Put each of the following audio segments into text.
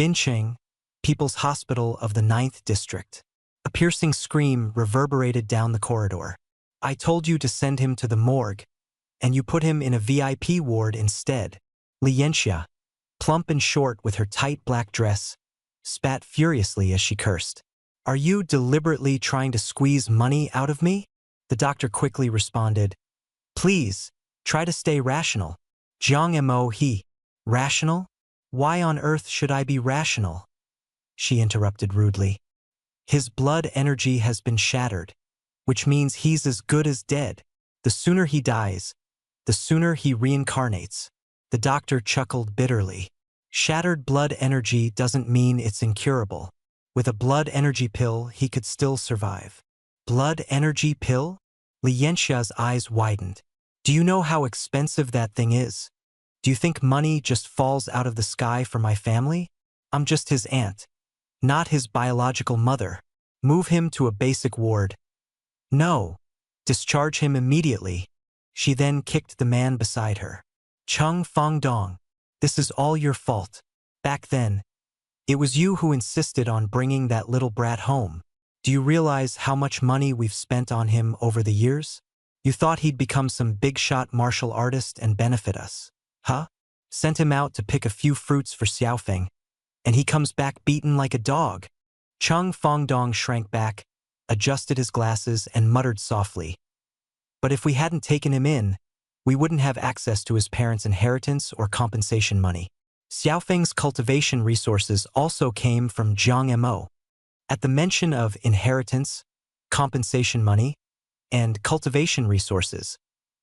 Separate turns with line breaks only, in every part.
Bincheng, People's Hospital of the Ninth District. A piercing scream reverberated down the corridor. I told you to send him to the morgue, and you put him in a VIP ward instead. Lienxia, plump and short with her tight black dress, spat furiously as she cursed. Are you deliberately trying to squeeze money out of me? The doctor quickly responded. Please, try to stay rational. Jiang Mo he. Rational? Why on earth should I be rational? She interrupted rudely. His blood energy has been shattered, which means he's as good as dead. The sooner he dies, the sooner he reincarnates. The doctor chuckled bitterly. Shattered blood energy doesn't mean it's incurable. With a blood energy pill, he could still survive. Blood energy pill? Lienxia's eyes widened. Do you know how expensive that thing is? Do you think money just falls out of the sky for my family? I'm just his aunt, not his biological mother. Move him to a basic ward. No. Discharge him immediately. She then kicked the man beside her. Chung Fangdong, this is all your fault. Back then, it was you who insisted on bringing that little brat home. Do you realize how much money we've spent on him over the years? You thought he'd become some big-shot martial artist and benefit us. Huh? Sent him out to pick a few fruits for Xiaofeng, and he comes back beaten like a dog. Chung Fangdong shrank back, adjusted his glasses, and muttered softly. But if we hadn't taken him in, we wouldn't have access to his parents' inheritance or compensation money. Xiaofeng's cultivation resources also came from Jiang Mo. At the mention of inheritance, compensation money, and cultivation resources,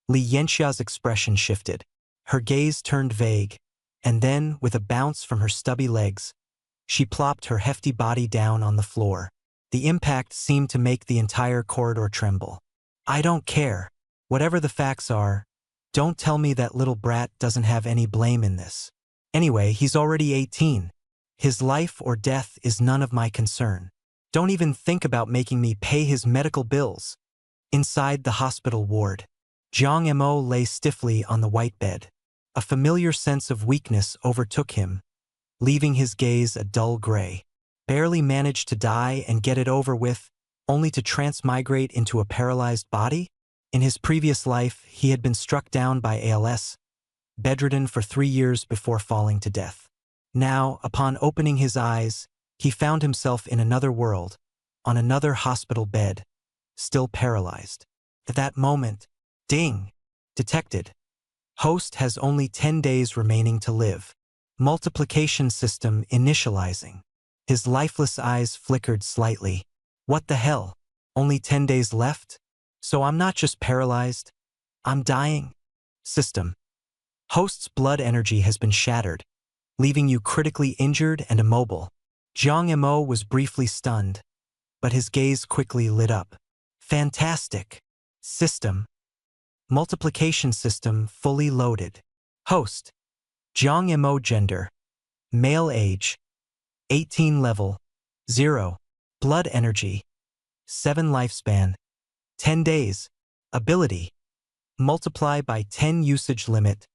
Lienxia's expression shifted. Her gaze turned vague, and then, with a bounce from her stubby legs, she plopped her hefty body down on the floor. The impact seemed to make the entire corridor tremble. I don't care. Whatever the facts are, don't tell me that little brat doesn't have any blame in this. Anyway, he's already 18. His life or death is none of my concern. Don't even think about making me pay his medical bills. Inside the hospital ward, Jiang Mo lay stiffly on the white bed. A familiar sense of weakness overtook him, leaving his gaze a dull gray. Barely managed to die and get it over with, only to transmigrate into a paralyzed body? In his previous life, he had been struck down by ALS, bedridden for 3 years before falling to death. Now, upon opening his eyes, he found himself in another world, on another hospital bed, still paralyzed. At that moment, ding! Detected. Host has only 10 days remaining to live. Multiplication system initializing. His lifeless eyes flickered slightly. What the hell? Only 10 days left? So I'm not just paralyzed, I'm dying? System. Host's blood energy has been shattered, leaving you critically injured and immobile. Jiang Mo was briefly stunned, but his gaze quickly lit up. Fantastic. System. Multiplication system fully loaded. Host. Jiang Mo gender. Male age. 18 level. 0. Blood energy. 7 lifespan. 10 days. Ability. Multiply by 10 usage limit.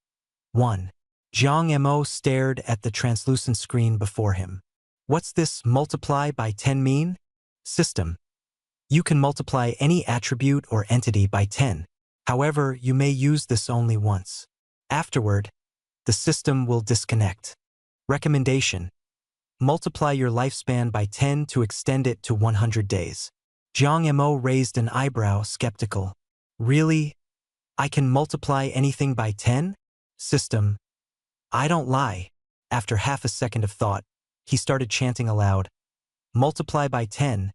1. Jiang Mo stared at the translucent screen before him. What's this multiply by 10 mean? System. You can multiply any attribute or entity by 10. However, you may use this only once. Afterward, the system will disconnect. Recommendation. Multiply your lifespan by 10 to extend it to 100 days. Jiang Mo raised an eyebrow, skeptical. Really? I can multiply anything by 10? System. I don't lie. After half a second of thought, he started chanting aloud. Multiply by 10.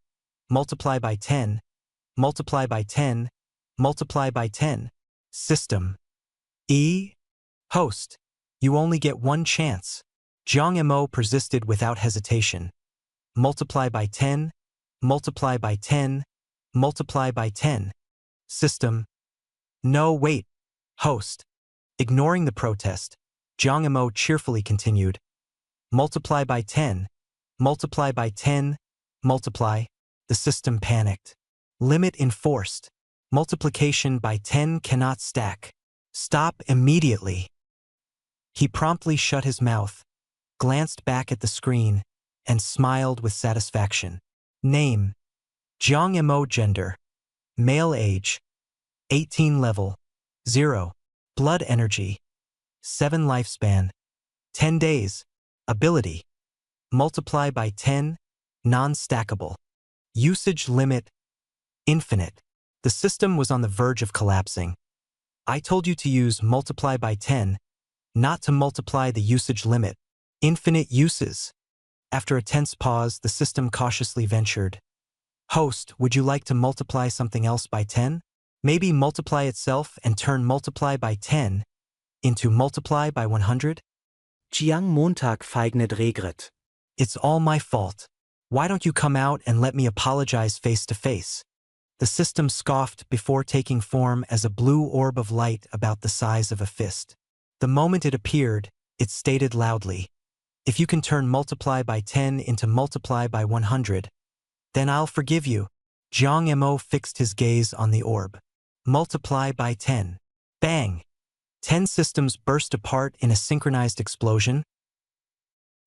Multiply by 10. Multiply by 10. Multiply by 10. System. Host. You only get one chance. Jiang Mo persisted without hesitation. Multiply by 10. Multiply by 10. Multiply by 10. System. No, wait. Host. Ignoring the protest, Jiang Mo cheerfully continued. Multiply by 10. Multiply by 10. Multiply. The system panicked. Limit enforced. Multiplication by 10 cannot stack. Stop immediately. He promptly shut his mouth, glanced back at the screen, and smiled with satisfaction. Name: Jiang Mo. Gender: male. Age: 18. Level: 0. Blood energy: 7. Lifespan: 10 days. Ability: multiply by 10, non-stackable. Usage limit: infinite. The system was on the verge of collapsing. I told you to use multiply by 10, not to multiply the usage limit. Infinite uses. After a tense pause, the system cautiously ventured. Host, would you like to multiply something else by 10? Maybe multiply itself and turn multiply by 10 into multiply by 100?
Jiang Montag feignet regret.
It's all my fault. Why don't you come out and let me apologize face to face? The system scoffed before taking form as a blue orb of light about the size of a fist. The moment it appeared, it stated loudly, "If you can turn multiply by 10 into multiply by 100, then I'll forgive you." Jiang Mo fixed his gaze on the orb. Multiply by 10. Bang! 10 systems burst apart in a synchronized explosion.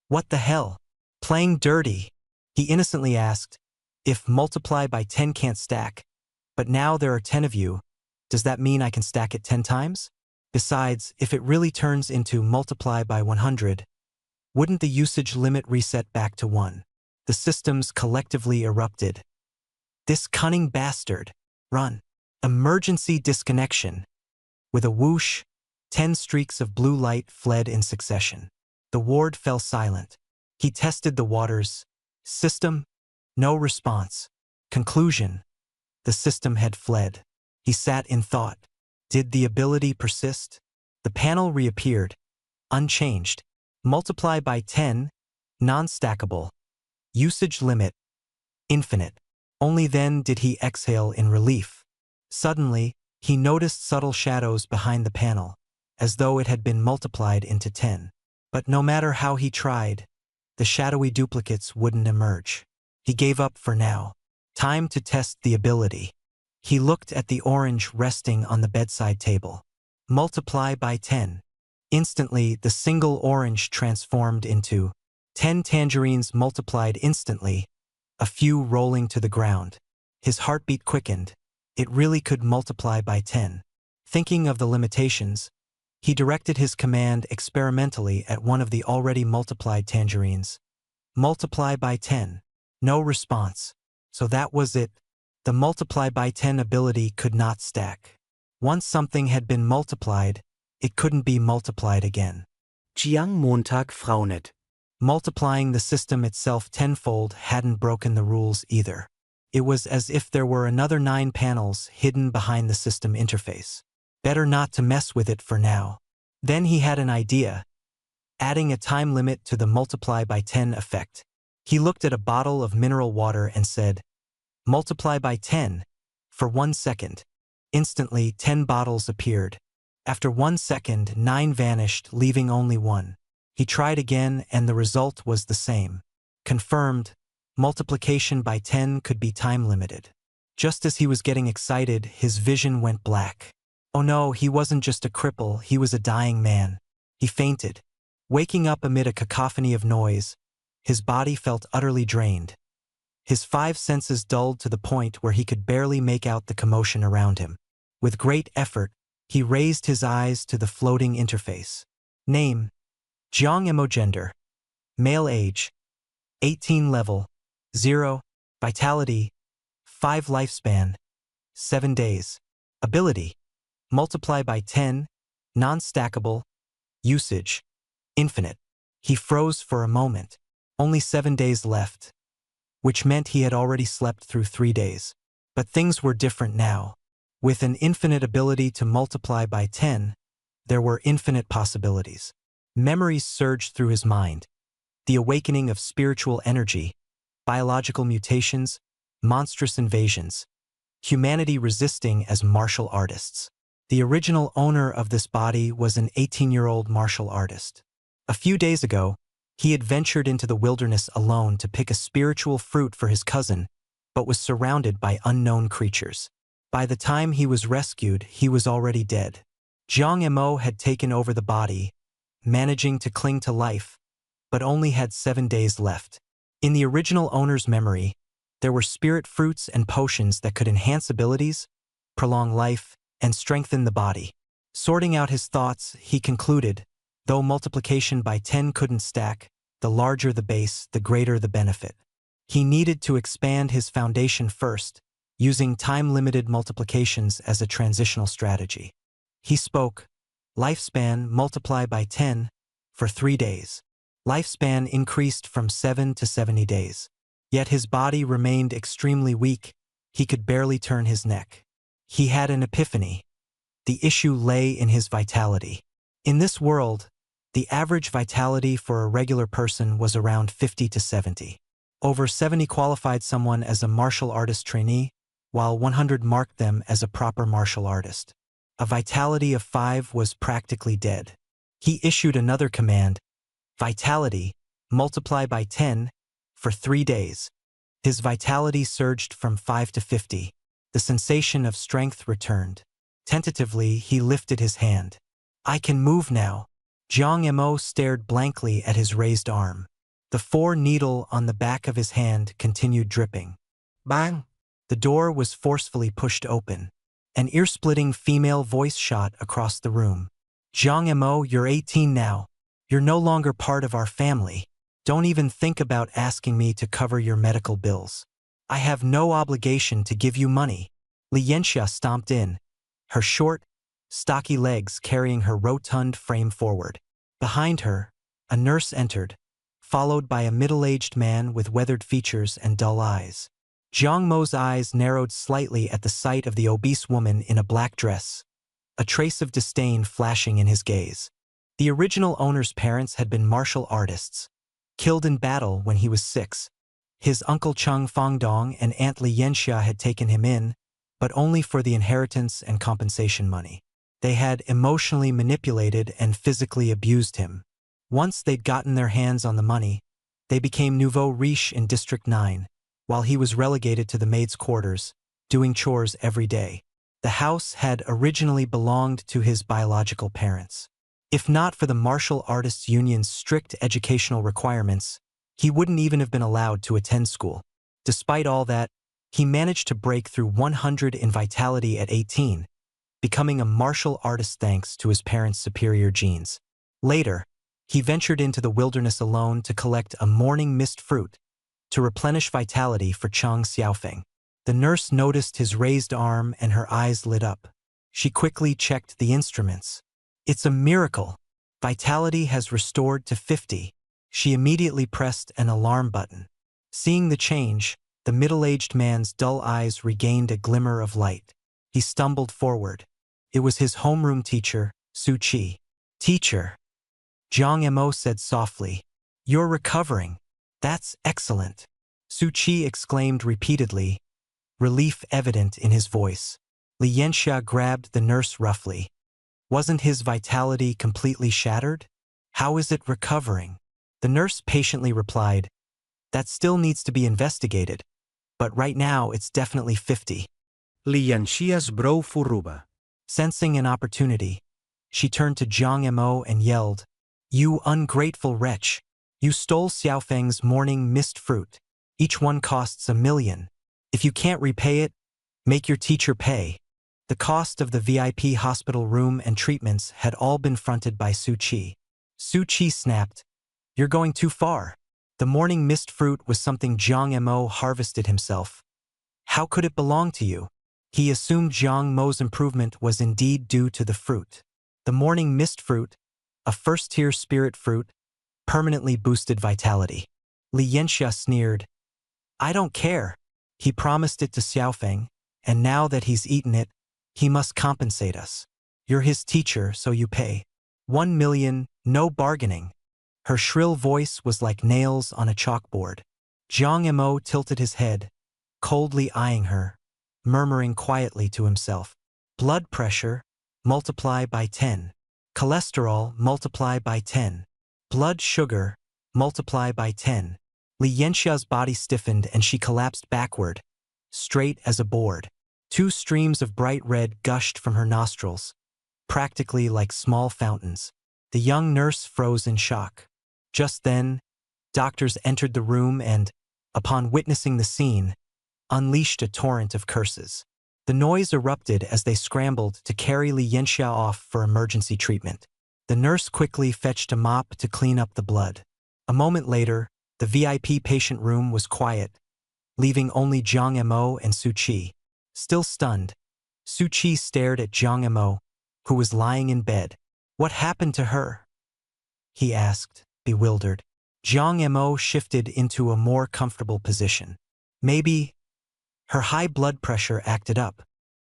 What the hell? Playing dirty? He innocently asked. If multiply by 10 can't stack, but now there are 10 of you, does that mean I can stack it 10 times? Besides, if it really turns into multiply by 100, wouldn't the usage limit reset back to 1? The systems collectively erupted. This cunning bastard. Run. Emergency disconnection. With a whoosh, 10 streaks of blue light fled in succession. The ward fell silent. He tested the waters. System? No response. Conclusion: the system had fled. He sat in thought. Did the ability persist? The panel reappeared, unchanged. Multiply by 10, non-stackable. Usage limit: infinite. Only then did he exhale in relief. Suddenly, he noticed subtle shadows behind the panel, as though it had been multiplied into 10. But no matter how he tried, the shadowy duplicates wouldn't emerge. He gave up for now. Time to test the ability. He looked at the orange resting on the bedside table. Multiply by 10. Instantly, the single orange transformed into 10 tangerines multiplied instantly, a few rolling to the ground. His heartbeat quickened. It really could multiply by 10. Thinking of the limitations, he directed his command experimentally at one of the already multiplied tangerines. Multiply by 10. No response. So that was it. The multiply by 10 ability could not stack. Once something had been multiplied, it couldn't be multiplied again.
Jiang Montag frownet.
Multiplying the system itself tenfold hadn't broken the rules either. It was as if there were another 9 panels hidden behind the system interface. Better not to mess with it for now. Then he had an idea, adding a time limit to the multiply by 10 effect. He looked at a bottle of mineral water and said, "Multiply by 10, for 1 second." Instantly, 10 bottles appeared. After 1 second, 9 vanished, leaving only 1. He tried again, and the result was the same. Confirmed, multiplication by 10 could be time-limited. Just as he was getting excited, his vision went black. Oh no, he wasn't just a cripple, he was a dying man. He fainted. Waking up amid a cacophony of noise, his body felt utterly drained. His 5 senses dulled to the point where he could barely make out the commotion around him. With great effort, he raised his eyes to the floating interface. Name: Jiang Mo. Gender: male. Age: 18. Level: 0. Vitality: 5. Lifespan: 7 days. Ability: multiply by 10, non-stackable. Usage: infinite. He froze for a moment. Only 7 days left, which meant he had already slept through 3 days. But things were different now. With an infinite ability to multiply by 10, there were infinite possibilities. Memories surged through his mind. The awakening of spiritual energy, biological mutations, monstrous invasions, humanity resisting as martial artists. The original owner of this body was an 18-year-old martial artist. A few days ago, he had ventured into the wilderness alone to pick a spiritual fruit for his cousin, but was surrounded by unknown creatures. By the time he was rescued, he was already dead. Jiang Mo had taken over the body, managing to cling to life, but only had 7 days left. In the original owner's memory, there were spirit fruits and potions that could enhance abilities, prolong life, and strengthen the body. Sorting out his thoughts, he concluded, though multiplication by 10 couldn't stack, the larger the base, the greater the benefit. He needed to expand his foundation first, using time-limited multiplications as a transitional strategy. He spoke, lifespan multiply by 10 for 3 days. Lifespan increased from 7 to 70 days. Yet his body remained extremely weak. He could barely turn his neck. He had an epiphany. The issue lay in his vitality. In this world, the average vitality for a regular person was around 50 to 70. Over 70 qualified someone as a martial artist trainee, while 100 marked them as a proper martial artist. A vitality of 5 was practically dead. He issued another command, vitality, multiply by 10, for 3 days. His vitality surged from 5 to 50. The sensation of strength returned. Tentatively, he lifted his hand. I can move now. Jiang Mo stared blankly at his raised arm. The 4 needle on the back of his hand continued dripping. Bang! The door was forcefully pushed open. An ear-splitting female voice shot across the room. Jiang Mo, you're 18 now. You're no longer part of our family. Don't even think about asking me to cover your medical bills. I have no obligation to give you money. Li Yanxia stomped in, her short, stocky legs carrying her rotund frame forward. Behind her, a nurse entered, followed by a middle-aged man with weathered features and dull eyes. Jiang Mo's eyes narrowed slightly at the sight of the obese woman in a black dress, a trace of disdain flashing in his gaze. The original owner's parents had been martial artists, killed in battle when he was 6. His uncle Cheng Fangdong and Aunt Li Yanxia had taken him in, but only for the inheritance and compensation money. They had emotionally manipulated and physically abused him. Once they'd gotten their hands on the money, they became nouveau riche in District 9, while he was relegated to the maid's quarters, doing chores every day. The house had originally belonged to his biological parents. If not for the Martial Artists Union's strict educational requirements, he wouldn't even have been allowed to attend school. Despite all that, he managed to break through 100 in vitality at 18, becoming a martial artist thanks to his parents' superior genes. Later, he ventured into the wilderness alone to collect a morning mist fruit to replenish vitality for Chang Xiaofeng. The nurse noticed his raised arm and her eyes lit up. She quickly checked the instruments. It's a miracle. Vitality has restored to 50. She immediately pressed an alarm button. Seeing the change, the middle-aged man's dull eyes regained a glimmer of light. He stumbled forward. It was his homeroom teacher, Su Qi. Teacher, Jiang Mo said softly, you're recovering. That's excellent. Su Qi exclaimed repeatedly, relief evident in his voice. Li Yanxia grabbed the nurse roughly. Wasn't his vitality completely shattered? How is it recovering? The nurse patiently replied, that still needs to be investigated, but right now it's definitely 50.
Li Yanxia's brow furrowed.
Sensing an opportunity, she turned to Jiang Mo and yelled, you ungrateful wretch! You stole Xiaofeng's morning mist fruit. Each one costs 1 million. If you can't repay it, make your teacher pay. The cost of the VIP hospital room and treatments had all been fronted by Su Qi. Su Qi snapped, you're going too far. The morning mist fruit was something Jiang Mo harvested himself. How could it belong to you? He assumed Jiang Mo's improvement was indeed due to the fruit. The morning mist fruit, a first-tier spirit fruit, permanently boosted vitality. Li Yanxia sneered, I don't care. He promised it to Xiaofeng, and now that he's eaten it, he must compensate us. You're his teacher, so you pay. 1 million, no bargaining. Her shrill voice was like nails on a chalkboard. Jiang Mo tilted his head, coldly eyeing her, murmuring quietly to himself. Blood pressure, multiply by 10. Cholesterol, multiply by 10. Blood sugar, multiply by 10. Li Yanxia's body stiffened and she collapsed backward, straight as a board. 2 streams of bright red gushed from her nostrils, practically like small fountains. The young nurse froze in shock. Just then, doctors entered the room and, upon witnessing the scene, unleashed a torrent of curses. The noise erupted as they scrambled to carry Li Yanxia off for emergency treatment. The nurse quickly fetched a mop to clean up the blood. A moment later, the VIP patient room was quiet, leaving only Jiang Emo and Su Qi. Still stunned, Su Qi stared at Jiang Emo, who was lying in bed. "What happened to her?" he asked, bewildered. Jiang Emo shifted into a more comfortable position. Maybe her high blood pressure acted up.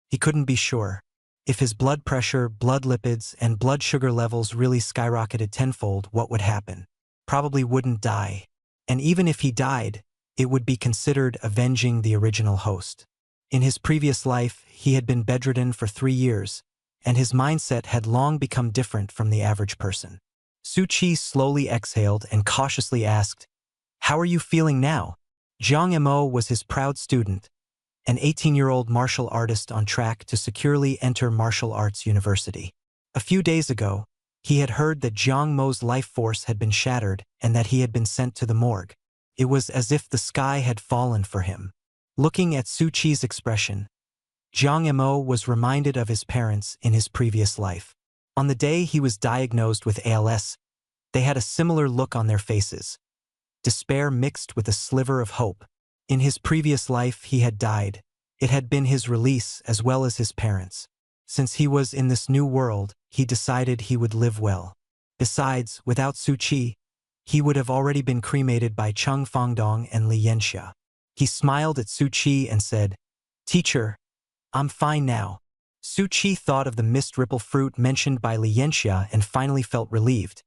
He couldn't be sure. If his blood pressure, blood lipids, and blood sugar levels really skyrocketed tenfold, what would happen? Probably wouldn't die. And even if he died, it would be considered avenging the original host. In his previous life, he had been bedridden for 3 years, and his mindset had long become different from the average person. Su Qi slowly exhaled and cautiously asked, "How are you feeling now?" Jiang Emo was his proud student, an 18-year-old martial artist on track to securely enter martial arts university. A few days ago, he had heard that Jiang Mo's life force had been shattered and that he had been sent to the morgue. It was as if the sky had fallen for him. Looking at Su Qi's expression, Jiang Emo was reminded of his parents in his previous life. On the day he was diagnosed with ALS, they had a similar look on their faces, despair mixed with a sliver of hope. In his previous life he had died. It had been his release as well as his parents'. Since he was in this new world, he decided he would live well. Besides, without Su Qi, he would have already been cremated by Cheng Fangdong and Li Yanxia. He smiled at Su Qi and said, "Teacher, I'm fine now." Su Qi thought of the mist ripple fruit mentioned by Li Yanxia and finally felt relieved,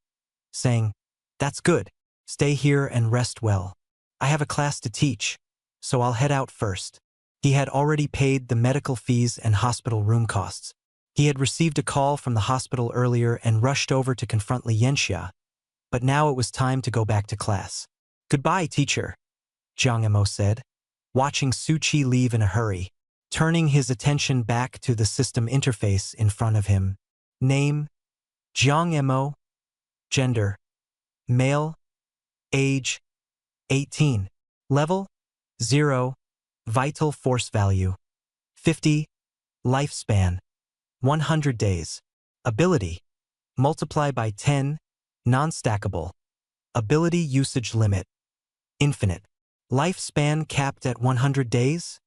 saying, "That's good. Stay here and rest well. I have a class to teach, so I'll head out first." He had already paid the medical fees and hospital room costs. He had received a call from the hospital earlier and rushed over to confront Li Yanxia, but now it was time to go back to class. "Goodbye, teacher," Jiang Emo said, watching Su Qi leave in a hurry. Turning his attention back to the system interface in front of him. Name: Jiang Emo. Gender: male. Age: 18. Level: 0. Vital force value: 50. Lifespan: 100 days. Ability: multiply by 10. Non-stackable. Ability usage limit: infinite. Lifespan capped at 100 days?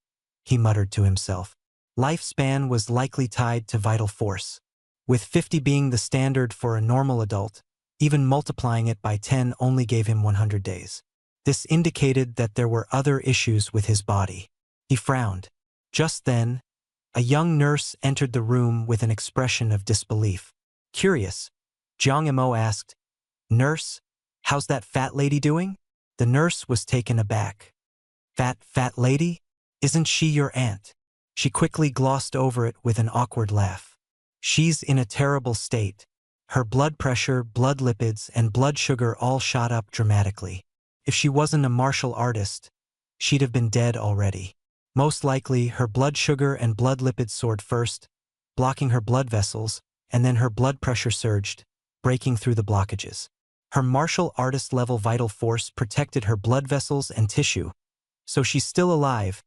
He muttered to himself. Lifespan was likely tied to vital force. With 50 being the standard for a normal adult, even multiplying it by 10 only gave him 100 days. This indicated that there were other issues with his body. He frowned. Just then, a young nurse entered the room with an expression of disbelief. Curious, Jiang Emo asked, "Nurse, how's that fat lady doing?" The nurse was taken aback. Fat lady? Isn't she your aunt?" She quickly glossed over it with an awkward laugh. "She's in a terrible state. Her blood pressure, blood lipids, and blood sugar all shot up dramatically. If she wasn't a martial artist, she'd have been dead already. Most likely, her blood sugar and blood lipids soared first, blocking her blood vessels, and then her blood pressure surged, breaking through the blockages. Her martial artist-level vital force protected her blood vessels and tissue, so she's still alive.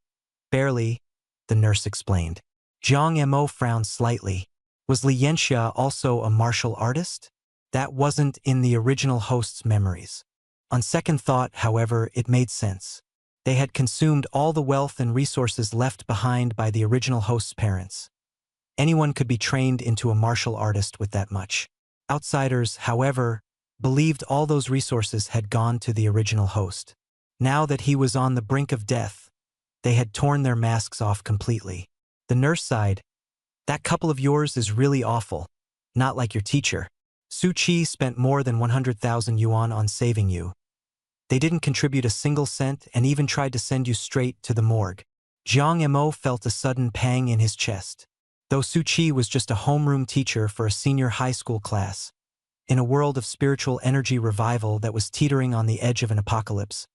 Barely," the nurse explained. Jiang Emo frowned slightly. Was Li Yanxia also a martial artist? That wasn't in the original host's memories. On second thought, however, it made sense. They had consumed all the wealth and resources left behind by the original host's parents. Anyone could be trained into a martial artist with that much. Outsiders, however, believed all those resources had gone to the original host. Now that he was on the brink of death, they had torn their masks off completely. The nurse sighed. "That couple of yours is really awful. Not like your teacher. Su Qi spent more than 100,000 yuan on saving you. They didn't contribute a single cent and even tried to send you straight to the morgue." Jiang Emo felt a sudden pang in his chest. Though Su Qi was just a homeroom teacher for a senior high school class, in a world of spiritual energy revival that was teetering on the edge of an apocalypse,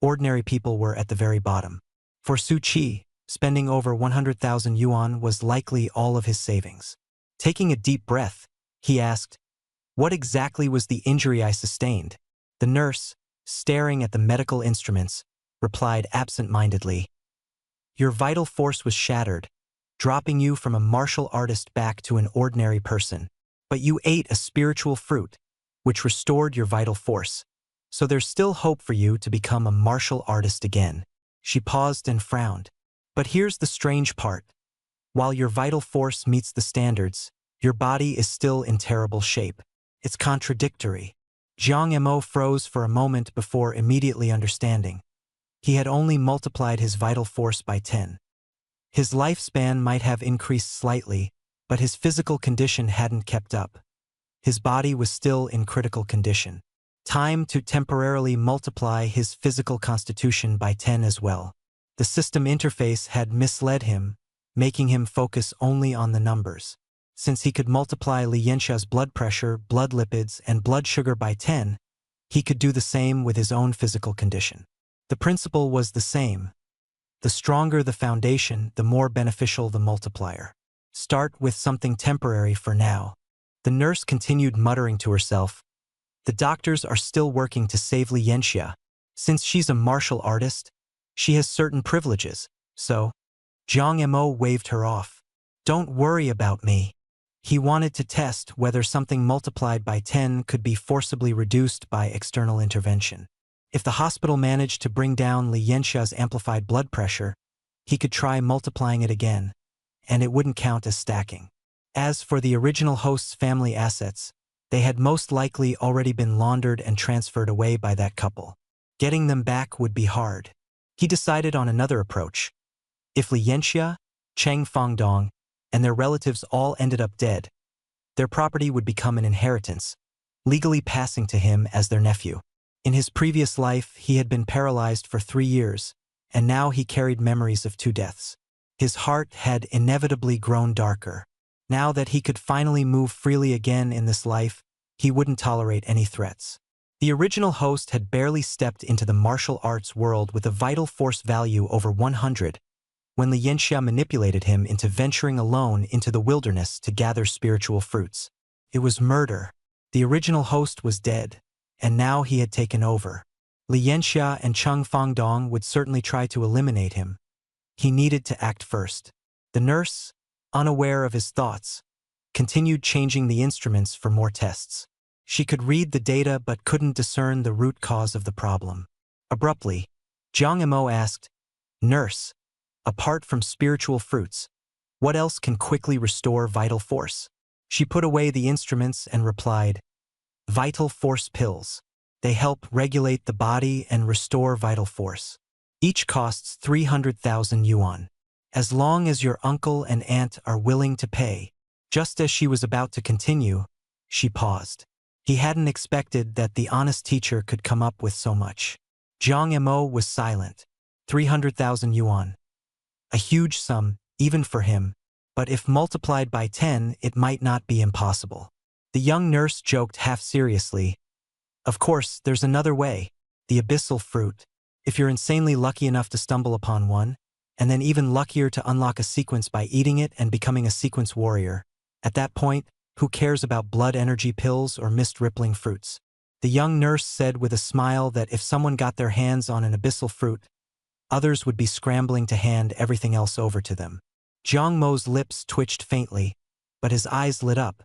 ordinary people were at the very bottom. For Su Qi, spending over 100,000 yuan was likely all of his savings. Taking a deep breath, he asked, "What exactly was the injury I sustained?" The nurse, staring at the medical instruments, replied absent-mindedly. Your vital force was shattered, dropping you from a martial artist back to an ordinary person. But you ate a spiritual fruit, which restored your vital force. So there's still hope for you to become a martial artist again. She paused and frowned. But here's the strange part. While your vital force meets the standards, your body is still in terrible shape. It's contradictory. Jiang Mo froze for a moment before immediately understanding. He had only multiplied his vital force by 10. His lifespan might have increased slightly, but his physical condition hadn't kept up. His body was still in critical condition. Time to temporarily multiply his physical constitution by 10 as well. The system interface had misled him, making him focus only on the numbers. Since he could multiply Li Yanxia's blood pressure, blood lipids, and blood sugar by 10, he could do the same with his own physical condition. The principle was the same. The stronger the foundation, the more beneficial the multiplier. Start with something temporary for now. The nurse continued muttering to herself. The doctors are still working to save Li Yanxia. Since she's a martial artist, she has certain privileges, so… Jiang Mo waved her off. Don't worry about me. He wanted to test whether something multiplied by 10 could be forcibly reduced by external intervention. If the hospital managed to bring down Li Yanxia's amplified blood pressure, he could try multiplying it again, and it wouldn't count as stacking. As for the original host's family assets, they had most likely already been laundered and transferred away by that couple. Getting them back would be hard. He decided on another approach. If Li Yanxia, Cheng Fangdong, and their relatives all ended up dead, their property would become an inheritance, legally passing to him as their nephew. In his previous life, he had been paralyzed for 3 years, and now he carried memories of 2 deaths. His heart had inevitably grown darker. Now that he could finally move freely again in this life, he wouldn't tolerate any threats. The original host had barely stepped into the martial arts world with a vital force value over 100, when Li Yanxia manipulated him into venturing alone into the wilderness to gather spiritual fruits. It was murder. The original host was dead, and now he had taken over. Li Yanxia and Cheng Fangdong would certainly try to eliminate him. He needed to act first. The nurse, unaware of his thoughts, continued changing the instruments for more tests. She could read the data but couldn't discern the root cause of the problem. Abruptly, Jiang Mo asked, "Nurse, apart from spiritual fruits, what else can quickly restore vital force?" She put away the instruments and replied, "Vital force pills. They help regulate the body and restore vital force. Each costs 300,000 yuan. As long as your uncle and aunt are willing to pay." Just as she was about to continue, she paused. He hadn't expected that the honest teacher could come up with so much. Jiang Mo was silent. 300,000 yuan. A huge sum, even for him, but if multiplied by 10, it might not be impossible. The young nurse joked half-seriously. Of course, there's another way, the abyssal fruit. If you're insanely lucky enough to stumble upon one, and then even luckier to unlock a sequence by eating it and becoming a sequence warrior, at that point, who cares about blood energy pills or mist-rippling fruits? The young nurse said with a smile that if someone got their hands on an abyssal fruit, others would be scrambling to hand everything else over to them. Jiang Mo's lips twitched faintly, but his eyes lit up.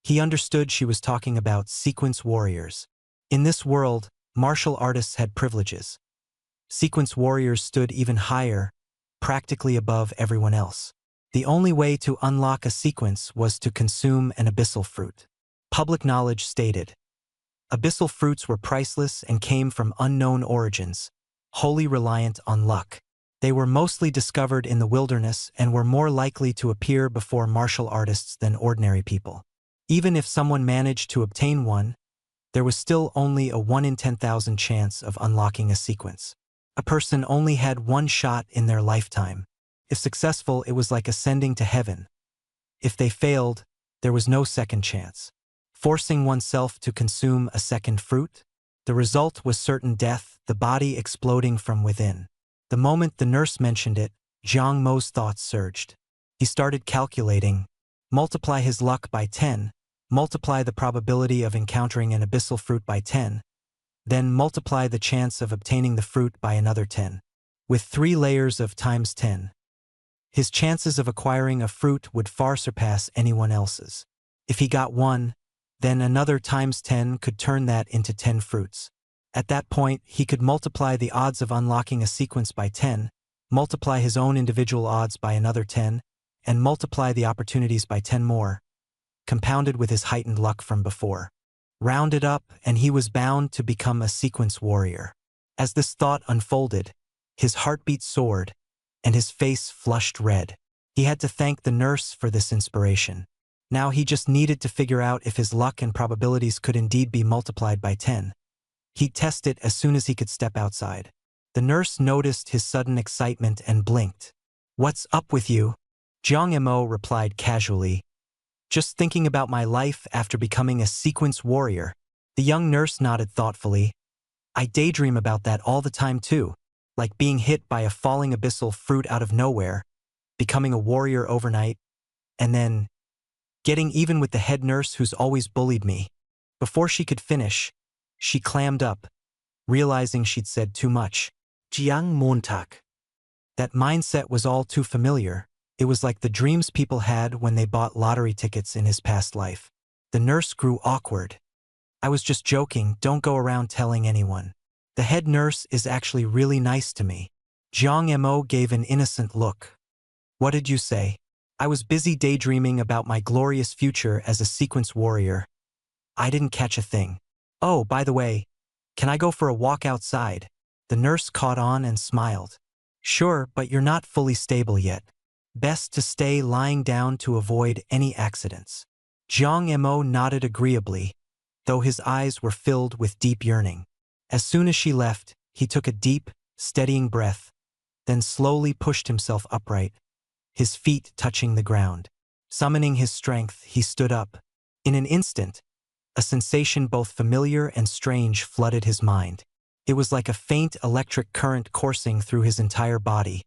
He understood she was talking about sequence warriors. In this world, martial artists had privileges. Sequence warriors stood even higher, practically above everyone else. The only way to unlock a sequence was to consume an abyssal fruit. Public knowledge stated, abyssal fruits were priceless and came from unknown origins, wholly reliant on luck. They were mostly discovered in the wilderness and were more likely to appear before martial artists than ordinary people. Even if someone managed to obtain one, there was still only a 1 in 10,000 chance of unlocking a sequence. A person only had one shot in their lifetime. If successful, it was like ascending to heaven. If they failed, there was no second chance. Forcing oneself to consume a second fruit? The result was certain death, the body exploding from within. The moment the nurse mentioned it, Jiang Mo's thoughts surged. He started calculating. Multiply his luck by 10, multiply the probability of encountering an abyssal fruit by 10. Then multiply the chance of obtaining the fruit by another 10. With 3 layers of times 10. His chances of acquiring a fruit would far surpass anyone else's. If he got 1, then another times 10 could turn that into 10 fruits. At that point, he could multiply the odds of unlocking a sequence by 10, multiply his own individual odds by another 10, and multiply the opportunities by 10 more, compounded with his heightened luck from before. Round it up, and he was bound to become a sequence warrior. As this thought unfolded, his heartbeat soared, and his face flushed red. He had to thank the nurse for this inspiration. Now he just needed to figure out if his luck and probabilities could indeed be multiplied by 10. He'd test it as soon as he could step outside. The nurse noticed his sudden excitement and blinked. "What's up with you?" Jiang Mo replied casually. "Just thinking about my life after becoming a sequence warrior." The young nurse nodded thoughtfully. "I daydream about that all the time too, like being hit by a falling abyssal fruit out of nowhere, becoming a warrior overnight, and then getting even with the head nurse who's always bullied me." Before she could finish, she clammed up, realizing she'd said too much.
Jiang Montag.
That mindset was all too familiar. It was like the dreams people had when they bought lottery tickets in his past life. The nurse grew awkward. "I was just joking, don't go around telling anyone. The head nurse is actually really nice to me." Jiang Mo gave an innocent look. "What did you say?" "I was busy daydreaming about my glorious future as a sequence warrior. I didn't catch a thing." "Oh, by the way, can I go for a walk outside?" The nurse caught on and smiled. "Sure, but you're not fully stable yet. Best to stay lying down to avoid any accidents." Jiang Mo nodded agreeably, though his eyes were filled with deep yearning. As soon as she left, he took a deep, steadying breath, then slowly pushed himself upright, his feet touching the ground. Summoning his strength, he stood up. In an instant, a sensation both familiar and strange flooded his mind. It was like a faint electric current coursing through his entire body,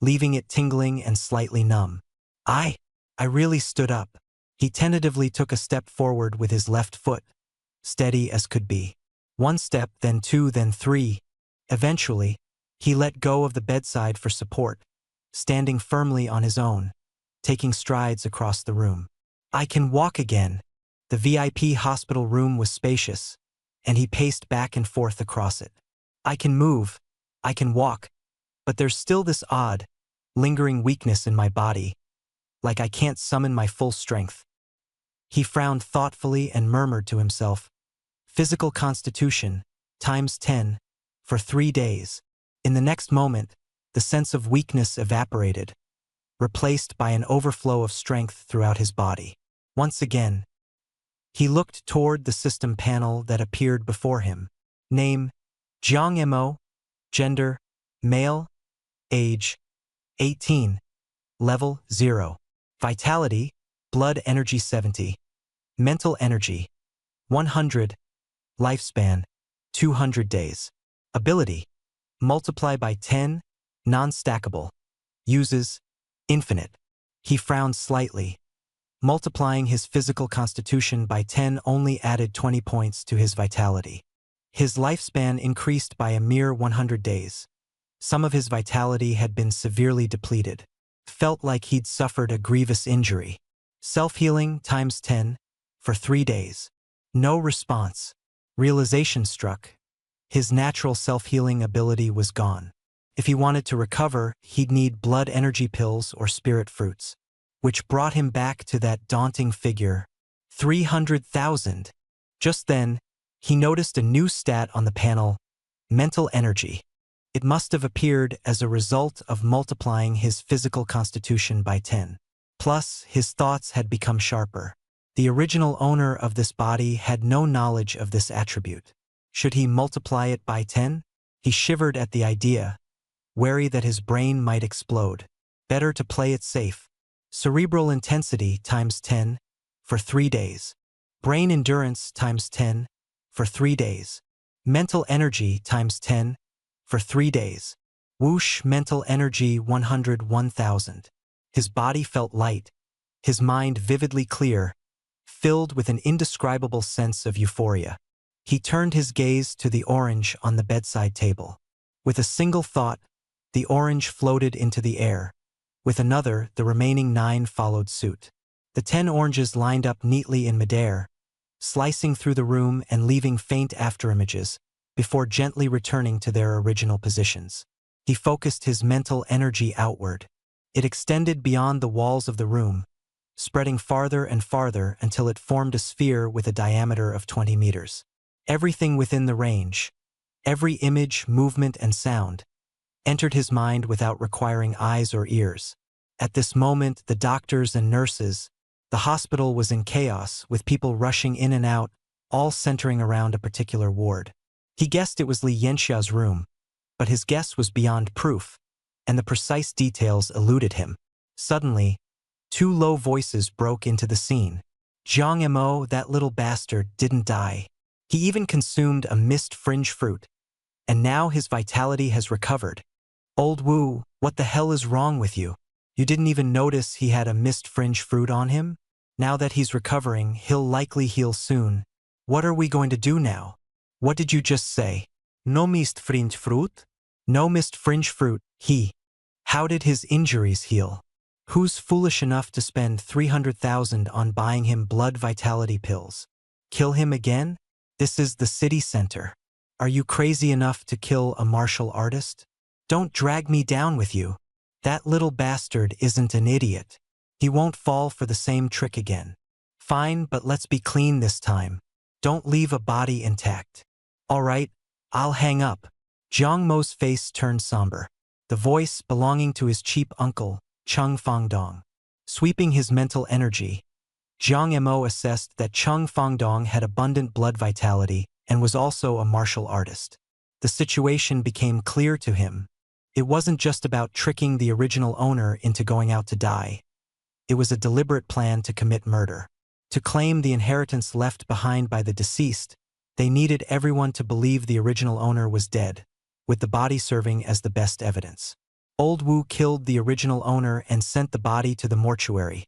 leaving it tingling and slightly numb. I really stood up. He tentatively took a step forward with his left foot, steady as could be. 1 step, then 2, then 3. Eventually, he let go of the bedside for support, standing firmly on his own, taking strides across the room. "I can walk again." The VIP hospital room was spacious, and he paced back and forth across it. "I can move, I can walk, but there's still this odd, lingering weakness in my body, like I can't summon my full strength." He frowned thoughtfully and murmured to himself, "Physical constitution, times 10, for 3 days." In the next moment, the sense of weakness evaporated, replaced by an overflow of strength throughout his body. Once again, he looked toward the system panel that appeared before him. Name, Jiang Mo. Gender, male. Age, 18. Level, 0. Vitality, blood energy 70. Mental energy, 100. Lifespan, 200 days. Ability, multiply by 10, non-stackable. Uses, infinite. He frowned slightly. Multiplying his physical constitution by 10 only added 20 points to his vitality. His lifespan increased by a mere 100 days. Some of his vitality had been severely depleted. Felt like he'd suffered a grievous injury. Self-healing times 10 for 3 days. No response. Realization struck. His natural self-healing ability was gone. If he wanted to recover, he'd need blood energy pills or spirit fruits, which brought him back to that daunting figure, 300,000. Just then, he noticed a new stat on the panel, mental energy. It must have appeared as a result of multiplying his physical constitution by 10. Plus, his thoughts had become sharper. The original owner of this body had no knowledge of this attribute. Should he multiply it by 10? He shivered at the idea, wary that his brain might explode. Better to play it safe. Cerebral intensity times 10 for 3 days. Brain endurance times 10 for 3 days. Mental energy times 10 for 3 days. Whoosh, mental energy 101,000. His body felt light, his mind vividly clear, filled with an indescribable sense of euphoria. He turned his gaze to the orange on the bedside table. With a single thought, the orange floated into the air. With another, the remaining 9 followed suit. The 10 oranges lined up neatly in midair, slicing through the room and leaving faint afterimages, before gently returning to their original positions. He focused his mental energy outward. It extended beyond the walls of the room, spreading farther and farther until it formed a sphere with a diameter of 20 meters. Everything within the range, every image, movement, and sound, entered his mind without requiring eyes or ears. At this moment, the doctors and nurses, the hospital was in chaos, with people rushing in and out, all centering around a particular ward. He guessed it was Li Yanxia's room, but his guess was beyond proof, and the precise details eluded him. Suddenly, 2 low voices broke into the scene. Jiang Mo, that little bastard, didn't die. He even consumed a mist fringe fruit, and now his vitality has recovered. Old Wu, what the hell is wrong with you? You didn't even notice he had a mist fringe fruit on him? Now that he's recovering, he'll likely heal soon. What are we going to do now? What did you just say? No mist fringe fruit? No mist fringe fruit, How did his injuries heal? Who's foolish enough to spend 300,000 on buying him blood vitality pills? Kill him again? This is the city center. Are you crazy enough to kill a martial artist? Don't drag me down with you. That little bastard isn't an idiot. He won't fall for the same trick again. Fine, but let's be clean this time. Don't leave a body intact. All right, I'll hang up. Jiang Mo's face turned somber. The voice belonging to his cheap uncle, Chung Fangdong. Sweeping his mental energy, Jiang Mo assessed that Chung Fangdong had abundant blood vitality and was also a martial artist. The situation became clear to him. It wasn't just about tricking the original owner into going out to die. It was a deliberate plan to commit murder. To claim the inheritance left behind by the deceased, they needed everyone to believe the original owner was dead, with the body serving as the best evidence. Old Wu killed the original owner and sent the body to the mortuary,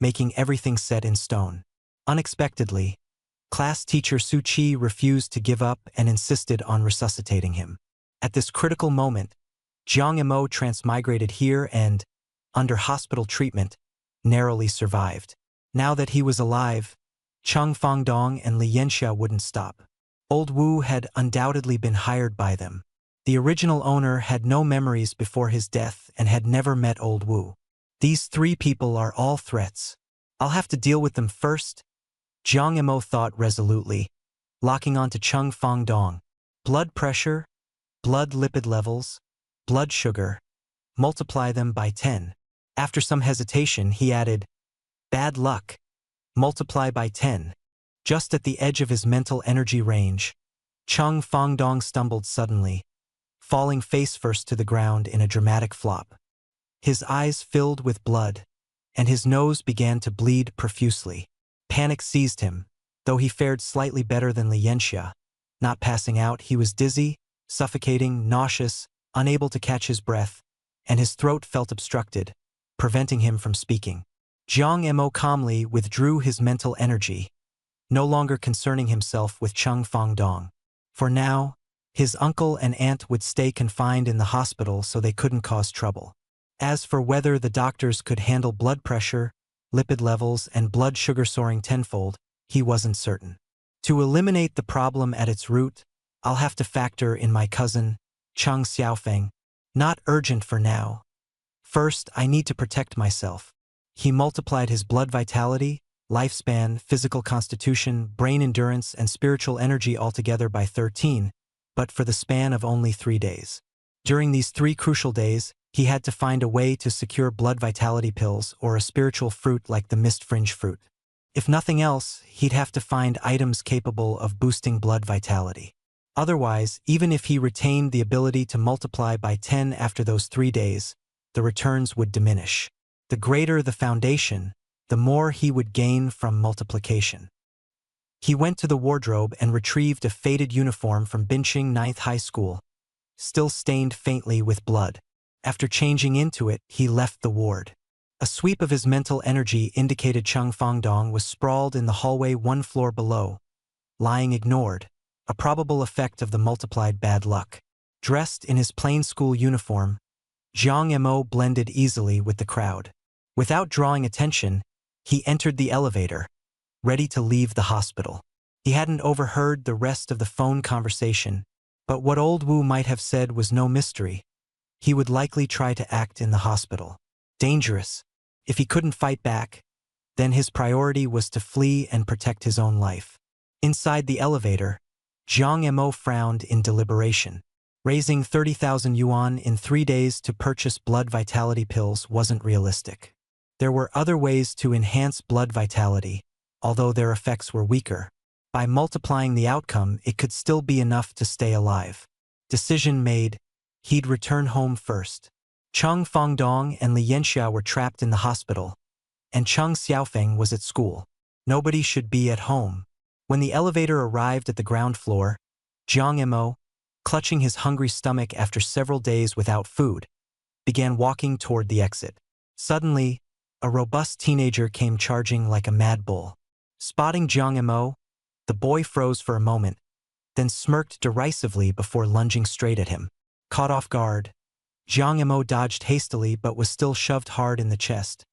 making everything set in stone. Unexpectedly, class teacher Su Qi refused to give up and insisted on resuscitating him. At this critical moment, Jiang Mo transmigrated here and, under hospital treatment, narrowly survived. Now that he was alive, Chung Fangdong and Li Yanxia wouldn't stop. Old Wu had undoubtedly been hired by them. The original owner had no memories before his death and had never met Old Wu. These 3 people are all threats. I'll have to deal with them first, Jiang Mo thought resolutely, locking onto Chung Fangdong. Blood pressure, blood lipid levels, blood sugar, multiply them by 10. After some hesitation, he added, bad luck, multiply by 10. Just at the edge of his mental energy range, Chung Fangdong stumbled suddenly, falling face first to the ground in a dramatic flop. His eyes filled with blood, and his nose began to bleed profusely. Panic seized him, though he fared slightly better than Li Yanxia. Not passing out, he was dizzy, suffocating, nauseous, unable to catch his breath, and his throat felt obstructed, preventing him from speaking. Jiang Mo calmly withdrew his mental energy, no longer concerning himself with Chung Fangdong. For now, his uncle and aunt would stay confined in the hospital so they couldn't cause trouble. As for whether the doctors could handle blood pressure, lipid levels, and blood sugar soaring tenfold, he wasn't certain. To eliminate the problem at its root, I'll have to factor in my cousin, Chung Xiaofeng. Not urgent for now. First, I need to protect myself. He multiplied his blood vitality, lifespan, physical constitution, brain endurance, and spiritual energy altogether by 13, but for the span of only 3 days. During these 3 crucial days, he had to find a way to secure blood vitality pills or a spiritual fruit like the mist fringe fruit. If nothing else, he'd have to find items capable of boosting blood vitality. Otherwise, even if he retained the ability to multiply by 10 after those 3 days, the returns would diminish. The greater the foundation, the more he would gain from multiplication. He went to the wardrobe and retrieved a faded uniform from Binqing 9th High School, still stained faintly with blood. After changing into it, he left the ward. A sweep of his mental energy indicated Chung Fangdong was sprawled in the hallway 1 floor below, lying ignored, a probable effect of the multiplied bad luck. Dressed in his plain school uniform, Jiang Mo blended easily with the crowd. Without drawing attention, he entered the elevator, ready to leave the hospital. He hadn't overheard the rest of the phone conversation, but what old Wu might have said was no mystery. He would likely try to act in the hospital. Dangerous. If he couldn't fight back, then his priority was to flee and protect his own life. Inside the elevator, Jiang Mo frowned in deliberation. Raising 30,000 yuan in 3 days to purchase blood vitality pills wasn't realistic. There were other ways to enhance blood vitality, although their effects were weaker. By multiplying the outcome, it could still be enough to stay alive. Decision made, he'd return home first. Cheng Fengdong and Li Yanxia were trapped in the hospital, and Cheng Xiaofeng was at school. Nobody should be at home. When the elevator arrived at the ground floor, Jiang Mo, clutching his hungry stomach after several days without food, began walking toward the exit. Suddenly, a robust teenager came charging like a mad bull. Spotting Jiang Mo, the boy froze for a moment, then smirked derisively before lunging straight at him. Caught off guard, Jiang Mo dodged hastily but was still shoved hard in the chest,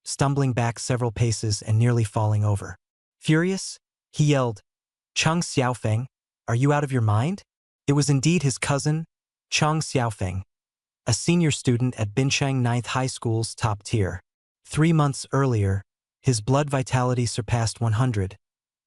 stumbling back several paces and nearly falling over. Furious, he yelled, "Cheng Xiaofeng, are you out of your mind?" It was indeed his cousin, Cheng Xiaofeng, a senior student at Binchang 9th High School's top tier. 3 months earlier, his blood vitality surpassed 100,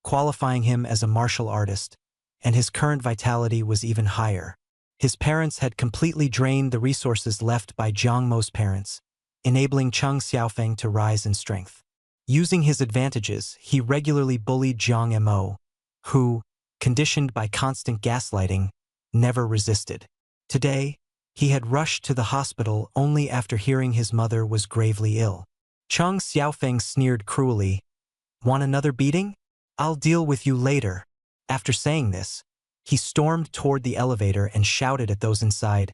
qualifying him as a martial artist, and his current vitality was even higher. His parents had completely drained the resources left by Jiang Mo's parents, enabling Cheng Xiaofeng to rise in strength. Using his advantages, he regularly bullied Jiang Mo, who, conditioned by constant gaslighting, never resisted. Today, he had rushed to the hospital only after hearing his mother was gravely ill. Cheng Xiaofeng sneered cruelly, "Want another beating? I'll deal with you later." After saying this, he stormed toward the elevator and shouted at those inside,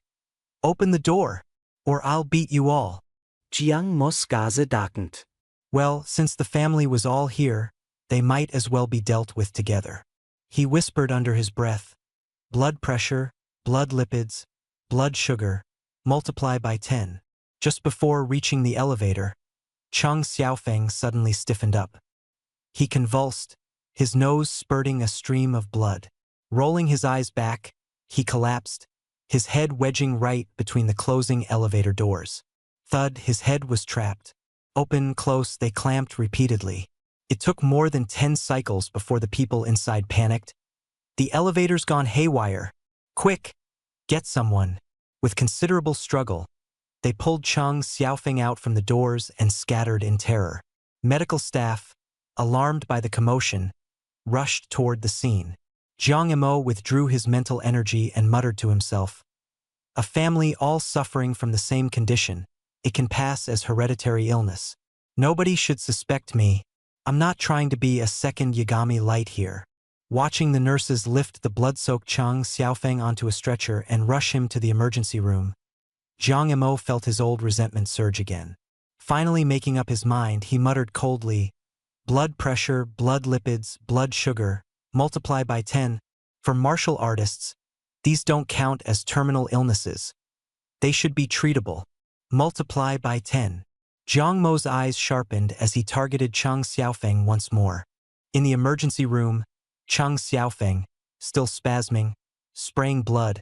"Open the door, or I'll beat you all."
Jiang Mo's Gase darkened.
Well, since the family was all here, they might as well be dealt with together. He whispered under his breath, "Blood pressure, blood lipids, blood sugar, multiply by 10. Just before reaching the elevator, Cheng Xiaofeng suddenly stiffened up. He convulsed, his nose spurting a stream of blood. Rolling his eyes back, he collapsed, his head wedging right between the closing elevator doors. Thud, his head was trapped. Open, close, they clamped repeatedly. It took more than 10 cycles before the people inside panicked. "The elevator's gone haywire. Quick, get someone." With considerable struggle, they pulled Cheng Xiaofeng out from the doors and scattered in terror. Medical staff, alarmed by the commotion, rushed toward the scene. Jiang Mo withdrew his mental energy and muttered to himself, "A family all suffering from the same condition. It can pass as hereditary illness. Nobody should suspect me. I'm not trying to be a second Yagami Light here." Watching the nurses lift the blood-soaked Cheng Xiaofeng onto a stretcher and rush him to the emergency room, Jiang Mo felt his old resentment surge again. Finally making up his mind, he muttered coldly, "Blood pressure, blood lipids, blood sugar, multiply by 10. For martial artists, these don't count as terminal illnesses. They should be treatable. Multiply by 10. Jiang Mo's eyes sharpened as he targeted Cheng Xiaofeng once more. In the emergency room, Cheng Xiaofeng, still spasming, spraying blood,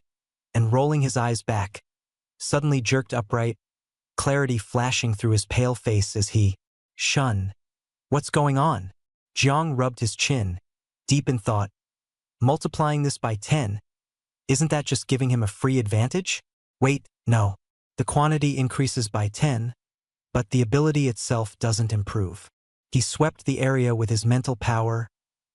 and rolling his eyes back, suddenly jerked upright, clarity flashing through his pale face as he, "Shun. What's going on?" Jiang rubbed his chin, deep in thought. Multiplying this by 10, isn't that just giving him a free advantage? Wait, no. The quantity increases by 10, but the ability itself doesn't improve. He swept the area with his mental power,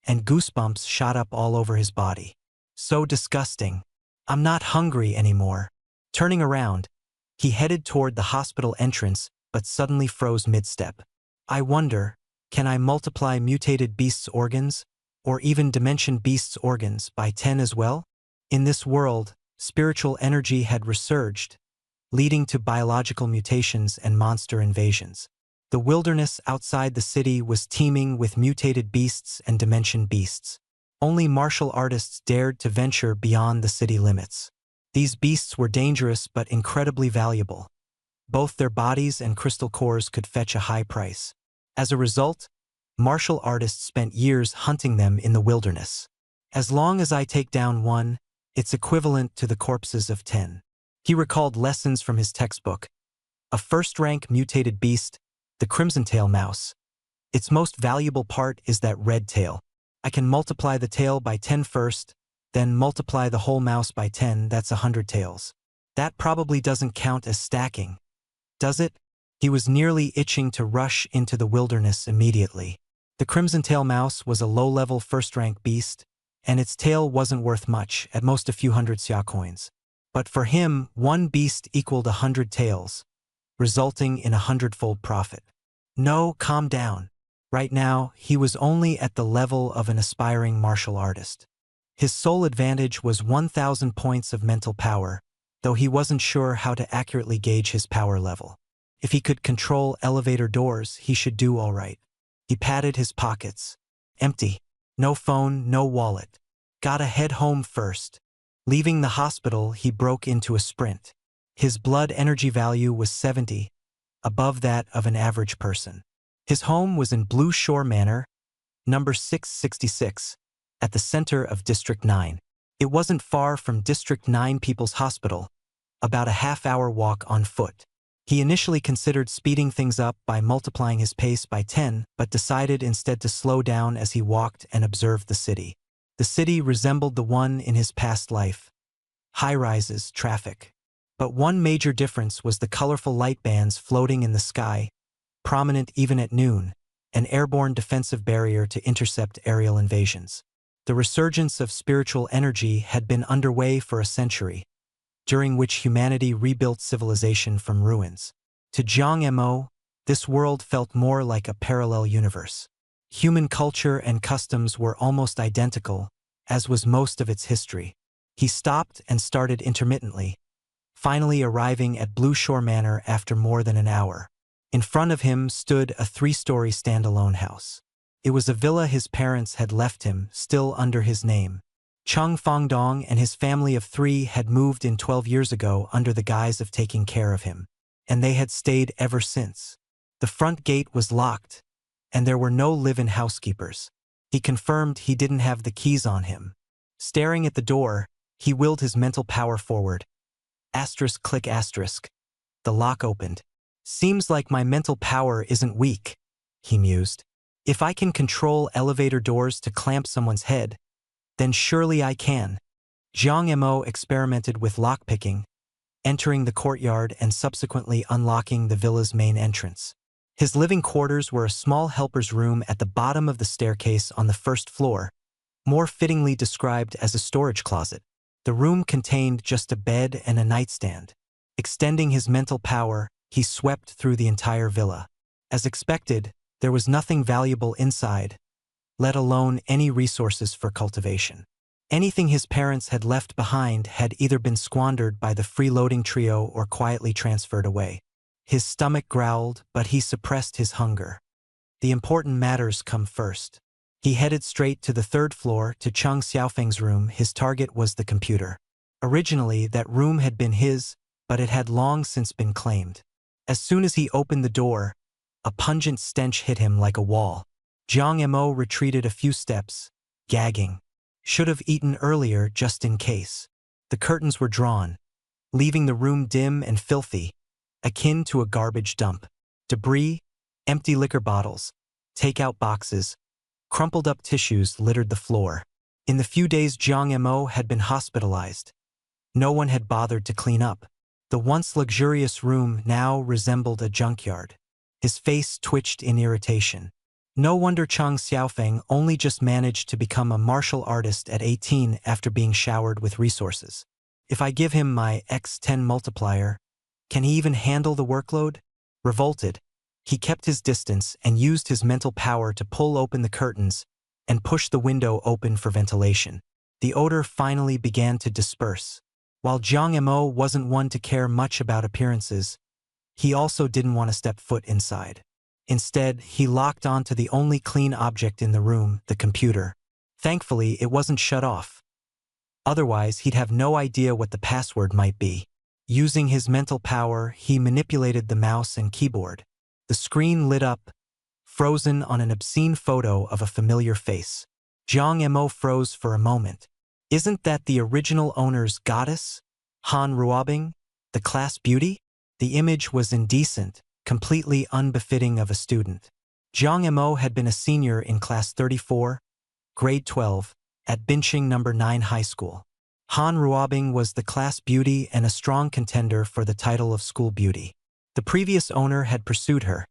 and goosebumps shot up all over his body. So disgusting. I'm not hungry anymore. Turning around, he headed toward the hospital entrance, but suddenly froze mid-step. I wonder, can I multiply mutated beasts' organs, or even dimension beasts' organs, by 10 as well? In this world, spiritual energy had resurged, leading to biological mutations and monster invasions. The wilderness outside the city was teeming with mutated beasts and dimension beasts. Only martial artists dared to venture beyond the city limits. These beasts were dangerous but incredibly valuable. Both their bodies and crystal cores could fetch a high price. As a result, martial artists spent years hunting them in the wilderness. As long as I take down one, it's equivalent to the corpses of 10. He recalled lessons from his textbook. A first-rank mutated beast, the crimson-tail mouse. Its most valuable part is that red tail. I can multiply the tail by 10 first, then multiply the whole mouse by 10, that's 100 tails. That probably doesn't count as stacking, does it? He was nearly itching to rush into the wilderness immediately. The crimson-tail mouse was a low-level first-rank beast, and its tail wasn't worth much, at most a few hundred xia coins. But for him, one beast equaled 100 tails, resulting in 100-fold profit. No, calm down. Right now, he was only at the level of an aspiring martial artist. His sole advantage was 1,000 points of mental power, though he wasn't sure how to accurately gauge his power level. If he could control elevator doors, he should do all right. He patted his pockets. Empty. No phone, no wallet. Gotta head home first. Leaving the hospital, he broke into a sprint. His blood energy value was 70, above that of an average person. His home was in Blue Shore Manor, number 666, at the center of District 9. It wasn't far from District 9 People's Hospital, about a half-hour walk on foot. He initially considered speeding things up by multiplying his pace by 10, but decided instead to slow down as he walked and observed the city. The city resembled the one in his past life. High-rises, traffic. But one major difference was the colorful light bands floating in the sky, prominent even at noon, an airborne defensive barrier to intercept aerial invasions. The resurgence of spiritual energy had been underway for a century, during which humanity rebuilt civilization from ruins. To Jiang Mo, this world felt more like a parallel universe. Human culture and customs were almost identical, as was most of its history. He stopped and started intermittently, finally arriving at Blue Shore Manor after more than an hour. In front of him stood a 3-story standalone house. It was a villa his parents had left him, still under his name. Cheng Fangdong and his family of 3 had moved in 12 years ago under the guise of taking care of him, and they had stayed ever since. The front gate was locked, and there were no live-in housekeepers. He confirmed he didn't have the keys on him. Staring at the door, he willed his mental power forward. Asterisk click asterisk. The lock opened. Seems like my mental power isn't weak, he mused. If I can control elevator doors to clamp someone's head, then surely I can. Jiang Mo experimented with lockpicking, entering the courtyard and subsequently unlocking the villa's main entrance. His living quarters were a small helper's room at the bottom of the staircase on the first floor, more fittingly described as a storage closet. The room contained just a bed and a nightstand. Extending his mental power, he swept through the entire villa. As expected, there was nothing valuable inside, let alone any resources for cultivation. Anything his parents had left behind had either been squandered by the freeloading trio or quietly transferred away. His stomach growled, but he suppressed his hunger. The important matters come first. He headed straight to the 3rd floor to Cheng Xiaofeng's room. His target was the computer. Originally, that room had been his, but it had long since been claimed. As soon as he opened the door, a pungent stench hit him like a wall. Jiang Mo retreated a few steps, gagging. Should have eaten earlier just in case. The curtains were drawn, leaving the room dim and filthy, akin to a garbage dump. Debris, empty liquor bottles, takeout boxes, crumpled up tissues littered the floor. In the few days Jiang Mo had been hospitalized, no one had bothered to clean up. The once luxurious room now resembled a junkyard. His face twitched in irritation. No wonder Cheng Xiaofeng only just managed to become a martial artist at 18 after being showered with resources. If I give him my X10 multiplier, can he even handle the workload? Revolted, he kept his distance and used his mental power to pull open the curtains and push the window open for ventilation. The odor finally began to disperse. While Jiang Mo wasn't one to care much about appearances, he also didn't want to step foot inside. Instead, he locked onto the only clean object in the room, the computer. Thankfully, it wasn't shut off. Otherwise, he'd have no idea what the password might be. Using his mental power, he manipulated the mouse and keyboard. The screen lit up, frozen on an obscene photo of a familiar face. Jiang Mo froze for a moment. Isn't that the original owner's goddess? Han Ruobing, the class beauty? The image was indecent, completely unbefitting of a student. Jiang Mo had been a senior in class 34, grade 12, at Bincheng No. 9 High School. Han Ruobing was the class beauty and a strong contender for the title of school beauty. The previous owner had pursued her,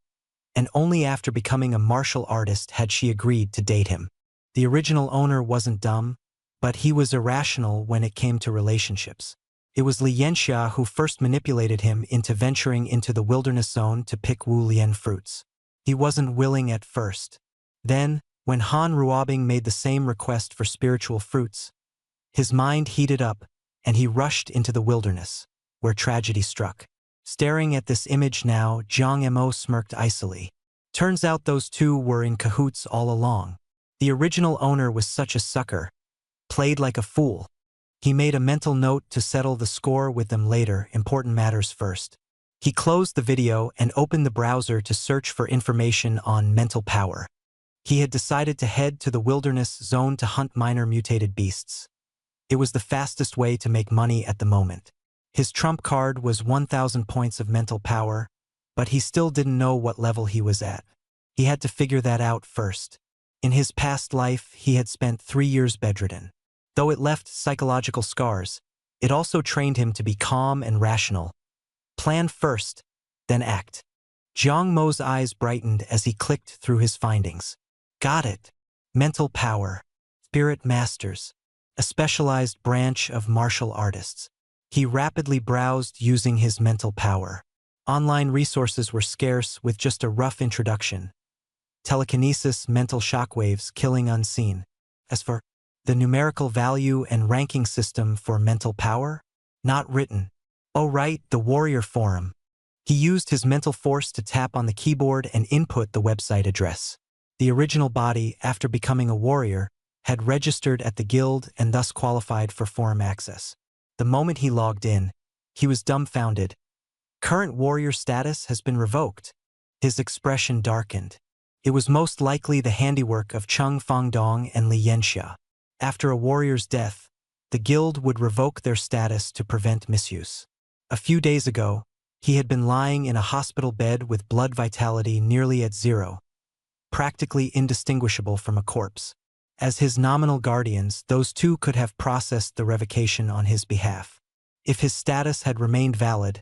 and only after becoming a martial artist had she agreed to date him. The original owner wasn't dumb, but he was irrational when it came to relationships. It was Li Yanxia who first manipulated him into venturing into the wilderness zone to pick Wu Lian fruits. He wasn't willing at first. Then, when Han Ruobing made the same request for spiritual fruits, his mind heated up, and he rushed into the wilderness, where tragedy struck. Staring at this image now, Jiang Mo smirked icily. Turns out those two were in cahoots all along. The original owner was such a sucker, played like a fool. He made a mental note to settle the score with them later, important matters first. He closed the video and opened the browser to search for information on mental power. He had decided to head to the wilderness zone to hunt minor mutated beasts. It was the fastest way to make money at the moment. His trump card was 1,000 points of mental power, but he still didn't know what level he was at. He had to figure that out first. In his past life, he had spent 3 years bedridden. Though it left psychological scars, it also trained him to be calm and rational. Plan first, then act. Jiang Mo's eyes brightened as he clicked through his findings. Got it. Mental power. Spirit masters. A specialized branch of martial artists. He rapidly browsed using his mental power. Online resources were scarce with just a rough introduction. Telekinesis, mental shockwaves, killing unseen. As for the numerical value and ranking system for mental power? Not written. Oh right, the warrior forum. He used his mental force to tap on the keyboard and input the website address. The original body, after becoming a warrior, had registered at the guild and thus qualified for forum access. The moment he logged in, he was dumbfounded. Current warrior status has been revoked. His expression darkened. It was most likely the handiwork of Cheng Fangdong and Li Yanxia. After a warrior's death, the guild would revoke their status to prevent misuse. A few days ago, he had been lying in a hospital bed with blood vitality nearly at 0, practically indistinguishable from a corpse. As his nominal guardians, those two could have processed the revocation on his behalf. If his status had remained valid,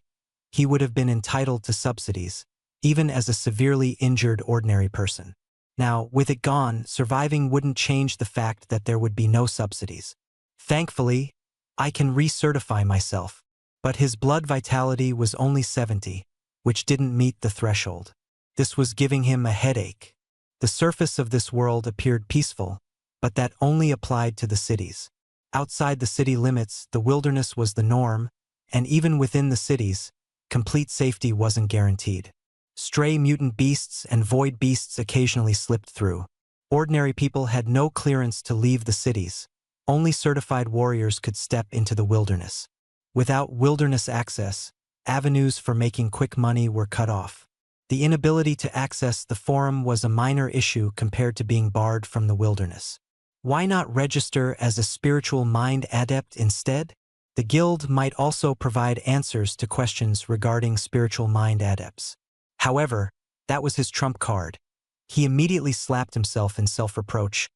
he would have been entitled to subsidies, even as a severely injured ordinary person. Now, with it gone, surviving wouldn't change the fact that there would be no subsidies. Thankfully, I can recertify myself. But his blood vitality was only 70, which didn't meet the threshold. This was giving him a headache. The surface of this world appeared peaceful, but that only applied to the cities. Outside the city limits, the wilderness was the norm, and even within the cities, complete safety wasn't guaranteed. Stray mutant beasts and void beasts occasionally slipped through. Ordinary people had no clearance to leave the cities. Only certified warriors could step into the wilderness. Without wilderness access, avenues for making quick money were cut off. The inability to access the forum was a minor issue compared to being barred from the wilderness. Why not register as a spiritual mind adept instead? The guild might also provide answers to questions regarding spiritual mind adepts. However, that was his trump card. He immediately slapped himself in self-reproach.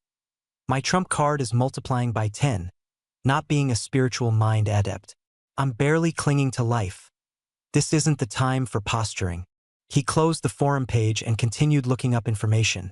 My trump card is multiplying by 10, not being a spiritual mind adept. I'm barely clinging to life. This isn't the time for posturing. He closed the forum page and continued looking up information.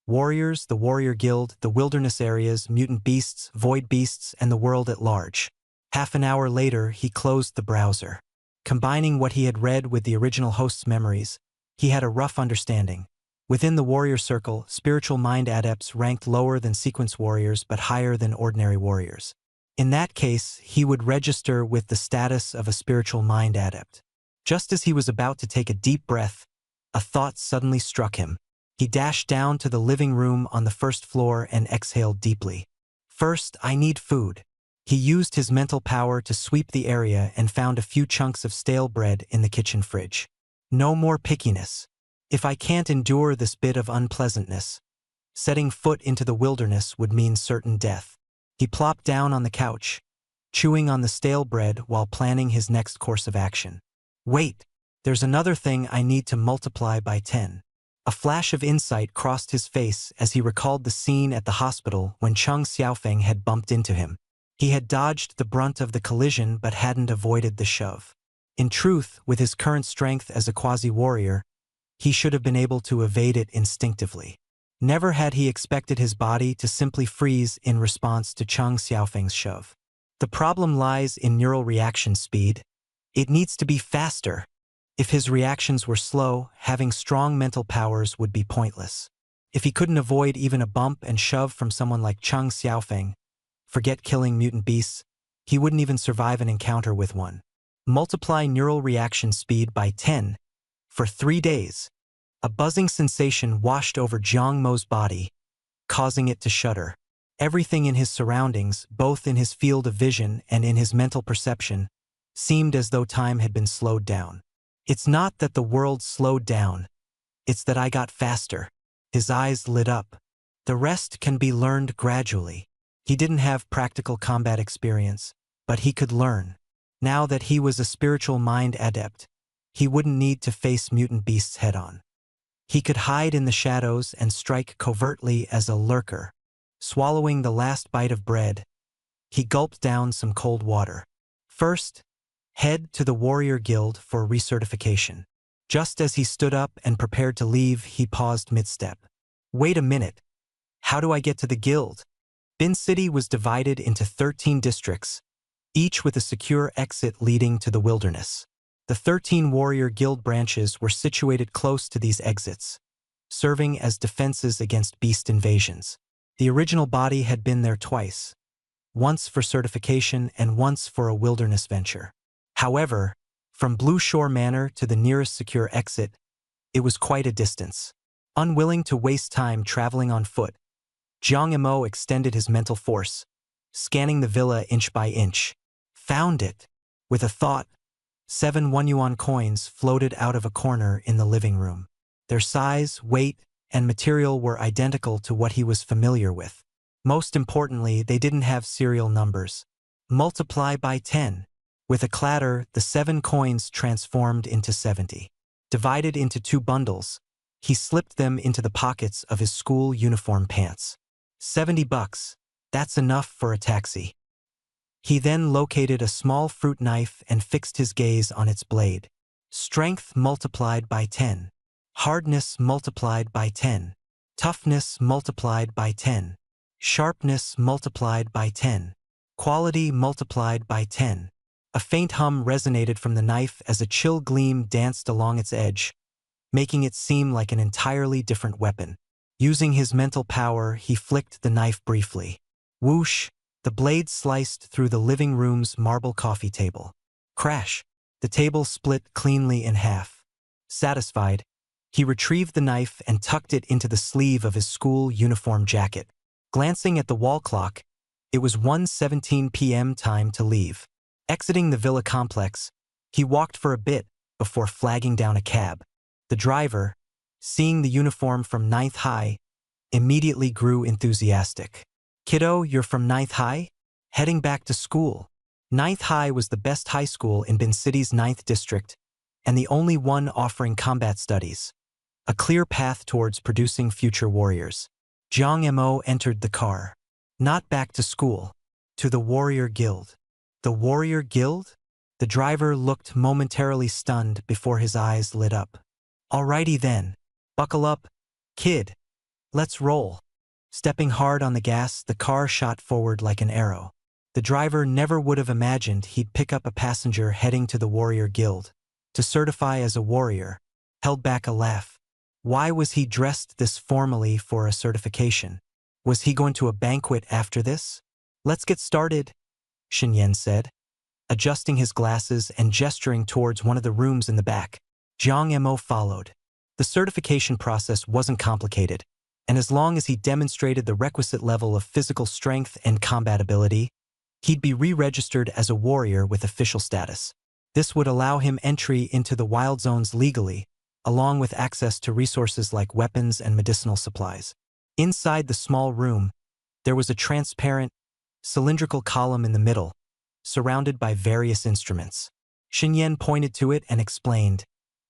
Warriors, the warrior guild, the wilderness areas, mutant beasts, void beasts, and the world at large. Half an hour later, he closed the browser. Combining what he had read with the original host's memories, he had a rough understanding. Within the warrior circle, spiritual mind adepts ranked lower than sequence warriors but higher than ordinary warriors. In that case, he would register with the status of a spiritual mind adept. Just as he was about to take a deep breath, a thought suddenly struck him. He dashed down to the living room on the first floor and exhaled deeply. First, I need food. He used his mental power to sweep the area and found a few chunks of stale bread in the kitchen fridge. No more pickiness. If I can't endure this bit of unpleasantness, setting foot into the wilderness would mean certain death. He plopped down on the couch, chewing on the stale bread while planning his next course of action. Wait, there's another thing I need to multiply by 10. A flash of insight crossed his face as he recalled the scene at the hospital when Cheng Xiaofeng had bumped into him. He had dodged the brunt of the collision but hadn't avoided the shove. In truth, with his current strength as a quasi-warrior, he should have been able to evade it instinctively. Never had he expected his body to simply freeze in response to Cheng Xiaofeng's shove. The problem lies in neural reaction speed. It needs to be faster. If his reactions were slow, having strong mental powers would be pointless. If he couldn't avoid even a bump and shove from someone like Cheng Xiaofeng, forget killing mutant beasts, he wouldn't even survive an encounter with one. Multiply neural reaction speed by 10 for 3 days. A buzzing sensation washed over Jiang Mo's body, causing it to shudder. Everything in his surroundings, both in his field of vision and in his mental perception, seemed as though time had been slowed down. It's not that the world slowed down, it's that I got faster. His eyes lit up. The rest can be learned gradually. He didn't have practical combat experience, but he could learn. Now that he was a spiritual mind adept, he wouldn't need to face mutant beasts head-on. He could hide in the shadows and strike covertly as a lurker. Swallowing the last bite of bread, he gulped down some cold water. First, head to the Warrior Guild for recertification. Just as he stood up and prepared to leave, he paused mid-step. Wait a minute. How do I get to the guild? Bin City was divided into 13 districts, each with a secure exit leading to the wilderness. The 13 Warrior Guild branches were situated close to these exits, serving as defenses against beast invasions. The original body had been there twice, once for certification and once for a wilderness venture. However, from Blue Shore Manor to the nearest secure exit, it was quite a distance. Unwilling to waste time traveling on foot, Jiang Mo extended his mental force, scanning the villa inch by inch. Found it. With a thought, 7 1-yuan coins floated out of a corner in the living room. Their size, weight, and material were identical to what he was familiar with. Most importantly, they didn't have serial numbers. Multiply by 10. With a clatter, the 7 coins transformed into 70. Divided into 2 bundles, he slipped them into the pockets of his school uniform pants. $70. That's enough for a taxi. He then located a small fruit knife and fixed his gaze on its blade. Strength multiplied by 10. Hardness multiplied by 10. Toughness multiplied by 10. Sharpness multiplied by 10. Quality multiplied by 10. A faint hum resonated from the knife as a chill gleam danced along its edge, making it seem like an entirely different weapon. Using his mental power, he flicked the knife briefly. Whoosh! The blade sliced through the living room's marble coffee table. Crash! The table split cleanly in half. Satisfied, he retrieved the knife and tucked it into the sleeve of his school uniform jacket. Glancing at the wall clock, it was 1:17 p.m. time to leave. Exiting the villa complex, he walked for a bit before flagging down a cab. The driver, seeing the uniform from 9th High, immediately grew enthusiastic. Kiddo, you're from 9th High? Heading back to school. 9th High was the best high school in Bin City's 9th district, and the only one offering combat studies. A clear path towards producing future warriors. Jiang Mo entered the car. Not back to school. To the Warrior Guild. The Warrior Guild? The driver looked momentarily stunned before his eyes lit up. Alrighty then. Buckle up, kid. Let's roll. Stepping hard on the gas, the car shot forward like an arrow. The driver never would have imagined he'd pick up a passenger heading to the Warrior Guild. To certify as a warrior, held back a laugh. Why was he dressed this formally for a certification? Was he going to a banquet after this? Let's get started, Shen Yan said, adjusting his glasses and gesturing towards one of the rooms in the back. Jiang Mo followed. The certification process wasn't complicated, and as long as he demonstrated the requisite level of physical strength and combat ability, he'd be re-registered as a warrior with official status. This would allow him entry into the wild zones legally, along with access to resources like weapons and medicinal supplies. Inside the small room, there was a transparent, cylindrical column in the middle, surrounded by various instruments. Xinyan pointed to it and explained,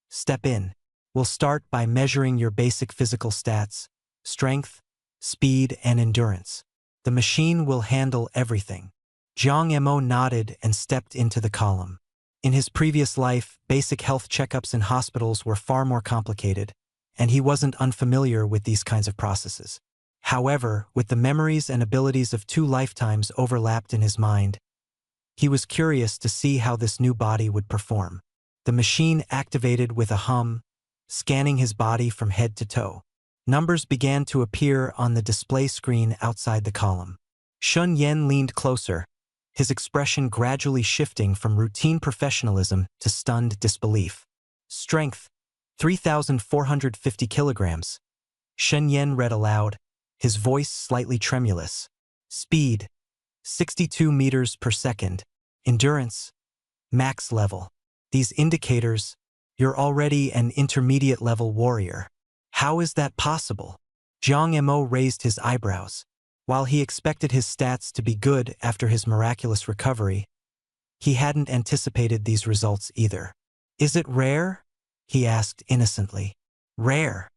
"Step in. We'll start by measuring your basic physical stats, strength, speed, and endurance. The machine will handle everything." Jiang Mo nodded and stepped into the column. In his previous life, basic health checkups in hospitals were far more complicated, and he wasn't unfamiliar with these kinds of processes. However, with the memories and abilities of 2 lifetimes overlapped in his mind, he was curious to see how this new body would perform. The machine activated with a hum, scanning his body from head to toe. Numbers began to appear on the display screen outside the column. Shun Yen leaned closer, his expression gradually shifting from routine professionalism to stunned disbelief. Strength, 3,450 kilograms. Shen Yen read aloud, his voice slightly tremulous. Speed, 62 meters per second. Endurance, max level. These indicators, you're already an intermediate level warrior. How is that possible? Jiang Mo raised his eyebrows. While he expected his stats to be good after his miraculous recovery, he hadn't anticipated these results either. Is it rare? He asked innocently. Rare.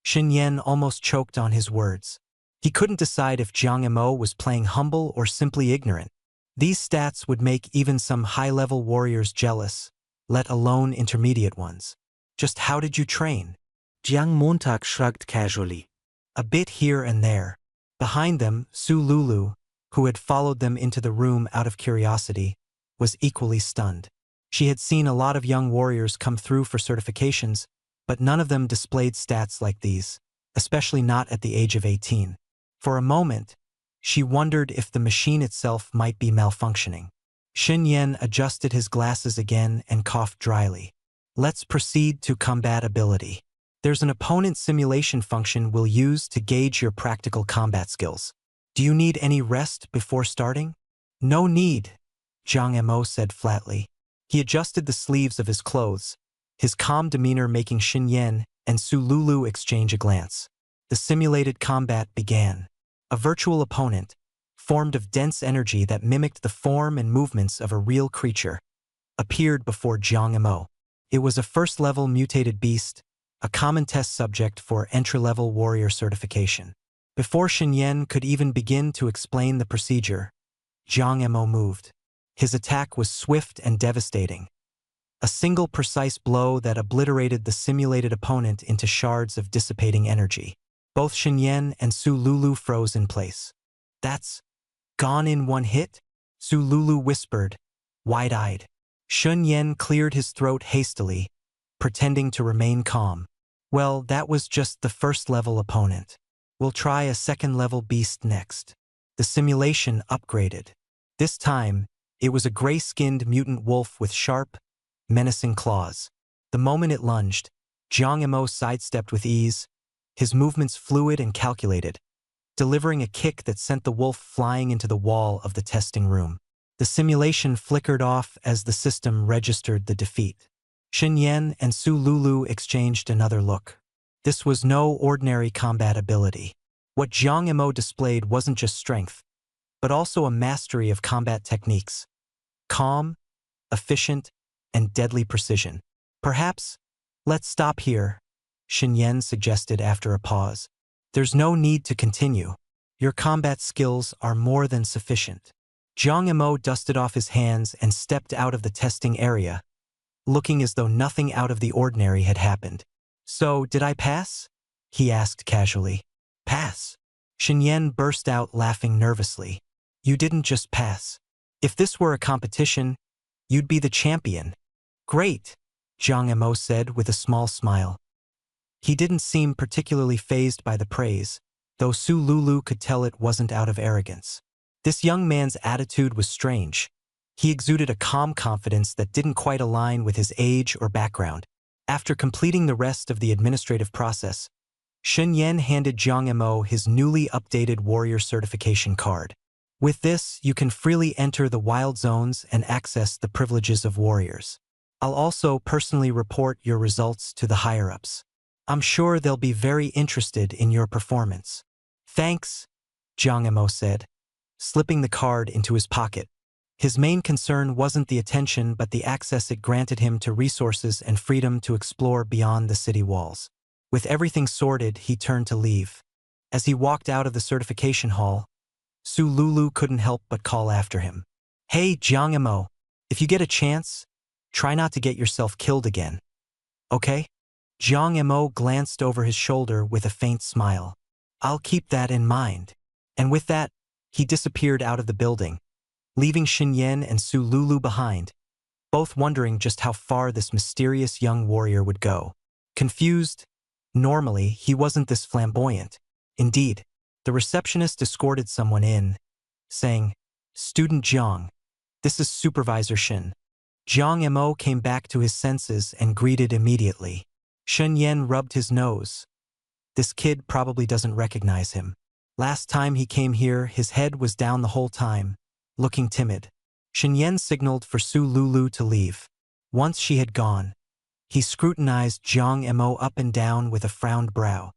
Xin Yan almost choked on his words. He couldn't decide if Jiang Mo was playing humble or simply ignorant. These stats would make even some high-level warriors jealous, let alone intermediate ones. Just how did you train?
Jiang Montag shrugged casually.
A bit here and there. Behind them, Su Lulu, who had followed them into the room out of curiosity, was equally stunned. She had seen a lot of young warriors come through for certifications, but none of them displayed stats like these, especially not at the age of 18. For a moment, she wondered if the machine itself might be malfunctioning. Xin Yan adjusted his glasses again and coughed dryly. Let's proceed to combat ability. There's an opponent simulation function we'll use to gauge your practical combat skills. Do you need any rest before starting? No need, Jiang Mo said flatly. He adjusted the sleeves of his clothes, his calm demeanor making Xin Yan and Su Lulu exchange a glance. The simulated combat began. A virtual opponent, formed of dense energy that mimicked the form and movements of a real creature, appeared before Jiang Mo. It was a first-level mutated beast, a common test subject for entry-level warrior certification. Before Xin Yan could even begin to explain the procedure, Jiang Mo moved. His attack was swift and devastating. A single precise blow that obliterated the simulated opponent into shards of dissipating energy. Both Xin Yan and Su Lulu froze in place. That's gone in one hit? Su Lulu whispered, wide-eyed. Xun Yan cleared his throat hastily, pretending to remain calm. Well, that was just the first-level opponent. We'll try a second-level beast next. The simulation upgraded. This time, it was a gray-skinned mutant wolf with sharp, menacing claws. The moment it lunged, Jiang Mo sidestepped with ease, his movements fluid and calculated, delivering a kick that sent the wolf flying into the wall of the testing room. The simulation flickered off as the system registered the defeat. Xin Yan and Su Lulu exchanged another look. This was no ordinary combat ability. What Jiang Mo displayed wasn't just strength, but also a mastery of combat techniques. Calm, efficient, and deadly precision. Perhaps, let's stop here, Xin Yan suggested after a pause. There's no need to continue. Your combat skills are more than sufficient. Jiang Mo dusted off his hands and stepped out of the testing area, looking as though nothing out of the ordinary had happened. So, did I pass? He asked casually. Pass? Xin Yan burst out laughing nervously. You didn't just pass. If this were a competition, you'd be the champion. Great, Jiang Mo said with a small smile. He didn't seem particularly fazed by the praise, though Su Lulu could tell it wasn't out of arrogance. This young man's attitude was strange. He exuded a calm confidence that didn't quite align with his age or background. After completing the rest of the administrative process, Shen Yan handed Jiang Mo his newly updated warrior certification card. With this, you can freely enter the wild zones and access the privileges of warriors. I'll also personally report your results to the higher-ups. I'm sure they'll be very interested in your performance. Thanks, Jiang Mo said, slipping the card into his pocket. His main concern wasn't the attention but the access it granted him to resources and freedom to explore beyond the city walls. With everything sorted, he turned to leave. As he walked out of the certification hall, Su Lulu couldn't help but call after him. Hey, Jiang Mo, if you get a chance, try not to get yourself killed again. Okay? Jiang Mo glanced over his shoulder with a faint smile. I'll keep that in mind. And with that, he disappeared out of the building, leaving Shen Yan and Su Lulu behind, both wondering just how far this mysterious young warrior would go. Confused, normally he wasn't this flamboyant. Indeed, the receptionist escorted someone in, saying, "Student Jiang, this is Supervisor Shen." Jiang Mo came back to his senses and greeted immediately. Shen Yan rubbed his nose. This kid probably doesn't recognize him. Last time he came here, his head was down the whole time, looking timid. Shen Yan signaled for Su Lulu to leave. Once she had gone, he scrutinized Jiang Mo up and down with a frowned brow.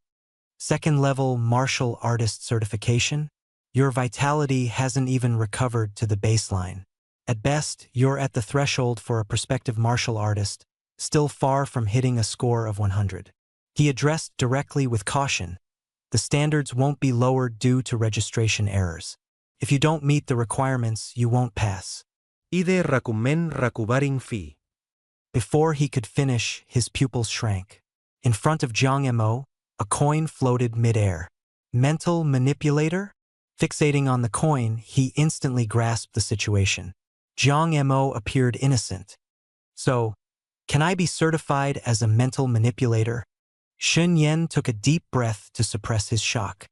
Second-level martial artist certification? Your vitality hasn't even recovered to the baseline. At best, you're at the threshold for a prospective martial artist, still far from hitting a score of 100. He addressed directly with caution. The standards won't be lowered due to registration errors. If you don't meet the requirements, you won't pass.
Ide rakumen rakubaring fi.
Before he could finish, his pupils shrank. In front of Jiang Mo, a coin floated mid-air. Mental manipulator? Fixating on the coin, he instantly grasped the situation. Jiang Mo appeared innocent. So, can I be certified as a mental manipulator? Shen Yan took a deep breath to suppress his shock.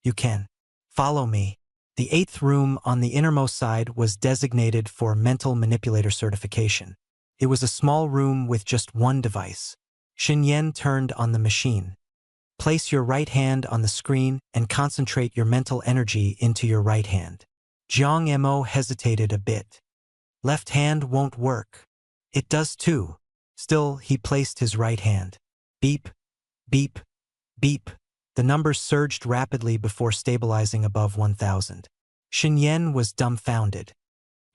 You can. Follow me. The 8th room on the innermost side was designated for mental manipulator certification. It was a small room with just one device. Shen Yan turned on the machine. Place your right hand on the screen and concentrate your mental energy into your right hand. Jiang Mo hesitated a bit. Left hand won't work. It does too. Still, he placed his right hand. Beep, beep, beep. The numbers surged rapidly before stabilizing above 1,000. Shen Yan was dumbfounded.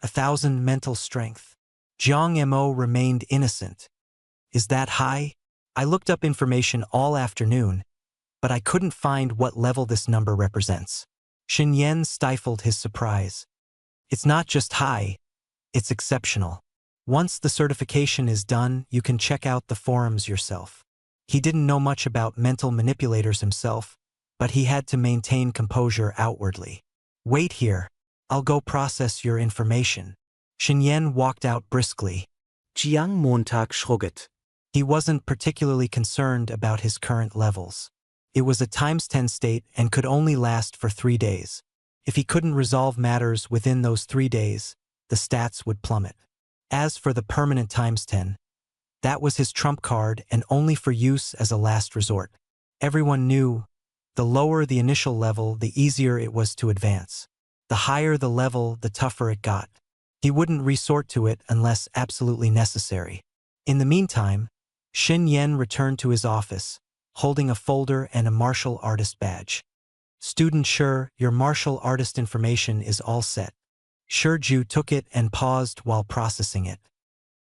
1,000 mental strength. Jiang Mo remained innocent. Is that high? I looked up information all afternoon, but I couldn't find what level this number represents. Shen Yan stifled his surprise. It's not just high, it's exceptional. Once the certification is done, you can check out the forums yourself. He didn't know much about mental manipulators himself, but he had to maintain composure outwardly. Wait here. I'll go process your information. Shen Yan walked out briskly.
Jiang Montag schruget.
He wasn't particularly concerned about his current levels. It was a ×10 state and could only last for 3 days. If he couldn't resolve matters within those 3 days, the stats would plummet. As for the permanent ×10, that was his trump card and only for use as a last resort. Everyone knew, the lower the initial level, the easier it was to advance. The higher the level, the tougher it got. He wouldn't resort to it unless absolutely necessary. In the meantime, Shen Yan returned to his office, holding a folder and a martial artist badge. Student Shi, your martial artist information is all set. Shiju took it and paused while processing it.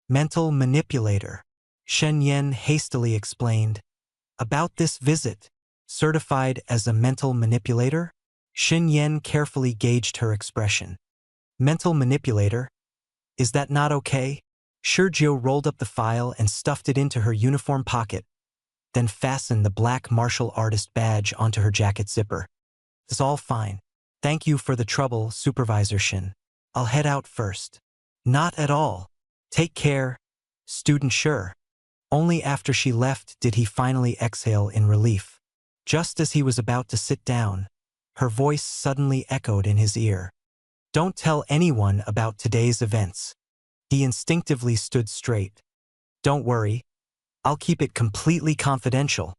Mental manipulator. Shen Yan hastily explained. About this visit, certified as a mental manipulator? Shen Yan carefully gauged her expression. Mental manipulator? Is that not okay? Shiju rolled up the file and stuffed it into her uniform pocket, then fastened the black martial artist badge onto her jacket zipper. It's all fine. Thank you for the trouble, Supervisor Shen. I'll head out first. Not at all. Take care, Student Shi. Only after she left did he finally exhale in relief. Just as he was about to sit down, her voice suddenly echoed in his ear. Don't tell anyone about today's events. He instinctively stood straight. Don't worry. I'll keep it completely confidential.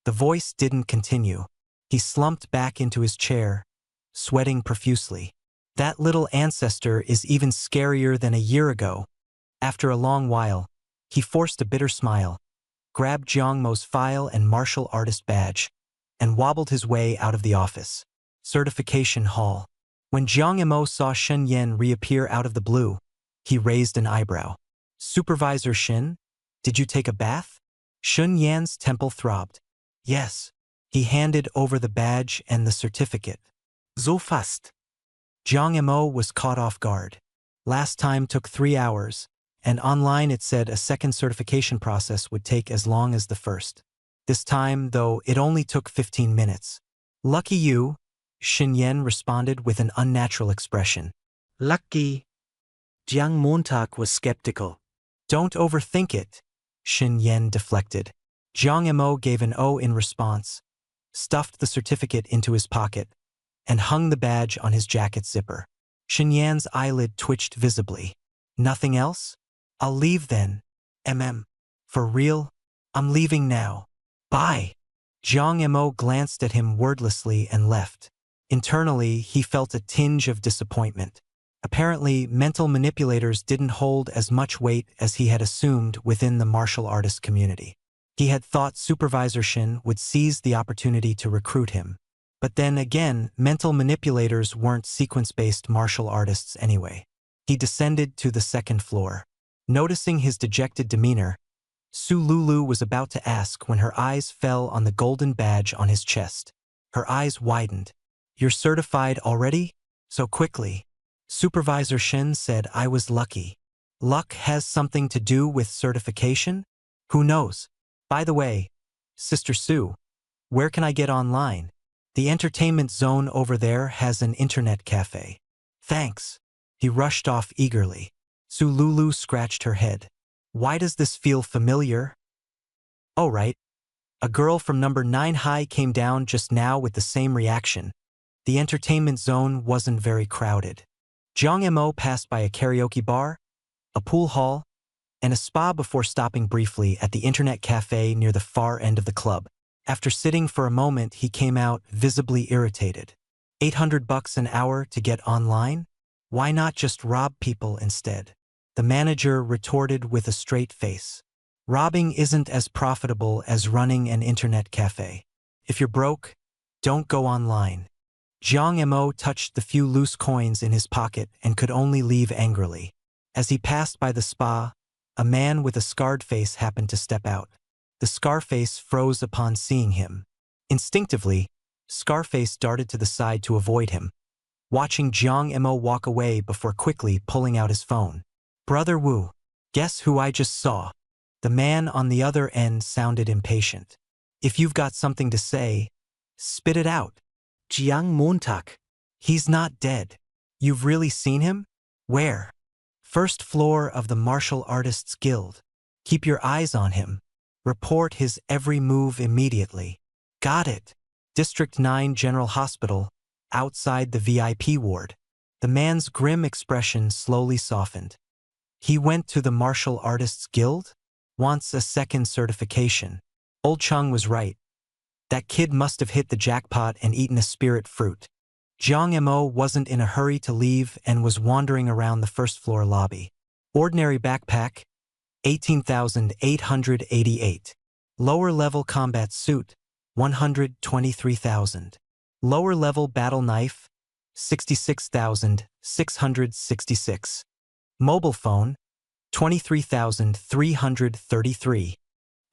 The voice didn't continue. He slumped back into his chair, sweating profusely. That little ancestor is even scarier than a year ago. After a long while, he forced a bitter smile, grabbed Jiang Mo's file and martial artist badge, and wobbled his way out of the office. Certification Hall. When Jiang Mo saw Shen Yan reappear out of the blue, he raised an eyebrow. Supervisor Shen, did you take a bath? Shun Yan's temple throbbed. Yes. He handed over the badge and the certificate. So fast. Jiang Mo was caught off guard. Last time took 3 hours, and online it said a second certification process would take as long as the first. This time, though, it only took 15 minutes. Lucky you, Shen Yan responded with an unnatural expression.
Lucky. Jiang Montag was skeptical.
Don't overthink it, Shen Yan deflected. Jiang Mo gave an O in response, stuffed the certificate into his pocket, and hung the badge on his jacket zipper. Shen Yan's eyelid twitched visibly. Nothing else? I'll leave then. For real? I'm leaving now. Bye. Jiang Mo glanced at him wordlessly and left. Internally, he felt a tinge of disappointment. Apparently, mental manipulators didn't hold as much weight as he had assumed within the martial artist community. He had thought Supervisor Shen would seize the opportunity to recruit him. But then again, mental manipulators weren't sequence-based martial artists anyway. He descended to the second floor. Noticing his dejected demeanor, Su Lulu was about to ask when her eyes fell on the golden badge on his chest. Her eyes widened. You're certified already? So quickly. Supervisor Shen said I was lucky. Luck has something to do with certification? Who knows? By the way, Sister Su, where can I get online? The entertainment zone over there has an internet cafe. Thanks. He rushed off eagerly. Su Lulu scratched her head. Why does this feel familiar? Oh right. A girl from number 9 high came down just now with the same reaction. The entertainment zone wasn't very crowded. Jiang Mo passed by a karaoke bar, a pool hall, and a spa before stopping briefly at the internet cafe near the far end of the club. After sitting for a moment, he came out visibly irritated. $800 an hour to get online? Why not just rob people instead? The manager retorted with a straight face. Robbing isn't as profitable as running an internet cafe. If you're broke, don't go online. Jiang Mo touched the few loose coins in his pocket and could only leave angrily. As he passed by the spa, a man with a scarred face happened to step out. The Scarface froze upon seeing him. Instinctively, Scarface darted to the side to avoid him, watching Jiang Mo walk away before quickly pulling out his phone. Brother Wu, guess who I just saw? The man on the other end sounded impatient. If you've got something to say, spit it out.
Jiang Montag.
He's not dead. You've really seen him? Where? First floor of the Martial Artists Guild. Keep your eyes on him. Report his every move immediately. Got it. District 9 General Hospital, outside the VIP ward. The man's grim expression slowly softened. He went to the Martial Artists Guild? Wants a second certification. Old Chung was right. That kid must have hit the jackpot and eaten a spirit fruit. Jiang Mo wasn't in a hurry to leave and was wandering around the first floor lobby. Ordinary backpack, 18,888. Lower level combat suit, 123,000. Lower level battle knife, 66,666. Mobile phone, 23,333.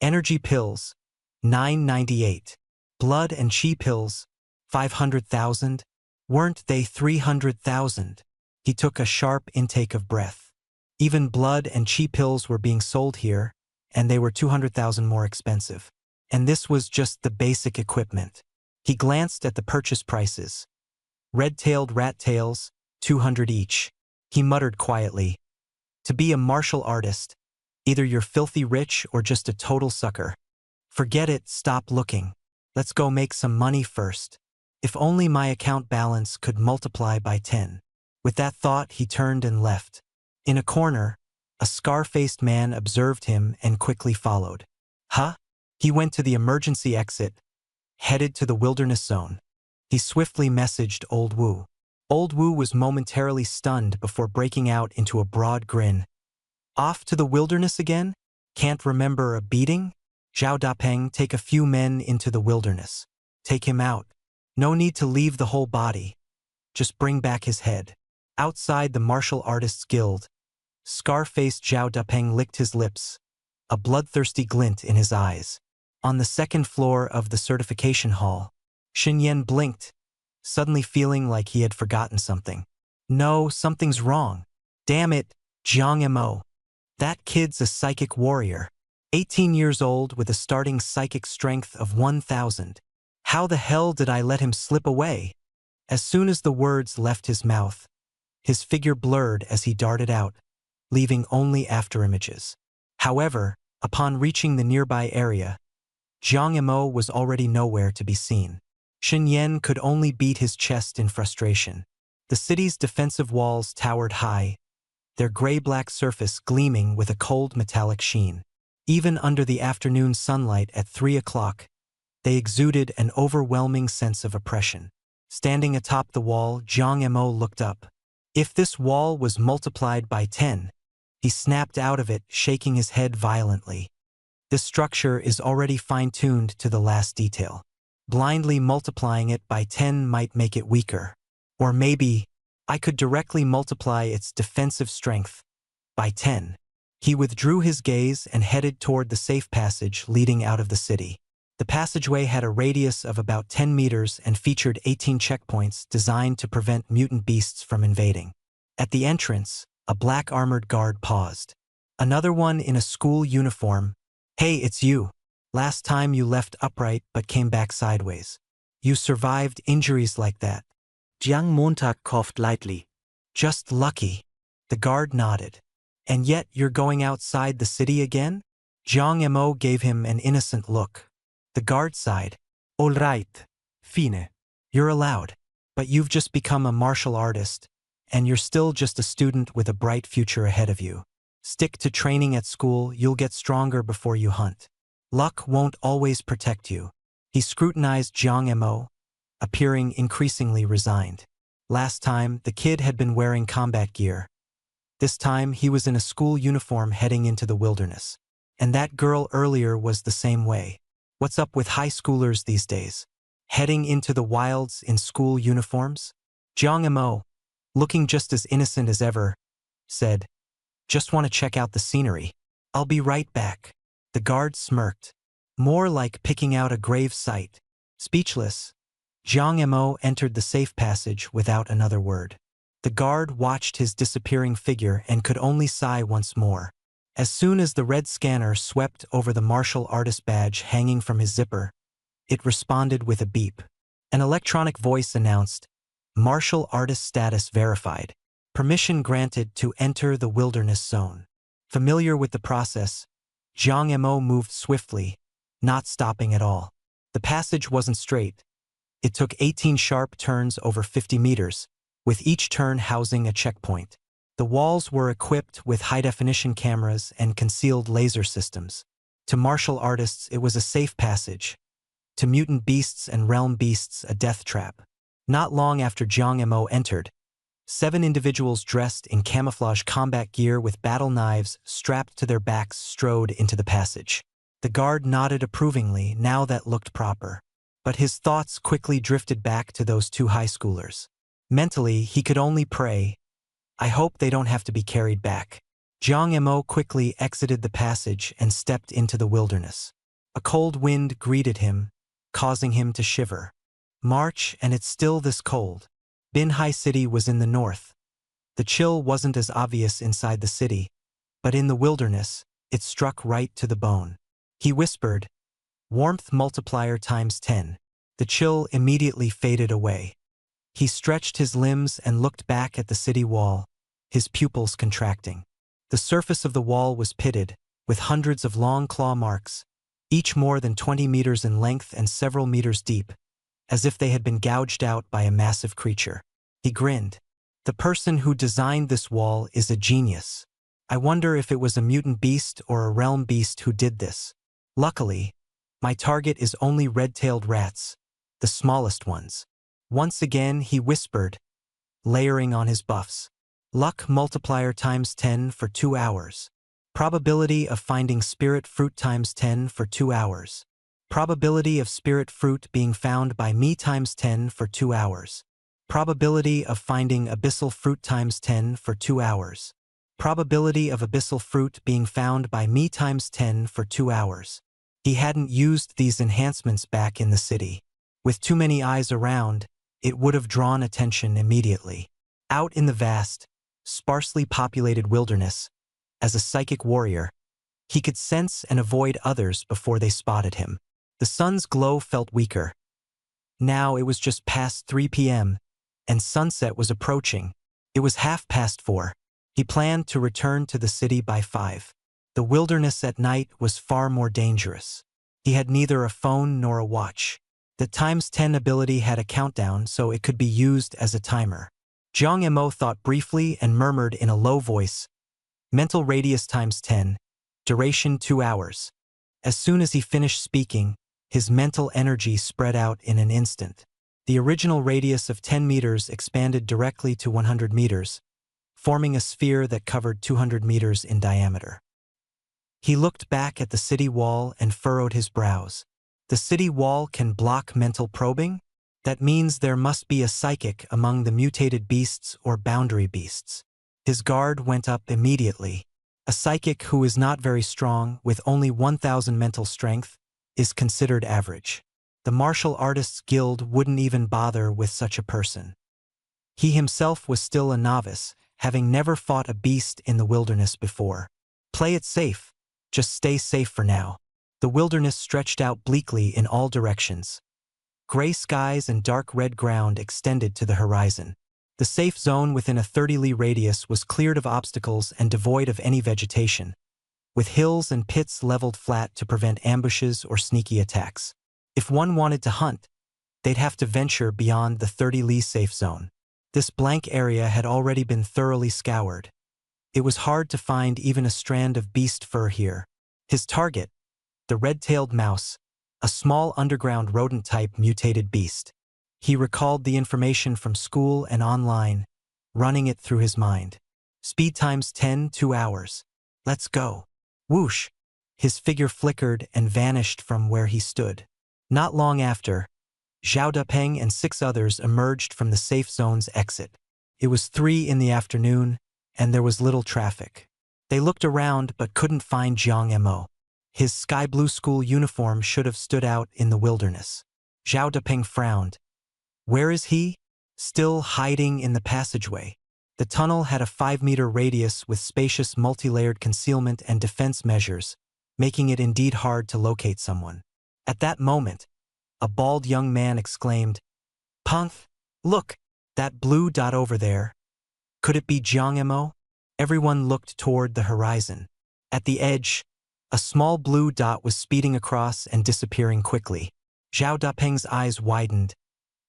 Energy pills, 998. Blood and chi pills, 500,000. Weren't they 300,000? He took a sharp intake of breath. Even blood and chi pills were being sold here, and they were 200,000 more expensive. And this was just the basic equipment. He glanced at the purchase prices. Red-tailed rat tails, 200 each. He muttered quietly. To be a martial artist, either you're filthy rich or just a total sucker. Forget it, stop looking. Let's go make some money first. If only my account balance could multiply by 10. With that thought, he turned and left. In a corner, a scar-faced man observed him and quickly followed. Huh? He went to the emergency exit, headed to the wilderness zone. He swiftly messaged Old Wu. Old Wu was momentarily stunned before breaking out into a broad grin. Off to the wilderness again? Can't remember a beating? Zhao Dapeng, take a few men into the wilderness. Take him out. No need to leave the whole body. Just bring back his head. Outside the Martial Artists Guild, scar-faced Zhao Dapeng licked his lips, a bloodthirsty glint in his eyes. On the second floor of the certification hall, Xin Yan blinked, suddenly feeling like he had forgotten something. No, something's wrong. Damn it, Jiang Mo. That kid's a psychic warrior. 18 years old with a starting psychic strength of 1,000. How the hell did I let him slip away? As soon as the words left his mouth, his figure blurred as he darted out, leaving only afterimages. However, upon reaching the nearby area, Jiang Mo was already nowhere to be seen. Xin Yan could only beat his chest in frustration. The city's defensive walls towered high, their gray-black surface gleaming with a cold metallic sheen. Even under the afternoon sunlight at 3 o'clock, they exuded an overwhelming sense of oppression. Standing atop the wall, Jiang Mo looked up. If this wall was multiplied by 10, he snapped out of it, shaking his head violently. This structure is already fine-tuned to the last detail. Blindly multiplying it by 10 might make it weaker. Or maybe I could directly multiply its defensive strength by 10. He withdrew his gaze and headed toward the safe passage leading out of the city. The passageway had a radius of about 10 meters and featured 18 checkpoints designed to prevent mutant beasts from invading. At the entrance, a black armored guard paused. Another one in a school uniform. Hey, it's you. Last time you left upright but came back sideways. You survived injuries like that.
Jiang Montag coughed lightly.
Just lucky. The guard nodded. And yet you're going outside the city again? Jiang Mo gave him an innocent look. The guard sighed. All right, fine. You're allowed. But you've just become a martial artist, and you're still just a student with a bright future ahead of you. Stick to training at school, you'll get stronger before you hunt. Luck won't always protect you. He scrutinized Jiang Mo, appearing increasingly resigned. Last time, the kid had been wearing combat gear. This time, he was in a school uniform heading into the wilderness. And that girl earlier was the same way. What's up with high schoolers these days? Heading into the wilds in school uniforms? Jiang Mo, looking just as innocent as ever, said, Just want to check out the scenery. I'll be right back. The guard smirked, more like picking out a grave site. Speechless, Jiang Mo entered the safe passage without another word. The guard watched his disappearing figure and could only sigh once more. As soon as the red scanner swept over the martial artist badge hanging from his zipper, it responded with a beep. An electronic voice announced, Martial artist status verified. Permission granted to enter the wilderness zone. Familiar with the process, Jiang Mo moved swiftly, not stopping at all. The passage wasn't straight. It took 18 sharp turns over 50 meters, with each turn housing a checkpoint. The walls were equipped with high-definition cameras and concealed laser systems. To martial artists, it was a safe passage. To mutant beasts and realm beasts, a death trap. Not long after Jiang Mo entered, 7 individuals dressed in camouflage combat gear with battle knives strapped to their backs strode into the passage. The guard nodded approvingly, now that looked proper. But his thoughts quickly drifted back to those 2 high schoolers. Mentally, he could only pray, I hope they don't have to be carried back. Jiang Mo quickly exited the passage and stepped into the wilderness. A cold wind greeted him, causing him to shiver. March, and it's still this cold. Binhai City was in the north. The chill wasn't as obvious inside the city, but in the wilderness, it struck right to the bone. He whispered, warmth multiplier times 10. The chill immediately faded away. He stretched his limbs and looked back at the city wall, his pupils contracting. The surface of the wall was pitted, with hundreds of long claw marks, each more than 20 meters in length and several meters deep, as if they had been gouged out by a massive creature. He grinned. The person who designed this wall is a genius. I wonder if it was a mutant beast or a realm beast who did this. Luckily, my target is only red-tailed rats, the smallest ones. Once again he whispered, layering on his buffs. Luck multiplier times 10 for 2 hours. Probability of finding spirit fruit times 10 for 2 hours. Probability of spirit fruit being found by me times 10 for 2 hours. Probability of finding abyssal fruit times 10 for 2 hours. Probability of abyssal fruit being found by me times 10 for 2 hours. He hadn't used these enhancements back in the city. With too many eyes around, it would have drawn attention immediately. Out in the vast, sparsely populated wilderness, as a psychic warrior, he could sense and avoid others before they spotted him. The sun's glow felt weaker. Now it was just past 3 p.m., and sunset was approaching. It was 4:30. He planned to return to the city by 5. The wilderness at night was far more dangerous. He had neither a phone nor a watch. The times 10 ability had a countdown, so it could be used as a timer. Jiang Emo thought briefly and murmured in a low voice, "Mental radius times 10, duration 2 hours." As soon as he finished speaking, his mental energy spread out in an instant. The original radius of 10 meters expanded directly to 100 meters, forming a sphere that covered 200 meters in diameter. He looked back at the city wall and furrowed his brows. The city wall can block mental probing? That means there must be a psychic among the mutated beasts or boundary beasts. His guard went up immediately. A psychic who is not very strong, with only 1,000 mental strength, is considered average. The Martial Artists Guild wouldn't even bother with such a person. He himself was still a novice, having never fought a beast in the wilderness before. Play it safe. Just stay safe for now. The wilderness stretched out bleakly in all directions. Gray skies and dark red ground extended to the horizon. The safe zone within a 30-li radius was cleared of obstacles and devoid of any vegetation, with hills and pits leveled flat to prevent ambushes or sneaky attacks. If one wanted to hunt, they'd have to venture beyond the 30-li safe zone. This blank area had already been thoroughly scoured. It was hard to find even a strand of beast fur here. His target, the red-tailed mouse, a small underground rodent-type mutated beast. He recalled the information from school and online, running it through his mind. Speed times 10, 2 hours. Let's go. Whoosh! His figure flickered and vanished from where he stood. Not long after, Zhao Depeng and 6 others emerged from the safe zone's exit. It was 3 in the afternoon, and there was little traffic. They looked around but couldn't find Jiang Emo. His sky-blue school uniform should have stood out in the wilderness. Zhao Depeng frowned. Where is he? Still hiding in the passageway. The tunnel had a 5-meter radius with spacious multi-layered concealment and defense measures, making it indeed hard to locate someone. At that moment, a bald young man exclaimed, "Punk, look, that blue dot over there. Could it be Jiang Emo?" Everyone looked toward the horizon. At the edge, a small blue dot was speeding across and disappearing quickly. Zhao Depeng's eyes widened.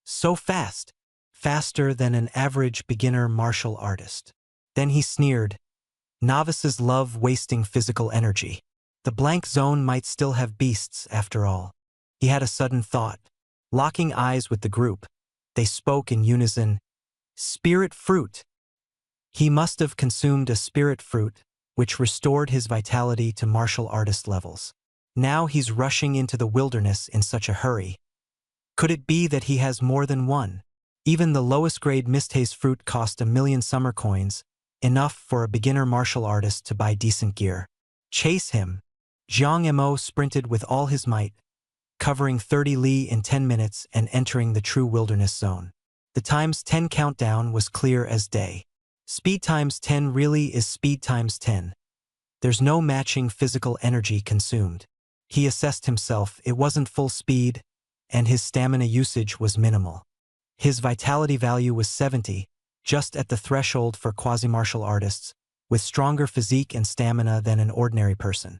So fast, faster than an average beginner martial artist. Then he sneered. Novices love wasting physical energy. The blank zone might still have beasts after all. He had a sudden thought. Locking eyes with the group, they spoke in unison. Spirit fruit. He must have consumed a spirit fruit, which restored his vitality to martial artist levels. Now he's rushing into the wilderness in such a hurry. Could it be that he has more than one? Even the lowest grade Misthaze fruit cost 1,000,000 summer coins, enough for a beginner martial artist to buy decent gear. Chase him. Jiang Emo sprinted with all his might, covering 30 li in 10 minutes and entering the true wilderness zone. The times 10 countdown was clear as day. Speed times 10 really is speed times 10. There's no matching physical energy consumed. He assessed himself, it wasn't full speed, and his stamina usage was minimal. His vitality value was 70, just at the threshold for quasi-martial artists, with stronger physique and stamina than an ordinary person.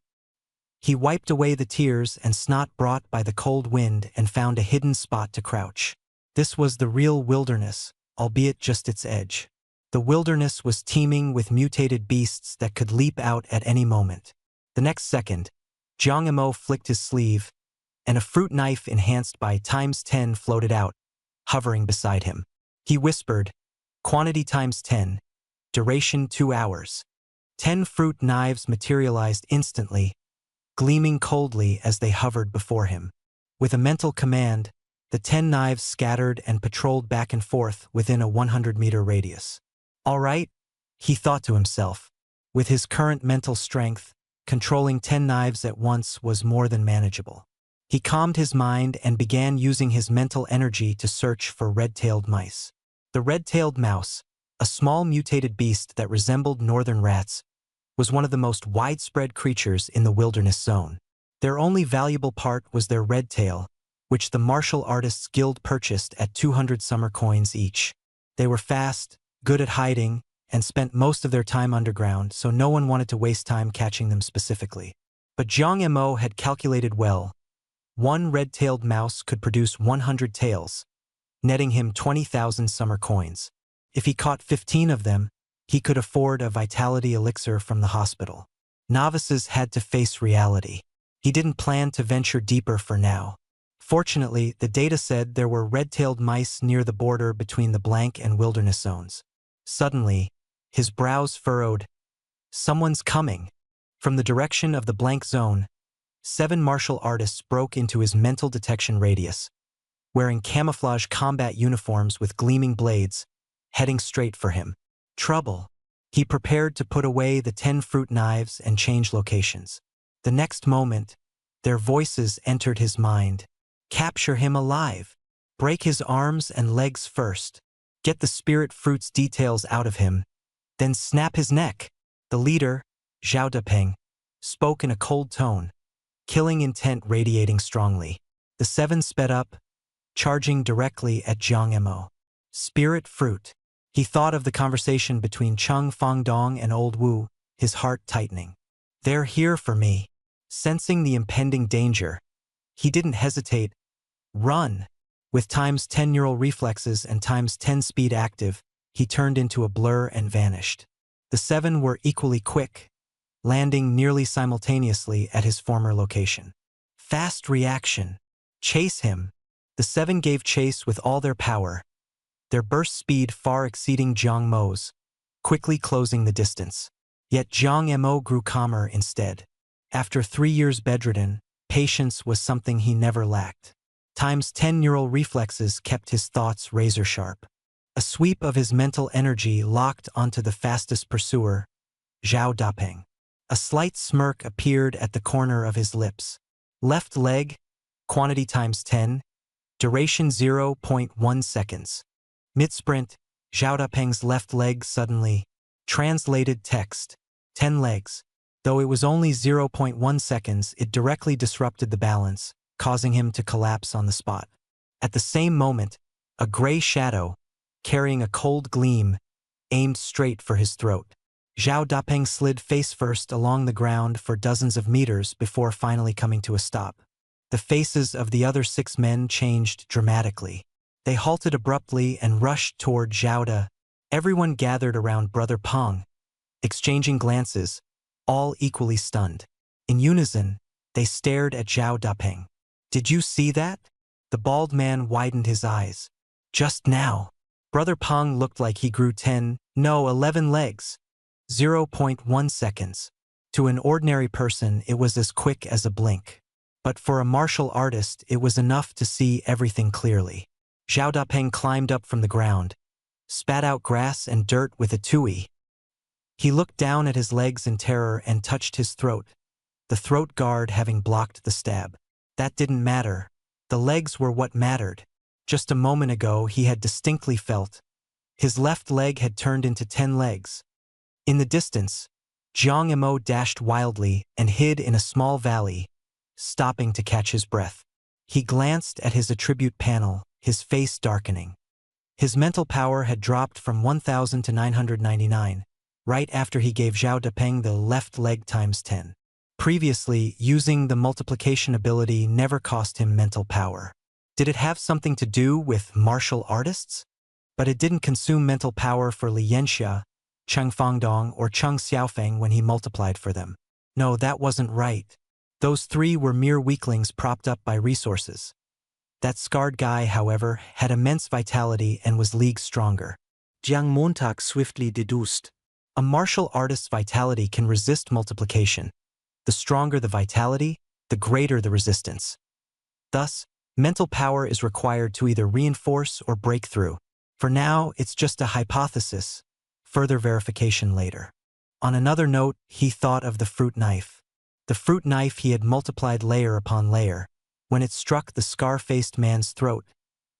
He wiped away the tears and snot brought by the cold wind and found a hidden spot to crouch. This was the real wilderness, albeit just its edge. The wilderness was teeming with mutated beasts that could leap out at any moment. The next second, Jiang Emo flicked his sleeve, and a fruit knife enhanced by ×10 floated out, hovering beside him. He whispered, "Quantity ×10, duration 2 hours." 10 fruit knives materialized instantly, gleaming coldly as they hovered before him. With a mental command, the 10 knives scattered and patrolled back and forth within a 100-meter radius. All right, he thought to himself. With his current mental strength, controlling 10 knives at once was more than manageable. He calmed his mind and began using his mental energy to search for red-tailed mice. The red-tailed mouse, a small mutated beast that resembled northern rats, was one of the most widespread creatures in the wilderness zone. Their only valuable part was their red tail, which the Martial Artists Guild purchased at 200 summer coins each. They were fast, good at hiding, and spent most of their time underground, so no one wanted to waste time catching them specifically. But Jiang Emo had calculated well. One red-tailed mouse could produce 100 tails, netting him 20,000 summer coins. If he caught 15 of them, he could afford a vitality elixir from the hospital. Novices had to face reality. He didn't plan to venture deeper for now. Fortunately, the data said there were red-tailed mice near the border between the blank and wilderness zones. Suddenly, his brows furrowed. Someone's coming. From the direction of the blank zone, 7 martial artists broke into his mental detection radius, wearing camouflage combat uniforms with gleaming blades, heading straight for him. Trouble. He prepared to put away the 10 fruit knives and change locations. The next moment, their voices entered his mind. Capture him alive. Break his arms and legs first. Get the spirit fruit's details out of him. Then snap his neck. The leader, Zhao Dapeng, spoke in a cold tone, killing intent radiating strongly. The 7 sped up, charging directly at Jiang Emo. Spirit fruit. He thought of the conversation between Cheng Fangdong and Old Wu, his heart tightening. They're here for me. Sensing the impending danger, he didn't hesitate. Run! With ×10 neural reflexes and ×10 speed active, he turned into a blur and vanished. The 7 were equally quick, landing nearly simultaneously at his former location. Fast reaction. Chase him. The 7 gave chase with all their power, their burst speed far exceeding Jiang Mo's, quickly closing the distance. Yet Jiang Emo grew calmer instead. After 3 years bedridden, patience was something he never lacked. ×10 neural reflexes kept his thoughts razor-sharp. A sweep of his mental energy locked onto the fastest pursuer, Zhao Dapeng. A slight smirk appeared at the corner of his lips. Left leg, quantity ×10, duration 0.1 seconds. Mid-sprint, Zhao Dapeng's left leg suddenly translated text. 10 legs. Though it was only 0.1 seconds, it directly disrupted the balance, causing him to collapse on the spot. At the same moment, a gray shadow, carrying a cold gleam, aimed straight for his throat. Zhao Dapeng slid face-first along the ground for dozens of meters before finally coming to a stop. The faces of the other 6 men changed dramatically. They halted abruptly and rushed toward Zhao Da. Everyone gathered around Brother Peng, exchanging glances, all equally stunned. In unison, they stared at Zhao Dapeng. Did you see that? The bald man widened his eyes. Just now. Brother Peng looked like he grew 11 legs. 0.1 seconds. To an ordinary person, it was as quick as a blink. But for a martial artist, it was enough to see everything clearly. Zhao Dapeng climbed up from the ground, spat out grass and dirt with a tui. He looked down at his legs in terror and touched his throat, the throat guard having blocked the stab. That didn't matter. The legs were what mattered. Just a moment ago, he had distinctly felt his left leg had turned into 10 legs. In the distance, Jiang Emo dashed wildly and hid in a small valley, stopping to catch his breath. He glanced at his attribute panel, his face darkening. His mental power had dropped from 1,000 to 999, right after he gave Zhao Dapeng the left leg ×10. Previously, using the multiplication ability never cost him mental power. Did it have something to do with martial artists? But it didn't consume mental power for Li Yanxia, Cheng Fangdong, or Cheng Xiaofeng when he multiplied for them. No, that wasn't right. Those three were mere weaklings propped up by resources. That scarred guy, however, had immense vitality and was leagues stronger.
Jiang Montag swiftly deduced.
A martial artist's vitality can resist multiplication. The stronger the vitality, the greater the resistance. Thus, mental power is required to either reinforce or break through. For now, it's just a hypothesis, further verification later. On another note, he thought of the fruit knife. The fruit knife he had multiplied layer upon layer. When it struck the scar-faced man's throat,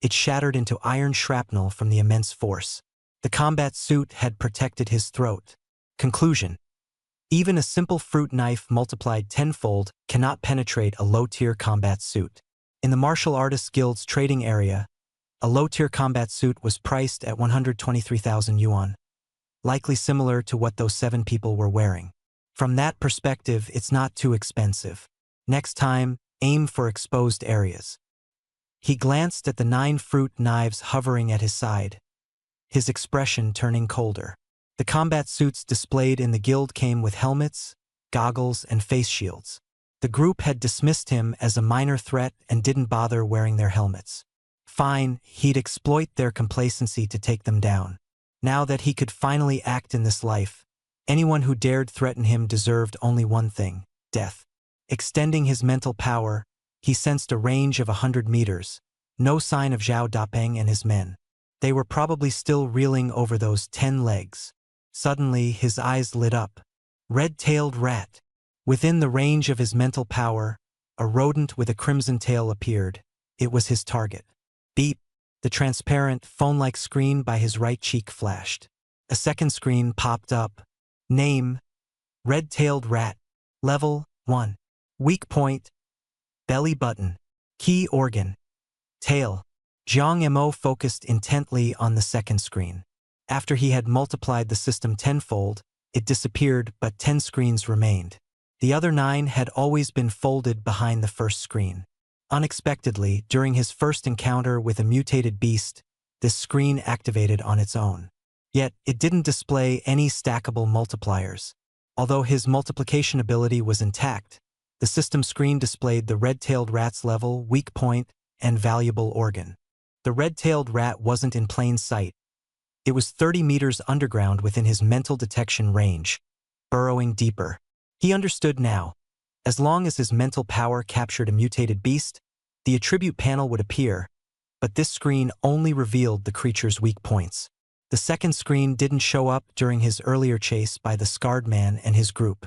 it shattered into iron shrapnel from the immense force. The combat suit had protected his throat. Conclusion: even a simple fruit knife multiplied tenfold cannot penetrate a low-tier combat suit. In the Martial Artists Guild's trading area, a low-tier combat suit was priced at 123,000 yuan, likely similar to what those 7 people were wearing. From that perspective, it's not too expensive. Next time, aim for exposed areas. He glanced at the 9 fruit knives hovering at his side, his expression turning colder. The combat suits displayed in the guild came with helmets, goggles, and face shields. The group had dismissed him as a minor threat and didn't bother wearing their helmets. Fine, he'd exploit their complacency to take them down. Now that he could finally act in this life, anyone who dared threaten him deserved only one thing: death. Extending his mental power, he sensed a range of 100 meters, no sign of Zhao Dapeng and his men. They were probably still reeling over those 10 legs. Suddenly, his eyes lit up. Red-tailed rat. Within the range of his mental power, a rodent with a crimson tail appeared. It was his target. Beep! The transparent, phone-like screen by his right cheek flashed. A second screen popped up. Name: Red-tailed rat. Level 1. Weak point: belly button. Key organ: tail. Jiang Mo focused intently on the second screen. After he had multiplied the system tenfold, it disappeared, but 10 screens remained. The other 9 had always been folded behind the first screen. Unexpectedly, during his first encounter with a mutated beast, this screen activated on its own. Yet, it didn't display any stackable multipliers. Although his multiplication ability was intact, the system screen displayed the red-tailed rat's level, weak point, and valuable organ. The red-tailed rat wasn't in plain sight. It was 30 meters underground within his mental detection range, burrowing deeper. He understood now. As long as his mental power captured a mutated beast, the attribute panel would appear, but this screen only revealed the creature's weak points. The second screen didn't show up during his earlier chase by the scarred man and his group.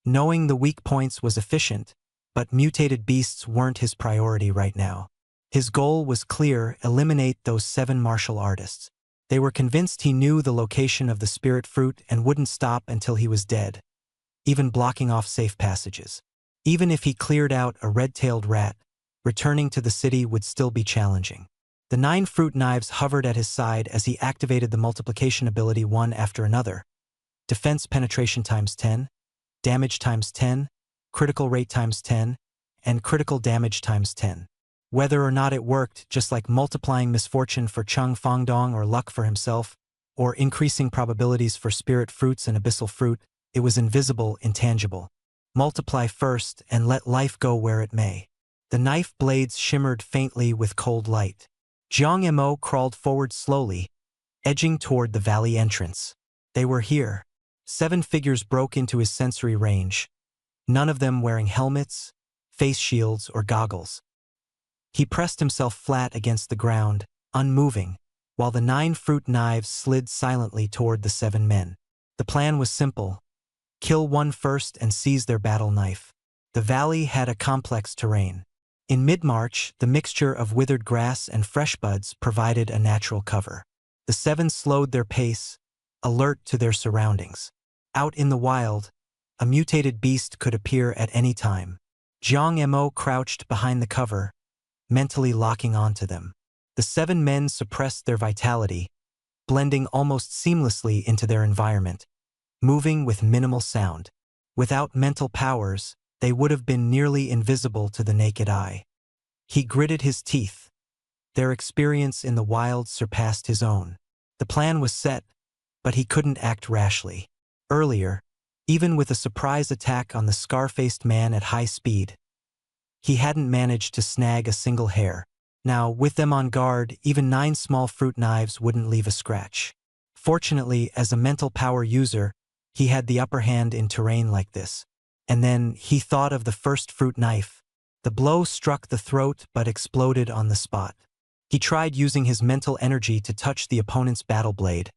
Knowing the weak points was efficient, but mutated beasts weren't his priority right now. His goal was clear: eliminate those 7 martial artists. They were convinced he knew the location of the spirit fruit and wouldn't stop until he was dead, even blocking off safe passages. Even if he cleared out a red-tailed rat, returning to the city would still be challenging. The 9 fruit knives hovered at his side as he activated the multiplication ability one after another. Defense penetration times 10, damage times 10, critical rate times 10, and critical damage times 10. Whether or not it worked, just like multiplying misfortune for Cheng Fangdong or luck for himself, or increasing probabilities for spirit fruits and abyssal fruit, it was invisible, intangible. Multiply first and let life go where it may. The knife blades shimmered faintly with cold light. Jiang Mo crawled forward slowly, edging toward the valley entrance. They were here. 7 figures broke into his sensory range, none of them wearing helmets, face shields, or goggles. He pressed himself flat against the ground, unmoving, while the 9 fruit knives slid silently toward the 7 men. The plan was simple: kill one first and seize their battle knife. The valley had a complex terrain. In mid-March, the mixture of withered grass and fresh buds provided a natural cover. The 7 slowed their pace, alert to their surroundings. Out in the wild, a mutated beast could appear at any time. Jiang Mo crouched behind the cover, mentally locking onto them. The 7 men suppressed their vitality, blending almost seamlessly into their environment, moving with minimal sound. Without mental powers, they would have been nearly invisible to the naked eye. He gritted his teeth. Their experience in the wild surpassed his own. The plan was set, but he couldn't act rashly. Earlier, Even with a surprise attack on the scar-faced man at high speed, he hadn't managed to snag a single hair. Now, with them on guard, even 9 small fruit knives wouldn't leave a scratch. Fortunately, as a mental power user, he had the upper hand in terrain like this. And then he thought of the first fruit knife. The blow struck the throat but exploded on the spot. He tried using his mental energy to touch the opponent's battle blade,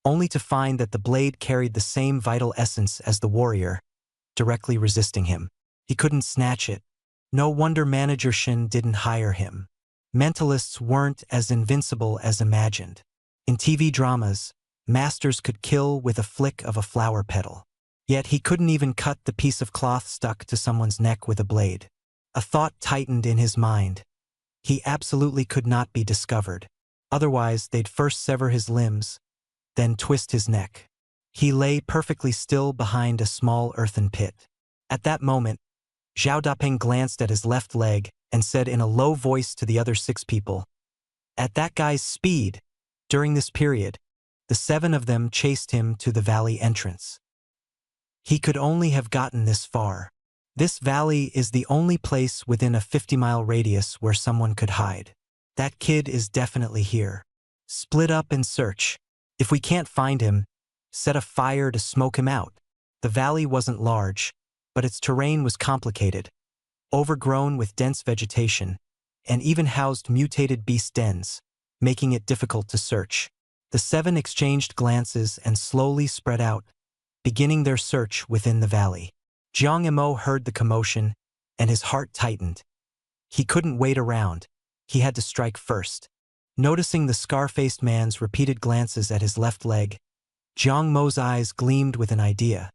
only to find that the blade carried the same vital essence as the warrior, directly resisting him. He couldn't snatch it. No wonder Manager Shin didn't hire him. Mentalists weren't as invincible as imagined. In TV dramas, masters could kill with a flick of a flower petal. Yet he couldn't even cut the piece of cloth stuck to someone's neck with a blade. A thought tightened in his mind. He absolutely could not be discovered. Otherwise, they'd first sever his limbs, then twist his neck. He lay perfectly still behind a small earthen pit. At that moment, Zhao Dapeng glanced at his left leg and said in a low voice to the other 6 people, "At that guy's speed." During this period, the 7 of them chased him to the valley entrance. He could only have gotten this far. This valley is the only place within a 50-mile radius where someone could hide. That kid is definitely here. Split up and search. If we can't find him, set a fire to smoke him out. The valley wasn't large, but its terrain was complicated, overgrown with dense vegetation, and even housed mutated beast dens, making it difficult to search. The 7 exchanged glances and slowly spread out, beginning their search within the valley. Jiang Imo heard the commotion, and his heart tightened. He couldn't wait around. He had to strike first. Noticing the scar-faced man's repeated glances at his left leg, Jiang Mo's eyes gleamed with an idea.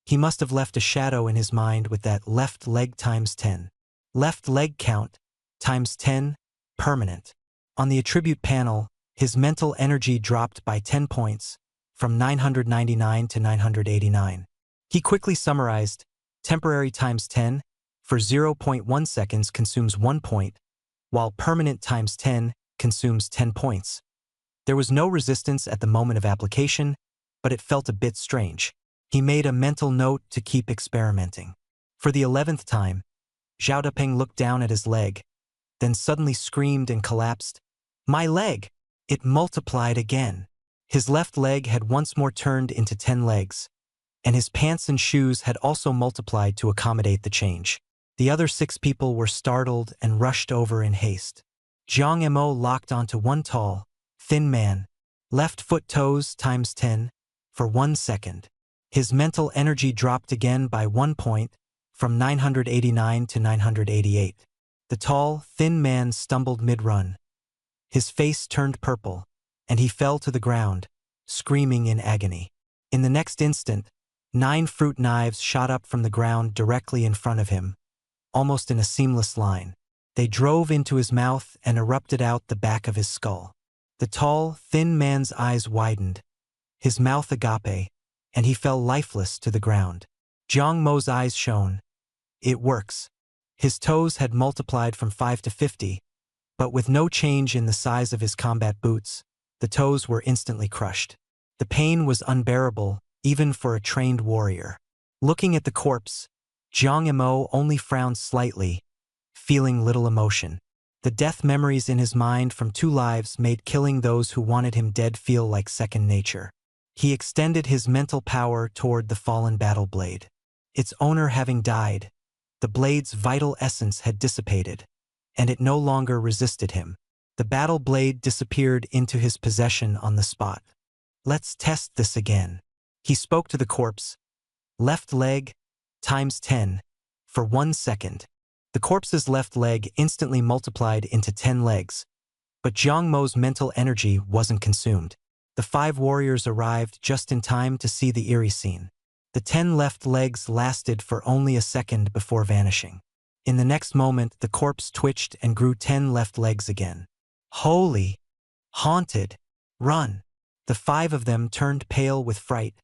He must have left a shadow in his mind with that left leg times 10. Left leg count times 10, permanent. On the attribute panel, his mental energy dropped by 10 points, from 999 to 989. He quickly summarized, temporary times 10, for 0.1 seconds consumes 1 point, while permanent times 10 consumes 10 points. There was no resistance at the moment of application, but it felt a bit strange. He made a mental note to keep experimenting. For the 11th time, Zhao Dapeng looked down at his leg, then suddenly screamed and collapsed. "My leg!" It multiplied again. His left leg had once more turned into 10 legs, and his pants and shoes had also multiplied to accommodate the change. The other 6 people were startled and rushed over in haste. Jiang Imo locked onto one tall, thin man, left foot toes times 10, for 1 second. His mental energy dropped again by 1 point, from 989 to 988. The tall, thin man stumbled mid-run. His face turned purple, and he fell to the ground, screaming in agony. In the next instant, 9 fruit knives shot up from the ground directly in front of him, almost in a seamless line. They drove into his mouth and erupted out the back of his skull. The tall, thin man's eyes widened, his mouth agape, and he fell lifeless to the ground. Jiang Mo's eyes shone. It works. His toes had multiplied from 5 to 50, but with no change in the size of his combat boots, the toes were instantly crushed. The pain was unbearable, even for a trained warrior. Looking at the corpse, Jiang Imo only frowned slightly, feeling little emotion. The death memories in his mind from 2 lives made killing those who wanted him dead feel like second nature. He extended his mental power toward the fallen battle blade. Its owner having died, the blade's vital essence had dissipated, and it no longer resisted him. The battle blade disappeared into his possession on the spot. "Let's test this again." He spoke to the corpse. "Left leg, times 10, for 1 second." The corpse's left leg instantly multiplied into 10 legs, but Jiang Mo's mental energy wasn't consumed. The 5 warriors arrived just in time to see the eerie scene. The 10 left legs lasted for only a second before vanishing. In the next moment, the corpse twitched and grew 10 left legs again. "Holy! Haunted! Run!" The 5 of them turned pale with fright,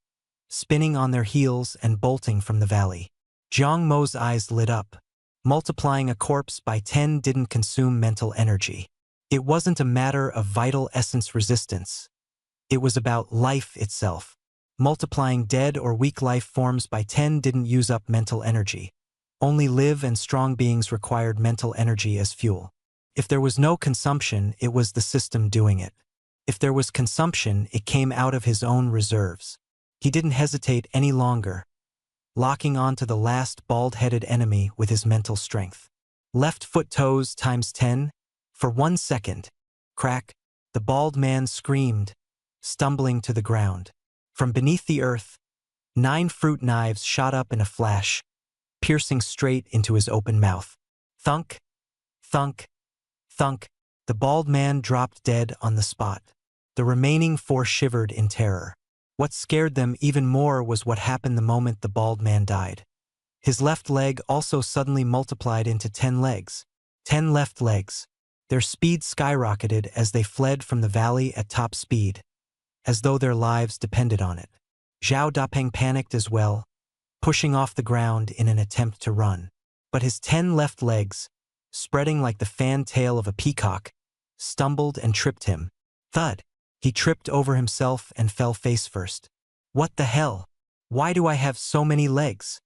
spinning on their heels and bolting from the valley. Jiang Mo's eyes lit up. Multiplying a corpse by 10 didn't consume mental energy. It wasn't a matter of vital essence resistance. It was about life itself. Multiplying dead or weak life forms by 10 didn't use up mental energy. Only live and strong beings required mental energy as fuel. If there was no consumption, it was the system doing it. If there was consumption, it came out of his own reserves. He didn't hesitate any longer, locking onto the last bald-headed enemy with his mental strength. Left foot toes times 10. For 1 second. Crack. The bald man screamed, stumbling to the ground. From beneath the earth, 9 fruit knives shot up in a flash, piercing straight into his open mouth. Thunk, thunk, thunk. The bald man dropped dead on the spot. The remaining 4 shivered in terror. What scared them even more was what happened the moment the bald man died. His left leg also suddenly multiplied into 10 legs. 10 left legs. Their speed skyrocketed as they fled from the valley at top speed, as though their lives depended on it. Zhao Dapeng panicked as well, pushing off the ground in an attempt to run. But his 10 left legs, spreading like the fan tail of a peacock, stumbled and tripped him. Thud! He tripped over himself and fell face first. What the hell? Why do I have so many legs?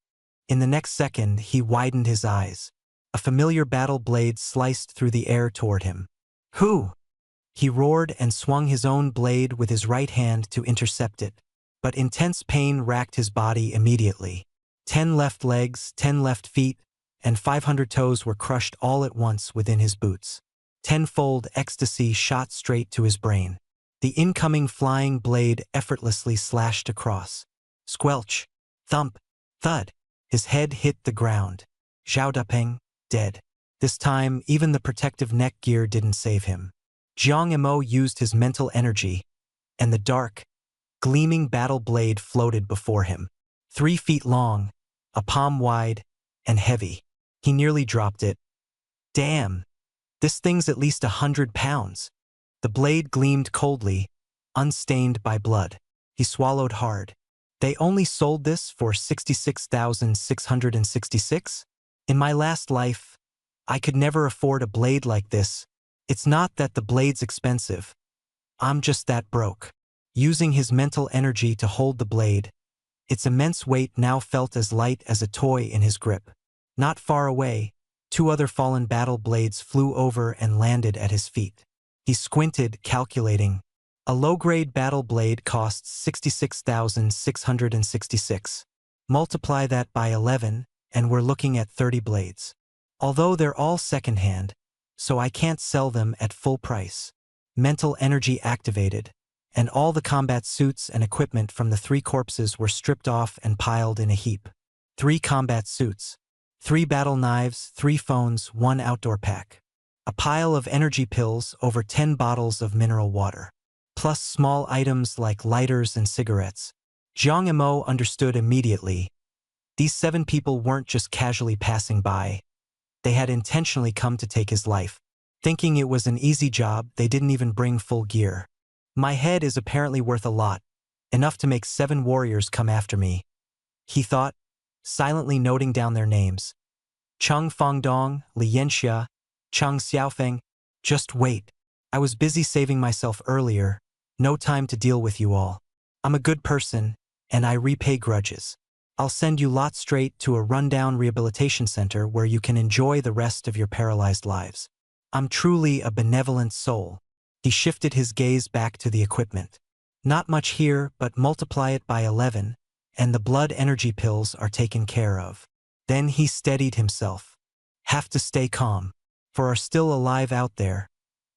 In the next second, he widened his eyes. A familiar battle blade sliced through the air toward him. Who? He roared and swung his own blade with his right hand to intercept it. But intense pain racked his body immediately. 10 left legs, 10 left feet, and 500 toes were crushed all at once within his boots. Tenfold ecstasy shot straight to his brain. The incoming flying blade effortlessly slashed across. Squelch, thump, thud. His head hit the ground. Zhao Dapeng, dead. This time, even the protective neck gear didn't save him. Jiang Emo used his mental energy, and the dark, gleaming battle blade floated before him. 3 feet long, a palm wide, and heavy. He nearly dropped it. Damn! This thing's at least 100 pounds. The blade gleamed coldly, unstained by blood. He swallowed hard. They only sold this for 66,666? In my last life, I could never afford a blade like this. It's not that the blade's expensive. I'm just that broke. Using his mental energy to hold the blade, its immense weight now felt as light as a toy in his grip. Not far away, 2 other fallen battle blades flew over and landed at his feet. He squinted, calculating. A low-grade battle blade costs 66,666. Multiply that by 11, and we're looking at 30 blades. Although they're all second-hand, so I can't sell them at full price. Mental energy activated, and all the combat suits and equipment from the 3 corpses were stripped off and piled in a heap. 3 combat suits, 3 battle knives, 3 phones, 1 outdoor pack. A pile of energy pills, over 10 bottles of mineral water. Plus small items like lighters and cigarettes. Jiang Emo understood immediately. These 7 people weren't just casually passing by. They had intentionally come to take his life. Thinking it was an easy job, they didn't even bring full gear. My head is apparently worth a lot, enough to make 7 warriors come after me, he thought, silently noting down their names. Cheng Fengdong, Li Yanxia, Cheng Xiaofeng. Just wait. I was busy saving myself earlier. No time to deal with you all. I'm a good person, and I repay grudges. I'll send you lot straight to a rundown rehabilitation center where you can enjoy the rest of your paralyzed lives. I'm truly a benevolent soul. He shifted his gaze back to the equipment. Not much here, but multiply it by 11, and the blood energy pills are taken care of. Then he steadied himself. Have to stay calm, for are still alive out there,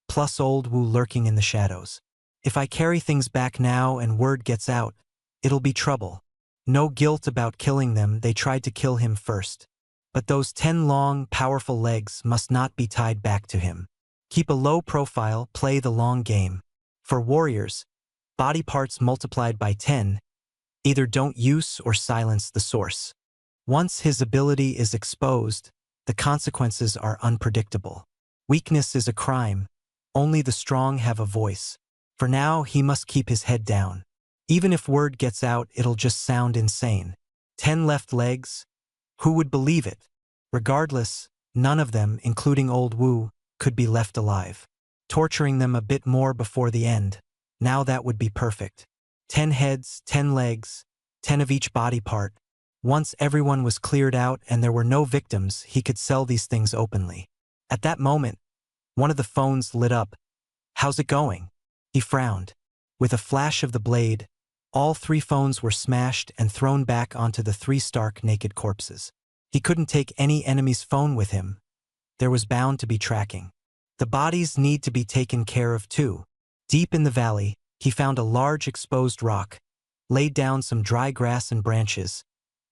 plus old Wu lurking in the shadows. If I carry things back now and word gets out, it'll be trouble. No guilt about killing them, they tried to kill him first. But those 10 long, powerful legs must not be tied back to him. Keep a low profile, play the long game. For warriors, body parts multiplied by 10, either don't use or silence the source. Once his ability is exposed, the consequences are unpredictable. Weakness is a crime. Only the strong have a voice. For now, he must keep his head down. Even if word gets out, it'll just sound insane. 10 left legs? Who would believe it? Regardless, none of them, including old Wu, could be left alive. Torturing them a bit more before the end. Now that would be perfect. 10 heads, 10 legs, 10 of each body part. Once everyone was cleared out and there were no victims, he could sell these things openly. At that moment, one of the phones lit up. "How's it going?" He frowned. With a flash of the blade, all 3 phones were smashed and thrown back onto the 3 stark naked corpses. He couldn't take any enemy's phone with him. There was bound to be tracking. The bodies need to be taken care of too. Deep in the valley, he found a large exposed rock, laid down some dry grass and branches,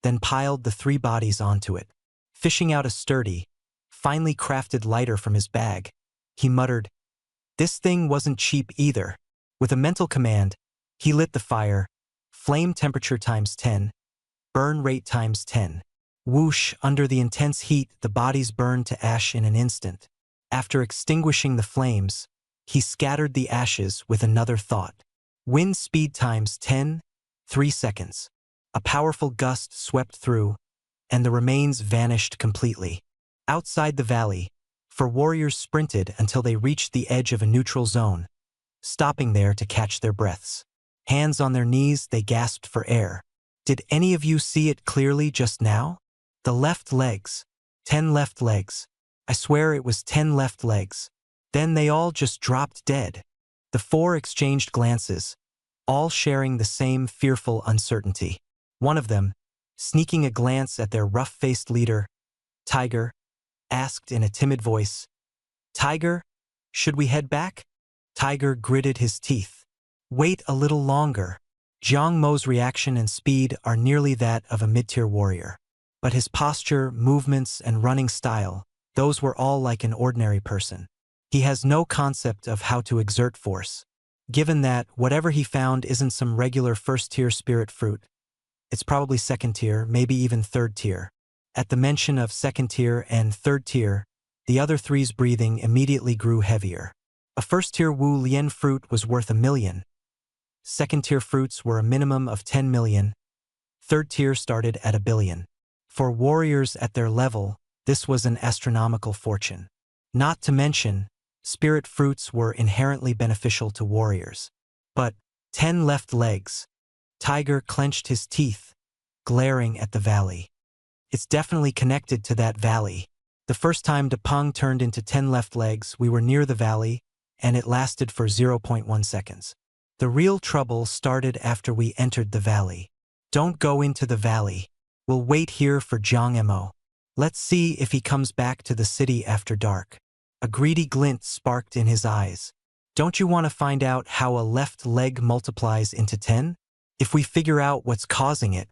then piled the 3 bodies onto it. Fishing out a sturdy, finely crafted lighter from his bag, he muttered, "This thing wasn't cheap either." With a mental command, he lit the fire, flame temperature times 10, burn rate times 10. Whoosh, under the intense heat, the bodies burned to ash in an instant. After extinguishing the flames, he scattered the ashes with another thought. Wind speed times 10, 3 seconds. A powerful gust swept through, and the remains vanished completely. Outside the valley, 4 warriors sprinted until they reached the edge of a neutral zone, stopping there to catch their breaths. Hands on their knees, they gasped for air. "Did any of you see it clearly just now? The left legs. 10 left legs. I swear it was 10 left legs." Then they all just dropped dead. The 4 exchanged glances, all sharing the same fearful uncertainty. One of them, sneaking a glance at their rough-faced leader, Tiger, asked in a timid voice, "Tiger, should we head back?" Tiger gritted his teeth. "Wait a little longer." Jiang Mo's reaction and speed are nearly that of a mid-tier warrior. But his posture, movements, and running style, those were all like an ordinary person. He has no concept of how to exert force. Given that whatever he found isn't some regular first-tier spirit fruit, it's probably second-tier, maybe even third-tier. At the mention of second-tier and third-tier, the other 3's breathing immediately grew heavier. A first-tier Wu Lian fruit was worth 1 million. Second-tier fruits were a minimum of 10 million. Third-tier started at 1 billion. For warriors at their level, this was an astronomical fortune. Not to mention, spirit fruits were inherently beneficial to warriors. But 10 left legs. Tiger clenched his teeth, glaring at the valley. It's definitely connected to that valley. The first time Depeng turned into 10 left legs, we were near the valley, and it lasted for 0.1 seconds. The real trouble started after we entered the valley. Don't go into the valley. We'll wait here for Jiang Mo. Let's see if he comes back to the city after dark. A greedy glint sparked in his eyes. Don't you want to find out how a left leg multiplies into 10? If we figure out what's causing it.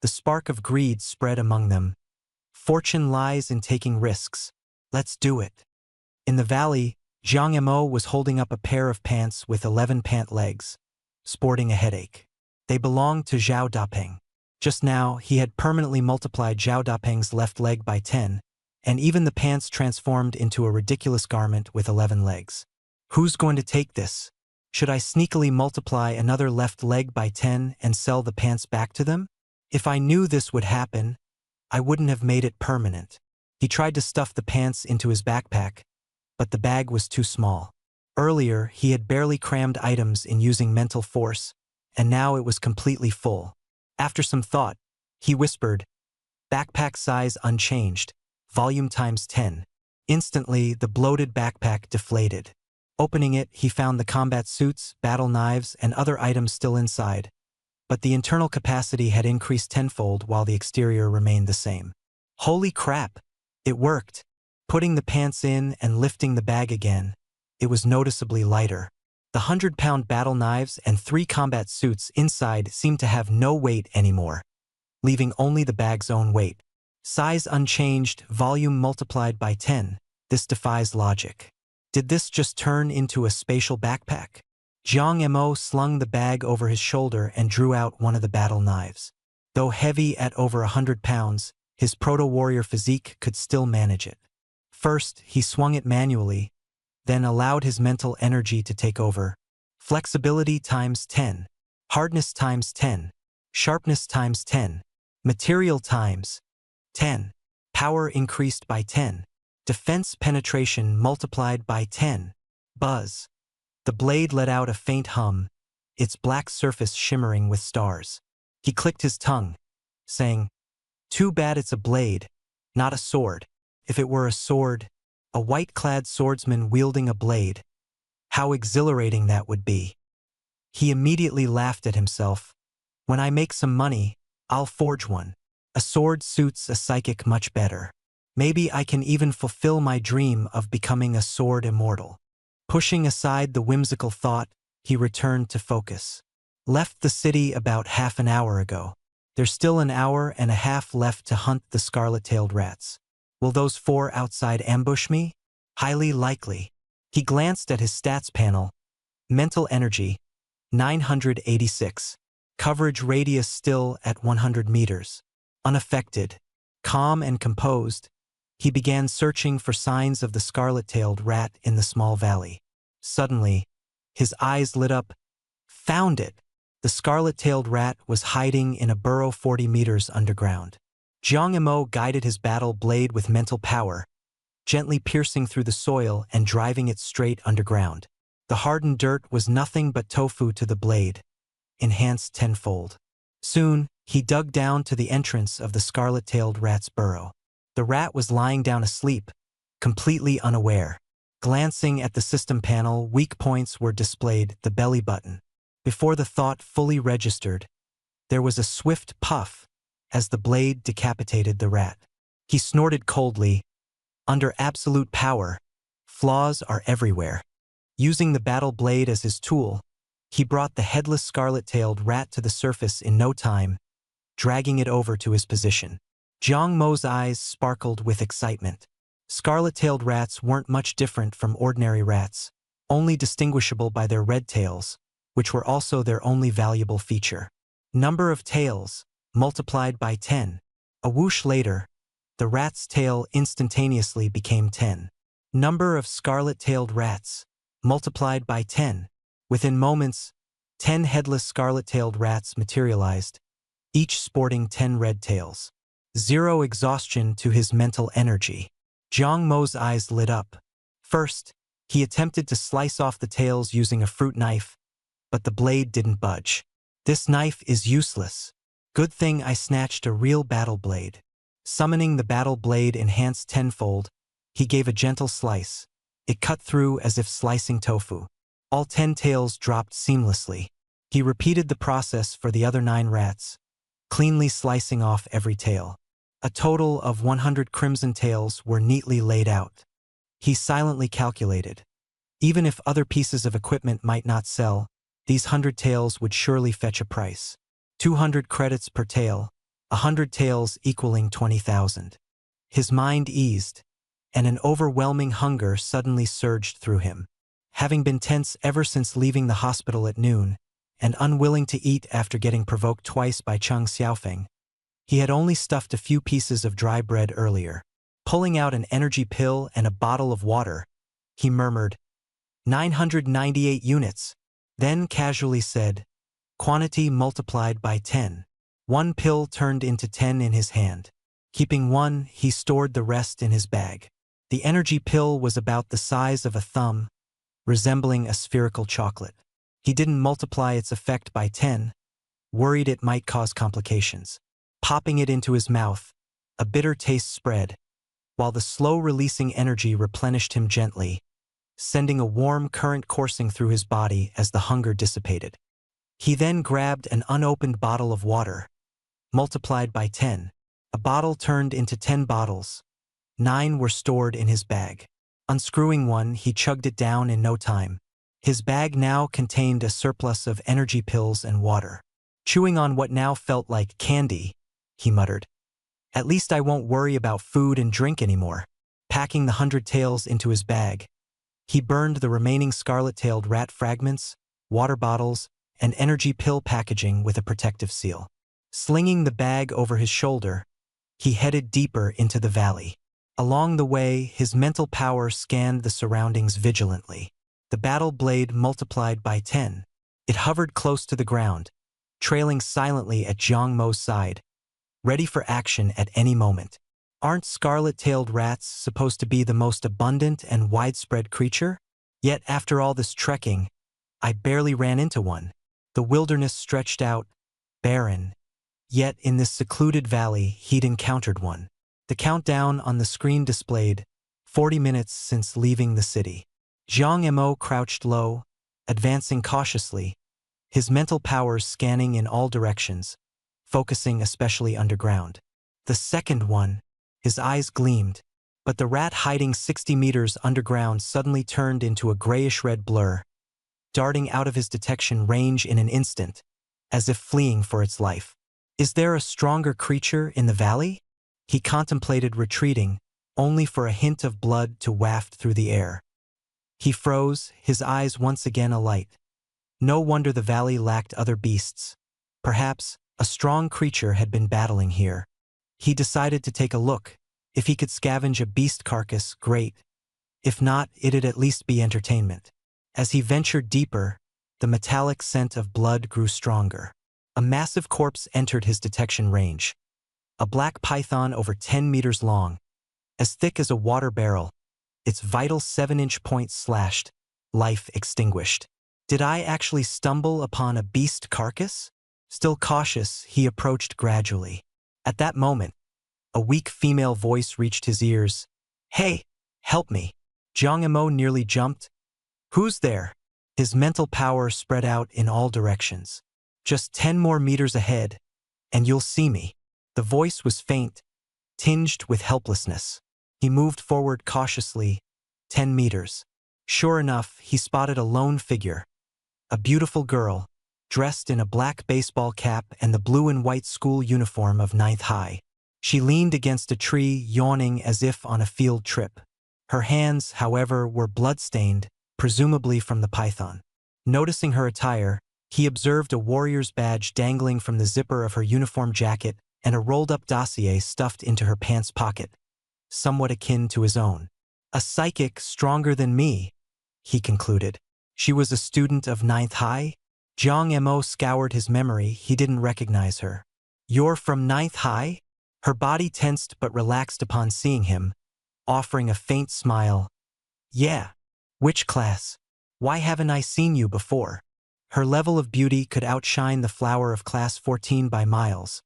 The spark of greed spread among them. Fortune lies in taking risks. Let's do it. In the valley, Jiang Mo was holding up a pair of pants with 11 pant legs, sporting a headache. They belonged to Zhao Dapeng. Just now, he had permanently multiplied Zhao Dapeng's left leg by 10, and even the pants transformed into a ridiculous garment with 11 legs. Who's going to take this? Should I sneakily multiply another left leg by 10 and sell the pants back to them? If I knew this would happen, I wouldn't have made it permanent. He tried to stuff the pants into his backpack, but the bag was too small. Earlier, he had barely crammed items in using mental force, and now it was completely full. After some thought, he whispered, "Backpack size unchanged, volume times 10. Instantly, the bloated backpack deflated. Opening it, he found the combat suits, battle knives, and other items still inside, but the internal capacity had increased tenfold while the exterior remained the same. Holy crap! It worked. Putting the pants in and lifting the bag again, it was noticeably lighter. The 100-pound battle knives and 3 combat suits inside seemed to have no weight anymore, leaving only the bag's own weight. Size unchanged, volume multiplied by 10. This defies logic. Did this just turn into a spatial backpack? Jiang Mo slung the bag over his shoulder and drew out one of the battle knives. Though heavy at over 100 pounds, his proto-warrior physique could still manage it. First, he swung it manually, then allowed his mental energy to take over. Flexibility times 10. Hardness times 10. Sharpness times 10. Material times 10. Power increased by 10. Defense penetration multiplied by 10. Buzz. The blade let out a faint hum, its black surface shimmering with stars. He clicked his tongue, saying, "Too bad it's a blade, not a sword. If it were a sword, a white-clad swordsman wielding a blade, how exhilarating that would be." He immediately laughed at himself. "When I make some money, I'll forge one. A sword suits a psychic much better. Maybe I can even fulfill my dream of becoming a sword immortal." Pushing aside the whimsical thought, he returned to focus. "Left the city about half an hour ago. There's still an hour and a half left to hunt the scarlet-tailed rats. Will those 4 outside ambush me? Highly likely." He glanced at his stats panel. Mental energy, 986. Coverage radius still at 100 meters. Unaffected. Calm and composed, he began searching for signs of the scarlet-tailed rat in the small valley. Suddenly, his eyes lit up. Found it! The scarlet-tailed rat was hiding in a burrow 40 meters underground. Jiang Imo guided his battle blade with mental power, gently piercing through the soil and driving it straight underground. The hardened dirt was nothing but tofu to the blade, enhanced tenfold. Soon, he dug down to the entrance of the scarlet-tailed rat's burrow. The rat was lying down asleep, completely unaware. Glancing at the system panel, weak points were displayed, the belly button. Before the thought fully registered, there was a swift puff as the blade decapitated the rat. He snorted coldly. Under absolute power, flaws are everywhere. Using the battle blade as his tool, he brought the headless scarlet-tailed rat to the surface in no time, dragging it over to his position. Jiang Mo's eyes sparkled with excitement. Scarlet-tailed rats weren't much different from ordinary rats, only distinguishable by their red tails, which were also their only valuable feature. Number of tails, multiplied by 10. A whoosh later, the rat's tail instantaneously became 10. Number of scarlet-tailed rats, multiplied by 10. Within moments, 10 headless scarlet-tailed rats materialized, each sporting 10 red tails. Zero exhaustion to his mental energy. Jiang Mo's eyes lit up. First, he attempted to slice off the tails using a fruit knife, but the blade didn't budge. "This knife is useless. Good thing I snatched a real battle blade." Summoning the battle blade enhanced tenfold, he gave a gentle slice. It cut through as if slicing tofu. All 10 tails dropped seamlessly. He repeated the process for the other 9 rats, cleanly slicing off every tail. A total of 100 crimson tails were neatly laid out. He silently calculated. Even if other pieces of equipment might not sell, these 100 tails would surely fetch a price. 200 credits per tail, 100 tails equaling 20,000. His mind eased, and an overwhelming hunger suddenly surged through him. Having been tense ever since leaving the hospital at noon, and unwilling to eat after getting provoked twice by Cheng Xiaofeng, he had only stuffed a few pieces of dry bread earlier. Pulling out an energy pill and a bottle of water, he murmured, 998 units, then casually said, quantity multiplied by 10. 1 pill turned into 10 in his hand. Keeping 1, he stored the rest in his bag. The energy pill was about the size of a thumb, resembling a spherical chocolate. He didn't multiply its effect by 10, worried it might cause complications. Popping it into his mouth, a bitter taste spread, while the slow-releasing energy replenished him gently, sending a warm current coursing through his body as the hunger dissipated. He then grabbed an unopened bottle of water, multiplied by 10. A bottle turned into 10 bottles. 9 were stored in his bag. Unscrewing one, he chugged it down in no time. His bag now contained a surplus of energy pills and water. Chewing on what now felt like candy, he muttered, "At least I won't worry about food and drink anymore." Packing the 100 tails into his bag, he burned the remaining scarlet-tailed rat fragments, water bottles, and energy pill packaging with a protective seal. Slinging the bag over his shoulder, he headed deeper into the valley. Along the way, his mental power scanned the surroundings vigilantly. The battle blade multiplied by 10. It hovered close to the ground, trailing silently at Jiang Mo's side, ready for action at any moment. Aren't scarlet-tailed rats supposed to be the most abundant and widespread creature? Yet after all this trekking, I barely ran into one. The wilderness stretched out, barren. Yet in this secluded valley he'd encountered one. The countdown on the screen displayed 40 minutes since leaving the city. Zhang Mo crouched low, advancing cautiously, his mental powers scanning in all directions, focusing especially underground. The second one, his eyes gleamed, but the rat hiding 60 meters underground suddenly turned into a grayish-red blur, darting out of his detection range in an instant, as if fleeing for its life. Is there a stronger creature in the valley? He contemplated retreating, only for a hint of blood to waft through the air. He froze, his eyes once again alight. No wonder the valley lacked other beasts. Perhaps a strong creature had been battling here. He decided to take a look. If he could scavenge a beast carcass, great. If not, it'd at least be entertainment. As he ventured deeper, the metallic scent of blood grew stronger. A massive corpse entered his detection range. A black python over 10 meters long, as thick as a water barrel, its vital 7-inch point slashed, life extinguished. Did I actually stumble upon a beast carcass? Still cautious, he approached gradually. At that moment, a weak female voice reached his ears. Hey, help me. Zhang Mo nearly jumped. Who's there? His mental power spread out in all directions. Just 10 more meters ahead, and you'll see me. The voice was faint, tinged with helplessness. He moved forward cautiously, 10 meters. Sure enough, he spotted a lone figure. A beautiful girl, dressed in a black baseball cap and the blue and white school uniform of 9th High. She leaned against a tree, yawning as if on a field trip. Her hands, however, were blood-stained, presumably from the python. Noticing her attire, he observed a warrior's badge dangling from the zipper of her uniform jacket and a rolled-up dossier stuffed into her pants pocket, somewhat akin to his own. A psychic stronger than me, he concluded. She was a student of 9th High? Zhang Mo scoured his memory. He didn't recognize her. You're from 9th High? Her body tensed but relaxed upon seeing him, offering a faint smile. Yeah. Which class? Why haven't I seen you before? Her level of beauty could outshine the flower of class 14 by miles,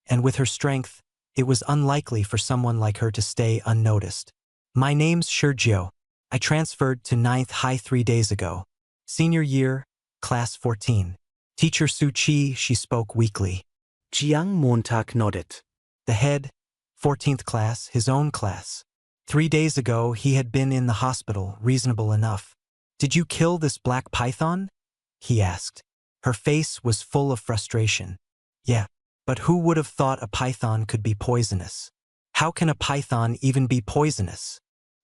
and with her strength, it was unlikely for someone like her to stay unnoticed. My name's Sergio. I transferred to 9th High 3 days ago. Senior year, class 14. Teacher Su Chi, she spoke weakly.
Jiang Montag nodded.
The head, 14th class, his own class. 3 days ago, he had been in the hospital, reasonable enough. Did you kill this black python? He asked. Her face was full of frustration. Yeah, but who would have thought a python could be poisonous? How can a python even be poisonous?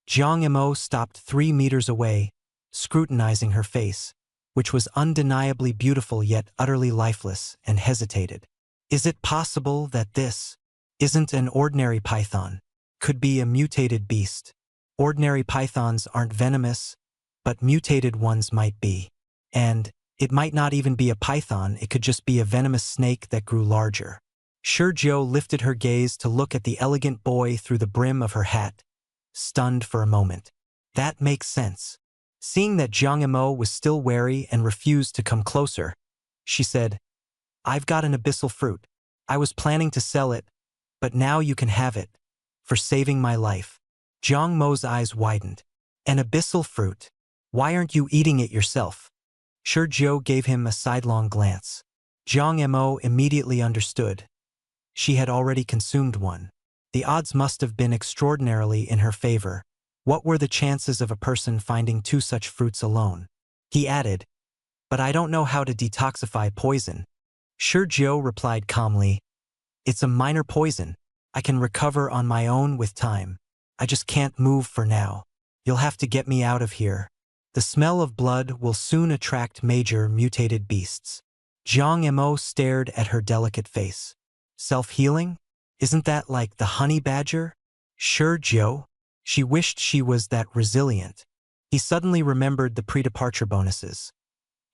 Zhang Mo stopped 3 meters away, scrutinizing her face, which was undeniably beautiful yet utterly lifeless, and hesitated. Is it possible that this isn't an ordinary python? Could be a mutated beast. Ordinary pythons aren't venomous, but mutated ones might be. And it might not even be a python, it could just be a venomous snake that grew larger. Sergio lifted her gaze to look at the elegant boy through the brim of her hat, stunned for a moment. That makes sense. Seeing that Zhang Mo was still wary and refused to come closer, she said, I've got an abyssal fruit. I was planning to sell it, but now you can have it, for saving my life. Zhang Mo's eyes widened. An abyssal fruit? Why aren't you eating it yourself? Sergio gave him a sidelong glance. Zhang Mo immediately understood. She had already consumed one. The odds must have been extraordinarily in her favor. What were the chances of a person finding 2 such fruits alone? He added, but I don't know how to detoxify poison. Sergio replied calmly, it's a minor poison. I can recover on my own with time. I just can't move for now. You'll have to get me out of here. The smell of blood will soon attract major mutated beasts. Zhang Mo stared at her delicate face. Self-healing? Isn't that like the honey badger? Sergio? She wished she was that resilient. He suddenly remembered the pre-departure bonuses.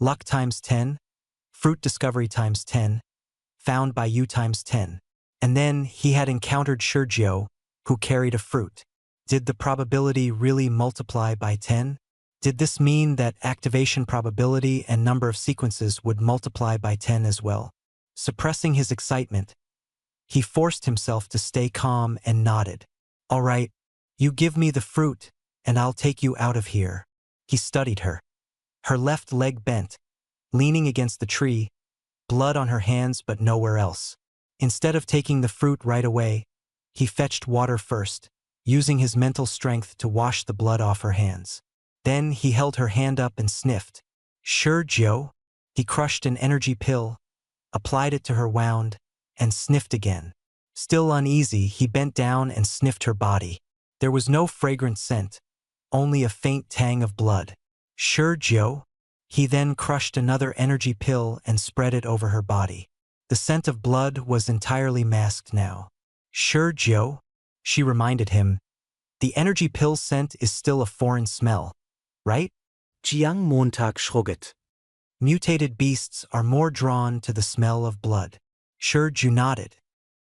Luck times 10, fruit discovery times 10, found by you times 10. And then he had encountered Sergio, who carried a fruit. Did the probability really multiply by 10? Did this mean that activation probability and number of sequences would multiply by 10 as well? Suppressing his excitement, he forced himself to stay calm and nodded. All right, you give me the fruit, and I'll take you out of here. He studied her. Her left leg bent, leaning against the tree, blood on her hands but nowhere else. Instead of taking the fruit right away, he fetched water first, using his mental strength to wash the blood off her hands. Then he held her hand up and sniffed. Sure, Joe. He crushed an energy pill, applied it to her wound, and sniffed again. Still uneasy, he bent down and sniffed her body. There was no fragrant scent, only a faint tang of blood. Sure, Joe. He then crushed another energy pill and spread it over her body. The scent of blood was entirely masked now. Sure, Joe, she reminded him. The energy pill scent is still a foreign smell, right?
Jiang Montag shrugged.
Mutated beasts are more drawn to the smell of blood. Sure, Joe nodded.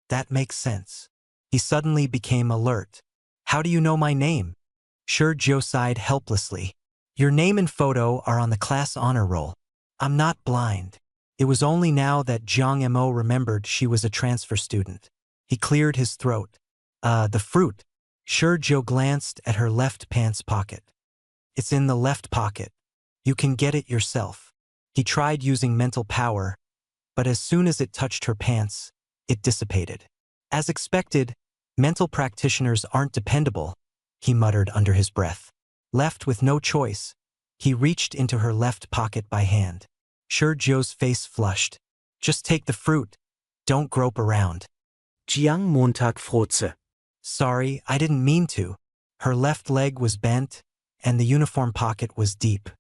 That makes sense. He suddenly became alert. How do you know my name? Sure, Joe sighed helplessly. Your name and photo are on the class honor roll. I'm not blind. It was only now that Jiang Mo remembered she was a transfer student. He cleared his throat. The fruit. Sure, Joe glanced at her left pants pocket. It's in the left pocket. You can get it yourself. He tried using mental power, but as soon as it touched her pants, it dissipated. As expected, mental practitioners aren't dependable, he muttered under his breath. Left with no choice, he reached into her left pocket by hand. Sure, Joe's face flushed. Just take the fruit. Don't grope around.
Jiang Montag frotze.
Sorry, I didn't mean to. Her left leg was bent, and the uniform pocket was deep.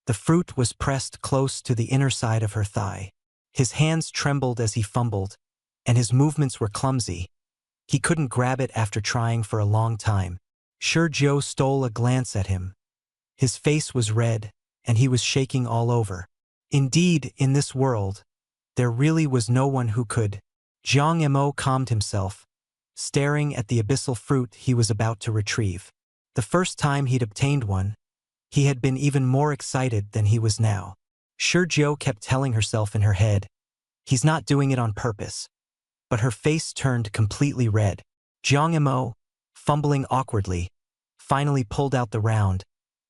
The fruit was pressed close to the inner side of her thigh. His hands trembled as he fumbled, and his movements were clumsy. He couldn't grab it after trying for a long time. Sure, Joe stole a glance at him. His face was red, and he was shaking all over. Indeed, in this world, there really was no one who could. Jiang Mo calmed himself, staring at the abyssal fruit he was about to retrieve. The first time he'd obtained one, he had been even more excited than he was now. Sure, Joe kept telling herself in her head, he's not doing it on purpose. But her face turned completely red. Jiang Mo, fumbling awkwardly, finally pulled out the round,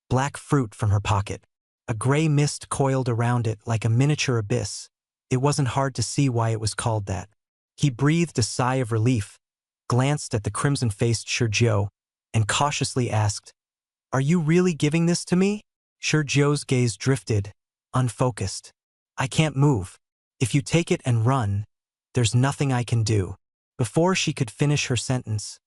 black fruit from her pocket. A gray mist coiled around it like a miniature abyss. It wasn't hard to see why it was called that. He breathed a sigh of relief, glanced at the crimson-faced Sure Joe, and cautiously asked, Are you really giving this to me? Sure Joe's gaze drifted, unfocused. I can't move. If you take it and run, there's nothing I can do. Before she could finish her sentence,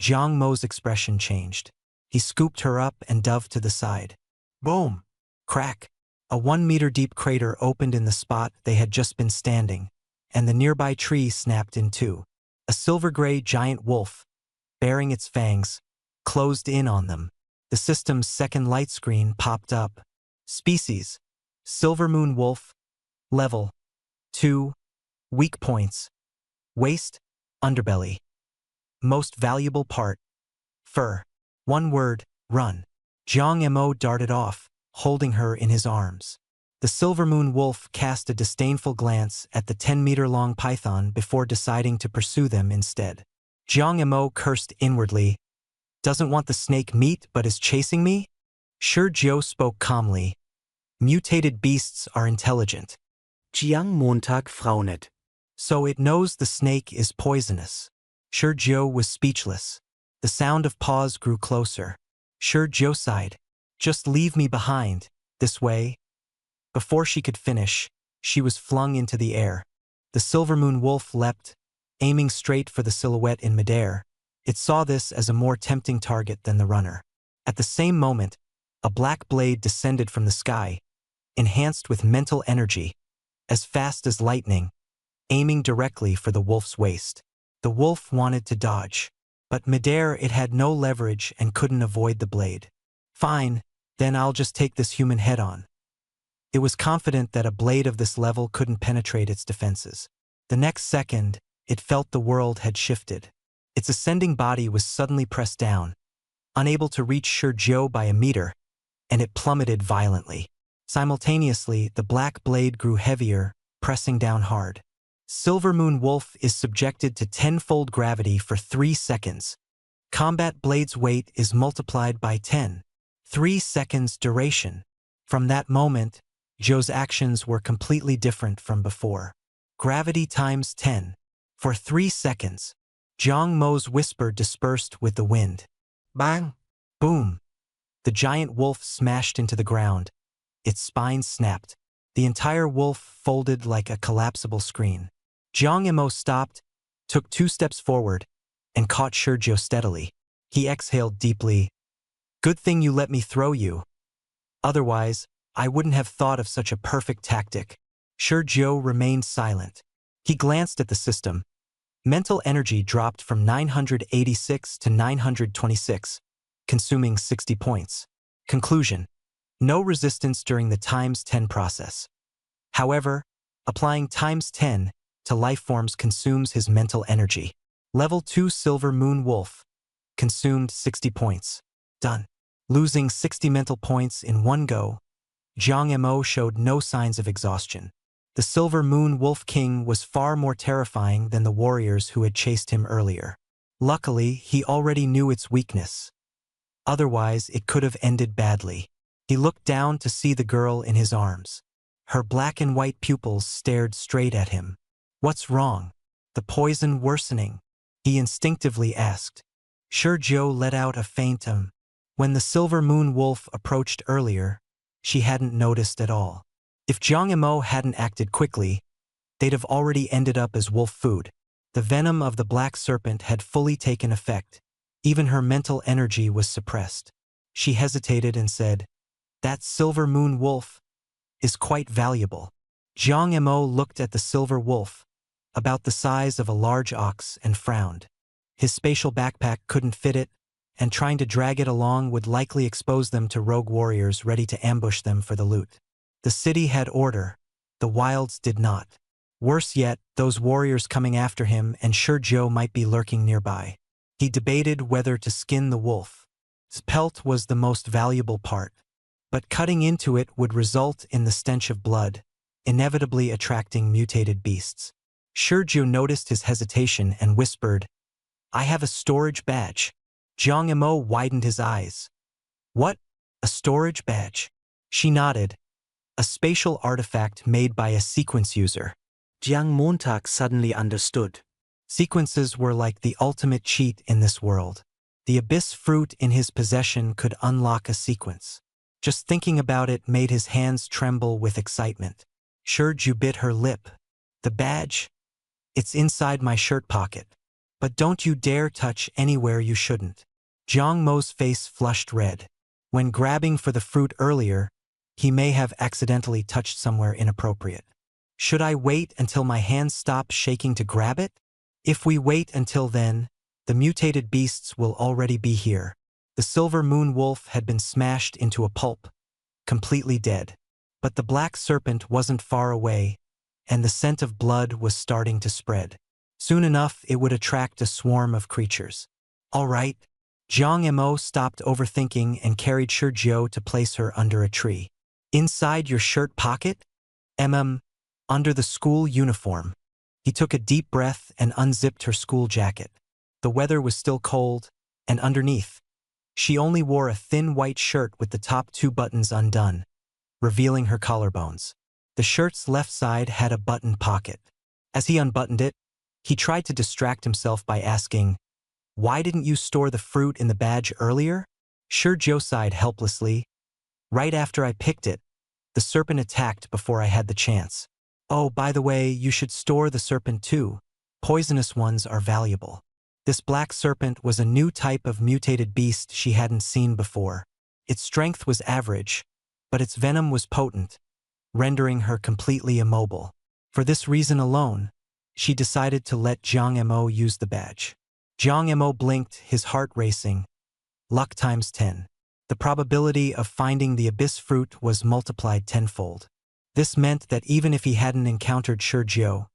Jiang Mo's expression changed. He scooped her up and dove to the side. Boom! Crack! A 1-meter-deep crater opened in the spot they had just been standing, and the nearby tree snapped in two. A silver-gray giant wolf, baring its fangs, closed in on them. The system's second light screen popped up. Species: Silver Moon Wolf. Level: 2. Weak points: waist, underbelly. Most valuable part: fur. One word: run. Jiang Mo darted off, holding her in his arms. The Silver Moon Wolf cast a disdainful glance at the 10-meter-long python before deciding to pursue them instead. Jiang Mo cursed inwardly. Doesn't want the snake meat but is chasing me? Sure Joe spoke calmly. Mutated beasts are intelligent.
Jiang Montag frowned.
So it knows the snake is poisonous. Sure Joe was speechless. The sound of paws grew closer. Sure Joe sighed. Just leave me behind, this way. Before she could finish, she was flung into the air. The Silver Moon Wolf leapt, aiming straight for the silhouette in midair. It saw this as a more tempting target than the runner. At the same moment, a black blade descended from the sky, enhanced with mental energy, as fast as lightning, aiming directly for the wolf's waist. The wolf wanted to dodge, but midair it had no leverage and couldn't avoid the blade. Fine, then I'll just take this human head on. It was confident that a blade of this level couldn't penetrate its defenses. The next second, it felt the world had shifted. Its ascending body was suddenly pressed down, unable to reach Sure Joe by a meter. and it plummeted violently. Simultaneously, the black blade grew heavier, pressing down hard. Silvermoon Wolf is subjected to tenfold gravity for 3 seconds. Combat Blade's weight is multiplied by 10. 3 seconds duration. From that moment, Zhou's actions were completely different from before. Gravity times 10. For 3 seconds, Jiang Mo's whisper dispersed with the wind. Bang! Boom! The giant wolf smashed into the ground. Its spine snapped. The entire wolf folded like a collapsible screen. Jiang Mo stopped, took 2 steps forward, and caught Shizhou steadily. He exhaled deeply. Good thing you let me throw you. Otherwise, I wouldn't have thought of such a perfect tactic. Shizhou remained silent. He glanced at the system. Mental energy dropped from 986 to 926, consuming 60 points. Conclusion: no resistance during the times 10 process. However, applying times 10 to life forms consumes his mental energy. Level 2 Silvermoon Wolf. Consumed 60 points. Done. Losing 60 mental points in one go, Jiang Mo showed no signs of exhaustion. The Silvermoon Wolf King was far more terrifying than the warriors who had chased him earlier. Luckily, he already knew its weakness. Otherwise, it could have ended badly. He looked down to see the girl in his arms. Her black and white pupils stared straight at him. What's wrong? The poison worsening? He instinctively asked. Shizhou let out a faint When the Silvermoon Wolf approached earlier, she hadn't noticed at all. If Jiang Mo hadn't acted quickly, they'd have already ended up as wolf food. The venom of the black serpent had fully taken effect. Even her mental energy was suppressed. She hesitated and said, "That Silvermoon Wolf is quite valuable." Jiang Mo looked at the silver wolf, about the size of a large ox, and frowned. His spatial backpack couldn't fit it, and trying to drag it along would likely expose them to rogue warriors ready to ambush them for the loot. The city had order. The wilds did not. Worse yet, those warriors coming after him and Shizhou might be lurking nearby. He debated whether to skin the wolf. His pelt was the most valuable part, but cutting into it would result in the stench of blood, inevitably attracting mutated beasts. Shizhou noticed his hesitation and whispered, "I have a storage badge." Jiang Mo widened his eyes. "What? A storage badge?" She nodded. "A spatial artifact made by a sequence user."
Jiang Montag suddenly understood.
Sequences were like the ultimate cheat in this world. The abyss fruit in his possession could unlock a sequence. Just thinking about it made his hands tremble with excitement. Shizhou bit her lip. "The badge? It's inside my shirt pocket. But don't you dare touch anywhere you shouldn't." Jiang Mo's face flushed red. When grabbing for the fruit earlier, he may have accidentally touched somewhere inappropriate. Should I wait until my hands stop shaking to grab it? If we wait until then, the mutated beasts will already be here. The Silvermoon Wolf had been smashed into a pulp, completely dead. But the black serpent wasn't far away, and the scent of blood was starting to spread. Soon enough, it would attract a swarm of creatures. All right. Jiang Mo stopped overthinking and carried Shizhou to place her under a tree. "Inside your shirt pocket?" Under the school uniform. He took a deep breath and unzipped her school jacket. The weather was still cold, and underneath, she only wore a thin white shirt with the top 2 buttons undone, revealing her collarbones. The shirt's left side had a button pocket. As he unbuttoned it, he tried to distract himself by asking, "Why didn't you store the fruit in the badge earlier?" Shizhou sighed helplessly. "Right after I picked it, the serpent attacked before I had the chance. Oh, by the way, you should store the serpent too. Poisonous ones are valuable." This black serpent was a new type of mutated beast she hadn't seen before. Its strength was average, but its venom was potent, rendering her completely immobile. For this reason alone, she decided to let Jiang Mo use the badge. Jiang Mo blinked, his heart racing. Luck times 10. The probability of finding the abyss fruit was multiplied tenfold. This meant that even if he hadn't encountered Shizhou,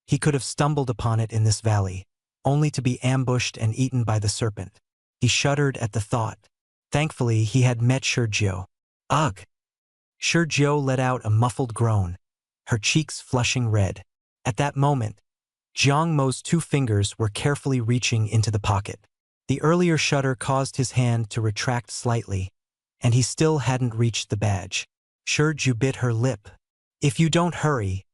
he could have stumbled upon it in this valley, only to be ambushed and eaten by the serpent. He shuddered at the thought. Thankfully, he had met Shizhou. Ugh! Shurjo let out a muffled groan, her cheeks flushing red. At that moment, Jiang Mo's 2 fingers were carefully reaching into the pocket. The earlier shudder caused his hand to retract slightly, and he still hadn't reached the badge. Shurju bit her lip. If you don't hurry,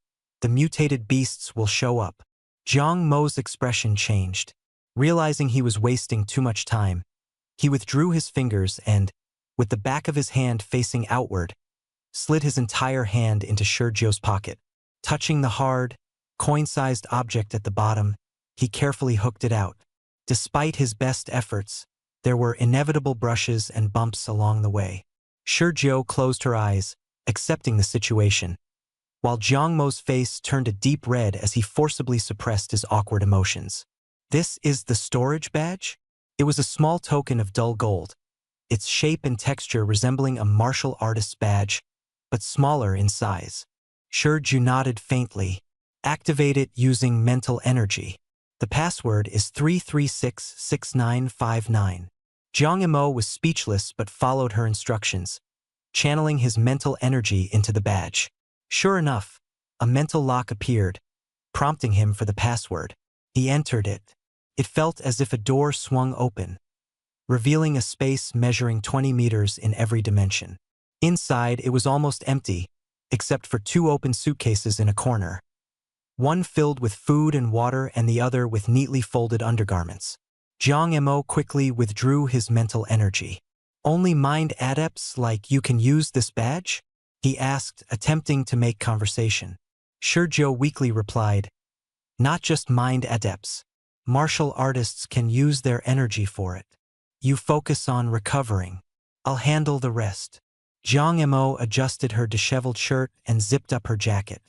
the mutated beasts will show up. Jiang Mo's expression changed. Realizing he was wasting too much time, he withdrew his fingers and, with the back of his hand facing outward, slid his entire hand into Shurjo's pocket. Touching the hard, coin-sized object at the bottom, he carefully hooked it out. Despite his best efforts, there were inevitable brushes and bumps along the way. Shurjo closed her eyes, accepting the situation, while Jiang Mo's face turned a deep red as he forcibly suppressed his awkward emotions. This is the storage badge? It was a small token of dull gold, its shape and texture resembling a martial artist's badge, but smaller in size. Shurju nodded faintly. Activate it using mental energy. The password is 3366959. Jiang Emo was speechless but followed her instructions, channeling his mental energy into the badge. Sure enough, a mental lock appeared, prompting him for the password. He entered it. It felt as if a door swung open, revealing a space measuring 20 meters in every dimension. Inside, it was almost empty, except for 2 open suitcases in a corner, one filled with food and water and the other with neatly folded undergarments. Jiang Emo quickly withdrew his mental energy. Only mind adepts like you can use this badge? He asked, attempting to make conversation. Shurjo weakly replied, not just mind adepts. Martial artists can use their energy for it. You focus on recovering. I'll handle the rest. Jiang Emo adjusted her disheveled shirt and zipped up her jacket.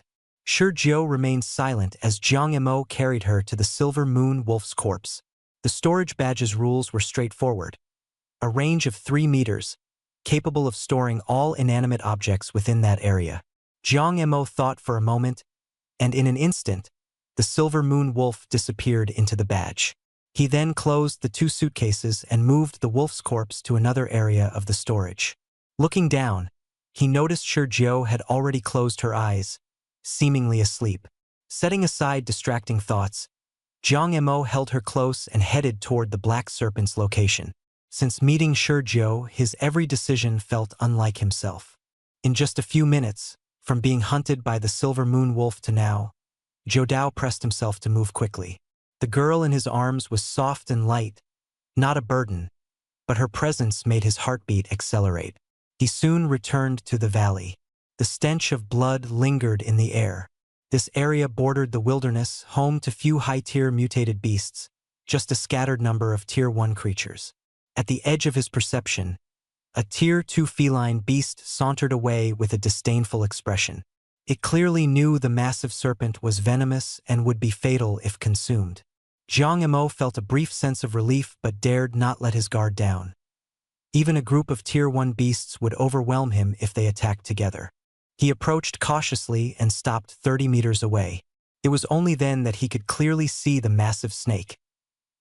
Shurjo remained silent as Jiang Emo carried her to the Silver Moon Wolf's corpse. The storage badge's rules were straightforward. A range of 3 meters, capable of storing all inanimate objects within that area. Jiang Emo thought for a moment, and in an instant, the Silver Moon Wolf disappeared into the badge. He then closed the 2 suitcases and moved the wolf's corpse to another area of the storage. Looking down, he noticed Shurjo had already closed her eyes, seemingly asleep. Setting aside distracting thoughts, Jiang Emo held her close and headed toward the Black Serpent's location. Since meeting Shurjo, his every decision felt unlike himself. In just a few minutes, from being hunted by the Silver Moon Wolf to now, Zhou Dao pressed himself to move quickly. The girl in his arms was soft and light, not a burden, but her presence made his heartbeat accelerate. He soon returned to the valley. The stench of blood lingered in the air. This area bordered the wilderness, home to few high-tier mutated beasts, just a scattered number of Tier 1 creatures. At the edge of his perception, a Tier 2 feline beast sauntered away with a disdainful expression. It clearly knew the massive serpent was venomous and would be fatal if consumed. Jiang Emo felt a brief sense of relief but dared not let his guard down. Even a group of Tier 1 beasts would overwhelm him if they attacked together. He approached cautiously and stopped 30 meters away. It was only then that he could clearly see the massive snake.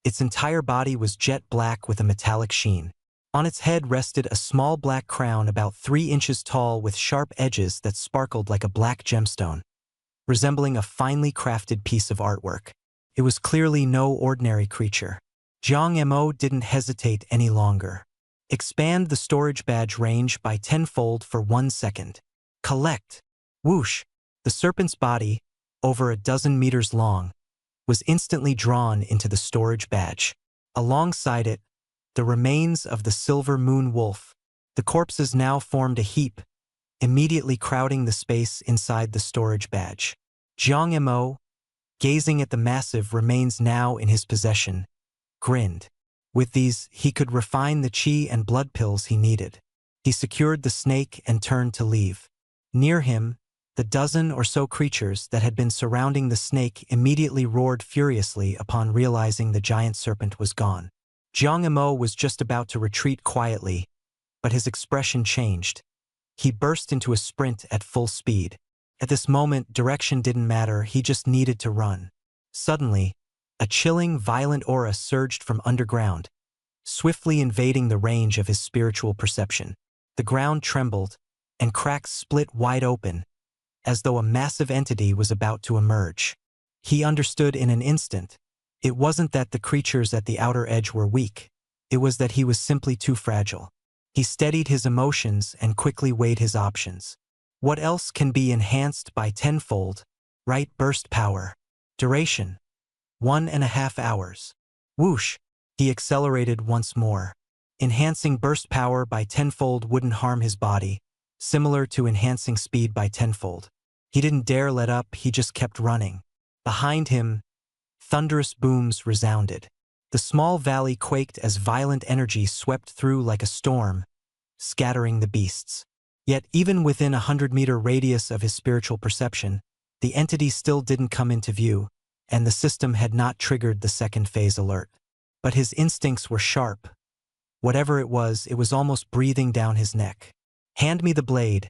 Its entire body was jet black with a metallic sheen. On its head rested a small black crown about 3 inches tall with sharp edges that sparkled like a black gemstone, resembling a finely crafted piece of artwork. It was clearly no ordinary creature. Jiang Emo didn't hesitate any longer. Expand the storage badge range by 10-fold for 1 second. Collect. Whoosh! The serpent's body, over a dozen meters long, was instantly drawn into the storage badge. Alongside it, the remains of the Silver Moon Wolf. The corpses now formed a heap, immediately crowding the space inside the storage badge. Jiang Emo, gazing at the massive remains now in his possession, grinned. With these, he could refine the chi and blood pills he needed. He secured the snake and turned to leave. Near him, the dozen or so creatures that had been surrounding the snake immediately roared furiously upon realizing the giant serpent was gone. Jiang Emo was just about to retreat quietly, but his expression changed. He burst into a sprint at full speed. At this moment, direction didn't matter, he just needed to run. Suddenly, a chilling, violent aura surged from underground, swiftly invading the range of his spiritual perception. The ground trembled, and cracks split wide open, as though a massive entity was about to emerge. He understood in an instant. It wasn't that the creatures at the outer edge were weak. It was that he was simply too fragile. He steadied his emotions and quickly weighed his options. What else can be enhanced by tenfold? Right, burst power. Duration: 1.5 hours. Whoosh! He accelerated once more. Enhancing burst power by tenfold wouldn't harm his body, similar to enhancing speed by tenfold. He didn't dare let up, he just kept running. Behind him, thunderous booms resounded. The small valley quaked as violent energy swept through like a storm, scattering the beasts. Yet even within a 100-meter radius of his spiritual perception, the entity still didn't come into view, and the system had not triggered the second phase alert. But his instincts were sharp. Whatever it was almost breathing down his neck. "Hand me the blade."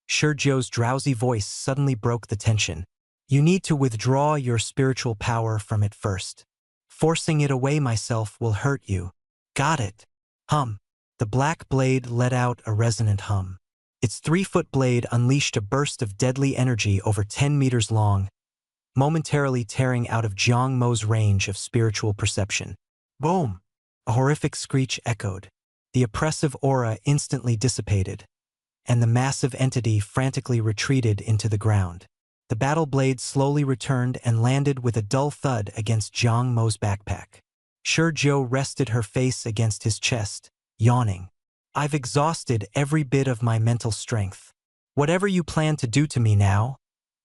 Shurjo's drowsy voice suddenly broke the tension. "You need to withdraw your spiritual power from it first. Forcing it away myself will hurt you." "Got it." Hum. The black blade let out a resonant hum. Its 3-foot blade unleashed a burst of deadly energy over 10 meters long, momentarily tearing out of Jiang Mo's range of spiritual perception. Boom! A horrific screech echoed. The oppressive aura instantly dissipated, and the massive entity frantically retreated into the ground. The battle blade slowly returned and landed with a dull thud against Jiang Mo's backpack. Shurjo rested her face against his chest, yawning. "I've exhausted every bit of my mental strength. Whatever you plan to do to me now,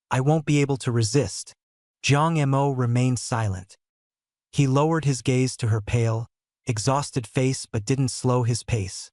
I won't be able to resist." Jiang Mo remained silent. He lowered his gaze to her pale, exhausted face but didn't slow his pace.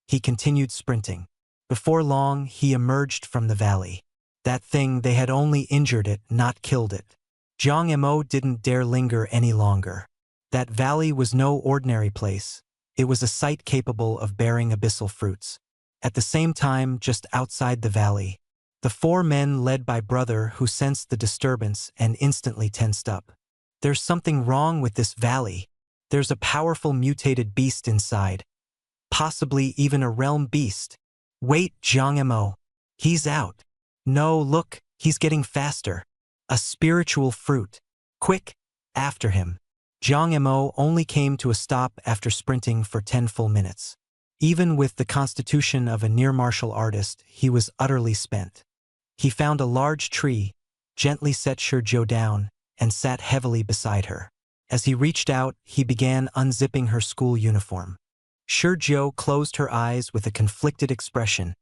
He continued sprinting. Before long, he emerged from the valley. That thing, they had only injured it, not killed it. Jiang Mo didn't dare linger any longer. That valley was no ordinary place. It was a site capable of bearing abyssal fruits. At the same time, just outside the valley, the 4 men led by Brother who sensed the disturbance and instantly tensed up. "There's something wrong with this valley. There's a powerful mutated beast inside. Possibly even a realm beast." "Wait, Jiang Mo. He's out." "No, look, he's getting faster. A spiritual fruit. Quick, after him." Jiang Mo only came to a stop after sprinting for 10 full minutes. Even with the constitution of a near martial artist, he was utterly spent. He found a large tree, gently set Shurjo down, and sat heavily beside her. As he reached out, he began unzipping her school uniform. Shurjo closed her eyes with a conflicted expression,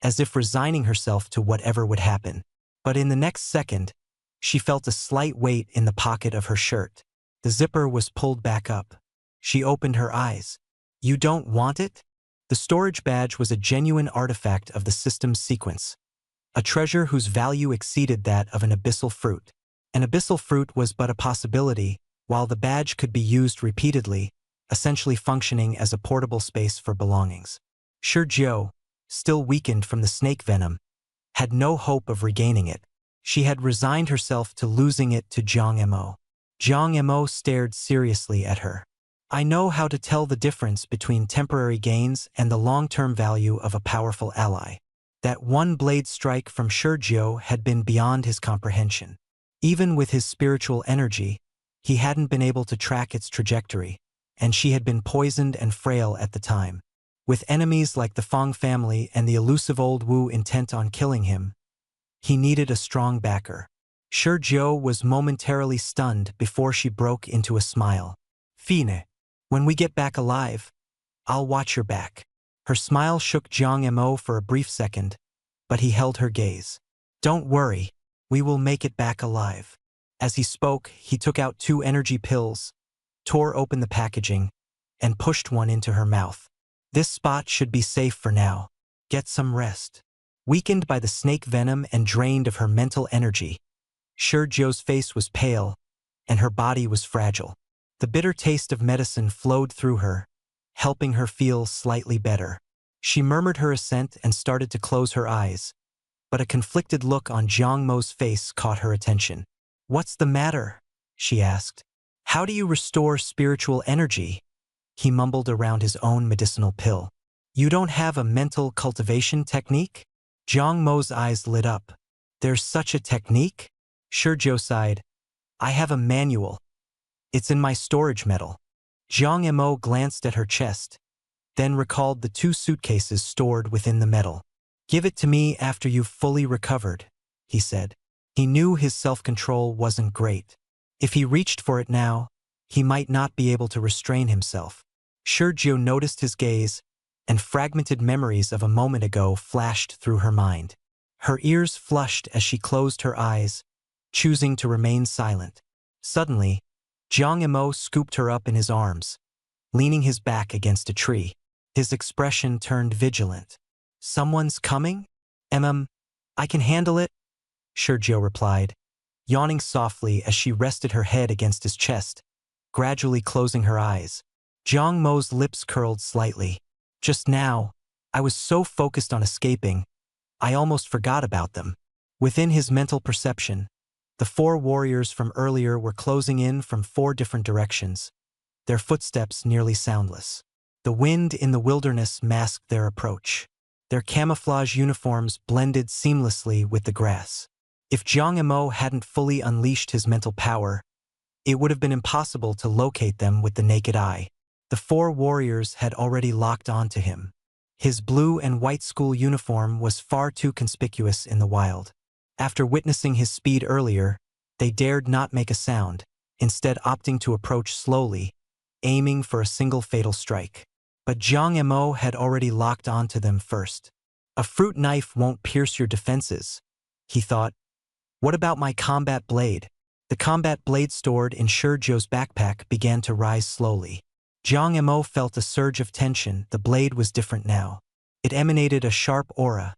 as if resigning herself to whatever would happen. But in the next second, she felt a slight weight in the pocket of her shirt. The zipper was pulled back up. She opened her eyes. "You don't want it?" The storage badge was a genuine artifact of the system's sequence, a treasure whose value exceeded that of an abyssal fruit. An abyssal fruit was but a possibility, while the badge could be used repeatedly, essentially functioning as a portable space for belongings. Shurjo, still weakened from the snake venom, had no hope of regaining it. She had resigned herself to losing it to Jiang Mo. Jiang Mo stared seriously at her. "I know how to tell the difference between temporary gains and the long-term value of a powerful ally." That one blade strike from Shurjo had been beyond his comprehension. Even with his spiritual energy, he hadn't been able to track its trajectory, and she had been poisoned and frail at the time. With enemies like the Fong family and the elusive old Wu intent on killing him, he needed a strong backer. Shurjo was momentarily stunned before she broke into a smile. "Fine. When we get back alive, I'll watch your back." Her smile shook Jiang Mo for a brief second, but he held her gaze. "Don't worry, we will make it back alive." As he spoke, he took out 2 energy pills, tore open the packaging, and pushed one into her mouth. "This spot should be safe for now. Get some rest." Weakened by the snake venom and drained of her mental energy, Shurjo's face was pale, and her body was fragile. The bitter taste of medicine flowed through her, helping her feel slightly better. She murmured her assent and started to close her eyes, but a conflicted look on Jiang Mo's face caught her attention. "What's the matter?" she asked. "How do you restore spiritual energy?" He mumbled around his own medicinal pill. You don't have a mental cultivation technique? Jiang Mo's eyes lit up. There's such a technique? Shizhou sighed. I have a manual. It's in my storage metal. Jiang Mo glanced at her chest, then recalled the 2 suitcases stored within the metal. Give it to me after you've fully recovered, he said. He knew his self-control wasn't great. If he reached for it now, he might not be able to restrain himself. Shizhou noticed his gaze, and fragmented memories of a moment ago flashed through her mind. Her ears flushed as she closed her eyes, choosing to remain silent. Suddenly, Jiang Mo scooped her up in his arms, leaning his back against a tree. His expression turned vigilant. Someone's coming? I can handle it, Shizhou replied, yawning softly as she rested her head against his chest, gradually closing her eyes. Jiang Mo's lips curled slightly. Just now, I was so focused on escaping, I almost forgot about them. Within his mental perception, the 4 warriors from earlier were closing in from 4 different directions, their footsteps nearly soundless. The wind in the wilderness masked their approach. Their camouflage uniforms blended seamlessly with the grass. If Jiang Mo hadn't fully unleashed his mental power, it would have been impossible to locate them with the naked eye. The 4 warriors had already locked onto him. His blue and white school uniform was far too conspicuous in the wild. After witnessing his speed earlier, they dared not make a sound, instead opting to approach slowly, aiming for a single fatal strike. But Jiang Mo had already locked onto them first. A fruit knife won't pierce your defenses, he thought. What about my combat blade? The combat blade stored in Shizhou's backpack began to rise slowly. Jiang Mo felt a surge of tension. The blade was different now. It emanated a sharp aura,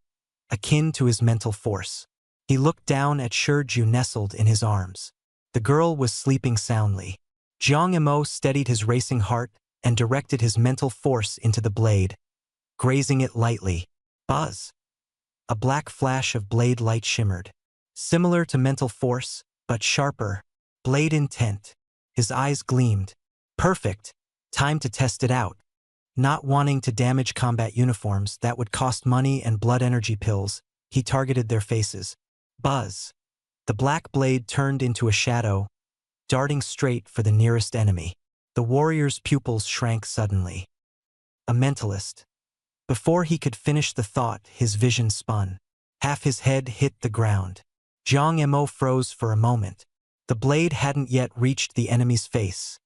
akin to his mental force. He looked down at Shizhou nestled in his arms. The girl was sleeping soundly. Jiang Mo steadied his racing heart and directed his mental force into the blade, grazing it lightly. Buzz! A black flash of blade light shimmered. Similar to mental force, but sharper. Blade intent. His eyes gleamed. Perfect. Time to test it out. Not wanting to damage combat uniforms that would cost money and blood energy pills, he targeted their faces. Buzz! The black blade turned into a shadow, darting straight for the nearest enemy. The warrior's pupils shrank suddenly. A mentalist. Before he could finish the thought, his vision spun. Half his head hit the ground. Jiang Mo froze for a moment. The blade hadn't yet reached the enemy's face.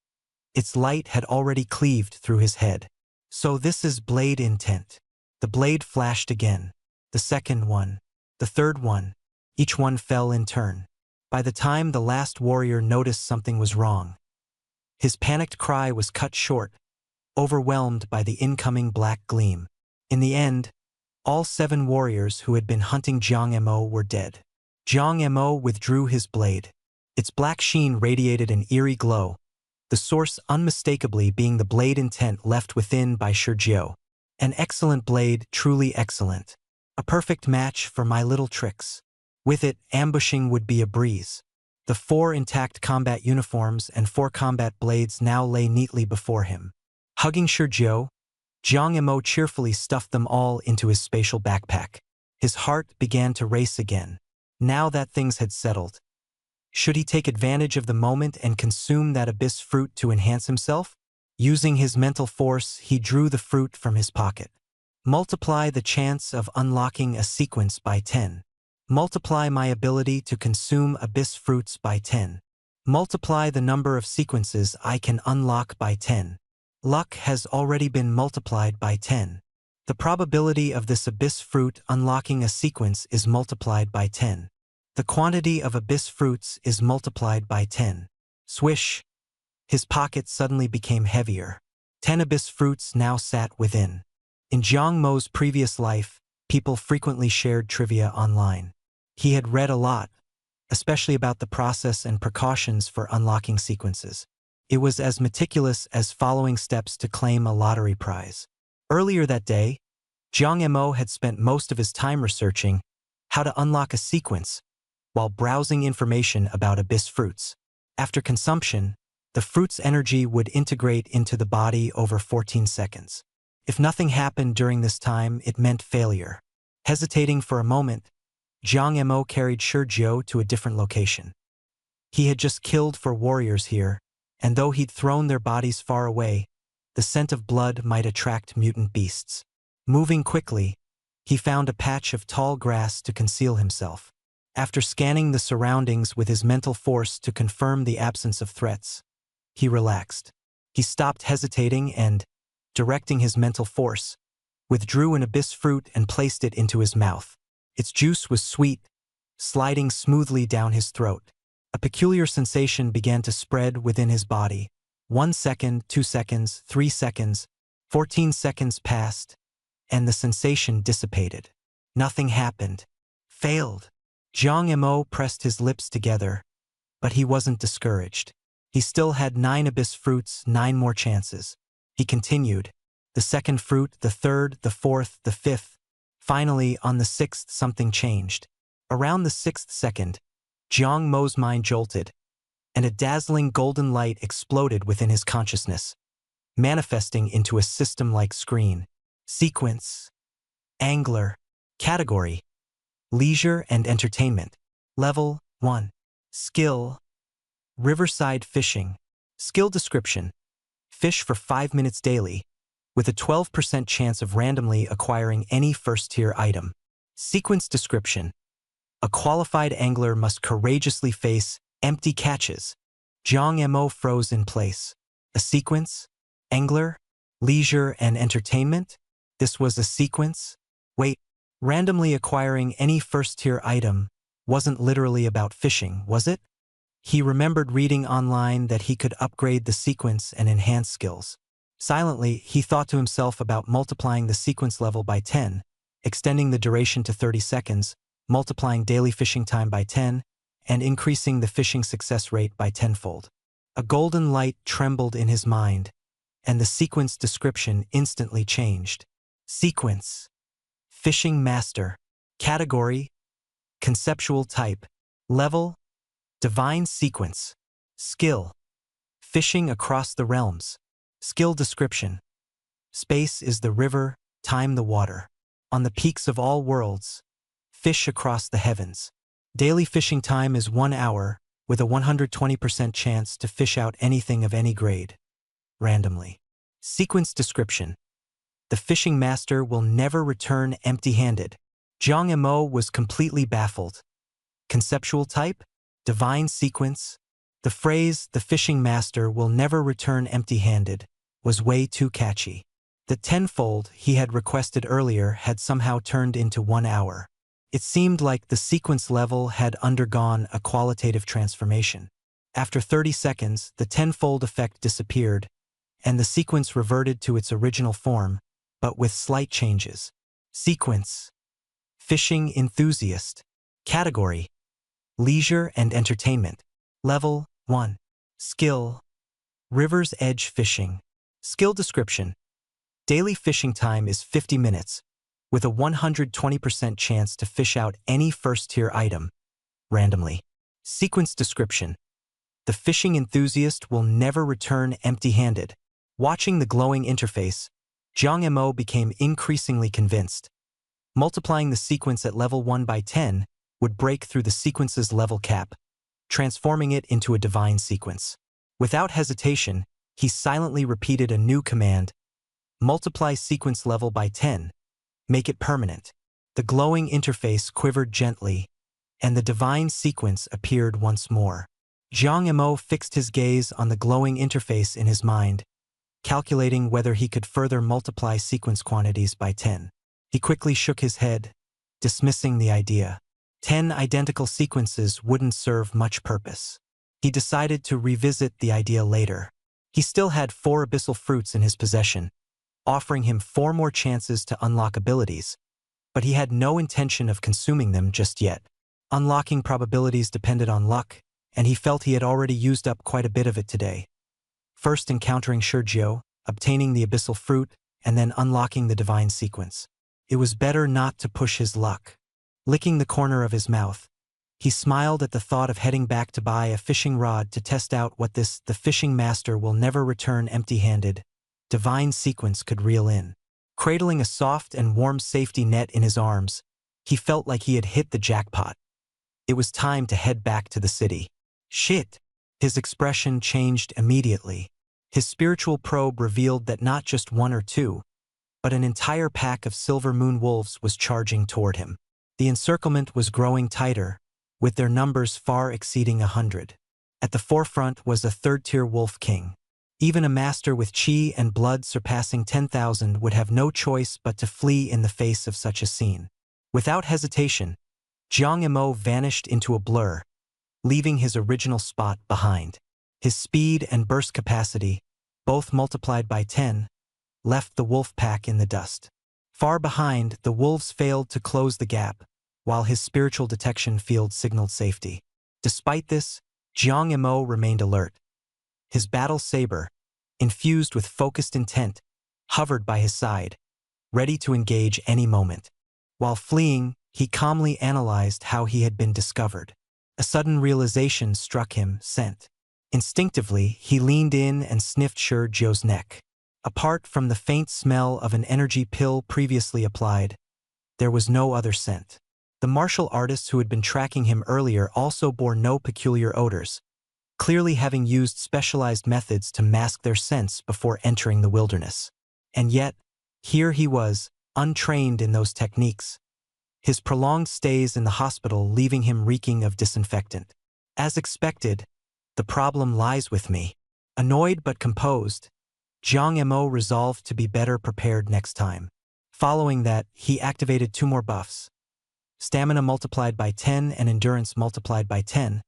Its light had already cleaved through his head. So this is blade intent. The blade flashed again. The second one. The third one. Each one fell in turn. By the time the last warrior noticed something was wrong, his panicked cry was cut short, overwhelmed by the incoming black gleam. In the end, all 7 warriors who had been hunting Jiang Mo were dead. Jiang Mo withdrew his blade. Its black sheen radiated an eerie glow, the source unmistakably being the blade intent left within by Shizhou. An excellent blade, truly excellent. A perfect match for my little tricks. With it, ambushing would be a breeze. The 4 intact combat uniforms and 4 combat blades now lay neatly before him. Hugging Shizhou, Jiang Mo cheerfully stuffed them all into his spatial backpack. His heart began to race again. Now that things had settled, should he take advantage of the moment and consume that abyss fruit to enhance himself? Using his mental force, he drew the fruit from his pocket. Multiply the chance of unlocking a sequence by 10. Multiply my ability to consume abyss fruits by 10. Multiply the number of sequences I can unlock by 10. Luck has already been multiplied by 10. The probability of this abyss fruit unlocking a sequence is multiplied by 10. The quantity of abyss fruits is multiplied by 10. Swish! His pocket suddenly became heavier. 10 abyss fruits now sat within. In Jiang Mo's previous life, people frequently shared trivia online. He had read a lot, especially about the process and precautions for unlocking sequences. It was as meticulous as following steps to claim a lottery prize. Earlier that day, Jiang Mo had spent most of his time researching how to unlock a sequence while browsing information about abyss fruits. After consumption, the fruit's energy would integrate into the body over 14 seconds. If nothing happened during this time, it meant failure. Hesitating for a moment, Jiang Mo carried Shi Jiao to a different location. He had just killed 4 warriors here, and though he'd thrown their bodies far away, the scent of blood might attract mutant beasts. Moving quickly, he found a patch of tall grass to conceal himself. After scanning the surroundings with his mental force to confirm the absence of threats, he relaxed. He stopped hesitating and, directing his mental force, withdrew an abyss fruit and placed it into his mouth. Its juice was sweet, sliding smoothly down his throat. A peculiar sensation began to spread within his body. 1 second, 2 seconds, 3 seconds, 14 seconds passed, and the sensation dissipated. Nothing happened. Failed. Jiang Mo pressed his lips together, but he wasn't discouraged. He still had 9 abyss fruits, 9 more chances. He continued. The second fruit, the third, the fourth, the fifth. Finally, on the 6th, something changed. Around the 6th second, Jiang Mo's mind jolted, and a dazzling golden light exploded within his consciousness, manifesting into a system-like screen. Sequence. Angler. Category. Leisure and entertainment. Level 1. Skill. Riverside fishing. Skill description. Fish for 5 minutes daily, with a 12% chance of randomly acquiring any first-tier item. Sequence description. A qualified angler must courageously face empty catches. Jiang Mo froze in place. A sequence? Angler? Leisure and entertainment? This was a sequence? Wait, randomly acquiring any first-tier item wasn't literally about fishing, was it? He remembered reading online that he could upgrade the sequence and enhance skills. Silently, he thought to himself about multiplying the sequence level by 10, extending the duration to 30 seconds, multiplying daily fishing time by 10, and increasing the fishing success rate by 10-fold. A golden light trembled in his mind, and the sequence description instantly changed. Sequence. Fishing Master. Category. Conceptual type. Level. Divine Sequence. Skill. Fishing across the realms. Skill description. Space is the river, time the water. On the peaks of all worlds, fish across the heavens. Daily fishing time is 1 hour, with a 120% chance to fish out anything of any grade. Randomly. Sequence description. The fishing master will never return empty-handed. Jiang Mo was completely baffled. Conceptual type? Divine Sequence. The phrase, the fishing master will never return empty-handed, was way too catchy. The 10-fold he had requested earlier had somehow turned into 1 hour. It seemed like the sequence level had undergone a qualitative transformation. After 30 seconds, the 10-fold effect disappeared, and the sequence reverted to its original form, but with slight changes. Sequence. Fishing Enthusiast. Category. Leisure and entertainment. Level 1. Skill. River's Edge Fishing. Skill description. Daily fishing time is 50 minutes, with a 120% chance to fish out any first-tier item, randomly. Sequence description. The fishing enthusiast will never return empty-handed. Watching the glowing interface, Jiang Mo became increasingly convinced. Multiplying the sequence at level 1 by 10 would break through the sequence's level cap, transforming it into a divine sequence. Without hesitation, he silently repeated a new command: multiply sequence level by 10. Make it permanent. The glowing interface quivered gently, and the divine sequence appeared once more. Jiang Mo fixed his gaze on the glowing interface in his mind, calculating whether he could further multiply sequence quantities by 10. He quickly shook his head, dismissing the idea. 10 identical sequences wouldn't serve much purpose. He decided to revisit the idea later. He still had 4 abyssal fruits in his possession, offering him 4 more chances to unlock abilities, but he had no intention of consuming them just yet. Unlocking probabilities depended on luck, and he felt he had already used up quite a bit of it today. First encountering Shi Jiao, obtaining the abyssal fruit, and then unlocking the divine sequence. It was better not to push his luck. Licking the corner of his mouth, he smiled at the thought of heading back to buy a fishing rod to test out what the fishing master will never return empty-handed divine sequence could reel in. Cradling a soft and warm safety net in his arms, he felt like he had hit the jackpot. It was time to head back to the city. Shit! His expression changed immediately. His spiritual probe revealed that not just one or two, but an entire pack of Silver Moon wolves was charging toward him. The encirclement was growing tighter, with their numbers far exceeding 100. At the forefront was a third-tier wolf king. Even a master with chi and blood surpassing 10,000 would have no choice but to flee in the face of such a scene. Without hesitation, Jiang Emo vanished into a blur, leaving his original spot behind. His speed and burst capacity, both multiplied by 10, left the wolf pack in the dust. Far behind, the wolves failed to close the gap, while his spiritual detection field signaled safety. Despite this, Jiang Emo remained alert. His battle saber, infused with focused intent, hovered by his side, ready to engage any moment. While fleeing, he calmly analyzed how he had been discovered. A sudden realization struck him, scent. Instinctively, he leaned in and sniffed Shi Zhou's neck. Apart from the faint smell of an energy pill previously applied, there was no other scent. The martial artists who had been tracking him earlier also bore no peculiar odors, clearly having used specialized methods to mask their scents before entering the wilderness. And yet, here he was, untrained in those techniques, his prolonged stays in the hospital leaving him reeking of disinfectant. As expected, the problem lies with me. Annoyed but composed, Jiang Emo resolved to be better prepared next time. Following that, he activated 2 more buffs. Stamina multiplied by 10 and endurance multiplied by 10,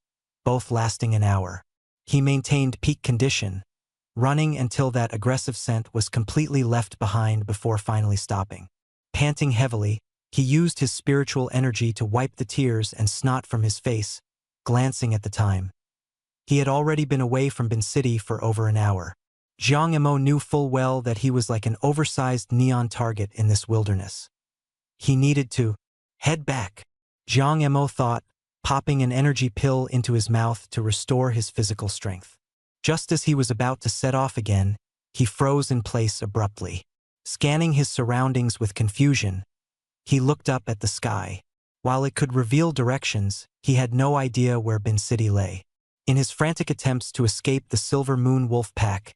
both lasting an hour. He maintained peak condition, running until that aggressive scent was completely left behind before finally stopping. Panting heavily, he used his spiritual energy to wipe the tears and snot from his face, glancing at the time. He had already been away from Bin City for over an hour. Jiang Emo knew full well that he was like an oversized neon target in this wilderness. He needed to head back. Jiang Emo thought, popping an energy pill into his mouth to restore his physical strength. Just as he was about to set off again, he froze in place abruptly. Scanning his surroundings with confusion, he looked up at the sky. While it could reveal directions, he had no idea where Bin City lay. In his frantic attempts to escape the Silver Moon wolf pack,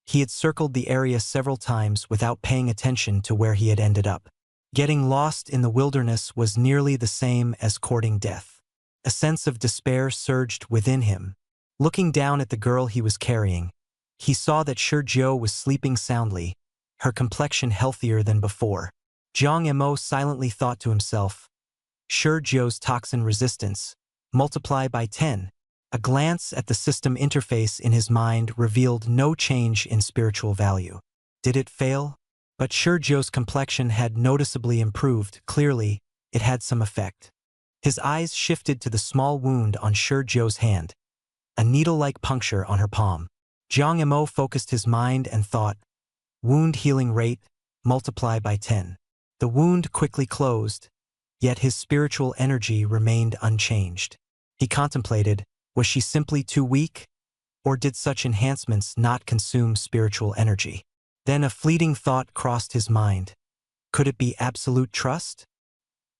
he had circled the area several times without paying attention to where he had ended up. Getting lost in the wilderness was nearly the same as courting death. A sense of despair surged within him. Looking down at the girl he was carrying, he saw that Shi Zhou was sleeping soundly, her complexion healthier than before. Jiang Emo silently thought to himself, Shi Zhou's toxin resistance, multiply by 10. A glance at the system interface in his mind revealed no change in spiritual value. Did it fail? But Shi Zhou's complexion had noticeably improved. Clearly, it had some effect. His eyes shifted to the small wound on Shi Zhou's hand, a needle-like puncture on her palm. Jiang Emo focused his mind and thought, wound healing rate, multiply by 10. The wound quickly closed, yet his spiritual energy remained unchanged. He contemplated, was she simply too weak? Or did such enhancements not consume spiritual energy? Then a fleeting thought crossed his mind. Could it be absolute trust?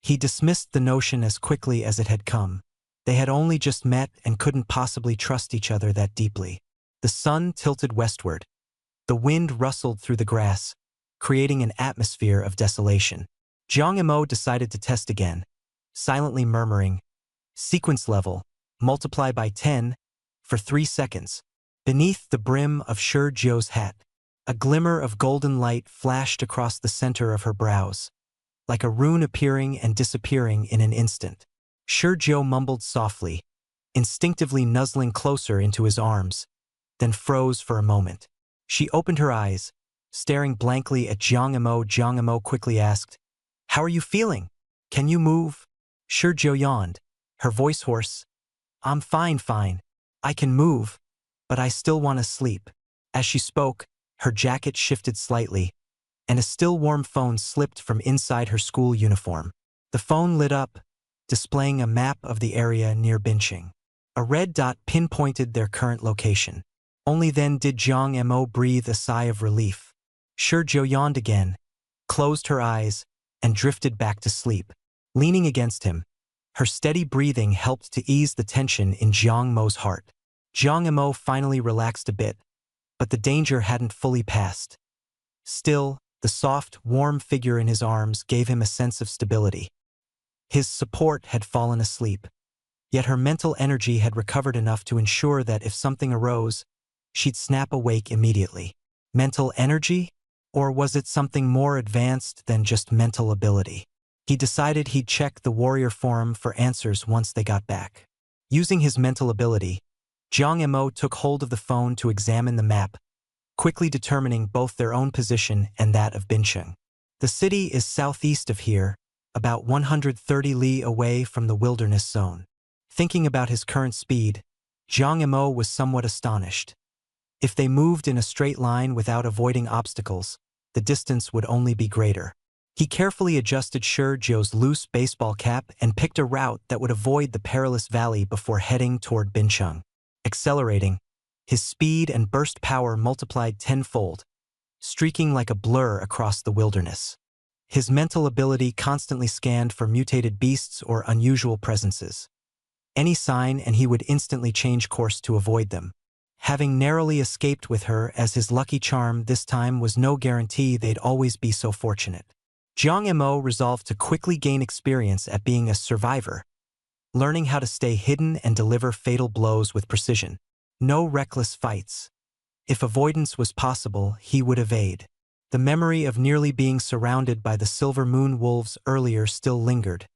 He dismissed the notion as quickly as it had come. They had only just met and couldn't possibly trust each other that deeply. The sun tilted westward. The wind rustled through the grass, creating an atmosphere of desolation. Jiang Emo decided to test again, silently murmuring, sequence level, multiply by 10, for 3 seconds. Beneath the brim of Shi Zhou's hat, a glimmer of golden light flashed across the center of her brows, like a rune appearing and disappearing in an instant. Shi Zhou mumbled softly, instinctively nuzzling closer into his arms, then froze for a moment. She opened her eyes, staring blankly at Jiang Emo. Jiang Emo quickly asked, how are you feeling? Can you move? Shi Zhou yawned, her voice hoarse. I'm fine. I can move, but I still want to sleep. As she spoke, her jacket shifted slightly, and a still warm phone slipped from inside her school uniform. The phone lit up, displaying a map of the area near Binqing. A red dot pinpointed their current location. Only then did Jiang Emo breathe a sigh of relief. Shi Zhou yawned again, closed her eyes, and drifted back to sleep. Leaning against him, her steady breathing helped to ease the tension in Jiang Mo's heart. Jiang Mo finally relaxed a bit, but the danger hadn't fully passed. Still, the soft, warm figure in his arms gave him a sense of stability. His support had fallen asleep, yet her mental energy had recovered enough to ensure that if something arose, she'd snap awake immediately. Mental energy? Or was it something more advanced than just mental ability? He decided he'd check the warrior forum for answers once they got back. Using his mental ability, Jiang Mo took hold of the phone to examine the map, quickly determining both their own position and that of Bincheng. The city is southeast of here, about 130 li away from the wilderness zone. Thinking about his current speed, Jiang Mo was somewhat astonished. If they moved in a straight line without avoiding obstacles, the distance would only be greater. He carefully adjusted Shi Jiu's loose baseball cap and picked a route that would avoid the perilous valley before heading toward Bincheng. Accelerating, his speed and burst power multiplied tenfold, streaking like a blur across the wilderness. His mental ability constantly scanned for mutated beasts or unusual presences. Any sign and he would instantly change course to avoid them. Having narrowly escaped with her as his lucky charm this time was no guarantee they'd always be so fortunate. Jiang Mo resolved to quickly gain experience at being a survivor, learning how to stay hidden and deliver fatal blows with precision. No reckless fights. If avoidance was possible, he would evade. The memory of nearly being surrounded by the Silver Moon wolves earlier still lingered,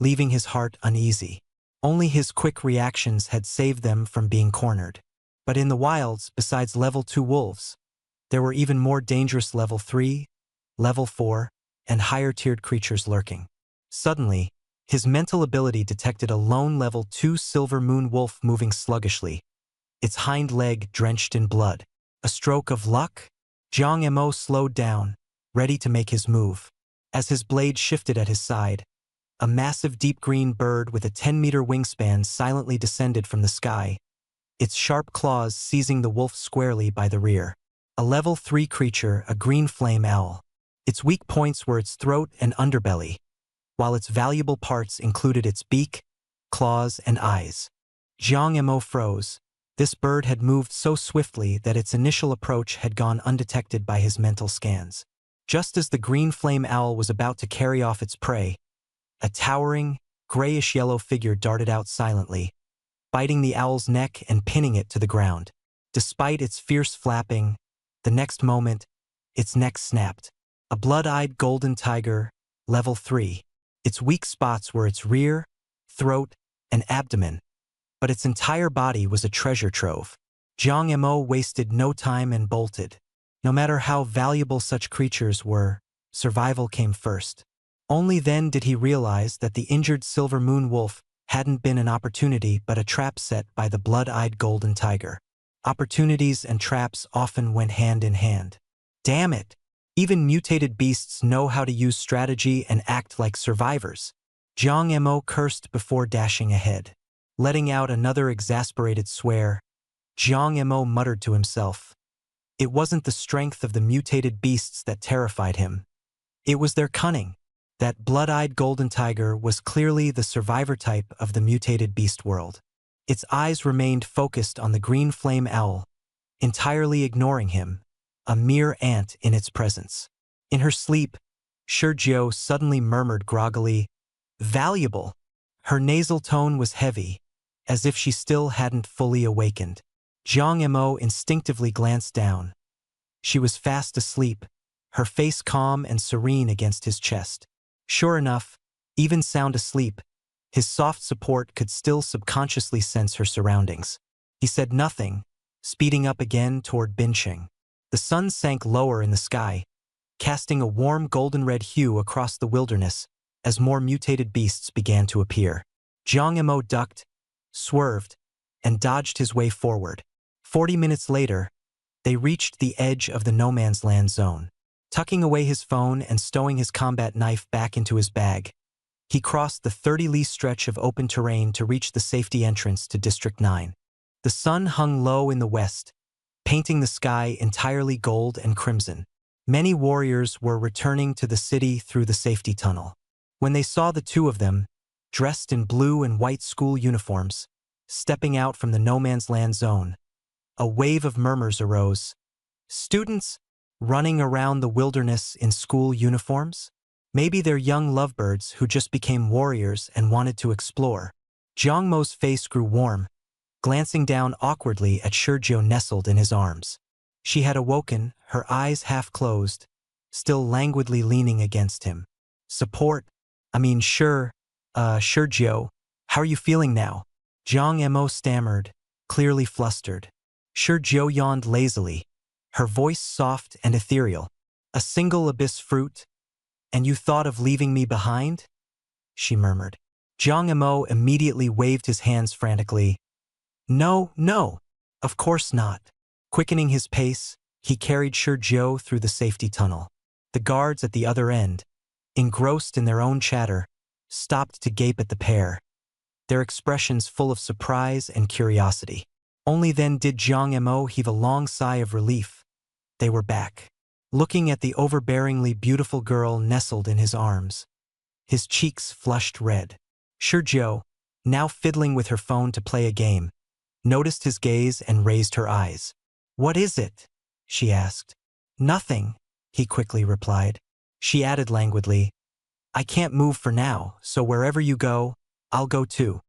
leaving his heart uneasy. Only his quick reactions had saved them from being cornered. But in the wilds, besides level 2 wolves, there were even more dangerous level 3, level 4, and higher-tiered creatures lurking. Suddenly, his mental ability detected a lone level 2 Silver Moon wolf moving sluggishly, its hind leg drenched in blood. A stroke of luck? Jiang Mo slowed down, ready to make his move. As his blade shifted at his side, a massive deep green bird with a 10-meter wingspan silently descended from the sky, its sharp claws seizing the wolf squarely by the rear. A level 3 creature, a green flame owl. Its weak points were its throat and underbelly, while its valuable parts included its beak, claws, and eyes. Jiang Mo froze. This bird had moved so swiftly that its initial approach had gone undetected by his mental scans. Just as the green flame owl was about to carry off its prey, a towering, grayish-yellow figure darted out silently, biting the owl's neck and pinning it to the ground. Despite its fierce flapping, the next moment, its neck snapped. A blood-eyed golden tiger, level 3. Its weak spots were its rear, throat, and abdomen, but its entire body was a treasure trove. Jiang Mo wasted no time and bolted. No matter how valuable such creatures were, survival came first. Only then did he realize that the injured Silver Moon wolf hadn't been an opportunity but a trap set by the blood-eyed golden tiger. Opportunities and traps often went hand in hand. Damn it! Even mutated beasts know how to use strategy and act like survivors. Jiang Mo cursed before dashing ahead. Letting out another exasperated swear, Jiang Mo muttered to himself. It wasn't the strength of the mutated beasts that terrified him. It was their cunning. That blood-eyed golden tiger was clearly the survivor type of the mutated beast world. Its eyes remained focused on the green flame owl, entirely ignoring him, a mere ant in its presence. In her sleep, Shi Jiu suddenly murmured groggily, "Valuable." Her nasal tone was heavy, as if she still hadn't fully awakened. Jiang Mo instinctively glanced down. She was fast asleep, her face calm and serene against his chest. Sure enough, even sound asleep, his soft support could still subconsciously sense her surroundings. He said nothing, speeding up again toward Bincheng. The sun sank lower in the sky, casting a warm golden-red hue across the wilderness as more mutated beasts began to appear. Jiang Mo ducked, swerved, and dodged his way forward. 40 minutes later, they reached the edge of the no-man's land zone. Tucking away his phone and stowing his combat knife back into his bag, he crossed the 30-li stretch of open terrain to reach the safety entrance to District 9. The sun hung low in the west, painting the sky entirely gold and crimson. Many warriors were returning to the city through the safety tunnel. When they saw the two of them, dressed in blue and white school uniforms, stepping out from the no-man's land zone, a wave of murmurs arose. Students running around the wilderness in school uniforms? Maybe they're young lovebirds who just became warriors and wanted to explore. Jiang Mo's face grew warm, glancing down awkwardly at Sergio nestled in his arms. She had awoken, her eyes half closed, still languidly leaning against him. Support? Sure, Sergio, how are you feeling now? Jiang Mo stammered, clearly flustered. Sergio yawned lazily, her voice soft and ethereal. A single abyss fruit? And you thought of leaving me behind? She murmured. Jiang Mo immediately waved his hands frantically. No, no, of course not. Quickening his pace, he carried Sergio through the safety tunnel. The guards at the other end, engrossed in their own chatter, stopped to gape at the pair, their expressions full of surprise and curiosity. Only then did Jiang Mo heave a long sigh of relief. They were back, looking at the overbearingly beautiful girl nestled in his arms. His cheeks flushed red. Sergio, now fiddling with her phone to play a game, noticed his gaze and raised her eyes. What is it? She asked. Nothing, he quickly replied. She added languidly, I can't move for now, so wherever you go, I'll go too.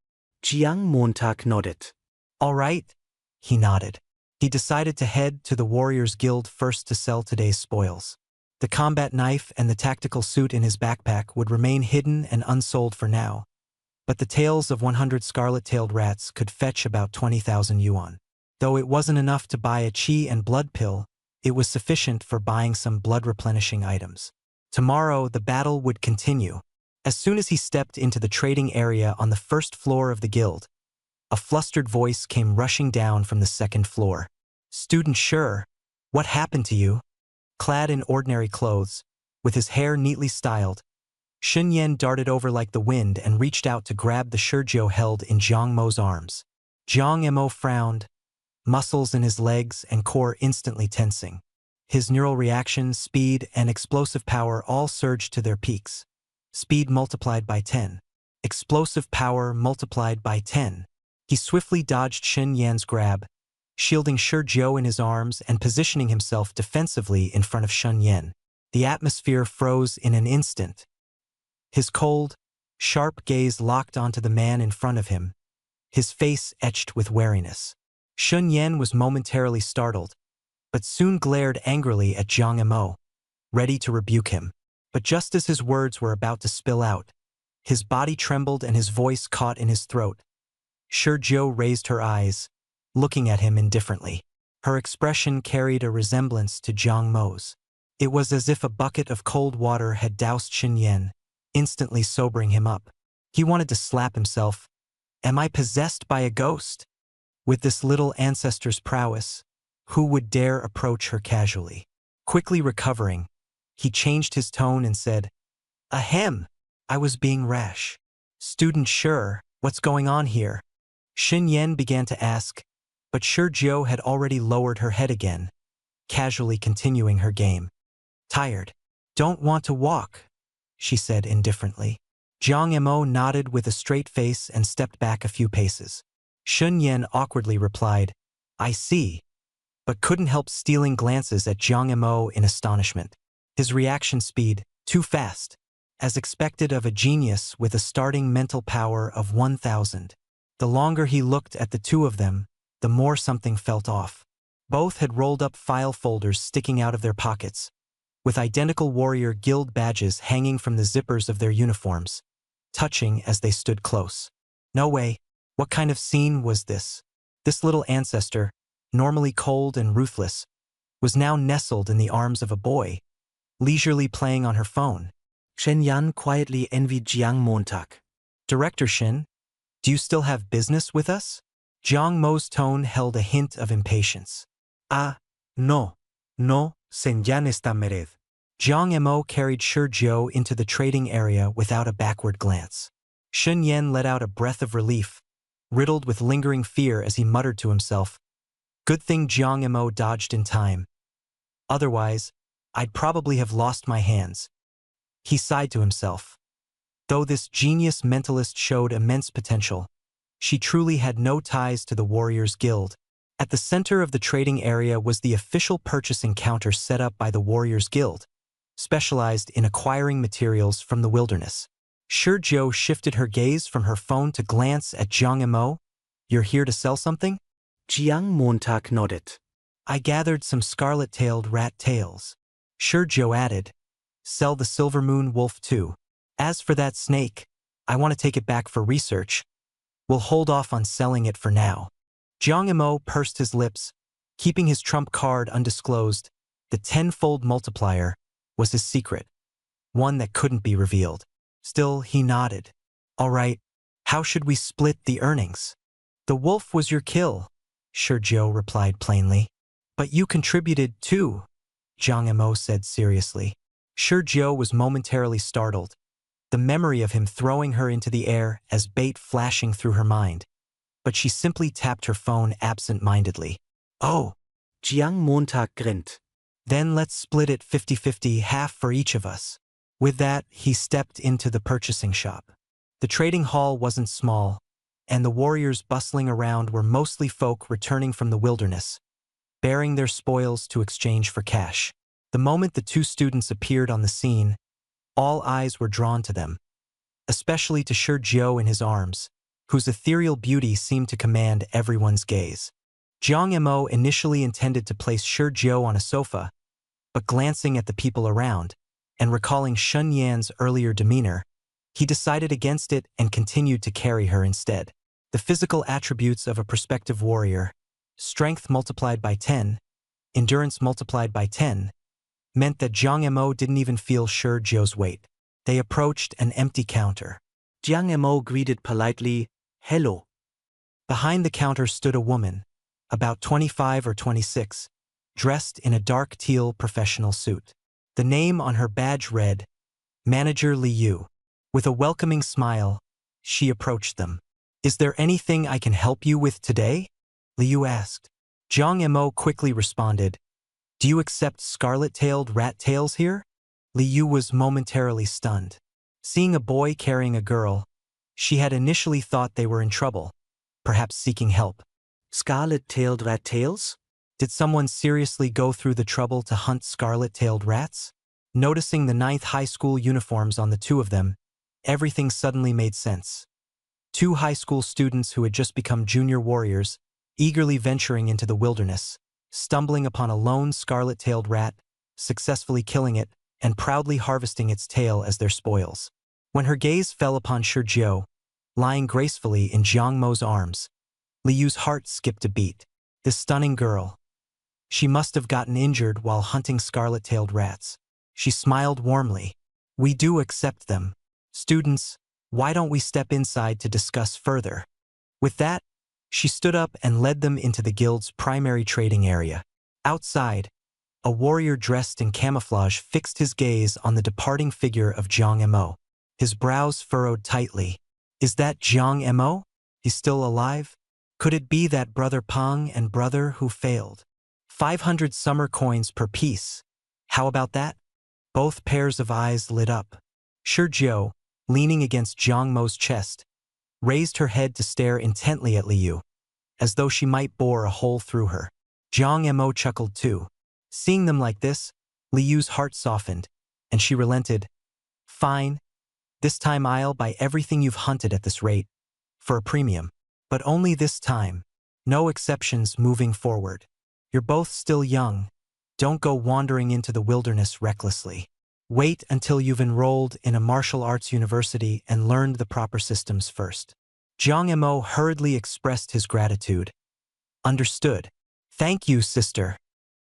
Jiang Montag nodded.
All right, he nodded. He decided to head to the Warriors Guild first to sell today's spoils. The combat knife and the tactical suit in his backpack would remain hidden and unsold for now, but the tails of 100 scarlet-tailed rats could fetch about 20,000 yuan. Though it wasn't enough to buy a qi and blood pill, it was sufficient for buying some blood-replenishing items. Tomorrow, the battle would continue. As soon as he stepped into the trading area on the first floor of the guild, a flustered voice came rushing down from the second floor. Student Sure, what happened to you? Clad in ordinary clothes, with his hair neatly styled, Shun Yan darted over like the wind and reached out to grab the Sergio held in Jiang Mo's arms. Jiang Mo frowned, muscles in his legs and core instantly tensing. His neural reaction, speed, and explosive power all surged to their peaks. Speed multiplied by 10. Explosive power multiplied by 10. He swiftly dodged Shun Yan's grab, shielding Sergio in his arms and positioning himself defensively in front of Shun Yan. The atmosphere froze in an instant. His cold, sharp gaze locked onto the man in front of him, his face etched with wariness. Shun Yan was momentarily startled, but soon glared angrily at Jiang Mo, ready to rebuke him. But just as his words were about to spill out, his body trembled and his voice caught in his throat. Sergio raised her eyes, looking at him indifferently. Her expression carried a resemblance to Jiang Mo's. It was as if a bucket of cold water had doused Shun Yan, instantly sobering him up. He wanted to slap himself. Am I possessed by a ghost? With this little ancestor's prowess, who would dare approach her casually? Quickly recovering, he changed his tone and said, Ahem, I was being rash. Student Sure, what's going on here? Shun Yan began to ask, but Sergio had already lowered her head again, casually continuing her game. Tired. Don't want to walk, she said indifferently. Jiang Mo nodded with a straight face and stepped back a few paces. Shun Yan awkwardly replied, I see, but couldn't help stealing glances at Jiang Mo in astonishment. His reaction speed, too fast, as expected of a genius with a starting mental power of 1,000. The longer he looked at the two of them, the more something felt off. Both had rolled up file folders sticking out of their pockets, with identical warrior guild badges hanging from the zippers of their uniforms, touching as they stood close. No way. What kind of scene was this? This little ancestor, normally cold and ruthless, was now nestled in the arms of a boy, leisurely playing on her phone.
Shen Yan quietly envied Jiang Montag.
Director Shin, do you still have business with us? Jiang Mo's tone held a hint of impatience.
No, Shen Yan está mered.
Jiang Mo carried Sergio into the trading area without a backward glance. Shun Yan let out a breath of relief, riddled with lingering fear as he muttered to himself, Good thing Jiang Mo dodged in time. Otherwise, I'd probably have lost my hands. He sighed to himself. Though this genius mentalist showed immense potential, she truly had no ties to the Warriors Guild. At the center of the trading area was the official purchasing counter set up by the Warriors Guild, specialized in acquiring materials from the wilderness. Shizhou shifted her gaze from her phone to glance at Jiang Mo. You're here to sell something?
Jiang Montag nodded.
I gathered some scarlet-tailed rat tails. Shizhou added, sell the silver moon wolf too. As for that snake, I want to take it back for research. We'll hold off on selling it for now. Jiang Mo pursed his lips, keeping his trump card undisclosed. The tenfold multiplier was his secret, one that couldn't be revealed. Still, he nodded. All right, how should we split the earnings? The wolf was your kill, Shizhou replied plainly. But you contributed too, Jiang Mo said seriously. Shizhou was momentarily startled, the memory of him throwing her into the air as bait flashing through her mind. But she simply tapped her phone absent-mindedly. Oh,
Jiang Montag grinned.
Then let's split it 50-50, half for each of us. With that, he stepped into the purchasing shop. The trading hall wasn't small, and the warriors bustling around were mostly folk returning from the wilderness, bearing their spoils to exchange for cash. The moment the two students appeared on the scene, all eyes were drawn to them, especially to Shizhou in his arms, whose ethereal beauty seemed to command everyone's gaze. Jiang Mo initially intended to place Shizhou on a sofa, but glancing at the people around, and recalling Shun Yan's earlier demeanor, he decided against it and continued to carry her instead. The physical attributes of a prospective warrior, strength multiplied by 10, endurance multiplied by 10, meant that Jiang Mo didn't even feel Shizhou's weight. They approached an empty counter.
Jiang Mo greeted politely, hello.
Behind the counter stood a woman, about 25 or 26, dressed in a dark teal professional suit. The name on her badge read, Manager Liu. With a welcoming smile, she approached them. Is there anything I can help you with today? Liu asked. Jiang Mo quickly responded, do you accept scarlet-tailed rat tails here? Liu was momentarily stunned. Seeing a boy carrying a girl, she had initially thought they were in trouble, perhaps seeking help.
Scarlet-tailed rat tails?
Did someone seriously go through the trouble to hunt scarlet-tailed rats? Noticing the 9th high school uniforms on the two of them, everything suddenly made sense. Two high school students who had just become junior warriors, eagerly venturing into the wilderness, stumbling upon a lone scarlet-tailed rat, successfully killing it, and proudly harvesting its tail as their spoils. When her gaze fell upon Shizhou, lying gracefully in Jiang Mo's arms, Liu's heart skipped a beat. This stunning girl. She must have gotten injured while hunting scarlet-tailed rats. She smiled warmly. We do accept them. Students, why don't we step inside to discuss further? With that, she stood up and led them into the guild's primary trading area. Outside, a warrior dressed in camouflage fixed his gaze on the departing figure of Jiang Mo. His brows furrowed tightly. Is that Jiang Mo? He's still alive? Could it be that brother Peng and brother who failed? 500 summer coins per piece. How about that? Both pairs of eyes lit up. Shizhou, leaning against Jiang Mo's chest, raised her head to stare intently at Liu, as though she might bore a hole through her. Jiang Mo chuckled too. Seeing them like this, Liu's heart softened, and she relented. Fine. This time I'll buy everything you've hunted at this rate, for a premium. But only this time. No exceptions moving forward. You're both still young. Don't go wandering into the wilderness recklessly. Wait until you've enrolled in a martial arts university and learned the proper systems first. Jiang Mo hurriedly expressed his gratitude. Understood. Thank you, sister.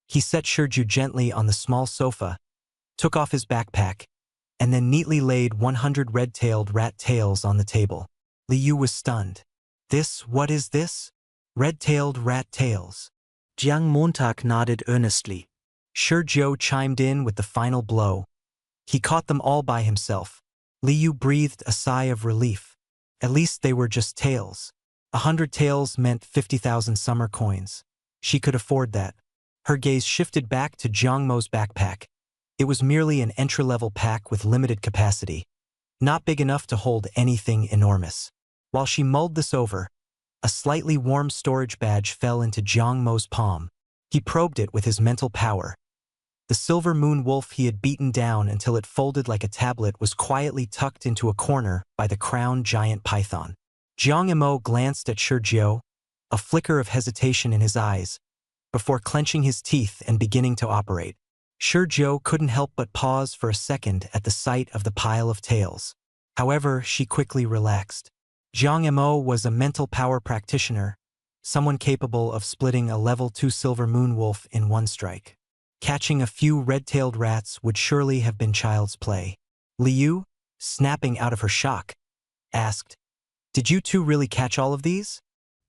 He set Shizhou gently on the small sofa, took off his backpack, and then neatly laid 100 red-tailed rat tails on the table. Liu was stunned. What is this? Red-tailed rat tails.
Jiang Montag nodded earnestly.
Shizhou chimed in with the final blow. He caught them all by himself. Liu breathed a sigh of relief. At least they were just tails. 100 tails meant 50,000 summer coins. She could afford that. Her gaze shifted back to Jiang Mo's backpack, It was merely an entry-level pack with limited capacity, not big enough to hold anything enormous. While she mulled this over, a slightly warm storage badge fell into Jiang Mo's palm. He probed it with his mental power. The silver moon wolf he had beaten down until it folded like a tablet was quietly tucked into a corner by the crowned giant python. Jiang Mo glanced at Shi Jiao, a flicker of hesitation in his eyes, before clenching his teeth and beginning to operate. Shi Jiao couldn't help but pause for a second at the sight of the pile of tails. However, she quickly relaxed. Jiang Mo was a mental power practitioner, someone capable of splitting a level 2 silver moon wolf in one strike. Catching a few red-tailed rats would surely have been child's play. Liu, snapping out of her shock, asked, "Did you two really catch all of these?"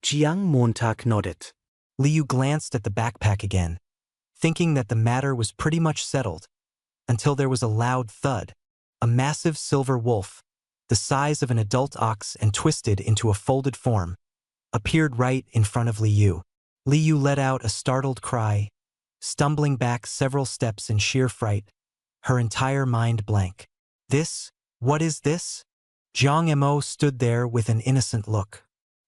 Jiang Montag nodded.
Liu glanced at the backpack again, thinking that the matter was pretty much settled, until there was a loud thud. A massive silver wolf, the size of an adult ox and twisted into a folded form, appeared right in front of Liu. Liu let out a startled cry, stumbling back several steps in sheer fright, her entire mind blank. What is this? Jiang Mo stood there with an innocent look.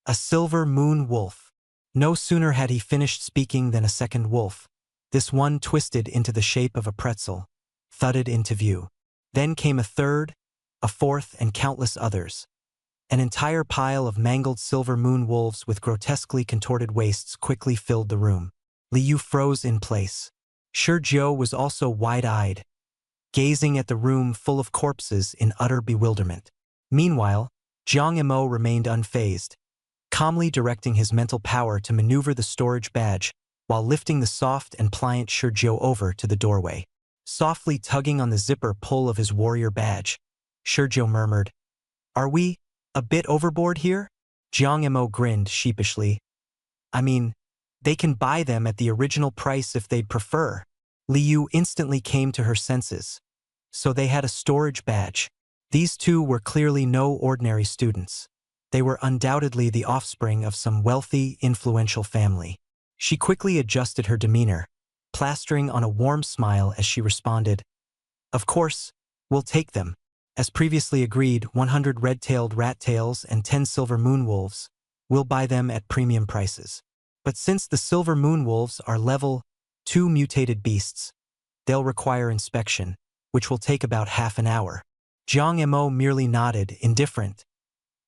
A silver moon wolf. No sooner had he finished speaking than a second wolf, this one twisted into the shape of a pretzel, thudded into view. Then came a third, a fourth, and countless others. An entire pile of mangled silver moon wolves with grotesquely contorted waists quickly filled the room. Liu froze in place. Shi Jiao was also wide-eyed, gazing at the room full of corpses in utter bewilderment. Meanwhile, Jiang Mo remained unfazed, calmly directing his mental power to maneuver the storage badge while lifting the soft and pliant Shi Jiao over to the doorway. Softly tugging on the zipper pull of his warrior badge, Shi Jiao murmured, "Are we a bit overboard here?" Jiang Mo grinned sheepishly. "I mean, they can buy them at the original price if they'd prefer." Liu instantly came to her senses. So they had a storage badge. These two were clearly no ordinary students. They were undoubtedly the offspring of some wealthy, influential family. She quickly adjusted her demeanor, plastering on a warm smile as she responded, "Of course, we'll take them. As previously agreed, 100 red-tailed rat tails and 10 silver moon wolves. We'll buy them at premium prices. But since the silver moon wolves are level 2 mutated beasts, they'll require inspection, which will take about half an hour." Jiang Mo merely nodded, indifferent.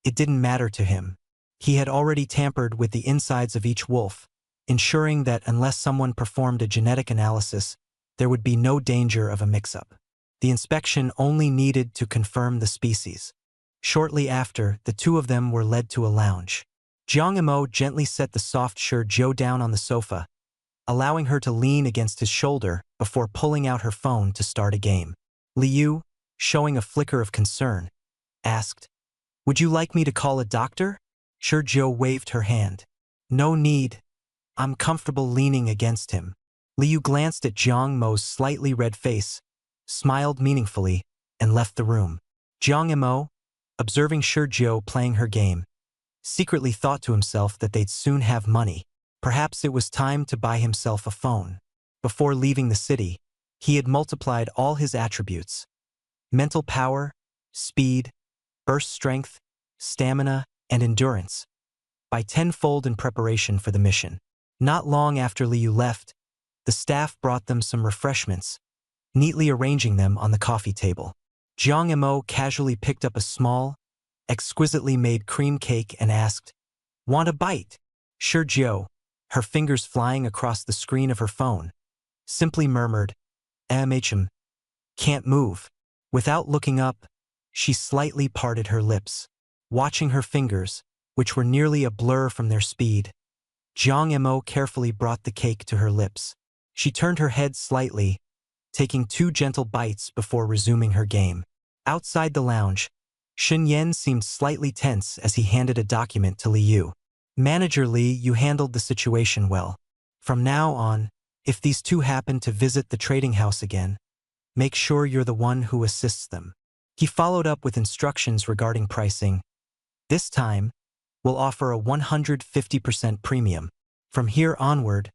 It didn't matter to him. He had already tampered with the insides of each wolf, ensuring that unless someone performed a genetic analysis, there would be no danger of a mix-up. The inspection only needed to confirm the species. Shortly after, the two of them were led to a lounge. Jiang Mo gently set the soft Shi Jiao down on the sofa, allowing her to lean against his shoulder before pulling out her phone to start a game. Liu, showing a flicker of concern, asked, "Would you like me to call a doctor?" Shi Jiao waved her hand. "No need. I'm comfortable leaning against him." Liu glanced at Jiang Mo's slightly red face, smiled meaningfully, and left the room. Jiang Mo, observing Shi Jiao playing her game, secretly thought to himself that they'd soon have money. Perhaps it was time to buy himself a phone. Before leaving the city, he had multiplied all his attributes: mental power, speed, burst strength, stamina, and endurance, by tenfold in preparation for the mission. Not long after Liu left, the staff brought them some refreshments, neatly arranging them on the coffee table. Jiang Mo casually picked up a small, exquisitely made cream cake and asked, "Want a bite?" Shi Jiao, her fingers flying across the screen of her phone, simply murmured, "Can't move." Without looking up, she slightly parted her lips. Watching her fingers, which were nearly a blur from their speed, Jiang Mo carefully brought the cake to her lips. She turned her head slightly, taking 2 gentle bites before resuming her game. Outside the lounge, Shen Yan seemed slightly tense as he handed a document to Liu. "Manager Li, you handled the situation well. From now on, if these two happen to visit the trading house again, make sure you're the one who assists them." He followed up with instructions regarding pricing. "This time, we'll offer a 150% premium. From here onward,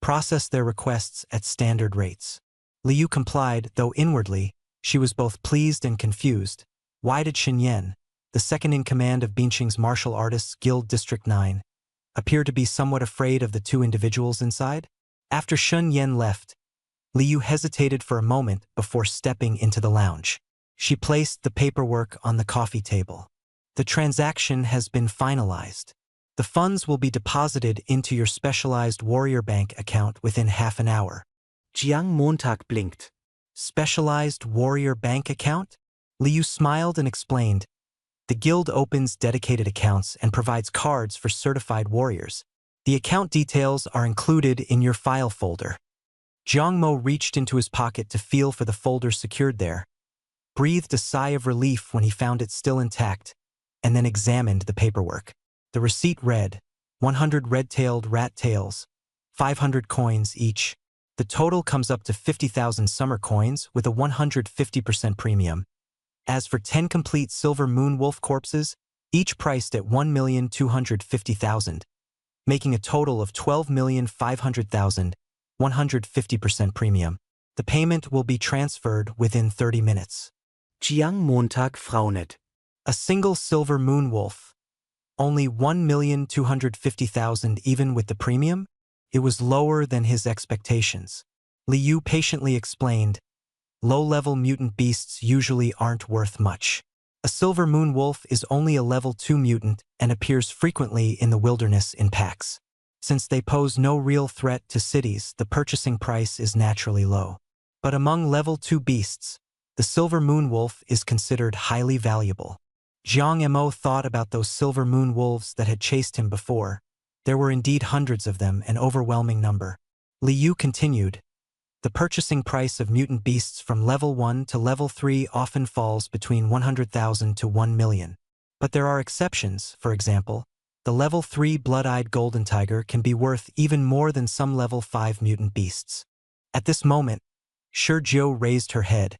process their requests at standard rates." Liu complied, though inwardly, she was both pleased and confused. Why did Shen Yan, the second-in-command of Binqing's Martial Artists Guild District 9, appear to be somewhat afraid of the two individuals inside? After Shen Yan left, Liu hesitated for a moment before stepping into the lounge. She placed the paperwork on the coffee table. The transaction has been finalized. The funds will be deposited into your specialized Warrior Bank account within half an hour.
Jiang Montag blinkt.
Specialized Warrior Bank account? Liu smiled and explained. The guild opens dedicated accounts and provides cards for certified warriors. The account details are included in your file folder. Jiang Mo reached into his pocket to feel for the folder secured there, breathed a sigh of relief when he found it still intact, and then examined the paperwork. The receipt read, 100 red-tailed rat tails, 500 coins each. The total comes up to 50,000 summer coins with a 150% premium. As for 10 complete silver moon wolf corpses, each priced at 1,250,000, making a total of 12,500,000, 150% premium. The payment will be transferred within 30 minutes.
Jiang Montag frownet.
A single silver moon wolf. Only 1,250,000 even with the premium? It was lower than his expectations. Liu patiently explained, low-level mutant beasts usually aren't worth much. A silver moon wolf is only a level 2 mutant and appears frequently in the wilderness in packs. Since they pose no real threat to cities, the purchasing price is naturally low. But among level 2 beasts, the silver moon wolf is considered highly valuable. Jiang Mo thought about those silver moon wolves that had chased him before. There were indeed hundreds of them, an overwhelming number. Liu continued, the purchasing price of mutant beasts from level 1 to level 3 often falls between 100,000 to 1 million. But there are exceptions. For example, the level 3 blood-eyed golden tiger can be worth even more than some level 5 mutant beasts. At this moment, Shi Jiu raised her head,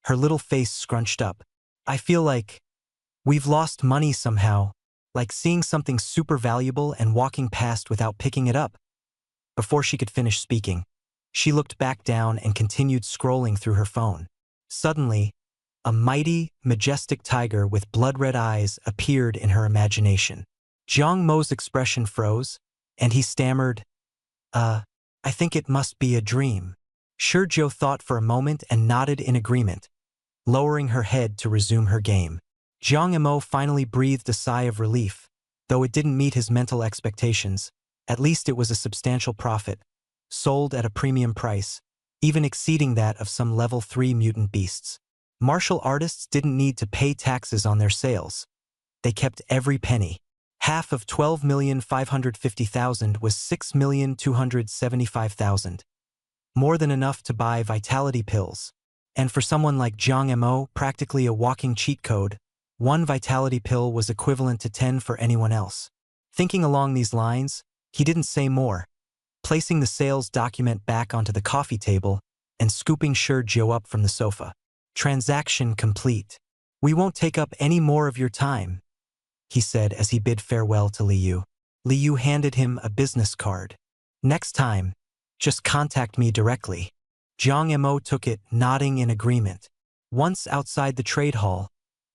her little face scrunched up. I feel like we've lost money somehow, like seeing something super valuable and walking past without picking it up. Before she could finish speaking, she looked back down and continued scrolling through her phone. Suddenly, a mighty, majestic tiger with blood-red eyes appeared in her imagination. Jiang Mo's expression froze, and he stammered, I think it must be a dream. Shi Jiu thought for a moment and nodded in agreement, lowering her head to resume her game. Jiang Mo finally breathed a sigh of relief, though it didn't meet his mental expectations. At least it was a substantial profit, sold at a premium price, even exceeding that of some level 3 mutant beasts. Martial artists didn't need to pay taxes on their sales. They kept every penny. Half of 12,550,000 was 6,275,000. More than enough to buy vitality pills. And for someone like Jiang Mo, practically a walking cheat code, one vitality pill was equivalent to 10 for anyone else. Thinking along these lines, he didn't say more, placing the sales document back onto the coffee table and scooping Shi Jiu up from the sofa. Transaction complete. We won't take up any more of your time, he said as he bid farewell to Liu. Liu handed him a business card. Next time, just contact me directly. Jiang Mo took it, nodding in agreement. Once outside the trade hall,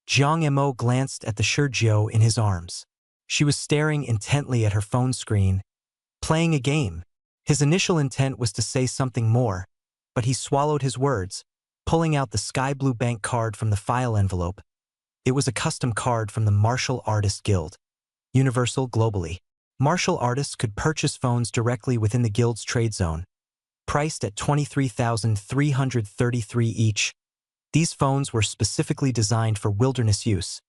Jiang Mo glanced at the Shi Jiu in his arms. She was staring intently at her phone screen, playing a game. His initial intent was to say something more, but he swallowed his words, pulling out the sky blue bank card from the file envelope. It was a custom card from the Martial Artists Guild, universal globally. Martial artists could purchase phones directly within the guild's trade zone, priced at 23,333 each. These phones were specifically designed for wilderness use,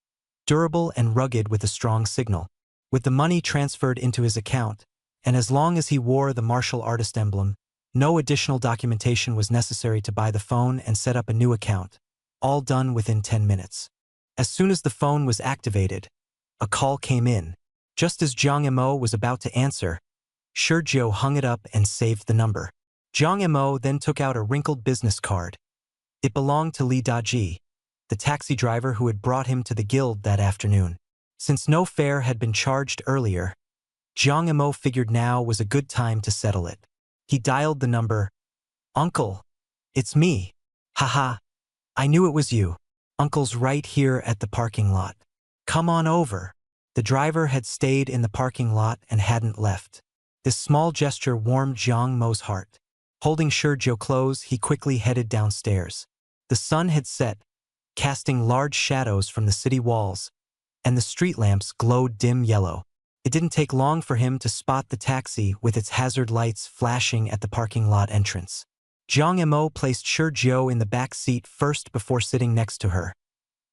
durable and rugged with a strong signal. With the money transferred into his account, and as long as he wore the martial artist emblem, no additional documentation was necessary to buy the phone and set up a new account, all done within 10 minutes. As soon as the phone was activated, a call came in. Just as Jiang Mo was about to answer, Shi Jiu hung it up and saved the number. Jiang Mo then took out a wrinkled business card. It belonged to Li Daji, the taxi driver who had brought him to the guild that afternoon. Since no fare had been charged earlier, Jiang Mo figured now was a good time to settle it. He dialed the number. Uncle, It's me. Haha, I knew it was you. Uncle's right here at the parking lot. Come on over. The driver had stayed in the parking lot and hadn't left. This small gesture warmed Jiang Mo's heart. Holding Shizhou close, he quickly headed downstairs. The sun had set, casting large shadows from the city walls, and the street lamps glowed dim yellow. It didn't take long for him to spot the taxi with its hazard lights flashing at the parking lot entrance. Jiang Mo placed Shizhou in the back seat first before sitting next to her,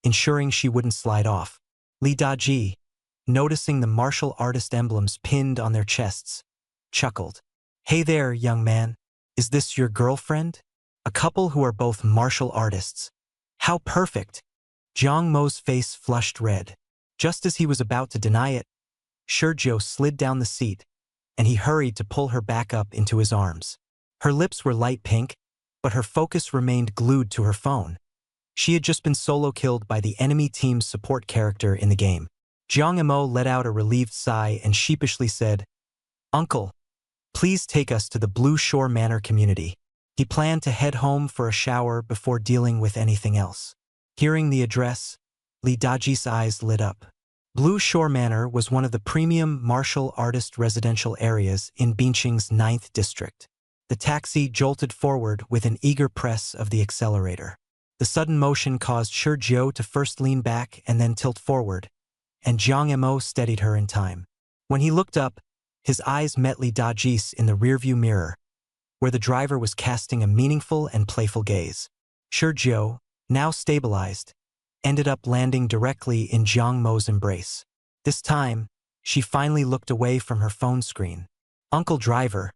ensuring she wouldn't slide off. Li Daji, noticing the martial artist emblems pinned on their chests, chuckled. Hey there, young man. Is this your girlfriend? A couple who are both martial artists. How perfect! Jiang Mo's face flushed red. Just as he was about to deny it, Shizhou slid down the seat, and he hurried to pull her back up into his arms. Her lips were light pink, but her focus remained glued to her phone. She had just been solo killed by the enemy team's support character in the game. Jiang Mo let out a relieved sigh and sheepishly said, Uncle, please take us to the Blue Shore Manor community. He planned to head home for a shower before dealing with anything else. Hearing the address, Li Daji's eyes lit up. Blue Shore Manor was one of the premium martial artist residential areas in Binqing's 9th district. The taxi jolted forward with an eager press of the accelerator. The sudden motion caused Shizhou to first lean back and then tilt forward, and Jiang Mo steadied her in time. When he looked up, his eyes met Li Daji's in the rearview mirror, where the driver was casting a meaningful and playful gaze. Shizhou, now stabilized, ended up landing directly in Jiang Mo's embrace. This time, she finally looked away from her phone screen. Uncle Driver,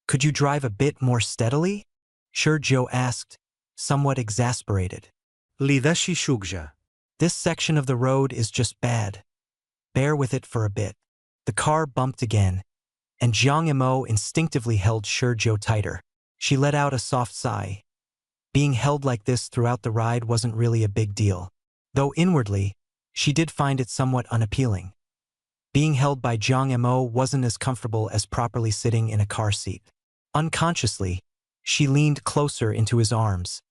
could you drive a bit more steadily? Shizhou asked, somewhat exasperated.
Li Daji shugja.
This section of the road is just bad. Bear with it for a bit. The car bumped again, and Jiang Mo instinctively held Shizhou tighter. She let out a soft sigh. Being held like this throughout the ride wasn't really a big deal, though inwardly, she did find it somewhat unappealing. Being held by Jiang Mo wasn't as comfortable as properly sitting in a car seat. Unconsciously, she leaned closer into his arms,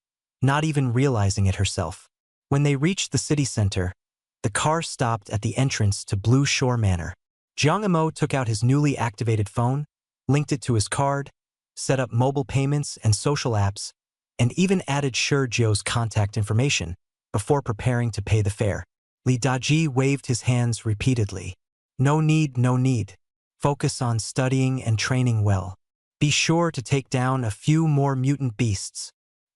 not even realizing it herself. When they reached the city center, the car stopped at the entrance to Blue Shore Manor. Jiang Mo took out his newly activated phone, linked it to his card, set up mobile payments and social apps, and even added Shizhou's contact information before preparing to pay the fare. Li Daji waved his hands repeatedly. No need, no need. Focus on studying and training well. Be sure to take down a few more mutant beasts.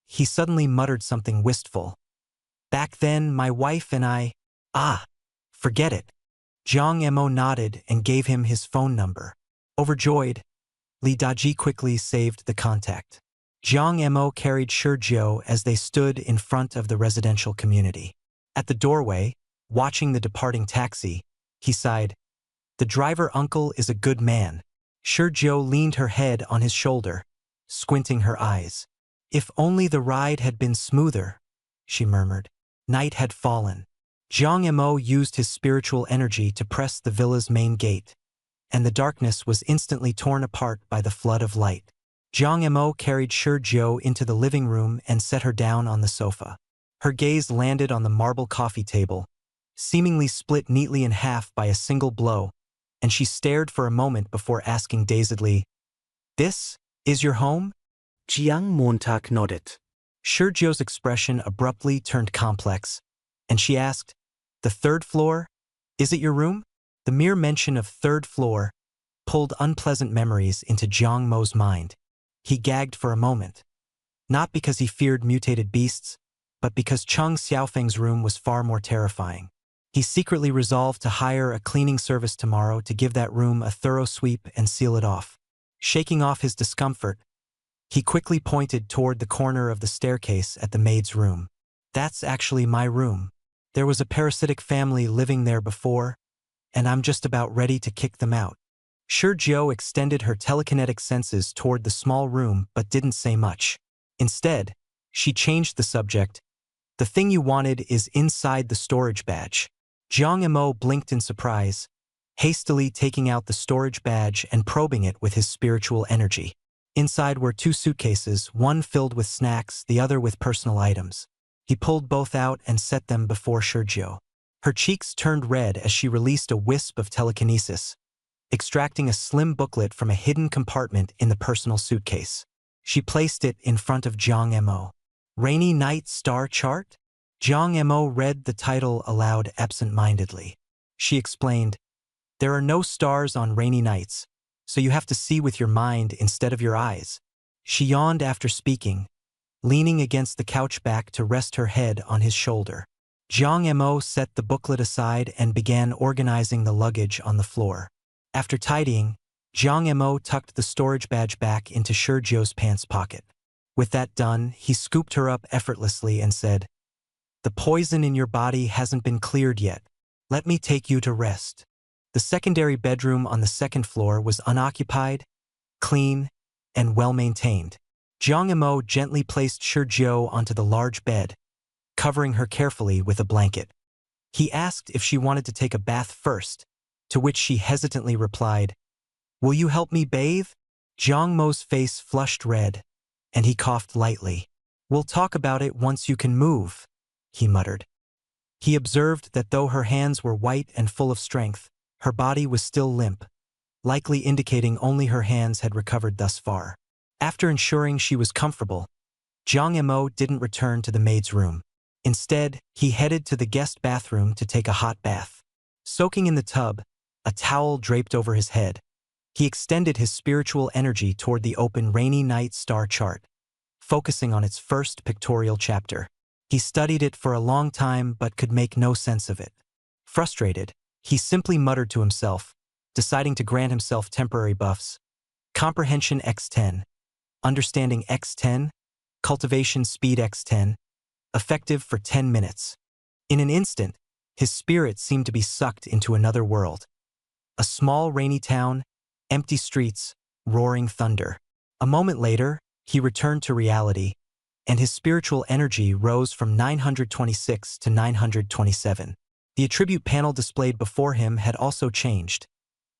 He suddenly muttered something wistful. Back then, my wife and I… forget it. Jiang Mo nodded and gave him his phone number. Overjoyed, Li Daji quickly saved the contact. Jiang Mo carried Shizhou as they stood in front of the residential community. At the doorway, watching the departing taxi, he sighed, The driver uncle is a good man. Shizhou leaned her head on his shoulder, squinting her eyes. If only the ride had been smoother, she murmured. Night had fallen. Jiang Mo used his spiritual energy to press the villa's main gate, and the darkness was instantly torn apart by the flood of light. Jiang Mo carried Shizhou into the living room and set her down on the sofa. Her gaze landed on the marble coffee table, seemingly split neatly in half by a single blow, and she stared for a moment before asking dazedly, This is your home?
Jiang Montag nodded.
Shizhou's expression abruptly turned complex, and she asked, The third floor? Is it your room? The mere mention of third floor pulled unpleasant memories into Jiang Mo's mind. He gagged for a moment, not because he feared mutated beasts, but because Cheng Xiaofeng's room was far more terrifying. He secretly resolved to hire a cleaning service tomorrow to give that room a thorough sweep and seal it off. Shaking off his discomfort, he quickly pointed toward the corner of the staircase at the maid's room. That's actually my room. There was a parasitic family living there before, and I'm just about ready to kick them out. Shizhou extended her telekinetic senses toward the small room but didn't say much. Instead, she changed the subject. The thing you wanted is inside the storage badge. Jiang Mo blinked in surprise, hastily taking out the storage badge and probing it with his spiritual energy. Inside were 2 suitcases, one filled with snacks, the other with personal items. He pulled both out and set them before Sergio. Her cheeks turned red as she released a wisp of telekinesis, extracting a slim booklet from a hidden compartment in the personal suitcase. She placed it in front of Jiang Mo. Rainy Night Star Chart? Jiang Mo read the title aloud absent-mindedly. She explained, "There are no stars on rainy nights, so you have to see with your mind instead of your eyes." She yawned after speaking, leaning against the couch back to rest her head on his shoulder. Jiang Mo set the booklet aside and began organizing the luggage on the floor. After tidying, Jiang Mo tucked the storage badge back into Sergio's pants pocket. With that done, he scooped her up effortlessly and said, "The poison in your body hasn't been cleared yet. Let me take you to rest." The secondary bedroom on the second floor was unoccupied, clean, and well-maintained. Jiang Mo gently placed Sergio onto the large bed, covering her carefully with a blanket. He asked if she wanted to take a bath first, to which she hesitantly replied, "Will you help me bathe?" Jiang Mo's face flushed red, and he coughed lightly. "We'll talk about it once you can move," he muttered. He observed that though her hands were white and full of strength, her body was still limp, likely indicating only her hands had recovered thus far. After ensuring she was comfortable, Jiang Mo didn't return to the maid's room. Instead, he headed to the guest bathroom to take a hot bath. Soaking in the tub, a towel draped over his head, he extended his spiritual energy toward the open Rainy Night Star Chart, focusing on its first pictorial chapter. He studied it for a long time but could make no sense of it. Frustrated, he simply muttered to himself, deciding to grant himself temporary buffs. Comprehension X10, Understanding X10, Cultivation Speed X10, effective for 10 minutes. In an instant, his spirit seemed to be sucked into another world. A small rainy town, empty streets, roaring thunder. A moment later, he returned to reality, and his spiritual energy rose from 926 to 927. The attribute panel displayed before him had also changed,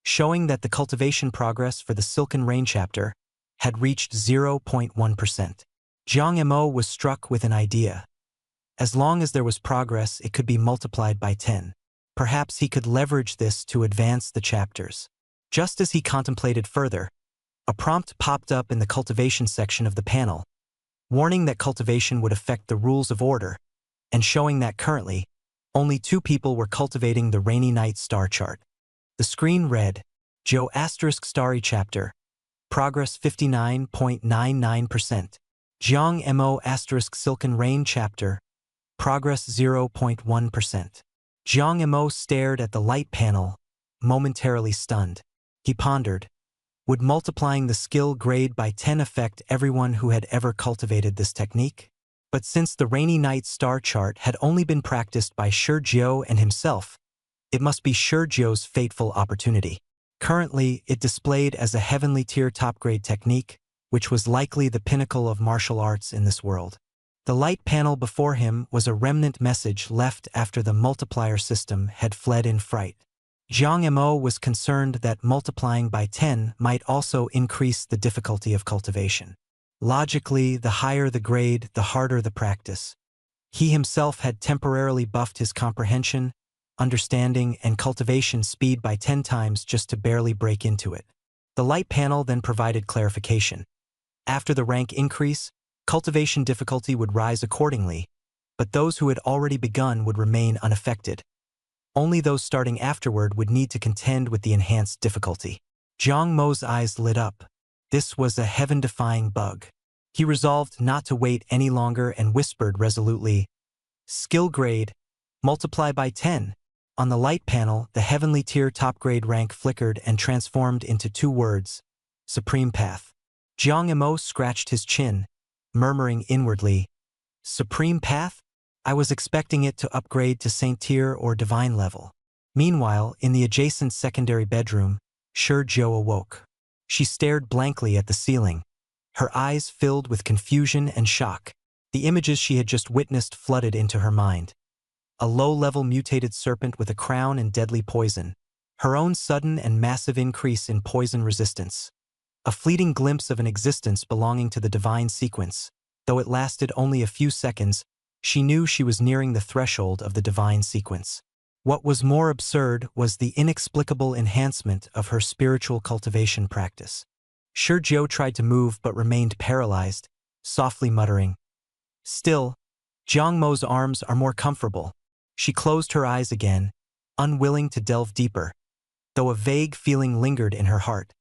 showing that the cultivation progress for the Silken Rain chapter had reached 0.1%. Jiang Mo was struck with an idea. As long as there was progress, it could be multiplied by 10. Perhaps he could leverage this to advance the chapters. Just as he contemplated further, a prompt popped up in the cultivation section of the panel, warning that cultivation would affect the rules of order, and showing that currently, only 2 people were cultivating the Rainy Night Star Chart. The screen read, Joe * Starry Chapter, Progress 59.99%. Jiang Mo * Silken Rain Chapter, Progress 0.1%. Jiang Mo stared at the light panel, momentarily stunned. He pondered, would multiplying the skill grade by 10 affect everyone who had ever cultivated this technique? But since the Rainy Night Star Chart had only been practiced by Sergio and himself, it must be Sergio's fateful opportunity. Currently, it displayed as a heavenly tier top-grade technique, which was likely the pinnacle of martial arts in this world. The light panel before him was a remnant message left after the multiplier system had fled in fright. Jiang Mo was concerned that multiplying by 10 might also increase the difficulty of cultivation. Logically, the higher the grade, the harder the practice. He himself had temporarily buffed his comprehension, understanding, and cultivation speed by 10 times just to barely break into it. The light panel then provided clarification. After the rank increase, cultivation difficulty would rise accordingly, but those who had already begun would remain unaffected. Only those starting afterward would need to contend with the enhanced difficulty. Jiang Mo's eyes lit up. This was a heaven-defying bug. He resolved not to wait any longer and whispered resolutely, "Skill grade, multiply by 10. On the light panel, the heavenly tier top-grade rank flickered and transformed into 2 words, Supreme Path. Jiang Mo scratched his chin, murmuring inwardly, Supreme Path? I was expecting it to upgrade to Saint tier or Divine level. Meanwhile, in the adjacent secondary bedroom, Sergio awoke. She stared blankly at the ceiling, her eyes filled with confusion and shock. The images she had just witnessed flooded into her mind. A low-level mutated serpent with a crown and deadly poison, her own sudden and massive increase in poison resistance, A fleeting glimpse of an existence belonging to the divine sequence. Though it lasted only a few seconds, she knew she was nearing the threshold of the divine sequence. What was more absurd was the inexplicable enhancement of her spiritual cultivation practice. Shizhou tried to move but remained paralyzed, softly muttering. Still, Jiang Mo's arms are more comfortable. She closed her eyes again, unwilling to delve deeper, though a vague feeling lingered in her heart,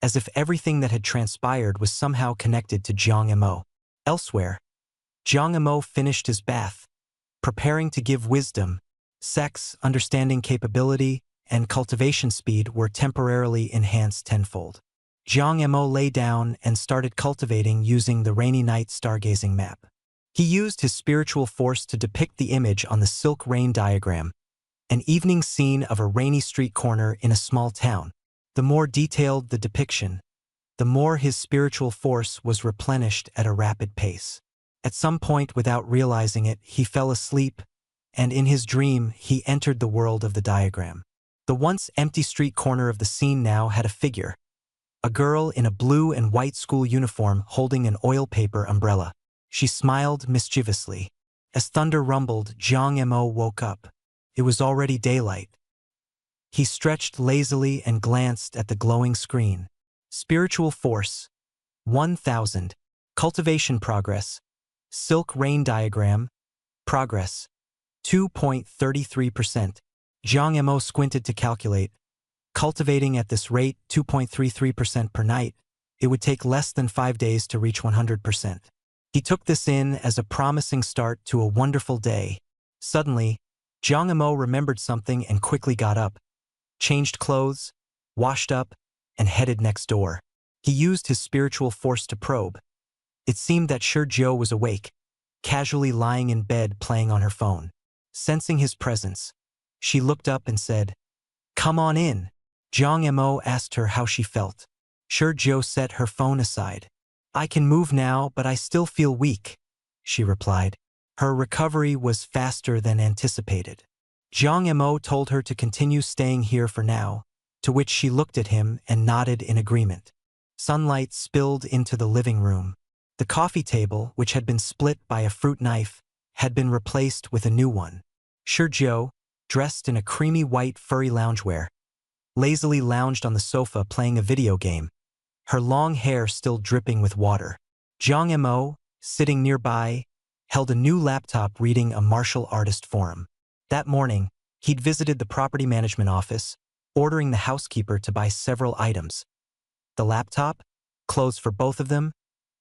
as if everything that had transpired was somehow connected to Jiang Mo. Elsewhere, Jiang Mo finished his bath, preparing to give wisdom. Sex, understanding capability, and cultivation speed were temporarily enhanced tenfold. Jiang Mo lay down and started cultivating using the rainy night stargazing map. He used his spiritual force to depict the image on the silk rain diagram, an evening scene of a rainy street corner in a small town. The more detailed the depiction, the more his spiritual force was replenished at a rapid pace. At some point, without realizing it, he fell asleep, and in his dream, he entered the world of the diagram. The once empty street corner of the scene now had a figure, a girl in a blue and white school uniform holding an oil paper umbrella. She smiled mischievously. As thunder rumbled, Jiang Mo woke up. It was already daylight. He stretched lazily and glanced at the glowing screen. Spiritual force, 1000. Cultivation progress. Silk rain diagram, progress, 2.33%. Jiang Mo squinted to calculate. Cultivating at this rate, 2.33% per night, it would take less than 5 days to reach 100%. He took this in as a promising start to a wonderful day. Suddenly, Jiang Mo remembered something and quickly got up, changed clothes, washed up, and headed next door. He used his spiritual force to probe. It seemed that Shizhou was awake, casually lying in bed playing on her phone. Sensing his presence, she looked up and said, "Come on in." Jiang Mo asked her how she felt. Shizhou set her phone aside. "I can move now, but I still feel weak," she replied. Her recovery was faster than anticipated. Jiang Mo told her to continue staying here for now, to which she looked at him and nodded in agreement. Sunlight spilled into the living room. The coffee table, which had been split by a fruit knife, had been replaced with a new one. Shizhou, dressed in a creamy white furry loungewear, lazily lounged on the sofa playing a video game, her long hair still dripping with water. Jiang Mo, sitting nearby, held a new laptop reading a martial artist forum. That morning, he'd visited the property management office, ordering the housekeeper to buy several items. The laptop, clothes for both of them,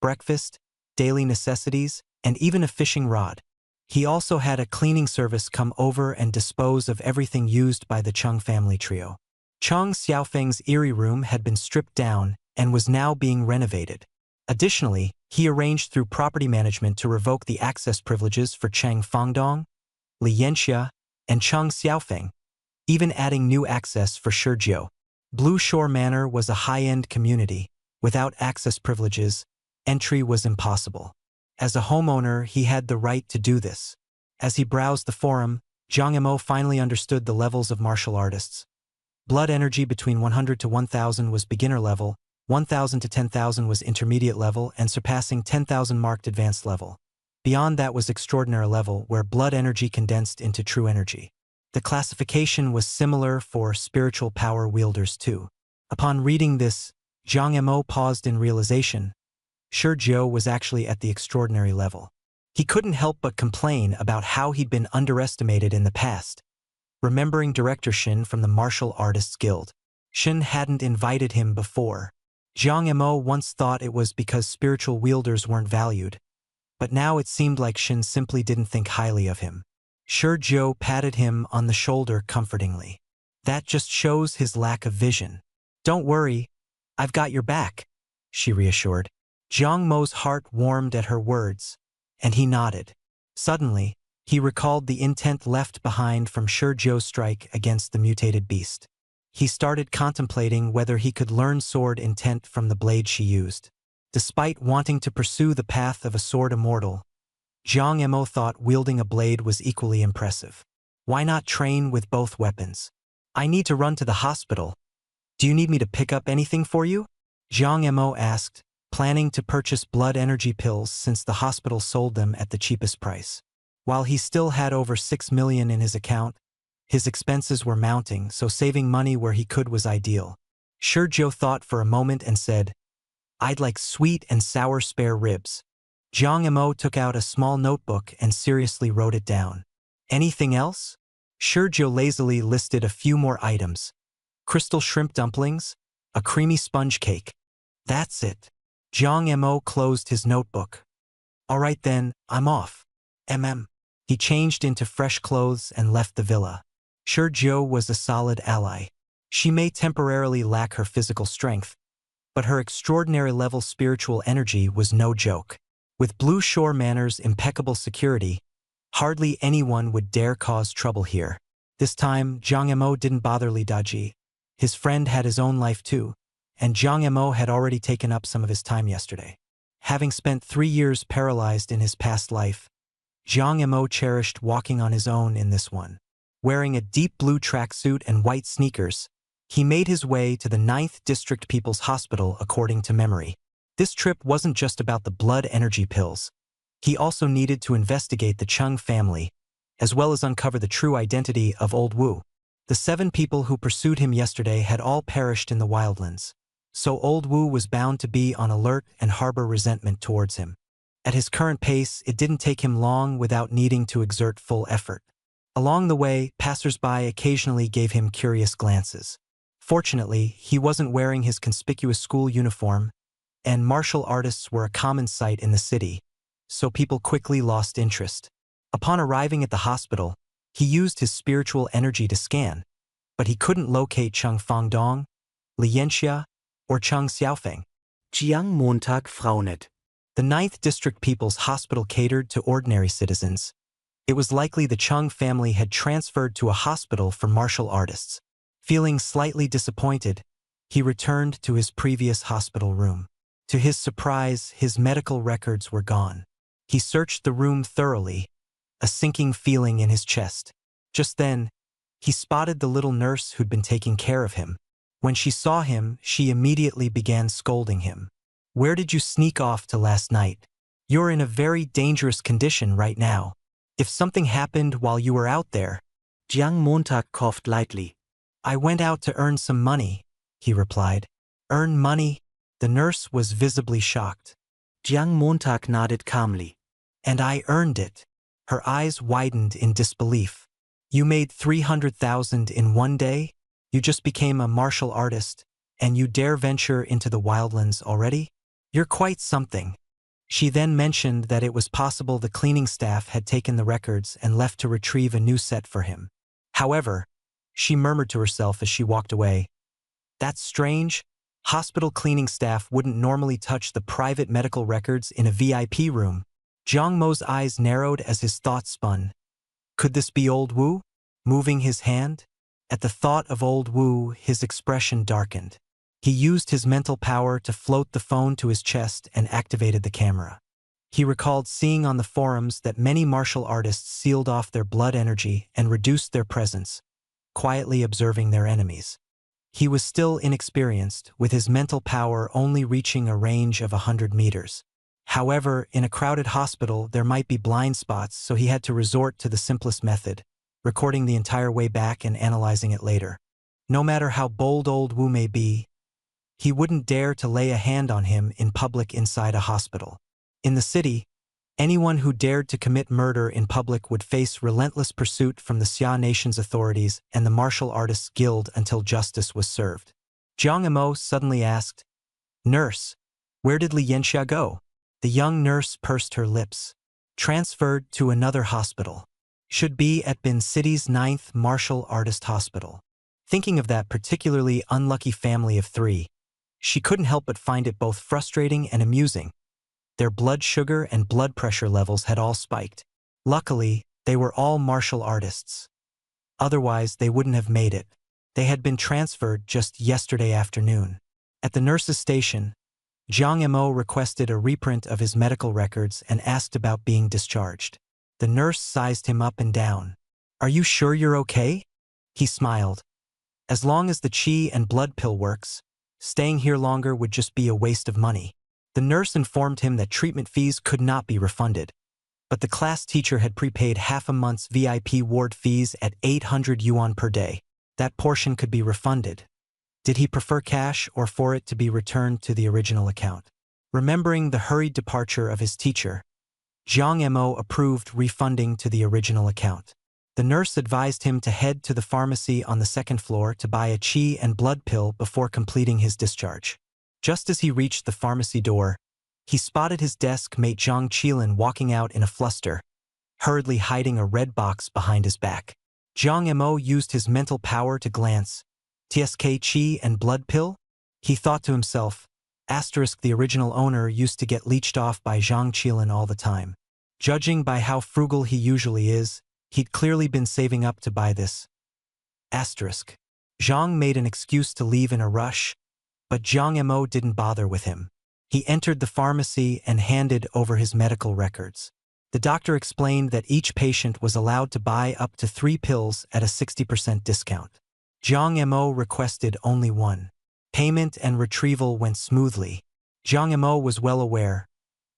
breakfast, daily necessities, and even a fishing rod. He also had a cleaning service come over and dispose of everything used by the Chung family trio. Cheng Xiaofeng's eerie room had been stripped down and was now being renovated. Additionally, he arranged through property management to revoke the access privileges for Cheng Fangdong, Li Yanxia, and Cheng Xiaofeng, even adding new access for Shizhou. Blue Shore Manor was a high-end community. Without access privileges, entry was impossible. As a homeowner, he had the right to do this. As he browsed the forum, Jiang Mo finally understood the levels of martial artists. Blood energy between 100 to 1000 was beginner level, 1000 to 10,000 was intermediate level, and surpassing 10,000 marked advanced level. Beyond that was extraordinary level, where blood energy condensed into true energy. The classification was similar for spiritual power wielders too. Upon reading this, Jiang Mo paused in realization. Shizhou was actually at the extraordinary level. He couldn't help but complain about how he'd been underestimated in the past. Remembering Director Shin from the Martial Artists Guild, Shin hadn't invited him before. Jiang Mo once thought it was because spiritual wielders weren't valued, but now it seemed like Shin simply didn't think highly of him. Shizhou patted him on the shoulder comfortingly. "That just shows his lack of vision. Don't worry, I've got your back," she reassured. Jiang Mo's heart warmed at her words, and he nodded. Suddenly, he recalled the intent left behind from Shizhou's strike against the mutated beast. He started contemplating whether he could learn sword intent from the blade she used. Despite wanting to pursue the path of a sword immortal, Jiang Mo thought wielding a blade was equally impressive. Why not train with both weapons? "I need to run to the hospital. Do you need me to pick up anything for you?" Jiang Mo asked, planning to purchase blood energy pills since the hospital sold them at the cheapest price. While he still had over 6 million in his account, his expenses were mounting, so saving money where he could was ideal. Shurjo thought for a moment and said, "I'd like sweet and sour spare ribs." Jiang Mo took out a small notebook and seriously wrote it down. "Anything else?" Shurjo lazily listed a few more items. Crystal shrimp dumplings, a creamy sponge cake. "That's it." Jiang Mo closed his notebook. "All right then, I'm off." He changed into fresh clothes and left the villa. Shurjo was a solid ally. She may temporarily lack her physical strength, but her extraordinary level spiritual energy was no joke. With Blue Shore Manor's impeccable security, hardly anyone would dare cause trouble here. This time, Jiang Mo didn't bother Li Daji. His friend had his own life too, and Jiang Mo had already taken up some of his time yesterday. Having spent 3 years paralyzed in his past life, Jiang Mo cherished walking on his own in this one. Wearing a deep blue tracksuit and white sneakers, he made his way to the 9th District People's Hospital according to memory. This trip wasn't just about the blood energy pills. He also needed to investigate the Chung family, as well as uncover the true identity of Old Wu. The 7 people who pursued him yesterday had all perished in the wildlands, so Old Wu was bound to be on alert and harbor resentment towards him. At his current pace, it didn't take him long without needing to exert full effort. Along the way, passers-by occasionally gave him curious glances. Fortunately, he wasn't wearing his conspicuous school uniform, and martial artists were a common sight in the city, so people quickly lost interest. Upon arriving at the hospital, he used his spiritual energy to scan, but he couldn't locate Chung Fangdong, Li Yanxia, or Chung Xiaofeng.
Jiang Montag Fraunet.
The 9th District People's Hospital catered to ordinary citizens. It was likely the Chung family had transferred to a hospital for martial artists. Feeling slightly disappointed, he returned to his previous hospital room. To his surprise, his medical records were gone. He searched the room thoroughly, a sinking feeling in his chest. Just then, he spotted the little nurse who'd been taking care of him. When she saw him, she immediately began scolding him. "Where did you sneak off to last night? You're in a very dangerous condition right now. If something happened while you were out there..."
Jiang Montag coughed lightly.
"I went out to earn some money," he replied. "Earn money?" The nurse was visibly shocked.
Jiang Montag nodded calmly.
"And I earned it." Her eyes widened in disbelief. "You made 300,000 in one day? You just became a martial artist, and you dare venture into the wildlands already? You're quite something." She then mentioned that it was possible the cleaning staff had taken the records and left to retrieve a new set for him. However, she murmured to herself as she walked away, "That's strange. Hospital cleaning staff wouldn't normally touch the private medical records in a VIP room." Jiang Mo's eyes narrowed as his thoughts spun. Could this be Old Wu? Moving his hand? At the thought of Old Wu, his expression darkened. He used his mental power to float the phone to his chest and activated the camera. He recalled seeing on the forums that many martial artists sealed off their blood energy and reduced their presence, quietly observing their enemies. He was still inexperienced, with his mental power only reaching a range of 100 meters. However, in a crowded hospital, there might be blind spots, so he had to resort to the simplest method, recording the entire way back and analyzing it later. No matter how bold Old Wu may be, he wouldn't dare to lay a hand on him in public inside a hospital. In the city, anyone who dared to commit murder in public would face relentless pursuit from the Xia Nation's authorities and the Martial Artists Guild until justice was served. Jiang Mo suddenly asked, "Nurse, where did Li Yanxia go?" The young nurse pursed her lips. "Transferred to another hospital. Should be at Bin City's 9th Martial Artist Hospital." Thinking of that particularly unlucky family of 3, she couldn't help but find it both frustrating and amusing. Their blood sugar and blood pressure levels had all spiked. Luckily, they were all martial artists. Otherwise, they wouldn't have made it. They had been transferred just yesterday afternoon. At the nurse's station, Jiang Mo requested a reprint of his medical records and asked about being discharged. The nurse sized him up and down. "Are you sure you're okay?" He smiled. "As long as the qi and blood pill works, Staying here longer would just be a waste of money. The nurse informed him that treatment fees could not be refunded, but the class teacher had prepaid half a month's VIP ward fees at 800 yuan per day. That portion could be refunded. Did he prefer cash or for it to be returned to the original account? Remembering the hurried departure of his teacher, Jiang Mo approved refunding to the original account. The nurse advised him to head to the pharmacy on the second floor to buy a qi and blood pill before completing his discharge. Just as he reached the pharmacy door, he spotted his desk mate Zhang Qilin walking out in a fluster, hurriedly hiding a red box behind his back. Jiang Mo used his mental power to glance. TSK qi and blood pill? He thought to himself, the original owner used to get leeched off by Zhang Qilin all the time. Judging by how frugal he usually is, he'd clearly been saving up to buy this. Zhang made an excuse to leave in a rush, but Jiang Mo didn't bother with him. He entered the pharmacy and handed over his medical records. The doctor explained that each patient was allowed to buy up to 3 pills at a 60% discount. Jiang Mo requested only one. Payment and retrieval went smoothly. Jiang Mo was well aware.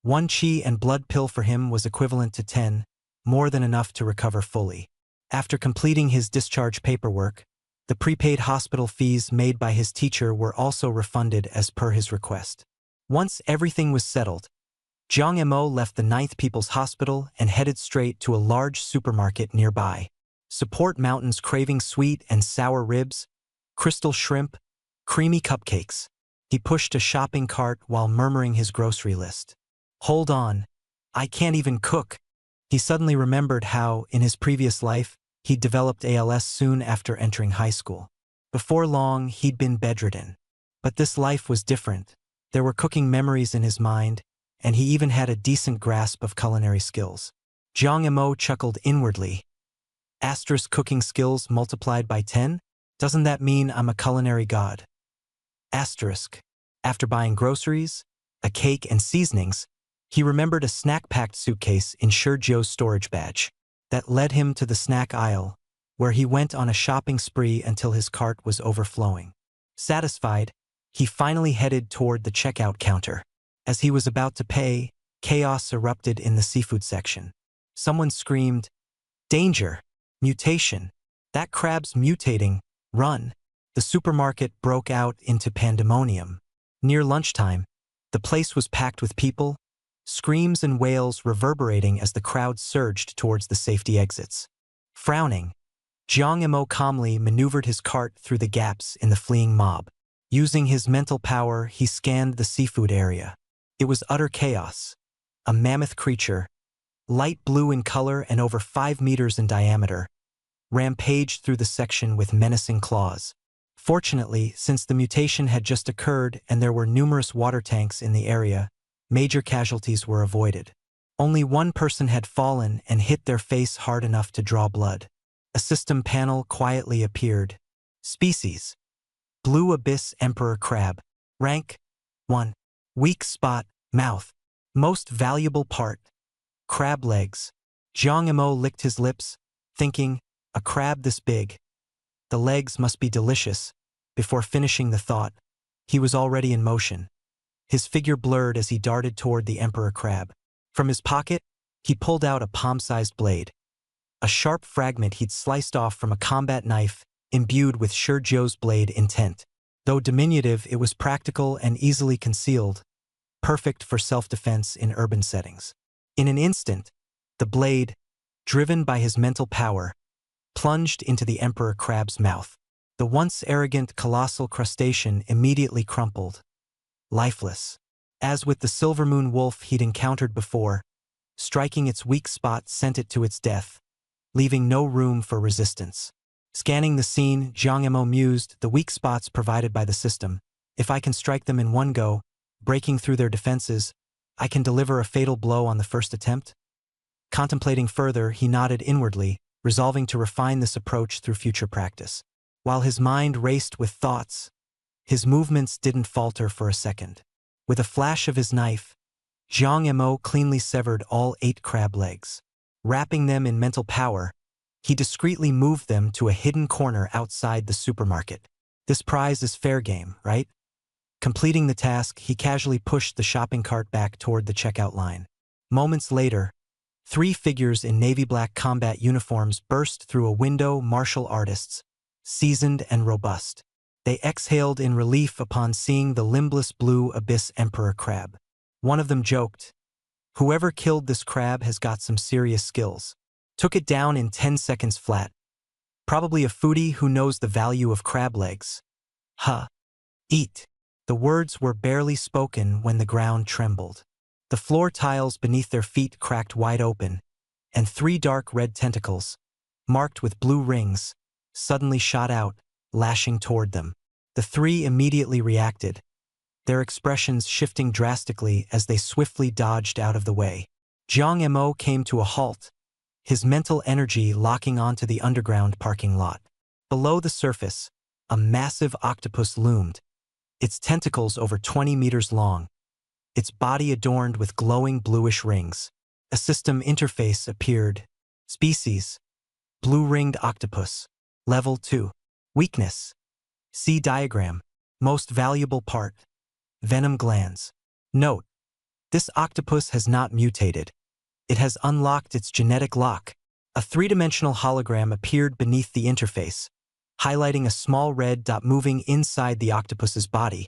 1 qi and blood pill for him was equivalent to 10, more than enough to recover fully. After completing his discharge paperwork, the prepaid hospital fees made by his teacher were also refunded as per his request. Once everything was settled, Jiang Mo left the 9th People's Hospital and headed straight to a large supermarket nearby. Support Mountain's craving sweet and sour ribs, crystal shrimp, creamy cupcakes. He pushed a shopping cart while murmuring his grocery list. Hold on, I can't even cook. He suddenly remembered how, in his previous life, he'd developed ALS soon after entering high school. Before long, he'd been bedridden. But this life was different. There were cooking memories in his mind, and he even had a decent grasp of culinary skills. Jiang Mo chuckled inwardly. Cooking skills multiplied by 10? Doesn't that mean I'm a culinary god? After buying groceries, a cake and seasonings, he remembered a snack-packed suitcase in Shizhou's storage badge. That led him to the snack aisle, where he went on a shopping spree until his cart was overflowing. Satisfied, he finally headed toward the checkout counter. As he was about to pay, chaos erupted in the seafood section. Someone screamed, "Danger! Mutation! That crab's mutating! Run!" The supermarket broke out into pandemonium. Near lunchtime, the place was packed with people, screams and wails reverberating as the crowd surged towards the safety exits. Frowning, Jiang Mo calmly maneuvered his cart through the gaps in the fleeing mob. Using his mental power, he scanned the seafood area. It was utter chaos. A mammoth creature, light blue in color and over 5 meters in diameter, rampaged through the section with menacing claws. Fortunately, since the mutation had just occurred and there were numerous water tanks in the area, major casualties were avoided. Only one person had fallen and hit their face hard enough to draw blood. A system panel quietly appeared. Species: Blue Abyss Emperor Crab. Rank: 1. Weak spot: mouth. Most valuable part: crab legs. Jiang Mo licked his lips, thinking, a crab this big. The legs must be delicious. Before finishing the thought, he was already in motion. His figure blurred as he darted toward the emperor crab. From his pocket, he pulled out a palm-sized blade. A sharp fragment he'd sliced off from a combat knife imbued with Shizhou's blade intent. Though diminutive, it was practical and easily concealed, perfect for self-defense in urban settings. In an instant, the blade, driven by his mental power, plunged into the emperor crab's mouth. The once arrogant colossal crustacean immediately crumpled, lifeless. As with the silver moon wolf he'd encountered before, striking its weak spot sent it to its death, leaving no room for resistance. Scanning the scene, Jiang Mo mused, the weak spots provided by the system. If I can strike them in one go, breaking through their defenses, I can deliver a fatal blow on the first attempt. Contemplating further, he nodded inwardly, resolving to refine this approach through future practice. While his mind raced with thoughts, his movements didn't falter for a second. With a flash of his knife, Jiang Mo cleanly severed all 8 crab legs. Wrapping them in mental power, he discreetly moved them to a hidden corner outside the supermarket. This prize is fair game, right? Completing the task, he casually pushed the shopping cart back toward the checkout line. Moments later, 3 figures in navy black combat uniforms burst through a window, martial artists, seasoned and robust. They exhaled in relief upon seeing the limbless blue abyss emperor crab. One of them joked, "Whoever killed this crab has got some serious skills. Took it down in 10 seconds flat. Probably a foodie who knows the value of crab legs. Huh. Eat." The words were barely spoken when the ground trembled. The floor tiles beneath their feet cracked wide open, and 3 dark red tentacles, marked with blue rings, suddenly shot out, lashing toward them. The 3 immediately reacted, their expressions shifting drastically as they swiftly dodged out of the way. Jiang Mo came to a halt, his mental energy locking onto the underground parking lot. Below the surface, a massive octopus loomed, its tentacles over 20 meters long, its body adorned with glowing bluish rings. A system interface appeared. Species: blue-ringed octopus. Level 2. Weakness: see diagram. Most valuable part: venom glands. Note: this octopus has not mutated. It has unlocked its genetic lock. A 3-dimensional hologram appeared beneath the interface, highlighting a small red dot moving inside the octopus's body.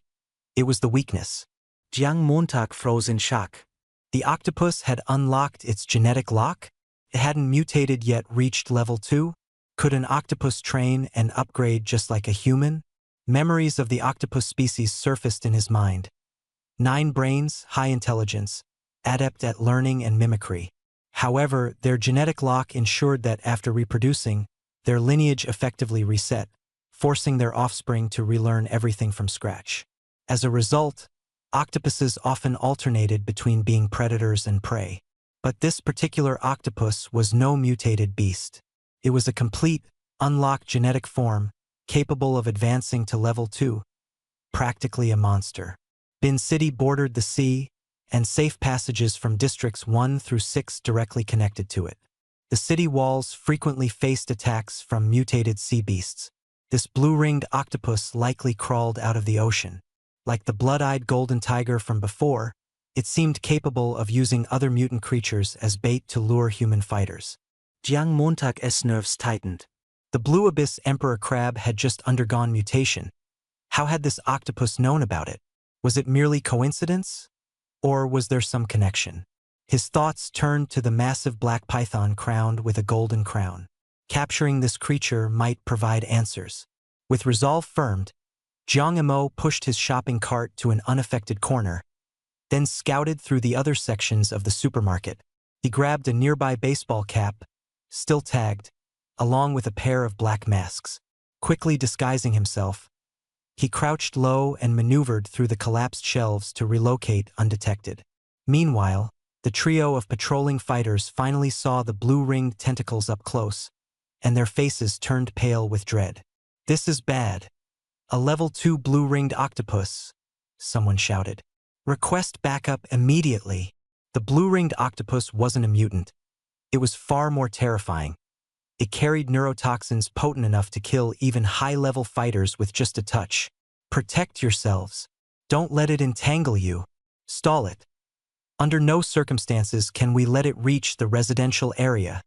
It was the weakness.
Jiang Montag froze in shock.
The octopus had unlocked its genetic lock? It hadn't mutated yet reached level 2? Could an octopus train and upgrade just like a human? Memories of the octopus species surfaced in his mind. 9 brains, high intelligence, adept at learning and mimicry. However, their genetic lock ensured that after reproducing, their lineage effectively reset, forcing their offspring to relearn everything from scratch. As a result, octopuses often alternated between being predators and prey. But this particular octopus was no mutated beast. It was a complete, unlocked genetic form, capable of advancing to level 2. Practically a monster. Bin City bordered the sea, and safe passages from districts 1 through 6 directly connected to it. The city walls frequently faced attacks from mutated sea beasts. This blue-ringed octopus likely crawled out of the ocean. Like the blood-eyed golden tiger from before, it seemed capable of using other mutant creatures as bait to lure human fighters.
Jiang Montag's nerves tightened.
The blue abyss emperor crab had just undergone mutation. How had this octopus known about it? Was it merely coincidence? Or was there some connection? His thoughts turned to the massive black python crowned with a golden crown. Capturing this creature might provide answers. With resolve firmed, Jiang Mo pushed his shopping cart to an unaffected corner, then scouted through the other sections of the supermarket. He grabbed a nearby baseball cap, still tagged, along with a pair of black masks. Quickly disguising himself, he crouched low and maneuvered through the collapsed shelves to relocate undetected. Meanwhile, the trio of patrolling fighters finally saw the blue-ringed tentacles up close, and their faces turned pale with dread. "This is bad. A level 2 blue-ringed octopus," someone shouted. "Request backup immediately." The blue-ringed octopus wasn't a mutant. It was far more terrifying. It carried neurotoxins potent enough to kill even high-level fighters with just a touch. Protect yourselves. Don't let it entangle you. Stall it. Under no circumstances can we let it reach the residential area.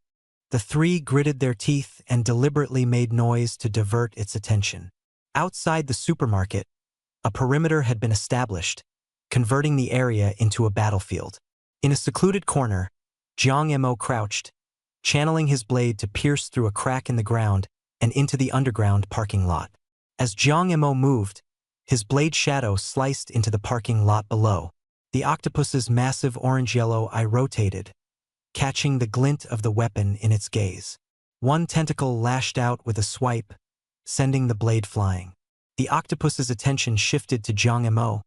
The 3 gritted their teeth and deliberately made noise to divert its attention. Outside the supermarket, a perimeter had been established, converting the area into a battlefield. In a secluded corner, Jiang Mo crouched, channeling his blade to pierce through a crack in the ground and into the underground parking lot. As Jiang Mo moved, his blade shadow sliced into the parking lot below. The octopus's massive orange-yellow eye rotated, catching the glint of the weapon in its gaze. One tentacle lashed out with a swipe, sending the blade flying. The octopus's attention shifted to Jiang Mo,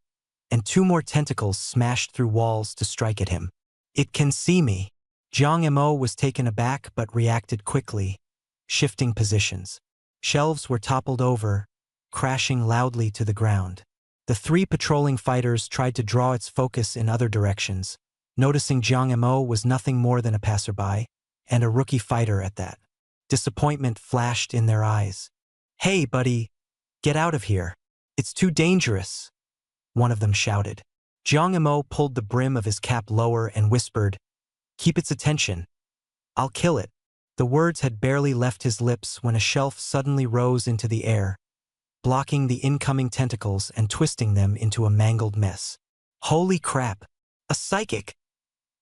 and 2 more tentacles smashed through walls to strike at him. "It can see me." Jiang Mo was taken aback but reacted quickly, shifting positions. Shelves were toppled over, crashing loudly to the ground. The 3 patrolling fighters tried to draw its focus in other directions, noticing Jiang Mo was nothing more than a passerby, and a rookie fighter at that. Disappointment flashed in their eyes. "Hey, buddy, get out of here. It's too dangerous." one of them shouted. Jiang Emo pulled the brim of his cap lower and whispered, "Keep its attention. I'll kill it." The words had barely left his lips when a shelf suddenly rose into the air, blocking the incoming tentacles and twisting them into a mangled mess. "Holy crap! A psychic!"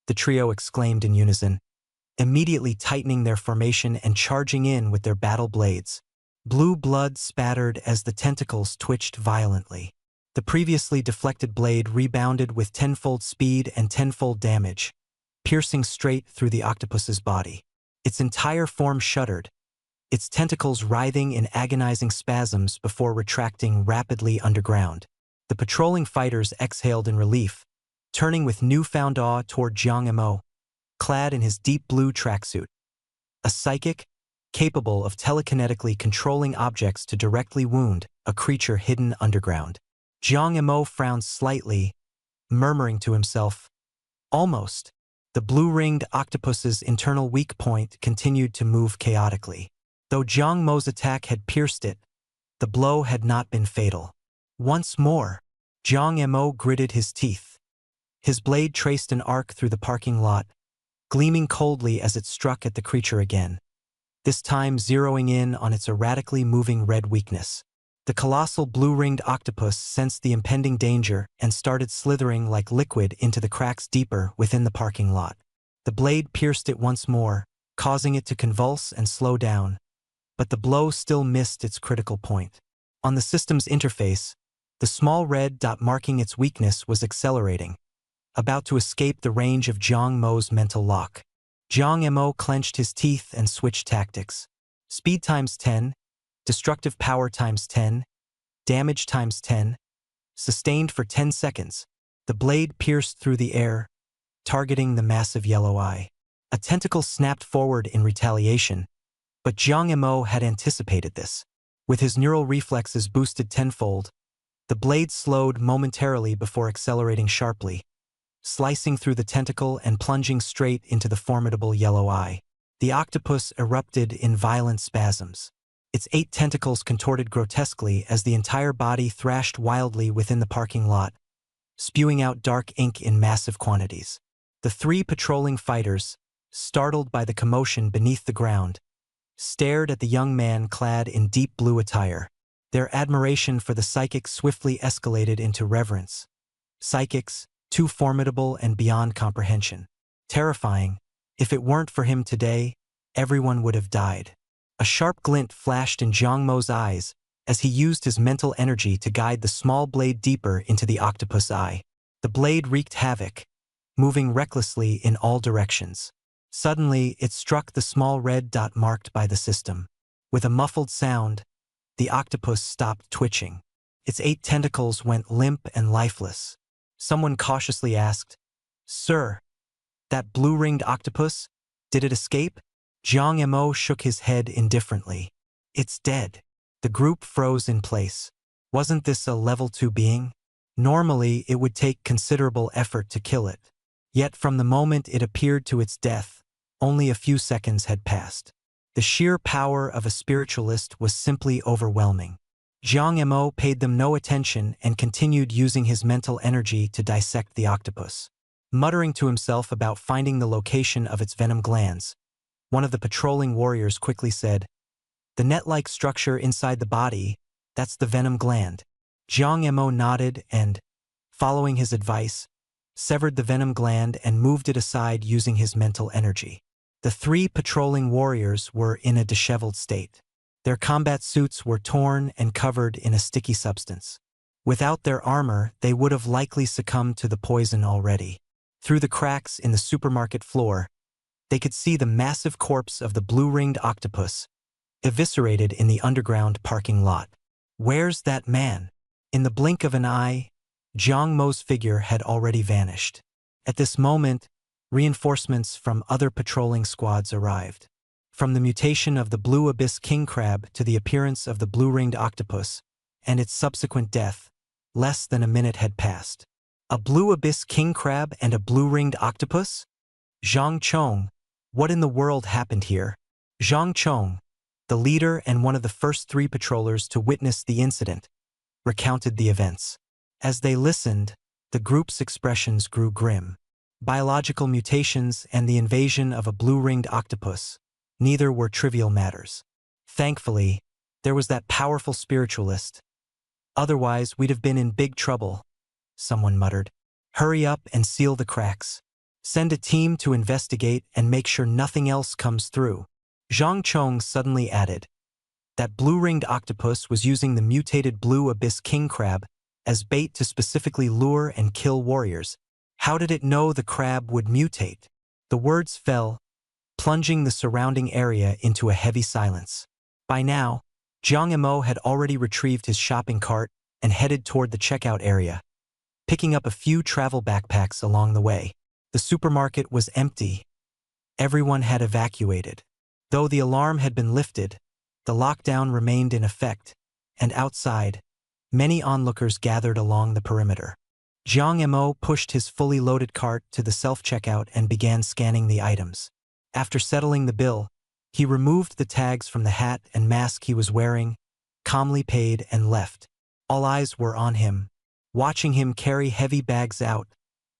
the trio exclaimed in unison, immediately tightening their formation and charging in with their battle blades. Blue blood spattered as the tentacles twitched violently. The previously deflected blade rebounded with tenfold speed and tenfold damage, piercing straight through the octopus's body. Its entire form shuddered, its tentacles writhing in agonizing spasms before retracting rapidly underground. The patrolling fighters exhaled in relief, turning with newfound awe toward Jiang Emo, clad in his deep blue tracksuit. A psychic, capable of telekinetically controlling objects to directly wound a creature hidden underground. Jiang Emo frowned slightly, murmuring to himself, "Almost." The blue-ringed octopus's internal weak point continued to move chaotically. Though Jiang Mo's attack had pierced it, the blow had not been fatal. Once more, Jiang Emo gritted his teeth. His blade traced an arc through the parking lot, gleaming coldly as it struck at the creature again, this time zeroing in on its erratically moving red weakness. The colossal blue-ringed octopus sensed the impending danger and started slithering like liquid into the cracks deeper within the parking lot. The blade pierced it once more, causing it to convulse and slow down, but the blow still missed its critical point. On the system's interface, the small red dot marking its weakness was accelerating, about to escape the range of Jiang Mo's mental lock. Jiang Emo clenched his teeth and switched tactics. Speed times 10, destructive power times 10, damage times 10, sustained for 10 seconds. The blade pierced through the air, targeting the massive yellow eye. A tentacle snapped forward in retaliation, but Jiang Emo had anticipated this. With his neural reflexes boosted tenfold, the blade slowed momentarily before accelerating sharply, slicing through the tentacle and plunging straight into the formidable yellow eye. The octopus erupted in violent spasms. Its 8 tentacles contorted grotesquely as the entire body thrashed wildly within the parking lot, spewing out dark ink in massive quantities. The 3 patrolling fighters, startled by the commotion beneath the ground, stared at the young man clad in deep blue attire. Their admiration for the psychic swiftly escalated into reverence. Psychics, too formidable and beyond comprehension. Terrifying, if it weren't for him today, everyone would have died. A sharp glint flashed in Jiang Mo's eyes as he used his mental energy to guide the small blade deeper into the octopus eye. The blade wreaked havoc, moving recklessly in all directions. Suddenly, it struck the small red dot marked by the system. With a muffled sound, the octopus stopped twitching. Its 8 tentacles went limp and lifeless. Someone cautiously asked, "Sir, that blue-ringed octopus, did it escape?" Jiang Emo shook his head indifferently. "It's dead." The group froze in place. Wasn't this a level 2 being? Normally, it would take considerable effort to kill it. Yet from the moment it appeared to its death, only a few seconds had passed. The sheer power of a spiritualist was simply overwhelming. Jiang Emo paid them no attention and continued using his mental energy to dissect the octopus. Muttering to himself about finding the location of its venom glands, one of the patrolling warriors quickly said, "The net-like structure inside the body, that's the venom gland." Jiang Emo nodded and, following his advice, severed the venom gland and moved it aside using his mental energy. The 3 patrolling warriors were in a disheveled state. Their combat suits were torn and covered in a sticky substance. Without their armor, they would have likely succumbed to the poison already. Through the cracks in the supermarket floor, they could see the massive corpse of the blue-ringed octopus, eviscerated in the underground parking lot. "Where's that man?" In the blink of an eye, Jiang Mo's figure had already vanished. At this moment, reinforcements from other patrolling squads arrived. From the mutation of the blue abyss king crab to the appearance of the blue-ringed octopus and its subsequent death, less than a minute had passed. A blue abyss king crab and a blue-ringed octopus? Zhang Chong, what in the world happened here? Zhang Chong, the leader and one of the first 3 patrollers to witness the incident, recounted the events. As they listened, the group's expressions grew grim. Biological mutations and the invasion of a blue-ringed octopus, neither were trivial matters. Thankfully, there was that powerful spiritualist. Otherwise, we'd have been in big trouble, someone muttered. Hurry up and seal the cracks. Send a team to investigate and make sure nothing else comes through. Zhang Chong suddenly added. That blue-ringed octopus was using the mutated blue abyss king crab as bait to specifically lure and kill warriors. How did it know the crab would mutate? The words fell, plunging the surrounding area into a heavy silence. By now, Jiang Emo had already retrieved his shopping cart and headed toward the checkout area, picking up a few travel backpacks along the way. The supermarket was empty. Everyone had evacuated. Though the alarm had been lifted, the lockdown remained in effect, and outside, many onlookers gathered along the perimeter. Jiang Emo pushed his fully loaded cart to the self-checkout and began scanning the items. After settling the bill, he removed the tags from the hat and mask he was wearing, calmly paid and left. All eyes were on him. Watching him carry heavy bags out,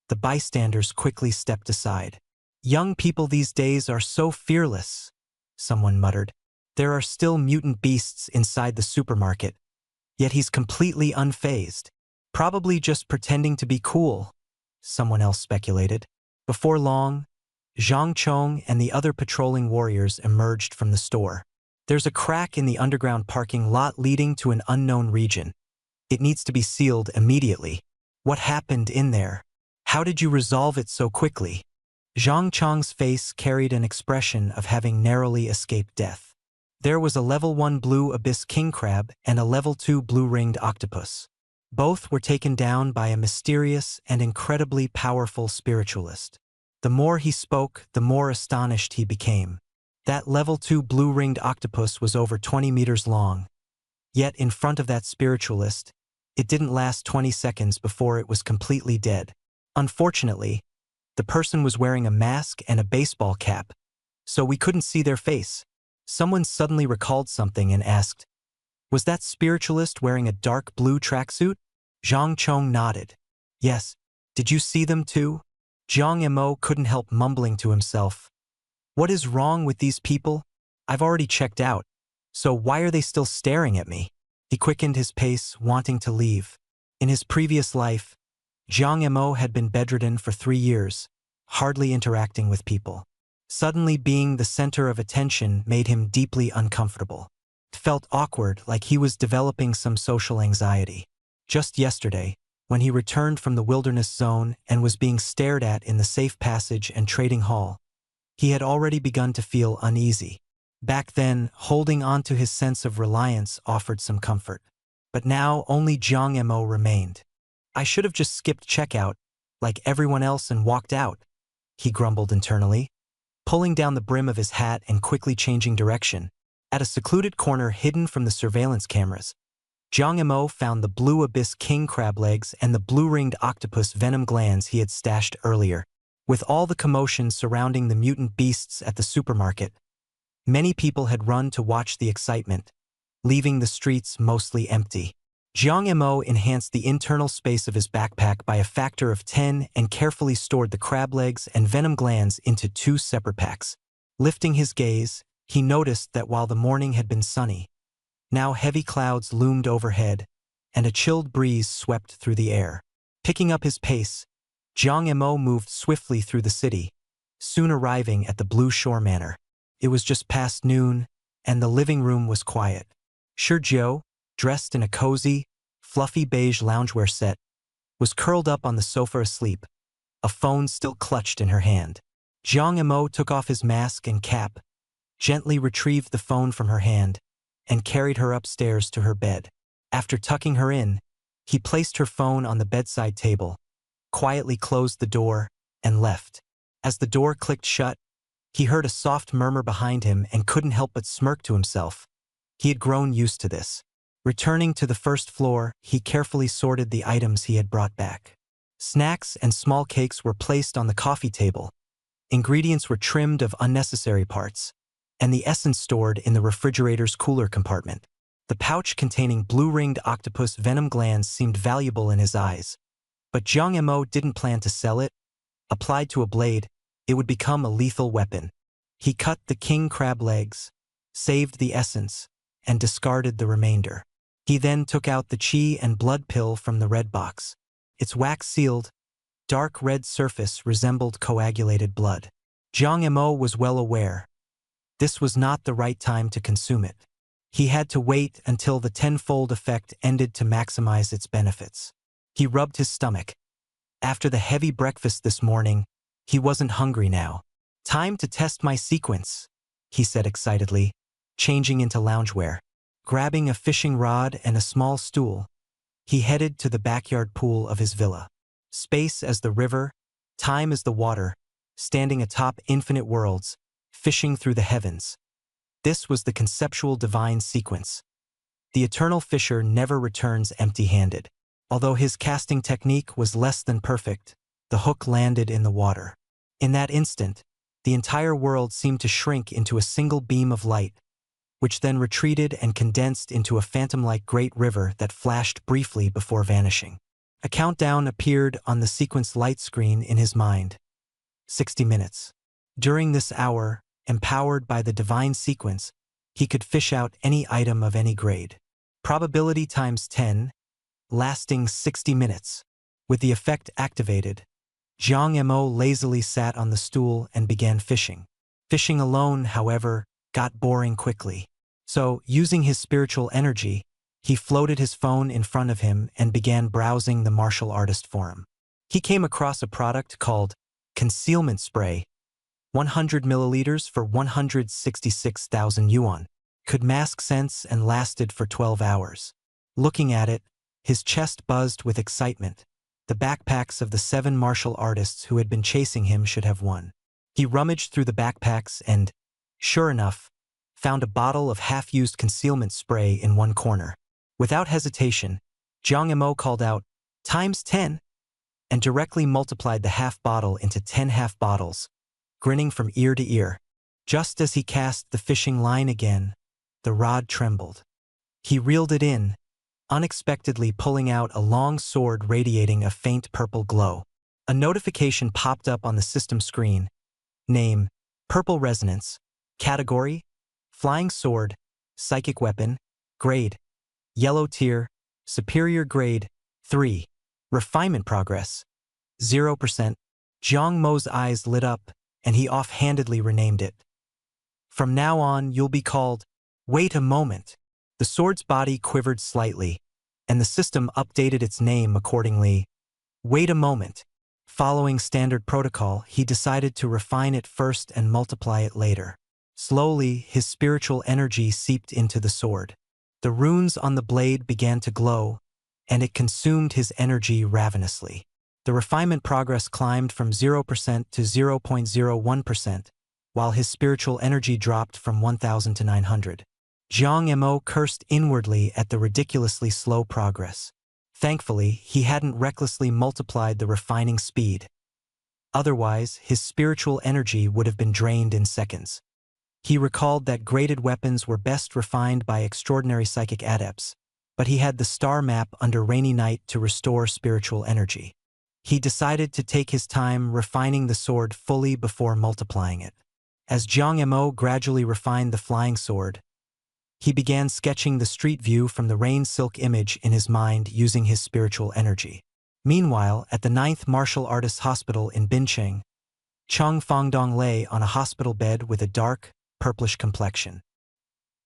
the bystanders quickly stepped aside. Young people these days are so fearless, someone muttered. There are still mutant beasts inside the supermarket, yet he's completely unfazed. Probably just pretending to be cool, someone else speculated. Before long, Zhang Chong and the other patrolling warriors emerged from the store. There's a crack in the underground parking lot leading to an unknown region. It needs to be sealed immediately. What happened in there? How did you resolve it so quickly? Zhang Chong's face carried an expression of having narrowly escaped death. There was a level 1 blue abyss king crab and a level 2 blue-ringed octopus. Both were taken down by a mysterious and incredibly powerful spiritualist. The more he spoke, the more astonished he became. That level 2 blue-ringed octopus was over 20 meters long. Yet in front of that spiritualist, it didn't last 20 seconds before it was completely dead. Unfortunately, the person was wearing a mask and a baseball cap, so we couldn't see their face. Someone suddenly recalled something and asked, "Was that spiritualist wearing a dark blue tracksuit?" Zhang Chong nodded. "Yes. Did you see them too?" Jiang Emo couldn't help mumbling to himself. "What is wrong with these people? I've already checked out, so why are they still staring at me?" He quickened his pace, wanting to leave. In his previous life, Jiang Emo had been bedridden for 3 years, hardly interacting with people. Suddenly being the center of attention made him deeply uncomfortable. It felt awkward, like he was developing some social anxiety. Just yesterday, when he returned from the wilderness zone and was being stared at in the safe passage and trading hall, he had already begun to feel uneasy. Back then, holding on to his sense of reliance offered some comfort. But now only Jiang Emo remained. "I should have just skipped checkout, like everyone else, and walked out," he grumbled internally, pulling down the brim of his hat and quickly changing direction. At a secluded corner hidden from the surveillance cameras, Jiang Emo found the blue abyss king crab legs and the blue-ringed octopus venom glands he had stashed earlier. With all the commotion surrounding the mutant beasts at the supermarket, many people had run to watch the excitement, leaving the streets mostly empty. Jiang Emo enhanced the internal space of his backpack by a factor of 10 and carefully stored the crab legs and venom glands into 2 separate packs. Lifting his gaze, he noticed that while the morning had been sunny, now heavy clouds loomed overhead, and a chilled breeze swept through the air. Picking up his pace, Jiang Emo moved swiftly through the city, soon arriving at the Blue Shore Manor. It was just past noon, and the living room was quiet. Shizhou, dressed in a cozy, fluffy beige loungewear set, was curled up on the sofa asleep, a phone still clutched in her hand. Jiang Emo took off his mask and cap, gently retrieved the phone from her hand, and carried her upstairs to her bed. After tucking her in, he placed her phone on the bedside table, quietly closed the door, and left. As the door clicked shut, he heard a soft murmur behind him and couldn't help but smirk to himself. He had grown used to this. Returning to the first floor, he carefully sorted the items he had brought back. Snacks and small cakes were placed on the coffee table. Ingredients were trimmed of unnecessary parts, and the essence stored in the refrigerator's cooler compartment. The pouch containing blue-ringed octopus venom glands seemed valuable in his eyes. But Jiang Mo didn't plan to sell it. Applied to a blade, it would become a lethal weapon. He cut the king crab legs, saved the essence, and discarded the remainder. He then took out the qi and blood pill from the red box. Its wax-sealed, dark red surface resembled coagulated blood. Jiang Mo was well aware. This was not the right time to consume it. He had to wait until the tenfold effect ended to maximize its benefits. He rubbed his stomach. After the heavy breakfast this morning, he wasn't hungry now. Time to test my sequence, he said excitedly, changing into loungewear. Grabbing a fishing rod and a small stool, he headed to the backyard pool of his villa. Space as the river, time as the water, standing atop infinite worlds, fishing through the heavens. This was the conceptual divine sequence. The eternal fisher never returns empty-handed. Although his casting technique was less than perfect, the hook landed in the water. In that instant, the entire world seemed to shrink into a single beam of light, which then retreated and condensed into a phantom-like great river that flashed briefly before vanishing. A countdown appeared on the sequence light screen in his mind. 60 minutes. During this hour, empowered by the divine sequence, he could fish out any item of any grade. Probability times 10, lasting 60 minutes. With the effect activated, Jiang Mo lazily sat on the stool and began fishing. Fishing alone, however, got boring quickly. So, using his spiritual energy, he floated his phone in front of him and began browsing the martial artist forum. He came across a product called Concealment Spray, 100 milliliters for 166,000 yuan, could mask sense and lasted for 12 hours. Looking at it, his chest buzzed with excitement. The backpacks of the 7 martial artists who had been chasing him should have won. He rummaged through the backpacks and, sure enough, found a bottle of half-used concealment spray in one corner. Without hesitation, Jiang Mo called out, "Times 10," and directly multiplied the half bottle into 10 half bottles, grinning from ear to ear. Just as he cast the fishing line again, the rod trembled. He reeled it in, unexpectedly pulling out a long sword radiating a faint purple glow. A notification popped up on the system screen. Name, Purple Resonance. Category, Flying Sword, Psychic Weapon. Grade, Yellow Tier, Superior Grade, 3. Refinement Progress, 0%. Jiang Mo's eyes lit up, and he offhandedly renamed it. From now on, you'll be called, wait a moment. The sword's body quivered slightly, and the system updated its name accordingly. Wait a moment. Following standard protocol, he decided to refine it first and multiply it later. Slowly, his spiritual energy seeped into the sword. The runes on the blade began to glow, and it consumed his energy ravenously. The refinement progress climbed from 0% to 0.01%, while his spiritual energy dropped from 1,000 to 900. Jiang Mo cursed inwardly at the ridiculously slow progress. Thankfully, he hadn't recklessly multiplied the refining speed. Otherwise, his spiritual energy would have been drained in seconds. He recalled that graded weapons were best refined by extraordinary psychic adepts, but he had the star map under Rainy Night to restore spiritual energy. He decided to take his time refining the sword fully before multiplying it. As Jiang Mo gradually refined the flying sword, he began sketching the street view from the rain silk image in his mind using his spiritual energy. Meanwhile, at the 9th Martial Artists Hospital in Bincheng, Cheng Fangdong lay on a hospital bed with a dark, purplish complexion.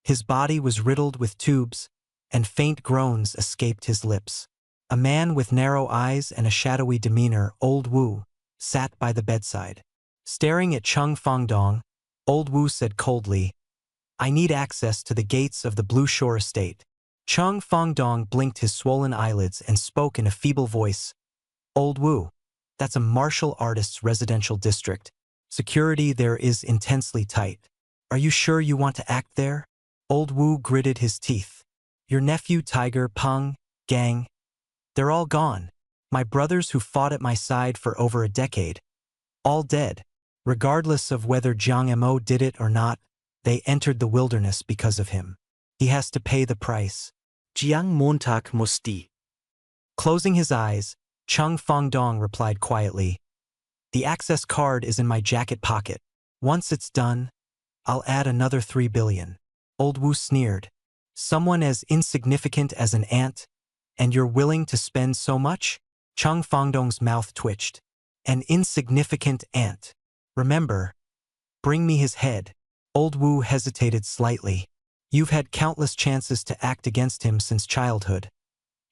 His body was riddled with tubes, and faint groans escaped his lips. A man with narrow eyes and a shadowy demeanor, Old Wu, sat by the bedside. Staring at Cheng Fangdong, Old Wu said coldly, "I need access to the gates of the Blue Shore Estate." Cheng Fangdong blinked his swollen eyelids and spoke in a feeble voice. "Old Wu, that's a martial artist's residential district. Security there is intensely tight. Are you sure you want to act there?" Old Wu gritted his teeth. "Your nephew Tiger, Peng, Gang, they're all gone. My brothers who fought at my side for over a decade. All dead. Regardless of whether Jiang Mo did it or not, they entered the wilderness because of him. He has to pay the price.
Jiang Montag muss die.
Closing his eyes, Chung Fongdong replied quietly, "The access card is in my jacket pocket. Once it's done, I'll add another 3 billion. Old Wu sneered. "Someone as insignificant as an ant, and you're willing to spend so much?" Chung Fongdong's mouth twitched. "An insignificant ant. Remember, bring me his head." Old Wu hesitated slightly. "You've had countless chances to act against him since childhood.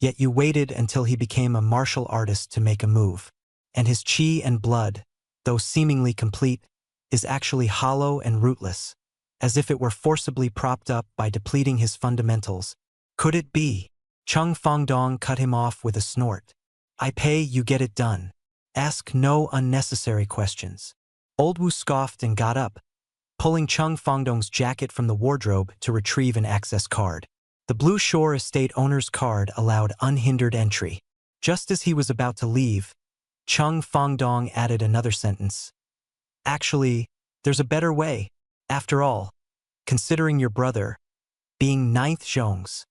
Yet you waited until he became a martial artist to make a move. And his chi and blood, though seemingly complete, is actually hollow and rootless, as if it were forcibly propped up by depleting his fundamentals. Could it be?" Chung Fongdong cut him off with a snort. "I pay, you get it done. Ask no unnecessary questions." Old Wu scoffed and got up, pulling Chung Fongdong's jacket from the wardrobe to retrieve an access card. The Blue Shore Estate owner's card allowed unhindered entry. Just as he was about to leave, Chung Fongdong added another sentence. "Actually, there's a better way. After all, considering your brother, being 9th Zhong's."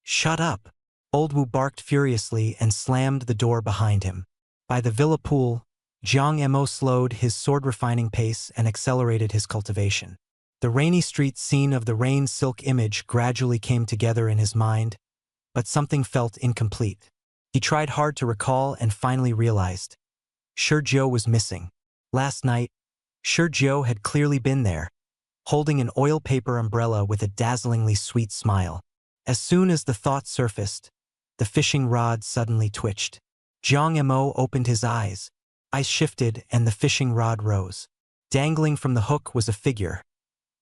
"Shut up." Old Wu barked furiously and slammed the door behind him. By the villa pool, Jiang Mo slowed his sword-refining pace and accelerated his cultivation. The rainy street scene of the rain silk image gradually came together in his mind, but something felt incomplete. He tried hard to recall and finally realized. Shizhou was missing. Last night, Shizhou had clearly been there, holding an oil paper umbrella with a dazzlingly sweet smile. As soon as the thought surfaced, the fishing rod suddenly twitched. Jiang Mo opened his eyes. Eyes shifted and the fishing rod rose. Dangling from the hook was a figure.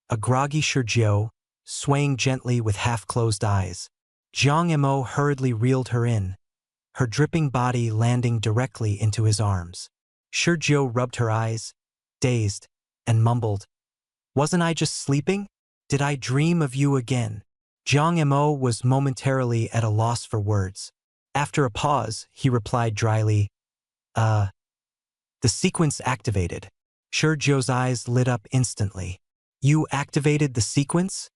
A groggy Shizhou, swaying gently with half-closed eyes. Jiang Mo hurriedly reeled her in, her dripping body landing directly into his arms. Shizhou rubbed her eyes, dazed, and mumbled, "Wasn't I just sleeping? Did I dream of you again?" Jiang Mo was momentarily at a loss for words. After a pause, he replied dryly, The sequence activated." Shizhou's eyes lit up instantly. "You activated the sequence?"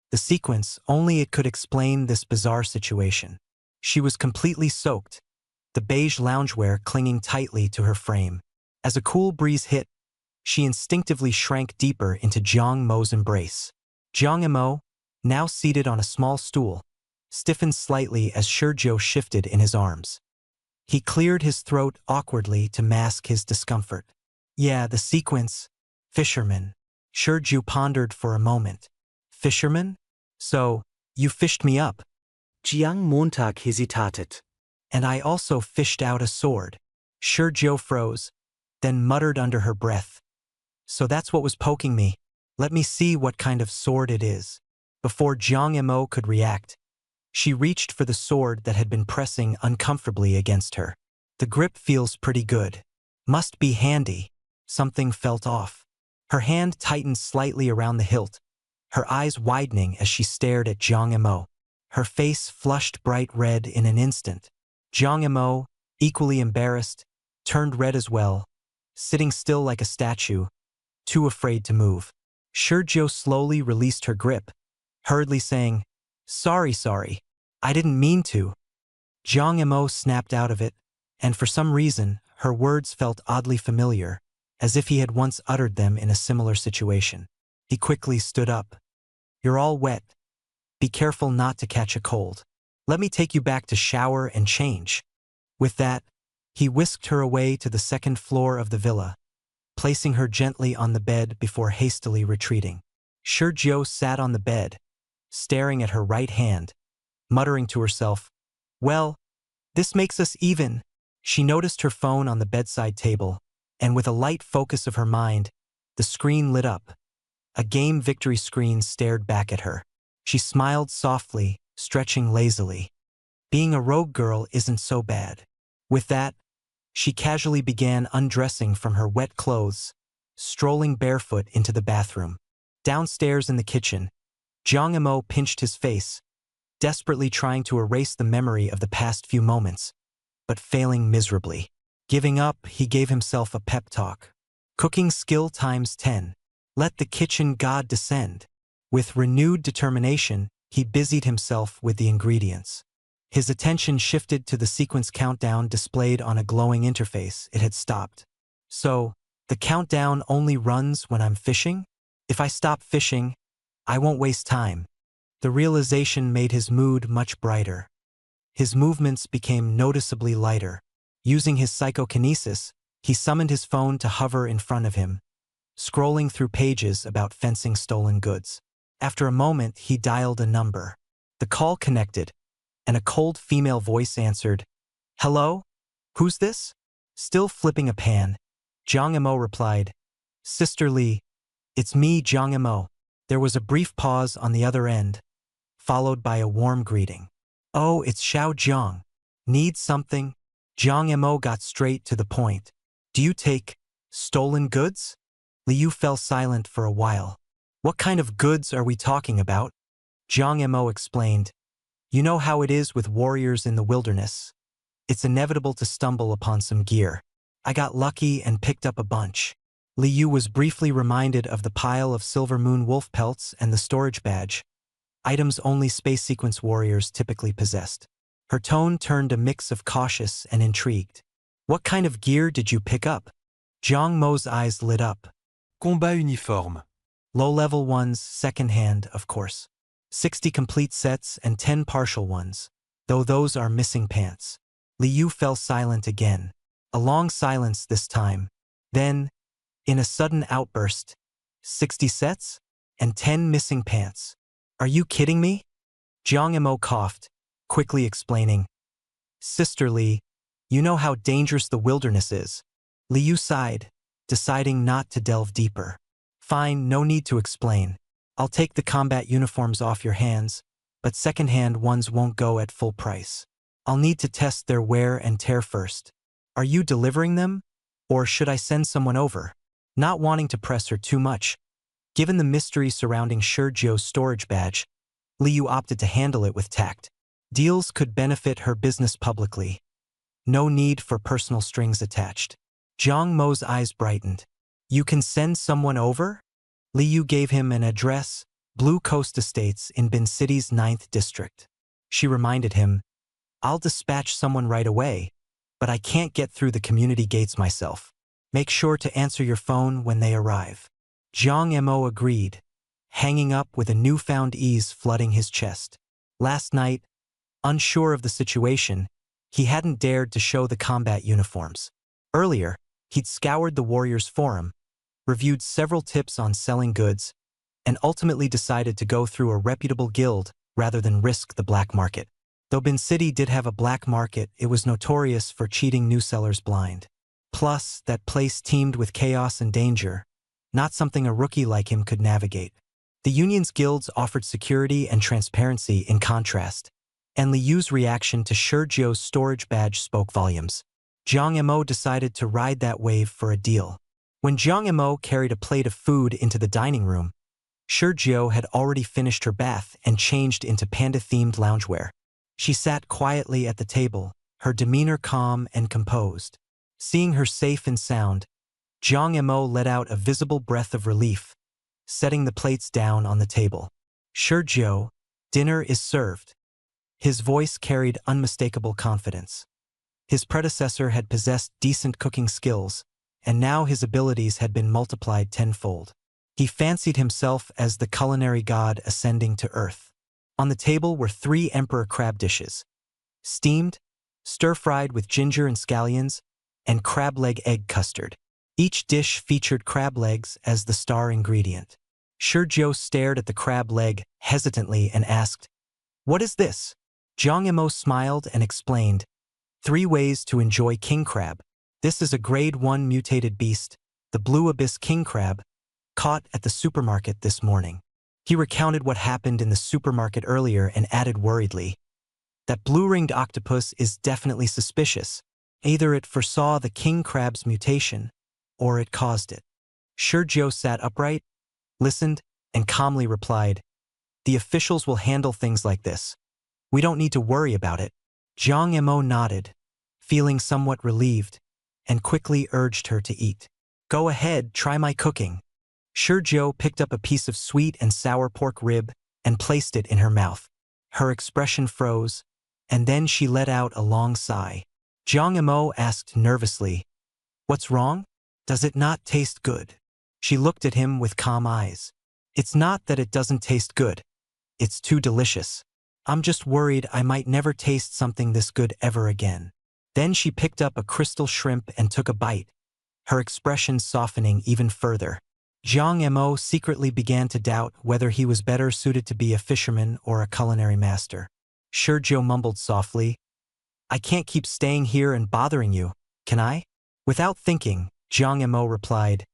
The sequence, only it could explain this bizarre situation. She was completely soaked, the beige loungewear clinging tightly to her frame. As a cool breeze hit, she instinctively shrank deeper into Jiang Mo's embrace. Jiang Mo, now seated on a small stool, stiffened slightly as Shizhou shifted in his arms. He cleared his throat awkwardly to mask his discomfort. "Yeah, the sequence. Fisherman." Shizhou pondered for a moment. "Fisherman? So, you fished me up."
Jiang Montag hesitated.
"And I also fished out a sword." Shizhou froze, then muttered under her breath. "So that's what was poking me. Let me see what kind of sword it is." Before Jiang Mo could react, she reached for the sword that had been pressing uncomfortably against her. "The grip feels pretty good. Must be handy." Something felt off. Her hand tightened slightly around the hilt, her eyes widening as she stared at Jiang Mo. Her face flushed bright red in an instant. Jiang Mo, equally embarrassed, turned red as well, sitting still like a statue, too afraid to move. Shizhou slowly released her grip, hurriedly saying, Sorry, I didn't mean to." Jiang Mo snapped out of it, and for some reason, her words felt oddly familiar, as if he had once uttered them in a similar situation. He quickly stood up. "You're all wet. Be careful not to catch a cold. Let me take you back to shower and change." With that, he whisked her away to the second floor of the villa, placing her gently on the bed before hastily retreating. Shizhou sat on the bed, staring at her right hand, muttering to herself, "Well, this makes us even." She noticed her phone on the bedside table, and with a light focus of her mind, the screen lit up. A game victory screen stared back at her. She smiled softly, stretching lazily. Being a rogue girl isn't so bad. With that, she casually began undressing from her wet clothes, strolling barefoot into the bathroom. Downstairs in the kitchen, Jiang Mo pinched his face, desperately trying to erase the memory of the past few moments, but failing miserably. Giving up, he gave himself a pep talk. Cooking skill times 10. Let the kitchen god descend. With renewed determination, He busied himself with the ingredients. His attention shifted to the sequence countdown displayed on a glowing interface. It had stopped. So, the countdown only runs when I'm fishing? If I stop fishing, I won't waste time. The realization made his mood much brighter. His movements became noticeably lighter. Using his psychokinesis, he summoned his phone to hover in front of him, scrolling through pages about fencing stolen goods. After a moment, he dialed a number. The call connected, and a cold female voice answered, "Hello? Who's this?" Still flipping a pan, Jiang Emo replied, "Sister Li, it's me, Jiang Emo." There was a brief pause on the other end, followed by a warm greeting. "Oh, it's Xiao Jiang. Need something?" Jiang Emo got straight to the point. "Do you take stolen goods?" Liu fell silent for a while. "What kind of goods are we talking about?" Jiang Emo explained. "You know how it is with warriors in the wilderness. It's inevitable to stumble upon some gear. I got lucky and picked up a bunch." Liu was briefly reminded of the pile of Silver Moon wolf pelts and the storage badge, items only space sequence warriors typically possessed. Her tone turned a mix of cautious and intrigued. "What kind of gear did you pick up?" Jiang Mo's eyes lit up.
Combat uniforme.
Low-level ones, second-hand, of course. 60 complete sets and 10 partial ones, though those are missing pants. Liu fell silent again. A long silence this time. Then, in a sudden outburst, 60 sets? And 10 missing pants. Are you kidding me? Jiang Emo coughed, quickly explaining. "Sister Li, you know how dangerous the wilderness is." Liu sighed, deciding not to delve deeper. "Fine, no need to explain. I'll take the combat uniforms off your hands, but second-hand ones won't go at full price. I'll need to test their wear and tear first. Are you delivering them? Or should I send someone over?" Not wanting to press her too much, given the mystery surrounding Shurjio's storage badge, Liu opted to handle it with tact. Deals could benefit her business publicly. No need for personal strings attached. Jiang Mo's eyes brightened. "You can send someone over?" Liu gave him an address, Blue Coast Estates in Bin City's 9th district. She reminded him, "I'll dispatch someone right away, but I can't get through the community gates myself. Make sure to answer your phone when they arrive." Jiang Mo agreed, hanging up with a newfound ease flooding his chest. Last night, unsure of the situation, he hadn't dared to show the combat uniforms. Earlier, he'd scoured the Warriors Forum, reviewed several tips on selling goods, and ultimately decided to go through a reputable guild rather than risk the black market. Though Bin City did have a black market, it was notorious for cheating new sellers blind. Plus, that place teemed with chaos and danger, not something a rookie like him could navigate. The Union's guilds offered security and transparency in contrast, and Liu's reaction to Shurjio's storage badge spoke volumes. Jiang Mo decided to ride that wave for a deal. When Jiang Mo carried a plate of food into the dining room, Shurjio had already finished her bath and changed into panda-themed loungewear. She sat quietly at the table, her demeanor calm and composed. Seeing her safe and sound, Jiang Mo let out a visible breath of relief, setting the plates down on the table. "Shurjio, dinner is served." His voice carried unmistakable confidence. His predecessor had possessed decent cooking skills, and now his abilities had been multiplied tenfold. He fancied himself as the culinary god ascending to earth. On the table were 3 emperor crab dishes: steamed, stir-fried with ginger and scallions, and crab leg egg custard. Each dish featured crab legs as the star ingredient. Shurjio stared at the crab leg hesitantly and asked, "What is this?" Jiang Mo smiled and explained, 3 ways to enjoy king crab. This is a grade 1 mutated beast, the blue abyss king crab, caught at the supermarket this morning. He recounted what happened in the supermarket earlier and added worriedly, "That blue-ringed octopus is definitely suspicious. Either it foresaw the king crab's mutation, or it caused it." Shurjio sat upright, listened, and calmly replied, "The officials will handle things like this. We don't need to worry about it." Jiang Mo nodded, feeling somewhat relieved, and quickly urged her to eat. "Go ahead, try my cooking." Shurjio picked up a piece of sweet and sour pork rib and placed it in her mouth. Her expression froze, and then she let out a long sigh. Jiang Emo asked nervously, "What's wrong? Does it not taste good?" She looked at him with calm eyes. "It's not that it doesn't taste good. It's too delicious. I'm just worried I might never taste something this good ever again." Then she picked up a crystal shrimp and took a bite, her expression softening even further. Jiang Emo secretly began to doubt whether he was better suited to be a fisherman or a culinary master. Sergio mumbled softly, "I can't keep staying here and bothering you, can I?" Without thinking, Jiang Emo replied,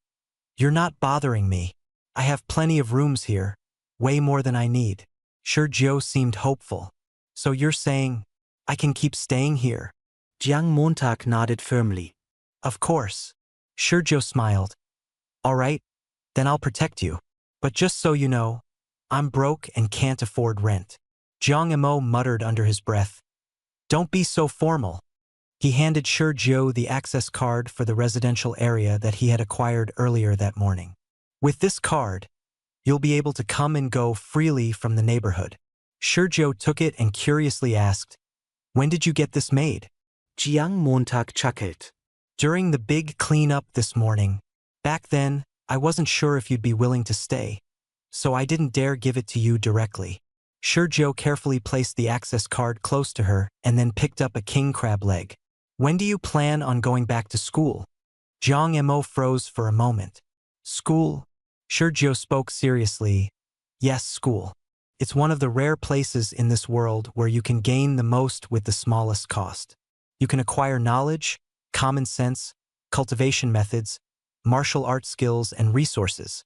"You're not bothering me. I have plenty of rooms here, way more than I need." Sergio seemed hopeful. "So you're saying, I can keep staying here?"
Jiang Montag nodded firmly.
"Of course." Sergio smiled. "All right, then I'll protect you. But just so you know, I'm broke and can't afford rent." Jiang Emo muttered under his breath, "Don't be so formal." He handed Sergio the access card for the residential area that he had acquired earlier that morning. "With this card, you'll be able to come and go freely from the neighborhood." Sergio took it and curiously asked, "When did you get this made?"
Jiang Montag chuckled.
"During the big cleanup this morning. Back then, I wasn't sure if you'd be willing to stay, so I didn't dare give it to you directly." Sergio carefully placed the access card close to her and then picked up a king crab leg. "When do you plan on going back to school?" Jiang Emo froze for a moment. "School?" Sergio spoke seriously. "Yes, school. It's one of the rare places in this world where you can gain the most with the smallest cost. You can acquire knowledge, common sense, cultivation methods, martial arts skills, and resources,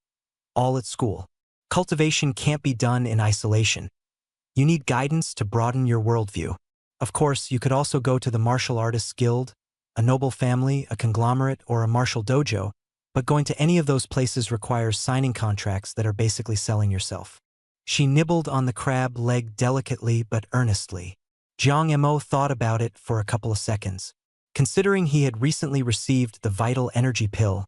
all at school. Cultivation can't be done in isolation. You need guidance to broaden your worldview. Of course, you could also go to the Martial Artists Guild, a noble family, a conglomerate, or a martial dojo, but going to any of those places requires signing contracts that are basically selling yourself." She nibbled on the crab leg delicately but earnestly. Jiang Emo thought about it for a couple of seconds. Considering he had recently received the vital energy pill,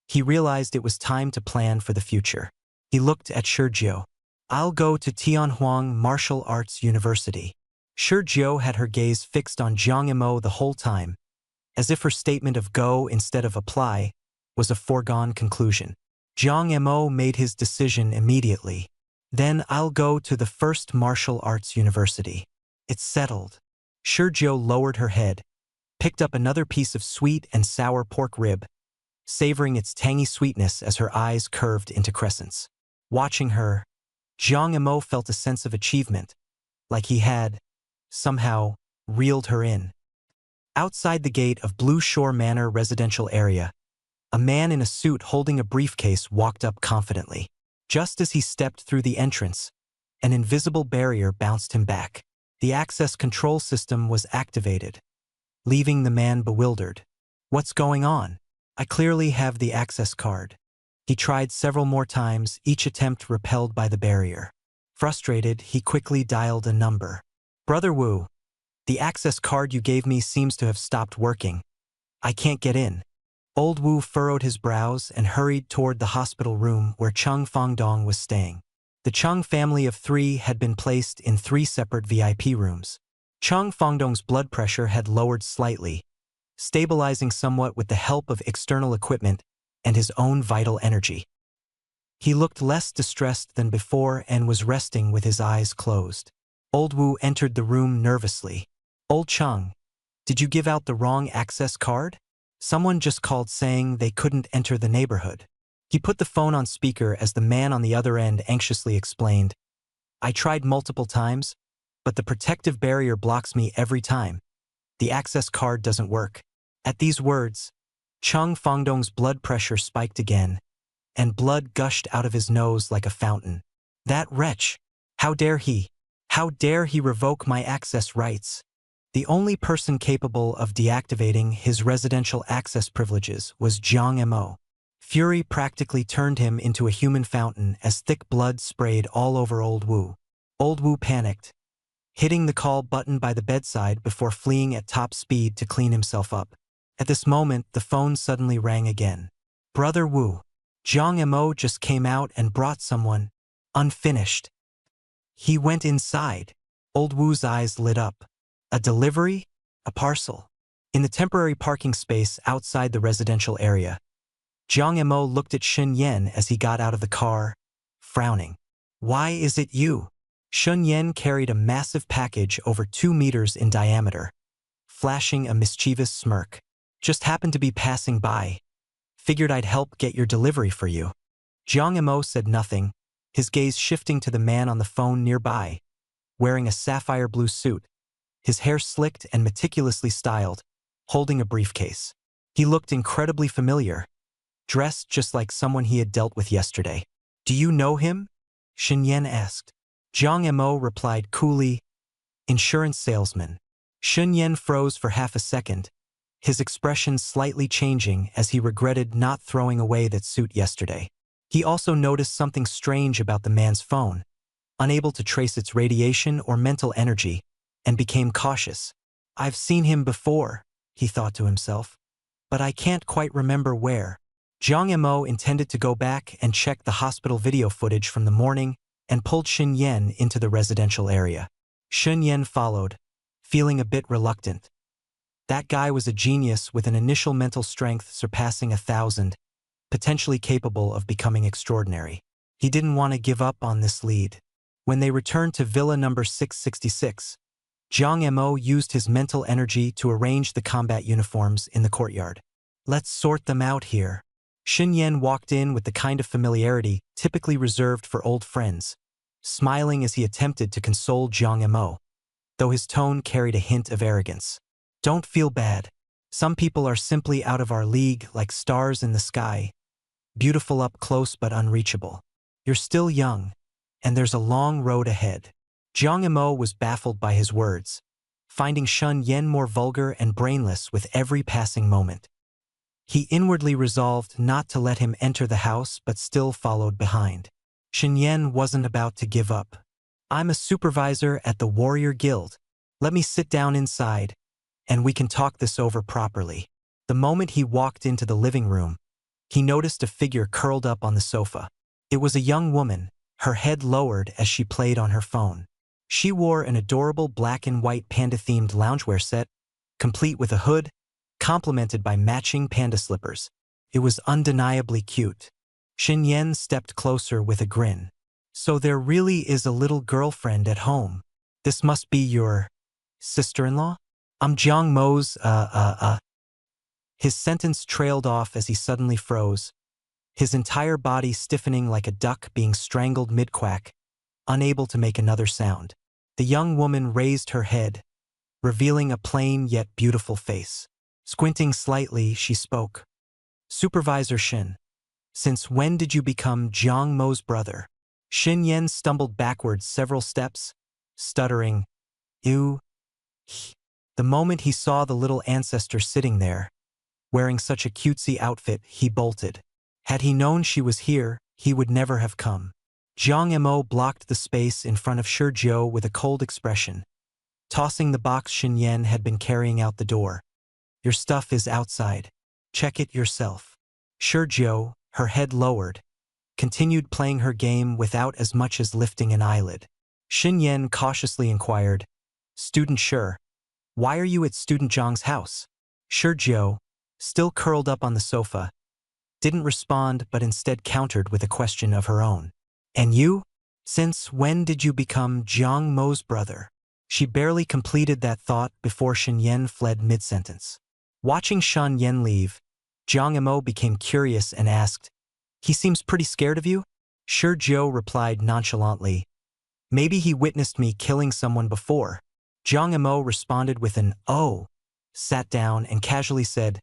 he realized it was time to plan for the future. He looked at Sergio. "I'll go to Tianhuang Martial Arts University." Sergio had her gaze fixed on Jiang Emo the whole time, as if her statement of go instead of apply was a foregone conclusion. Jiang Emo made his decision immediately. "Then I'll go to the First Martial Arts University. It's settled." Sergio lowered her head, picked up another piece of sweet and sour pork rib, savoring its tangy sweetness as her eyes curved into crescents. Watching her, Jiang Emo felt a sense of achievement, like he had, somehow, reeled her in. Outside the gate of Blue Shore Manor residential area, a man in a suit holding a briefcase walked up confidently. Just as he stepped through the entrance, an invisible barrier bounced him back. The access control system was activated, leaving the man bewildered. "What's going on? I clearly have the access card." He tried several more times, each attempt repelled by the barrier. Frustrated, he quickly dialed a number. "Brother Wu, the access card you gave me seems to have stopped working. I can't get in." Old Wu furrowed his brows and hurried toward the hospital room where Chung Fangdong was staying. The Chung family of 3 had been placed in 3 separate VIP rooms. Chung Fangdong's blood pressure had lowered slightly, stabilizing somewhat with the help of external equipment and his own vital energy. He looked less distressed than before and was resting with his eyes closed. Old Wu entered the room nervously. "Old Chung, did you give out the wrong access card? Someone just called saying they couldn't enter the neighborhood." He put the phone on speaker as the man on the other end anxiously explained, "I tried multiple times, but the protective barrier blocks me every time. The access card doesn't work." At these words, Chung Fangdong's blood pressure spiked again, and blood gushed out of his nose like a fountain. "That wretch! How dare he? How dare he revoke my access rights?" The only person capable of deactivating his residential access privileges was Jiang Emo. Fury practically turned him into a human fountain as thick blood sprayed all over Old Wu. Old Wu panicked, hitting the call button by the bedside before fleeing at top speed to clean himself up. At this moment, the phone suddenly rang again. "Brother Wu, Jiang Emo just came out and brought someone, unfinished." He went inside. Old Wu's eyes lit up. A delivery? A parcel? In the temporary parking space outside the residential area, Jiang Mo looked at Shun Yan as he got out of the car, frowning. Why is it you? Shun Yan carried a massive package over 2 meters in diameter, flashing a mischievous smirk. Just happened to be passing by. Figured I'd help get your delivery for you. Jiang Mo said nothing, his gaze shifting to the man on the phone nearby, wearing a sapphire blue suit, his hair slicked and meticulously styled, holding a briefcase. He looked incredibly familiar, dressed just like someone he had dealt with yesterday. Do you know him? Shun Yan asked. Jiang Mo replied coolly, insurance salesman. Shun Yan froze for half a second, his expression slightly changing as he regretted not throwing away that suit yesterday. He also noticed something strange about the man's phone, unable to trace its radiation or mental energy, and became cautious. I've seen him before, he thought to himself, but I can't quite remember where. Jiang Mo intended to go back and check the hospital video footage from the morning and pulled Shun Yan into the residential area. Shun Yan followed, feeling a bit reluctant. That guy was a genius with an initial mental strength surpassing 1,000, potentially capable of becoming extraordinary. He didn't want to give up on this lead. When they returned to Villa number 666, Jiang Mo used his mental energy to arrange the combat uniforms in the courtyard. Let's sort them out here. Shun Yan walked in with the kind of familiarity typically reserved for old friends, smiling as he attempted to console Jiang Mo, though his tone carried a hint of arrogance. Don't feel bad. Some people are simply out of our league like stars in the sky, beautiful up close but unreachable. You're still young, and there's a long road ahead. Jiang Mo was baffled by his words, finding Shun Yan more vulgar and brainless with every passing moment. He inwardly resolved not to let him enter the house but still followed behind. Shun Yan wasn't about to give up. I'm a supervisor at the Warrior Guild. Let me sit down inside, and we can talk this over properly. The moment he walked into the living room, he noticed a figure curled up on the sofa. It was a young woman, her head lowered as she played on her phone. She wore an adorable black and white panda-themed loungewear set, complete with a hood, complemented by matching panda slippers. It was undeniably cute. Shun Yan stepped closer with a grin. So there really is a little girlfriend at home. This must be your sister-in-law? I'm Jiang Mo's, His sentence trailed off as he suddenly froze, his entire body stiffening like a duck being strangled mid-quack, unable to make another sound. The young woman raised her head, revealing a plain yet beautiful face. Squinting slightly, she spoke. Supervisor Shin, since when did you become Jiang Mo's brother? Shun Yan stumbled backwards several steps, stuttering, Ew. The moment he saw the little ancestor sitting there, wearing such a cutesy outfit, he bolted. Had he known she was here, he would never have come. Jiang Mo blocked the space in front of Shi Jiao with a cold expression, tossing the box Shun Yan had been carrying out the door. Your stuff is outside. Check it yourself. Shi Jiao, her head lowered, continued playing her game without as much as lifting an eyelid. Shun Yan cautiously inquired, Student Shi, why are you at Student Zhang's house? Shi Jiao, still curled up on the sofa, didn't respond but instead countered with a question of her own. And you? Since when did you become Jiang Mo's brother? She barely completed that thought before Shun Yan fled mid-sentence. Watching Shun Yan leave, Jiang Mo became curious and asked, He seems pretty scared of you? Shi Jiao replied nonchalantly, Maybe he witnessed me killing someone before. Jiang Mo responded with an oh, sat down and casually said,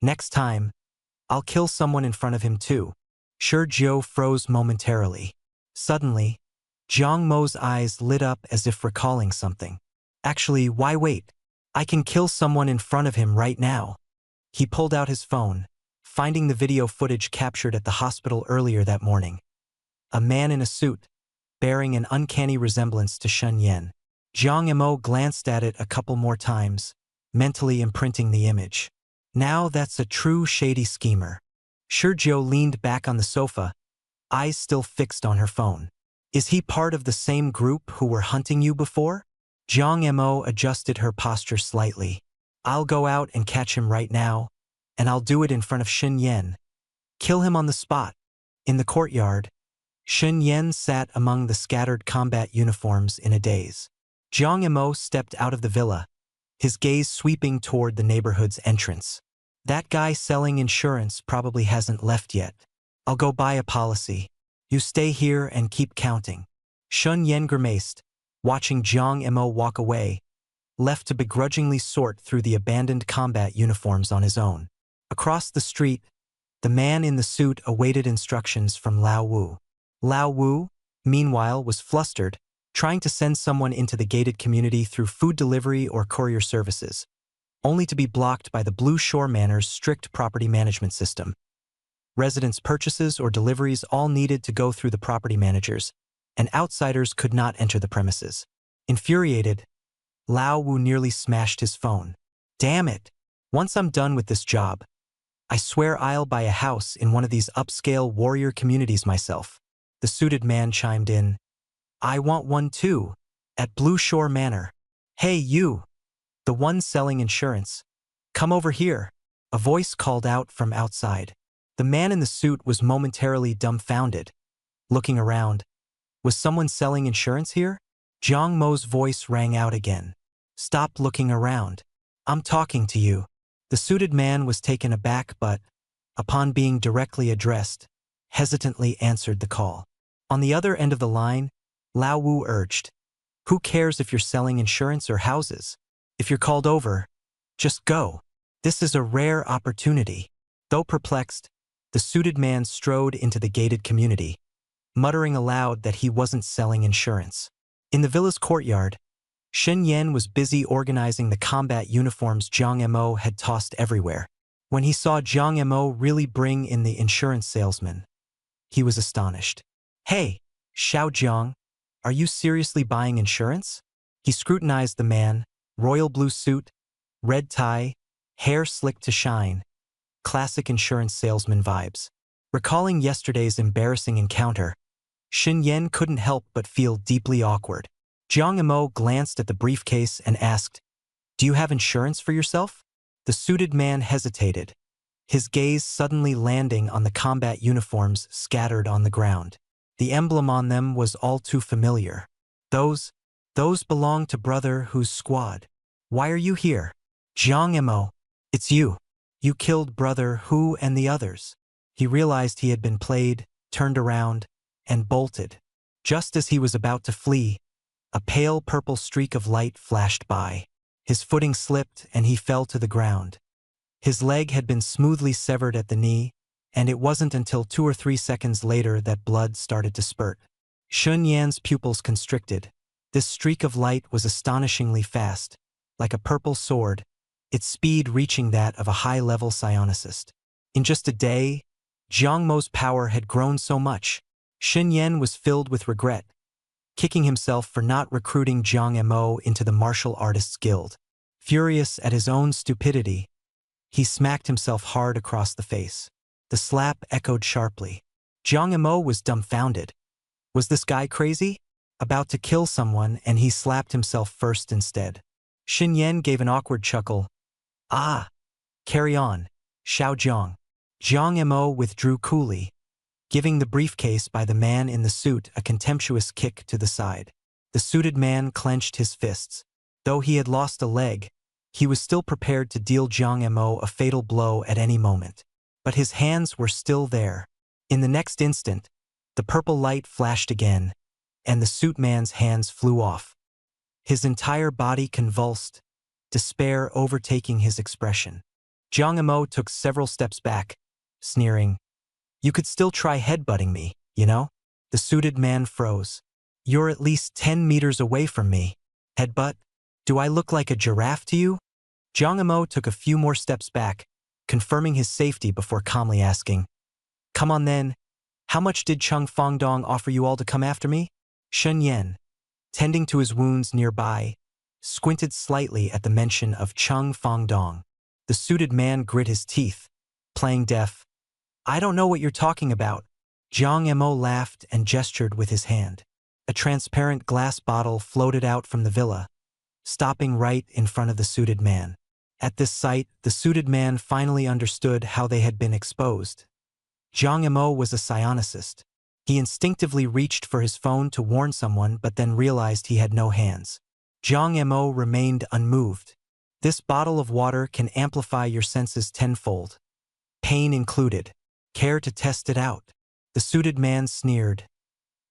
Next time, I'll kill someone in front of him too. Shi Jiao froze momentarily. Suddenly, Jiang Mo's eyes lit up as if recalling something. Actually, why wait? I can kill someone in front of him right now. He pulled out his phone, finding the video footage captured at the hospital earlier that morning. A man in a suit, bearing an uncanny resemblance to Shun Yan. Jiang Mo glanced at it a couple more times, mentally imprinting the image. Now that's a true shady schemer. Shi Jiao leaned back on the sofa, eyes still fixed on her phone. Is he part of the same group who were hunting you before? Jiang Mo adjusted her posture slightly. I'll go out and catch him right now, and I'll do it in front of Shen Yan. Kill him on the spot. In the courtyard, Shen Yan sat among the scattered combat uniforms in a daze. Jiang Mo stepped out of the villa, his gaze sweeping toward the neighborhood's entrance. That guy selling insurance probably hasn't left yet. I'll go buy a policy. You stay here and keep counting. Shen Yan grimaced, watching Jiang Mo walk away, left to begrudgingly sort through the abandoned combat uniforms on his own. Across the street, the man in the suit awaited instructions from Lao Wu. Lao Wu, meanwhile, was flustered, trying to send someone into the gated community through food delivery or courier services, only to be blocked by the Blue Shore Manor's strict property management system. Residents' purchases or deliveries all needed to go through the property managers, and outsiders could not enter the premises. Infuriated, Lao Wu nearly smashed his phone. Damn it! Once I'm done with this job, I swear I'll buy a house in one of these upscale warrior communities myself. The suited man chimed in. I want one too, at Blue Shore Manor. Hey you, the one selling insurance. Come over here, a voice called out from outside. The man in the suit was momentarily dumbfounded, looking around. Was someone selling insurance here? Jiang Mo's voice rang out again. Stop looking around. I'm talking to you. The suited man was taken aback but, upon being directly addressed, hesitantly answered the call. On the other end of the line, Lao Wu urged, who cares if you're selling insurance or houses? If you're called over, just go. This is a rare opportunity. Though perplexed, the suited man strode into the gated community, muttering aloud that he wasn't selling insurance. In the villa's courtyard, Shen Yan was busy organizing the combat uniforms Jiang Mo had tossed everywhere. When he saw Jiang Mo really bring in the insurance salesman, he was astonished. Hey, Xiao Jiang, are you seriously buying insurance? He scrutinized the man, royal blue suit, red tie, hair slicked to shine. Classic insurance salesman vibes. Recalling yesterday's embarrassing encounter, Shen Yan couldn't help but feel deeply awkward. Jiang Mo glanced at the briefcase and asked, Do you have insurance for yourself? The suited man hesitated, his gaze suddenly landing on the combat uniforms scattered on the ground. The emblem on them was all too familiar. Those belong to Brother Hu's squad. Why are you here? Jiang Mo, it's you. You killed Brother Hu and the others. He realized he had been played, turned around, and bolted. Just as he was about to flee, a pale purple streak of light flashed by. His footing slipped and he fell to the ground. His leg had been smoothly severed at the knee, and it wasn't until 2 or 3 seconds later that blood started to spurt. Shen Yan's pupils constricted. This streak of light was astonishingly fast, like a purple sword, its speed reaching that of a high-level psionicist. In just a day, Jiang Mo's power had grown so much, Shen Yan was filled with regret, kicking himself for not recruiting Jiang Mo into the martial artists guild. Furious at his own stupidity, he smacked himself hard across the face. The slap echoed sharply. Jiang Mo was dumbfounded. Was this guy crazy? About to kill someone and he slapped himself first instead. Shen Yan gave an awkward chuckle. Ah, carry on, Xiao Jiang. Jiang Mo withdrew coolly, giving the briefcase by the man in the suit a contemptuous kick to the side. The suited man clenched his fists. Though he had lost a leg, he was still prepared to deal Jiang Mo a fatal blow at any moment. But his hands were still there. In the next instant, the purple light flashed again, and the suit man's hands flew off. His entire body convulsed, despair overtaking his expression. Jiang Mo took several steps back, sneering, You could still try headbutting me, you know? The suited man froze. You're at least 10 meters away from me. Headbutt? Do I look like a giraffe to you? Jiang Mo took a few more steps back, confirming his safety before calmly asking, Come on then, how much did Cheng Fangdong offer you all to come after me? Shen Yan, tending to his wounds nearby, squinted slightly at the mention of Cheng Fangdong. The suited man grit his teeth, playing deaf. I don't know what you're talking about. Jiang Mo laughed and gestured with his hand. A transparent glass bottle floated out from the villa, stopping right in front of the suited man. At this sight, the suited man finally understood how they had been exposed. Jiang Mo was a psionicist. He instinctively reached for his phone to warn someone but then realized he had no hands. Jiang Mo remained unmoved. This bottle of water can amplify your senses tenfold. Pain included. Care to test it out? The suited man sneered.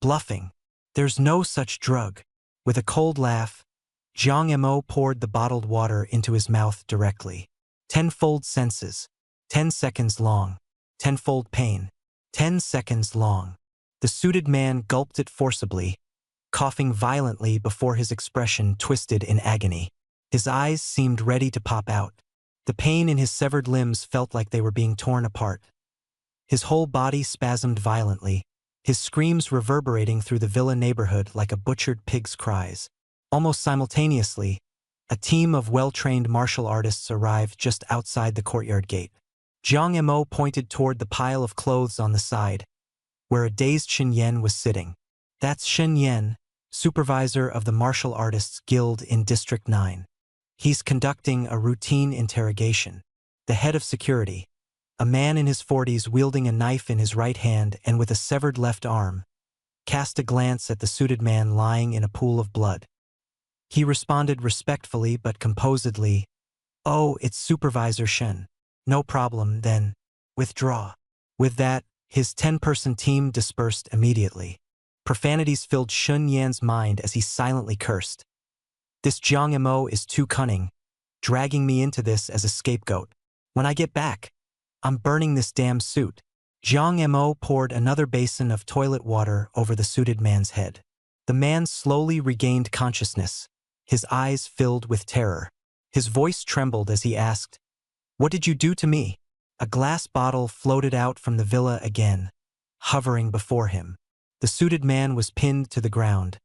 Bluffing. There's no such drug. With a cold laugh, Jiang Mo poured the bottled water into his mouth directly. Tenfold senses. 10 seconds long. Tenfold pain. 10 seconds long. The suited man gulped it forcibly, coughing violently before his expression twisted in agony. His eyes seemed ready to pop out. The pain in his severed limbs felt like they were being torn apart. His whole body spasmed violently, his screams reverberating through the villa neighborhood like a butchered pig's cries. Almost simultaneously, a team of well-trained martial artists arrived just outside the courtyard gate. Jiang Mo pointed toward the pile of clothes on the side, where a dazed Shen Yan was sitting. That's Shen Yan, supervisor of the Martial Artists Guild in District 9. He's conducting a routine interrogation. The head of security, a man in his 40s wielding a knife in his right hand and with a severed left arm, cast a glance at the suited man lying in a pool of blood. He responded respectfully but composedly, "Oh, it's Supervisor Shen. No problem, then. Withdraw." With that, his 10-person team dispersed immediately. Profanities filled Shen Yan's mind as he silently cursed. This Jiang Mo is too cunning, dragging me into this as a scapegoat. When I get back, I'm burning this damn suit. Jiang Mo poured another basin of toilet water over the suited man's head. The man slowly regained consciousness, his eyes filled with terror. His voice trembled as he asked, "What did you do to me?" A glass bottle floated out from the villa again, hovering before him. The suited man was pinned to the ground,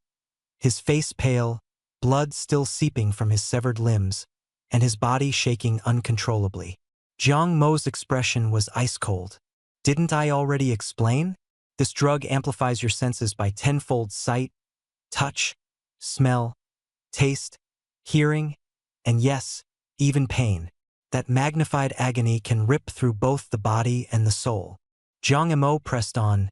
his face pale, blood still seeping from his severed limbs, and his body shaking uncontrollably. Jiang Mo's expression was ice cold. "Didn't I already explain? This drug amplifies your senses by tenfold: sight, touch, smell, taste, hearing, and yes, even pain. That magnified agony can rip through both the body and the soul." Jiang Mo pressed on.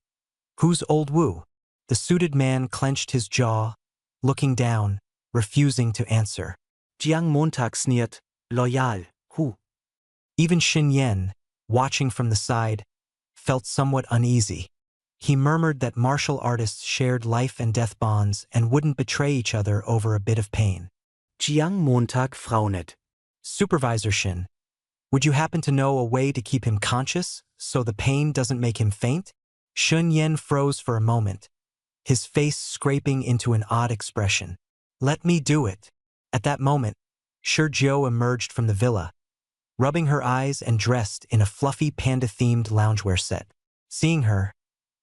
"Who's old Wu?" The suited man clenched his jaw, looking down, refusing to answer.
Jiang Montag sneered, "Loyal, who?"
Even Shen Yan, watching from the side, felt somewhat uneasy. He murmured that martial artists shared life and death bonds and wouldn't betray each other over a bit of pain.
Jiang Montag frowned.
"Supervisor Shen, would you happen to know a way to keep him conscious so the pain doesn't make him faint?" Shen Yan froze for a moment, his face scraping into an odd expression. "Let me do it." At that moment, Shi Jiao emerged from the villa, rubbing her eyes and dressed in a fluffy panda-themed loungewear set. Seeing her,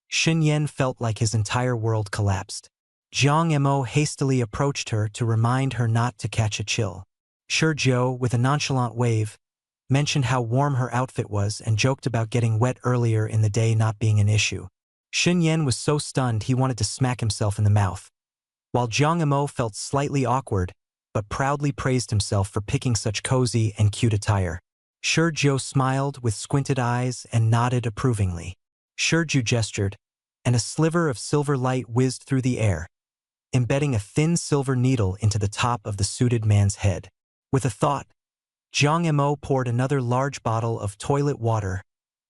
Shen Yan felt like his entire world collapsed. Jiang Mo hastily approached her to remind her not to catch a chill. Shi Jiao, with a nonchalant wave, mentioned how warm her outfit was and joked about getting wet earlier in the day not being an issue. Shen Yan was so stunned he wanted to smack himself in the mouth, while Jiang Mo felt slightly awkward but proudly praised himself for picking such cozy and cute attire. Shi Jiao smiled with squinted eyes and nodded approvingly. Shi Jiao gestured, and a sliver of silver light whizzed through the air, embedding a thin silver needle into the top of the suited man's head. With a thought, Jiang Mo poured another large bottle of toilet water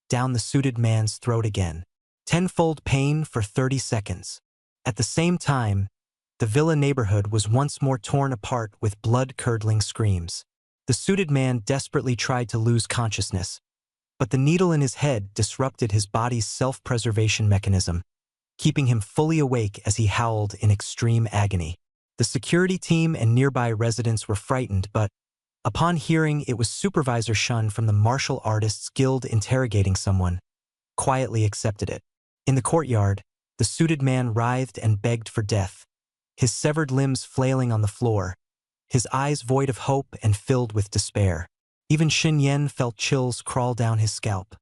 down the suited man's throat again. Tenfold pain for 30 seconds. At the same time, the villa neighborhood was once more torn apart with blood-curdling screams. The suited man desperately tried to lose consciousness, but the needle in his head disrupted his body's self-preservation mechanism, keeping him fully awake as he howled in extreme agony. The security team and nearby residents were frightened, but upon hearing it was Supervisor Shen from the Martial Artists Guild interrogating someone, quietly accepted it. In the courtyard, the suited man writhed and begged for death, his severed limbs flailing on the floor, his eyes void of hope and filled with despair. Even Shen Yan felt chills crawl down his scalp.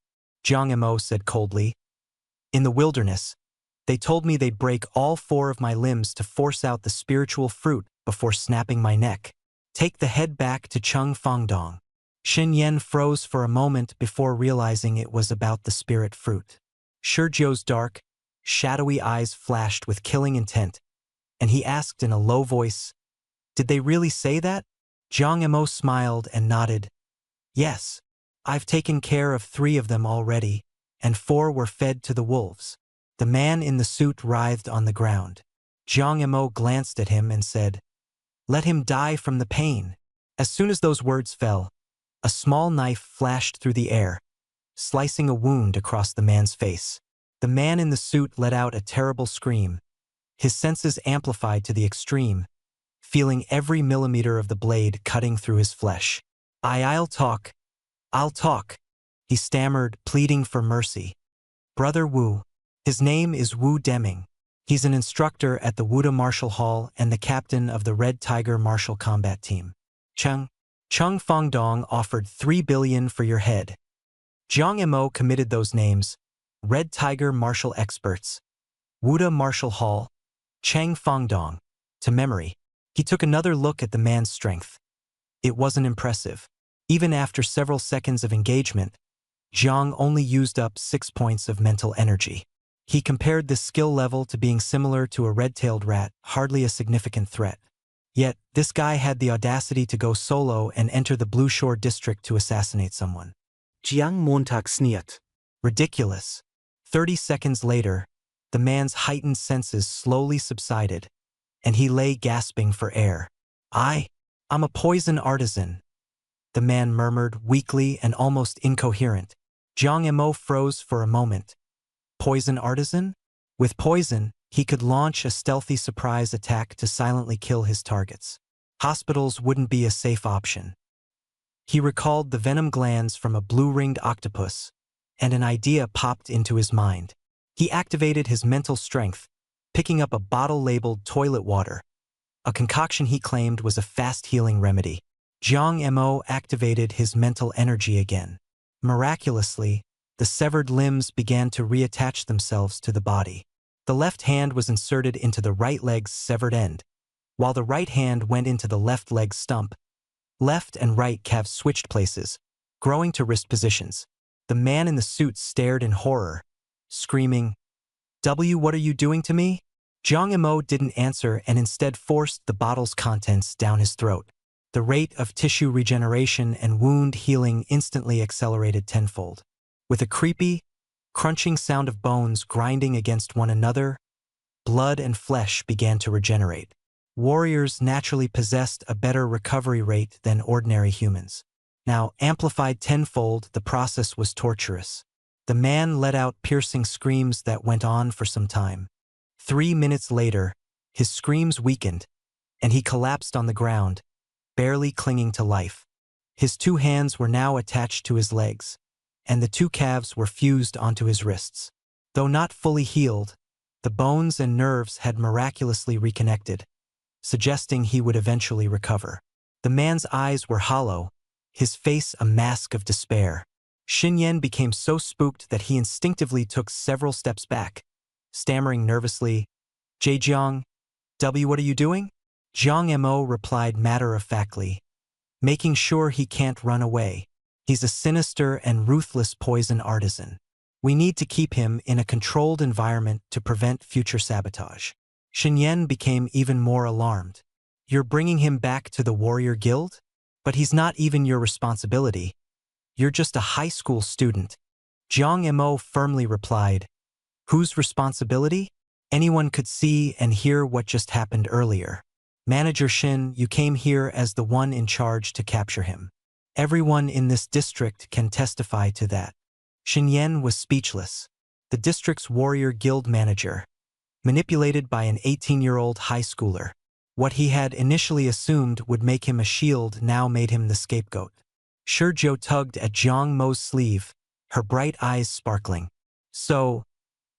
Jiang Mo said coldly, "In the wilderness, They told me they'd break all 4 of my limbs to force out the spiritual fruit before snapping my neck. Take the head back to Chung Fangdong. Xin Yan froze for a moment before realizing it was about the spirit fruit. Shizhou's dark, shadowy eyes flashed with killing intent, and he asked in a low voice, "Did they really say that?" Jiang Emo smiled and nodded. "Yes. I've taken care of 3 of them already, and 4 were fed to the wolves." The man in the suit writhed on the ground. Jiang Emo glanced at him and said, "Let him die from the pain." As soon as those words fell, a small knife flashed through the air, slicing a wound across the man's face. The man in the suit let out a terrible scream, his senses amplified to the extreme, feeling every millimeter of the blade cutting through his flesh. I'll talk. I'll talk," he stammered, pleading for mercy. "Brother Wu. His name is Wu Deming. He's an instructor at the Wuda Martial Hall and the captain of the Red Tiger Martial Combat Team. Chung Fangdong offered 3 billion for your head." Jiang Emo committed those names: Red Tiger Martial Experts, Wuda Martial Hall, Chang Fangdong, to memory. He took another look at the man's strength. It wasn't impressive. Even after several seconds of engagement, Jiang only used up 6 points of mental energy. He compared this skill level to being similar to a red-tailed rat, hardly a significant threat. Yet, this guy had the audacity to go solo and enter the Blue Shore district to assassinate someone.
Jiang Montag sneered.
Ridiculous. 30 seconds later, the man's heightened senses slowly subsided, and he lay gasping for air. I'm a poison artisan," the man murmured, weakly and almost incoherent. Jiang Emo froze for a moment. Poison artisan? With poison, he could launch a stealthy surprise attack to silently kill his targets. Hospitals wouldn't be a safe option. He recalled the venom glands from a blue-ringed octopus, and an idea popped into his mind. He activated his mental strength, picking up a bottle labeled toilet water, a concoction he claimed was a fast-healing remedy. Jiang Emo activated his mental energy again. Miraculously, the severed limbs began to reattach themselves to the body. The left hand was inserted into the right leg's severed end, while the right hand went into the left leg's stump. Left and right calves switched places, growing to wrist positions. The man in the suit stared in horror, screaming, What are you doing to me?" Jiang Emo didn't answer and instead forced the bottle's contents down his throat. The rate of tissue regeneration and wound healing instantly accelerated tenfold. With a creepy, crunching sound of bones grinding against one another, blood and flesh began to regenerate. Warriors naturally possessed a better recovery rate than ordinary humans. Now, amplified tenfold, the process was torturous. The man let out piercing screams that went on for some time. 3 minutes later, his screams weakened, and he collapsed on the ground, barely clinging to life. His 2 hands were now attached to his legs, and the 2 calves were fused onto his wrists. Though not fully healed, the bones and nerves had miraculously reconnected, suggesting he would eventually recover. The man's eyes were hollow, his face a mask of despair. Xin Yan became so spooked that he instinctively took several steps back, stammering nervously, Zhejiang, what are you doing?" Jiang Emo replied matter-of-factly, making sure he can't run away. He's a sinister and ruthless poison artisan. We need to keep him in a controlled environment to prevent future sabotage. Xin Yan became even more alarmed. "You're bringing him back to the warrior guild? But he's not even your responsibility. You're just a high school student." Jiang Emo firmly replied, "Whose responsibility? Anyone could see and hear what just happened earlier. Manager Shin, you came here as the one in charge to capture him. Everyone in this district can testify to that." Xin Yan was speechless. The district's warrior guild manager, manipulated by an 18-year-old high schooler. What he had initially assumed would make him a shield now made him the scapegoat. Shizhou tugged at Jiang Mo's sleeve, her bright eyes sparkling. "So,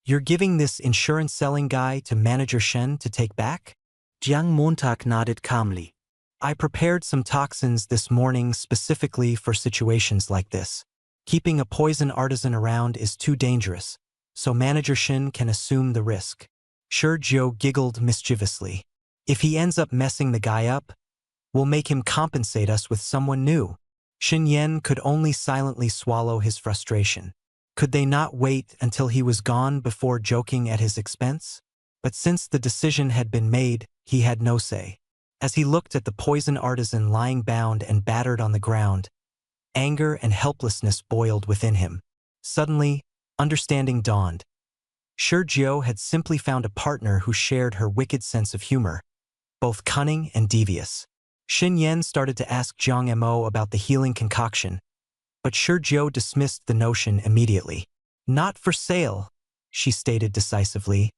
you're giving this insurance-selling guy to Manager Shen to take back?"
Jiang Montag nodded calmly.
"I prepared some toxins this morning specifically for situations like this. Keeping a poison artisan around is too dangerous, so Manager Shin can assume the risk. Sergio giggled mischievously. If he ends up messing the guy up, we'll make him compensate us with someone new. Shin Yen could only silently swallow his frustration. Could they not wait until he was gone before joking at his expense? But since the decision had been made, he had no say. As he looked at the poison artisan lying bound and battered on the ground, anger and helplessness boiled within him. Suddenly, understanding dawned. Sergio had simply found a partner who shared her wicked sense of humor, both cunning and devious. Shin Yen started to ask Jiang Mo about the healing concoction, but Sergio dismissed the notion immediately. Not for sale, she stated decisively,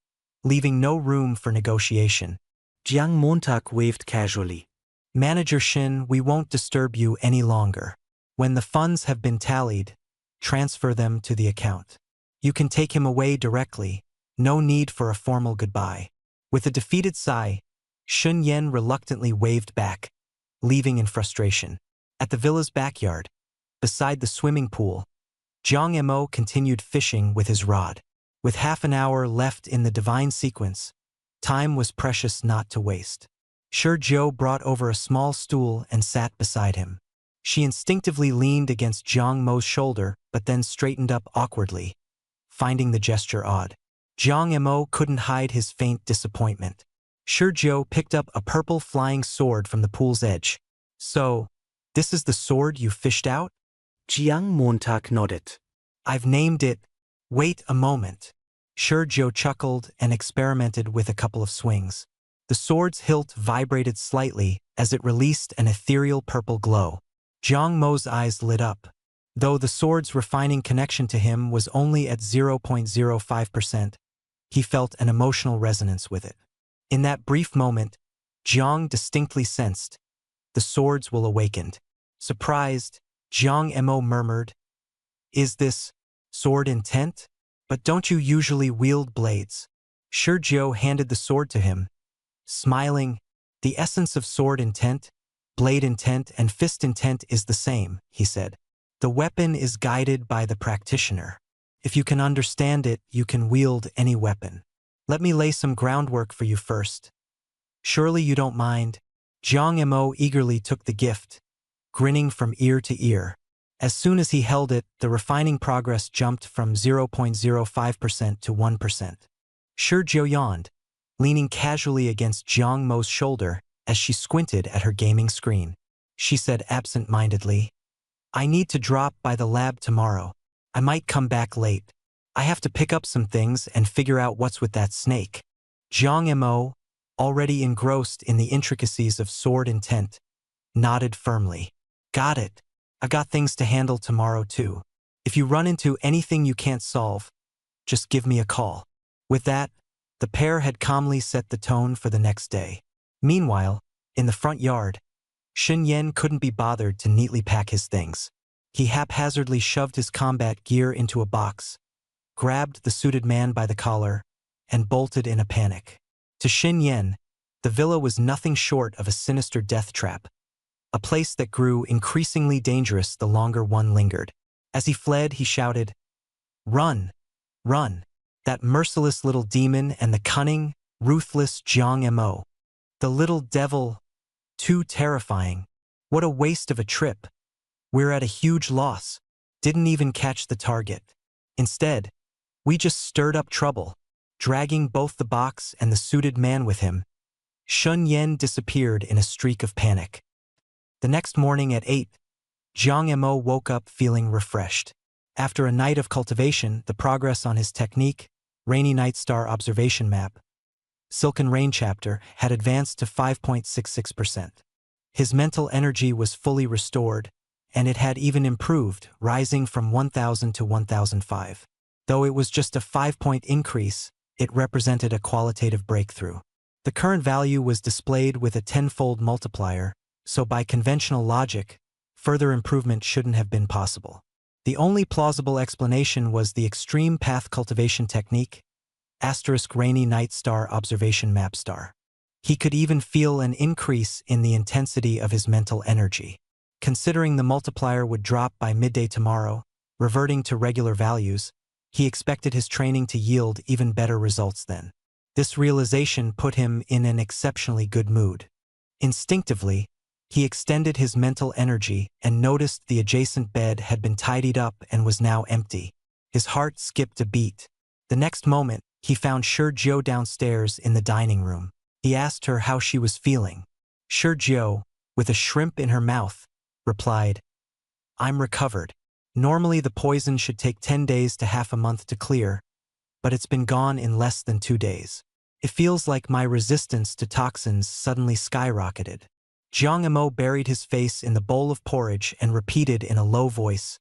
leaving no room for negotiation.
Jiang Montag waved casually.
Manager Shin, we won't disturb you any longer. When the funds have been tallied, transfer them to the account. You can take him away directly, no need for a formal goodbye. With a defeated sigh, Shun Yen reluctantly waved back, leaving in frustration. At the villa's backyard, beside the swimming pool, Jiang Mo continued fishing with his rod. With half an hour left in the divine sequence, time was precious not to waste. Sergio brought over a small stool and sat beside him. She instinctively leaned against Jiang Mo's shoulder but then straightened up awkwardly, finding the gesture odd. Jiang Mo couldn't hide his faint disappointment. Sergio picked up a purple flying sword from the pool's edge. So, this is the sword you fished out?
Jiang Montag nodded.
I've named it. Wait a moment. Sergio chuckled and experimented with a couple of swings. The sword's hilt vibrated slightly as it released an ethereal purple glow. Jiang Mo's eyes lit up. Though the sword's refining connection to him was only at 0.05%, he felt an emotional resonance with it. In that brief moment, Jiang distinctly sensed the sword's will awakened. Surprised, Jiang Mo murmured, "Is this sword intent? But don't you usually wield blades?" Sergio handed the sword to him, smiling. The essence of sword intent, blade intent, and fist intent is the same, he said. The weapon is guided by the practitioner. If you can understand it, you can wield any weapon. Let me lay some groundwork for you first. Surely you don't mind? Jiang Mo eagerly took the gift, grinning from ear to ear. As soon as he held it, the refining progress jumped from 0.05% to 1%. Sergio yawned, leaning casually against Jiang Mo's shoulder as she squinted at her gaming screen. She said absent-mindedly, "I need to drop by the lab tomorrow. I might come back late. I have to pick up some things and figure out what's with that snake." Jiang Mo, already engrossed in the intricacies of sword intent, nodded firmly. "Got it. I got things to handle tomorrow too. If you run into anything you can't solve, just give me a call." With that, the pair had calmly set the tone for the next day. Meanwhile, in the front yard, Shin Yen couldn't be bothered to neatly pack his things. He haphazardly shoved his combat gear into a box, grabbed the suited man by the collar, and bolted in a panic. To Shin Yen, the villa was nothing short of a sinister death trap, a place that grew increasingly dangerous the longer one lingered. As he fled, he shouted, "Run! Run! That merciless little demon and the cunning, ruthless Jiang Mo. The little devil, too terrifying. What a waste of a trip. We're at a huge loss. Didn't even catch the target. Instead, we just stirred up trouble." Dragging both the box and the suited man with him, Shun Yen disappeared in a streak of panic. The next morning at 8, Jiang Mo woke up feeling refreshed. After a night of cultivation, the progress on his technique, Rainy Night Star Observation Map, Silken Rain Chapter, had advanced to 5.66%. His mental energy was fully restored, and it had even improved, rising from 1,000 to 1,005. Though it was just a 5-point increase, it represented a qualitative breakthrough. The current value was displayed with a 10-fold multiplier, so by conventional logic, further improvement shouldn't have been possible. The only plausible explanation was the extreme path cultivation technique, Rainy Night Star Observation Map Star. He could even feel an increase in the intensity of his mental energy. Considering the multiplier would drop by midday tomorrow, reverting to regular values, He expected his training to yield even better results then. This realization put him in an exceptionally good mood. Instinctively, he extended his mental energy and noticed the adjacent bed had been tidied up and was now empty. His heart skipped a beat. The next moment, he found Shurjiu downstairs in the dining room. He asked her how she was feeling. Shurjiu, with a shrimp in her mouth, replied, "I'm recovered. Normally the poison should take 10 days to half a month to clear, but it's been gone in less than 2 days. It feels like my resistance to toxins suddenly skyrocketed." Jiang Emo buried his face in the bowl of porridge and repeated in a low voice,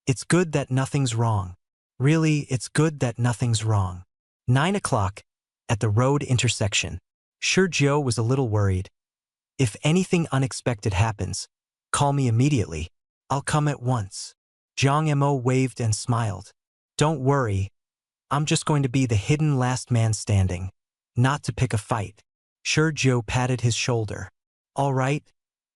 "It's good that nothing's wrong. Really, it's good that nothing's wrong." 9 o'clock, at the road intersection. Shurjiu was a little worried. "If anything unexpected happens, call me immediately. I'll come at once." Jiang Emo waved and smiled. "Don't worry. I'm just going to be the hidden last man standing, not to pick a fight." Shurjiu patted his shoulder. "All right,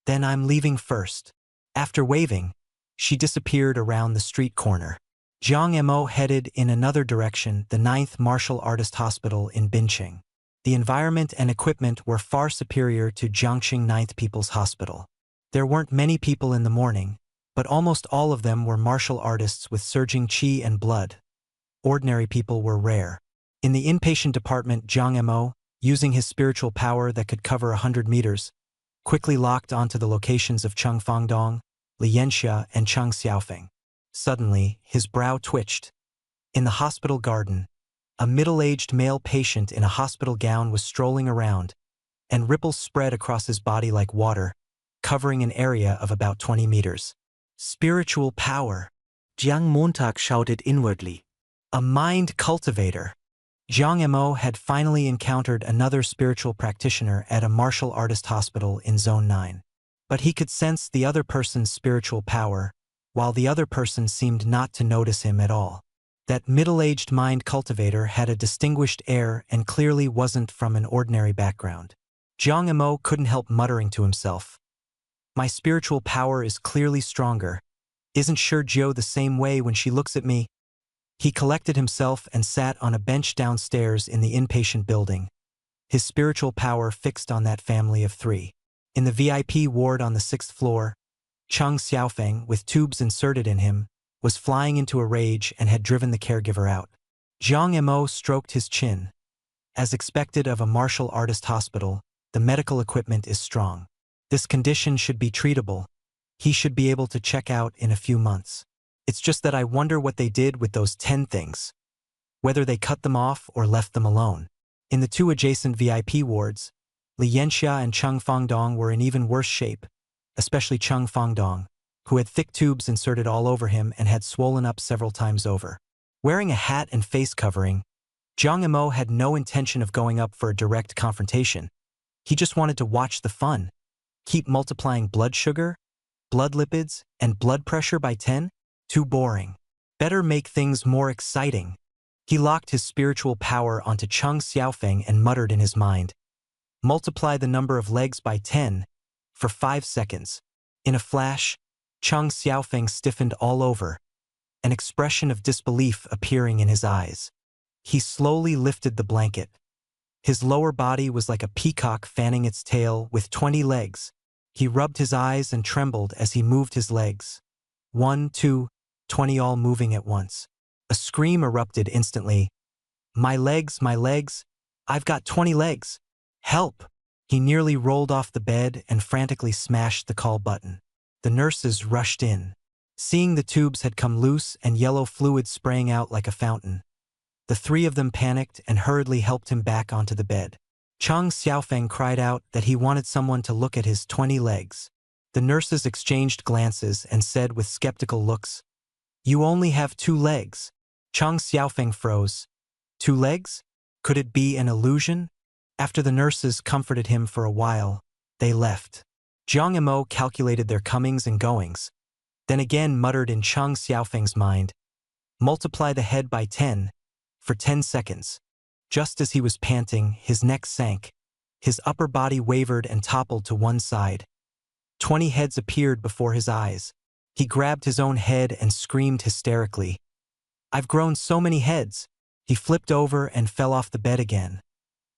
then I'm leaving first." After waving, she disappeared around the street corner. Jiang Emo headed in another direction, the 9th Martial Artist Hospital in Bincheng. The environment and equipment were far superior to Jiangxing 9th People's Hospital. There weren't many people in the morning, but almost all of them were martial artists with surging qi and blood. Ordinary people were rare. In the inpatient department, Jiang Emo, using his spiritual power that could cover 100 meters, quickly locked onto the locations of Cheng Fangdong, Li Yanxia, and Cheng Xiaofeng. Suddenly, his brow twitched. In the hospital garden, a middle-aged male patient in a hospital gown was strolling around, and ripples spread across his body like water, covering an area of about 20 meters. Spiritual power.
Jiang Montag shouted inwardly.
A mind cultivator. Jiang Emo had finally encountered another spiritual practitioner at a martial artist hospital in Zone 9. But he could sense the other person's spiritual power, while the other person seemed not to notice him at all. That middle-aged mind cultivator had a distinguished air and clearly wasn't from an ordinary background. Jiang Emo couldn't help muttering to himself, "My spiritual power is clearly stronger. Isn't Shurjiu the same way when she looks at me?" He collected himself and sat on a bench downstairs in the inpatient building, his spiritual power fixed on that family of 3. In the VIP ward on the 6th floor, Cheng Xiaofeng, with tubes inserted in him, was flying into a rage and had driven the caregiver out. Jiang Emo stroked his chin. As expected of a martial artist hospital, the medical equipment is strong. This condition should be treatable. He should be able to check out in a few months. It's just that I wonder what they did with those 10 things. Whether they cut them off or left them alone. In the 2 adjacent VIP wards, Li Yanxia and Cheng Fangdong were in even worse shape, especially Cheng Fangdong, who had thick tubes inserted all over him and had swollen up several times over. Wearing a hat and face covering, Jiang Emo had no intention of going up for a direct confrontation. He just wanted to watch the fun. Keep multiplying blood sugar, blood lipids, and blood pressure by 10? Too boring. Better make things more exciting. He locked his spiritual power onto Cheng Xiaofeng and muttered in his mind, "Multiply the number of legs by 10 for 5 seconds. In a flash, Cheng Xiaofeng stiffened all over, an expression of disbelief appearing in his eyes. He slowly lifted the blanket. His lower body was like a peacock fanning its tail with 20 legs. He rubbed his eyes and trembled as he moved his legs. 1, 2, 20 all moving at once. A scream erupted instantly. My legs, I've got 20 legs. Help!" He nearly rolled off the bed and frantically smashed the call button. The nurses rushed in. Seeing the tubes had come loose and yellow fluid spraying out like a fountain, the 3 of them panicked and hurriedly helped him back onto the bed. Cheng Xiaofeng cried out that he wanted someone to look at his 20 legs. The nurses exchanged glances and said with skeptical looks, "You only have 2 legs." Cheng Xiaofeng froze. 2 legs? Could it be an illusion? After the nurses comforted him for a while, they left. Jiang Emo calculated their comings and goings, then again muttered in Cheng Xiaofeng's mind, "Multiply the head by 10 for 10 seconds. Just as he was panting, his neck sank. His upper body wavered and toppled to one side. 20 heads appeared before his eyes. He grabbed his own head and screamed hysterically. I've grown so many heads. He flipped over and fell off the bed again,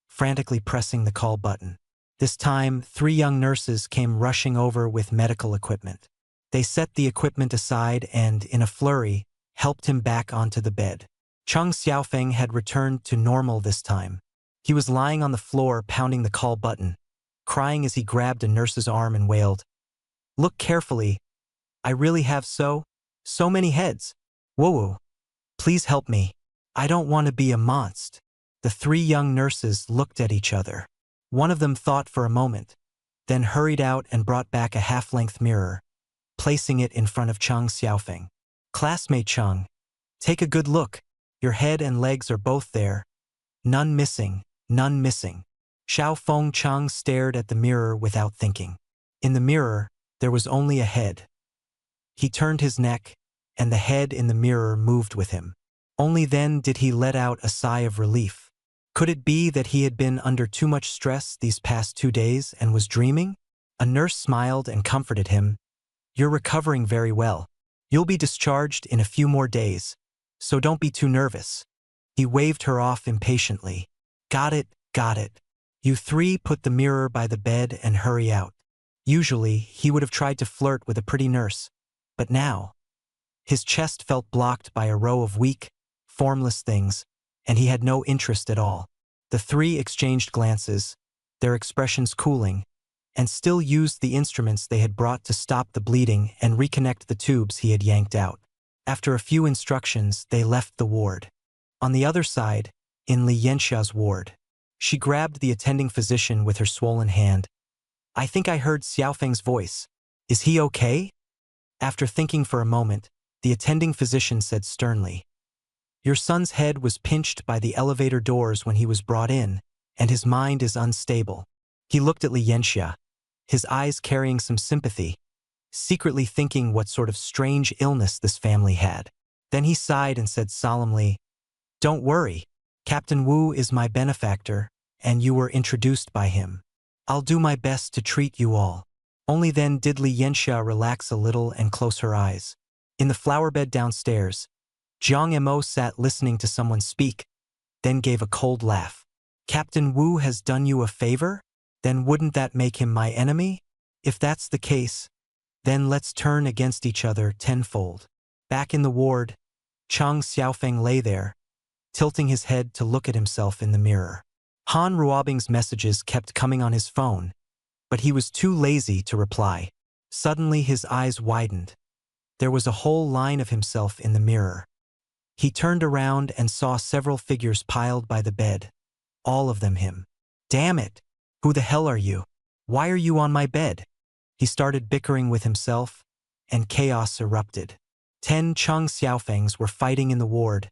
frantically pressing the call button. This time, 3 young nurses came rushing over with medical equipment. They set the equipment aside and, in a flurry, helped him back onto the bed. Chang Xiaofeng had returned to normal this time. He was lying on the floor pounding the call button, crying as he grabbed a nurse's arm and wailed, "Look carefully. I really have so many heads. Whoa, please help me. I don't want to be a monster." The 3 young nurses looked at each other. One of them thought for a moment, then hurried out and brought back a half-length mirror, placing it in front of Chang Xiaofeng. "Classmate Chang, take a good look. Your head and legs are both there. None missing, none missing." Xiaofeng Chang stared at the mirror without thinking. In the mirror, there was only a head. He turned his neck, and the head in the mirror moved with him. Only then did he let out a sigh of relief. Could it be that he had been under too much stress these past 2 days and was dreaming? A nurse smiled and comforted him. "You're recovering very well. You'll be discharged in a few more days, so don't be too nervous." He waved her off impatiently. Got it. You 3 put the mirror by the bed and hurry out." Usually, he would have tried to flirt with a pretty nurse, but now, his chest felt blocked by a row of weak, formless things, and he had no interest at all. The 3 exchanged glances, their expressions cooling, and still used the instruments they had brought to stop the bleeding and reconnect the tubes he had yanked out. After a few instructions, they left the ward. On the other side, in Li Yanxia's ward, she grabbed the attending physician with her swollen hand. "I think I heard Xiaofeng's voice. Is he okay?" After thinking for a moment, the attending physician said sternly, "Your son's head was pinched by the elevator doors when he was brought in, and his mind is unstable." He looked at Li Yanxia, his eyes carrying some sympathy, secretly thinking what sort of strange illness this family had. Then he sighed and said solemnly, "Don't worry. Captain Wu is my benefactor, and you were introduced by him. I'll do my best to treat you all." Only then did Li Yanxia relax a little and close her eyes. In the flower bed downstairs, Jiang Mo sat listening to someone speak, then gave a cold laugh. "Captain Wu has done you a favor? Then wouldn't that make him my enemy? If that's the case, then let's turn against each other tenfold." Back in the ward, Chang Xiaofeng lay there, tilting his head to look at himself in the mirror. Han Ruobing's messages kept coming on his phone, but he was too lazy to reply. Suddenly his eyes widened. There was a whole line of himself in the mirror. He turned around and saw several figures piled by the bed, all of them him. "Damn it! Who the hell are you? Why are you on my bed?" He started bickering with himself, and chaos erupted. 10 Chang Xiaofengs were fighting in the ward,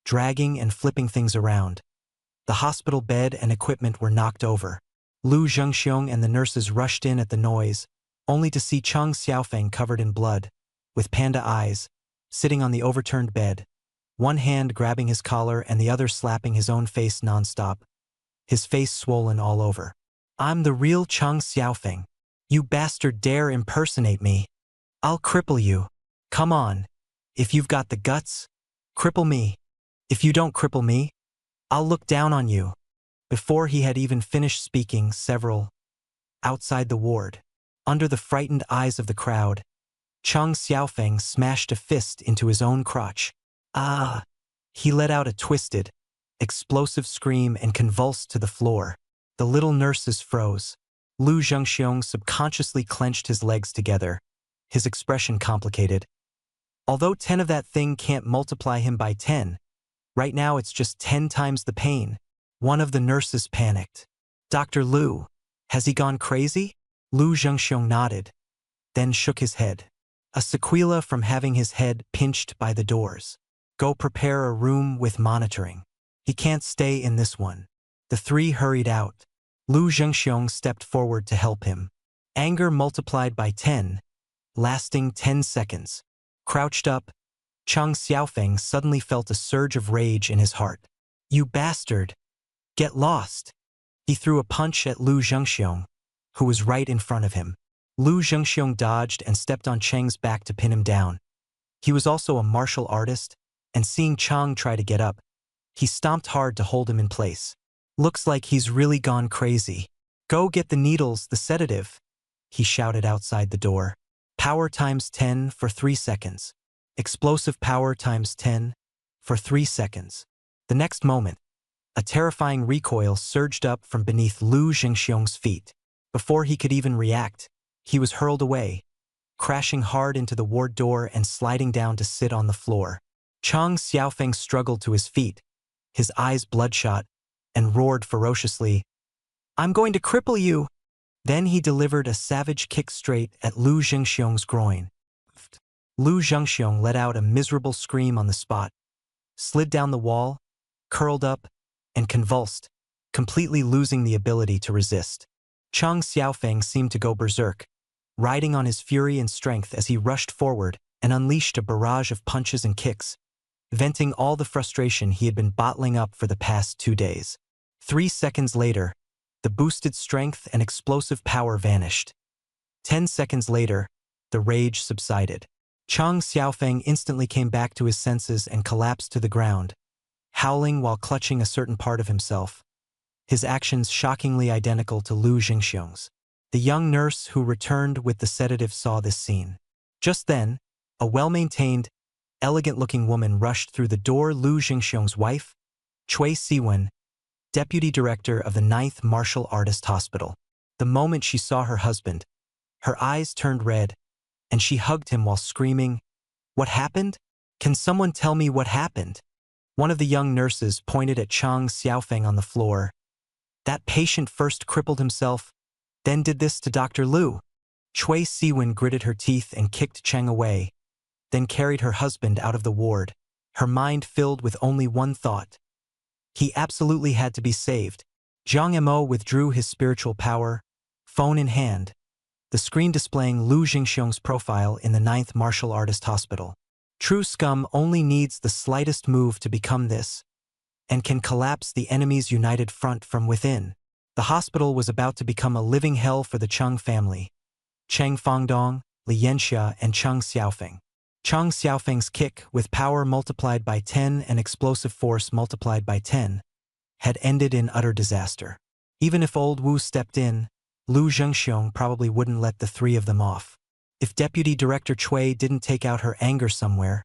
dragging and flipping things around. The hospital bed and equipment were knocked over. Lu Zhengxiong and the nurses rushed in at the noise, only to see Chang Xiaofeng covered in blood, with panda eyes, sitting on the overturned bed, one hand grabbing his collar and the other slapping his own face nonstop, his face swollen all over. "I'm the real Chang Xiaofeng. You bastard dare impersonate me. I'll cripple you. Come on. If you've got the guts, cripple me. If you don't cripple me, I'll look down on you." Before he had even finished speaking, several, outside the ward, under the frightened eyes of the crowd, Chang Xiaofeng smashed a fist into his own crotch. "Ah!" He let out a twisted, explosive scream and convulsed to the floor. The little nurses froze. Lu Zhengxiong subconsciously clenched his legs together, his expression complicated. Although 10 of that thing can't multiply him by 10, right now it's just 10 times the pain. One of the nurses panicked. "Dr. Lu, has he gone crazy?" Lu Zhengxiong nodded, then shook his head. "A sequela from having his head pinched by the doors. Go prepare a room with monitoring. He can't stay in this one." The 3 hurried out. Lu Zhengxiong stepped forward to help him. Anger multiplied by 10, lasting 10 seconds. Crouched up, Chang Xiaofeng suddenly felt a surge of rage in his heart. "You bastard! Get lost!" He threw a punch at Lu Zhengxiong, who was right in front of him. Lu Zhengxiong dodged and stepped on Cheng's back to pin him down. He was also a martial artist, and seeing Chang try to get up, he stomped hard to hold him in place. Looks like he's really gone crazy. Go get the needles, the sedative, he shouted outside the door. Power times 10 for 3 seconds. Explosive power times 10 for 3 seconds. The next moment, a terrifying recoil surged up from beneath Lu Zhengxiong's feet. Before he could even react, he was hurled away, crashing hard into the ward door and sliding down to sit on the floor. Chang Xiaofeng struggled to his feet, his eyes bloodshot, and roared ferociously, "I'm going to cripple you!" Then he delivered a savage kick straight at Lu Zhengxiong's groin. Lu Zhengxiong let out a miserable scream on the spot, slid down the wall, curled up, and convulsed, completely losing the ability to resist. Chang Xiaofeng seemed to go berserk, riding on his fury and strength as he rushed forward and unleashed a barrage of punches and kicks, venting all the frustration he had been bottling up for the past 2 days. 3 seconds later, the boosted strength and explosive power vanished. 10 seconds later, the rage subsided. Chang Xiaofeng instantly came back to his senses and collapsed to the ground, howling while clutching a certain part of himself, his actions shockingly identical to Lu Zhengxiong's. The young nurse who returned with the sedative saw this scene. Just then, a well-maintained, elegant-looking woman rushed through the door. Lu Zhengxiong's wife, Cui Siwen, deputy director of the 9th Martial Artist Hospital. The moment she saw her husband, her eyes turned red, and she hugged him while screaming, "What happened? Can someone tell me what happened?" One of the young nurses pointed at Chang Xiaofeng on the floor. "That patient first crippled himself, then did this to Dr. Lu." Cui Siwen gritted her teeth and kicked Cheng away, then carried her husband out of the ward, her mind filled with only one thought. He absolutely had to be saved. Zhang Mo withdrew his spiritual power, phone in hand, the screen displaying Lu Zhengxiong's profile in the 9th Martial Artist Hospital. True scum only needs the slightest move to become this, and can collapse the enemy's united front from within. The hospital was about to become a living hell for the Cheng family. Cheng Fangdong, Li Yanxia, and Chang Xiaofeng. Chang Xiaofeng's kick, with power multiplied by 10 and explosive force multiplied by 10, had ended in utter disaster. Even if old Wu stepped in, Lu Zhengxiong probably wouldn't let the 3 of them off. If Deputy Director Cui didn't take out her anger somewhere,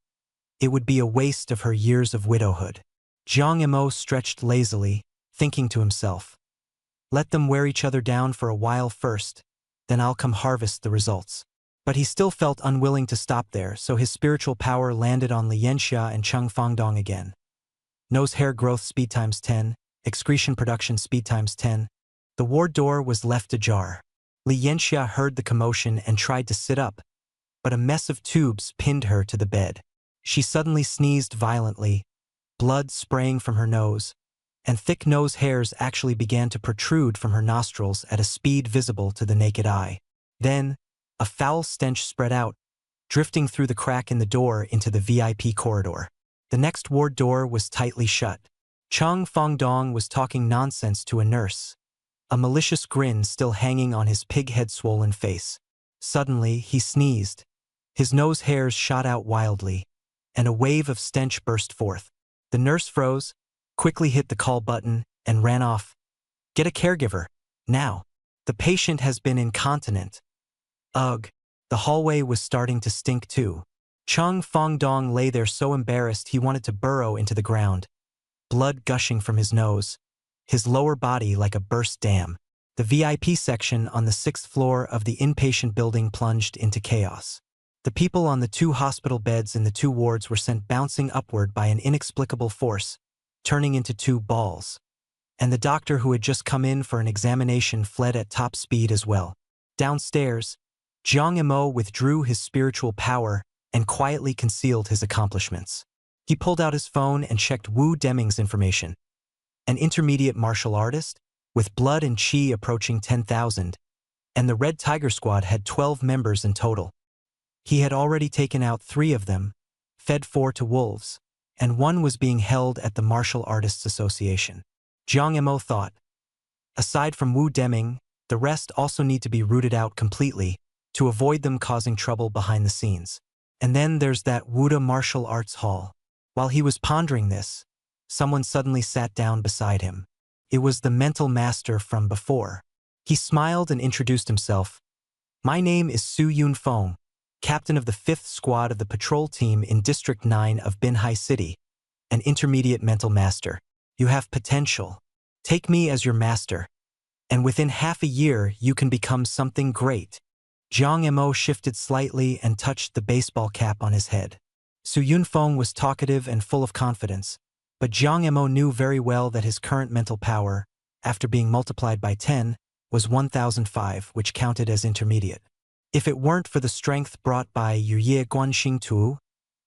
it would be a waste of her years of widowhood. Zhang Mo stretched lazily, thinking to himself, "Let them wear each other down for a while first, then I'll come harvest the results." But he still felt unwilling to stop there, so his spiritual power landed on Li Yanxia and Cheng Fangdong again. Nose hair growth speed times 10, excretion production speed times 10. The ward door was left ajar. Li Yanxia heard the commotion and tried to sit up, but a mess of tubes pinned her to the bed. She suddenly sneezed violently, blood spraying from her nose, and thick nose hairs actually began to protrude from her nostrils at a speed visible to the naked eye. Then, a foul stench spread out, drifting through the crack in the door into the VIP corridor. The next ward door was tightly shut. Cheng Fangdong was talking nonsense to a nurse, a malicious grin still hanging on his pig-head-swollen face. Suddenly, he sneezed. His nose hairs shot out wildly, and a wave of stench burst forth. The nurse froze, quickly hit the call button, and ran off. "Get a caregiver, now. The patient has been incontinent." Ugh, the hallway was starting to stink too. Cheng Fangdong lay there so embarrassed he wanted to burrow into the ground, blood gushing from his nose, his lower body like a burst dam. The VIP section on the 6th floor of the inpatient building plunged into chaos. The people on the 2 hospital beds in the 2 wards were sent bouncing upward by an inexplicable force, turning into 2 balls. And the doctor who had just come in for an examination fled at top speed as well. Downstairs, Zhang Mo withdrew his spiritual power and quietly concealed his accomplishments. He pulled out his phone and checked Wu Deming's information. An intermediate martial artist, with blood and chi approaching 10,000, and the Red Tiger Squad had 12 members in total. He had already taken out 3 of them, fed 4 to wolves, and 1 was being held at the Martial Artists Association. Zhang Mo thought, aside from Wu Deming, the rest also need to be rooted out completely to avoid them causing trouble behind the scenes. And then there's that Wuda Martial Arts Hall. While he was pondering this, someone suddenly sat down beside him. It was the mental master from before. He smiled and introduced himself. My name is Su Yunfeng, captain of the 5th Squad of the patrol team in District 9 of Binhai City, an intermediate mental master. You have potential. Take me as your master, and within half a year you can become something great. Zhang Mo shifted slightly and touched the baseball cap on his head. Su Yunfeng was talkative and full of confidence, but Zhang Mo knew very well that his current mental power, after being multiplied by 10, was 1005, which counted as intermediate. If it weren't for the strength brought by Yuye Guanxing Tu,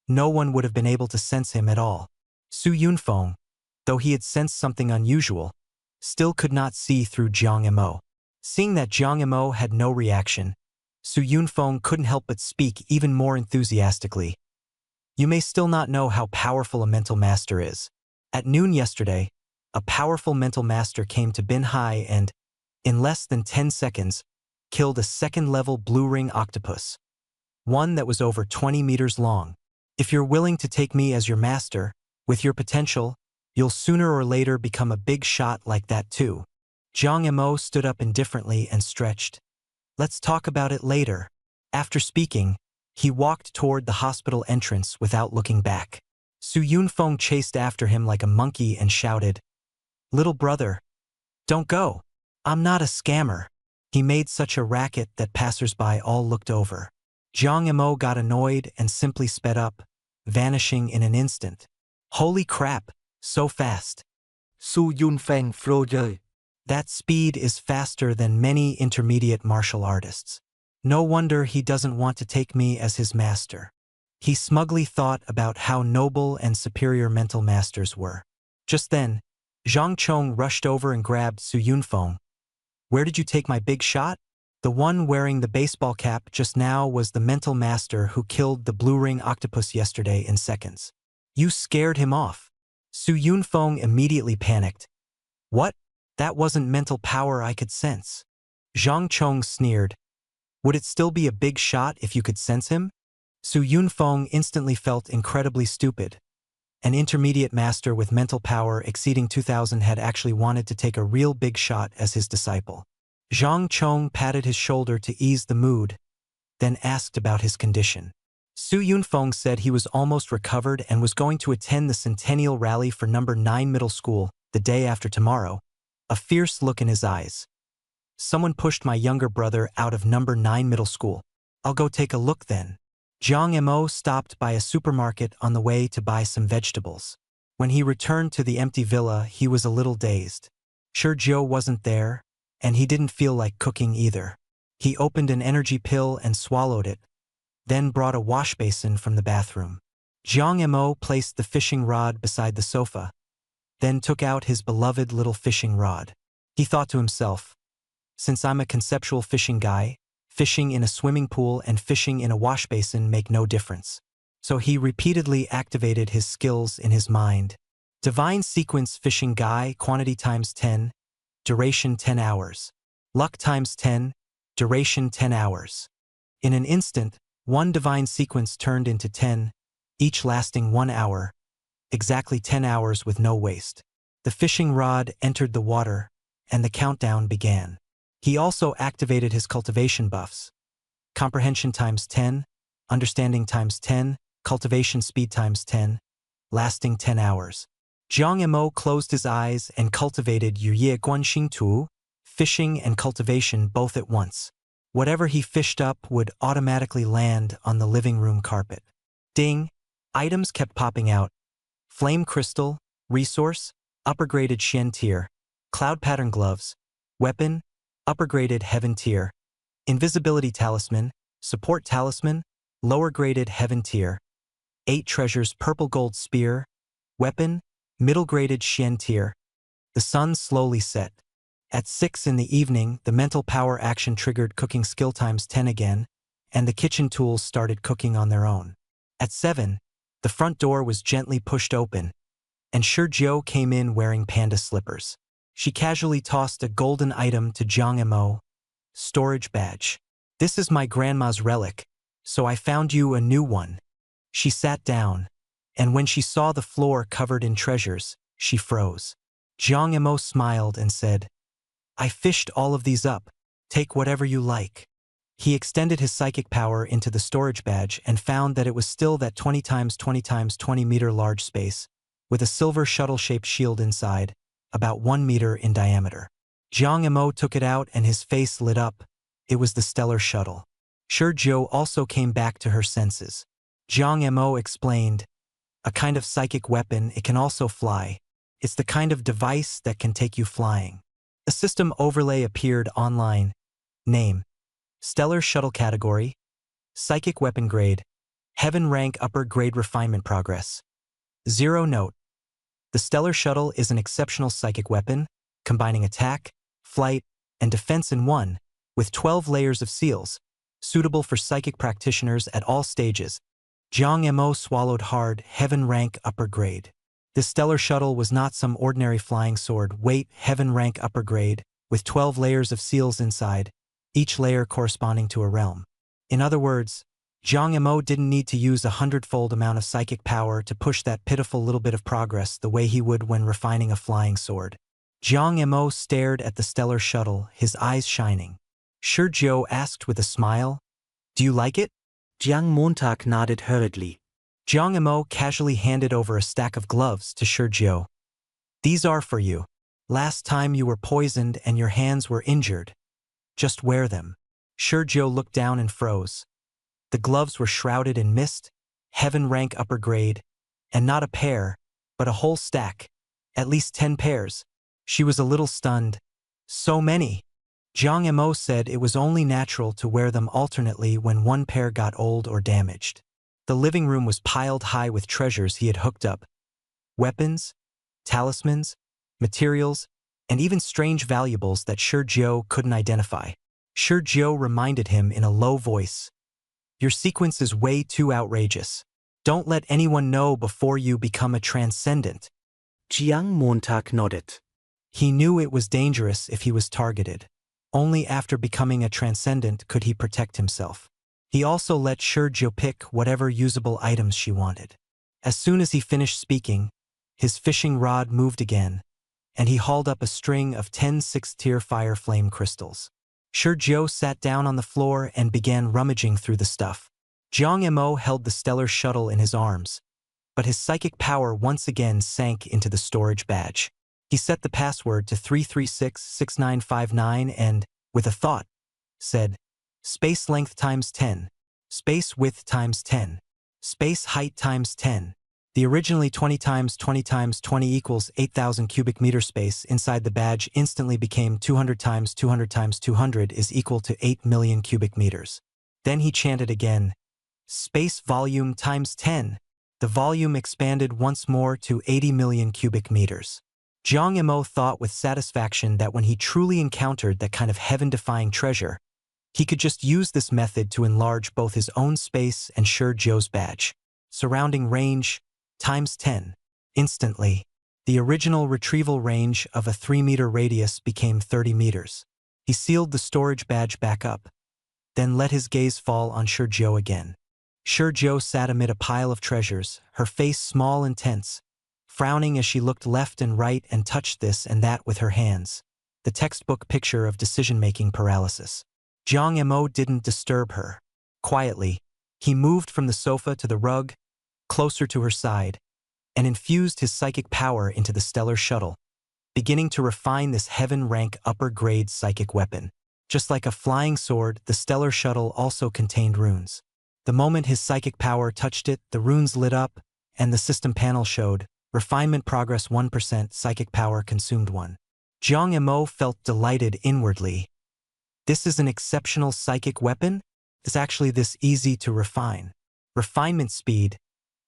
no one would have been able to sense him at all. Su Yunfeng, though he had sensed something unusual, still could not see through Zhang Mo. Seeing that Zhang Mo had no reaction, Su Yunfeng couldn't help but speak even more enthusiastically. You may still not know how powerful a mental master is. At noon yesterday, a powerful mental master came to Binhai and, in less than 10 seconds, killed a second-level blue ring octopus, one that was over 20 meters long. If you're willing to take me as your master, with your potential, you'll sooner or later become a big shot like that too. Zhang Mo stood up indifferently and stretched. Let's talk about it later. After speaking, he walked toward the hospital entrance without looking back. Su Yunfeng chased after him like a monkey and shouted, "Little brother, don't go. I'm not a scammer." He made such a racket that passers-by all looked over. Zhang Mo got annoyed and simply sped up, vanishing in an instant. Holy crap, so fast.
Su Yunfeng froze.
That speed is faster than many intermediate martial artists. No wonder he doesn't want to take me as his master. He smugly thought about how noble and superior mental masters were. Just then, Zhang Chong rushed over and grabbed Su Yunfeng. Where did you take my big shot? The one wearing the baseball cap just now was the mental master who killed the blue ring octopus yesterday in seconds. You scared him off. Su Yunfeng immediately panicked. What? That wasn't mental power I could sense. Zhang Chong sneered. Would it still be a big shot if you could sense him? Su Yunfeng instantly felt incredibly stupid. An intermediate master with mental power exceeding 2000 had actually wanted to take a real big shot as his disciple. Zhang Chong patted his shoulder to ease the mood, then asked about his condition. Su Yunfeng said he was almost recovered and was going to attend the centennial rally for number 9 middle school the day after tomorrow, a fierce look in his eyes. Someone pushed my younger brother out of number 9 middle school. I'll go take a look then. Zhang Mo stopped by a supermarket on the way to buy some vegetables. When he returned to the empty villa, he was a little dazed. Sure, Joe wasn't there, and he didn't feel like cooking either. He opened an energy pill and swallowed it, then brought a wash basin from the bathroom. Zhang Mo placed the fishing rod beside the sofa, then took out his beloved little fishing rod. He thought to himself, since I'm a conceptual fishing guy, fishing in a swimming pool and fishing in a wash basin make no difference. So he repeatedly activated his skills in his mind. Divine Sequence Fishing Guy, quantity times 10, duration 10 hours. Luck times 10, duration 10 hours. In an instant, one divine sequence turned into 10, each lasting 1 hour, exactly 10 hours with no waste. The fishing rod entered the water, and the countdown began. He also activated his cultivation buffs. Comprehension times 10, understanding times 10, cultivation speed times 10, lasting 10 hours. Zhang Mo closed his eyes and cultivated Yuye Guanxing Tu, fishing and cultivation both at once. Whatever he fished up would automatically land on the living room carpet. Ding! Items kept popping out. Flame crystal, resource, upper-graded Xian tier, cloud pattern gloves, weapon, upper-graded heaven tier, invisibility talisman, support talisman, lower-graded heaven tier, 8 treasures purple gold spear, weapon, middle-graded Xian tier. The sun slowly set. At 6 in the evening, the mental power action triggered cooking skill times 10 again, and the kitchen tools started cooking on their own. At 7, the front door was gently pushed open, and Shizhou came in wearing panda slippers. She casually tossed a golden item to Zhang Mo. Storage badge. This is my grandma's relic, so I found you a new one. She sat down, And when she saw the floor covered in treasures, she froze. Jiang Emo smiled and said, I fished all of these up. Take whatever you like. He extended his psychic power into the storage badge and found that it was still that 20 times 20 times 20 meter large space, with a silver shuttle-shaped shield inside, about 1 meter in diameter. Jiang Emo took it out and his face lit up. It was the stellar shuttle. Shi Jiao also came back to her senses. Jiang Emo explained, a kind of psychic weapon, it can also fly. It's the kind of device that can take you flying. A system overlay appeared online. Name: Stellar Shuttle Category, Psychic Weapon Grade, Heaven Rank Upper Grade Refinement Progress. 0 Note: the Stellar Shuttle is an exceptional psychic weapon, combining attack, flight, and defense in one, with 12 layers of seals, suitable for psychic practitioners at all stages. Jiang Emo swallowed hard. Heaven Rank Upper Grade. This Stellar Shuttle was not some ordinary flying sword. Wait, Heaven Rank Upper Grade, with 12 layers of seals inside, each layer corresponding to a realm. In other words, Jiang Emo didn't need to use 100-fold amount of psychic power to push that pitiful little bit of progress the way he would when refining a flying sword. Jiang Emo stared at the Stellar Shuttle, his eyes shining. Shi Jiao asked with a smile, Do you like it?
Jiang Montag nodded hurriedly.
Jiang Emo casually handed over a stack of gloves to Shi Jiao. These are for you. Last time you were poisoned and your hands were injured. Just wear them. Shi Jiao looked down and froze. The gloves were shrouded in mist, Heaven Rank Upper Grade, and not a pair, but a whole stack, at least 10 pairs. She was a little stunned. So many. Jiang Emo said it was only natural to wear them alternately when one pair got old or damaged. The living room was piled high with treasures he had hooked up. Weapons, talismans, materials, and even strange valuables that Shi Jiao couldn't identify. Shi Jiao reminded him in a low voice, Your sequence is way too outrageous. Don't let anyone know before you become a transcendent.
Jiang Montag nodded.
He knew it was dangerous if he was targeted. Only after becoming a transcendent could he protect himself. He also let Shi Jiao pick whatever usable items she wanted. As soon as he finished speaking, his fishing rod moved again, and he hauled up a string of 10 6-tier fire flame crystals. Shi Jiao sat down on the floor and began rummaging through the stuff. Jiang Emo held the Stellar Shuttle in his arms, but his psychic power once again sank into the storage badge. He set the password to 3366959 and, with a thought, said, Space length times 10, space width times 10, space height times 10. The originally 20 times 20 times 20 equals 8,000 cubic meter space inside the badge instantly became 200 times 200 times 200 is equal to 8 million cubic meters. Then he chanted again, Space volume times 10. The volume expanded once more to 80 million cubic meters. Jiang Emo thought with satisfaction that when he truly encountered that kind of heaven-defying treasure, he could just use this method to enlarge both his own space and Shi Jiao's badge. Surrounding range times 10. Instantly, the original retrieval range of a 3-meter radius became 30 meters. He sealed the storage badge back up, then let his gaze fall on Shi Jiao again. Shi Jiao sat amid a pile of treasures, her face small and tense, frowning as she looked left and right and touched this and that with her hands, the textbook picture of decision-making paralysis. Jiang Emo didn't disturb her. Quietly, he moved from the sofa to the rug, closer to her side, and infused his psychic power into the Stellar Shuttle, beginning to refine this heaven-rank upper-grade psychic weapon. Just like a flying sword, the Stellar Shuttle also contained runes. The moment his psychic power touched it, the runes lit up, and the system panel showed, Refinement Progress 1%, Psychic Power Consumed 1. Jiang Emo felt delighted inwardly. This is an exceptional psychic weapon? It's actually this easy to refine. Refinement speed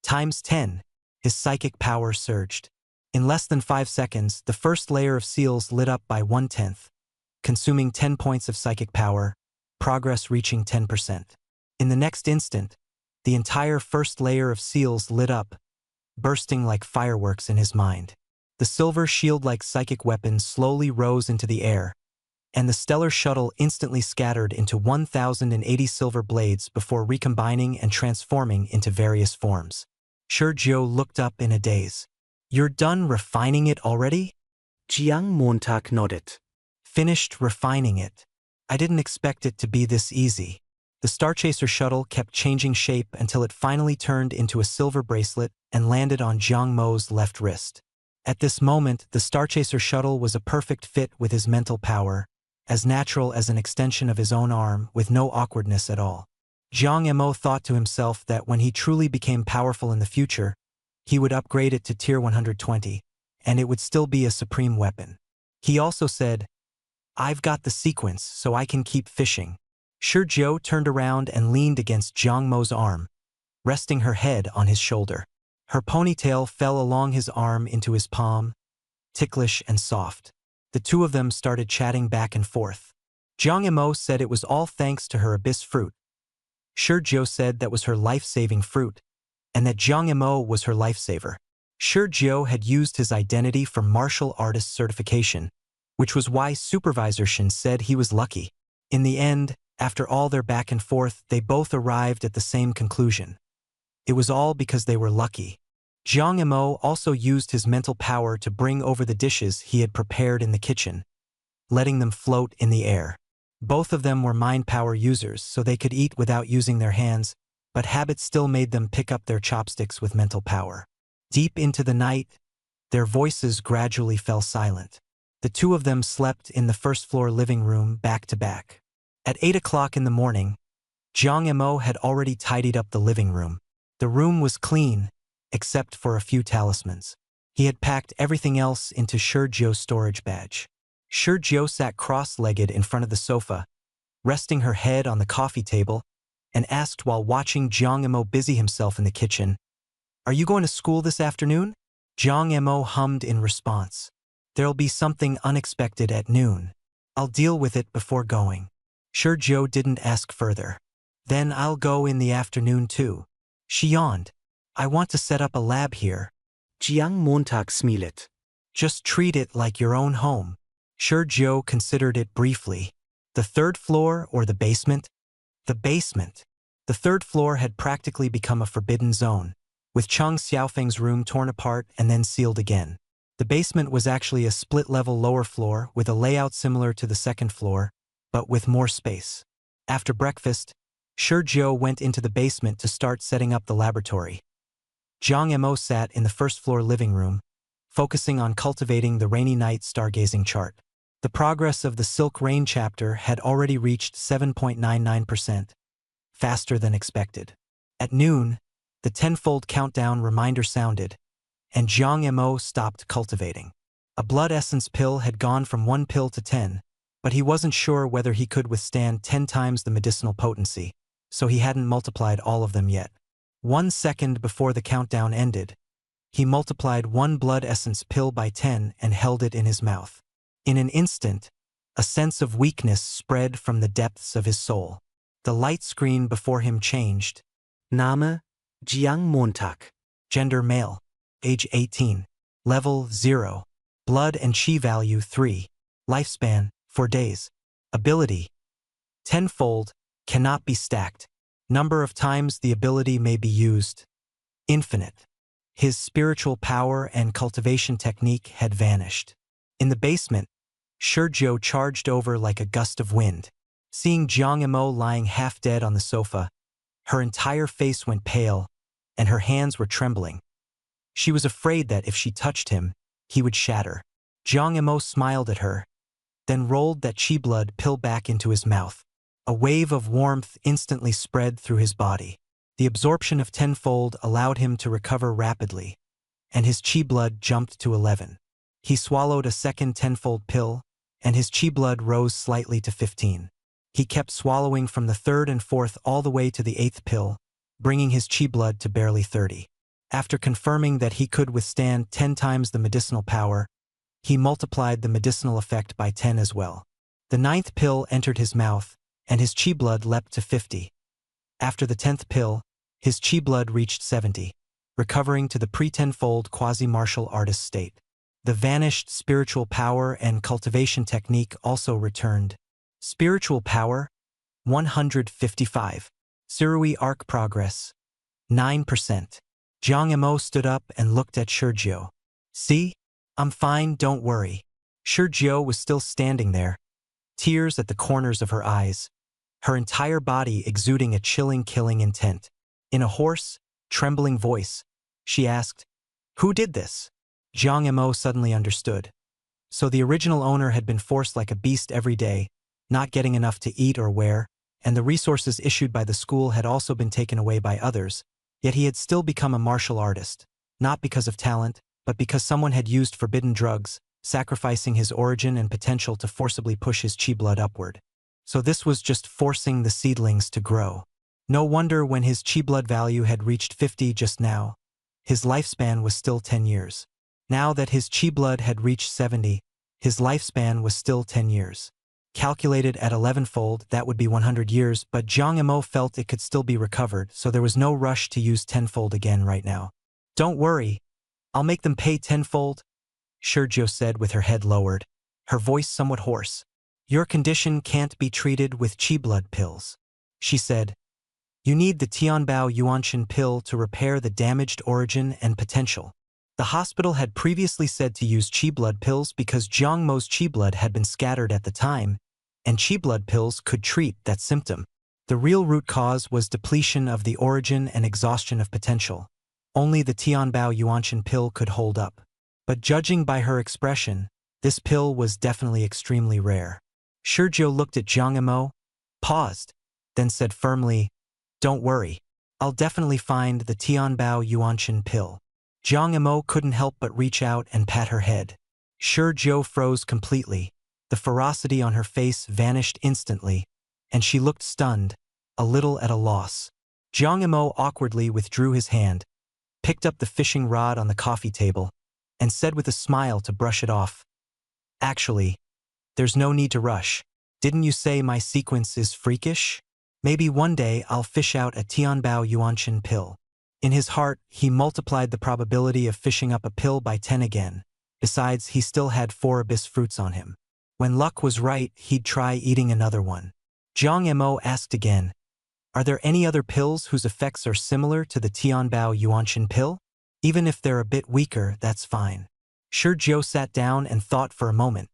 times 10. His psychic power surged. In less than 5 seconds, the first layer of seals lit up by 1/10, consuming 10 points of psychic power, progress reaching 10%. In the next instant, the entire first layer of seals lit up, bursting like fireworks in his mind. The silver shield-like psychic weapon slowly rose into the air, and the Stellar Shuttle instantly scattered into 1,080 silver blades before recombining and transforming into various forms. Sergio looked up in a daze. You're done refining it already?
Jiang Montag nodded.
Finished refining it. I didn't expect it to be this easy. The Starchaser shuttle kept changing shape until it finally turned into a silver bracelet and landed on Jiang Mo's left wrist. At this moment, the Starchaser shuttle was a perfect fit with his mental power, as natural as an extension of his own arm with no awkwardness at all. Jiang Mo thought to himself that when he truly became powerful in the future, he would upgrade it to Tier 120, and it would still be a supreme weapon. He also said, I've got the sequence, so I can keep fishing. Sergio turned around and leaned against Jiang Mo's arm, resting her head on his shoulder. Her ponytail fell along his arm into his palm, ticklish and soft. The two of them started chatting back and forth. Jiang Mo said it was all thanks to her abyss fruit. Sergio said that was her life-saving fruit, and that Jiang Mo was her lifesaver. Sergio had used his identity for martial artist certification, which was why Supervisor Shin said he was lucky. In the end, after all their back and forth, they both arrived at the same conclusion. It was all because they were lucky. Jiang Mo also used his mental power to bring over the dishes he had prepared in the kitchen, letting them float in the air. Both of them were mind power users, so they could eat without using their hands, but habit still made them pick up their chopsticks with mental power. Deep into the night, their voices gradually fell silent. The two of them slept in the first-floor living room back to back. At 8 o'clock in the morning, Jiang Mo had already tidied up the living room. The room was clean, except for a few talismans. He had packed everything else into Sergio's storage badge. Sergio sat cross-legged in front of the sofa, resting her head on the coffee table, and asked while watching Jiang Mo busy himself in the kitchen, Are you going to school this afternoon? Jiang Mo hummed in response. There'll be something unexpected at noon. I'll deal with it before going. Sergio didn't ask further. Then I'll go in the afternoon too. She yawned. I want to set up a lab here.
Jiang Montag smiled.
Just treat it like your own home. Sergio considered it briefly. The third floor or the basement? The basement. The third floor had practically become a forbidden zone, with Cheng Xiaofeng's room torn apart and then sealed again. The basement was actually a split-level lower floor with a layout similar to the second floor, but with more space. After breakfast, Sergio went into the basement to start setting up the laboratory. Jiang Mo sat in the first-floor living room, focusing on cultivating the rainy night stargazing chart. The progress of the Silk Rain chapter had already reached 7.99%, faster than expected. At noon, the tenfold countdown reminder sounded, and Jiang Mo stopped cultivating. A blood essence pill had gone from 1 pill to 10, but he wasn't sure whether he could withstand 10 times the medicinal potency, so he hadn't multiplied all of them yet. 1 second before the countdown ended, he multiplied 1 blood essence pill by 10 and held it in his mouth. In an instant, a sense of weakness spread from the depths of his soul. The light screen before him changed.
Name, Jiang Montag.
Gender male. Age 18. Level 0. Blood and chi value 3. Lifespan 4 days. Ability. Tenfold, cannot be stacked. Number of times the ability may be used. Infinite. His spiritual power and cultivation technique had vanished. In the basement, Sergio charged over like a gust of wind. Seeing Jiang Mo lying half dead on the sofa, her entire face went pale, and her hands were trembling. She was afraid that if she touched him, he would shatter. Jiang Mo smiled at her, then rolled that chi blood pill back into his mouth. A wave of warmth instantly spread through his body. The absorption of tenfold allowed him to recover rapidly, and his chi blood jumped to 11. He swallowed a second tenfold pill, and his chi blood rose slightly to 15. He kept swallowing from the third and fourth all the way to the 8th pill, bringing his chi blood to barely 30. After confirming that he could withstand 10 times the medicinal power, he multiplied the medicinal effect by 10 as well. The 9th pill entered his mouth, and his chi blood leapt to 50. After the 10th pill, his chi blood reached 70, recovering to the pre-tenfold quasi-martial artist state. The vanished spiritual power and cultivation technique also returned. Spiritual power, 155. Surui arc progress, 9%. Jiang Emo stood up and looked at Sergio. See? I'm fine, don't worry. Sergio was still standing there, tears at the corners of her eyes, her entire body exuding a chilling, killing intent. In a hoarse, trembling voice, she asked, "Who did this?" Jiang Emo suddenly understood. So the original owner had been forced like a beast every day, not getting enough to eat or wear, and the resources issued by the school had also been taken away by others, yet he had still become a martial artist, not because of talent, but because someone had used forbidden drugs, sacrificing his origin and potential to forcibly push his chi blood upward. So this was just forcing the seedlings to grow. No wonder when his chi blood value had reached 50 just now, his lifespan was still 10 years. Now that his chi blood had reached 70, his lifespan was still 10 years. Calculated at 11-fold, that would be 100 years, but Jiang Emo felt it could still be recovered, so there was no rush to use 10-fold again right now. "Don't worry, I'll make them pay 10-fold, Sergio said with her head lowered, her voice somewhat hoarse. "Your condition can't be treated with chi blood pills," she said. "You need the Tianbao Yuanshan pill to repair the damaged origin and potential." The hospital had previously said to use chi blood pills because Jiang Mo's chi blood had been scattered at the time, and chi blood pills could treat that symptom. The real root cause was depletion of the origin and exhaustion of potential. Only the Tianbao Yuanshan pill could hold up. But judging by her expression, this pill was definitely extremely rare. Sergio looked at Jiang Emo, paused, then said firmly, "Don't worry. I'll definitely find the Tianbao Yuanshan pill." Jiang Emo couldn't help but reach out and pat her head. Sergio froze completely. The ferocity on her face vanished instantly, and she looked stunned, a little at a loss. Jiang Emo awkwardly withdrew his hand, picked up the fishing rod on the coffee table, and said with a smile to brush it off, "Actually, there's no need to rush. Didn't you say my sequence is freakish? Maybe one day I'll fish out a Tianbao Yuanshan pill." In his heart, he multiplied the probability of fishing up a pill by 10 again. Besides, he still had 4 abyss fruits on him. When luck was right, he'd try eating another one. Jiang Emo asked again, "Are there any other pills whose effects are similar to the Tianbao Yuanshan pill? Even if they're a bit weaker, that's fine." Sergio sat down and thought for a moment,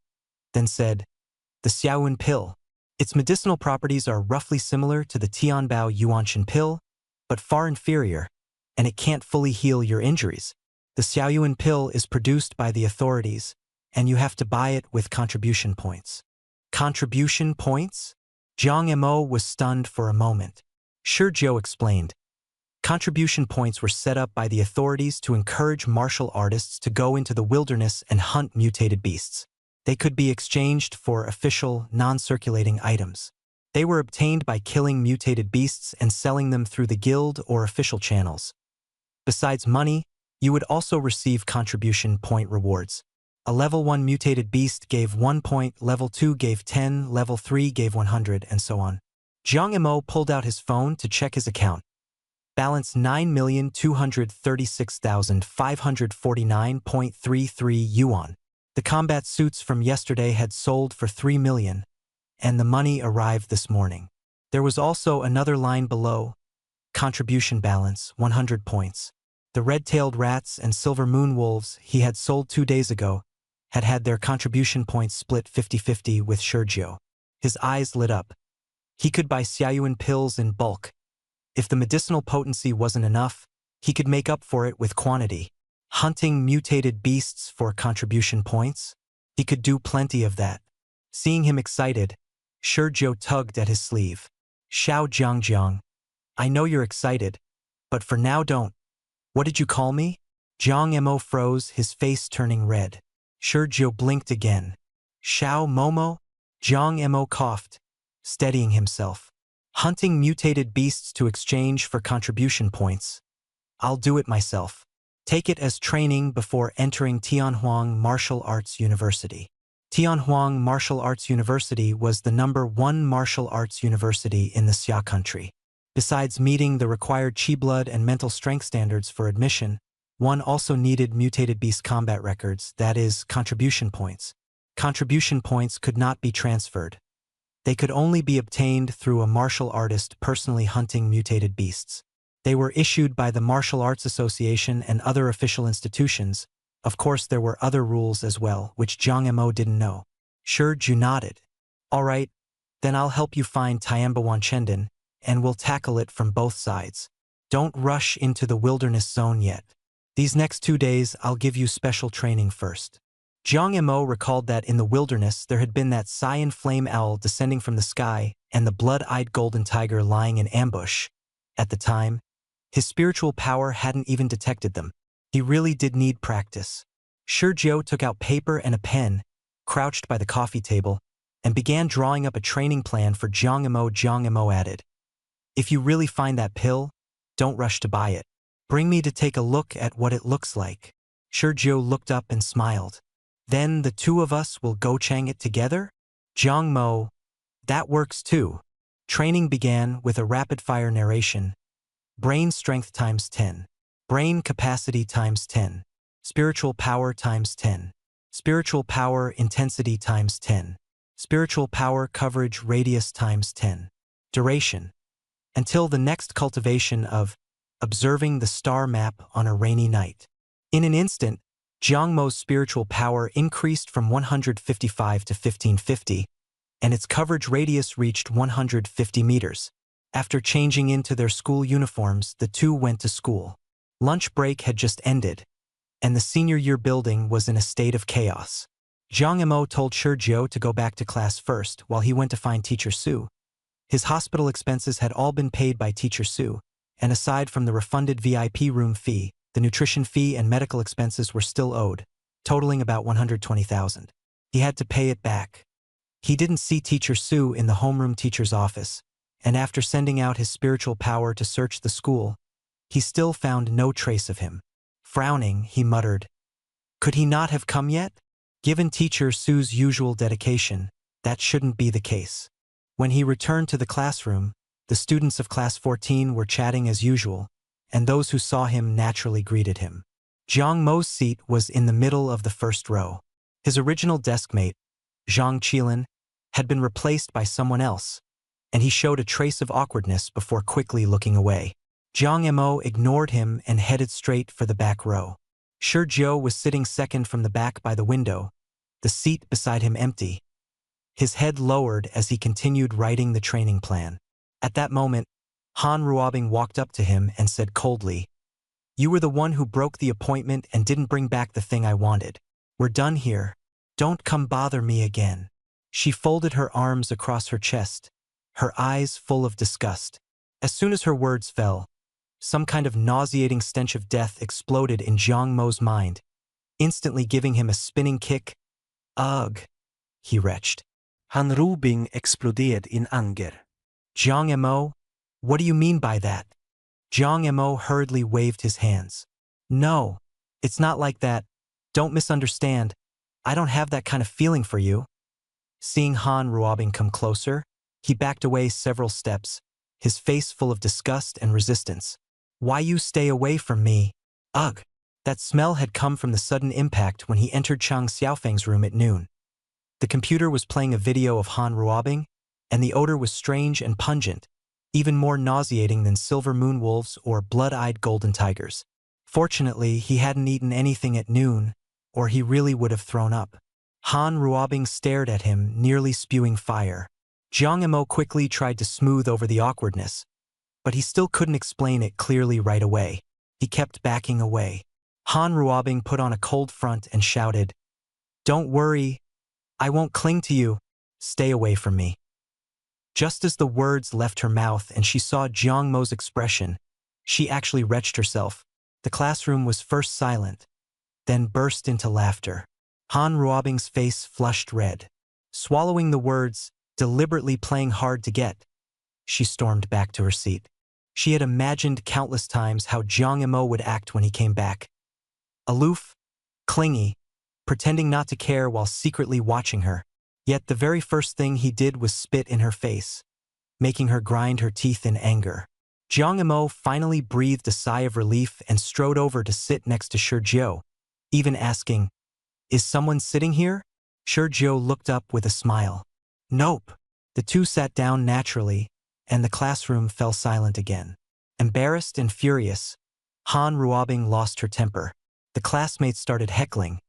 then said, "The Xiaoyun pill. Its medicinal properties are roughly similar to the Tianbao Yuanshan pill, but far inferior, and it can't fully heal your injuries. The Xiaoyun pill is produced by the authorities, and you have to buy it with contribution points." Contribution points? Jiang Emo was stunned for a moment. Sergio explained. Contribution points were set up by the authorities to encourage martial artists to go into the wilderness and hunt mutated beasts. They could be exchanged for official, non-circulating items. They were obtained by killing mutated beasts and selling them through the guild or official channels. Besides money, you would also receive contribution point rewards. A level 1 mutated beast gave 1 point, level 2 gave 10, level 3 gave 100, and so on. Jiang Emo pulled out his phone to check his account. Balance 9,236,549.33 yuan. The combat suits from yesterday had sold for 3 million, and the money arrived this morning. There was also another line below, contribution balance, 100 points. The red-tailed rats and silver moon wolves he had sold 2 days ago had had their contribution points split 50-50 with Sergio. His eyes lit up. He could buy Xiaoyun pills in bulk. If the medicinal potency wasn't enough, he could make up for it with quantity. Hunting mutated beasts for contribution points? He could do plenty of that. Seeing him excited, Sergio tugged at his sleeve. "Xiao Jiang, I know you're excited, but for now don't. What did you call me?" Jiang Emo froze, his face turning red. Sergio blinked again. "Xiao Momo?" Jiang Emo coughed, steadying himself. "Hunting mutated beasts to exchange for contribution points. I'll do it myself. Take it as training before entering Tianhuang Martial Arts University." Tianhuang Martial Arts University was the #1 martial arts university in the Xia country. Besides meeting the required chi blood and mental strength standards for admission, one also needed mutated beast combat records, that is, contribution points. Contribution points could not be transferred. They could only be obtained through a martial artist personally hunting mutated beasts. They were issued by the Martial Arts Association and other official institutions. Of course, there were other rules as well, which Jiang Mo didn't know. Sure, Ju nodded. All right, then I'll help you find Tianba Wanchenden, and we'll tackle it from both sides. Don't rush into the wilderness zone yet. These next 2 days, I'll give you special training first. Jiang Mo recalled that in the wilderness there had been that cyan flame owl descending from the sky and the blood-eyed golden tiger lying in ambush. At the time, his spiritual power hadn't even detected them. He really did need practice. Shurjiu took out paper and a pen, crouched by the coffee table, and began drawing up a training plan for Jiang Mo. Jiang Mo added, "If you really find that pill, don't rush to buy it. Bring me to take a look at what it looks like." Shurjiu looked up and smiled. "Then the two of us will go chang it together?" Jiang Mo, "That works too." Training began with a rapid-fire narration. Brain strength times 10. Brain capacity times 10. Spiritual power times 10. Spiritual power intensity times 10. Spiritual power coverage radius times 10. Duration. Until the next cultivation of observing the star map on a rainy night. In an instant, Jiang Mo's spiritual power increased from 155 to 1550, and its coverage radius reached 150 meters. After changing into their school uniforms, the two went to school. Lunch break had just ended, and the senior year building was in a state of chaos. Jiang Mo told Shurjiu to go back to class first while he went to find Teacher Su. His hospital expenses had all been paid by Teacher Su, and aside from the refunded VIP room fee, the nutrition fee and medical expenses were still owed, totaling about 120,000. He had to pay it back. He didn't see Teacher Su in the homeroom teacher's office, and after sending out his spiritual power to search the school, he still found no trace of him. Frowning, he muttered, "Could he not have come yet?" Given Teacher Su's usual dedication, that shouldn't be the case. When he returned to the classroom, the students of Class 14 were chatting as usual, and those who saw him naturally greeted him. Jiang Mo's seat was in the middle of the first row. His original deskmate, Zhang Qilin, had been replaced by someone else, and he showed a trace of awkwardness before quickly looking away. Jiang Mo ignored him and headed straight for the back row. Shurjiu was sitting second from the back by the window, the seat beside him empty. His head lowered as he continued writing the training plan. At that moment, Han Ruobing walked up to him and said coldly, "You were the one who broke the appointment and didn't bring back the thing I wanted. We're done here. Don't come bother me again." She folded her arms across her chest, her eyes full of disgust. As soon as her words fell, some kind of nauseating stench of death exploded in Jiang Mo's mind, instantly giving him a spinning kick. "Ugh," he retched.
Han Ruobing exploderade in anger.
"Jiang Mo, what do you mean by that?" Jiang Mo hurriedly waved his hands. "No, it's not like that. Don't misunderstand. I don't have that kind of feeling for you." Seeing Han Ruobing come closer, he backed away several steps, his face full of disgust and resistance. "Why you stay away from me?" Ugh! That smell had come from the sudden impact when he entered Chang Xiaofeng's room at noon. The computer was playing a video of Han Ruobing, and the odor was strange and pungent, even more nauseating than silver moon wolves or blood-eyed golden tigers. Fortunately, he hadn't eaten anything at noon, or he really would have thrown up. Han Ruobing stared at him, nearly spewing fire. Jiang Mo quickly tried to smooth over the awkwardness, but he still couldn't explain it clearly right away. He kept backing away. Han Ruobing put on a cold front and shouted, "Don't worry, I won't cling to you. Stay away from me." Just as the words left her mouth and she saw Jiang Mo's expression, she actually retched herself. The classroom was first silent, then burst into laughter. Han Ruobing's face flushed red. Swallowing the words, deliberately playing hard to get, she stormed back to her seat. She had imagined countless times how Jiang Mo would act when he came back. Aloof, clingy, pretending not to care while secretly watching her. Yet the very first thing he did was spit in her face, making her grind her teeth in anger. Jiang Mo finally breathed a sigh of relief and strode over to sit next to Shurjiu, even asking, "Is someone sitting here?" Shurjiu looked up with a smile. "Nope." The two sat down naturally, and the classroom fell silent again. Embarrassed and furious, Han Ruobing lost her temper. The classmates started heckling,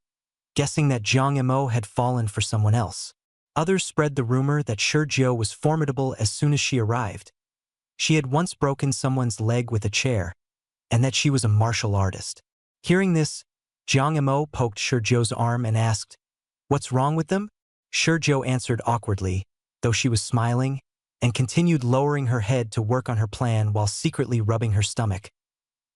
guessing that Jiang Emo had fallen for someone else. Others spread the rumor that Shi Jiao was formidable as soon as she arrived. She had once broken someone's leg with a chair, and that she was a martial artist. Hearing this, Jiang Emo poked Shi Jiao's arm and asked, "What's wrong with them?" Shi Jiao answered awkwardly, though she was smiling, and continued lowering her head to work on her plan while secretly rubbing her stomach.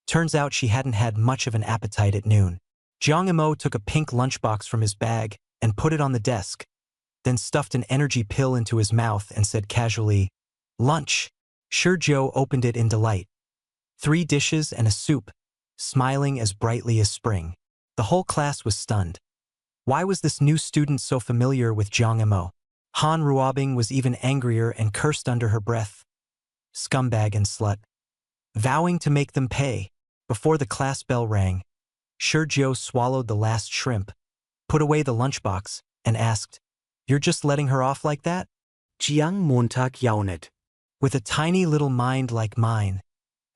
Turns out she hadn't had much of an appetite at noon. Jiang Emo took a pink lunchbox from his bag and put it on the desk, then stuffed an energy pill into his mouth and said casually, "Lunch." Shi Jiao opened it in delight. 3 dishes and a soup, smiling as brightly as spring. The whole class was stunned. Why was this new student so familiar with Jiang Emo? Han Ruobing was even angrier and cursed under her breath. Scumbag and slut. Vowing to make them pay. Before the class bell rang, Shi Jiao swallowed the last shrimp, put away the lunchbox, and asked, "You're just letting her off like that?"
Jiang Montag jaunet.
With a tiny little mind like mine,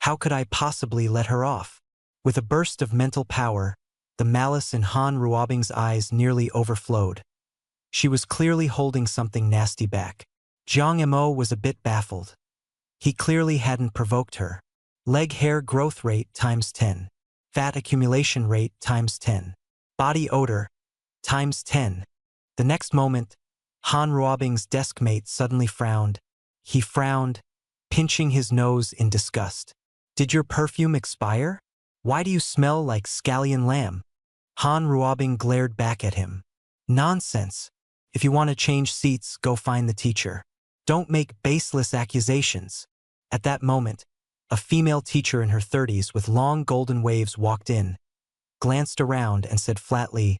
how could I possibly let her off? With a burst of mental power, the malice in Han Ruobing's eyes nearly overflowed. She was clearly holding something nasty back. Jiang Emo was a bit baffled. He clearly hadn't provoked her. Leg hair growth rate times 10. Fat accumulation rate times 10. Body odor times 10. The next moment, Han Ruobing's desk mate suddenly frowned. He frowned, pinching his nose in disgust. "Did your perfume expire? Why do you smell like scallion lamb?" Han Ruobing glared back at him. "Nonsense. If you want to change seats, go find the teacher. Don't make baseless accusations." At that moment, a female teacher in her 30s with long golden waves walked in, glanced around and said flatly,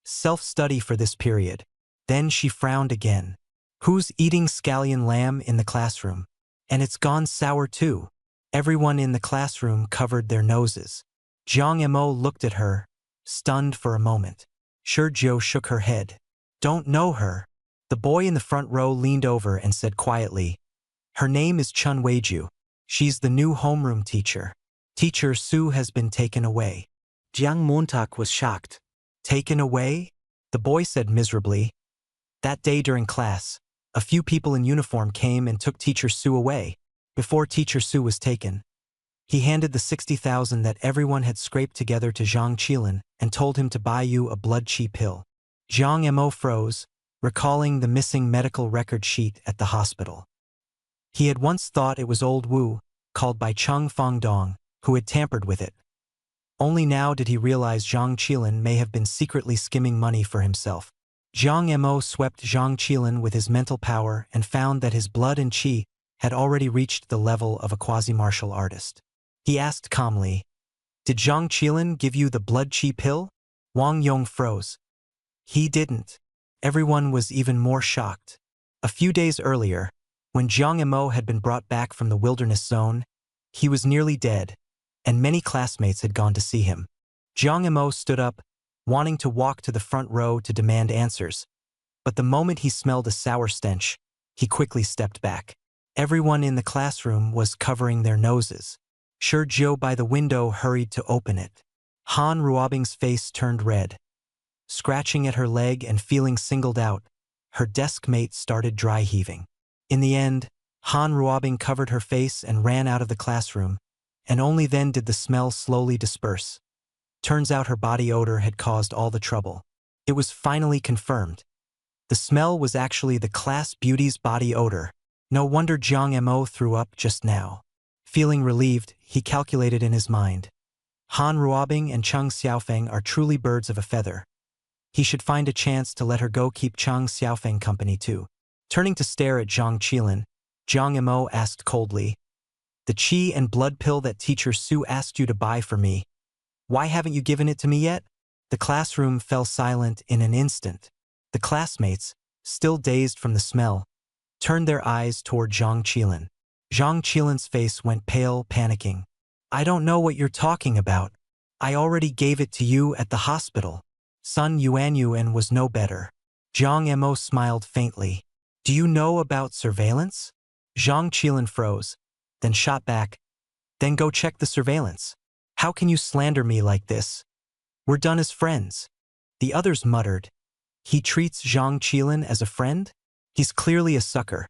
"Self-study for this period." Then she frowned again. "Who's eating scallion lamb in the classroom? And it's gone sour too." Everyone in the classroom covered their noses. Jiang Emo looked at her, stunned for a moment. Shi Jiao shook her head. "Don't know her." The boy in the front row leaned over and said quietly, "Her name is Chun Weiju. She's the new homeroom teacher. Teacher Su has been taken away."
Jiang Montag was shocked.
"Taken away?" the boy said miserably. That day during class, a few people in uniform came and took Teacher Su away. Before Teacher Su was taken, he handed the 60,000 that everyone had scraped together to Zhang Qilin and told him to buy you a blood qi pill. Jiang Emo froze, recalling the missing medical record sheet at the hospital. He had once thought it was old Wu, called by Cheng Fengdong, who had tampered with it. Only now did he realize Zhang Qilin may have been secretly skimming money for himself. Jiang Emo swept Zhang Qilin with his mental power and found that his blood and qi had already reached the level of a quasi-martial artist. He asked calmly, "Did Zhang Qilin give you the blood qi pill?" Wang Yong froze. "He didn't." Everyone was even more shocked. A few days earlier, when Jiang Emo had been brought back from the wilderness zone, he was nearly dead, and many classmates had gone to see him. Jiang Emo stood up, wanting to walk to the front row to demand answers, but the moment he smelled a sour stench, he quickly stepped back. Everyone in the classroom was covering their noses. Shi Jiao by the window hurried to open it. Han Ruobing's face turned red. Scratching at her leg and feeling singled out, her desk mate started dry heaving. In the end, Han Ruobing covered her face and ran out of the classroom, and only then did the smell slowly disperse. Turns out her body odor had caused all the trouble. It was finally confirmed. The smell was actually the class beauty's body odor. No wonder Jiang Emo threw up just now. Feeling relieved, he calculated in his mind. Han Ruobing and Cheng Xiaofeng are truly birds of a feather. He should find a chance to let her go keep Cheng Xiaofeng company too. Turning to stare at Zhang Qilin, Jiang Emo asked coldly, "The qi and blood pill that Teacher Su asked you to buy for me, why haven't you given it to me yet?" The classroom fell silent in an instant. The classmates, still dazed from the smell, turned their eyes toward Zhang Qilin. Zhang Qilin's face went pale, panicking. "I don't know what you're talking about. I already gave it to you at the hospital." Sun Yuanyuan was no better. Jiang Emo smiled faintly. "Do you know about surveillance?" Zhang Qilin froze, then shot back, Then go check the surveillance. How can you slander me like this? We're done as friends. The others muttered. He treats Zhang Qilin as a friend? He's clearly a sucker.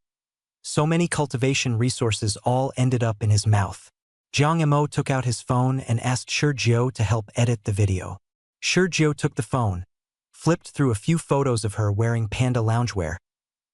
So many cultivation resources all ended up in his mouth. Jiang Emo took out his phone and asked Shi Jiao to help edit the video. Shi Jiao took the phone, flipped through a few photos of her wearing panda loungewear,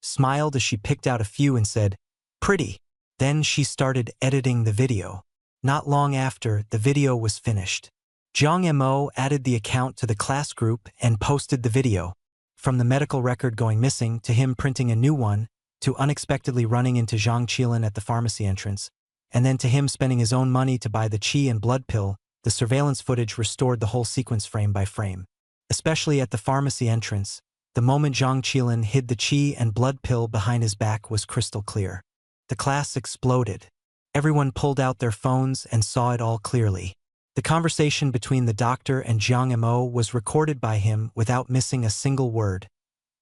smiled as she picked out a few and said, "Pretty." Then she started editing the video. Not long after, the video was finished. Jiang Emo added the account to the class group and posted the video. From the medical record going missing to him printing a new one, to unexpectedly running into Zhang Qilin at the pharmacy entrance, and then to him spending his own money to buy the qi and blood pill, the surveillance footage restored the whole sequence frame by frame. Especially at the pharmacy entrance, the moment Zhang Qilin hid the qi and blood pill behind his back was crystal clear. The class exploded. Everyone pulled out their phones and saw it all clearly. The conversation between the doctor and Jiang Emo was recorded by him without missing a single word,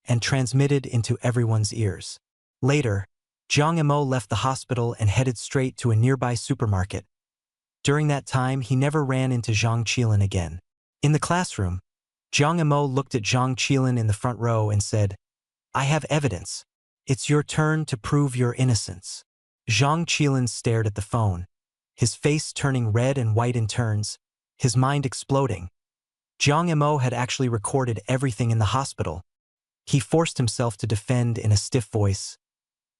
and transmitted into everyone's ears. Later, Jiang Emo left the hospital and headed straight to a nearby supermarket. During that time, he never ran into Zhang Qilin again. In the classroom, Jiang Emo looked at Zhang Qilin in the front row and said, "I have evidence. It's your turn to prove your innocence." Zhang Qilin stared at the phone, his face turning red and white in turns, his mind exploding. Jiang Emo had actually recorded everything in the hospital. He forced himself to defend in a stiff voice.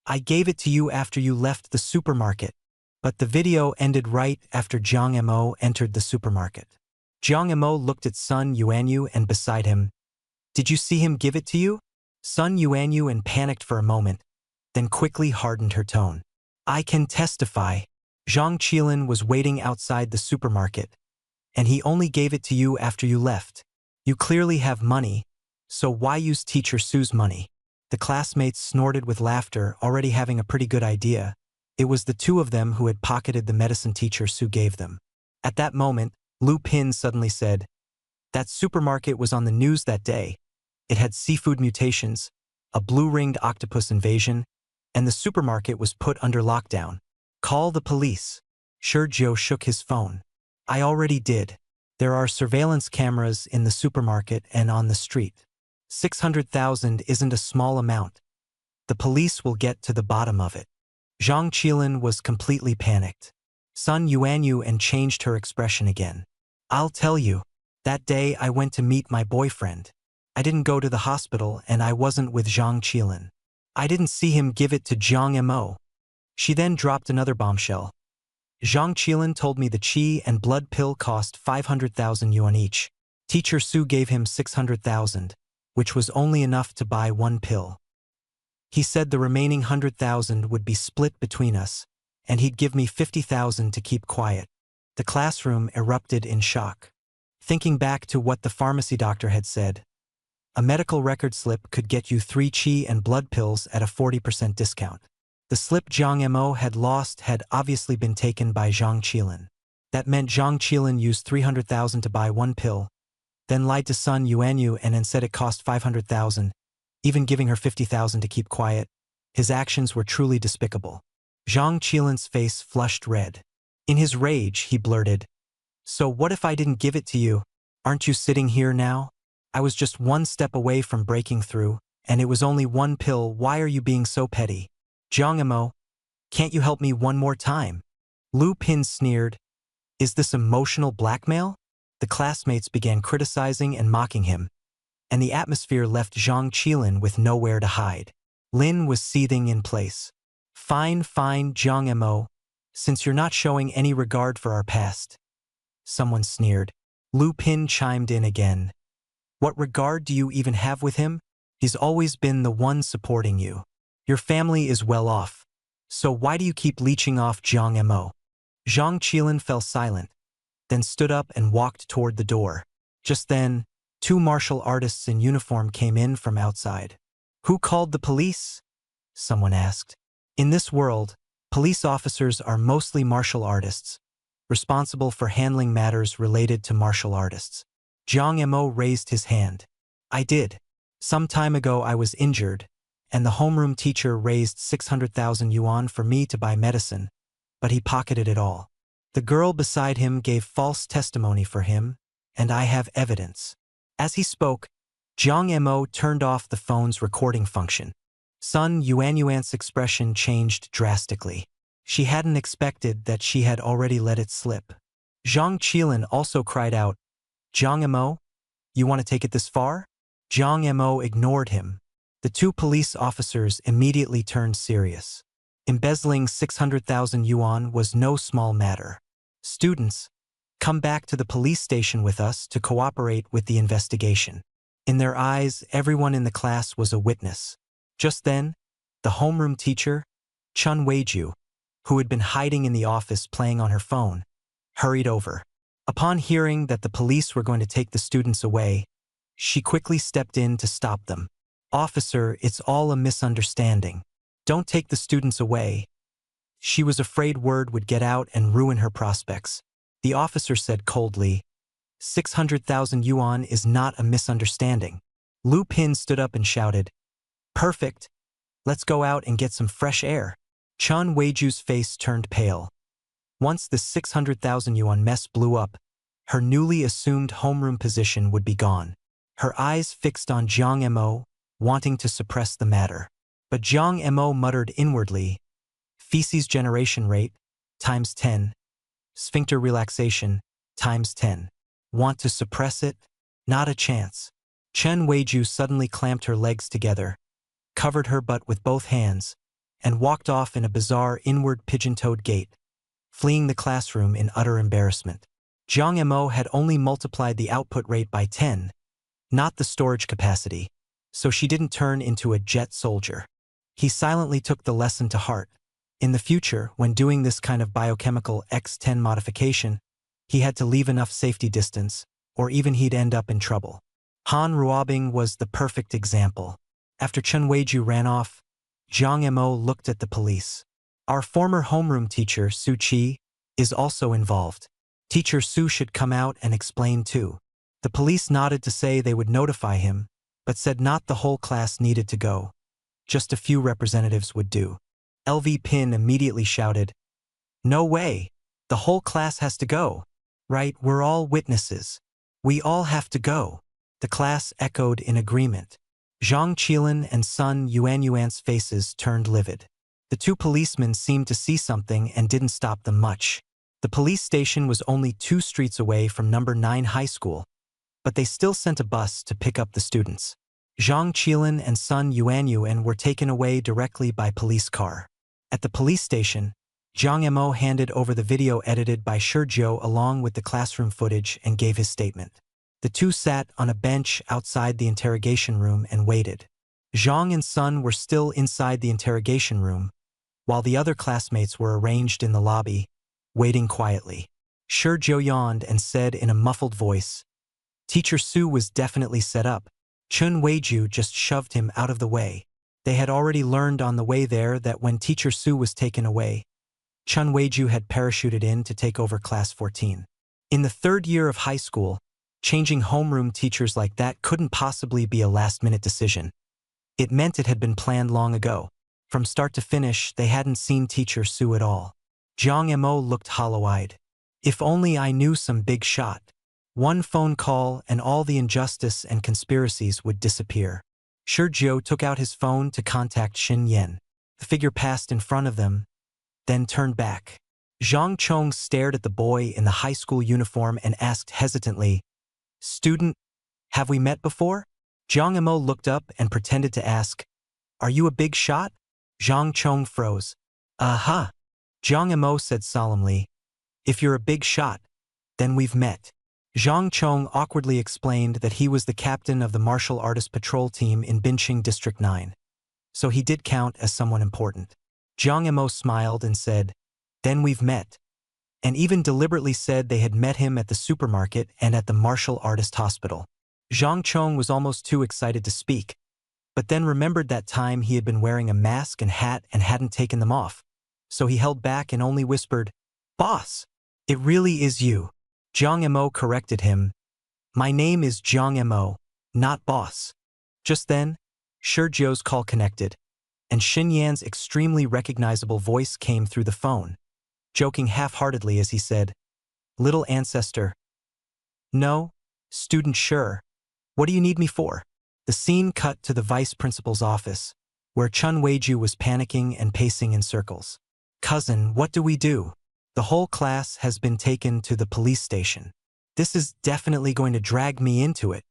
"I gave it to you after you left the supermarket." But the video ended right after Jiang Emo entered the supermarket. Jiang Emo looked at Sun Yuanyu and beside him. "Did you see him give it to you?" Sun Yuanyu panicked for a moment, then quickly hardened her tone. "I can testify. Zhang Qilin was waiting outside the supermarket, and he only gave it to you after you left. You clearly have money, so why use Teacher Su's money?" The classmates snorted with laughter, already having a pretty good idea. It was the two of them who had pocketed the medicine Teacher Su gave them. At that moment, Lu Pin suddenly said, "That supermarket was on the news that day. It had seafood mutations, a blue-ringed octopus invasion, and the supermarket was put under lockdown. Call the police." Shi Jiao shook his phone. "I already did. There are surveillance cameras in the supermarket and on the street. 600,000 isn't a small amount. The police will get to the bottom of it." Zhang Qilin was completely panicked. Sun Yuanyu changed her expression again. "I'll tell you. That day I went to meet my boyfriend. I didn't go to the hospital and I wasn't with Zhang Qilin. I didn't see him give it to Jiang Emo." She then dropped another bombshell. "Zhang Qilin told me the qi and blood pill cost 500,000 yuan each. Teacher Su gave him 600,000, which was only enough to buy one pill. He said the remaining 100,000 would be split between us, and he'd give me 50,000 to keep quiet." The classroom erupted in shock. Thinking back to what the pharmacy doctor had said, a medical record slip could get you 3 qi and blood pills at a 40% discount. The slip Jiang Emo had lost had obviously been taken by Zhang Qilin. That meant Zhang Qilin used 300,000 to buy one pill, then lied to Sun Yuanyu and said it cost 500,000, even giving her 50,000 to keep quiet. His actions were truly despicable. Zhang Qilin's face flushed red. In his rage, he blurted, "So what if I didn't give it to you? Aren't you sitting here now? I was just one step away from breaking through, and it was only one pill. Why are you being so petty? Jiang Emo, can't you help me one more time?" Lu Pin sneered. "Is this emotional blackmail?" The classmates began criticizing and mocking him, and the atmosphere left Zhang Qilin with nowhere to hide. Lin was seething in place. Fine, Jiang Emo, since you're not showing any regard for our past." Someone sneered. Lu Pin chimed in again. "What regard do you even have with him? He's always been the one supporting you. Your family is well off. So why do you keep leeching off Jiang Emo?" Zhang Qilin fell silent, then stood up and walked toward the door. Just then, 2 martial artists in uniform came in from outside. "Who called the police?" someone asked. In this world, police officers are mostly martial artists, responsible for handling matters related to martial artists. Jiang Emo raised his hand. "I did. Some time ago I was injured, and the homeroom teacher raised 600,000 yuan for me to buy medicine, but he pocketed it all. The girl beside him gave false testimony for him, and I have evidence. As he spoke, Jiang Mo turned off the phone's recording function. Sun Yuanyuan's expression changed drastically. She hadn't expected that she had already let it slip. Zhang Qilin also cried out, "Jiang Mo, you want to take it this far?" Jiang Mo ignored him. The two police officers immediately turned serious. Embezzling 600,000 yuan was no small matter. "Students, come back to the police station with us to cooperate with the investigation." In their eyes, everyone in the class was a witness. Just then, the homeroom teacher, Chun Weiju, who had been hiding in the office playing on her phone, hurried over. Upon hearing that the police were going to take the students away, she quickly stepped in to stop them. "Officer, it's all a misunderstanding. Don't take the students away." She was afraid word would get out and ruin her prospects. The officer said coldly, 600,000 yuan is not a misunderstanding." Lu Pin stood up and shouted, "Perfect. Let's go out and get some fresh air." Chun Weiju's face turned pale. Once the 600,000 yuan mess blew up, her newly assumed homeroom position would be gone. Her eyes fixed on Jiang Mo, wanting to suppress the matter. But Jiang Mo muttered inwardly, "Feces generation rate, times 10. Sphincter relaxation, times 10. Want to suppress it? Not a chance." Chen Weiju suddenly clamped her legs together, covered her butt with both hands, and walked off in a bizarre inward pigeon-toed gait, fleeing the classroom in utter embarrassment. Jiang Mo had only multiplied the output rate by 10, not the storage capacity, so she didn't turn into a jet soldier. He silently took the lesson to heart. In the future, when doing this kind of biochemical X10 modification, he had to leave enough safety distance, or even he'd end up in trouble. Han Ruobing was the perfect example. After Chen Weiju ran off, Jiang Mo looked at the police. "Our former homeroom teacher, Su Qi, is also involved. Teacher Su should come out and explain too." The police nodded to say they would notify him, but said not the whole class needed to go. Just a few representatives would do. LV Pin immediately shouted, "No way! The whole class has to go. Right, we're all witnesses. We all have to go." The class echoed in agreement. Zhang Qilin and Sun Yuanyuan's faces turned livid. The two policemen seemed to see something and didn't stop them much. The police station was only 2 streets away from number 9 high school, but they still sent a bus to pick up the students. Zhang Qilin and Sun Yuanyuan were taken away directly by police car. At the police station, Jiang Mo handed over the video edited by Shi Jiu along with the classroom footage and gave his statement. The two sat on a bench outside the interrogation room and waited. Zhang and Sun were still inside the interrogation room, while the other classmates were arranged in the lobby, waiting quietly. Shi Jiu yawned and said in a muffled voice, "Teacher Su was definitely set up. Chun Weiju just shoved him out of the way." They had already learned on the way there that when Teacher Su was taken away, Chun Weiju had parachuted in to take over Class 14. In the 3rd year of high school, changing homeroom teachers like that couldn't possibly be a last-minute decision. It meant it had been planned long ago. From start to finish, they hadn't seen Teacher Su at all. Jiang Mo looked hollow-eyed. "If only I knew some big shot. One phone call and all the injustice and conspiracies would disappear." Shi Jiu took out his phone to contact Xin Yan. The figure passed in front of them, then turned back. Zhang Chong stared at the boy in the high school uniform and asked hesitantly, "Student, have we met before?" Jiang Mo looked up and pretended to ask, "Are you a big shot?" Zhang Chong froze. "Aha." Jiang Mo said solemnly, "If you're a big shot, then we've met." Zhang Chong awkwardly explained that he was the captain of the martial artist patrol team in Binqing District 9, so he did count as someone important. Jiang Mo smiled and said, "Then we've met," and even deliberately said they had met him at the supermarket and at the martial artist hospital. Zhang Chong was almost too excited to speak, but then remembered that time he had been wearing a mask and hat and hadn't taken them off, so he held back and only whispered, "Boss, it really is you." Jiang Mo corrected him, "My name is Jiang Mo, not boss." Just then, Shi Jiu's call connected, and Xin Yan's extremely recognizable voice came through the phone. joking half-heartedly as he said, "Little ancestor." "No, student sure. What do you need me for?" The scene cut to the vice principal's office, where Chun Weiju was panicking and pacing in circles. "Cousin, what do we do? The whole class has been taken to the police station. This is definitely going to drag me into it."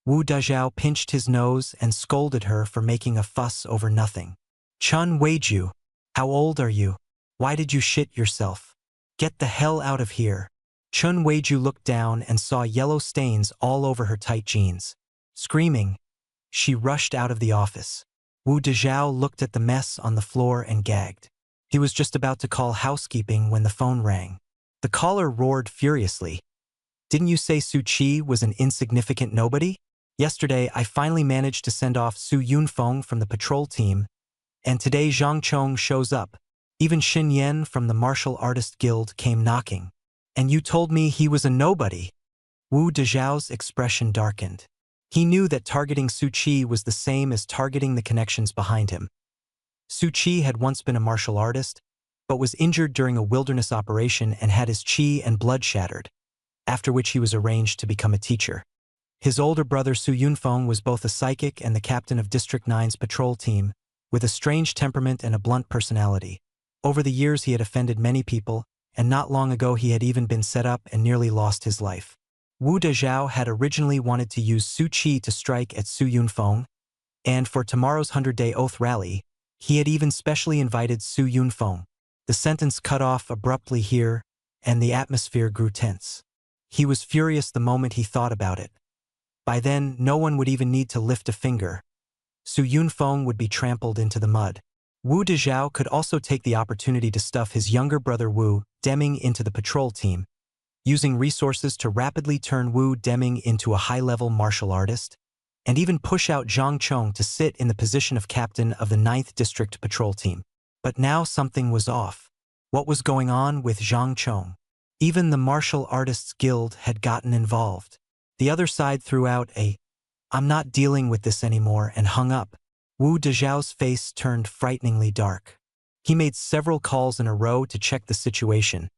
Wu Dezhao pinched his nose and scolded her for making a fuss over nothing. "Chun Weiju, how old are you? Why did you shit yourself? Get the hell out of here." Chun Weiju looked down and saw yellow stains all over her tight jeans. Screaming, she rushed out of the office. Wu Dezhao looked at the mess on the floor and gagged. He was just about to call housekeeping when the phone rang. The caller roared furiously. "Didn't you say Su Qi was an insignificant nobody? Yesterday, I finally managed to send off Su Yunfeng from the patrol team, and today Zhang Chong shows up. Even Xin Yan from the Martial Artist Guild came knocking. And you told me he was a nobody." Wu Dezhao's expression darkened. He knew that targeting Su Qi was the same as targeting the connections behind him. Su Qi had once been a martial artist, but was injured during a wilderness operation and had his qi and blood shattered, after which he was arranged to become a teacher. His older brother Su Yunfeng was both a psychic and the captain of District 9's patrol team, with a strange temperament and a blunt personality. Over the years he had offended many people, and not long ago he had even been set up and nearly lost his life. Wu Dezhao had originally wanted to use Su Qi to strike at Su Yunfeng, and for tomorrow's 100-day oath rally, he had even specially invited Su Yunfeng. The sentence cut off abruptly here, and the atmosphere grew tense. He was furious the moment he thought about it. By then, no one would even need to lift a finger. Su Yunfeng would be trampled into the mud. Wu Dezhao could also take the opportunity to stuff his younger brother Wu Deming into the patrol team, using resources to rapidly turn Wu Deming into a high-level martial artist, and even push out Zhang Chong to sit in the position of captain of the 9th District Patrol Team. But now something was off. What was going on with Zhang Chong? Even the Martial Artists Guild had gotten involved. The other side threw out a, "I'm not dealing with this anymore," and hung up. Wu Dezhao's face turned frighteningly dark. He made several calls in a row to check the situation,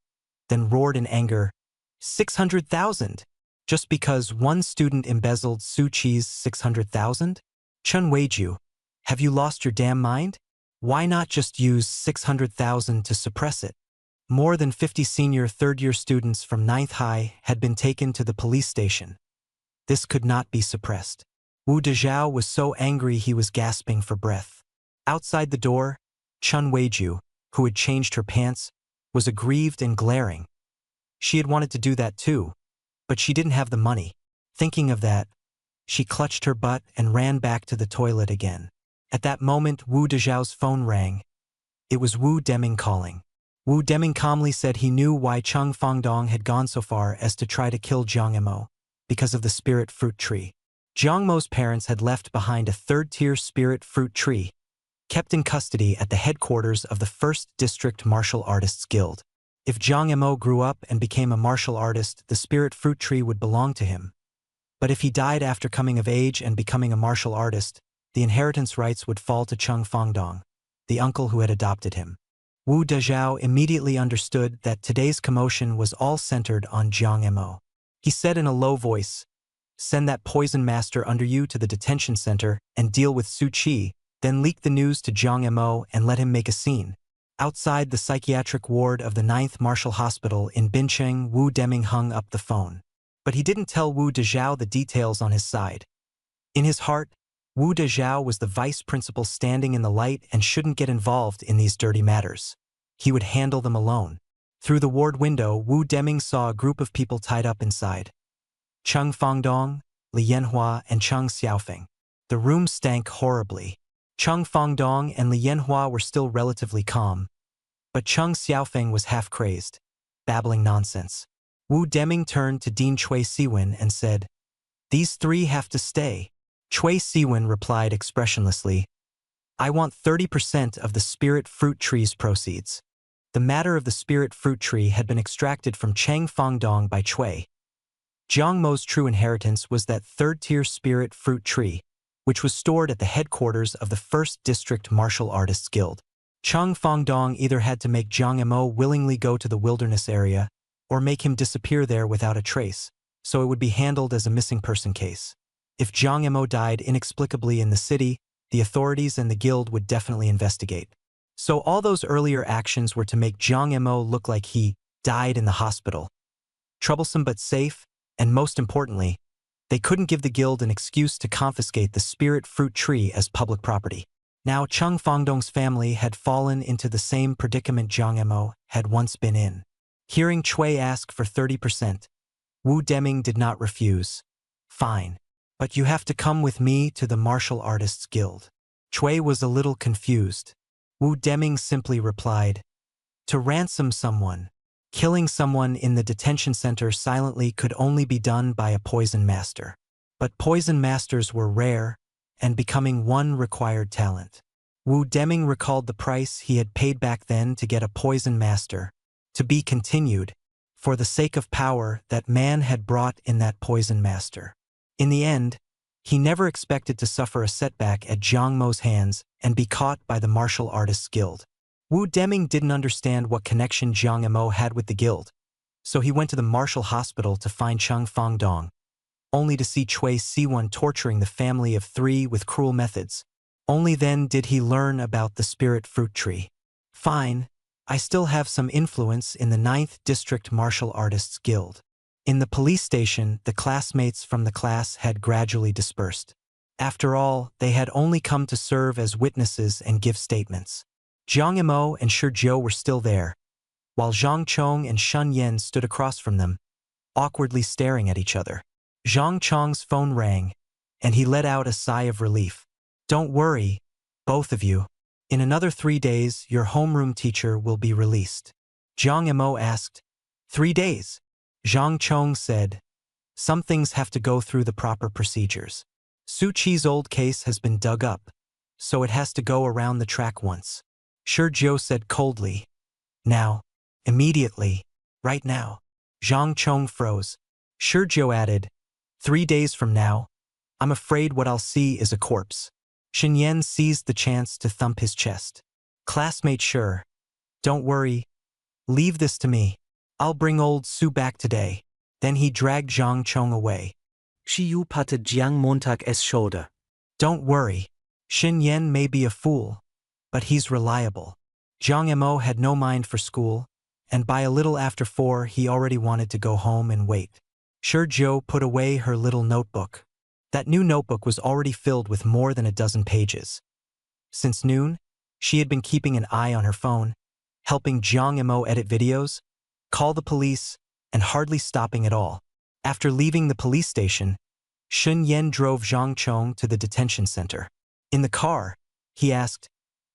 then roared in anger, 600,000! Just because one student embezzled Su Qi's 600,000? Chun Weiju, have you lost your damn mind? Why not just use 600,000 to suppress it? More than 50 senior third-year students from 9th High had been taken to the police station. This could not be suppressed. Wu Dezhao was so angry he was gasping for breath. Outside the door, Chun Weiju, who had changed her pants, was aggrieved and glaring. She had wanted to do that too, but she didn't have the money. Thinking of that, she clutched her butt and ran back to the toilet again. At that moment, Wu Dezhao's phone rang. It was Wu Deming calling. Wu Deming calmly said he knew why Cheng Fangdong had gone so far as to try to kill Jiang Emo, because of the spirit fruit tree. Jiang Mo's parents had left behind a third-tier spirit fruit tree, kept in custody at the headquarters of the 1st District Martial Artists Guild. If Jiang Emo grew up and became a martial artist, the spirit fruit tree would belong to him. But if he died after coming of age and becoming a martial artist, the inheritance rights would fall to Cheng Fangdong, the uncle who had adopted him. Wu Dezhao immediately understood that today's commotion was all centered on Jiang Emo. He said in a low voice, "Send that poison master under you to the detention center and deal with Su Qi, then leak the news to Jiang Emo and let him make a scene." Outside the psychiatric ward of the 9th Martial Hospital in Bincheng, Wu Deming hung up the phone. But he didn't tell Wu Dezhao the details on his side. In his heart, Wu Dezhao was the vice principal standing in the light and shouldn't get involved in these dirty matters. He would handle them alone. Through the ward window, Wu Deming saw a group of people tied up inside. Cheng Fangdong, Li Yanhua, and Cheng Xiaofeng. The room stank horribly. Cheng Fangdong and Li Yanhua were still relatively calm, but Cheng Xiaofeng was half-crazed, babbling nonsense. Wu Deming turned to Dean Chui Siwen and said, "These three have to stay." Chui Siwen replied expressionlessly, "I want 30% of the spirit fruit tree's proceeds." The matter of the spirit fruit tree had been extracted from Cheng Fangdong by Chui. Jiang Mo's true inheritance was that third-tier spirit fruit tree, which was stored at the headquarters of the 1st District Martial Artists Guild. Chung Fongdong either had to make Jiang Emo willingly go to the wilderness area or make him disappear there without a trace, so it would be handled as a missing person case. If Jiang Emo died inexplicably in the city, the authorities and the guild would definitely investigate. So all those earlier actions were to make Jiang Emo look like he died in the hospital. Troublesome but safe, and most importantly, they couldn't give the guild an excuse to confiscate the spirit fruit tree as public property. Now Chung Fongdong's family had fallen into the same predicament Jiang Emo had once been in. Hearing Cui ask for 30%, Wu Deming did not refuse. Fine, but you have to come with me to the Martial Artists Guild. Cui was a little confused. Wu Deming simply replied, to ransom someone. Killing someone in the detention center silently could only be done by a poison master. But poison masters were rare, and becoming one required talent. Wu Deming recalled the price he had paid back then to get a poison master, to be continued, for the sake of power that man had brought in that poison master. In the end, he never expected to suffer a setback at Jiang Mo's hands and be caught by the Martial Artists Guild. Wu Deming didn't understand what connection Jiang Emo had with the guild, so he went to the martial hospital to find Chung Fongdong, only to see Cui Siwon torturing the family of 3 with cruel methods. Only then did he learn about the spirit fruit tree. Fine, I still have some influence in the 9th District Martial Artists Guild. In the police station, the classmates from the class had gradually dispersed. After all, they had only come to serve as witnesses and give statements. Jiang Emo and Shi Jiu were still there, while Zhang Chong and Shun Yen stood across from them, awkwardly staring at each other. Zhang Chong's phone rang, and he let out a sigh of relief. Don't worry, both of you. In another 3 days, your homeroom teacher will be released. Jiang Emo asked, 3 days? Zhang Chong said, some things have to go through the proper procedures. Su Qi's old case has been dug up, so it has to go around the track once. Shi Jiu said coldly, now, immediately, right now. Zhang Chong froze. Shi Jiu added, 3 days from now, I'm afraid what I'll see is a corpse. Shen Yan seized the chance to thump his chest. Classmate Shi, don't worry, leave this to me. I'll bring old Su back today. Then he dragged Zhang Chong away.
Xiu patted Jiang Montag's shoulder.
Don't worry, Shen Yan may be a fool, but he's reliable. Jiang Emo had no mind for school, and by a little after 4 he already wanted to go home and wait. Shi Jiu put away her little notebook. That new notebook was already filled with more than a dozen pages. Since noon, she had been keeping an eye on her phone, helping Jiang Emo edit videos, call the police, and hardly stopping at all. After leaving the police station, Shun Yen drove Zhang Chong to the detention center. In the car, he asked,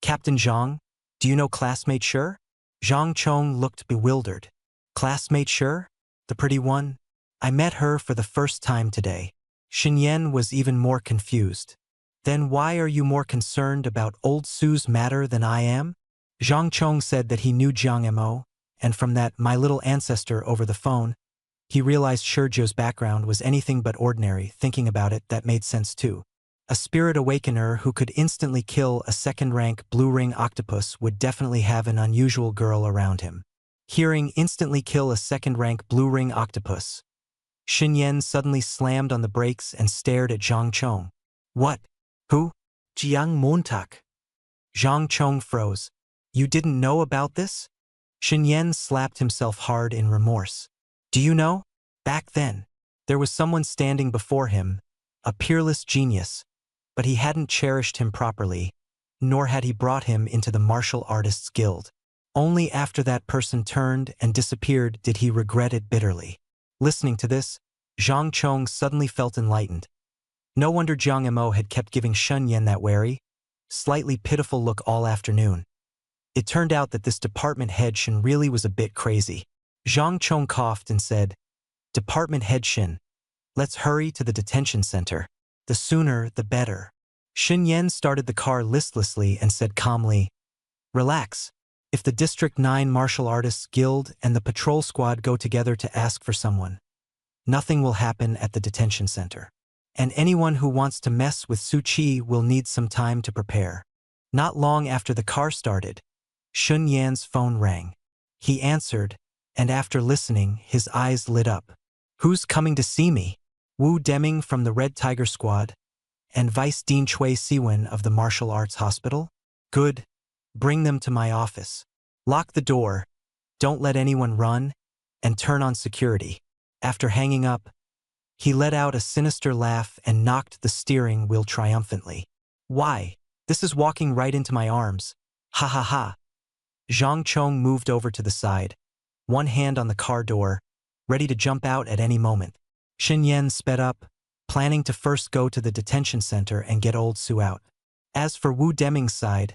Captain Zhang, do you know classmate Shi? Zhang Chong looked bewildered. Classmate Shi? The pretty one? I met her for the first time today. Shen Yan was even more confused. Then why are you more concerned about old Su's matter than I am? Zhang Chong said that he knew Jiang Emo, and from that my little ancestor over the phone, he realized Shi Jiu's background was anything but ordinary. Thinking about it, that made sense too. A spirit awakener who could instantly kill a second-rank blue ring octopus would definitely have an unusual girl around him. Hearing instantly kill a second-rank blue ring octopus, Shen Yan suddenly slammed on the brakes and stared at Zhang Chong. What? Who?
Jiang Montag.
Zhang Chong froze. You didn't know about this? Shen Yan slapped himself hard in remorse. Do you know? Back then, there was someone standing before him, a peerless genius, but he hadn't cherished him properly, nor had he brought him into the Martial Artists Guild. Only after that person turned and disappeared did he regret it bitterly. Listening to this, Zhang Chong suddenly felt enlightened. No wonder Jiang Emo had kept giving Shun Yen that wary, slightly pitiful look all afternoon. It turned out that this department head Shin really was a bit crazy. Zhang Chong coughed and said, Department head Shin, let's hurry to the detention center. The sooner, the better. Shen Yan started the car listlessly and said calmly, Relax. If the District 9 Martial Artists Guild and the patrol squad go together to ask for someone, nothing will happen at the detention center. And anyone who wants to mess with Su Qi will need some time to prepare. Not long after the car started, Shun Yan's phone rang. He answered, and after listening, his eyes lit up. Who's coming to see me? Wu Deming from the Red Tiger Squad, and Vice Dean Chui Siwen of the Martial Arts Hospital? Good. Bring them to my office. Lock the door, don't let anyone run, and turn on security. After hanging up, he let out a sinister laugh and knocked the steering wheel triumphantly. Why? This is walking right into my arms. Ha ha ha. Zhang Chong moved over to the side, one hand on the car door, ready to jump out at any moment. Shen Yan sped up, planning to first go to the detention center and get old Su out. As for Wu Deming's side,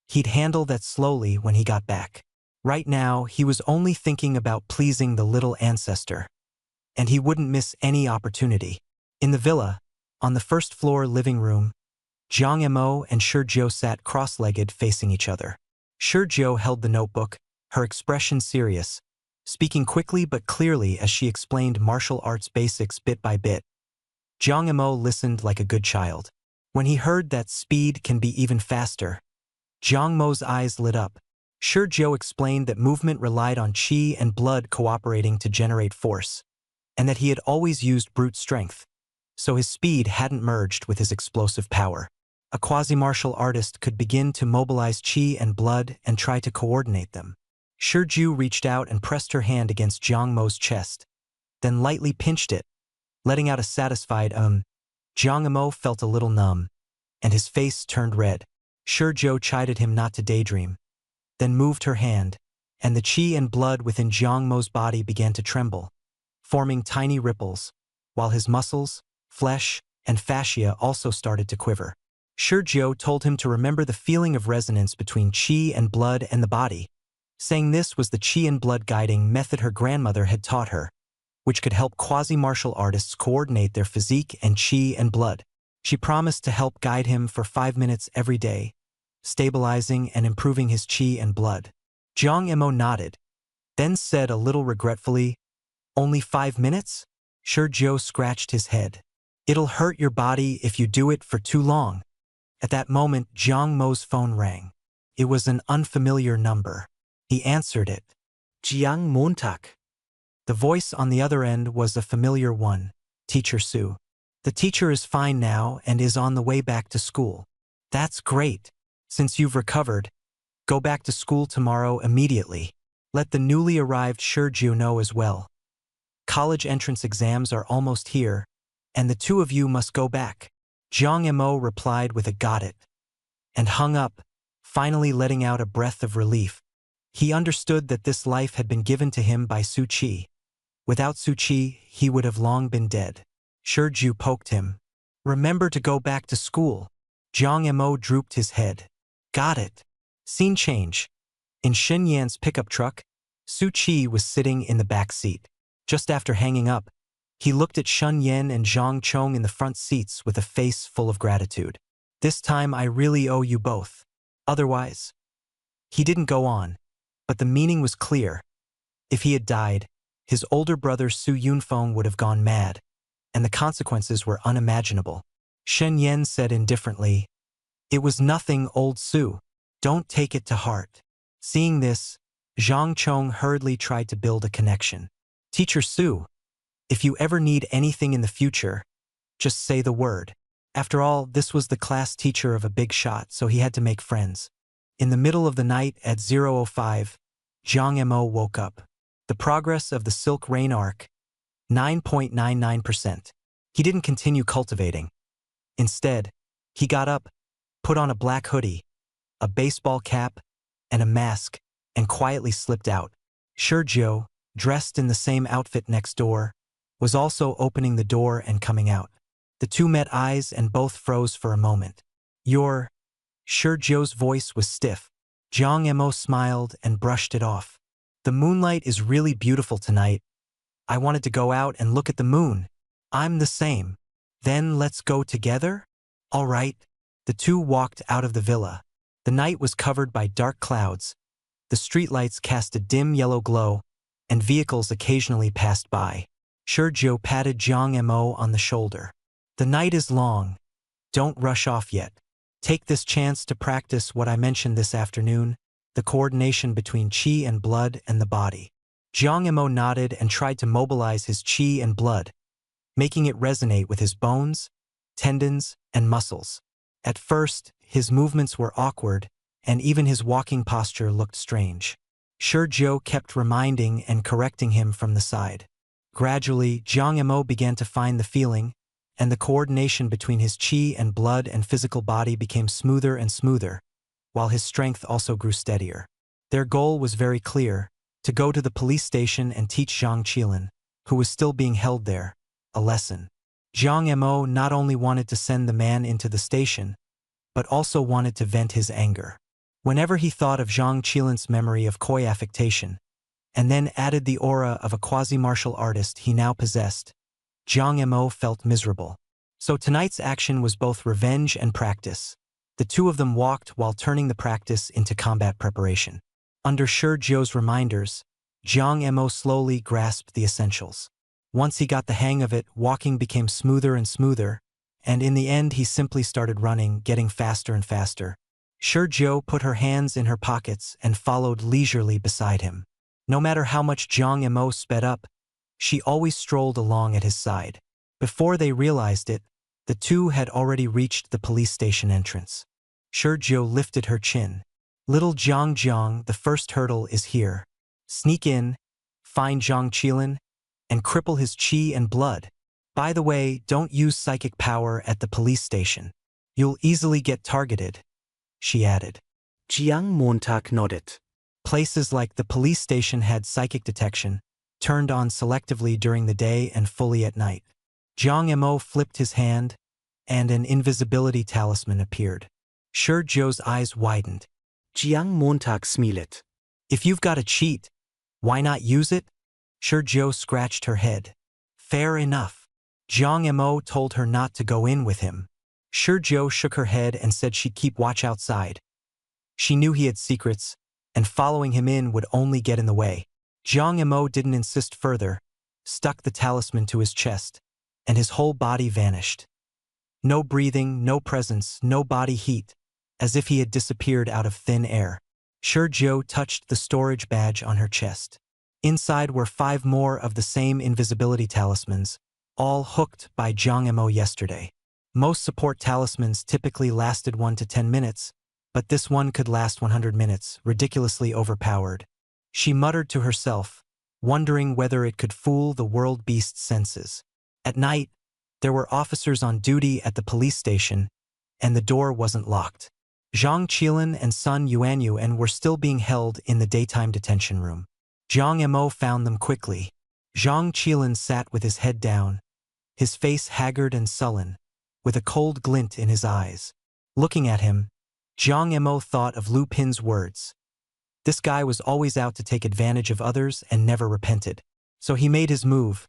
he'd handle that slowly when he got back. Right now, he was only thinking about pleasing the little ancestor, and he wouldn't miss any opportunity. In the villa, on the first floor living room, Jiang Mo and Shi Jiu sat cross-legged facing each other. Shi Jiu held the notebook, her expression serious, speaking quickly but clearly as she explained martial arts basics bit by bit. Jiang Mo listened like a good child. When he heard that speed can be even faster, Jiang Mo's eyes lit up. Shi Jiu explained that movement relied on qi and blood cooperating to generate force, and that he had always used brute strength, so his speed hadn't merged with his explosive power. A quasi-martial artist could begin to mobilize qi and blood and try to coordinate them. Shi Jiu reached out and pressed her hand against Jiang Mo's chest, then lightly pinched it, letting out a satisfied Jiang Mo felt a little numb, and his face turned red. Shi Jiu chided him not to daydream, then moved her hand, and the qi and blood within Jiang Mo's body began to tremble, forming tiny ripples, while his muscles, flesh, and fascia also started to quiver. Shi Jiu told him to remember the feeling of resonance between qi and blood and the body, saying this was the qi and blood guiding method her grandmother had taught her, which could help quasi-martial artists coordinate their physique and qi and blood. She promised to help guide him for 5 minutes every day, stabilizing and improving his qi and blood. Jiang Mo nodded, then said a little regretfully, "Only 5 minutes?" Shi Jiu scratched his head. "It'll hurt your body if you do it for too long." At that moment, Jiang Mo's phone rang. It was an unfamiliar number. He answered it.
Jiang Montag.
The voice on the other end was a familiar one, Teacher Su. "The teacher is fine now and is on the way back to school." "That's great. Since you've recovered, go back to school tomorrow immediately. Let the newly arrived Shi Jiu know as well. College entrance exams are almost here, and the two of you must go back." Jiang Mo replied with a "got it," and hung up, finally letting out a breath of relief. He understood that this life had been given to him by Su Qi. Without Su Qi, he would have long been dead. Shi Jiu poked him. "Remember to go back to school." Jiang Mo drooped his head. "Got it." Scene change. In Shen Yan's pickup truck, Su Qi was sitting in the back seat. Just after hanging up, he looked at Shun Yan and Zhang Chong in the front seats with a face full of gratitude. "This time I really owe you both. Otherwise..." He didn't go on, but the meaning was clear. If he had died, his older brother Su Yunfeng would have gone mad, and the consequences were unimaginable. Shen Yan said indifferently, "It was nothing, old Su. Don't take it to heart." Seeing this, Zhang Chong hurriedly tried to build a connection. "Teacher Su, if you ever need anything in the future, just say the word." After all, this was the class teacher of a big shot, so he had to make friends. In the middle of the night at 0:05, Jiang Mo woke up. The progress of the Silk Rain arc, 9.99%. He didn't continue cultivating. Instead, he got up, put on a black hoodie, a baseball cap, and a mask, and quietly slipped out. Shi Jiu, dressed in the same outfit next door, was also opening the door and coming out. The two met eyes and both froze for a moment. "Your..." Shi Jiu's voice was stiff. Jiang Mo smiled and brushed it off. "The moonlight is really beautiful tonight. I wanted to go out and look at the moon." "I'm the same." "Then let's go together?" "All right." The two walked out of the villa. The night was covered by dark clouds. The streetlights cast a dim yellow glow, and vehicles occasionally passed by. Shi Jiu patted Jiang Mo on the shoulder. "The night is long. Don't rush off yet. Take this chance to practice what I mentioned this afternoon. the coordination between qi and blood and the body. Jiang Emo nodded and tried to mobilize his qi and blood, making it resonate with his bones, tendons, and muscles. At first, his movements were awkward, and even his walking posture looked strange. Shi Jiao kept reminding and correcting him from the side. Gradually, Jiang Emo began to find the feeling, and the coordination between his qi and blood and physical body became smoother and smoother, while his strength also grew steadier. Their goal was very clear: to go to the police station and teach Zhang Qilin, who was still being held there, a lesson. Jiang Emo not only wanted to send the man into the station, but also wanted to vent his anger. Whenever he thought of Zhang Qilin's memory of koi affectation, and then added the aura of a quasi-martial artist he now possessed, Jiang Emo felt miserable. So tonight's action was both revenge and practice. The two of them walked while turning the practice into combat preparation. Under Shi Jiao's reminders, Jiang Emo slowly grasped the essentials. Once he got the hang of it, walking became smoother and smoother, and in the end he simply started running, getting faster and faster. Shi Jiao put her hands in her pockets and followed leisurely beside him. No matter how much Jiang Emo sped up, she always strolled along at his side. Before they realized it, the two had already reached the police station entrance. Shi Jiao lifted her chin. "Little Jiang, the first hurdle is here. Sneak in, find Zhang Qilin, and cripple his qi and blood. By the way, don't use psychic power at the police station. You'll easily get targeted," she added.
Jiang Montag nodded.
Places like the police station had psychic detection, turned on selectively during the day and fully at night. Jiang Emo flipped his hand, and an invisibility talisman appeared. Shi Jiao's eyes widened.
Jiang Montag smiled.
"If you've got a cheat, why not use it?" Shi Jiao scratched her head. "Fair enough." Jiang Emo told her not to go in with him. Shi Jiao shook her head and said she'd keep watch outside. She knew he had secrets, and following him in would only get in the way. Jiang Emo didn't insist further, stuck the talisman to his chest, and his whole body vanished. No breathing, no presence, no body heat, as if he had disappeared out of thin air. Shi Jiao touched the storage badge on her chest. Inside were 5 more of the same invisibility talismans, all hooked by Jiang Emo yesterday. Most support talismans typically lasted 1 to 10 minutes, but this one could last 100 minutes, ridiculously overpowered. She muttered to herself, wondering whether it could fool the world beast's senses. At night, there were officers on duty at the police station, and the door wasn't locked. Zhang Qilin and Sun Yuanyuan were still being held in the daytime detention room. Jiang Emo found them quickly. Zhang Qilin sat with his head down, his face haggard and sullen, with a cold glint in his eyes. Looking at him, Jiang Emo thought of Lu Pin's words. This guy was always out to take advantage of others and never repented. So he made his move.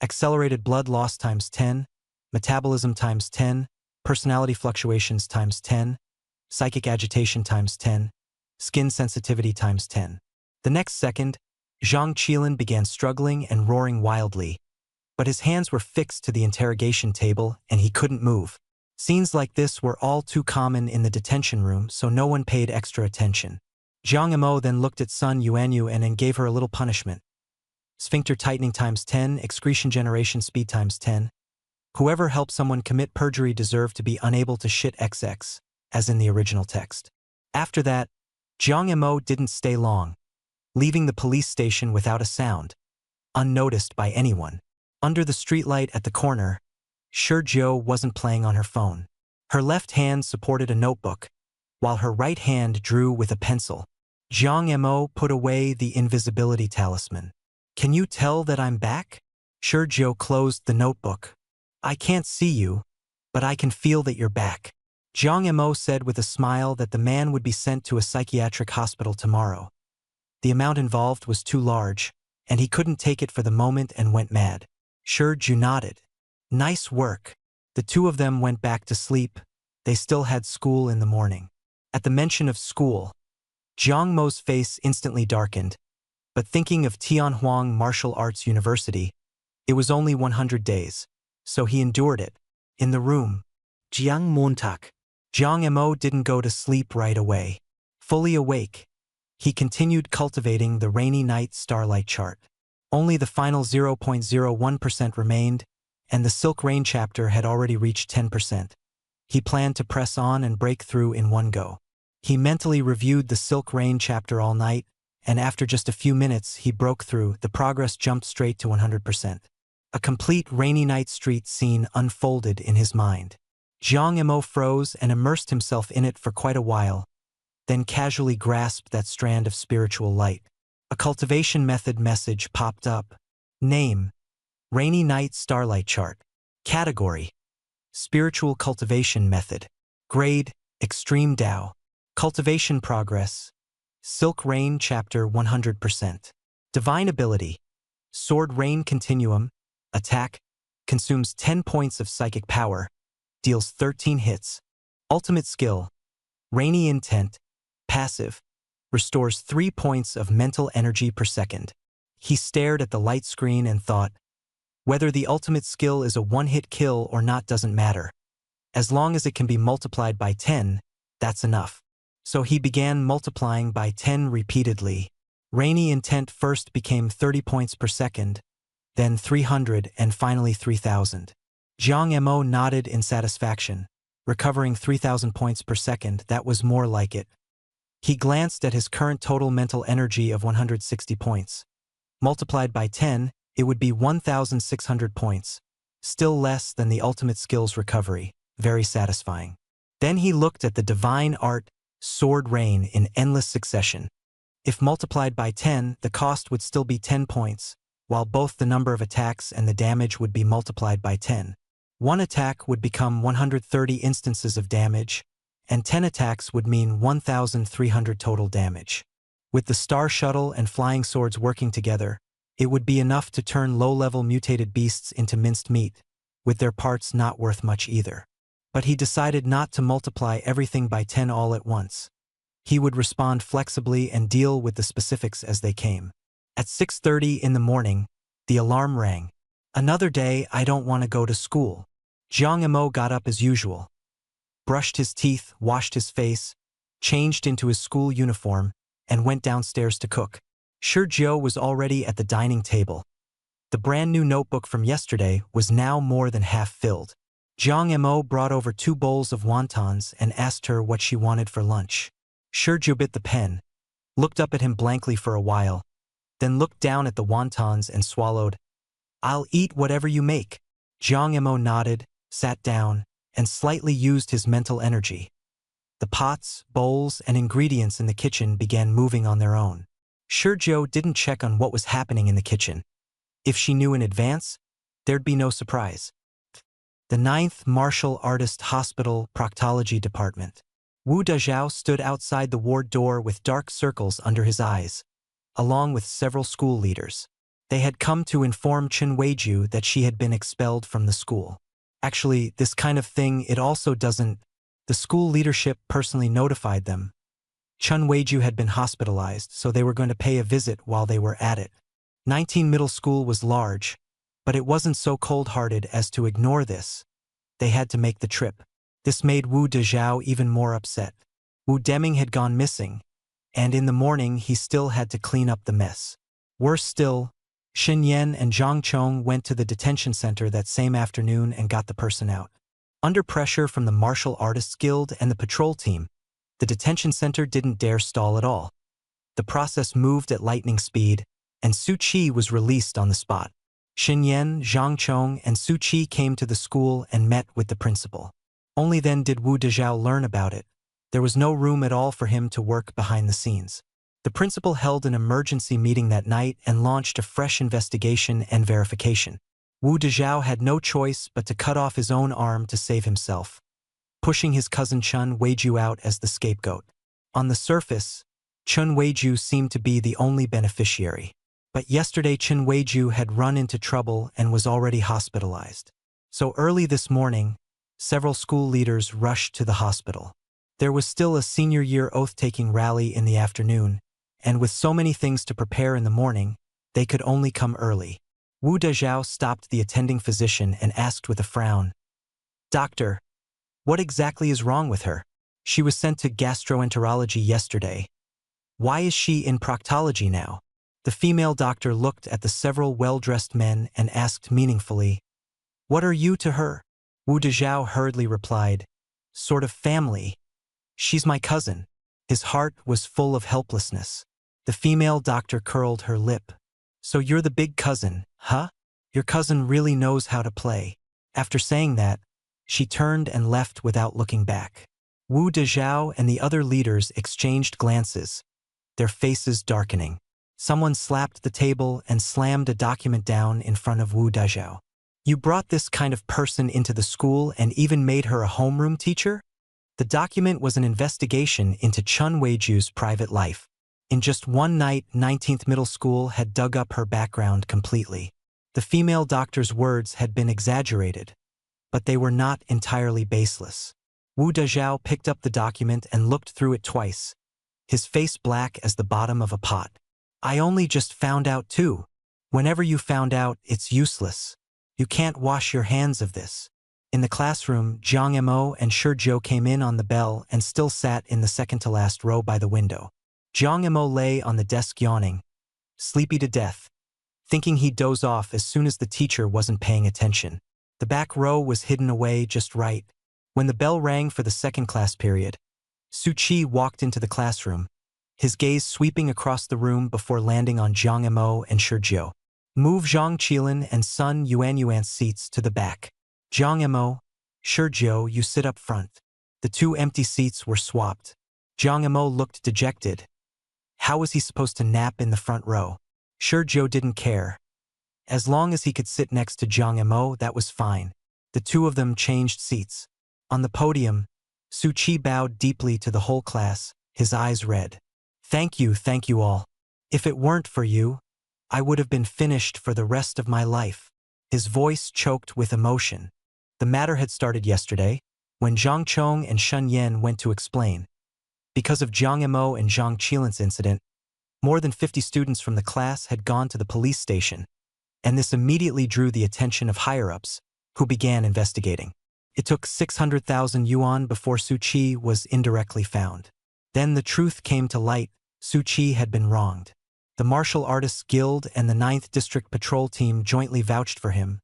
Accelerated blood loss times 10, metabolism times 10, personality fluctuations times 10, psychic agitation times 10, skin sensitivity times 10. The next second, Zhang Qilin began struggling and roaring wildly, but his hands were fixed to the interrogation table and he couldn't move. Scenes like this were all too common in the detention room, so no one paid extra attention. Jiang Emo then looked at Sun Yuanyuan and gave her a little punishment. Sphincter tightening times 10, excretion generation speed times 10. Whoever helped someone commit perjury deserved to be unable to shit XX, as in the original text. After that, Jiang Emo didn't stay long, leaving the police station without a sound, unnoticed by anyone. Under the streetlight at the corner, Shi Jiao wasn't playing on her phone. Her left hand supported a notebook, while her right hand drew with a pencil. Jiang Emo put away the invisibility talisman. "Can you tell that I'm back?" Shi Jiao closed the notebook. "I can't see you, but I can feel that you're back." Jiang Emo said with a smile that the man would be sent to a psychiatric hospital tomorrow. The amount involved was too large, and he couldn't take it for the moment and went mad. Shi Jiao nodded. "Nice work." The two of them went back to sleep. They still had school in the morning. At the mention of school, Jiang Mo's face instantly darkened, but thinking of Tianhuang Martial Arts University, it was only 100 days, so he endured it. In the room,
Jiang Montag.
Jiang Emo didn't go to sleep right away. Fully awake, He continued cultivating the rainy night starlight chart. Only the final 0.01% remained, and the Silk Rain chapter had already reached 10%. He planned to press on and break through in one go. He mentally reviewed the Silk Rain chapter all night, and after just a few minutes he broke through. The progress jumped straight to 100%. A complete rainy night street scene unfolded in his mind. Zhang Mo froze and immersed himself in it for quite a while, then casually grasped that strand of spiritual light. A cultivation method message popped up. Name: Rainy Night Starlight Chart. Category: Spiritual Cultivation Method. Grade: Extreme Tao. Cultivation Progress: Silk Rain Chapter 100%. Divine Ability: Sword Rain Continuum. Attack: Consumes 10 points of psychic power. Deals 13 hits. Ultimate Skill: Rainy Intent. Passive: Restores 3 points of mental energy per second. He stared at the light screen and thought, whether the ultimate skill is a one-hit kill or not doesn't matter. As long as it can be multiplied by 10, that's enough. So he began multiplying by 10 repeatedly. Rainy Intent first became 30 points per second, then 300 and finally 3,000. Zhang Mo nodded in satisfaction. Recovering 3,000 points per second, that was more like it. He glanced at his current total mental energy of 160 points. Multiplied by 10, it would be 1,600 points. Still less than the ultimate skill's recovery. Very satisfying. Then he looked at the divine art, Sword Rain, in endless succession. If multiplied by 10, the cost would still be 10 points, while both the number of attacks and the damage would be multiplied by 10. One attack would become 130 instances of damage, and 10 attacks would mean 1,300 total damage. With the Star Shuttle and Flying Swords working together, it would be enough to turn low-level mutated beasts into minced meat, with their parts not worth much either. But he decided not to multiply everything by 10 all at once. He would respond flexibly and deal with the specifics as they came. At 6:30 in the morning, the alarm rang. Another day, I don't want to go to school. Zhang Mo got up as usual, brushed his teeth, washed his face, changed into his school uniform, and went downstairs to cook. Shi Jiao was already at the dining table. The brand new notebook from yesterday was now more than half filled. Zhang Mo brought over 2 bowls of wontons and asked her what she wanted for lunch. Shi Jiao bit the pen, looked up at him blankly for a while, then looked down at the wontons and swallowed. I'll eat whatever you make. Zhang Mo nodded, sat down, and slightly used his mental energy. The pots, bowls, and ingredients in the kitchen began moving on their own. Shi Jiao didn't check on what was happening in the kitchen. If she knew in advance, there'd be no surprise. The 9th Martial Artist Hospital Proctology Department. Wu Dezhao stood outside the ward door with dark circles under his eyes, along with several school leaders. They had come to inform Chen Weiju that she had been expelled from the school. Actually, this kind of thing, it also doesn't. The school leadership personally notified them. Chen Weiju had been hospitalized, so they were going to pay a visit while they were at it. 19 Middle School was large, but it wasn't so cold-hearted as to ignore this. They had to make the trip. This made Wu Dezhao even more upset. Wu Deming had gone missing, and in the morning he still had to clean up the mess. Worse still, Xin Yan and Zhang Chong went to the detention center that same afternoon and got the person out. Under pressure from the Martial Artists Guild and the patrol team, the detention center didn't dare stall at all. The process moved at lightning speed, and Su Qi was released on the spot. Xin Yan, Zhang Chong, and Su Qi came to the school and met with the principal. Only then did Wu Dezhao learn about it. There was no room at all for him to work behind the scenes. The principal held an emergency meeting that night and launched a fresh investigation and verification. Wu Dezhao had no choice but to cut off his own arm to save himself, pushing his cousin Chen Weiju out as the scapegoat. On the surface, Chen Weiju seemed to be the only beneficiary. But yesterday Chen Weiju had run into trouble and was already hospitalized. So early this morning, several school leaders rushed to the hospital. There was still a senior year oath-taking rally in the afternoon, and with so many things to prepare in the morning, they could only come early. Wu Dezhao stopped the attending physician and asked with a frown, "Doctor, what exactly is wrong with her? She was sent to gastroenterology yesterday, Why is she in proctology now? The female doctor looked at the several well-dressed men and asked meaningfully, "What are you to her?" Wu Dezhao hurriedly replied, "Sort of family. She's my cousin." His heart was full of helplessness. The female doctor curled her lip. "So you're the big cousin, huh? Your cousin really knows how to play." After saying that, she turned and left without looking back. Wu Dezhao and the other leaders exchanged glances, their faces darkening. Someone slapped the table and slammed a document down in front of Wu Dezhao. "You brought this kind of person into the school and even made her a homeroom teacher?" The document was an investigation into Chun Weiju's private life. In just one night, 19th Middle School had dug up her background completely. The female doctor's words had been exaggerated, but they were not entirely baseless. Wu Dezhao picked up the document and looked through it twice, his face black as the bottom of a pot. "I only just found out too. Whenever you found out, it's useless. You can't wash your hands of this." In the classroom, Jiang Mo and Shi Jiu came in on the bell and still sat in the second-to-last row by the window. Jiang Mo lay on the desk yawning, sleepy to death, thinking he'd doze off as soon as the teacher wasn't paying attention. The back row was hidden away just right. When the bell rang for the second class period, Su Qi walked into the classroom, his gaze sweeping across the room before landing on Jiang Mo and Shi Jiu. "Move Zhang Qilin and Sun Yuanyuan's seats to the back. Jiang Mo, Shi Jiu, you sit up front." The two empty seats were swapped. Jiang Mo looked dejected. How was he supposed to nap in the front row? Shi Jiu didn't care. As long as he could sit next to Jiang Mo, that was fine. The two of them changed seats. On the podium, Su Qi bowed deeply to the whole class, his eyes red. Thank you all. If it weren't for you, I would have been finished for the rest of my life." His voice choked with emotion. The matter had started yesterday, when Zhang Chong and Shen Yan went to explain. Because of Jiang Mo and Zhang Qilin's incident, more than 50 students from the class had gone to the police station, and this immediately drew the attention of higher-ups, who began investigating. It took 600,000 yuan before Su Qi was indirectly found. Then the truth came to light: Su Qi had been wronged. The Martial Artists Guild and the 9th District Patrol Team jointly vouched for him,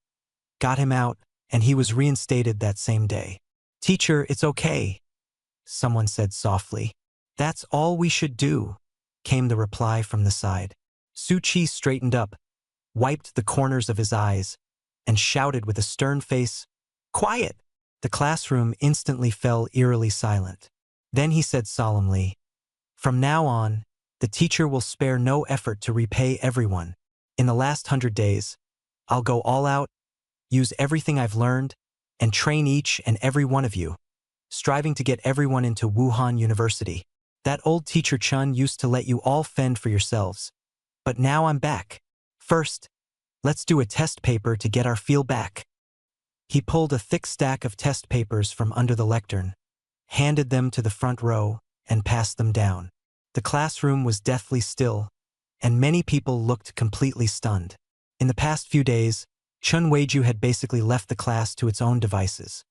got him out, and he was reinstated that same day. "Teacher, it's okay," someone said softly. "That's all we should do," came the reply from the side. Su Qi straightened up, wiped the corners of his eyes, and shouted with a stern face, "Quiet!" The classroom instantly fell eerily silent. Then he said solemnly, "From now on, the teacher will spare no effort to repay everyone. In the last 100 days, I'll go all out, use everything I've learned, and train each and every one of you, striving to get everyone into Wuhan University. That old teacher Chun used to let you all fend for yourselves, but now I'm back. First, let's do a test paper to get our feel back." He pulled a thick stack of test papers from under the lectern, handed them to the front row, and passed them down. The classroom was deathly still, and many people looked completely stunned. In the past few days, Chun Weiju had basically left the class to its own devices.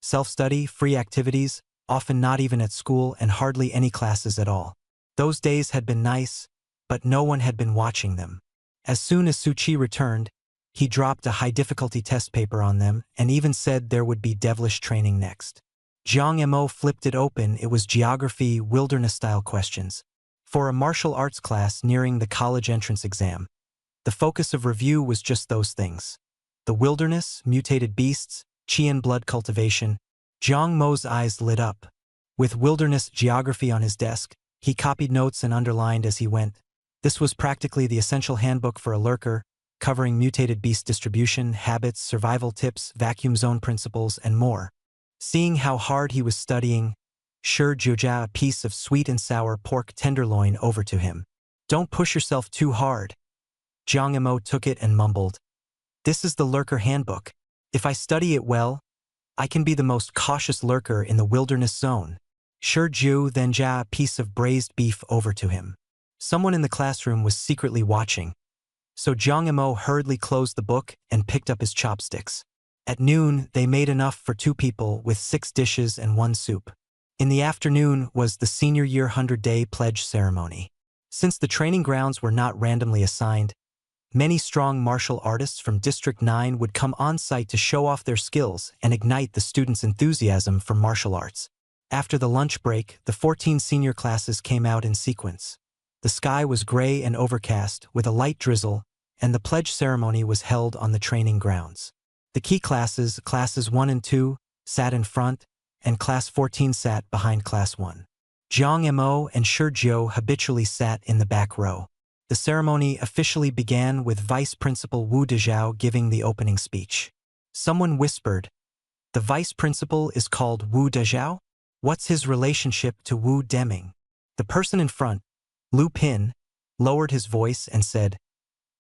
Self-study, free activities, often not even at school, and hardly any classes at all. Those days had been nice, but no one had been watching them. As soon as Su Qi returned, he dropped a high-difficulty test paper on them and even said there would be devilish training next. Jiang Mo flipped it open. It was geography, wilderness-style questions. For a martial arts class nearing the college entrance exam, the focus of review was just those things: the wilderness, mutated beasts, Qian blood cultivation. Jiang Mo's eyes lit up. With wilderness geography on his desk, he copied notes and underlined as he went. This was practically the essential handbook for a lurker, covering mutated beast distribution, habits, survival tips, vacuum zone principles, and more. Seeing how hard he was studying, Shi Jiu a piece of sweet and sour pork tenderloin over to him. "Don't push yourself too hard." Jiang Mo took it and mumbled, "This is the lurker handbook. If I study it well, I can be the most cautious lurker in the wilderness zone." Shi Jiu then a piece of braised beef over to him. Someone in the classroom was secretly watching, so Jiang Mo hurriedly closed the book and picked up his chopsticks. At noon, they made enough for 2 people with 6 dishes and 1 soup. In the afternoon was the senior year 100-day pledge ceremony. Since the training grounds were not randomly assigned, many strong martial artists from District 9 would come on-site to show off their skills and ignite the students' enthusiasm for martial arts. After the lunch break, the 14 senior classes came out in sequence. The sky was gray and overcast, with a light drizzle, and the pledge ceremony was held on the training grounds. The key classes, classes 1 and 2, sat in front, and Class 14 sat behind Class 1. Jiang Mo and Shizhou habitually sat in the back row. The ceremony officially began with Vice Principal Wu Dezhao giving the opening speech. Someone whispered, "The Vice Principal is called Wu Dezhao? What's his relationship to Wu Deming?" The person in front, Lu Pin, lowered his voice and said,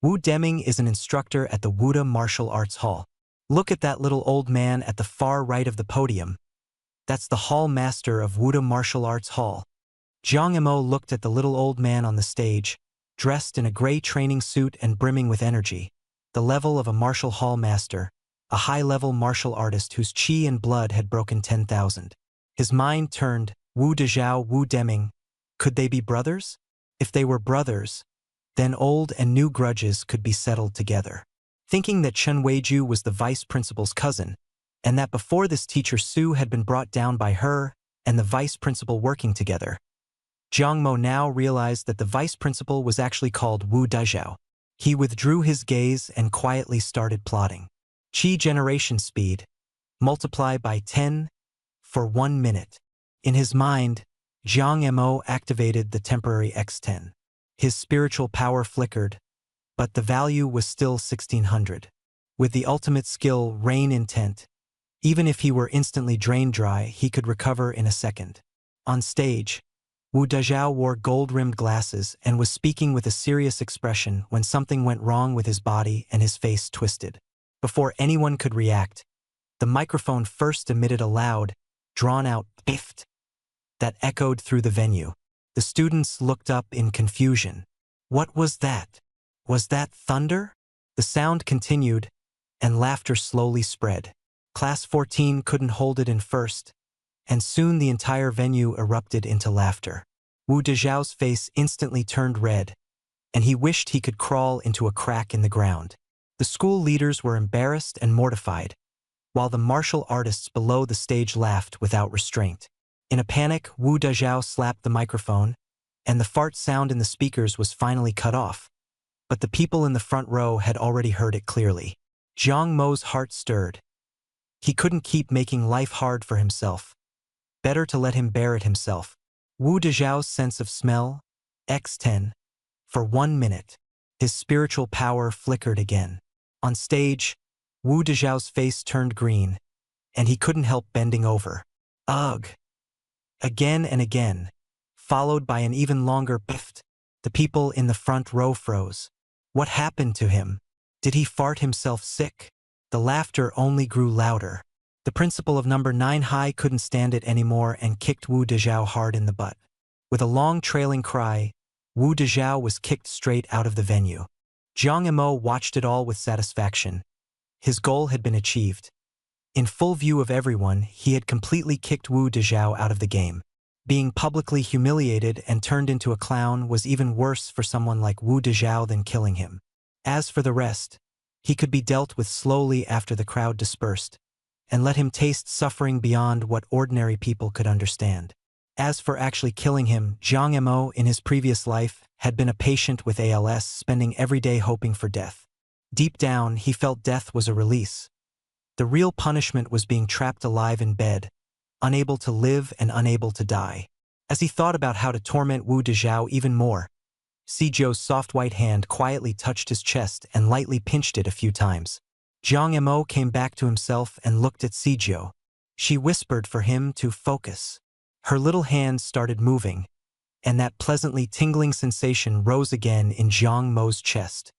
"Wu Deming is an instructor at the Wuda Martial Arts Hall. Look at that little old man at the far right of the podium. That's the hall master of Wuda Martial Arts Hall." Jiang Mo looked at the little old man on the stage, dressed in a gray training suit and brimming with energy, the level of a martial hall master, a high-level martial artist whose chi and blood had broken 10,000. His mind turned, Wu Dezhao, Wu Deming. Could they be brothers? If they were brothers, then old and new grudges could be settled together. Thinking that Chen Weiju was the vice principal's cousin, and that before this teacher Su had been brought down by her and the vice principal working together, Jiang Mo now realized that the vice principal was actually called Wu Dezhao. He withdrew his gaze and quietly started plotting. Qi generation speed, multiply by 10 for 1 minute. In his mind, Jiang Mo activated the temporary X10. His spiritual power flickered, but the value was still 1600. With the ultimate skill, Rain Intent, even if he were instantly drained dry, he could recover in a second. On stage, Wu Dezhao wore gold-rimmed glasses and was speaking with a serious expression when something went wrong with his body and his face twisted. Before anyone could react, the microphone first emitted a loud, drawn-out "bift" that echoed through the venue. The students looked up in confusion. What was that? Was that thunder? The sound continued, and laughter slowly spread. Class 14 couldn't hold it in first, and soon the entire venue erupted into laughter. Wu Dezhao's face instantly turned red, and he wished he could crawl into a crack in the ground. The school leaders were embarrassed and mortified, while the martial artists below the stage laughed without restraint. In a panic, Wu Dezhao slapped the microphone, and the fart sound in the speakers was finally cut off. But the people in the front row had already heard it clearly. Jiang Mo's heart stirred. He couldn't keep making life hard for himself. Better to let him bear it himself. Wu Dezhao's sense of smell, X10, for 1 minute. His spiritual power flickered again. On stage, Wu Dezhao's face turned green, and he couldn't help bending over. Ugh! Again and again, followed by an even longer bift. The people in the front row froze. What happened to him? Did he fart himself sick? The laughter only grew louder. The principal of number 9 High couldn't stand it anymore and kicked Wu Dezhao hard in the butt. With a long trailing cry, Wu Dezhao was kicked straight out of the venue. Jiang Mo watched it all with satisfaction. His goal had been achieved. In full view of everyone, he had completely kicked Wu Dezhao out of the game. Being publicly humiliated and turned into a clown was even worse for someone like Wu Dezhao than killing him. As for the rest, he could be dealt with slowly after the crowd dispersed, and let him taste suffering beyond what ordinary people could understand. As for actually killing him, Jiang Mo, in his previous life, had been a patient with ALS, spending every day hoping for death. Deep down, he felt death was a release. The real punishment was being trapped alive in bed, unable to live and unable to die. As he thought about how to torment Wu Dezhao even more, Shizhou's soft white hand quietly touched his chest and lightly pinched it a few times. Jiang Mo came back to himself and looked at Shizhou. She whispered for him to focus. Her little hand started moving, and that pleasantly tingling sensation rose again in Jiang Mo's chest.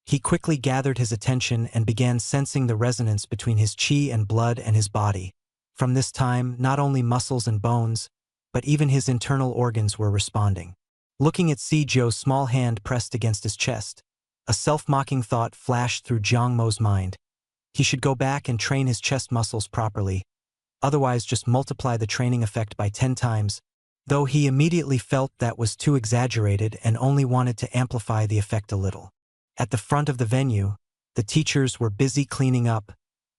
He quickly gathered his attention and began sensing the resonance between his qi and blood and his body. From this time, not only muscles and bones, but even his internal organs were responding. Looking at Shizhou's small hand pressed against his chest, a self-mocking thought flashed through Jiang Mo's mind. He should go back and train his chest muscles properly, Otherwise, just multiply the training effect by 10 times, though he immediately felt that was too exaggerated and only wanted to amplify the effect a little. At the front of the venue, the teachers were busy cleaning up,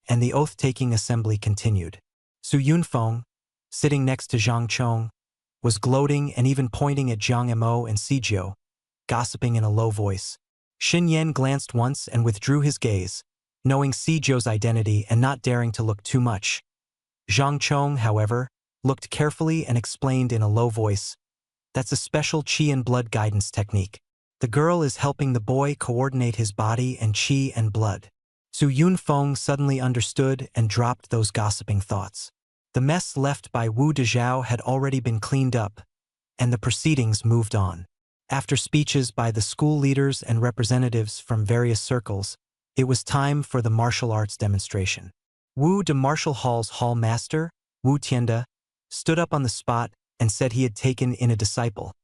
and the oath-taking assembly continued. Su Yunfeng, sitting next to Zhang Chong, was gloating and even pointing at Jiang Mo and Sijio, gossiping in a low voice. Xin Yan glanced once and withdrew his gaze, knowing Sijio's identity and not daring to look too much. Zhang Chong, however, looked carefully and explained in a low voice, "That's a special qi and blood guidance technique. The girl is helping the boy coordinate his body and qi and blood." Su Yunfeng suddenly understood and dropped those gossiping thoughts. The mess left by Wu Dezhao had already been cleaned up, and the proceedings moved on. After speeches by the school leaders and representatives from various circles, it was time for the martial arts demonstration. Wu de Martial Hall's hall master, Wu Tianda, stood up on the spot and said he had taken in a disciple,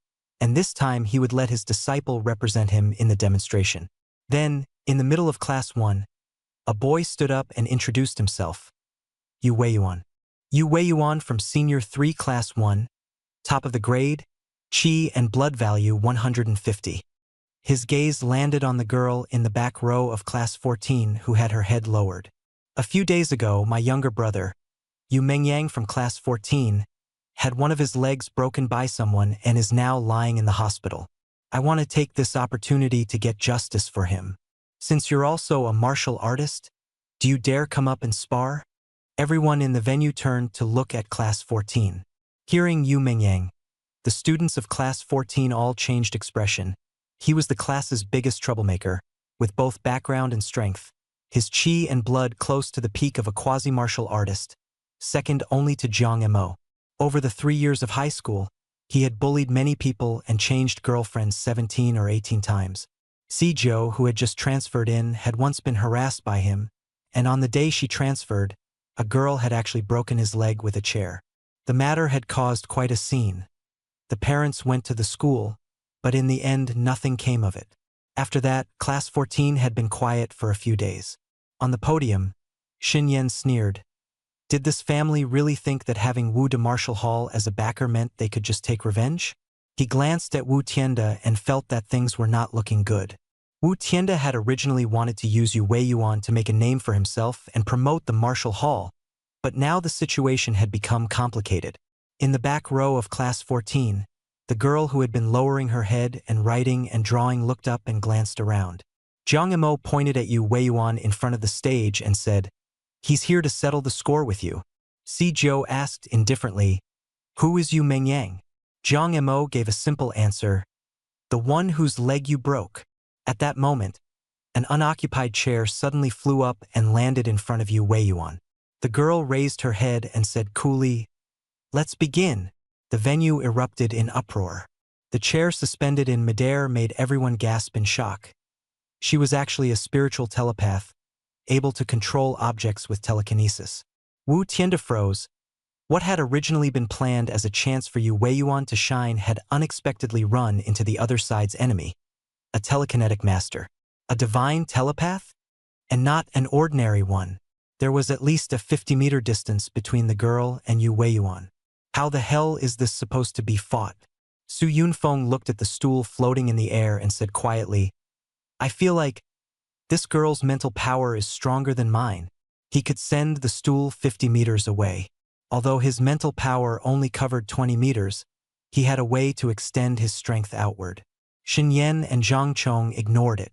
and this time he would let his disciple represent him in the demonstration. Then, in the middle of Class 1, a boy stood up and introduced himself. Yu Weiyuan. Yu Weiyuan from Senior 3 Class 1, top of the grade, Qi and blood value 150. His gaze landed on the girl in the back row of Class 14 who had her head lowered. A few days ago, my younger brother, Yu Mengyang from Class 14, had one of his legs broken by someone and is now lying in the hospital. I want to take this opportunity to get justice for him. Since you're also a martial artist, do you dare come up and spar? Everyone in the venue turned to look at Class 14. Hearing Yu Mengyang, the students of Class 14 all changed expression. He was the class's biggest troublemaker, with both background and strength, his qi and blood close to the peak of a quasi-martial artist, second only to Jiang Mo. Over the 3 years of high school, he had bullied many people and changed girlfriends 17 or 18 times. Sijio, who had just transferred in, had once been harassed by him, and on the day she transferred, a girl had actually broken his leg with a chair. The matter had caused quite a scene. The parents went to the school, but in the end nothing came of it. After that, Class 14 had been quiet for a few days. On the podium, Xin Yan sneered. Did this family really think that having Wu de Martial Hall as a backer meant they could just take revenge? He glanced at Wu Tianda and felt that things were not looking good. Wu Tianda had originally wanted to use Yu Weiyuan to make a name for himself and promote the martial hall, but now the situation had become complicated. In the back row of Class 14, the girl who had been lowering her head and writing and drawing looked up and glanced around. Jiang Mo pointed at Yu Weiyuan in front of the stage and said, "He's here to settle the score with you." Sijio asked indifferently, "Who is Yu Mengyang?" Jiang Mo gave a simple answer, "The one whose leg you broke." At that moment, an unoccupied chair suddenly flew up and landed in front of Yu Weiyuan. The girl raised her head and said coolly, "Let's begin." The venue erupted in uproar. The chair suspended in midair made everyone gasp in shock. She was actually a spiritual telepath, able to control objects with telekinesis. Wu Tianda froze. What had originally been planned as a chance for Yu Weiyuan to shine had unexpectedly run into the other side's enemy. A telekinetic master. A divine telepath? And not an ordinary one. There was at least a 50-meter distance between the girl and Yu Weiyuan. How the hell is this supposed to be fought? Su Yunfeng looked at the stool floating in the air and said quietly, "I feel like this girl's mental power is stronger than mine." He could send the stool 50 meters away. Although his mental power only covered 20 meters, he had a way to extend his strength outward. Xin Yan and Zhang Chong ignored it.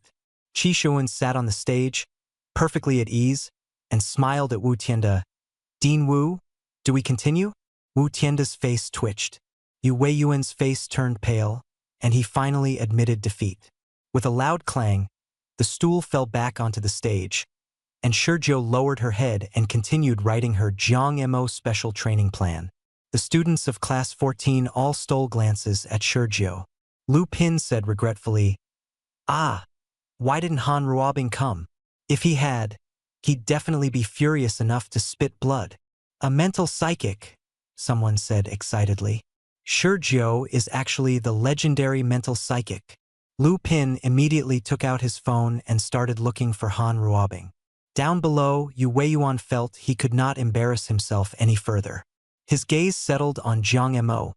Qi Shuan sat on the stage, perfectly at ease, and smiled at Wu Tianda. "Dean Wu, do we continue?" Wu Tianda's face twitched. Yu Weiyuan's face turned pale, and he finally admitted defeat. With a loud clang, the stool fell back onto the stage, and Shizhou lowered her head and continued writing her Jiang Mo special training plan. The students of Class 14 all stole glances at Shizhou. Lu Pin said regretfully, "Ah, why didn't Han Ruobing come? If he had, he'd definitely be furious enough to spit blood." "A mental psychic," someone said excitedly. "Shizhou is actually the legendary mental psychic." Lu Pin immediately took out his phone and started looking for Han Ruobing. Down below, Yu Weiyuan felt he could not embarrass himself any further. His gaze settled on Jiang Mo,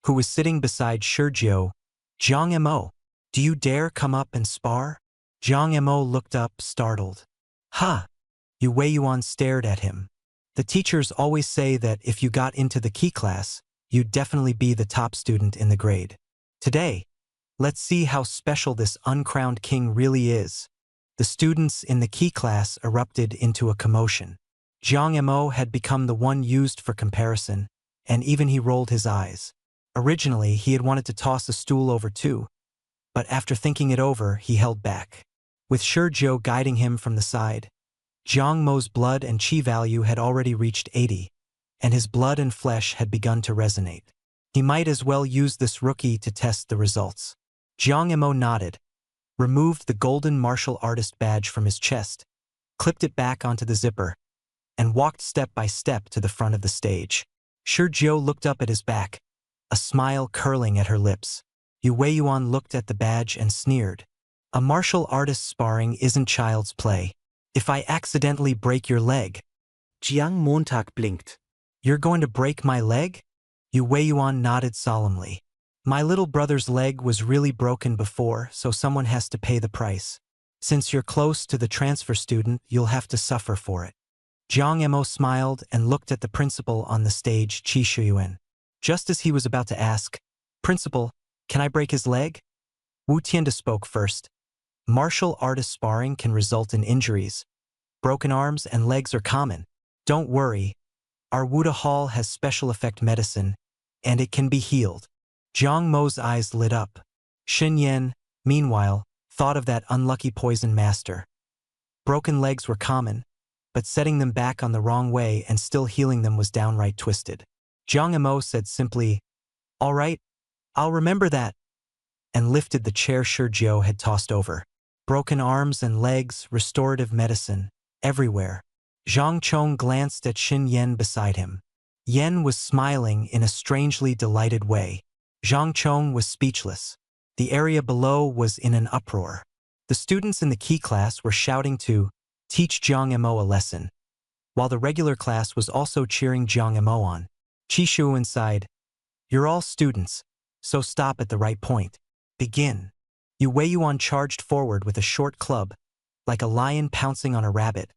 who was sitting beside Shurjiu. Jiang Mo, do you dare come up and spar? Jiang Mo looked up, startled. Ha! Yu Weiyuan stared at him. The teachers always say that if you got into the key class, you'd definitely be the top student in the grade. Today, let's see how special this uncrowned king really is. The students in the key class erupted into a commotion. Jiang Mo had become the one used for comparison, and even he rolled his eyes. Originally, he had wanted to toss a stool over too, but after thinking it over, he held back. With Shurjiu guiding him from the side, Jiang Mo's blood and qi value had already reached 80, and his blood and flesh had begun to resonate. He might as well use this rookie to test the results. Jiang Mo nodded, removed the golden martial artist badge from his chest, clipped it back onto the zipper, and walked step by step to the front of the stage. Shurjiu looked up at his back, a smile curling at her lips. Yu Weiyuan looked at the badge and sneered. A martial artist sparring isn't child's play. If I accidentally break your leg,
Jiang Montag blinked.
you're going to break my leg? Yu Weiyuan nodded solemnly. My little brother's leg was really broken before, so someone has to pay the price. Since you're close to the transfer student, you'll have to suffer for it. Jiang Mo smiled and looked at the principal on the stage, Qi Shuyuan. Just as he was about to ask, Principal, can I break his leg? Wu Tianda spoke first. Martial artist sparring can result in injuries. Broken arms and legs are common. Don't worry. Our Wuda Hall has special effect medicine, and it can be healed. Jiang Mo's eyes lit up. Xin Yan, meanwhile, thought of that unlucky poison master. Broken legs were common, but setting them back on the wrong way and still healing them was downright twisted. Jiang Mo said simply, All right, I'll remember that, and lifted the chair Shurjiu had tossed over. Broken arms and legs, restorative medicine, everywhere. Zhang Chong glanced at Xin Yan beside him. Yan was smiling in a strangely delighted way. Zhang Chong was speechless. The area below was in an uproar. The students in the key class were shouting to teach Jiang Mo a lesson, while the regular class was also cheering Jiang Mo on. Qi Shuyuan sighed, You're all students, so stop at the right point. Begin. Yu Weiyuan charged forward with a short club, like a lion pouncing on a rabbit,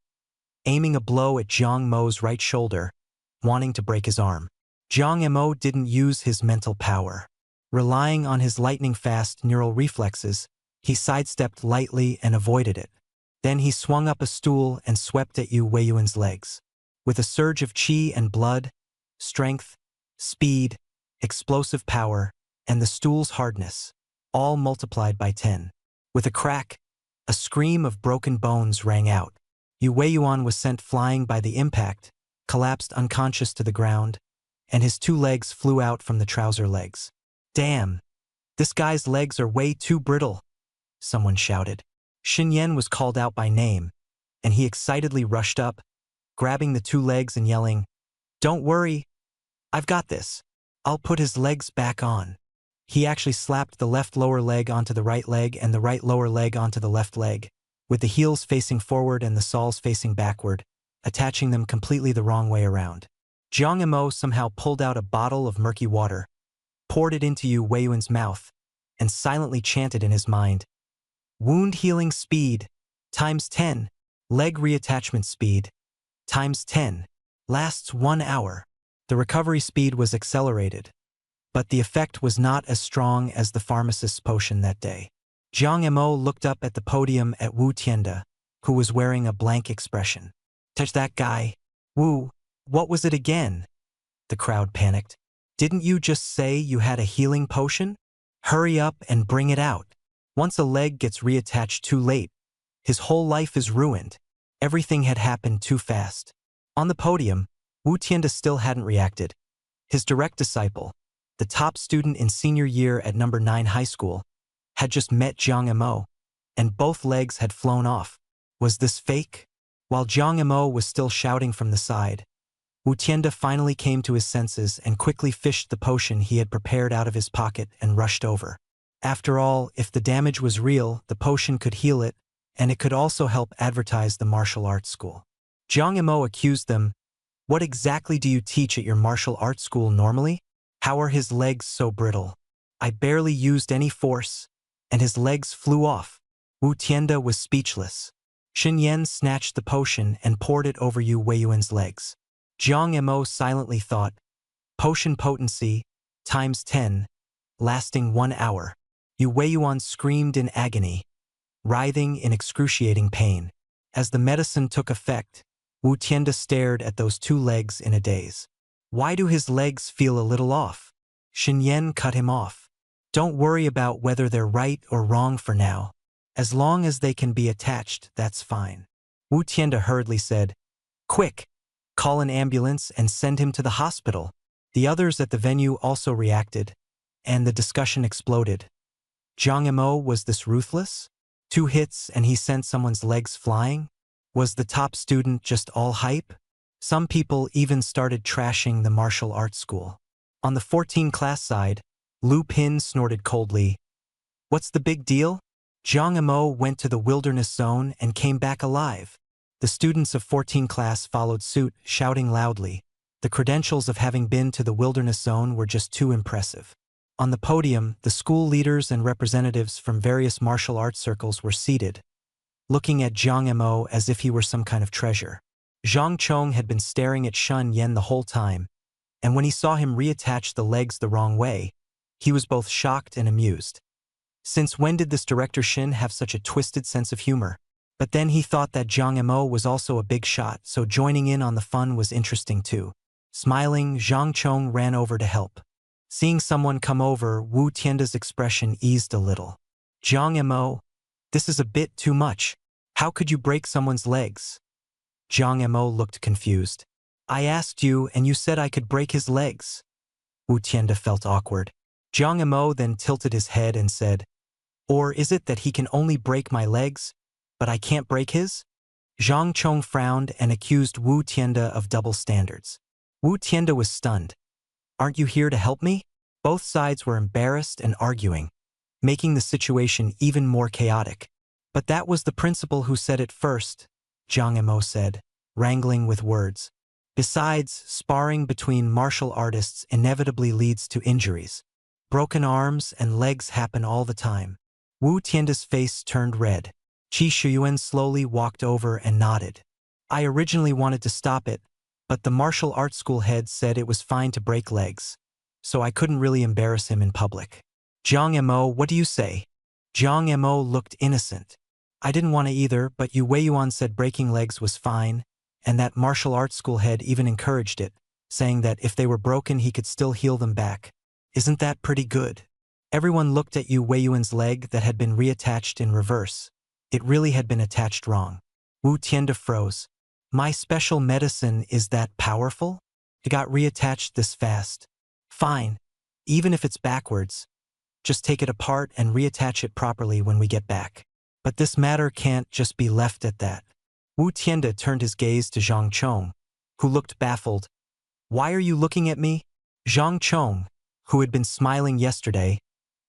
aiming a blow at Jiang Mo's right shoulder, wanting to break his arm. Jiang Mo didn't use his mental power. Relying on his lightning-fast neural reflexes, he sidestepped lightly and avoided it. Then he swung up a stool and swept at Yu Weiyuan's legs. With a surge of qi and blood, strength, speed, explosive power, and the stool's hardness, all multiplied by 10. With a crack, a scream of broken bones rang out. Yu Weiyuan was sent flying by the impact, collapsed unconscious to the ground, and his two legs flew out from the trouser legs. Damn! This guy's legs are way too brittle, someone shouted. Xin Yan was called out by name, and he excitedly rushed up, grabbing the two legs and yelling, Don't worry, I've got this. I'll put his legs back on. He actually slapped the left lower leg onto the right leg and the right lower leg onto the left leg, with the heels facing forward and the soles facing backward, attaching them completely the wrong way around. Jiang Mo somehow pulled out a bottle of murky water, poured it into Yu Weiyuan's mouth, and silently chanted in his mind, Wound healing speed, times 10. Leg reattachment speed, times 10. Lasts 1 hour. The recovery speed was accelerated, but the effect was not as strong as the pharmacist's potion that day. Jiang Mo looked up at the podium at Wu Tianda, who was wearing a blank expression. Touch that guy. Wu, what was it again? The crowd panicked. Didn't you just say you had a healing potion? Hurry up and bring it out. Once a leg gets reattached too late, his whole life is ruined. Everything had happened too fast. On the podium, Wu Tianda still hadn't reacted. His direct disciple, the top student in senior year at number 9 high school, had just met Jiang Mo, and both legs had flown off. Was this fake? While Jiang Mo was still shouting from the side, Wu Tianda finally came to his senses and quickly fished the potion he had prepared out of his pocket and rushed over. After all, if the damage was real, the potion could heal it, and it could also help advertise the martial arts school. Jiang Imo accused them, "What exactly do you teach at your martial arts school normally? How are his legs so brittle? I barely used any force, and his legs flew off." Wu Tianda was speechless. Xin Yan snatched the potion and poured it over Yu Weiyuan's legs. Jiang Imo silently thought, "Potion potency, times 10, lasting 1 hour." Yu Weiyuan screamed in agony, writhing in excruciating pain. As the medicine took effect, Wu Tianda stared at those 2 legs in a daze. "Why do his legs feel a little off?" Xin Yan cut him off. "Don't worry about whether they're right or wrong for now. As long as they can be attached, that's fine." Wu Tianda hurriedly said, "Quick, call an ambulance and send him to the hospital." The others at the venue also reacted, and the discussion exploded. Jiang Imo, was this ruthless? 2 hits and he sent someone's legs flying? Was the top student just all hype? Some people even started trashing the martial arts school. On the 14 class side, Lu Pin snorted coldly, "What's the big deal?" Jiang Imo went to the wilderness zone and came back alive. The students of 14 class followed suit, shouting loudly. The credentials of having been to the wilderness zone were just too impressive. On the podium, the school leaders and representatives from various martial arts circles were seated, looking at Jiang Imo as if he were some kind of treasure. Zhang Chong had been staring at Shun Yan the whole time, and when he saw him reattach the legs the wrong way, he was both shocked and amused. Since when did this director Shin have such a twisted sense of humor? But then he thought that Jiang Imo was also a big shot, so joining in on the fun was interesting too. Smiling, Zhang Chong ran over to help. Seeing someone come over, Wu Tianda's expression eased a little. "Jiang Imo, this is a bit too much. How could you break someone's legs?" Jiang Imo looked confused. "I asked you and you said I could break his legs." Wu Tianda felt awkward. Jiang Imo then tilted his head and said, "Or is it that he can only break my legs, but I can't break his?" Zhang Chong frowned and accused Wu Tianda of double standards. Wu Tianda was stunned. "Aren't you here to help me?" Both sides were embarrassed and arguing, making the situation even more chaotic. "But that was the principal who said it first," Jiang Imo said, wrangling with words. "Besides, sparring between martial artists inevitably leads to injuries. Broken arms and legs happen all the time." Wu Tianda's face turned red. Qi Shiyuan slowly walked over and nodded. "I originally wanted to stop it, but the martial arts school head said it was fine to break legs, so I couldn't really embarrass him in public." "Jiang Imo, what do you say?" Jiang Imo looked innocent. "I didn't want to either, but Yu Weiyuan said breaking legs was fine, and that martial arts school head even encouraged it, saying that if they were broken he could still heal them back. Isn't that pretty good?" Everyone looked at Yu Weiyuan's leg that had been reattached in reverse. It really had been attached wrong. Wu Tianda froze. "My special medicine is that powerful? It got reattached this fast." "Fine. Even if it's backwards. Just take it apart and reattach it properly when we get back. But this matter can't just be left at that." Wu Tianda turned his gaze to Zhang Chong, who looked baffled. "Why are you looking at me?" Zhang Chong, who had been smiling yesterday,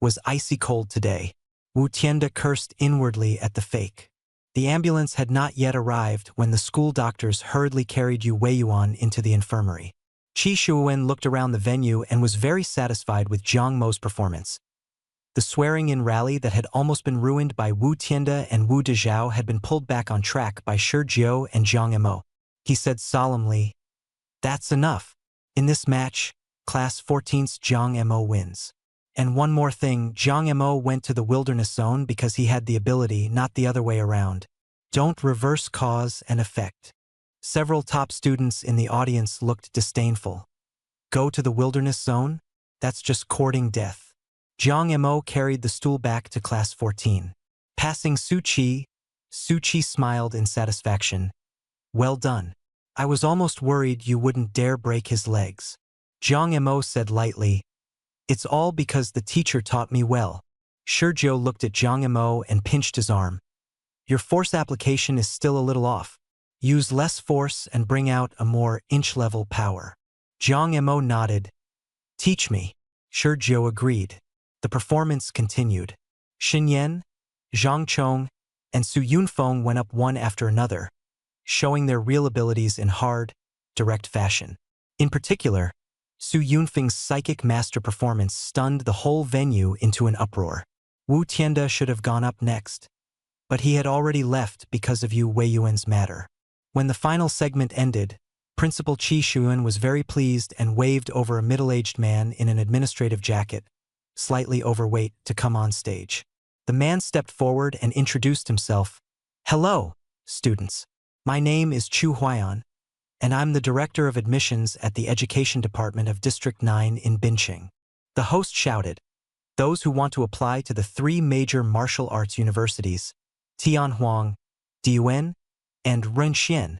was icy cold today. Wu Tianda cursed inwardly at the fake. The ambulance had not yet arrived when the school doctors hurriedly carried Yu Weiyuan into the infirmary. Qi Shuwen looked around the venue and was very satisfied with Jiang Mo's performance. The swearing-in rally that had almost been ruined by Wu Tianda and Wu Dezhao had been pulled back on track by Shi Jiao and Jiang Imo. He said solemnly, "That's enough. In this match, Class 14's Jiang Imo wins. And one more thing, Jiang Imo went to the wilderness zone because he had the ability, not the other way around. Don't reverse cause and effect." Several top students in the audience looked disdainful. "Go to the wilderness zone? That's just courting death." Jiang Imo carried the stool back to Class 14. Passing Su Qi smiled in satisfaction. "Well done. I was almost worried you wouldn't dare break his legs." Jiang Imo said lightly, "It's all because the teacher taught me well." Shi Jiao looked at Jiang Imo and pinched his arm. "Your force application is still a little off. Use less force and bring out a more inch-level power." Jiang Imo nodded. "Teach me." Shi Jiao agreed. The performance continued. Xin Yan, Zhang Chong, and Su Yunfeng went up one after another, showing their real abilities in hard, direct fashion. In particular, Su Yunfeng's psychic master performance stunned the whole venue into an uproar. Wu Tianda should have gone up next, but he had already left because of Yu Weiyuan's matter. When the final segment ended, Principal Qi Shuan was very pleased and waved over a middle-aged man in an administrative jacket, slightly overweight, to come on stage. The man stepped forward and introduced himself. "Hello, students. My name is Chu Huaiyan, and I'm the Director of Admissions at the Education Department of District 9 in Binqing." The host shouted, "Those who want to apply to the 3 major martial arts universities, Tianhuang, Diyuan, and Renxian,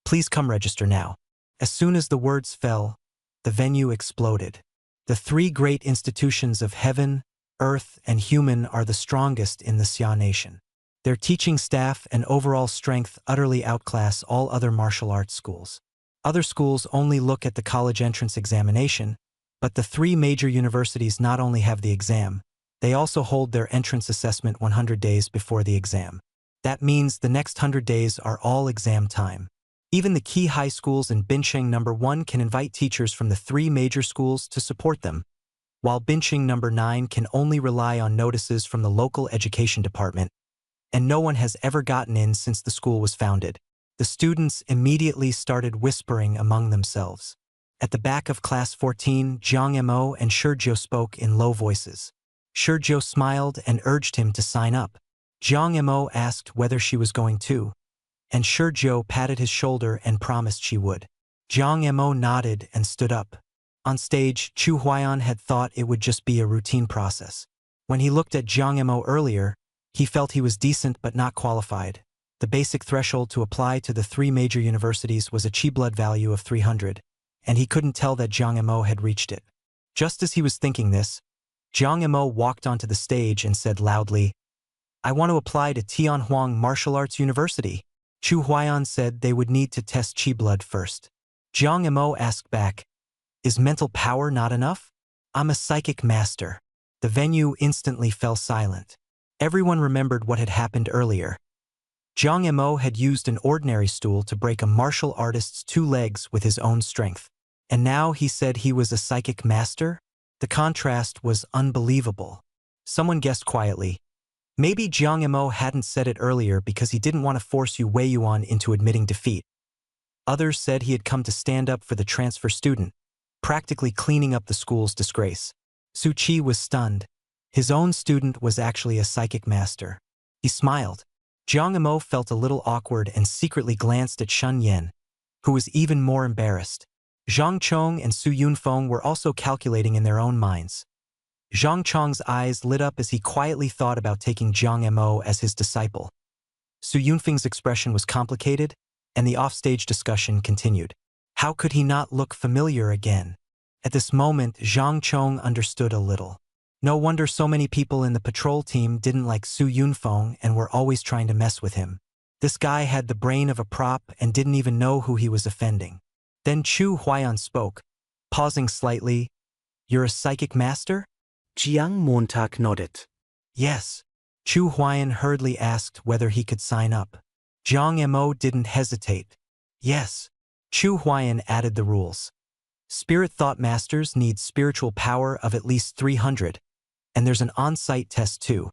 please come register now." As soon as the words fell, the venue exploded. The 3 great institutions of heaven, earth, and human are the strongest in the Xia nation. Their teaching staff and overall strength utterly outclass all other martial arts schools. Other schools only look at the college entrance examination, but the 3 major universities not only have the exam, they also hold their entrance assessment 100 days before the exam. That means the next 100 days are all exam time. Even the key high schools in Binqing number 1 can invite teachers from the 3 major schools to support them, while Binqing number 9 can only rely on notices from the local education department, and no one has ever gotten in since the school was founded. The students immediately started whispering among themselves. At the back of class 14, Zhang Mo and Shizhou spoke in low voices. Shizhou smiled and urged him to sign up. Zhang Mo asked whether she was going to, and Shizhou patted his shoulder and promised she would. Zhang Mo nodded and stood up. On stage, Chu Huaiyan had thought it would just be a routine process. When he looked at Zhang Mo earlier, he felt he was decent but not qualified. The basic threshold to apply to the 3 major universities was a Qi blood value of 300, and he couldn't tell that Zhang Mo had reached it. Just as he was thinking this, Zhang Mo walked onto the stage and said loudly, "I want to apply to Tianhuang Martial Arts University." Chu Huaiyan said they would need to test Qi blood first. Zhang Mo asked back, "Is mental power not enough? I'm a psychic master." The venue instantly fell silent. Everyone remembered what had happened earlier. Zhang Mo had used an ordinary stool to break a martial artist's 2 legs with his own strength. And now he said he was a psychic master? The contrast was unbelievable. Someone guessed quietly, maybe Zhang Mo hadn't said it earlier because he didn't want to force Yu Weiyuan into admitting defeat. Others said he had come to stand up for the transfer student, practically cleaning up the school's disgrace. Su Qi was stunned. His own student was actually a psychic master. He smiled. Zhang Mo felt a little awkward and secretly glanced at Shen Yan, who was even more embarrassed. Zhang Chong and Su Yunfeng were also calculating in their own minds. Zhang Chong's eyes lit up as he quietly thought about taking Zhang Mo as his disciple. Su Yunfeng's expression was complicated, and the offstage discussion continued. How could he not look familiar again? At this moment, Zhang Chong understood a little. No wonder so many people in the patrol team didn't like Su Yunfeng and were always trying to mess with him. This guy had the brain of a prop and didn't even know who he was offending. Then Chu Huaiyan spoke, pausing slightly. "You're a psychic master?"
Jiang Montag nodded.
"Yes." Chu Huaiyan hurriedly asked whether he could sign up. Zhang Mo didn't hesitate. "Yes." Chu Huaiyan added the rules. Spirit Thought Masters need spiritual power of at least 300, and there's an on-site test too.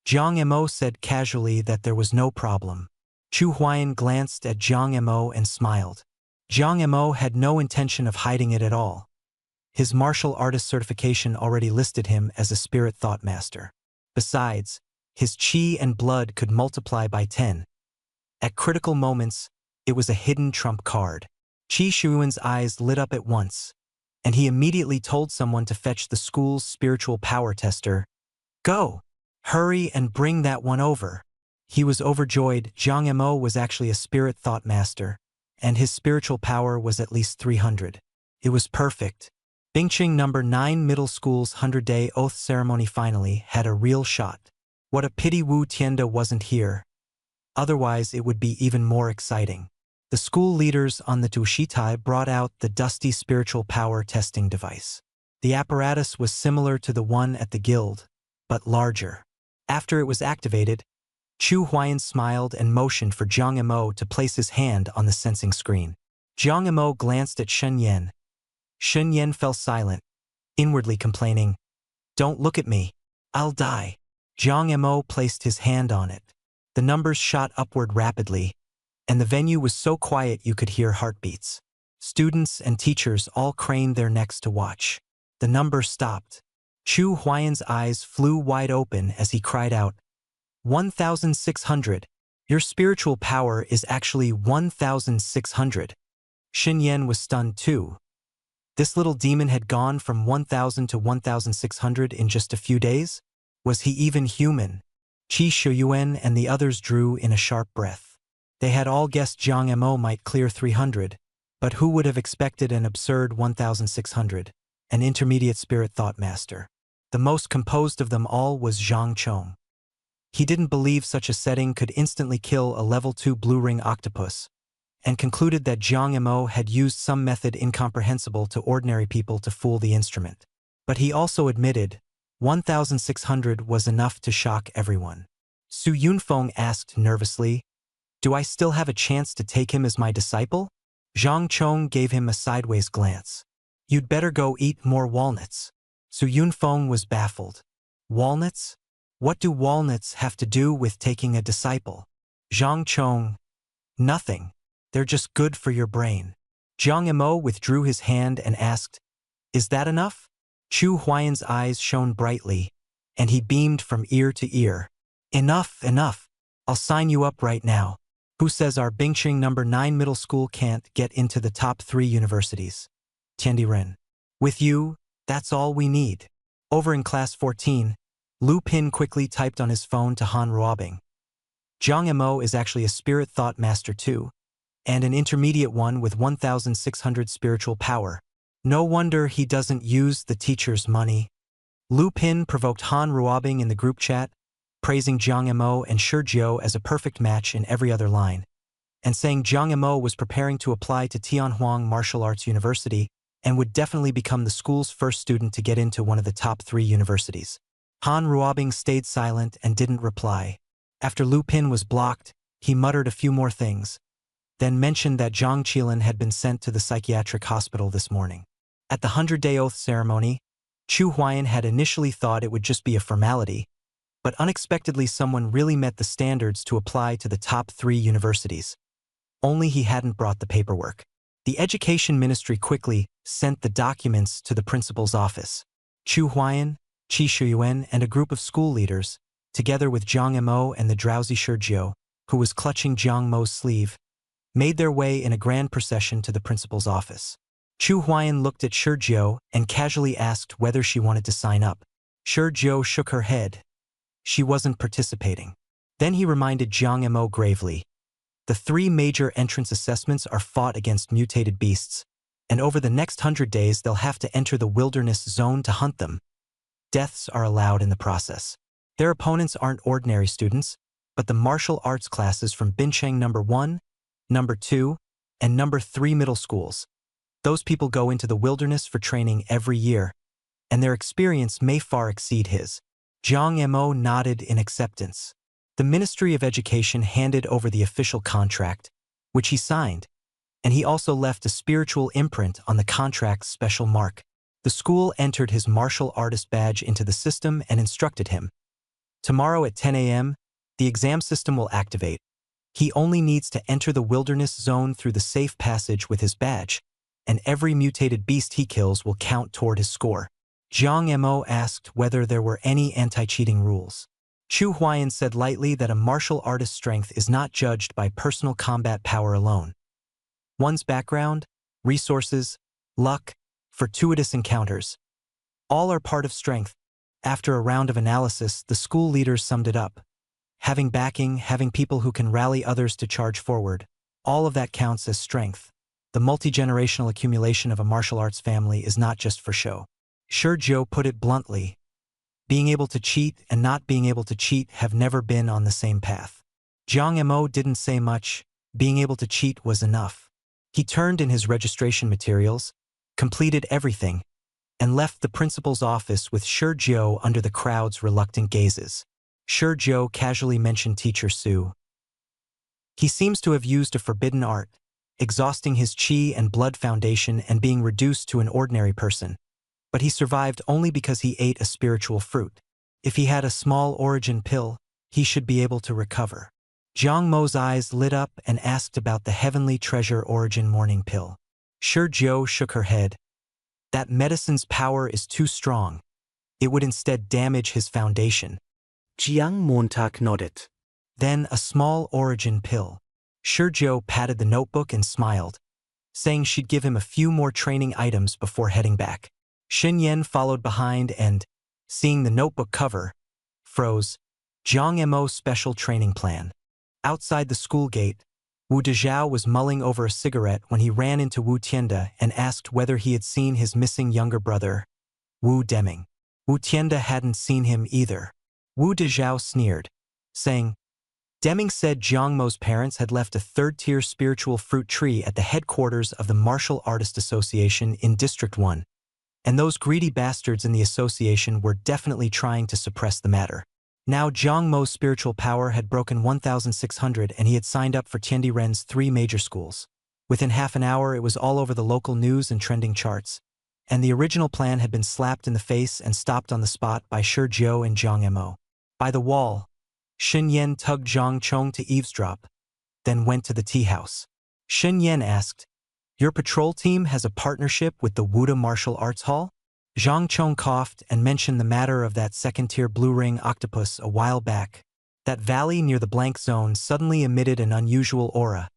Zhang Mo said casually that there was no problem. Chu Huaiyan glanced at Zhang Mo and smiled. Zhang Mo had no intention of hiding it at all. His martial artist certification already listed him as a Spirit Thought Master. Besides, his qi and blood could multiply by 10. At critical moments, it was a hidden trump card. Qi Shuan's eyes lit up at once, and he immediately told someone to fetch the school's spiritual power tester. "Go! Hurry and bring that one over." He was overjoyed. Zhang Mo was actually a Spirit Thought Master, and his spiritual power was at least 300. It was perfect. Binqing number 9 Middle School's 100-day oath ceremony finally had a real shot. What a pity Wu Tianda wasn't here. Otherwise, it would be even more exciting. The school leaders on the Dushitai brought out the dusty spiritual power testing device. The apparatus was similar to the one at the guild, but larger. After it was activated, Chu Huayan smiled and motioned for Jiang Emo to place his hand on the sensing screen. Jiang Emo glanced at Shen Yan. Shen Yan fell silent, inwardly complaining, "Don't look at me. I'll die." Jiang Emo placed his hand on it. The numbers shot upward rapidly, and the venue was so quiet you could hear heartbeats. Students and teachers all craned their necks to watch. The number stopped. Chu Huayan's eyes flew wide open as he cried out, 1,600. Your spiritual power is actually 1,600. Shen Yan was stunned too. This little demon had gone from 1,000 to 1,600 in just a few days? Was he even human? Qi Shuyuan and the others drew in a sharp breath. They had all guessed Jiang Mo might clear 300, but who would have expected an absurd 1,600, an intermediate spirit thought master? The most composed of them all was Zhang Chong. He didn't believe such a setting could instantly kill a level 2 blue ring octopus, and concluded that Jiang Mo had used some method incomprehensible to ordinary people to fool the instrument. But he also admitted 1,600 was enough to shock everyone. Su Yunfeng asked nervously, "Do I still have a chance to take him as my disciple?" Zhang Chong gave him a sideways glance. "You'd better go eat more walnuts." Su Yunfeng was baffled. Walnuts? What do walnuts have to do with taking a disciple? Zhang Chong, nothing. They're just good for your brain. Jiang Emo withdrew his hand and asked, "Is that enough?" Chu Huayan's eyes shone brightly, and he beamed from ear to ear. "Enough, enough. I'll sign you up right now. Who says our Bingqing No. 9 middle school can't get into the top 3 universities?" Tiandiren. "With you, that's all we need." Over in class 14, Lu Pin quickly typed on his phone to Han Ruobing. Jiang Mo is actually a spirit thought master too, and an intermediate one with 1,600 spiritual power. No wonder he doesn't use the teacher's money. Lu Pin provoked Han Ruobing in the group chat, praising Jiang Mo and Shi Jiao as a perfect match in every other line, and saying Jiang Mo was preparing to apply to Tianhuang Martial Arts University and would definitely become the school's first student to get into one of the top 3 universities. Han Ruobing stayed silent and didn't reply. After Lu Pin was blocked, he muttered a few more things, then mentioned that Zhang Qilin had been sent to the psychiatric hospital this morning. At the 100-day oath ceremony, Chu Huayan had initially thought it would just be a formality, but unexpectedly someone really met the standards to apply to the top 3 universities. Only he hadn't brought the paperwork. The Education Ministry quickly sent the documents to the principal's office. Chu Huayan, Qi Shuyuan, and a group of school leaders, together with Jiang Mo and the drowsy Shi Jiao, who was clutching Jiang Mo's sleeve, made their way in a grand procession to the principal's office. Chu Huayan looked at Shi Jiao and casually asked whether she wanted to sign up. Shi Jiao shook her head. She wasn't participating. Then he reminded Jiang Mo gravely, "The 3 major entrance assessments are fought against mutated beasts, and over the next 100 days they'll have to enter the wilderness zone to hunt them. Deaths are allowed in the process. Their opponents aren't ordinary students, but the martial arts classes from Bincheng No. 1, No. 2, and No. 3 middle schools. Those people go into the wilderness for training every year, and their experience may far exceed his." Jiang Mo nodded in acceptance. The Ministry of Education handed over the official contract, which he signed, and he also left a spiritual imprint on the contract's special mark. The school entered his martial artist badge into the system and instructed him. Tomorrow at 10 a.m., the exam system will activate. He only needs to enter the wilderness zone through the safe passage with his badge, and every mutated beast he kills will count toward his score. Jiang Mo asked whether there were any anti-cheating rules. Chu Huayan said lightly that a martial artist's strength is not judged by personal combat power alone. One's background, resources, luck, fortuitous encounters, all are part of strength. After a round of analysis, the school leaders summed it up. Having backing, having people who can rally others to charge forward, all of that counts as strength. The multi-generational accumulation of a martial arts family is not just for show. Shi Jiao put it bluntly. Being able to cheat and not being able to cheat have never been on the same path. Jiang Mo didn't say much. Being able to cheat was enough. He turned in his registration materials, completed everything, and left the principal's office with Shi Jiao under the crowd's reluctant gazes. Shi Jiao casually mentioned Teacher Su. He seems to have used a forbidden art, exhausting his qi and blood foundation and being reduced to an ordinary person. But he survived only because he ate a spiritual fruit. If he had a small origin pill, he should be able to recover. Jiang Mo's eyes lit up and asked about the heavenly treasure origin morning pill. Shi Jiao shook her head. That medicine's power is too strong. It would instead damage his foundation.
Jiang Montag nodded.
Then a small origin pill. Shi Jiao patted the notebook and smiled, saying she'd give him a few more training items before heading back. Xin Yan followed behind and, seeing the notebook cover, froze. Jiang Mo special training plan. Outside the school gate, Wu Dezhao was mulling over a cigarette when he ran into Wu Tianda and asked whether he had seen his missing younger brother, Wu Deming. Wu Tianda hadn't seen him either. Wu Dezhao sneered, saying, Deming said Jiang Mo's parents had left a third-tier spiritual fruit tree at the headquarters of the Martial Artist Association in District 1, and those greedy bastards in the association were definitely trying to suppress the matter. Now Jiang Mo's spiritual power had broken 1,600 and he had signed up for Tiandi Ren's 3 major schools. Within half an hour it was all over the local news and trending charts, and the original plan had been slapped in the face and stopped on the spot by Shi Jiao and Jiang Mo. By the wall, Xin Yan tugged Zhang Chong to eavesdrop, then went to the tea house. Xin Yan asked, Your patrol team has a partnership with the Wuda Martial Arts Hall? Zhang Chong coughed and mentioned the matter of that second-tier blue ring octopus a while back. That valley near the blank zone suddenly emitted an unusual aura,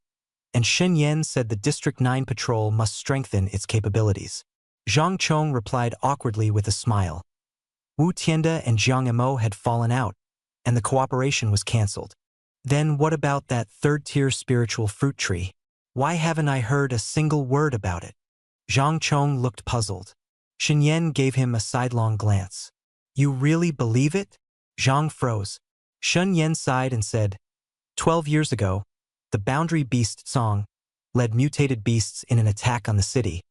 and Xin Yan said the District 9 patrol must strengthen its capabilities. Zhang Chong replied awkwardly with a smile. Wu Tianda and Jiang Mo had fallen out, and the cooperation was cancelled. Then what about that third-tier spiritual fruit tree? Why haven't I heard a single word about it? Zhang Chong looked puzzled. Xin Yan gave him a sidelong glance. You really believe it? Zhang froze. Xin Yan sighed and said, 12 years ago, the Boundary Beast Song led mutated beasts in an attack on the city,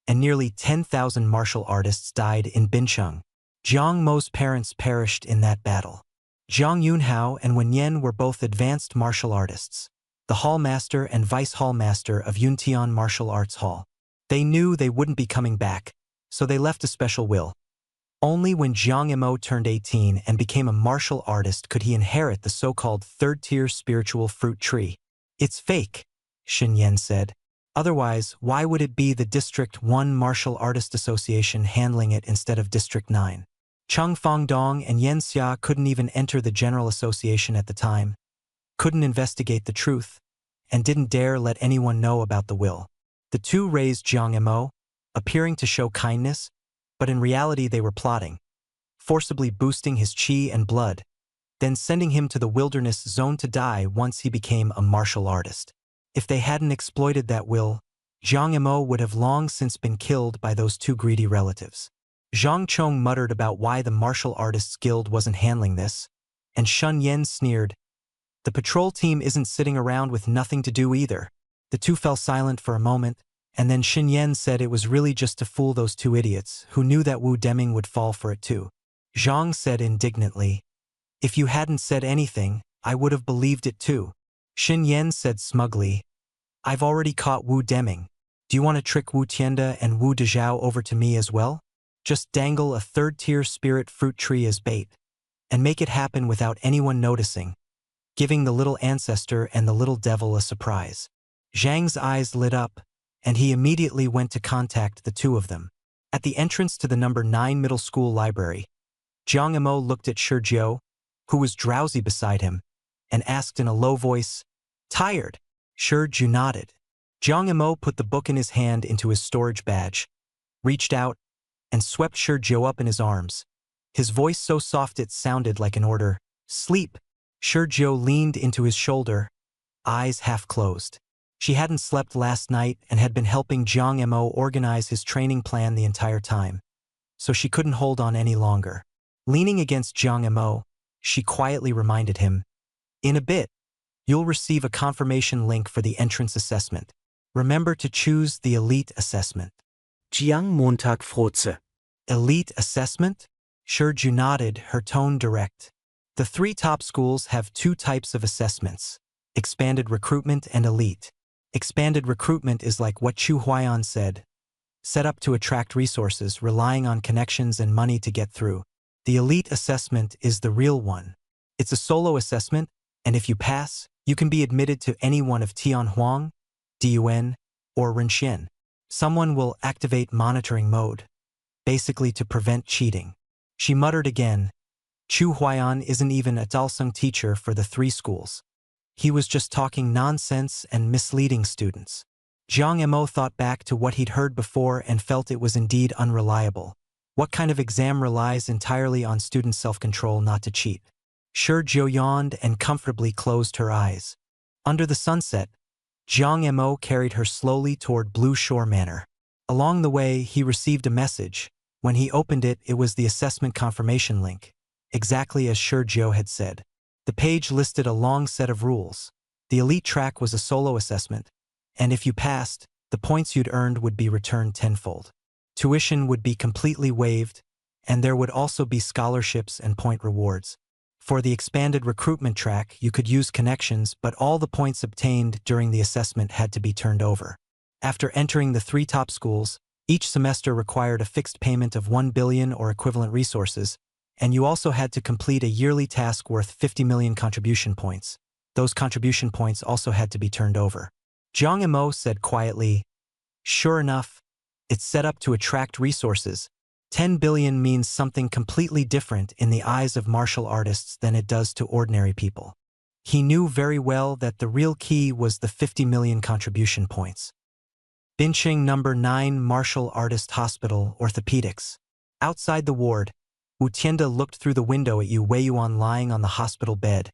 and nearly 10,000 martial artists died in Bincheng. Jiang Mo's parents perished in that battle. Jiang Yunhao and Wen Yan were both advanced martial artists, the Hall Master and Vice Hall Master of Yuntian Martial Arts Hall. They knew they wouldn't be coming back, so they left a special will. Only when Jiang Mo turned 18 and became a martial artist could he inherit the so-called third-tier spiritual fruit tree. It's fake, Xin Yan said. Otherwise, why would it be the District 1 Martial Artist Association handling it instead of District 9? Cheng Fangdong and Yan Xia couldn't even enter the General Association at the time, couldn't investigate the truth, and didn't dare let anyone know about the will. The two raised Jiang Mo, appearing to show kindness, but in reality they were plotting, forcibly boosting his qi and blood, then sending him to the wilderness zone to die once he became a martial artist. If they hadn't exploited that will, Jiang Mo would have long since been killed by those two greedy relatives. Zhang Chong muttered about why the Martial Artists Guild wasn't handling this, and Shun Yen sneered, The patrol team isn't sitting around with nothing to do either. The two fell silent for a moment, and then Xin Yan said it was really just to fool those two idiots who knew that Wu Deming would fall for it too. Zhang said indignantly, If you hadn't said anything, I would have believed it too. Xin Yan said smugly, I've already caught Wu Deming. Do you want to trick Wu Tianda and Wu Dezhao over to me as well? Just dangle a third-tier spirit fruit tree as bait, and make it happen without anyone noticing, giving the little ancestor and the little devil a surprise. Zhang's eyes lit up, and he immediately went to contact the two of them. At the entrance to the number 9 middle school library, Jiang Mo looked at Shi Jiao, who was drowsy beside him, and asked in a low voice, Tired? Shi Jiao nodded. Jiang Mo put the book in his hand into his storage badge, reached out, and swept Shi Jiao up in his arms. His voice so soft it sounded like an order, Sleep. Shi Jiao leaned into his shoulder, eyes half closed. She hadn't slept last night and had been helping Jiang Mo organize his training plan the entire time, so she couldn't hold on any longer. Leaning against Jiang Mo, she quietly reminded him, In a bit, you'll receive a confirmation link for the entrance assessment. Remember to choose the elite assessment.
Jiang Montag frotze.
Elite assessment? Shi Jiao nodded, her tone direct. The three top schools have two types of assessments: expanded recruitment and elite. Expanded recruitment is like what Chu Huayan said, set up to attract resources, relying on connections and money to get through. The elite assessment is the real one. It's a solo assessment, and if you pass, you can be admitted to any one of Tianhuang, Dun, or Renxian. Someone will activate monitoring mode, basically to prevent cheating. She muttered again. Chu Huayan isn't even a Dalsung teacher for the three schools. He was just talking nonsense and misleading students. Jiang Mo thought back to what he'd heard before and felt it was indeed unreliable. What kind of exam relies entirely on student self-control not to cheat? Shi Jiu yawned and comfortably closed her eyes. Under the sunset, Jiang Mo carried her slowly toward Blue Shore Manor. Along the way, he received a message. When he opened it, it was the assessment confirmation link, exactly as Shi Jiu had said. The page listed a long set of rules. The elite track was a solo assessment, and if you passed, the points you'd earned would be returned tenfold. Tuition would be completely waived, and there would also be scholarships and point rewards. For the expanded recruitment track, you could use connections, but all the points obtained during the assessment had to be turned over. After entering the three top schools, each semester required a fixed payment of 1 billion or equivalent resources, and you also had to complete a yearly task worth 50 million contribution points. Those contribution points also had to be turned over. Jiang Mo said quietly, "Sure enough, it's set up to attract resources. 10 billion means something completely different in the eyes of martial artists than it does to ordinary people." He knew very well that the real key was the 50 million contribution points. Binqing number 9 Martial Artist Hospital, Orthopedics. Outside the ward, Wu Tianda looked through the window at Yu Weiyuan lying on the hospital bed,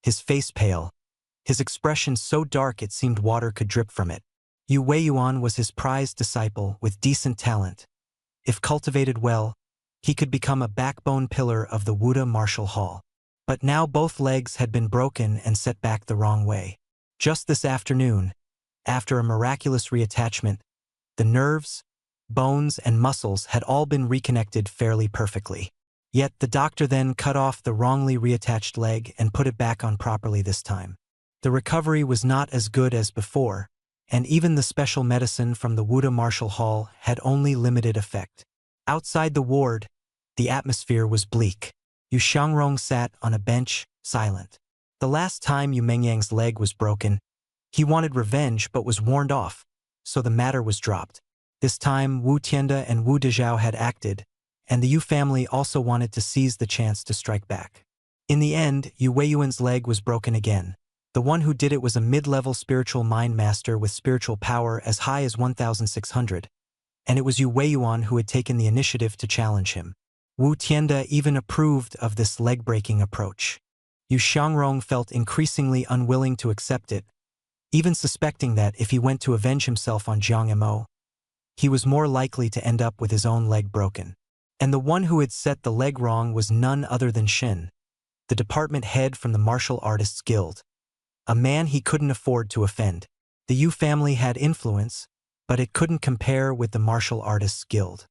his face pale, his expression so dark it seemed water could drip from it. Yu Weiyuan was his prized disciple with decent talent. If cultivated well, he could become a backbone pillar of the Wuda Martial Hall. But now both legs had been broken and set back the wrong way. Just this afternoon, after a miraculous reattachment, the nerves, bones, and muscles had all been reconnected fairly perfectly. Yet the doctor then cut off the wrongly reattached leg and put it back on properly this time. The recovery was not as good as before, and even the special medicine from the Wuda Martial Hall had only limited effect. Outside the ward, the atmosphere was bleak. Yu Xiangrong sat on a bench, silent. The last time Yu Mengyang's leg was broken, he wanted revenge but was warned off, so the matter was dropped. This time, Wu Tianda and Wu Dezhao had acted, and the Yu family also wanted to seize the chance to strike back. In the end, Yu Weiyuan's leg was broken again. The one who did it was a mid-level spiritual mind master with spiritual power as high as 1,600, and it was Yu Weiyuan who had taken the initiative to challenge him. Wu Tianda even approved of this leg-breaking approach. Yu Xiangrong felt increasingly unwilling to accept it, even suspecting that if he went to avenge himself on Jiang Mo, he was more likely to end up with his own leg broken. And the one who had set the leg wrong was none other than Shin, the department head from the Martial Artists Guild, a man he couldn't afford to offend. The Yu family had influence, but it couldn't compare with the Martial Artists Guild.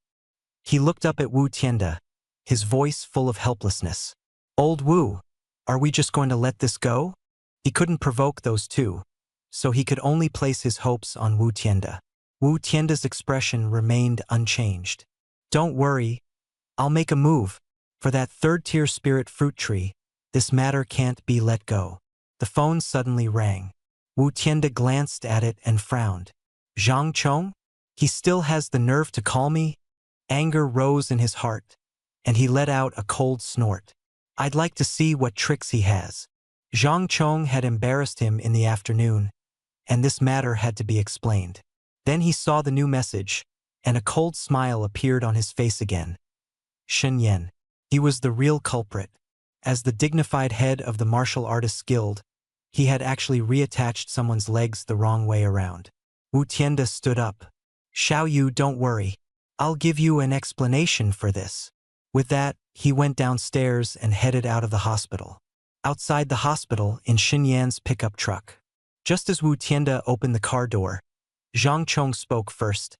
He looked up at Wu Tianda, his voice full of helplessness. "Old Wu, are we just going to let this go?" He couldn't provoke those two, so he could only place his hopes on Wu Tianda. Wu Tianda's expression remained unchanged. "Don't worry, I'll make a move. For that third-tier spirit fruit tree, this matter can't be let go." The phone suddenly rang. Wu Tianda glanced at it and frowned. "Zhang Chong? He still has the nerve to call me?" Anger rose in his heart, and he let out a cold snort. "I'd like to see what tricks he has." Zhang Chong had embarrassed him in the afternoon, and this matter had to be explained. Then he saw the new message, and a cold smile appeared on his face again. Shen Yan. He was the real culprit. As the dignified head of the Martial Artists Guild, he had actually reattached someone's legs the wrong way around. Wu Tianda stood up. "Xiao Yu, don't worry. I'll give you an explanation for this." With that, he went downstairs and headed out of the hospital. Outside the hospital, in Shen Yan's pickup truck. Just as Wu Tianda opened the car door, Zhang Chong spoke first.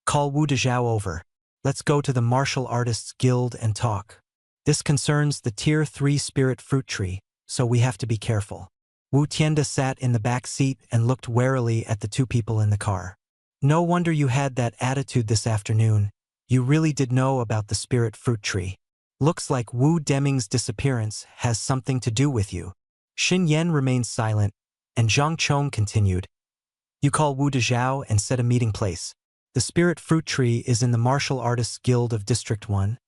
"Call Wu Dezhao over. Let's go to the Martial Artists Guild and talk." This concerns the Tier 3 spirit fruit tree, so we have to be careful. Wu Tienda sat in the back seat and looked warily at the two people in the car. No wonder you had that attitude this afternoon. You really did know about the spirit fruit tree. Looks like Wu Deming's disappearance has something to do with you. Xin Yan remained silent, and Zhang Chong continued. You call Wu Dezhao and set a meeting place. The spirit fruit tree is in the Martial Artists Guild of District 1,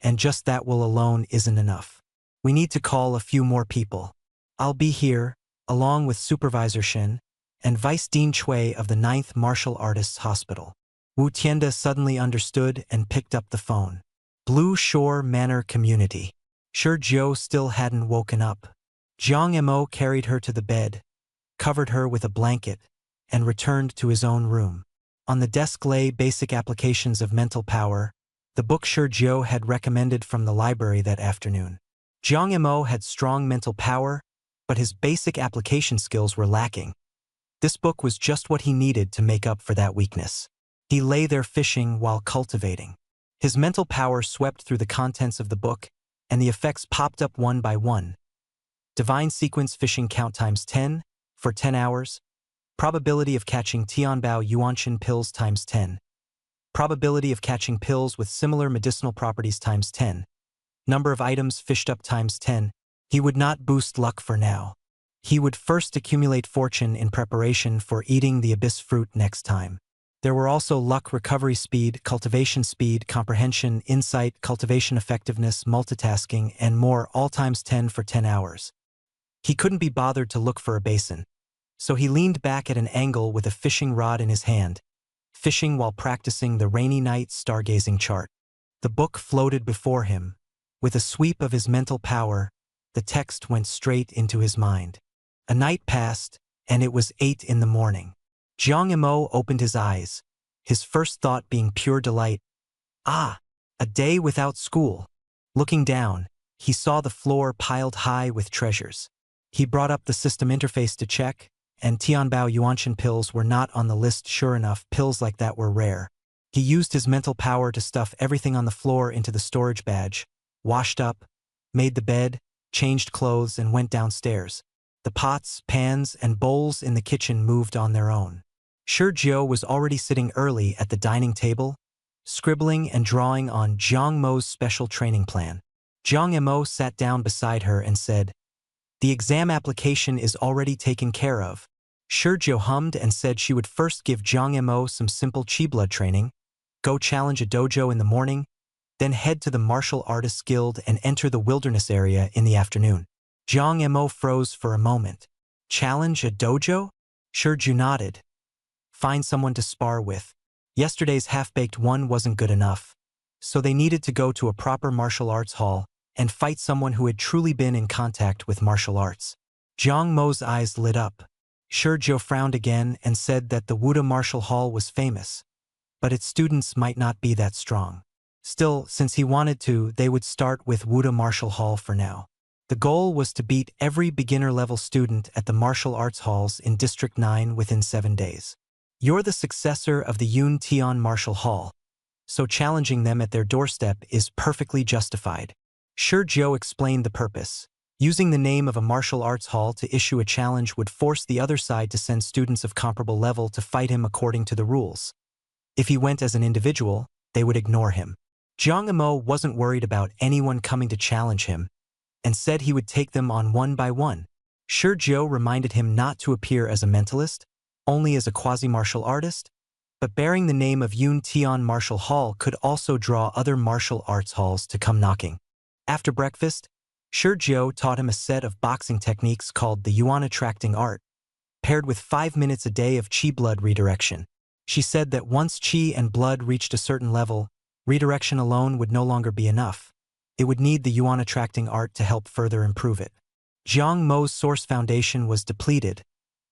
and just that will alone isn't enough. We need to call a few more people. I'll be here, along with Supervisor Shen and Vice Dean Cui of the 9th Martial Artists Hospital. Wu Tienda suddenly understood and picked up the phone. Blue Shore Manor Community. Sure, Zhou still hadn't woken up. Jiang Mo carried her to the bed, covered her with a blanket, and returned to his own room. On the desk lay Basic Applications of Mental Power, the book Sure Zhou had recommended from the library that afternoon. Jiang Mo had strong mental power, but his basic application skills were lacking. This book was just what he needed to make up for that weakness. He lay there fishing while cultivating. His mental power swept through the contents of the book, and the effects popped up one by one. Divine Sequence Fishing Count times 10, for 10 hours. Probability of catching Tianbao Yuanshan pills times 10. Probability of catching pills with similar medicinal properties times 10. Number of items fished up times 10. He would not boost luck for now. He would first accumulate fortune in preparation for eating the abyss fruit next time. There were also luck, recovery speed, cultivation speed, comprehension, insight, cultivation effectiveness, multitasking, and more, all times 10 for 10 hours. He couldn't be bothered to look for a basin, so he leaned back at an angle with a fishing rod in his hand, fishing while practicing the rainy night stargazing chart. The book floated before him. With a sweep of his mental power, the text went straight into his mind. A night passed, and it was 8 in the morning. Jiang Mo opened his eyes, his first thought being pure delight. Ah, a day without school. Looking down, he saw the floor piled high with treasures. He brought up the system interface to check, and Tianbao Yuanshan pills were not on the list. Sure enough, pills like that were rare. He used his mental power to stuff everything on the floor into the storage badge, washed up, made the bed, changed clothes, and went downstairs. The pots, pans, and bowls in the kitchen moved on their own. Sure Zhou was already sitting early at the dining table, scribbling and drawing on Jiang Mo's special training plan. Jiang Mo sat down beside her and said, "The exam application is already taken care of." Sure Zhou hummed and said she would first give Jiang Mo some simple Qi blood training, go challenge a dojo in the morning, then head to the Martial Artists Guild and enter the wilderness area in the afternoon. Jiang Mo froze for a moment. Challenge a dojo? Sure Zhou nodded. Find someone to spar with. Yesterday's half-baked one wasn't good enough, so they needed to go to a proper martial arts hall and fight someone who had truly been in contact with martial arts. Jiang Mo's eyes lit up. Sure Zhou frowned again and said that the Wuda Martial Hall was famous, but its students might not be that strong. Still, since he wanted to, they would start with Wuda Martial Hall for now. The goal was to beat every beginner-level student at the martial arts halls in District 9 within 7 days. You're the successor of the Yun Tian Martial Hall, so challenging them at their doorstep is perfectly justified. Sure Zhou explained the purpose. Using the name of a martial arts hall to issue a challenge would force the other side to send students of comparable level to fight him according to the rules. If he went as an individual, they would ignore him. Jiang Mo wasn't worried about anyone coming to challenge him, and said he would take them on one by one. Sure Zhou reminded him not to appear as a mentalist, only as a quasi-martial artist, but bearing the name of Yun Tian Martial Hall could also draw other martial arts halls to come knocking. After breakfast, Sure Zhou taught him a set of boxing techniques called the Yuan Attracting Art, paired with 5 minutes a day of Qi blood redirection. She said that once Qi and blood reached a certain level, redirection alone would no longer be enough. It would need the Yuan Attracting Art to help further improve it. Jiang Mo's source foundation was depleted,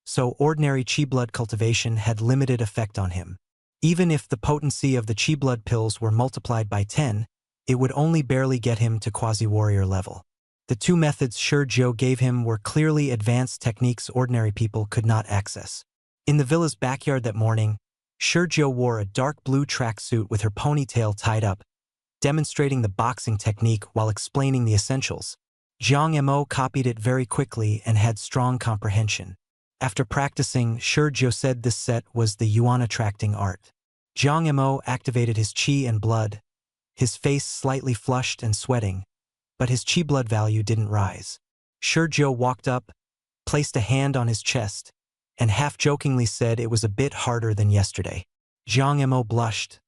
so ordinary Qi blood cultivation had limited effect on him. Even if the potency of the Qi blood pills were multiplied by 10, it would only barely get him to quasi-warrior level. The two methods Sure Zhou gave him were clearly advanced techniques ordinary people could not access. In the villa's backyard that morning, Sure Zhou wore a dark blue tracksuit with her ponytail tied up, demonstrating the boxing technique while explaining the essentials. Jiang Mo copied it very quickly and had strong comprehension. After practicing, Shi Jiu said this set was the yuan attracting art. Jiang Mo activated his qi and blood, his face slightly flushed and sweating, but his qi blood value didn't rise. Shi Jiu walked up, placed a hand on his chest, and half-jokingly said it was a bit harder than yesterday. Jiang Mo blushed.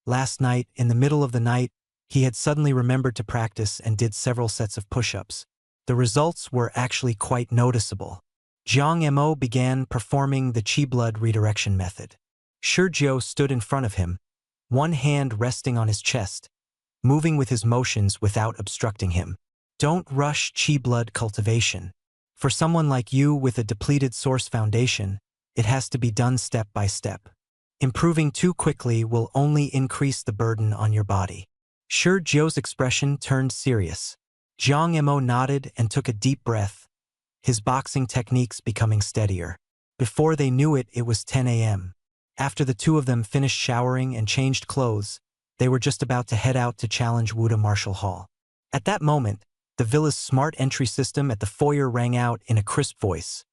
Last night, in the middle of the night, he had suddenly remembered to practice and did several sets of push-ups. The results were actually quite noticeable. Jiang Mo began performing the qi blood redirection method. Shi Jiu stood in front of him, one hand resting on his chest, moving with his motions without obstructing him. Don't rush qi blood cultivation. For someone like you with a depleted source foundation, it has to be done step by step. Improving too quickly will only increase the burden on your body. Shi Jiu's expression turned serious. Jiang Mo nodded and took a deep breath, his boxing techniques becoming steadier. Before they knew it, it was 10 a.m. After the two of them finished showering and changed clothes, they were just about to head out to challenge Wuda Martial Hall. At that moment, the villa's smart entry system at the foyer rang out in a crisp voice.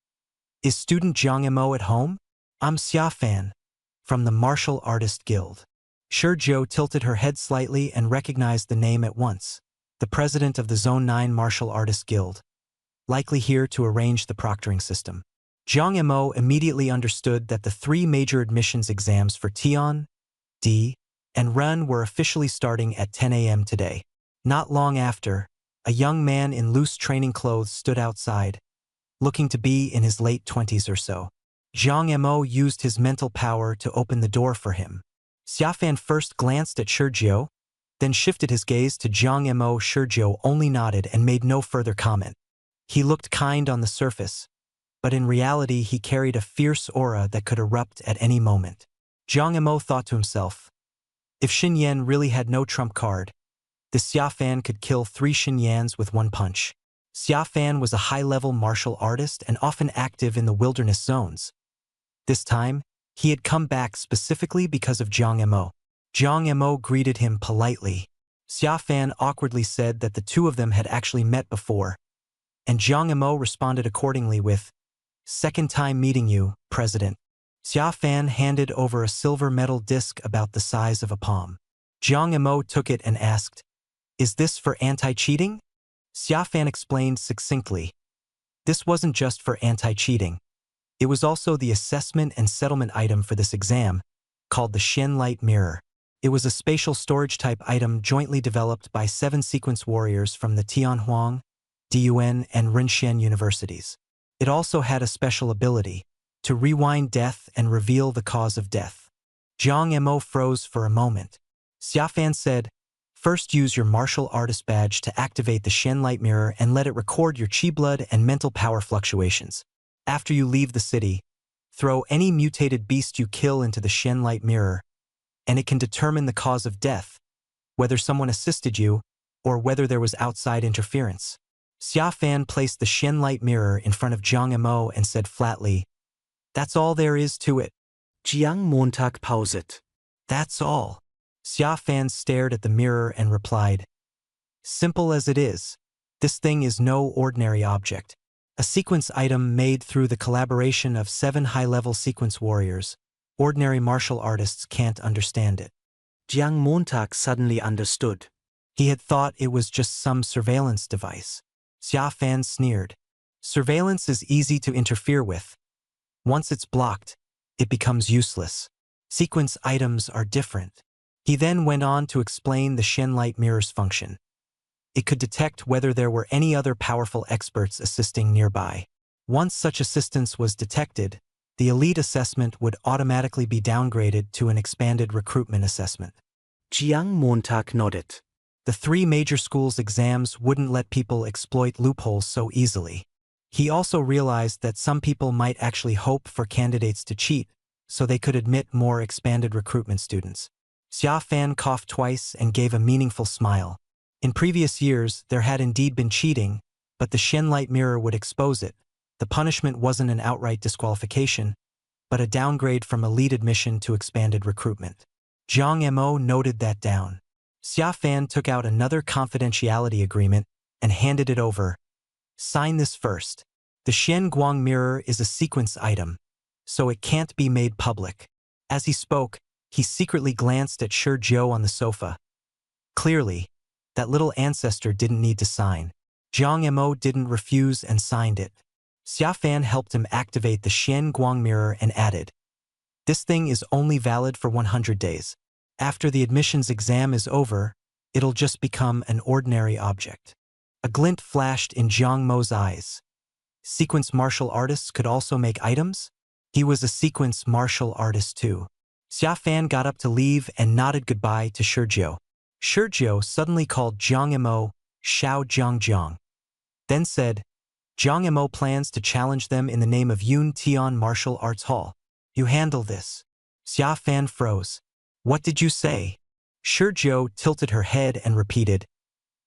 Is student Jiang Mo at home? I'm Xia Fan, from the Martial Artist Guild. Shi Jiu tilted her head slightly and recognized the name at once. The president of the Zone 9 Martial Artist Guild, likely here to arrange the proctoring system. Jiang Mo immediately understood that the three major admissions exams for Tian, D, and Ren were officially starting at 10 a.m. today. Not long after, a young man in loose training clothes stood outside, looking to be in his late 20s or so. Jiang Mo used his mental power to open the door for him. Xiafan first glanced at Shi Jiu, then shifted his gaze to Jiang Mo. Shi Jiu only nodded and made no further comment. He looked kind on the surface, but in reality he carried a fierce aura that could erupt at any moment. Jiang Mo thought to himself, if Xin Yan really had no trump card, this Xia Fan could kill 3 Xin Yans with one punch. Xia Fan was a high-level martial artist and often active in the wilderness zones. This time, he had come back specifically because of Jiang Mo. Jiang Mo greeted him politely. Xia Fan awkwardly said that the two of them had actually met before, and Jiang Mo responded accordingly with, "Second time meeting you, President." Xia Fan handed over a silver metal disc about the size of a palm. Jiang Mo took it and asked, "Is this for anti-cheating?" Xia Fan explained succinctly. This wasn't just for anti-cheating. It was also the assessment and settlement item for this exam, called the Shen Light Mirror. It was a spatial storage-type item jointly developed by 7 sequence warriors from the Tianhuang, Dun, and Rinxian universities. It also had a special ability, to rewind death and reveal the cause of death. Jiang Mo froze for a moment. Xiafan said, "First use your martial artist badge to activate the Shen Light Mirror and let it record your qi blood and mental power fluctuations. After you leave the city, throw any mutated beast you kill into the Shen Light Mirror, and it can determine the cause of death, whether someone assisted you or whether there was outside interference." Xia Fan placed the Shen Light Mirror in front of Jiang Mo and said flatly, "That's all there is to it."
Jiang Montag pauset.
"That's all." Xia Fan stared at the mirror and replied, "Simple as it is, this thing is no ordinary object. A sequence item made through the collaboration of 7 high-level sequence warriors. Ordinary martial artists can't understand it."
Jiang Montag suddenly understood.
He had thought it was just some surveillance device. Xia Fan sneered. Surveillance is easy to interfere with. Once it's blocked, it becomes useless. Sequence items are different. He then went on to explain the Shen Light Mirror's function. It could detect whether there were any other powerful experts assisting nearby. Once such assistance was detected, the elite assessment would automatically be downgraded to an expanded recruitment assessment.
Jiang Montag nodded.
The 3 major schools' exams wouldn't let people exploit loopholes so easily. He also realized that some people might actually hope for candidates to cheat, so they could admit more expanded recruitment students. Xia Fan coughed twice and gave a meaningful smile. In previous years, there had indeed been cheating, but the Shen Light Mirror would expose it. The punishment wasn't an outright disqualification, but a downgrade from elite admission to expanded recruitment. Jiang Mo noted that down. Xia Fan took out another confidentiality agreement and handed it over. Sign this first. The Xian Guang mirror is a sequence item, so it can't be made public. As he spoke, he secretly glanced at Shi Jiao on the sofa. Clearly, that little ancestor didn't need to sign. Jiang Mo didn't refuse and signed it. Xia Fan helped him activate the Xian Guang mirror and added, "This thing is only valid for 100 days. After the admissions exam is over, it'll just become an ordinary object." A glint flashed in Jiang Mo's eyes. Sequence martial artists could also make items? He was a sequence martial artist too. Xia Fan got up to leave and nodded goodbye to Shi Jiao. Shi Jiao suddenly called Jiang Mo Xiao Jiang, then said, "Jiang Mo plans to challenge them in the name of Yun Tian Martial Arts Hall. You handle this." Xia Fan froze. "What did you say?" Shi Jiao tilted her head and repeated,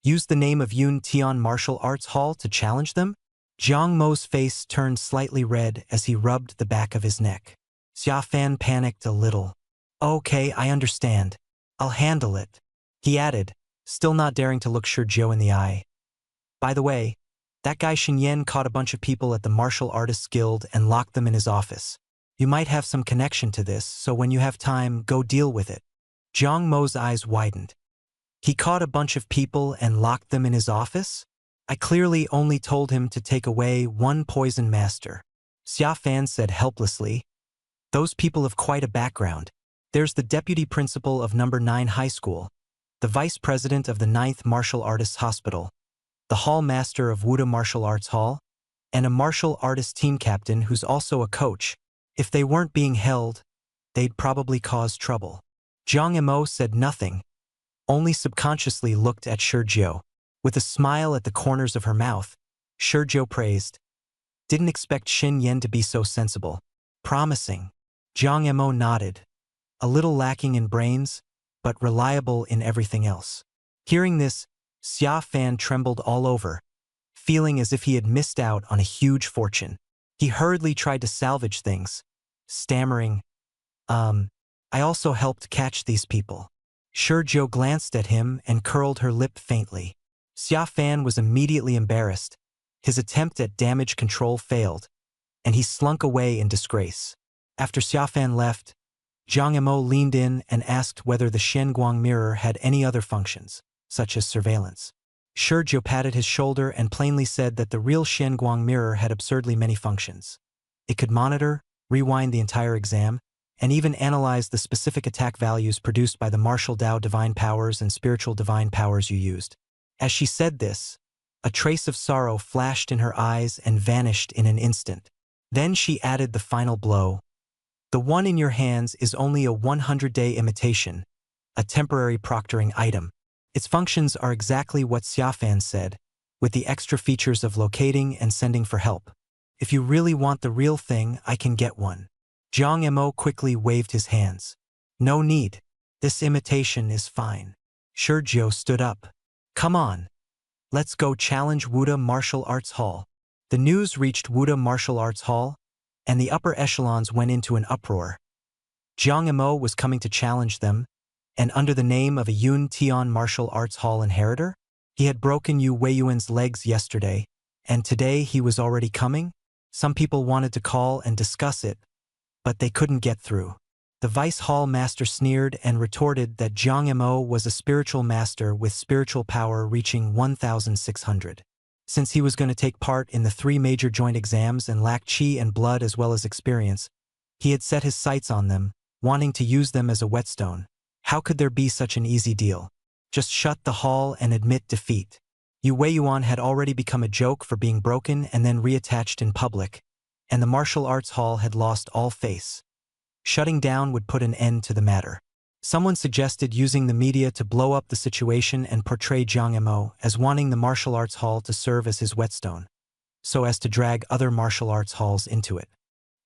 "Use the name of Yun Tian Martial Arts Hall to challenge them?" Jiang Mo's face turned slightly red as he rubbed the back of his neck. Xia Fan panicked a little. "Okay, I understand. I'll handle it," he added, still not daring to look Shi Jiao in the eye. "By the way, that guy Shen Yan caught a bunch of people at the Martial Artists Guild and locked them in his office. You might have some connection to this, so when you have time, go deal with it." Jiang Mo's eyes widened. "He caught a bunch of people and locked them in his office? I clearly only told him to take away one poison master." Xia Fan said helplessly, "Those people have quite a background. There's the deputy principal of number 9 high school, the vice president of the 9th Martial Artists Hospital, the hall master of Wuda Martial Arts Hall, and a martial artist team captain who's also a coach. If they weren't being held, they'd probably cause trouble." Jiang Mo said nothing, only subconsciously looked at Shi Jiao. With a smile at the corners of her mouth, Shi Jiao praised, "Didn't expect Shen Yan to be so sensible. Promising." Jiang Mo nodded, a little lacking in brains, but reliable in everything else. Hearing this, Xia Fan trembled all over, feeling as if he had missed out on a huge fortune. He hurriedly tried to salvage things, stammering, "I also helped catch these people." Shi Jiao glanced at him and curled her lip faintly. Xia Fan was immediately embarrassed. His attempt at damage control failed, and he slunk away in disgrace. After Xia Fan left, Jiang Mo leaned in and asked whether the Xian Guang mirror had any other functions, such as surveillance. Shi Jiao patted his shoulder and plainly said that the real Xian Guang mirror had absurdly many functions. It could monitor, rewind the entire exam, and even analyze the specific attack values produced by the martial Dao divine powers and spiritual divine powers you used. As she said this, a trace of sorrow flashed in her eyes and vanished in an instant. Then she added the final blow. "The one in your hands is only a 100-day imitation, a temporary proctoring item. Its functions are exactly what Xia Fan said, with the extra features of locating and sending for help. If you really want the real thing, I can get one." Jiang Mo quickly waved his hands. "No need. This imitation is fine." Shi Jiao stood up. "Come on. Let's go challenge Wuda Martial Arts Hall." The news reached Wuda Martial Arts Hall, and the upper echelons went into an uproar. Jiang Mo was coming to challenge them, and under the name of a Yun Tian Martial Arts Hall inheritor? He had broken Yu Weiyuan's legs yesterday, and today he was already coming? Some people wanted to call and discuss it, but they couldn't get through. The Vice Hall Master sneered and retorted that Jiang Mo was a spiritual master with spiritual power reaching 1,600. Since he was going to take part in the 3 major joint exams and lacked qi and blood as well as experience, he had set his sights on them, wanting to use them as a whetstone. How could there be such an easy deal? Just shut the hall and admit defeat. Yu Weiyuan had already become a joke for being broken and then reattached in public, and the martial arts hall had lost all face. Shutting down would put an end to the matter. Someone suggested using the media to blow up the situation and portray Jiang Mo as wanting the martial arts hall to serve as his whetstone, so as to drag other martial arts halls into it.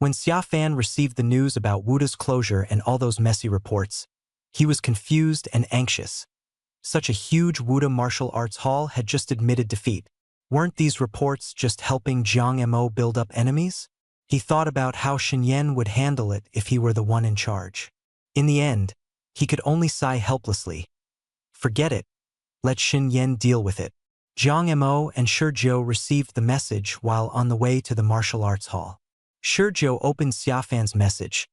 When Xia Fan received the news about Wuda's closure and all those messy reports, he was confused and anxious. Such a huge Wuda martial arts hall had just admitted defeat. Weren't these reports just helping Jiang Mo build up enemies? He thought about how Shen Yan would handle it if he were the one in charge. In the end, he could only sigh helplessly. Forget it. Let Xin Yan deal with it. Zhang Mo and Shizhou received the message while on the way to the martial arts hall. Shizhou opened Xiafan's message.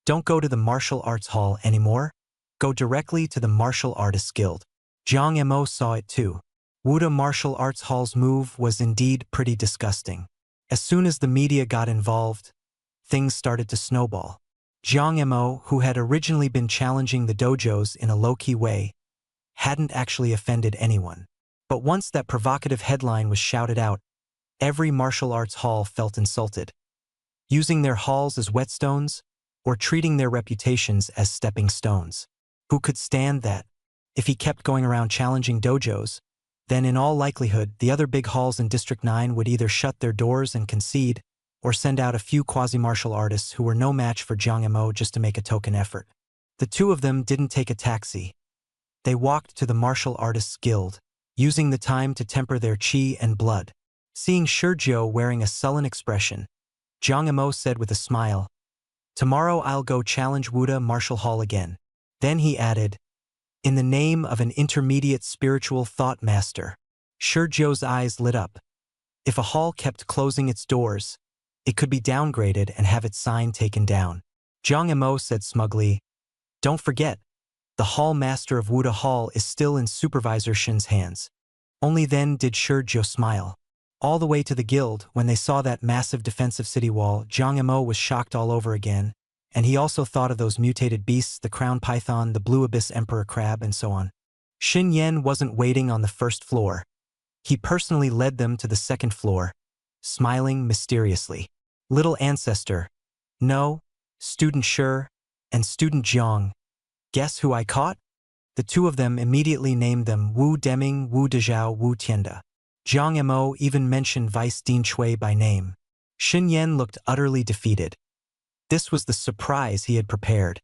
Don't go to the martial arts hall anymore. Go directly to the martial artists guild. Zhang Mo saw it too. Wuda Martial Arts Hall's move was indeed pretty disgusting. As soon as the media got involved, things started to snowball. Zhang Mo, who had originally been challenging the dojos in a low-key way, hadn't actually offended anyone. But once that provocative headline was shouted out, every martial arts hall felt insulted. Using their halls as whetstones, or treating their reputations as stepping stones. Who could stand that? If he kept going around challenging dojos, then in all likelihood the other big halls in District 9 would either shut their doors and concede, or send out a few quasi-martial artists who were no match for Zhang Mo just to make a token effort. The two of them didn't take a taxi. They walked to the Martial Artists Guild, using the time to temper their qi and blood. Seeing Shizhou wearing a sullen expression, Zhang Mo said with a smile, "Tomorrow I'll go challenge Wuda Martial Hall again." Then he added, "In the name of an intermediate spiritual thought master." Shizhou's eyes lit up. If a hall kept closing its doors, it could be downgraded and have its sign taken down. Zhang Mo said smugly, "Don't forget, the hall master of Wuda Hall is still in Supervisor Shin's hands." Only then did Shizhou smile. All the way to the guild, when they saw that massive defensive city wall, Zhang Mo was shocked all over again, and he also thought of those mutated beasts, the crown python, the blue abyss emperor crab, and so on. Xin Yan wasn't waiting on the first floor. He personally led them to the second floor, smiling mysteriously. "Little ancestor, no, student Shi, and student Jiang. Guess who I caught?" The two of them immediately named them Wu Deming, Wu Dezhao, Wu Tianda. Zhang Mo even mentioned Vice Dean Chui by name. Xin Yan looked utterly defeated. This was the surprise he had prepared.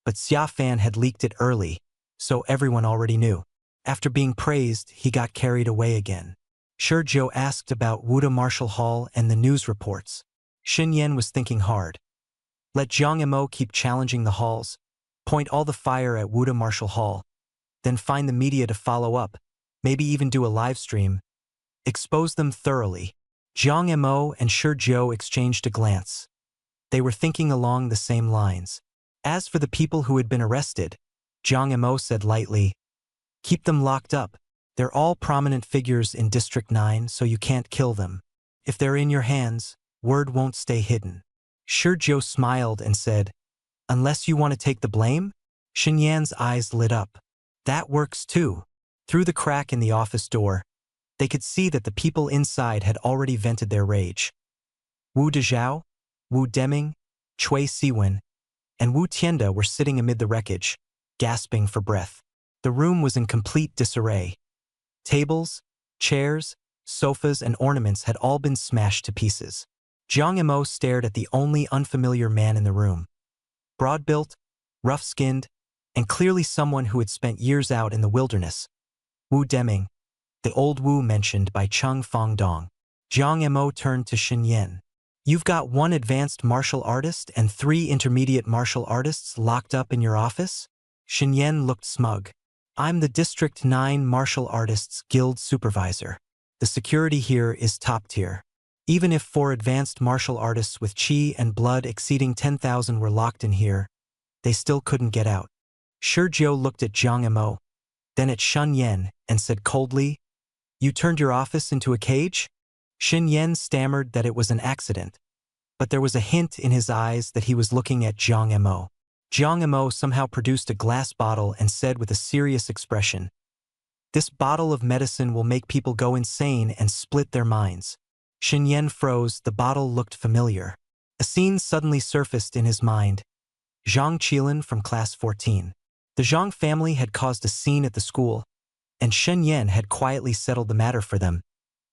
But Xiafan had leaked it early, so everyone already knew. After being praised, he got carried away again. Shizhou asked about Wuda Martial Hall and the news reports. Xin Yan was thinking hard. Let Zhang Mo keep challenging the halls, point all the fire at Wuda Martial Hall, then find the media to follow up, maybe even do a live stream. Expose them thoroughly. Zhang Mo and Shizhou exchanged a glance. They were thinking along the same lines. As for the people who had been arrested, Zhang Mo said lightly, "Keep them locked up. They're all prominent figures in District 9, so you can't kill them. If they're in your hands, word won't stay hidden." Shizhou smiled and said, "Unless you want to take the blame?" Xin Yan's eyes lit up. "That works too." Through the crack in the office door, they could see that the people inside had already vented their rage. Wu Dezhao, Wu Deming, Chui Siwen, and Wu Tianda were sitting amid the wreckage, gasping for breath. The room was in complete disarray. Tables, chairs, sofas, and ornaments had all been smashed to pieces. Zhang Mo stared at the only unfamiliar man in the room. Broad-built, rough-skinned, and clearly someone who had spent years out in the wilderness. Wu Deming, the old Wu mentioned by Cheng Fongdong. Zhang Mo turned to Xin Yan. "You've got one advanced martial artist and 3 intermediate martial artists locked up in your office?" Xin Yan looked smug. "I'm the District 9 Martial Artists Guild Supervisor. The security here is top tier. Even if 4 advanced martial artists with qi and blood exceeding 10,000 were locked in here, they still couldn't get out." Shizhou looked at Zhang Mo, then at Xin Yan, and said coldly, "You turned your office into a cage?" Xin Yan stammered that it was an accident, but there was a hint in his eyes that he was looking at Zhang Mo. Zhang Mo somehow produced a glass bottle and said with a serious expression, "This bottle of medicine will make people go insane and split their minds." Xin Yan froze. The bottle looked familiar. A scene suddenly surfaced in his mind. Zhang Qilin from Class 14. The Zhang family had caused a scene at the school, and Shen Yan had quietly settled the matter for them,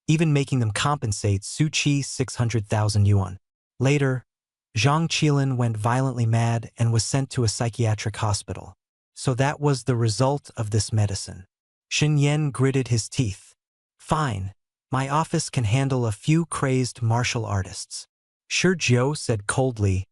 even making them compensate Su Qi 600,000 yuan. Later, Zhang Qilin went violently mad and was sent to a psychiatric hospital. So that was the result of this medicine. Xin Yan gritted his teeth. "Fine. My office can handle a few crazed martial artists." Shizhou said coldly,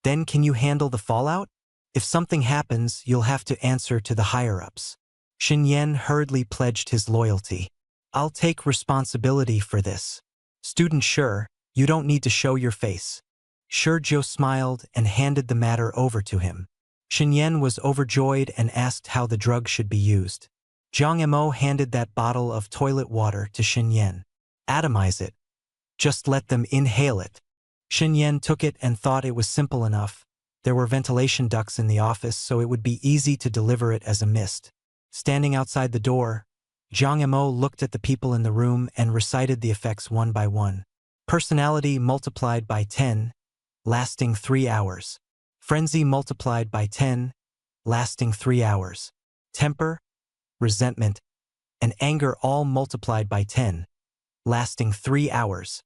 "Then can you handle the fallout? If something happens, you'll have to answer to the higher-ups." Shen Yan hurriedly pledged his loyalty. I'll take responsibility for this. Student Shi, you don't need to show your face. Shi Zhou smiled and handed the matter over to him. Shen Yan was overjoyed and asked how the drug should be used. Jiang Mo handed that bottle of toilet water to Shen Yan. Atomize it. Just let them inhale it. Shen Yan took it and thought it was simple enough. There were ventilation ducts in the office, so it would be easy to deliver it as a mist. Standing outside the door, Jiang Mo looked at the people in the room and recited the effects one by one. Personality multiplied by 10, lasting 3 hours. Frenzy multiplied by 10, lasting 3 hours. Temper, resentment, and anger all multiplied by 10, lasting 3 hours.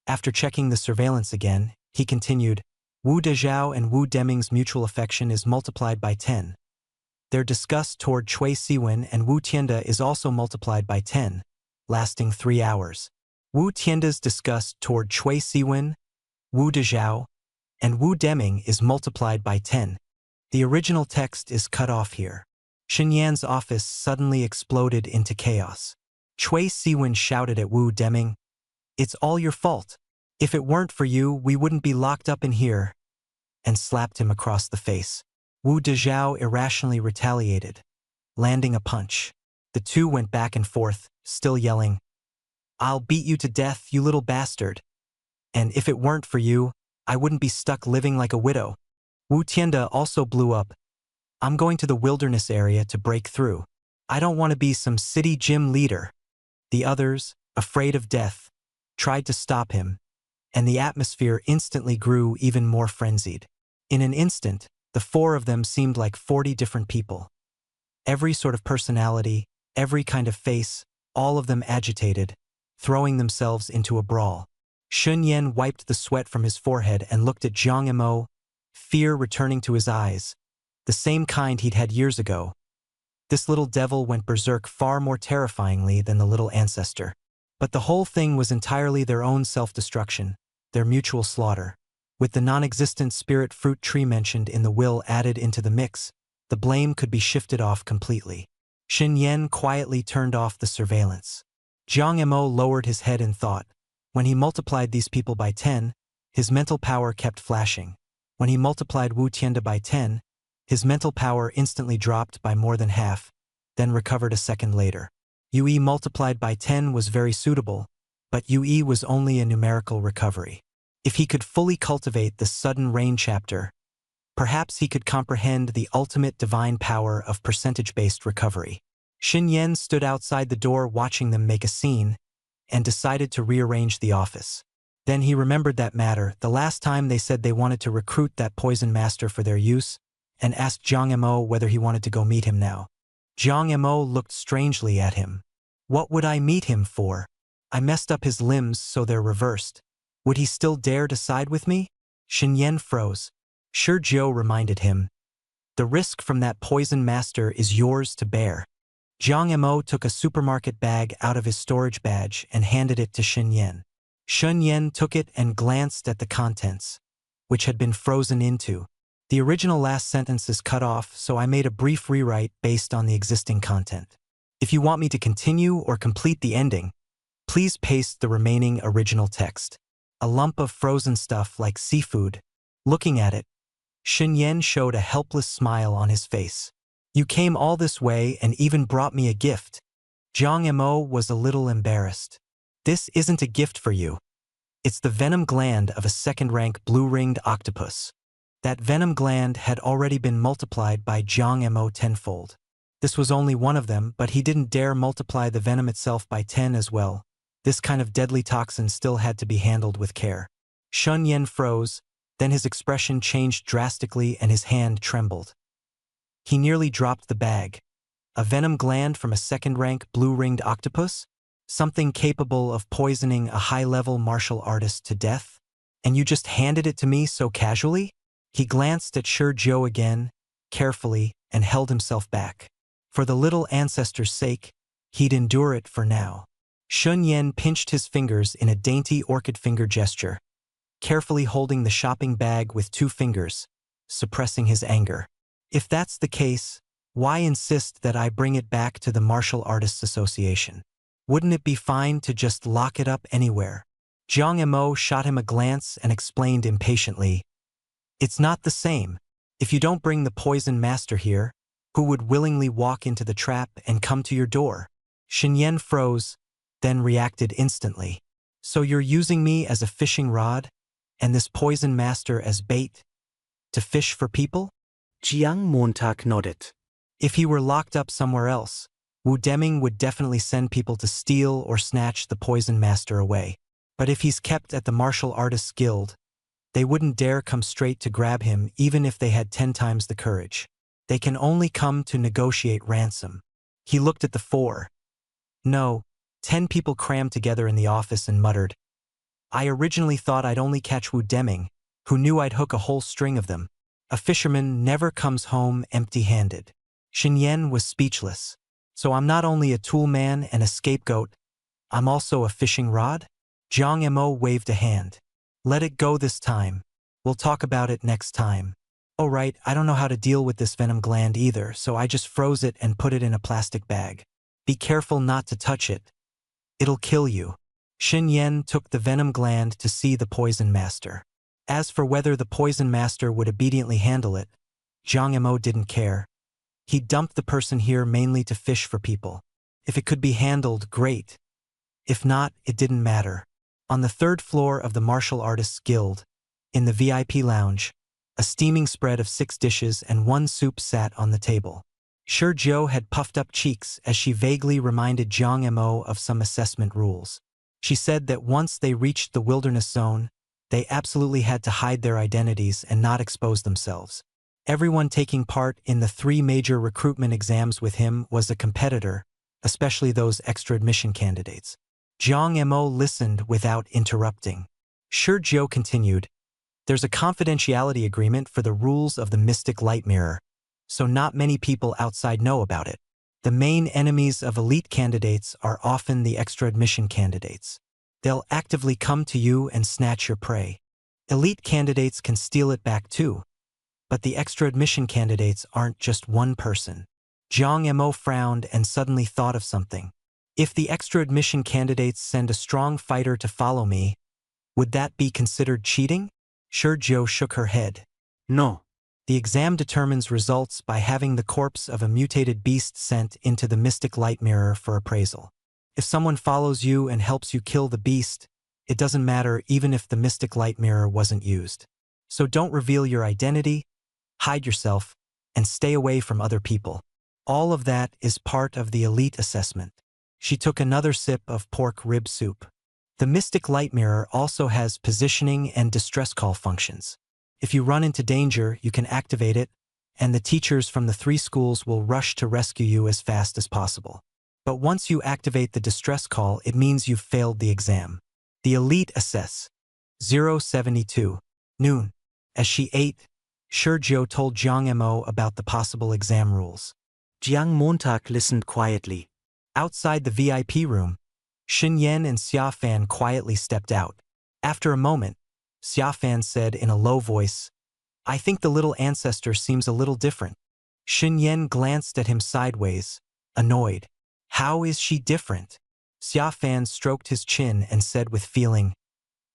After checking the surveillance again, he continued, Wu Dezhao and Wu Deming's mutual affection is multiplied by 10. Their disgust toward Cui Siwen and Wu Tianda is also multiplied by 10, lasting 3 hours. Wu Tianda's disgust toward Cui Siwen, Wu Dezhao, and Wu Deming is multiplied by 10. The original text is cut off here. Shen Yan's office suddenly exploded into chaos. Cui Siwen shouted at Wu Deming, It's all your fault. If it weren't for you, we wouldn't be locked up in here, and slapped him across the face. Wu Dezhao irrationally retaliated, landing a punch. The two went back and forth, still yelling, I'll beat you to death, you little bastard. And if it weren't for you, I wouldn't be stuck living like a widow. Wu Tianda also blew up. I'm going to the wilderness area to break through. I don't want to be some city gym leader. The others, afraid of death, tried to stop him, and the atmosphere instantly grew even more frenzied. In an instant, the 4 of them seemed like 40 different people. Every sort of personality, every kind of face, all of them agitated, throwing themselves into a brawl. Shen Yan wiped the sweat from his forehead and looked at Jiang Mo, fear returning to his eyes, the same kind he'd had years ago. This little devil went berserk far more terrifyingly than the little ancestor. But the whole thing was entirely their own self-destruction, their mutual slaughter. With the non-existent spirit fruit tree mentioned in the will added into the mix, the blame could be shifted off completely. Shen Yan quietly turned off the surveillance. Jiang Mo lowered his head in thought. When he multiplied these people by 10, his mental power kept flashing. When he multiplied Wu Tianda by 10, his mental power instantly dropped by more than half, then recovered a second later. Yue multiplied by 10 was very suitable, but Yue was only a numerical recovery. If he could fully cultivate the sudden rain chapter, perhaps he could comprehend the ultimate divine power of percentage-based recovery. Shen Yan stood outside the door watching them make a scene, and decided to rearrange the office. Then he remembered that matter, the last time they said they wanted to recruit that poison master for their use, and asked Jiang Mo whether he wanted to go meet him now. Jiang Mo looked strangely at him. What would I meet him for? I messed up his limbs so they're reversed. Would he still dare to side with me? Shen Yan froze. Shi Zhou reminded him, The risk from that poison master is yours to bear. Jiang Mo took a supermarket bag out of his storage badge and handed it to Shen Yan. Shen Yan took it and glanced at the contents, which had been frozen into. The original last sentence is cut off, so I made a brief rewrite based on the existing content. If you want me to continue or complete the ending, please paste the remaining original text. A lump of frozen stuff like seafood. Looking at it, Shen Yan showed a helpless smile on his face. You came all this way and even brought me a gift. Jiang Mo was a little embarrassed. This isn't a gift for you. It's the venom gland of a second-rank blue-ringed octopus. That venom gland had already been multiplied by Jiang Mo tenfold. This was only one of them, but he didn't dare multiply the venom itself by 10 as well. This kind of deadly toxin still had to be handled with care. Shen Yan froze, then his expression changed drastically and his hand trembled. He nearly dropped the bag. A venom gland from a second-rank blue-ringed octopus? Something capable of poisoning a high-level martial artist to death? And you just handed it to me so casually? He glanced at Shi Zhou again, carefully, and held himself back. For the little ancestor's sake, he'd endure it for now. Shen Yan pinched his fingers in a dainty orchid finger gesture, carefully holding the shopping bag with 2 fingers, suppressing his anger. If that's the case, Why insist that I bring it back to the Martial Artists Association? Wouldn't it be fine to just lock it up anywhere? Jiang Emo shot him a glance and explained impatiently, "It's not the same. If you don't bring the poison master here, who would willingly walk into the trap and come to your door?" Xinyan froze, then reacted instantly. "So you're using me as a fishing rod, and this poison master as bait? To fish for people?"
Jiang Montag nodded.
If he were locked up somewhere else, Wu Deming would definitely send people to steal or snatch the poison master away. But if he's kept at the Martial Artists Guild, they wouldn't dare come straight to grab him even if they had 10 times the courage. They can only come to negotiate ransom. He looked at the 4. No, 10 people crammed together in the office and muttered, "I originally thought I'd only catch Wu Deming, who knew I'd hook a whole string of them. A fisherman never comes home empty-handed." Xinyan was speechless. "So I'm not only a tool man and a scapegoat, I'm also a fishing rod?" Jiang Emo waved a hand. "Let it go this time. We'll talk about it next time." "Oh right, I don't know how to deal with this venom gland either, so I just froze it and put it in a plastic bag. Be careful not to touch it. It'll kill you." Xinyan took the venom gland to see the poison master. As for whether the poison master would obediently handle it, Jiang Emo didn't care. He dumped the person here mainly to fish for people. If it could be handled, great. If not, it didn't matter. On the 3rd floor of the Martial Artists Guild, in the VIP lounge, a steaming spread of 6 dishes and 1 soup sat on the table. Shi Jiao had puffed up cheeks as she vaguely reminded Jiang Emo of some assessment rules. She said that once they reached the wilderness zone, they absolutely had to hide their identities and not expose themselves. Everyone taking part in the 3 major recruitment exams with him was a competitor, especially those extra admission candidates. Jiang Emo listened without interrupting. Shi Jiao continued, "There's a confidentiality agreement for the rules of the Mystic Light Mirror, so not many people outside know about it. The main enemies of elite candidates are often the extra admission candidates. They'll actively come to you and snatch your prey. Elite candidates can steal it back too. But the extra admission candidates aren't just one person." Jiang Emo frowned and suddenly thought of something. "If the extra admission candidates send a strong fighter to follow me, would that be considered cheating?" Shi Jiao shook her head.
No.
"The exam determines results by having the corpse of a mutated beast sent into the Mystic Light Mirror for appraisal. If someone follows you and helps you kill the beast, it doesn't matter even if the Mystic Light Mirror wasn't used. So don't reveal your identity, hide yourself, and stay away from other people. All of that is part of the elite assessment." She took another sip of pork rib soup. "The Mystic Light Mirror also has positioning and distress call functions. If you run into danger, you can activate it, and the teachers from the 3 schools will rush to rescue you as fast as possible. But once you activate the distress call, it means you've failed the exam. The elite assess." 072. Noon. As she ate, Shi Jiao told Jiang Emo about the possible exam rules.
Jiang Montag listened quietly.
Outside the VIP room, Xinyan and Xia Fan quietly stepped out. After a moment, Xia Fan said in a low voice, "I think the little ancestor seems a little different." Xinyan glanced at him sideways, annoyed. "How is she different?" Xia Fan stroked his chin and said with feeling,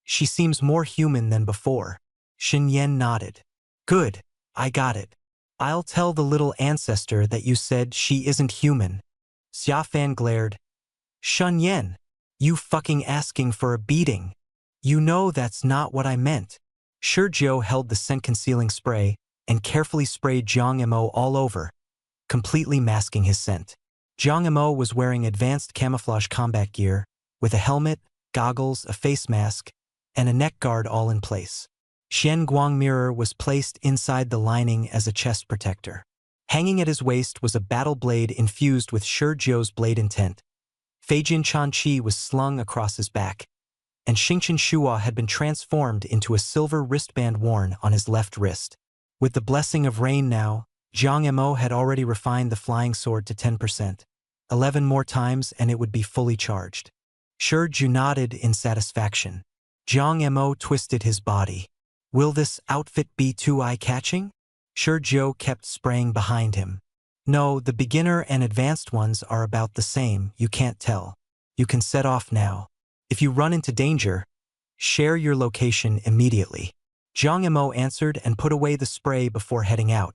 "She seems more human than before." Xinyan nodded. "Good, I got it. I'll tell the little ancestor that you said she isn't human." Xia Fan glared. "Xinyan, you fucking asking for a beating. You know that's not what I meant." Shi Jiao held the scent-concealing spray and carefully sprayed Jiang Emo all over, completely masking his scent. Jiang Emo was wearing advanced camouflage combat gear, with a helmet, goggles, a face mask, and a neck guard all in place. Xian Guang mirror was placed inside the lining as a chest protector. Hanging at his waist was a battle blade infused with Shi Jiao's blade intent. Feijin Chanqi was slung across his back, and Xingqian Shua had been transformed into a silver wristband worn on his left wrist. With the blessing of rain now, Jiang Emo had already refined the flying sword to 10%. 11 more times and it would be fully charged. Shi Jiao nodded in satisfaction. Jiang Emo twisted his body. "Will this outfit be too eye-catching?" Shi Jiao kept spraying behind him. No, the beginner and advanced ones are about the same, you can't tell. You can set off now. If you run into danger, share your location immediately. Jiang Emo answered and put away the spray before heading out.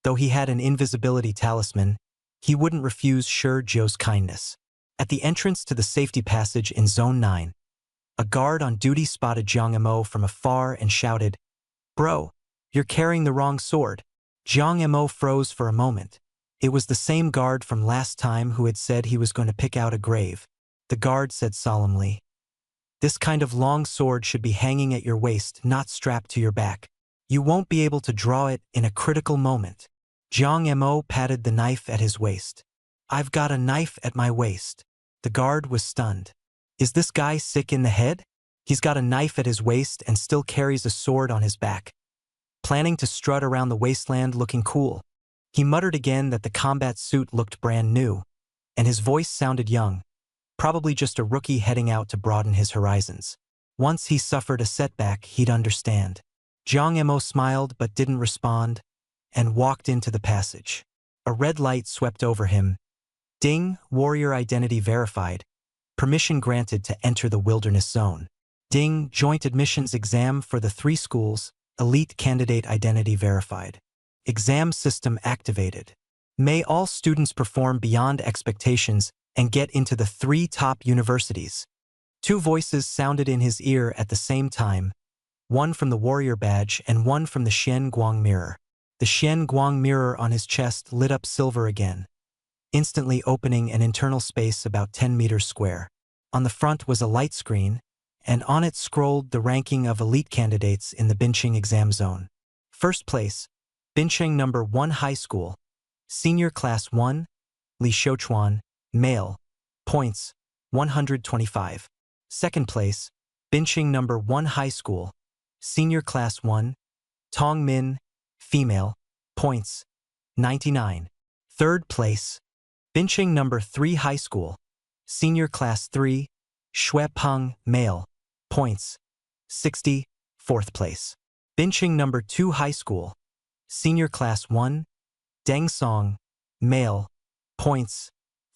Though he had an invisibility talisman, he wouldn't refuse Shi Zhou's kindness. At the entrance to the safety passage in Zone 9, a guard on duty spotted Jiang Emo from afar and shouted, "Bro, you're carrying the wrong sword." Jiang Emo froze for a moment. It was the same guard from last time who had said he was going to pick out a grave. The guard said solemnly, "This kind of long sword should be hanging at your waist, not strapped to your back. You won't be able to draw it in a critical moment." Jiang Emo patted the knife at his waist. "I've got a knife at my waist." The guard was stunned. Is this guy sick in the head? He's got a knife at his waist and still carries a sword on his back, planning to strut around the wasteland looking cool. He muttered again that the combat suit looked brand new, and his voice sounded young, probably just a rookie heading out to broaden his horizons. Once he suffered a setback, he'd understand. Jiang Emo smiled but didn't respond, and walked into the passage. A red light swept over him. Ding, warrior identity verified. Permission granted to enter the wilderness zone. Ding, joint admissions exam for the 3 schools, elite candidate identity verified. Exam system activated. May all students perform beyond expectations and get into the 3 top universities. 2 voices sounded in his ear at the same time, one from the warrior badge and one from the Xian Guang mirror. The Xian Guang mirror on his chest lit up silver again, instantly opening an internal space about 10 meters square. On the front was a light screen, and on it scrolled the ranking of elite candidates in the Binqing exam zone. First place, Binqing number 1 High School, Senior Class 1, Li Shouchuan, male, points, 125. Second place, Binqing number 1 High School, Senior Class 1, Tong Min, female, points, 99. Third place, Binqing number 3 High School, Senior Class 3, Xue Peng, male, points, 60. Fourth place, Binqing number 2 High School, Senior Class 1, Deng Song, male, points,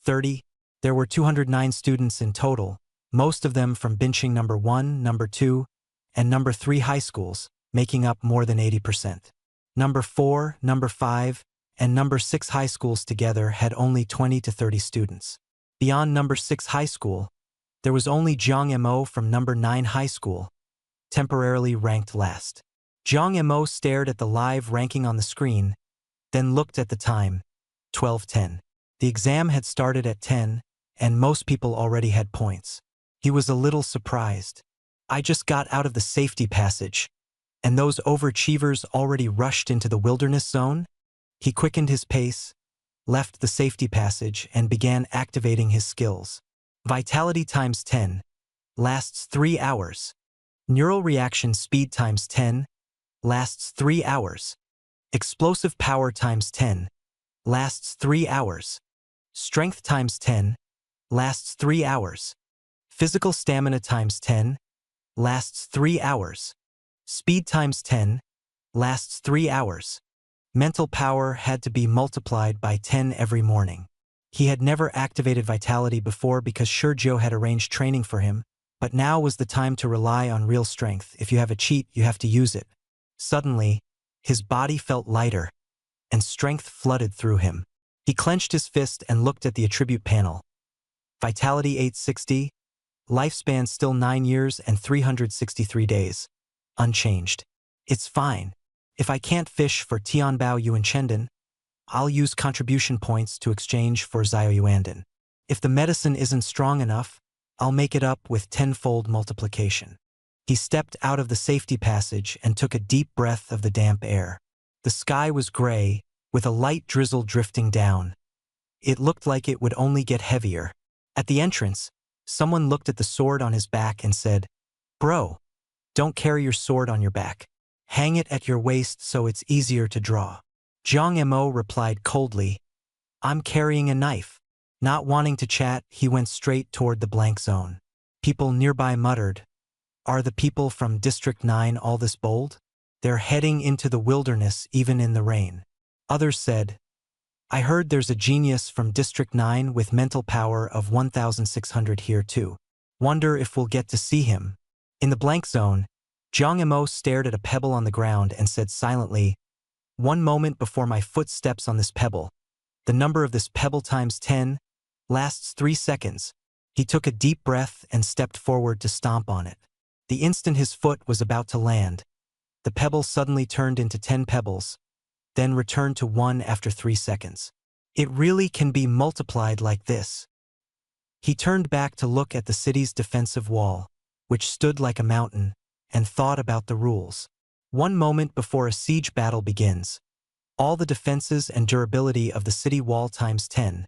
30. There were 209 students in total, most of them from Binqing number 1, number 2, and number 3 high schools, making up more than 80%. Number 4, number 5, and number 6 high schools together had only 20 to 30 students. Beyond number 6 high school, there was only Jiang Emo from number 9 high school, temporarily ranked last. Jiang Emo stared at the live ranking on the screen, then looked at the time, 12:10. The exam had started at 10, and most people already had points. He was a little surprised. I just got out of the safety passage, and those overachievers already rushed into the wilderness zone? He quickened his pace, left the safety passage, and began activating his skills. Vitality times 10, lasts 3 hours. Neural reaction speed times 10, lasts 3 hours. Explosive power times 10, lasts 3 hours. Strength times 10, lasts 3 hours. Physical stamina times 10, lasts 3 hours. Speed times 10, lasts 3 hours. Mental power had to be multiplied by 10 every morning. He had never activated Vitality before because Shi Zhou had arranged training for him, but now was the time to rely on real strength. If you have a cheat, you have to use it. Suddenly, his body felt lighter, and strength flooded through him. He clenched his fist and looked at the attribute panel. Vitality 860, lifespan still 9 years and 363 days. Unchanged. It's fine. If I can't fish for Tianbao Yuan Chendan, I'll use contribution points to exchange for Xiao Yuanden. If the medicine isn't strong enough, I'll make it up with 10-fold multiplication. He stepped out of the safety passage and took a deep breath of the damp air. The sky was gray, with a light drizzle drifting down. It looked like it would only get heavier. At the entrance, someone looked at the sword on his back and said, "Bro, don't carry your sword on your back. Hang it at your waist so it's easier to draw." Jiang Emo replied coldly, "I'm carrying a knife." Not wanting to chat, he went straight toward the blank zone. People nearby muttered, "Are the people from District 9 all this bold? They're heading into the wilderness even in the rain." Others said, I heard there's a genius from District 9 with mental power of 1,600 here too. Wonder if we'll get to see him. In the blank zone, Jiang Emo stared at a pebble on the ground and said silently, "One moment before my foot steps on this pebble. The number of this pebble times 10 lasts 3 seconds. He took a deep breath and stepped forward to stomp on it. The instant his foot was about to land, the pebble suddenly turned into 10 pebbles, then returned to 1 after 3 seconds. It really can be multiplied like this." He turned back to look at the city's defensive wall, which stood like a mountain, and thought about the rules. One moment before a siege battle begins, all the defenses and durability of the city wall times 10,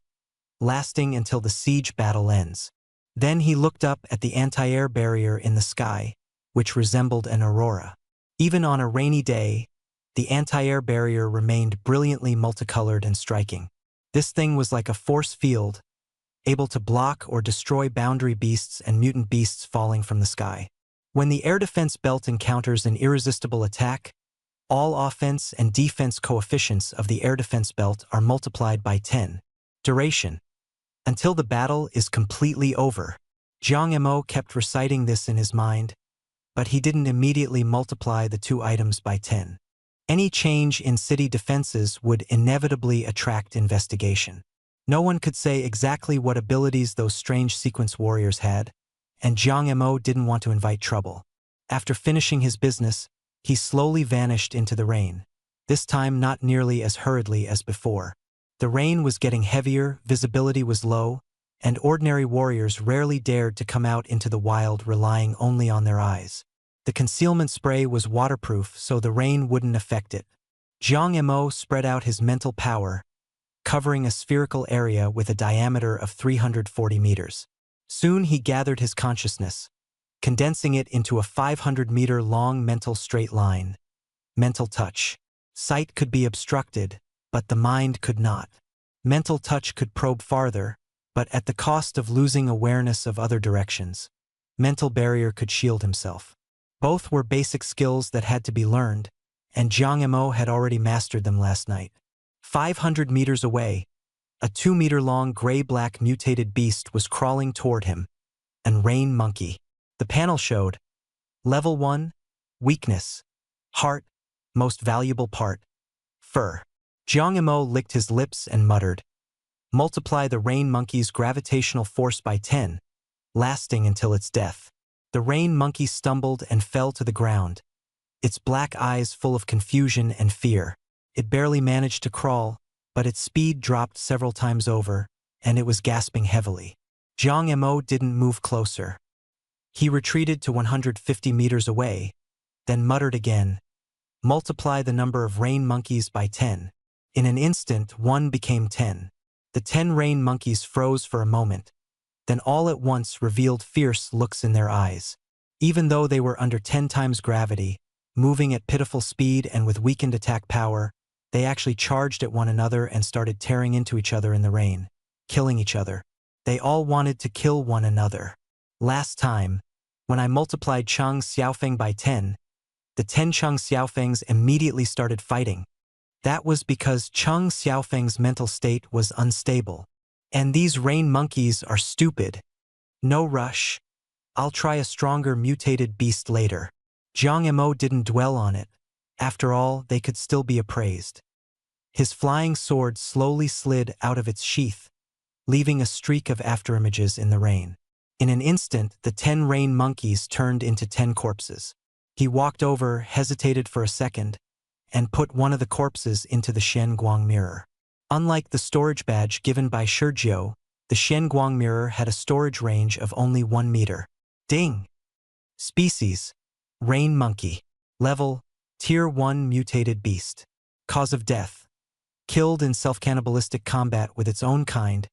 lasting until the siege battle ends. Then he looked up at the anti-air barrier in the sky, which resembled an aurora. Even on a rainy day, the anti-air barrier remained brilliantly multicolored and striking. This thing was like a force field, able to block or destroy boundary beasts and mutant beasts falling from the sky. When the air defense belt encounters an irresistible attack, all offense and defense coefficients of the air defense belt are multiplied by 10. Duration. Until the battle is completely over. Jiang Emo kept reciting this in his mind, but he didn't immediately multiply the two items by 10. Any change in city defenses would inevitably attract investigation. No one could say exactly what abilities those strange sequence warriors had, and Jiang Emo didn't want to invite trouble. After finishing his business, he slowly vanished into the rain, this time not nearly as hurriedly as before. The rain was getting heavier, visibility was low, and ordinary warriors rarely dared to come out into the wild relying only on their eyes. The concealment spray was waterproof so the rain wouldn't affect it. Jiang Emo spread out his mental power, covering a spherical area with a diameter of 340 meters. Soon he gathered his consciousness, condensing it into a 500-meter-long mental straight line. Mental touch. Sight could be obstructed, but the mind could not. Mental touch could probe farther, but at the cost of losing awareness of other directions. Mental barrier could shield himself. Both were basic skills that had to be learned, and Jiang Emo had already mastered them last night. 500 meters away, a 2-meter-long gray-black mutated beast was crawling toward him, an rain monkey. The panel showed, Level 1, Weakness, Heart, Most Valuable Part, Fur. Jiang Emo licked his lips and muttered, "Multiply the rain monkey's gravitational force by 10, lasting until its death." The rain monkey stumbled and fell to the ground, its black eyes full of confusion and fear. It barely managed to crawl, but its speed dropped several times over, and it was gasping heavily. Jiang Emo didn't move closer. He retreated to 150 meters away, then muttered again, "Multiply the number of rain monkeys by 10. In an instant, 1 became 10. The 10 rain monkeys froze for a moment, then all at once revealed fierce looks in their eyes. Even though they were under 10 times gravity, moving at pitiful speed and with weakened attack power, they actually charged at one another and started tearing into each other in the rain, killing each other. They all wanted to kill one another. Last time, when I multiplied Chang Xiaofeng by 10, the 10 Chang Xiaofengs immediately started fighting. That was because Chang Xiaofeng's mental state was unstable. And these rain monkeys are stupid. No rush. I'll try a stronger mutated beast later. Jiang Emo didn't dwell on it. After all, they could still be appraised. His flying sword slowly slid out of its sheath, leaving a streak of afterimages in the rain. In an instant, the 10 rain monkeys turned into 10 corpses. He walked over, hesitated for a second, and put one of the corpses into the Shen Guang mirror. Unlike the storage badge given by Shurjiu, the Shen Guang mirror had a storage range of only 1 meter. Ding! Species: Rain Monkey. Level: Tier 1 Mutated Beast. Cause of death: killed in self-cannibalistic combat with its own kind,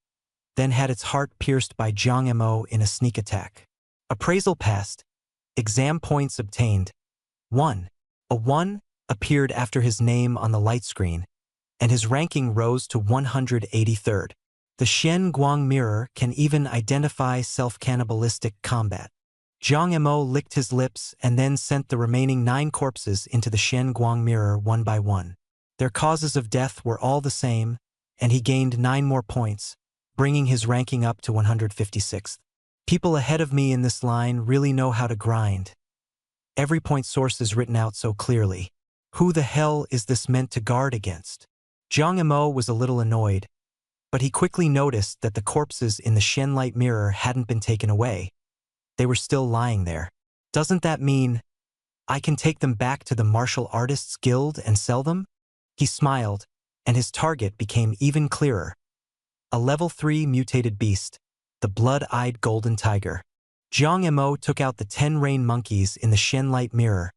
then had its heart pierced by Jiang Emo in a sneak attack. Appraisal passed. Exam points obtained. 1. A 1 appeared after his name on the light screen, and his ranking rose to 183rd. The Shen Guang mirror can even identify self-cannibalistic combat. Jiang Emo licked his lips and then sent the remaining 9 corpses into the Shen Guang mirror one by one. Their causes of death were all the same, and he gained 9 more points, bringing his ranking up to 156th. People ahead of me in this line really know how to grind. Every point source is written out so clearly. Who the hell is this meant to guard against? Zhang Yimou was a little annoyed, but he quickly noticed that the corpses in the Shenlight Mirror hadn't been taken away. They were still lying there. Doesn't that mean I can take them back to the Martial Artists Guild and sell them? He smiled, and his target became even clearer. A level 3 mutated beast, the blood-eyed golden tiger. Zhang Yimou took out the 10 rain monkeys in the Shenlight Mirror,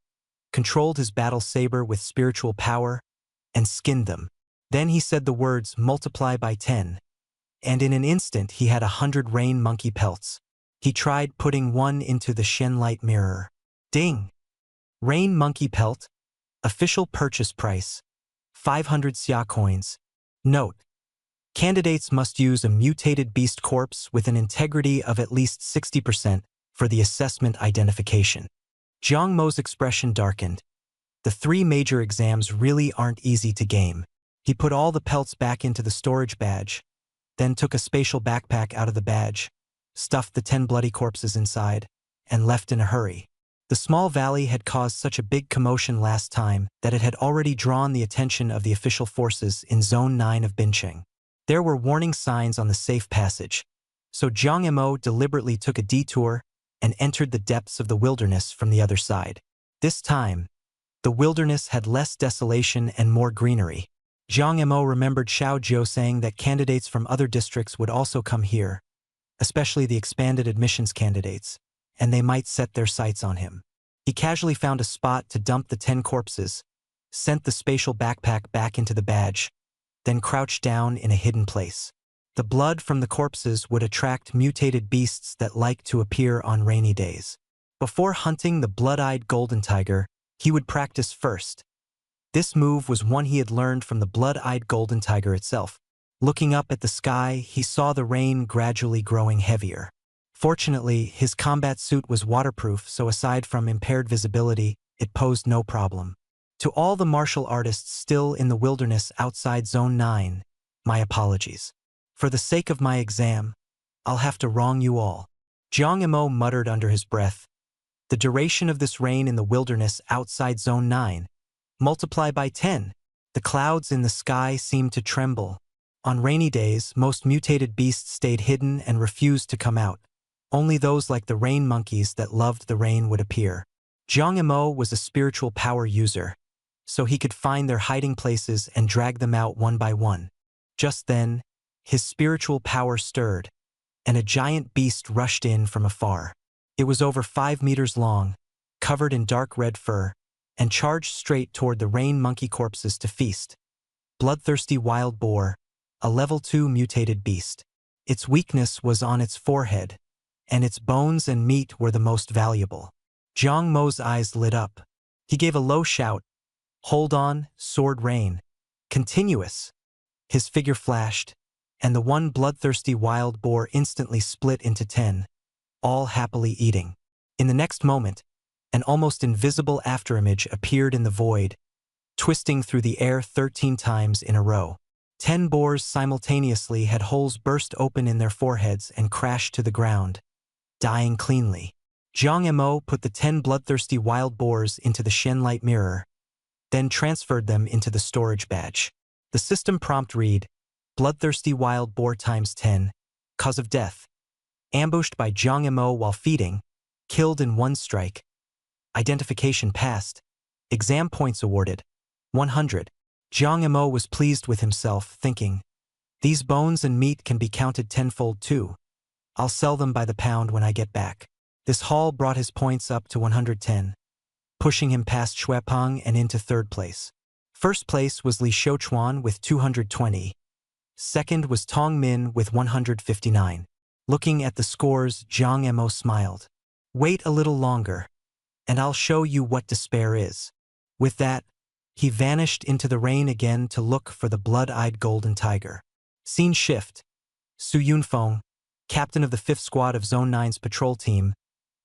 controlled his battle saber with spiritual power, and skinned them. Then he said the words multiply by 10, and in an instant he had 100 rain monkey pelts. He tried putting one into the Shenlight Mirror. Ding! Rain monkey pelt. Official purchase price. 500 xia coins. Note: candidates must use a mutated beast corpse with an integrity of at least 60% for the assessment identification. Zhang Mo's expression darkened. The 3 major exams really aren't easy to game. He put all the pelts back into the storage badge, then took a spatial backpack out of the badge, stuffed the 10 bloody corpses inside, and left in a hurry. The small valley had caused such a big commotion last time that it had already drawn the attention of the official forces in Zone 9 of Bincheng. There were warning signs on the safe passage, so Zhang Yimou deliberately took a detour and entered the depths of the wilderness from the other side. This time, the wilderness had less desolation and more greenery. Zhang Yimou remembered Xiao Jiu saying that candidates from other districts would also come here, especially the expanded admissions candidates, and they might set their sights on him. He casually found a spot to dump the 10 corpses, sent the spatial backpack back into the badge, then crouched down in a hidden place. The blood from the corpses would attract mutated beasts that like to appear on rainy days. Before hunting the blood-eyed golden tiger, he would practice first. This move was one he had learned from the blood-eyed golden tiger itself. Looking up at the sky, he saw the rain gradually growing heavier. Fortunately, his combat suit was waterproof, so aside from impaired visibility, it posed no problem. To all the martial artists still in the wilderness outside Zone 9, my apologies. For the sake of my exam, I'll have to wrong you all. Zhang Yimou muttered under his breath. The duration of this rain in the wilderness outside Zone 9. Multiply by 10. The clouds in the sky seemed to tremble. On rainy days, most mutated beasts stayed hidden and refused to come out. Only those like the rain monkeys that loved the rain would appear. Zhang Yimou was a spiritual power user, so he could find their hiding places and drag them out one by one. Just then, his spiritual power stirred, and a giant beast rushed in from afar. It was over 5 meters long, covered in dark red fur, and charged straight toward the rain monkey corpses to feast. Bloodthirsty wild boar, a level 2 mutated beast. Its weakness was on its forehead, and its bones and meat were the most valuable. Zhang Mo's eyes lit up. He gave a low shout. Hold on, sword rain. Continuous. His figure flashed, and the one bloodthirsty wild boar instantly split into 10, all happily eating. In the next moment, an almost invisible afterimage appeared in the void, twisting through the air 13 times in a row. 10 boars simultaneously had holes burst open in their foreheads and crashed to the ground, dying cleanly. Zhang Yimou put the 10 bloodthirsty wild boars into the Shenlight Mirror, then transferred them into the storage badge. The system prompt read, Bloodthirsty wild boar times 10, cause of death. Ambushed by Zhang Yimou while feeding, killed in 1 strike. Identification passed. Exam points awarded. 100. Zhang Yimou was pleased with himself, thinking, these bones and meat can be counted tenfold too. I'll sell them by the pound when I get back. This haul brought his points up to 110, pushing him past Xuepeng and into 3rd place. First place was Li Shouchuan with 220. Second was Tong Min with 159. Looking at the scores, Zhang Yimou smiled. Wait a little longer, and I'll show you what despair is. With that, he vanished into the rain again to look for the blood-eyed golden tiger. Scene shift. Su Yunfeng, captain of the 5th squad of Zone 9's patrol team,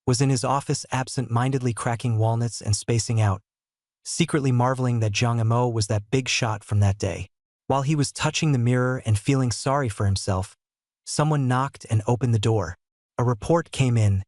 was in his office absent-mindedly cracking walnuts and spacing out, secretly marveling that Zhang Yimou was that big shot from that day. While he was touching the mirror and feeling sorry for himself, someone knocked and opened the door. A report came in.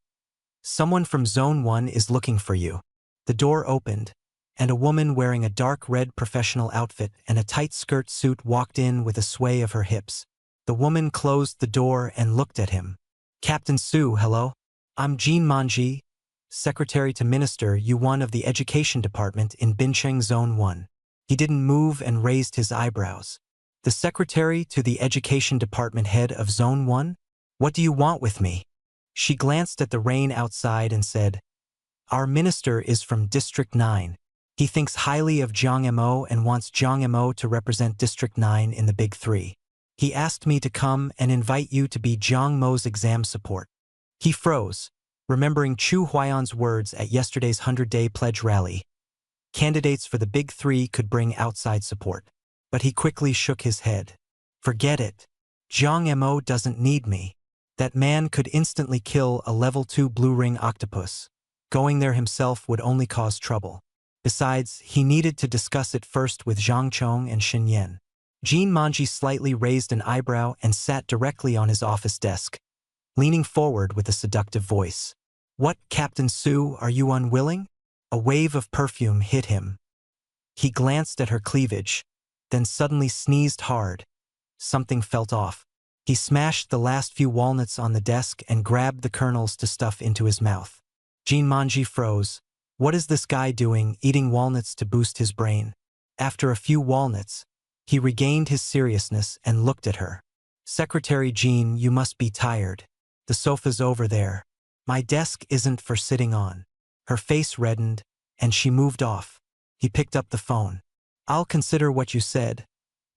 Someone from Zone 1 is looking for you. The door opened, and a woman wearing a dark red professional outfit and a tight skirt suit walked in with a sway of her hips. The woman closed the door and looked at him. Captain Su, hello? I'm Jean Manji, Secretary to Minister Yuan of the Education Department in Bincheng Zone 1. He didn't move and raised his eyebrows. The Secretary to the Education Department head of Zone 1? What do you want with me? She glanced at the rain outside and said, Our minister is from District 9. He thinks highly of Jiang Mo and wants Jiang Mo to represent District 9 in the Big Three. He asked me to come and invite you to be Jiang Mo's exam support. He froze, remembering Chu Huayan's words at yesterday's 100-day pledge rally. Candidates for the Big Three could bring outside support. But he quickly shook his head. Forget it. Jiang Mo doesn't need me. That man could instantly kill a level 2 blue ring octopus. Going there himself would only cause trouble. Besides, he needed to discuss it first with Zhang Chong and Shen Yan. Jean Manji slightly raised an eyebrow and sat directly on his office desk, leaning forward with a seductive voice. What, Captain Su, are you unwilling? A wave of perfume hit him. He glanced at her cleavage, then suddenly sneezed hard. Something felt off. He smashed the last few walnuts on the desk and grabbed the kernels to stuff into his mouth. Jean Manji froze. What is this guy doing, eating walnuts to boost his brain? After a few walnuts, he regained his seriousness and looked at her. Secretary Jean, you must be tired. The sofa's over there. My desk isn't for sitting on. Her face reddened, and she moved off. He picked up the phone. I'll consider what you said,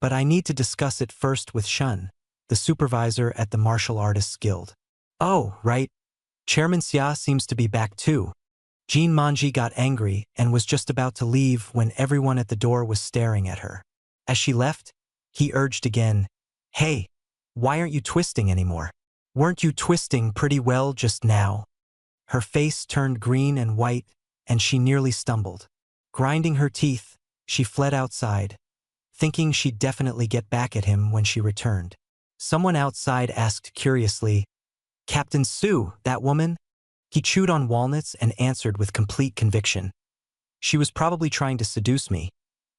but I need to discuss it first with Shun, the supervisor at the Martial Artists Guild. Oh, right. Chairman Xia seems to be back too. Jean Manji got angry and was just about to leave when everyone at the door was staring at her. As she left, he urged again, Hey, why aren't you twisting anymore? Weren't you twisting pretty well just now? Her face turned green and white, and she nearly stumbled. Grinding her teeth, she fled outside, thinking she'd definitely get back at him when she returned. Someone outside asked curiously, Captain Su, that woman? He chewed on walnuts and answered with complete conviction. She was probably trying to seduce me,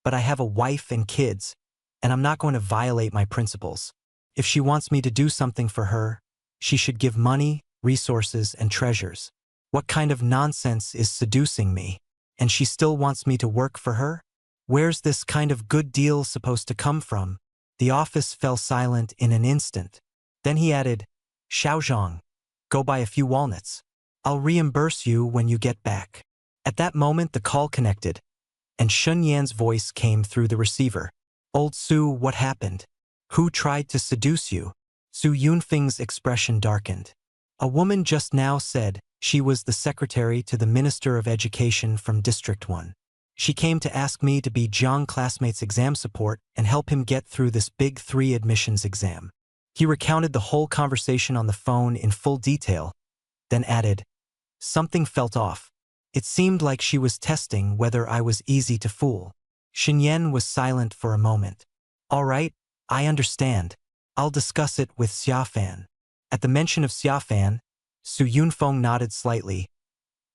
but I have a wife and kids, and I'm not going to violate my principles. If she wants me to do something for her, she should give money, resources, and treasures. What kind of nonsense is seducing me? And she still wants me to work for her? Where's this kind of good deal supposed to come from? The office fell silent in an instant. Then he added, Xiaozhang, go buy a few walnuts. I'll reimburse you when you get back. At that moment the call connected, and Shun Yan's voice came through the receiver. Old Su, what happened? Who tried to seduce you? Su Yunfeng's expression darkened. A woman just now said she was the secretary to the Minister of Education from District 1. She came to ask me to be Jiang classmate's exam support and help him get through this Big 3 admissions exam. He recounted the whole conversation on the phone in full detail, then added, Something felt off. It seemed like she was testing whether I was easy to fool. Shen Yan was silent for a moment. All right, I understand. I'll discuss it with Xiafan. At the mention of Xiafan, Su Yunfeng nodded slightly.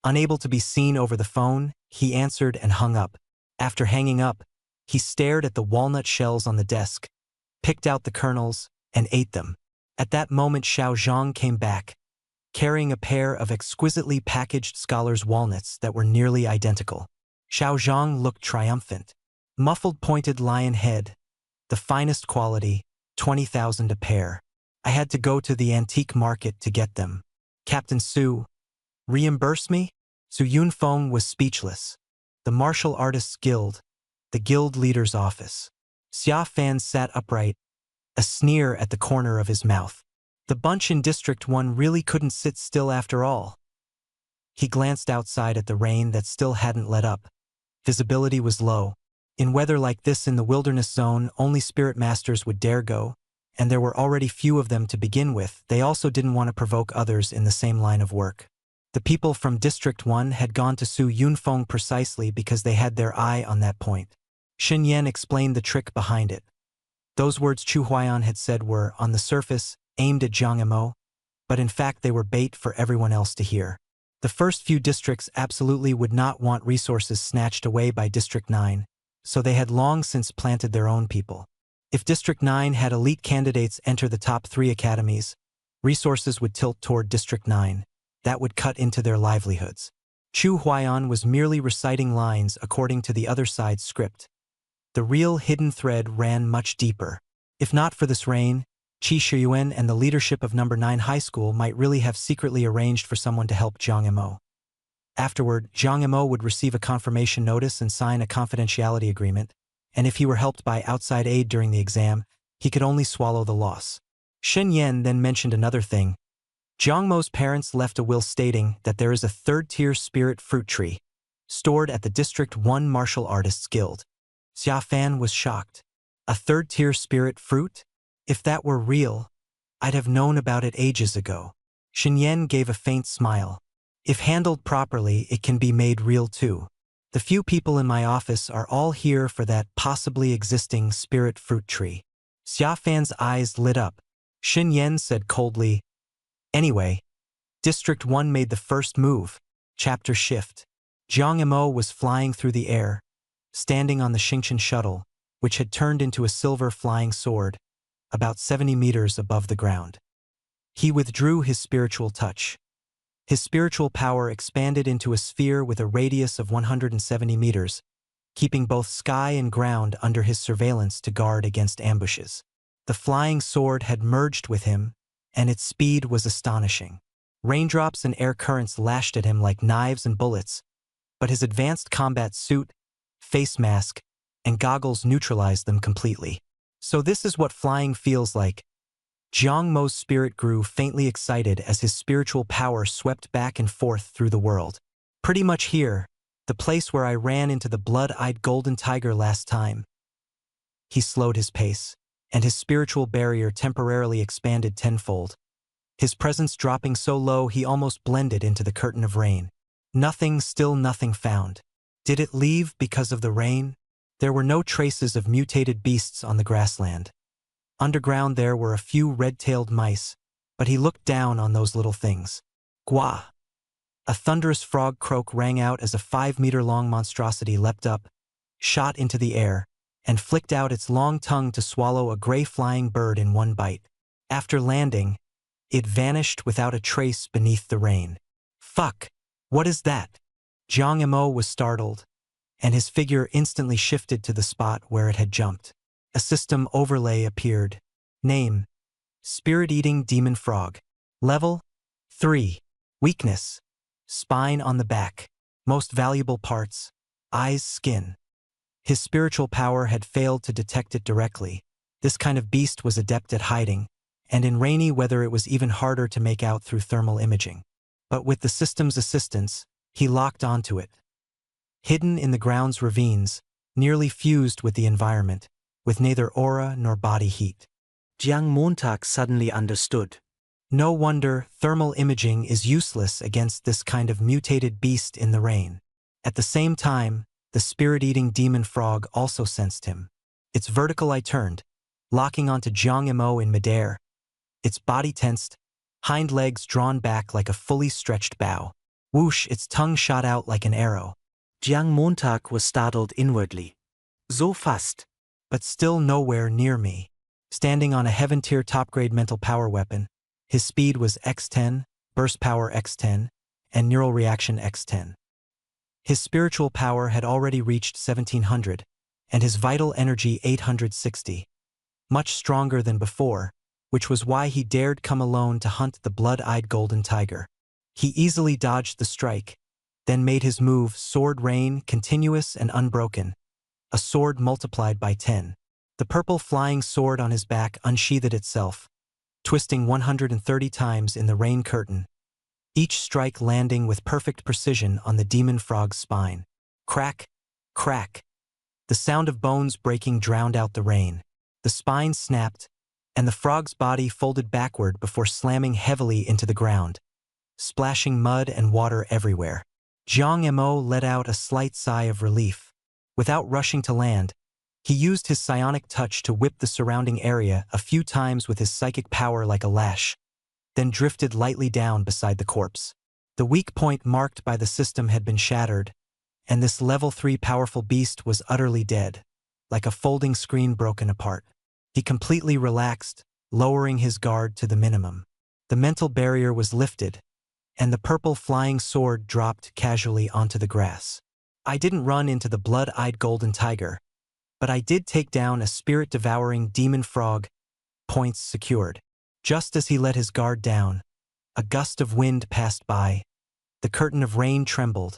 Unable to be seen over the phone, he answered and hung up. After hanging up, he stared at the walnut shells on the desk, picked out the kernels, and ate them. At that moment Xiao Zhang came back, carrying a pair of exquisitely packaged scholar's walnuts that were nearly identical. Xiao Zhang looked triumphant. Muffled pointed lion head, the finest quality, 20,000 a pair. I had to go to the antique market to get them. Captain Su, reimburse me? Su Yunfeng was speechless. The Martial Artists Guild, the guild leader's office. Xia Fan sat upright, a sneer at the corner of his mouth. The bunch in District 1 really couldn't sit still after all. He glanced outside at the rain that still hadn't let up. Visibility was low. In weather like this in the wilderness zone, only spirit masters would dare go, and there were already few of them to begin with. They also didn't want to provoke others in the same line of work. The people from District 1 had gone to Su Yunfeng precisely because they had their eye on that point. Shen Yan explained the trick behind it. Those words Chu Huaiyan had said were, on the surface, aimed at Jiang Emo, but in fact they were bait for everyone else to hear. The first few districts absolutely would not want resources snatched away by District 9, so they had long since planted their own people. If District 9 had elite candidates enter the top 3 academies, resources would tilt toward District 9. That would cut into their livelihoods. Chu Huaiyan was merely reciting lines according to the other side's script. The real hidden thread ran much deeper. If not for this rain, Qi Shiyuan and the leadership of No. 9 High School might really have secretly arranged for someone to help Jiang Emo. Afterward, Jiang Emo would receive a confirmation notice and sign a confidentiality agreement, and if he were helped by outside aid during the exam, he could only swallow the loss. Shen Yan then mentioned another thing. Jiang Mo's parents left a will stating that there is a third-tier spirit fruit tree stored at the District 1 Martial Artists Guild. Xia Fan was shocked. A third-tier spirit fruit? If that were real, I'd have known about it ages ago. Shen Yan gave a faint smile. If handled properly, it can be made real too. The few people in my office are all here for that possibly existing spirit fruit tree. Xia Fan's eyes lit up. Shen Yan said coldly, anyway, District 1 made the first move. Chapter shift. Jiang Emo was flying through the air, standing on the Xingchen shuttle, which had turned into a silver flying sword, about 70 meters above the ground. He withdrew his spiritual touch. His spiritual power expanded into a sphere with a radius of 170 meters, keeping both sky and ground under his surveillance to guard against ambushes. The flying sword had merged with him, and its speed was astonishing. Raindrops and air currents lashed at him like knives and bullets, but his advanced combat suit, face mask, and goggles neutralized them completely. So this is what flying feels like. Jiang Mo's spirit grew faintly excited as his spiritual power swept back and forth through the world. Pretty much here, the place where I ran into the blood-eyed golden tiger last time. He slowed his pace, and his spiritual barrier temporarily expanded tenfold. His presence dropping so low he almost blended into the curtain of rain. Nothing, still nothing found. Did it leave because of the rain? There were no traces of mutated beasts on the grassland. Underground there were a few red-tailed mice, but he looked down on those little things. Gua! A thunderous frog croak rang out as a 5-meter-long monstrosity leapt up, shot into the air, and flicked out its long tongue to swallow a gray flying bird in one bite. After landing, it vanished without a trace beneath the rain. Fuck! What is that? Jiang Emo was startled, and his figure instantly shifted to the spot where it had jumped. A system overlay appeared. Name: Spirit-Eating Demon Frog. Level: 3. Weakness: spine on the back. Most valuable parts: eyes, skin. His spiritual power had failed to detect it directly. This kind of beast was adept at hiding, and in rainy weather it was even harder to make out through thermal imaging. But with the system's assistance, he locked onto it. Hidden in the ground's ravines, nearly fused with the environment, with neither aura nor body heat.
Jiang Montag suddenly understood.
No wonder thermal imaging is useless against this kind of mutated beast in the rain. At the same time, the spirit-eating demon frog also sensed him. Its vertical eye turned, locking onto Jiang Emo in midair. Its body tensed, hind legs drawn back like a fully stretched bow. Whoosh, its tongue shot out like an arrow.
Jiang Montag was startled inwardly. So fast.
But still nowhere near me. Standing on a heaven-tier top-grade mental power weapon, his speed was X10, burst power X10, and neural reaction X10. His spiritual power had already reached 1700, and his vital energy 860. Much stronger than before, which was why he dared come alone to hunt the blood-eyed golden tiger. He easily dodged the strike, then made his move Sword Rain continuous and unbroken, a sword multiplied by 10. The purple flying sword on his back unsheathed itself, twisting 130 times in the rain curtain, each strike landing with perfect precision on the demon frog's spine. Crack, crack. The sound of bones breaking drowned out the rain. The spine snapped, and the frog's body folded backward before slamming heavily into the ground, splashing mud and water everywhere. Jiang Emo let out a slight sigh of relief. Without rushing to land, He used his psionic touch to whip the surrounding area a few times with his psychic power like a lash, then drifted lightly down beside the corpse. The weak point marked by the system had been shattered, and this level 3 powerful beast was utterly dead, like a folding screen broken apart. He completely relaxed, lowering his guard to the minimum. The mental barrier was lifted, and the purple flying sword dropped casually onto the grass. I didn't run into the blood-eyed golden tiger, but I did take down a spirit-devouring demon frog, points secured. Just as he let his guard down, a gust of wind passed by, the curtain of rain trembled,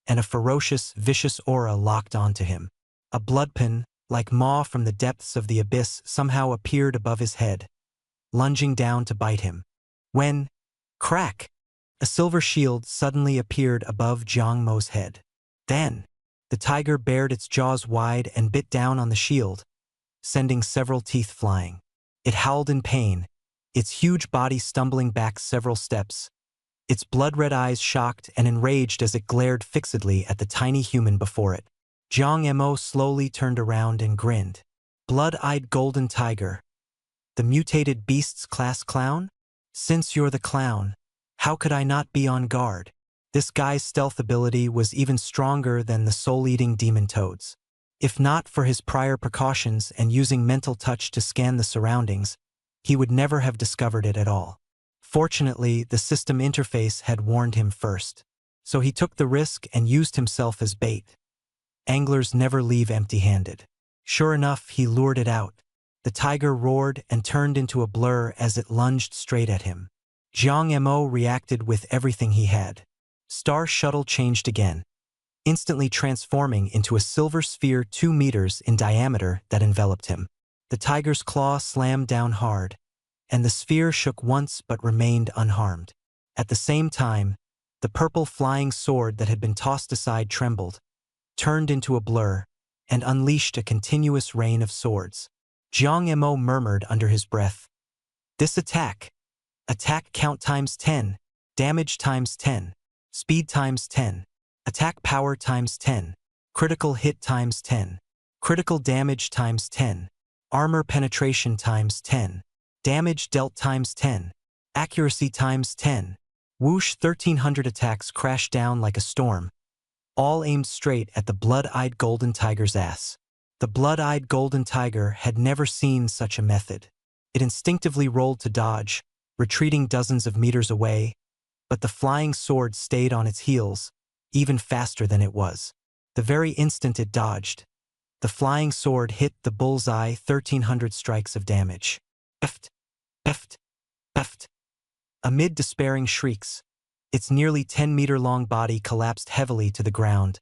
and a ferocious, vicious aura locked onto him. A bloodpin, like maw from the depths of the abyss, somehow appeared above his head, lunging down to bite him. When, crack, a silver shield suddenly appeared above Jiang Mo's head. Then, the tiger bared its jaws wide and bit down on the shield, sending several teeth flying. It howled in pain, its huge body stumbling back several steps, its blood-red eyes shocked and enraged as it glared fixedly at the tiny human before it. Jiang Mo slowly turned around and grinned. Blood-eyed golden tiger. The mutated beast's class clown? Since you're the clown, how could I not be on guard? This guy's stealth ability was even stronger than the soul-eating demon toads. If not for his prior precautions and using mental touch to scan the surroundings, he would never have discovered it at all. Fortunately, the system interface had warned him first, so he took the risk and used himself as bait. Anglers never leave empty-handed. Sure enough, he lured it out. The tiger roared and turned into a blur as it lunged straight at him. Jiang Mo reacted with everything he had. Star Shuttle changed again, instantly transforming into a silver sphere 2 meters in diameter that enveloped him. The tiger's claw slammed down hard, and the sphere shook once but remained unharmed. At the same time, the purple flying sword that had been tossed aside trembled, turned into a blur, and unleashed a continuous rain of swords. Jiang Mo murmured under his breath, "This attack count times 10, damage times 10. Speed times 10. Attack power times 10. Critical hit times 10. Critical damage times 10. Armor penetration times 10. Damage dealt times 10. Accuracy times 10. Whoosh, 1,300 attacks crashed down like a storm, all aimed straight at the blood-eyed golden tiger's ass. The blood-eyed golden tiger had never seen such a method. It instinctively rolled to dodge, retreating dozens of meters away, but the flying sword stayed on its heels, even faster than it was. The very instant it dodged, the flying sword hit the bullseye, 1,300 strikes of damage. Peft, peft, peft. Amid despairing shrieks, its nearly 10-meter-long body collapsed heavily to the ground,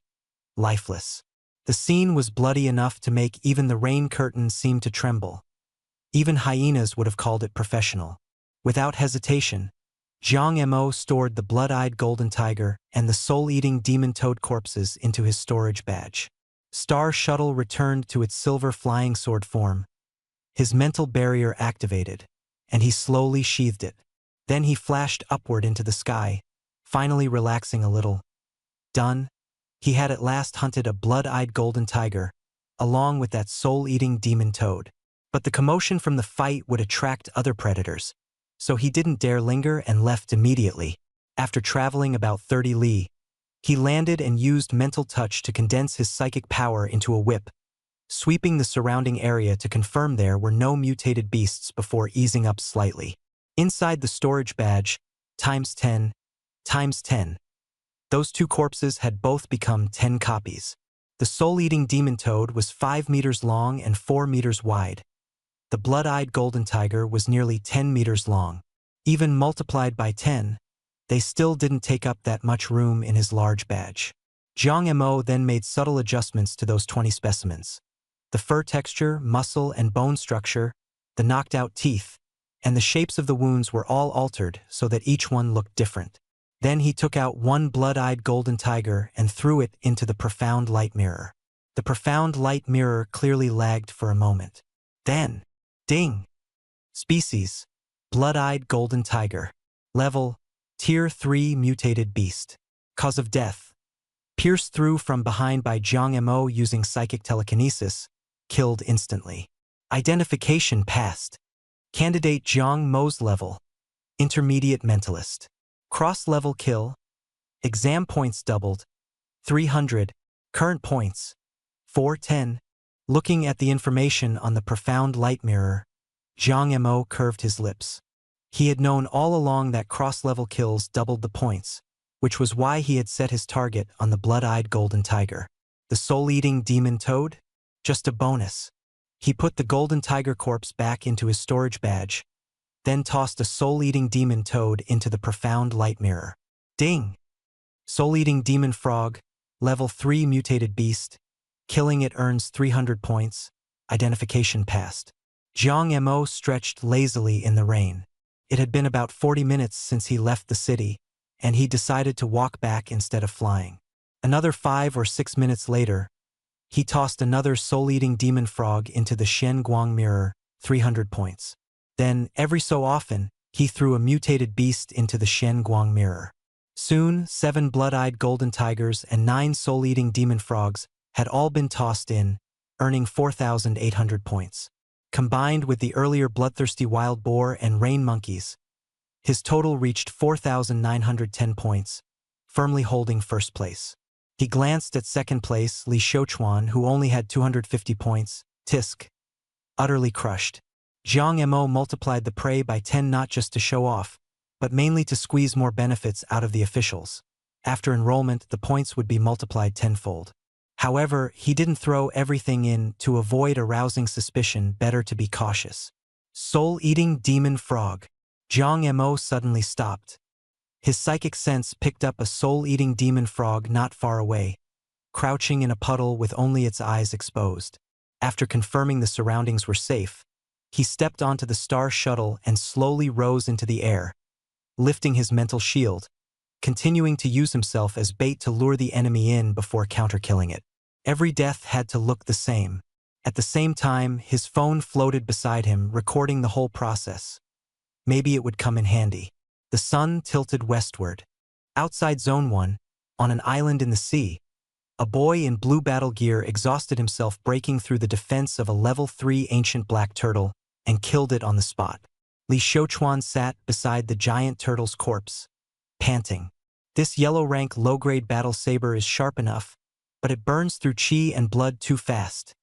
lifeless. The scene was bloody enough to make even the rain curtain seem to tremble. Even hyenas would have called it professional. Without hesitation, Jiang Mo stored the blood-eyed golden tiger and the soul-eating demon toad corpses into his storage badge. Star Shuttle returned to its silver flying sword form. His mental barrier activated, and he slowly sheathed it. Then he flashed upward into the sky, finally relaxing a little. Done. He had at last hunted a blood-eyed golden tiger, along with that soul-eating demon toad. But the commotion from the fight would attract other predators, so he didn't dare linger and left immediately. After traveling about 30 li, he landed and used mental touch to condense his psychic power into a whip, sweeping the surrounding area to confirm there were no mutated beasts before easing up slightly. Inside the storage badge, times 10, times 10. Those two corpses had both become 10 copies. The soul-eating demon toad was 5 meters long and 4 meters wide. The blood-eyed golden tiger was nearly 10 meters long. Even multiplied by 10, they still didn't take up that much room in his large badge. Jiang Mo then made subtle adjustments to those 20 specimens. The fur texture, muscle, and bone structure, the knocked-out teeth, and the shapes of the wounds were all altered so that each one looked different. Then he took out one blood-eyed golden tiger and threw it into the profound light mirror. The profound light mirror clearly lagged for a moment. Then, ding! Species: blood-eyed golden tiger. Level: Tier 3 mutated beast. Cause of death: pierced through from behind by Jiang Mo using psychic telekinesis, killed instantly. Identification passed. Candidate Jiang Mo's level. Intermediate mentalist. Cross-level kill. Exam points doubled. 300. Current points. 410. Looking at the information on the profound light mirror, Jiang Mo curved his lips. He had known all along that cross-level kills doubled the points, which was why he had set his target on the blood-eyed golden tiger. The soul-eating demon toad? Just a bonus. He put the golden tiger corpse back into his storage badge, then tossed a soul-eating demon toad into the profound light mirror. Ding! Soul-eating demon frog, level 3 mutated beast. Killing it earns 300 points. Identification passed. Jiang Mo stretched lazily in the rain. It had been about 40 minutes since he left the city, and he decided to walk back instead of flying. Another 5 or 6 minutes later, he tossed another soul-eating demon frog into the Shen Guang mirror, 300 points. Then, every so often, he threw a mutated beast into the Shen Guang mirror. Soon, 7 blood-eyed golden tigers and 9 soul-eating demon frogs had all been tossed in, earning 4,800 points. Combined with the earlier bloodthirsty wild boar and rain monkeys, his total reached 4,910 points, firmly holding first place. He glanced at second place Li Xiuquan, who only had 250 points, tisk, utterly crushed. Jiang Mo multiplied the prey by 10 not just to show off, but mainly to squeeze more benefits out of the officials. After enrollment, the points would be multiplied tenfold. However, he didn't throw everything in to avoid arousing suspicion. Better to be cautious. Soul-eating demon frog. Jiang Mo suddenly stopped. His psychic sense picked up a soul-eating demon frog not far away, crouching in a puddle with only its eyes exposed. After confirming the surroundings were safe, he stepped onto the star shuttle and slowly rose into the air, lifting his mental shield, continuing to use himself as bait to lure the enemy in before counter-killing it. Every death had to look the same. At the same time, his phone floated beside him, recording the whole process. Maybe it would come in handy. The sun tilted westward. Outside Zone 1, on an island in the sea, a boy in blue battle gear exhausted himself breaking through the defense of a level 3 ancient black turtle and killed it on the spot. Li Xiuquan sat beside the giant turtle's corpse, panting. This yellow-rank low-grade battle saber is sharp enough, but it burns through chi and blood too fast.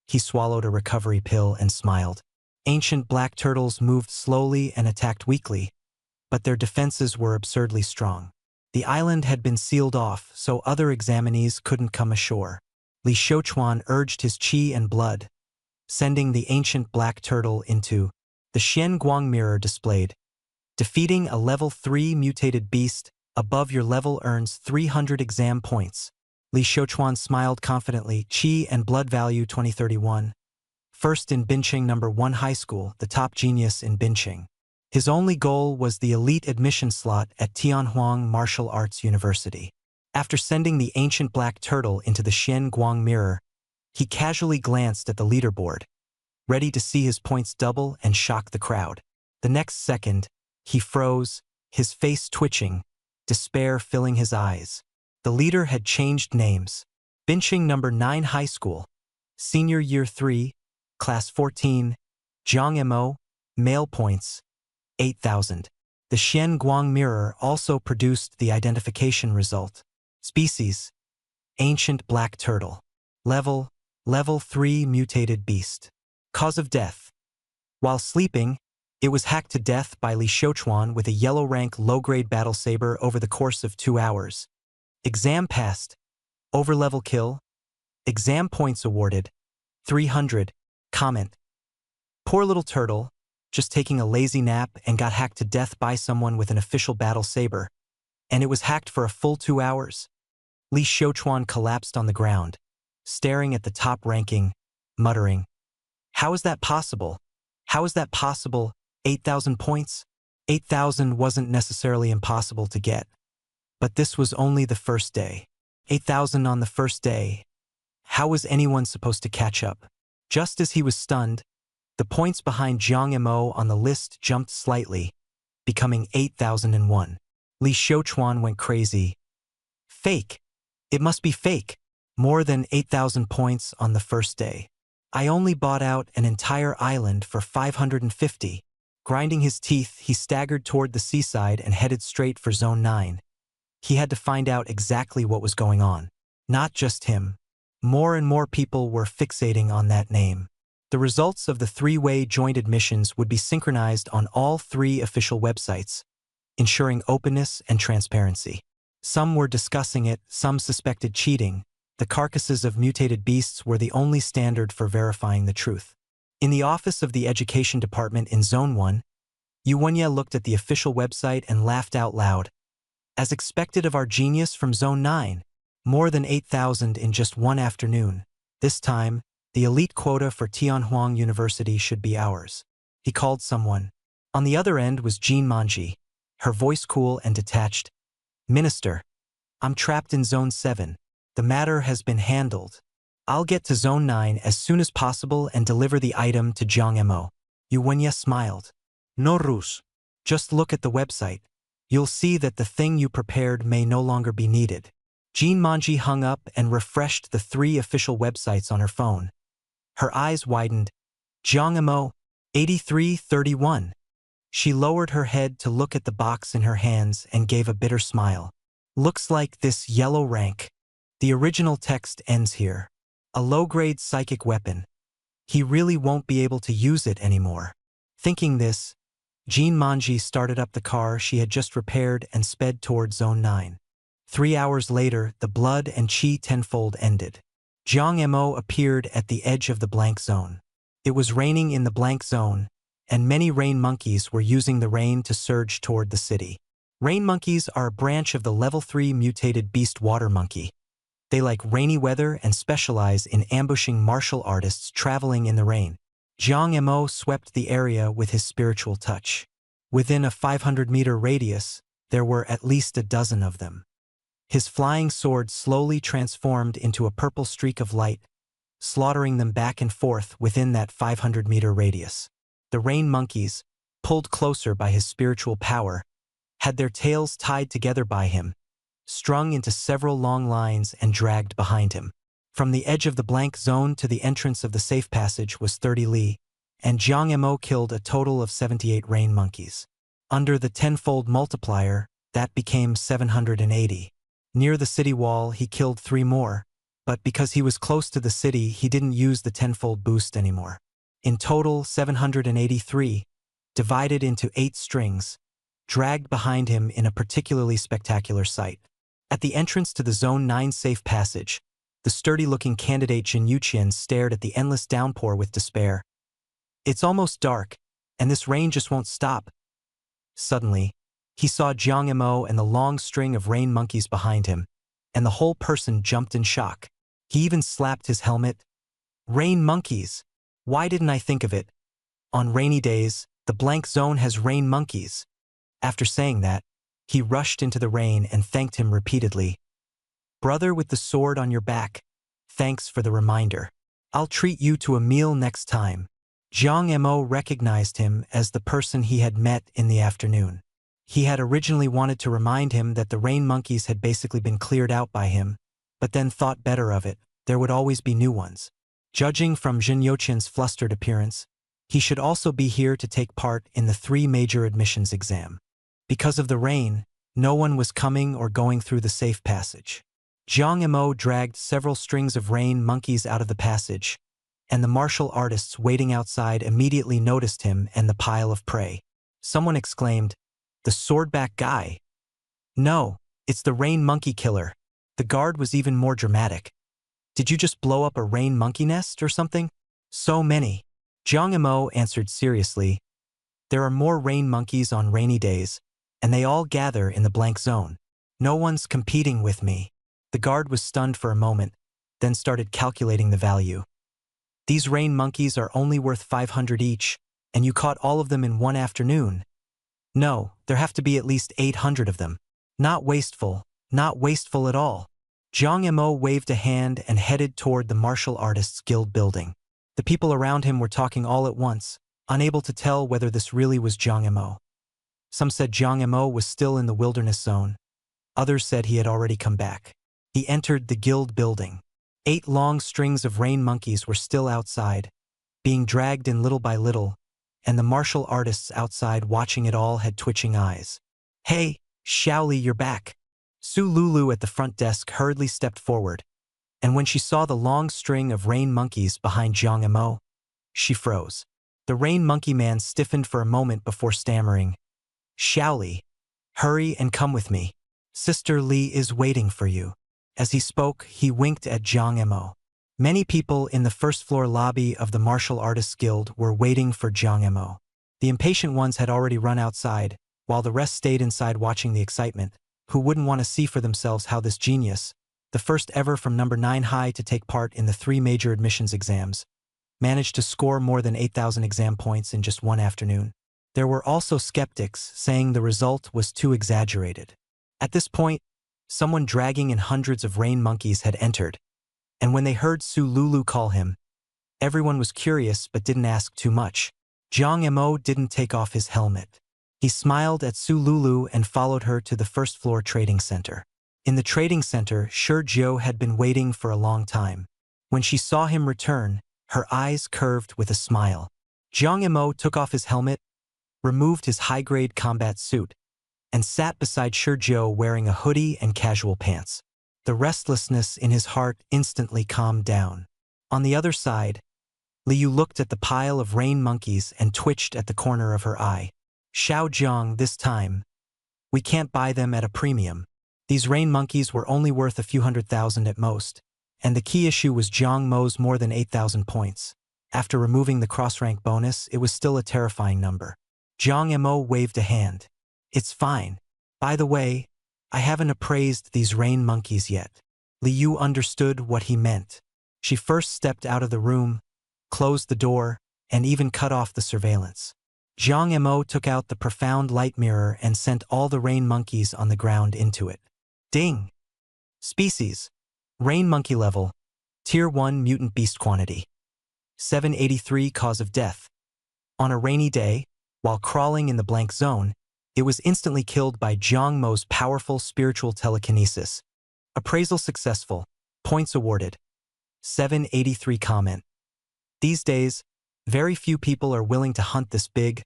He swallowed a recovery pill and smiled. Ancient black turtles moved slowly and attacked weakly, but their defenses were absurdly strong. The island had been sealed off, so other examinees couldn't come ashore. Li Xiuquan urged his chi and blood, sending the ancient black turtle into the Shen Guang mirror displayed. Defeating a level 3 mutated beast above your level earns 300 exam points. Li Xiuquan smiled confidently. Chi and blood value 2031. First in Binqing No. 1 High School, the top genius in Binqing. His only goal was the elite admission slot at Tianhuang Martial Arts University. After sending the ancient black turtle into the Shen Guang mirror, he casually glanced at the leaderboard, ready to see his points double and shock the crowd. The next second, he froze, his face twitching, despair filling his eyes. The leader had changed names. Binqing No. 9 High School, Senior Year 3, Class 14, Jiang Mo, male points, 8,000. The Shen Guang mirror also produced the identification result. Species: ancient black turtle. Level 3 mutated beast. Cause of death: while sleeping, it was hacked to death by Li Xiuquan with a yellow-rank low-grade battle saber over the course of 2 hours. Exam passed. Overlevel kill. Exam points awarded, 300. Comment: poor little turtle, just taking a lazy nap and got hacked to death by someone with an official battle saber. And it was hacked for a full 2 hours. Li Xiuquan collapsed on the ground, staring at the top ranking, muttering, "How is that possible? How is that possible? 8,000 points?" 8,000 wasn't necessarily impossible to get. But this was only the first day. 8,000 on the first day. How was anyone supposed to catch up? Just as he was stunned, the points behind Jiang Mo on the list jumped slightly, becoming 8,001. Li Xiuquan went crazy. Fake. It must be fake. More than 8,000 points on the first day. I only bought out an entire island for 550. Grinding his teeth, he staggered toward the seaside and headed straight for Zone 9. He had to find out exactly what was going on. Not just him. More and more people were fixating on that name. The results of the three-way joint admissions would be synchronized on all three official websites, ensuring openness and transparency. Some were discussing it, some suspected cheating. The carcasses of mutated beasts were the only standard for verifying the truth. In the office of the Education Department in Zone 1, Yuwenya looked at the official website and laughed out loud. As expected of our genius from Zone 9, more than 8,000 in just one afternoon. This time, the elite quota for Tianhuang University should be ours. He called someone. On the other end was Jean Manji, her voice cool and detached. Minister, I'm trapped in Zone 7. The matter has been handled. I'll get to Zone 9 as soon as possible and deliver the item to Jiang Mo. Yuwenya smiled.
No rush.
Just look at the website. You'll see that the thing you prepared may no longer be needed. Jean Manji hung up and refreshed the three official websites on her phone. Her eyes widened. Jiang Mo, 8331. She lowered her head to look at the box in her hands and gave a bitter smile. Looks like this yellow rank. The original text ends here. A low-grade psychic weapon. He really won't be able to use it anymore. Thinking this, Jean Manji started up the car she had just repaired and sped toward Zone 9. 3 hours later, the blood and chi tenfold ended. Jiang Mo appeared at the edge of the blank zone. It was raining in the blank zone, and many rain monkeys were using the rain to surge toward the city. Rain monkeys are a branch of the Level 3 mutated beast water monkey. They like rainy weather and specialize in ambushing martial artists traveling in the rain. Jiang Mo swept the area with his spiritual touch. Within a 500-meter radius, there were at least a dozen of them. His flying sword slowly transformed into a purple streak of light, slaughtering them back and forth within that 500-meter radius. The rain monkeys, pulled closer by his spiritual power, had their tails tied together by him, strung into several long lines and dragged behind him. From the edge of the blank zone to the entrance of the safe passage was 30 li, and Jiang Mo killed a total of 78 rain monkeys. Under the tenfold multiplier, that became 780. Near the city wall, he killed 3 more, but because he was close to the city, he didn't use the tenfold boost anymore. In total, 783, divided into 8 strings, dragged behind him in a particularly spectacular sight. At the entrance to the Zone 9 safe passage, the sturdy-looking candidate Jin Yuqian stared at the endless downpour with despair. It's almost dark, and this rain just won't stop. Suddenly, he saw Jiang Mo and the long string of rain monkeys behind him, and the whole person jumped in shock. He even slapped his helmet. Rain monkeys! Why didn't I think of it? On rainy days, the blank zone has rain monkeys. After saying that, he rushed into the rain and thanked him repeatedly. Brother with the sword on your back, thanks for the reminder. I'll treat you to a meal next time. Jiang Mo recognized him as the person he had met in the afternoon. He had originally wanted to remind him that the rain monkeys had basically been cleared out by him, but then thought better of it. There would always be new ones. Judging from Jin Yuqian's flustered appearance, he should also be here to take part in the 3 major admissions exam. Because of the rain, no one was coming or going through the safe passage. Jiang Mo dragged several strings of rain monkeys out of the passage, and the martial artists waiting outside immediately noticed him and the pile of prey. Someone exclaimed, "The swordback guy." "No, it's the rain monkey killer." The guard was even more dramatic. "Did you just blow up a rain monkey nest or something?" "So many." Jiang Mo answered seriously, "There are more rain monkeys on rainy days, and they all gather in the blank zone. No one's competing with me." The guard was stunned for a moment, then started calculating the value. "These rain monkeys are only worth 500 each, and you caught all of them in one afternoon. No, there have to be at least 800 of them. Not wasteful at all." Jiang Mo waved a hand and headed toward the Martial Artists Guild building. The people around him were talking all at once, unable to tell whether this really was Jiang Mo. Some said Jiang Mo was still in the wilderness zone. Others said he had already come back. He entered the guild building. 8 long strings of rain monkeys were still outside, being dragged in little by little, and the martial artists outside watching it all had twitching eyes. "Hey, Xiaoli, you're back." Su Lulu at the front desk hurriedly stepped forward, and when she saw the long string of rain monkeys behind Jiang Emo, she froze. The rain monkey man stiffened for a moment before stammering, "Xiaoli, hurry and come with me. Sister Li is waiting for you." As he spoke, he winked at Jiang Emo. Many people in the first-floor lobby of the Martial Artists Guild were waiting for Jiang Emo. The impatient ones had already run outside, while the rest stayed inside watching the excitement, who wouldn't want to see for themselves how this genius, the first ever from number 9 high to take part in the 3 major admissions exams, managed to score more than 8,000 exam points in just one afternoon. There were also skeptics saying the result was too exaggerated. At this point, someone dragging in hundreds of rain monkeys had entered, and when they heard Su Lulu call him, everyone was curious but didn't ask too much. Jiang Emo didn't take off his helmet. He smiled at Su Lulu and followed her to the first-floor trading center. In the trading center, Shi Jiu had been waiting for a long time. When she saw him return, her eyes curved with a smile. Jiang Emo took off his helmet, removed his high-grade combat suit, and sat beside Shi Jiu wearing a hoodie and casual pants. The restlessness in his heart instantly calmed down. On the other side, Liu looked at the pile of rain monkeys and twitched at the corner of her eye. "Xiao Jiang, this time, we can't buy them at a premium. These rain monkeys were only worth a few 100,000 at most, and the key issue was Jiang Mo's more than 8,000 points. After removing the cross-rank bonus, it was still a terrifying number." Jiang Emo waved a hand. "It's fine. By the way, I haven't appraised these rain monkeys yet." Liu understood what he meant. She first stepped out of the room, closed the door, and even cut off the surveillance. Jiang Emo took out the profound light mirror and sent all the rain monkeys on the ground into it. Ding! Species: Rain monkey level, Tier 1 mutant beast quantity. 783 cause of death. On a rainy day, while crawling in the blank zone, it was instantly killed by Jiang Mo's powerful spiritual telekinesis. Appraisal successful. Points awarded. 783 comment. These days, very few people are willing to hunt this big,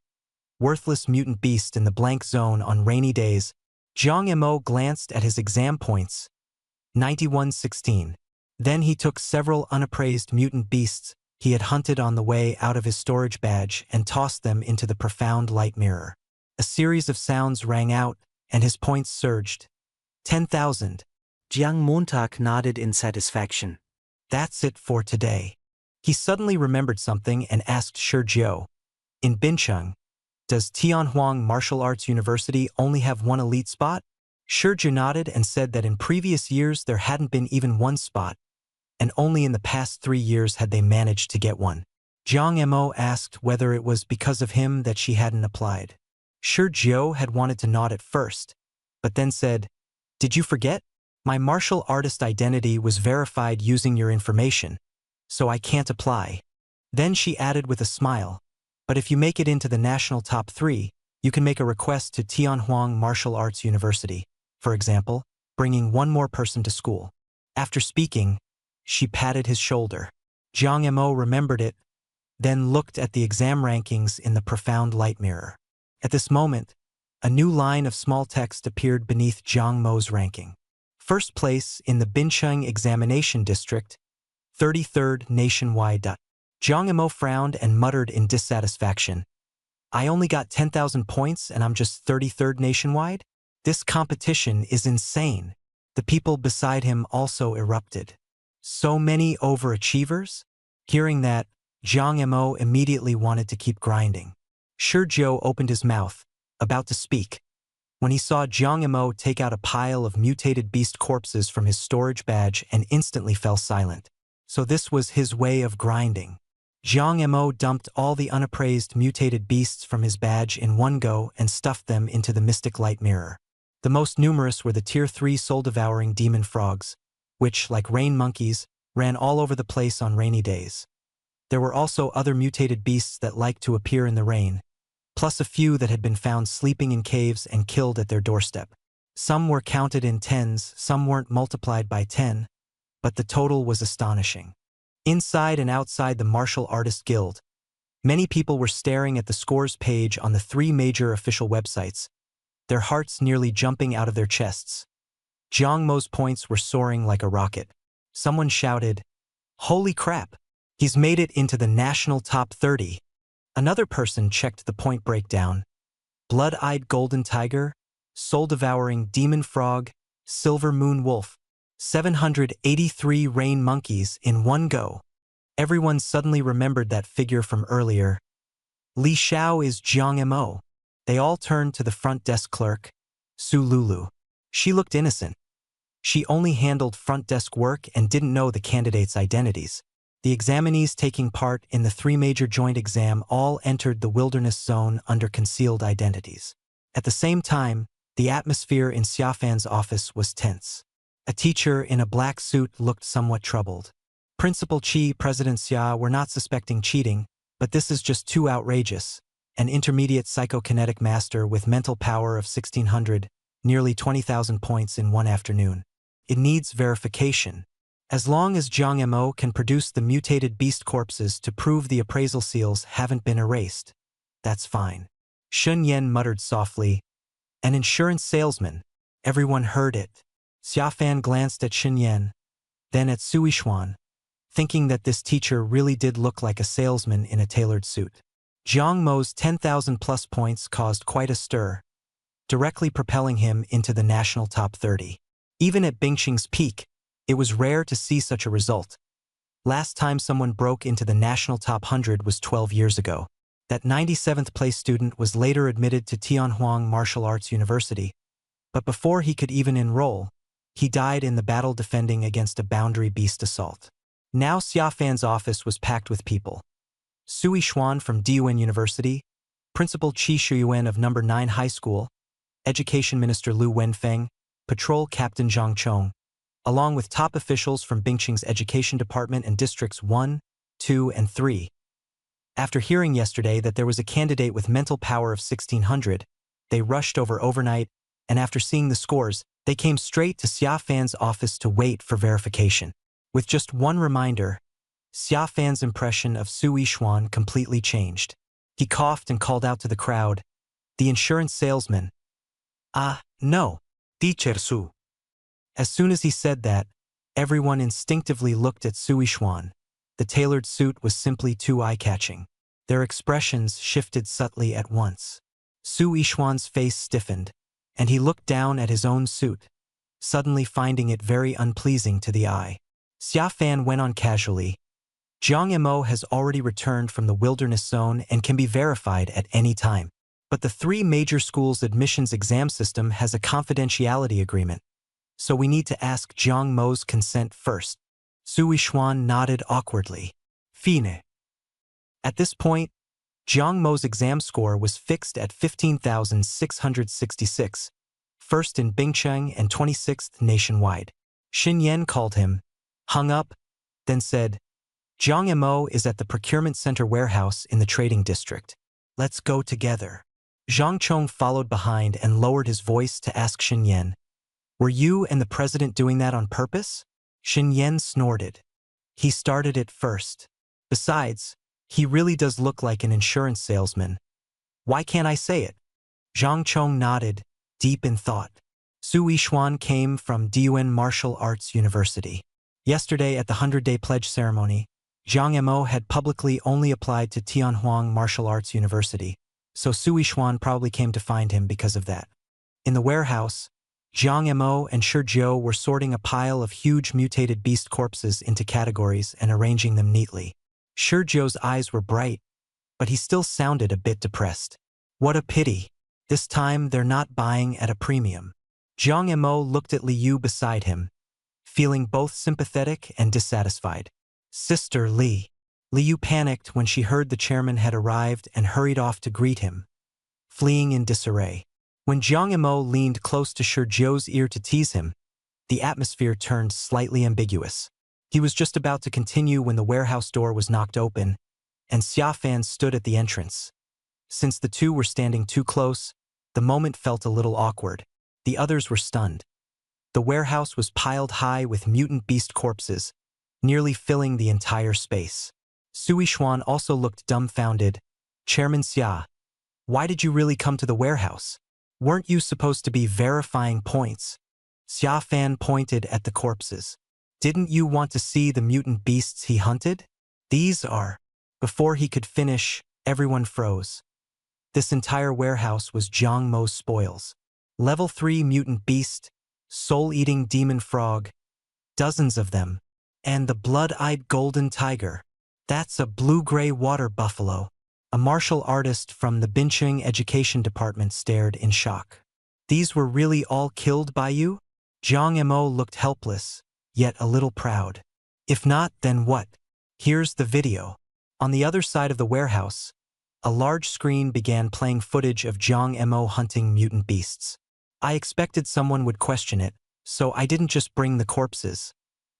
worthless mutant beast in the blank zone on rainy days. Jiang Emo glanced at his exam points. 9116. Then he took several unappraised mutant beasts he had hunted on the way out of his storage badge and tossed them into the profound light mirror. A series of sounds rang out, and his points surged. 10,000.
Jiang Montag nodded in satisfaction.
That's it for today. He suddenly remembered something and asked Shi Jiu, "In Bincheng, does Tianhuang Martial Arts University only have one elite spot?" Shi Jiu nodded and said that in previous years there hadn't been even one spot, and only in the past 3 years had they managed to get one. Jiang Emo asked whether it was because of him that she hadn't applied. Shi Jiu had wanted to nod at first, but then said, "Did you forget? My martial artist identity was verified using your information, so I can't apply." Then she added with a smile, "But if you make it into the national top 3, you can make a request to Tianhuang Martial Arts University, for example, bringing one more person to school." After speaking, she patted his shoulder. Jiang Emo remembered it, then looked at the exam rankings in the profound light mirror. At this moment, a new line of small text appeared beneath Jiang Mo's ranking. First place in the Bincheng Examination District, 33rd nationwide. Jiang Emo frowned and muttered in dissatisfaction. "I only got 10,000 points and I'm just 33rd nationwide? This competition is insane." The people beside him also erupted. So many overachievers? Hearing that, Jiang Emo immediately wanted to keep grinding. Shi Jiu opened his mouth, about to speak, when he saw Jiang Emo take out a pile of mutated beast corpses from his storage badge and instantly fell silent. So this was his way of grinding. Jiang Emo dumped all the unappraised mutated beasts from his badge in one go and stuffed them into the mystic light mirror. The most numerous were the Tier 3 soul-devouring demon frogs, which, like rain monkeys, ran all over the place on rainy days. There were also other mutated beasts that liked to appear in the rain, plus a few that had been found sleeping in caves and killed at their doorstep. Some were counted in tens, some weren't multiplied by 10, but the total was astonishing. Inside and outside the Martial Artists Guild, many people were staring at the scores page on the three major official websites, their hearts nearly jumping out of their chests. Jiang Mo's points were soaring like a rocket. Someone shouted, "Holy crap! He's made it into the national top 30. Another person checked the point breakdown. Blood-eyed golden tiger, soul-devouring demon frog, silver moon wolf, 783 rain monkeys in one go. Everyone suddenly remembered that figure from earlier. Li Xiao is Jiang Mo. They all turned to the front desk clerk, Su Lulu. She looked innocent. She only handled front desk work and didn't know the candidates' identities. The examinees taking part in the three major joint exam all entered the wilderness zone under concealed identities. At the same time, the atmosphere in Xiafan's office was tense. A teacher in a black suit looked somewhat troubled. Principal Qi, President Xia were not suspecting cheating, but this is just too outrageous. An intermediate psychokinetic master with mental power of 1600, nearly 20,000 points in one afternoon. It needs verification. As long as Jiang Mo can produce the mutated beast corpses to prove the appraisal seals haven't been erased, that's fine. Shun Yan muttered softly, "An insurance salesman." Everyone heard it. Xiafan glanced at Shun Yan, then at Sui Xuan, thinking that this teacher really did look like a salesman in a tailored suit. Jiang Mo's 10,000-plus points caused quite a stir, directly propelling him into the national top 30. Even at Bingqing's peak, it was rare to see such a result. Last time someone broke into the national top 100 was 12 years ago. That 97th place student was later admitted to Tianhuang Martial Arts University, but before he could even enroll, he died in the battle defending against a boundary beast assault. Now Xiafan's office was packed with people. Sui Xuan from Diyuan University, Principal Qi Shuyuan of No. 9 High School, Education Minister Lu Wenfeng, Patrol Captain Zhang Chong, along with top officials from Bingqing's Education Department and Districts 1, 2, and 3. After hearing yesterday that there was a candidate with mental power of 1600, they rushed over overnight, and after seeing the scores, they came straight to Xiafan's office to wait for verification. With just one reminder, Xiafan's impression of Sui Xuan completely changed. He coughed and called out to the crowd, "The insurance salesman." "Ah, no. Teacher Su." As soon as he said that, everyone instinctively looked at Sui Xuan. The tailored suit was simply too eye-catching. Their expressions shifted subtly at once. Sui Xuan's face stiffened, and he looked down at his own suit, suddenly finding it very unpleasing to the eye. Xiafan went on casually, "Jiang Mo has already returned from the wilderness zone and can be verified at any time. But the three major schools' admissions exam system has a confidentiality agreement, so we need to ask Jiang Mo's consent first." Sui Xuan nodded awkwardly. "Fine." At this point, Jiang Mo's exam score was fixed at 15,666, first in Bingqing and 26th nationwide. Xin Yan called him, hung up, then said, "Jiang Mo is at the procurement center warehouse in the trading district. Let's go together." Zhang Chong followed behind and lowered his voice to ask Xin Yan, "Were you and the president doing that on purpose?" Xin Yan snorted. "He started it first. Besides, he really does look like an insurance salesman. Why can't I say it?" Zhang Chong nodded, deep in thought. Sui Xuan came from Diyuan Martial Arts University. Yesterday at the 100-day pledge ceremony, Jiang Mo had publicly only applied to Tianhuang Martial Arts University, so Sui Xuan probably came to find him because of that. In the warehouse, Jiang Mo and Shi Zhou were sorting a pile of huge mutated beast corpses into categories and arranging them neatly. Shi Zhou's eyes were bright, but he still sounded a bit depressed. "What a pity. This time they're not buying at a premium." Jiang Mo looked at Li Yu beside him, feeling both sympathetic and dissatisfied. "Sister Li." Li Yu panicked when she heard the chairman had arrived and hurried off to greet him, fleeing in disarray. When Jiang Mo leaned close to Shi Zhou's ear to tease him, the atmosphere turned slightly ambiguous. He was just about to continue when the warehouse door was knocked open, and Xiafan stood at the entrance. Since the two were standing too close, the moment felt a little awkward. The others were stunned. The warehouse was piled high with mutant beast corpses, nearly filling the entire space. Sui Xuan also looked dumbfounded. Chairman Xia, why did you really come to the warehouse? Weren't you supposed to be verifying points? Xia Fan pointed at the corpses. Didn't you want to see the mutant beasts he hunted? These are. Before he could finish, everyone froze. This entire warehouse was Jiang Mo's spoils. Level 3 mutant beast, soul-eating demon frog, dozens of them, and the blood-eyed golden tiger. That's a blue-gray water buffalo. A martial artist from the Bincheng Education Department stared in shock. These were really all killed by you? Jiang Mo looked helpless, yet a little proud. If not, then what? Here's the video. On the other side of the warehouse, a large screen began playing footage of Jiang Mo hunting mutant beasts. I expected someone would question it, so I didn't just bring the corpses.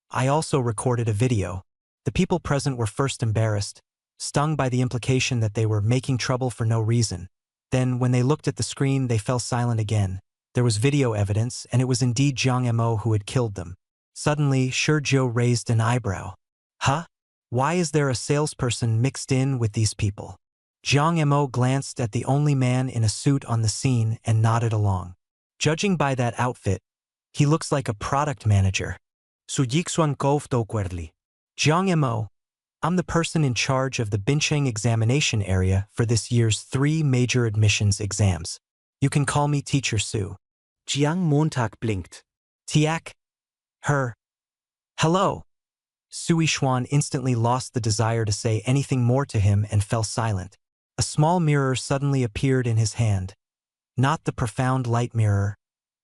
I also recorded a video. The people present were first embarrassed, stung by the implication that they were making trouble for no reason. Then, when they looked at the screen, they fell silent again. There was video evidence, and it was indeed Jiang Mo who had killed them. Suddenly, Shizhou raised an eyebrow. Huh? Why is there a salesperson mixed in with these people? Jiang Mo glanced at the only man in a suit on the scene and nodded along. Judging by that outfit, he looks like a product manager.
Sujixuan Kov Dokuerli.
Jiang Mo, I'm the person in charge of the Bincheng examination area for this year's 3 major admissions exams. You can call me Teacher Su.
Jiang Montag blinkt.
Tiak. Her. Hello. Sui Xuan instantly lost the desire to say anything more to him and fell silent. A small mirror suddenly appeared in his hand. Not the profound light mirror,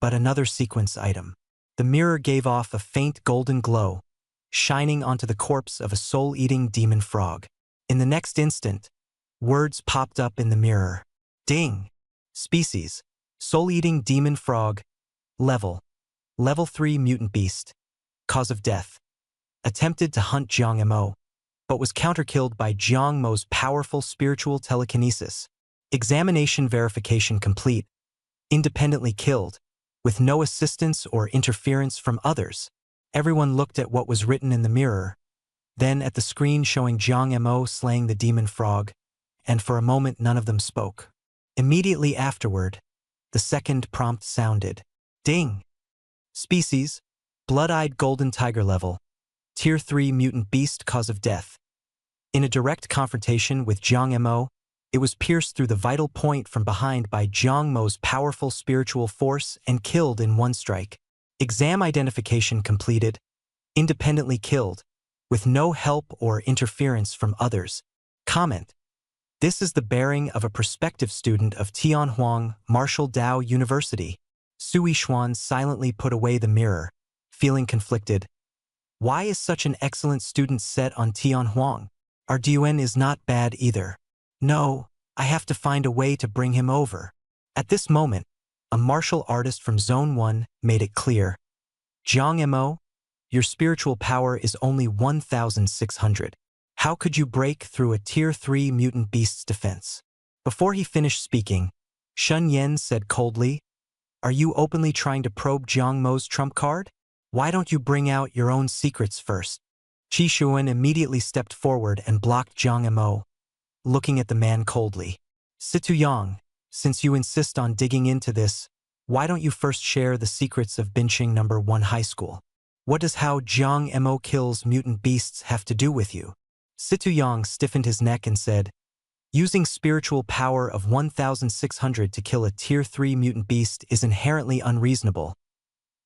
but another sequence item. The mirror gave off a faint golden glow, shining onto the corpse of a soul-eating demon frog. In the next instant, words popped up in the mirror. Ding! Species: soul-eating demon frog. Level: Level 3 mutant beast. Cause of death: attempted to hunt Jiang Mo, but was counter-killed by Jiang Mo's powerful spiritual telekinesis. Examination verification complete. Independently killed, with no assistance or interference from others. Everyone looked at what was written in the mirror, then at the screen showing Jiang Mo slaying the demon frog, and for a moment none of them spoke. Immediately afterward, the second prompt sounded. Ding! Species: blood-eyed golden tiger. Level: Tier 3 mutant beast. Cause of death: in a direct confrontation with Jiang Mo, it was pierced through the vital point from behind by Jiang Mo's powerful spiritual force and killed in one strike. Exam identification completed. Independently killed, with no help or interference from others. Comment: this is the bearing of a prospective student of Tianhuang Martial Dao University. Sui Xuan silently put away the mirror, feeling conflicted. Why is such an excellent student set on Tianhuang? Our Duen is not bad either. No, I have to find a way to bring him over. At this moment, a martial artist from Zone 1 made it clear. Jiang Mo, your spiritual power is only 1,600. How could you break through a Tier 3 mutant beast's defense? Before he finished speaking, Shun Yen said coldly, are you openly trying to probe Jiang Mo's trump card? Why don't you bring out your own secrets first? Qi Shuan immediately stepped forward and blocked Jiang Mo, looking at the man coldly. Situ Yang, since you insist on digging into this, why don't you first share the secrets of Bincheng No. 1 High School? What does how Jiang Mo kills mutant beasts have to do with you? Situ Yang stiffened his neck and said, using spiritual power of 1,600 to kill a Tier 3 mutant beast is inherently unreasonable.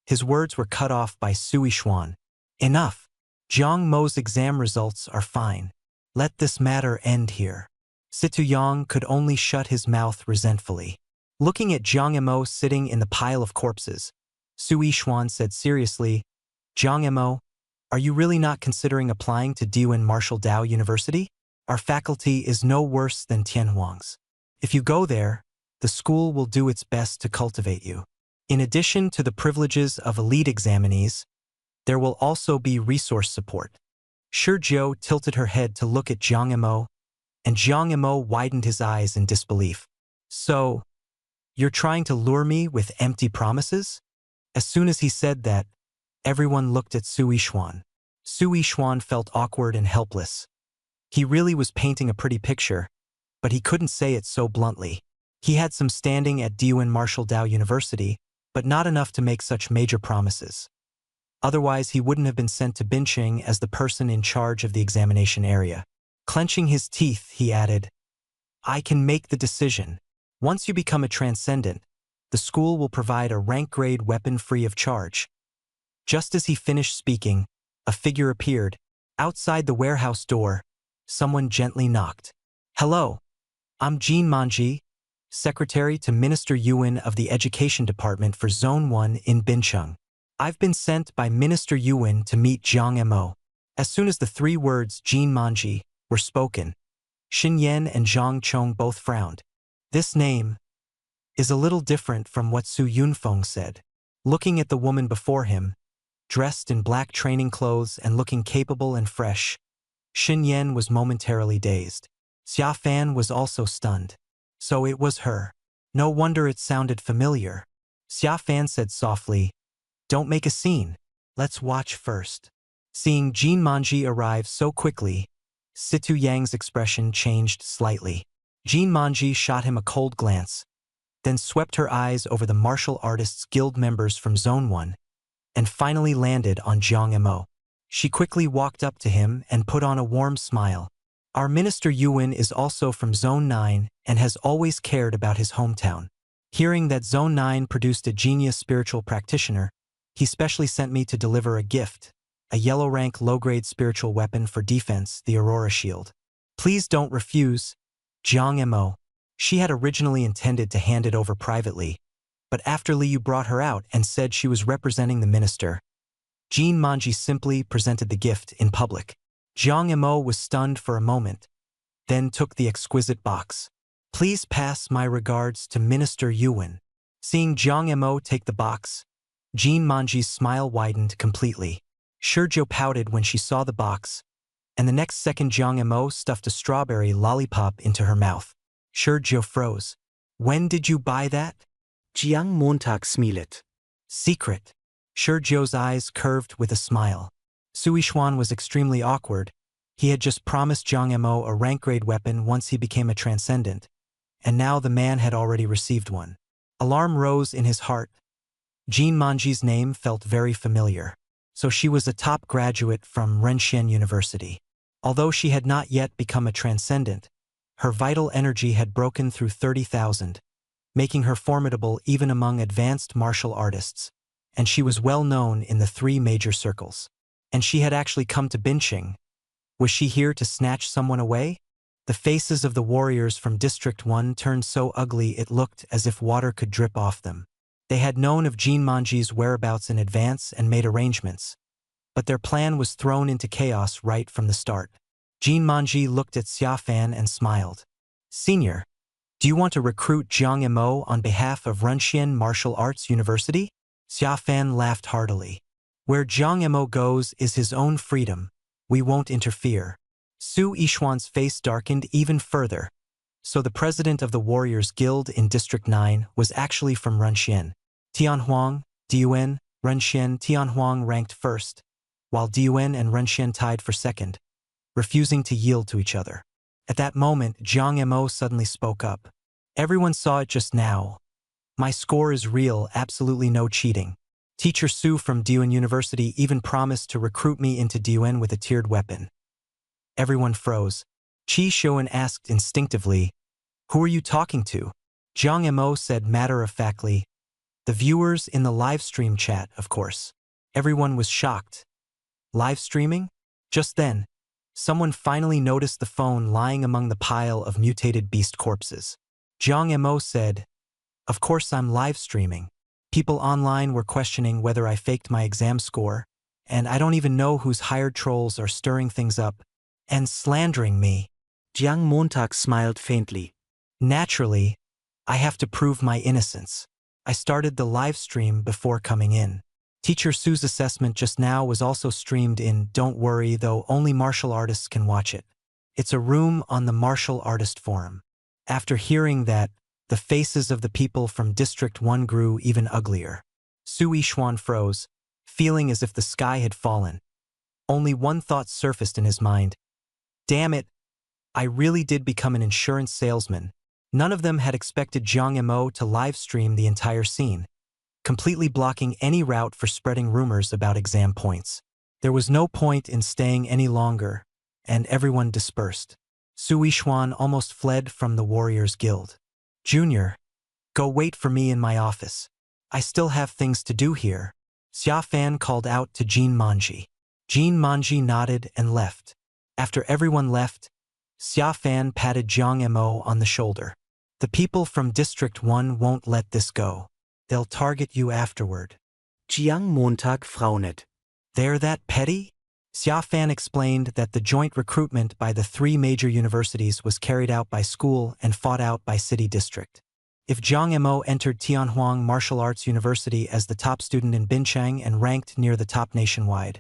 His words were cut off by Sui Xuan. Enough. Jiang Mo's exam results are fine. Let this matter end here. Situ Yang could only shut his mouth resentfully. Looking at Jiang Mo sitting in the pile of corpses, Sui Xuan said seriously, Jiang Mo, are you really not considering applying to Diwen Martial Dao University? Our faculty is no worse than Tianhuang's. If you go there, the school will do its best to cultivate you. In addition to the privileges of elite examinees, there will also be resource support. Shizhou tilted her head to look at Jiang Mo, and Jiang Mo widened his eyes in disbelief. So, you're trying to lure me with empty promises? As soon as he said that, everyone looked at Su Yishuan. Su Yishuan felt awkward and helpless. He really was painting a pretty picture, but he couldn't say it so bluntly. He had some standing at Diwan Marshall Dao University, but not enough to make such major promises. Otherwise, he wouldn't have been sent to Bincheng as the person in charge of the examination area. Clenching his teeth, he added, "I can make the decision. Once you become a transcendent, the school will provide a rank-grade weapon free of charge." Just as he finished speaking, a figure appeared. Outside the warehouse door, someone gently knocked. "Hello, I'm Jin Manji, Secretary to Minister Yuan of the Education Department for Zone 1 in Bincheng. I've been sent by Minister Yuan to meet Jiang Mo." As soon as the three words Jin Manji were spoken, Xin Yan and Zhang Chong both frowned. This name is a little different from what Su Yunfeng said. Looking at the woman before him, dressed in black training clothes and looking capable and fresh, Xin Yan was momentarily dazed. Xia Fan was also stunned. So it was her. No wonder it sounded familiar. Xia Fan said softly, "Don't make a scene. Let's watch first." Seeing Jin Manji arrive so quickly, Situ Yang's expression changed slightly. Jin Manji shot him a cold glance, then swept her eyes over the martial artists guild members from Zone 1, and finally landed on Jiang Mo. She quickly walked up to him and put on a warm smile. "Our Minister Yuan is also from Zone 9 and has always cared about his hometown. Hearing that Zone 9 produced a genius spiritual practitioner, he specially sent me to deliver a gift, a yellow-rank low-grade spiritual weapon for defense, the Aurora Shield. Please don't refuse, Jiang Mo." She had originally intended to hand it over privately, but after Liu brought her out and said she was representing the minister, Jin Manji simply presented the gift in public. Jiang Mo was stunned for a moment, then took the exquisite box. "Please pass my regards to Minister Yuan." Seeing Jiang Mo take the box, Jin Manji's smile widened completely. Shizhou pouted when she saw the box, and the next second Jiang Mo stuffed a strawberry lollipop into her mouth. Shizhou froze. "When did you buy that?"
Jiang Montag smilet.
"Secret." Shizhou's eyes curved with a smile. Su Yishuan was extremely awkward. He had just promised Jiang Mo a rank-grade weapon once he became a transcendent, and now the man had already received one. Alarm rose in his heart. Jin Manji's name felt very familiar. So she was a top graduate from Renxian University. Although she had not yet become a transcendent, her vital energy had broken through 30,000, making her formidable even among advanced martial artists, and she was well known in the three major circles. And she had actually come to Bincheng. Was she here to snatch someone away? The faces of the warriors from District 1 turned so ugly it looked as if water could drip off them. They had known of Jin Manji's whereabouts in advance and made arrangements, but their plan was thrown into chaos right from the start. Jin Manji looked at Xia Fan and smiled. "Senior, do you want to recruit Jiang Mo on behalf of Renxian Martial Arts University?" Xia Fan laughed heartily. "Where Jiang Mo goes is his own freedom. We won't interfere." Su Yishuan's face darkened even further. So the president of the Warriors Guild in District 9 was actually from Renxian. Tianhuang, Diwan, Renxian. Tianhuang ranked first, while Diwan and Renxian tied for second, refusing to yield to each other. At that moment, Jiang Mo suddenly spoke up. "Everyone saw it just now. My score is real, absolutely no cheating. Teacher Su from Diwan University even promised to recruit me into Diwan with a tiered weapon." Everyone froze. Qi Shuan asked instinctively, "Who are you talking to?" Jiang Mo said matter-of-factly, "The viewers in the live stream chat, of course." Everyone was shocked. Live streaming? Just then, someone finally noticed the phone lying among the pile of mutated beast corpses. Jiang Mo said, "Of course I'm live streaming. People online were questioning whether I faked my exam score, and I don't even know whose hired trolls are stirring things up and slandering me."
Jiang Montag smiled faintly.
"Naturally, I have to prove my innocence. I started the live stream before coming in. Teacher Su's assessment just now was also streamed in. Don't worry, though only martial artists can watch it. It's a room on the Martial Artist Forum." After hearing that, the faces of the people from District 1 grew even uglier. Su Yishuan froze, feeling as if the sky had fallen. Only one thought surfaced in his mind. Damn it, I really did become an insurance salesman. None of them had expected Jiang Mo to live stream the entire scene, completely blocking any route for spreading rumors about exam points. There was no point in staying any longer, and everyone dispersed. Su Yishuan almost fled from the Warriors Guild. Junior, go wait for me in my office. I still have things to do here. Xia Fan called out to Jin Manji. Jin Manji nodded and left. After everyone left, Xia Fan patted Jiang Mo on the shoulder. The people from District 1 won't let this go. They'll target you afterward.
Jiang Montag frownet.
They're that petty? Xia Fan explained that the joint recruitment by the 3 major universities was carried out by school and fought out by city district. If Jiang Mo entered Tianhuang Martial Arts University as the top student in Binchang and ranked near the top nationwide,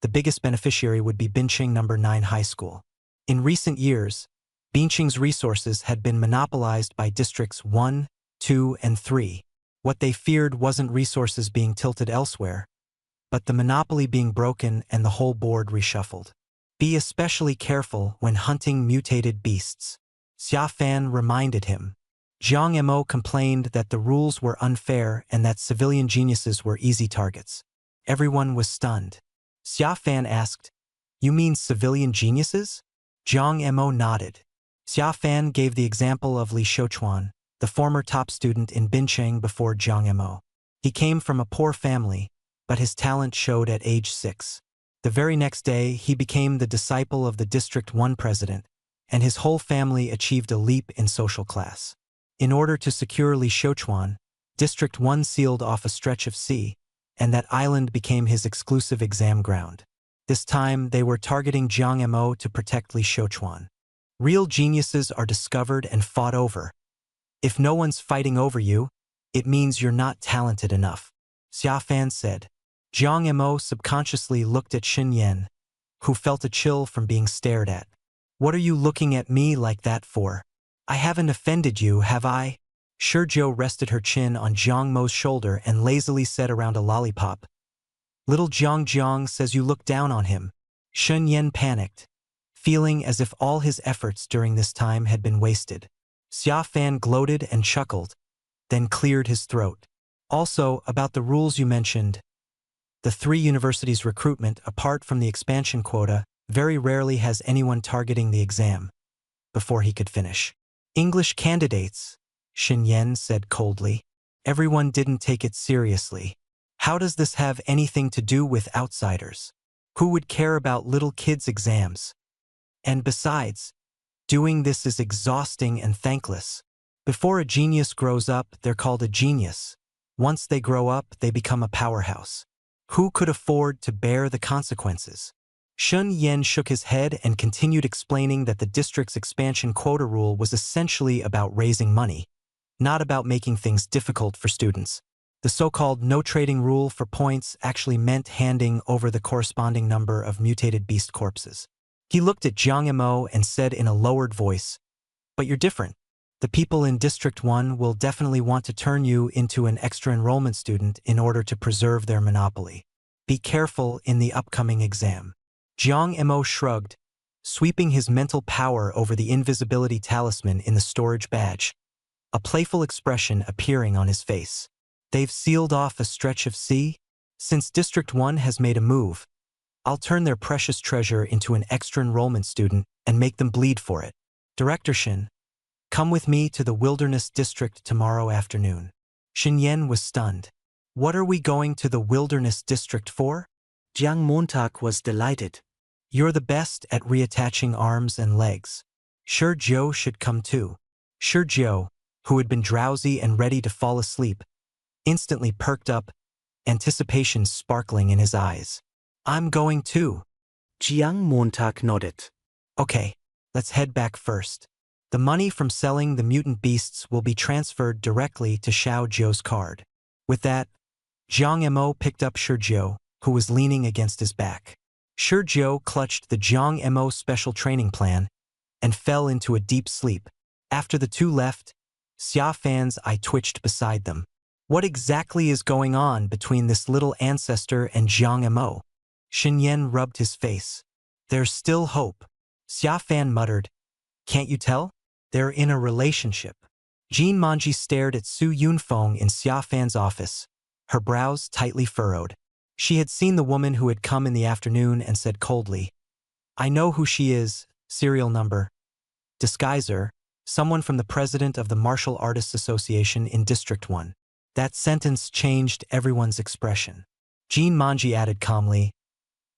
the biggest beneficiary would be Binchang No. 9 High School. In recent years, Binchang's resources had been monopolized by districts 1, 2, and 3. What they feared wasn't resources being tilted elsewhere, but the monopoly being broken and the whole board reshuffled. Be especially careful when hunting mutated beasts. Xia Fan reminded him. Jiang Mo complained that the rules were unfair and that civilian geniuses were easy targets. Everyone was stunned. Xia Fan asked, "You mean civilian geniuses?" Jiang Mo nodded. Xia Fan gave the example of Li Shouchuan, the former top student in Binchang before Jiang Mo. He came from a poor family, but his talent showed at age 6. The very next day, he became the disciple of the District 1 president, and his whole family achieved a leap in social class. In order to secure Li Shouchuan, District 1 sealed off a stretch of sea, and that island became his exclusive exam ground. This time, they were targeting Jiang Mo to protect Li Shouchuan. Real geniuses are discovered and fought over. If no one's fighting over you, it means you're not talented enough, Xia Fan said. Jiang Mo subconsciously looked at Xin Yan, who felt a chill from being stared at. What are you looking at me like that for? I haven't offended you, have I? Shizhou rested her chin on Jiang Mo's shoulder and lazily said around a lollipop, "Little Jiang says you look down on him." Xin Yan panicked, feeling as if all his efforts during this time had been wasted. Xia Fan gloated and chuckled, then cleared his throat. Also, about the rules you mentioned, the 3 universities' recruitment, apart from the expansion quota, very rarely has anyone targeting the exam before he could finish. English candidates, Xin Yan said coldly. Everyone didn't take it seriously. How does this have anything to do with outsiders? Who would care about little kids' exams? And besides, doing this is exhausting and thankless. Before a genius grows up, they're called a genius. Once they grow up, they become a powerhouse. Who could afford to bear the consequences? Xin Yan shook his head and continued explaining that the district's expansion quota rule was essentially about raising money, not about making things difficult for students. The so-called no-trading rule for points actually meant handing over the corresponding number of mutated beast corpses. He looked at Jiang Mo and said in a lowered voice, "But you're different. The people in District 1 will definitely want to turn you into an extra enrollment student in order to preserve their monopoly. Be careful in the upcoming exam." Jiang Mo shrugged, sweeping his mental power over the invisibility talisman in the storage badge, a playful expression appearing on his face. They've sealed off a stretch of sea? Since District 1 has made a move, I'll turn their precious treasure into an extra enrollment student and make them bleed for it. Director Xin, come with me to the Wilderness District tomorrow afternoon. Xin Yan was stunned. What are we going to the Wilderness District for?
Jiang Montag was delighted.
You're the best at reattaching arms and legs. Shizhou should come too. Shizhou, who had been drowsy and ready to fall asleep, instantly perked up, anticipation sparkling in his eyes. I'm going too.
Jiang Montag nodded.
Okay, let's head back first. The money from selling the mutant beasts will be transferred directly to Xiao Zhou's card. With that, Jiang Mo picked up Shizhou, who was leaning against his back. Shizhou clutched the Jiang Mo special training plan and fell into a deep sleep. After the two left, Xia Fan's eye twitched beside them. What exactly is going on between this little ancestor and Jiang Emo? Shen Yan rubbed his face. There's still hope. Xia Fan muttered. Can't you tell? They're in a relationship. Jean Manji stared at Su Yunfeng in Xia Fan's office, her brows tightly furrowed. She had seen the woman who had come in the afternoon and said coldly, I know who she is, serial number. Disguiser, someone from the president of the Martial Artists Association in District 1. That sentence changed everyone's expression. Jean Manji added calmly,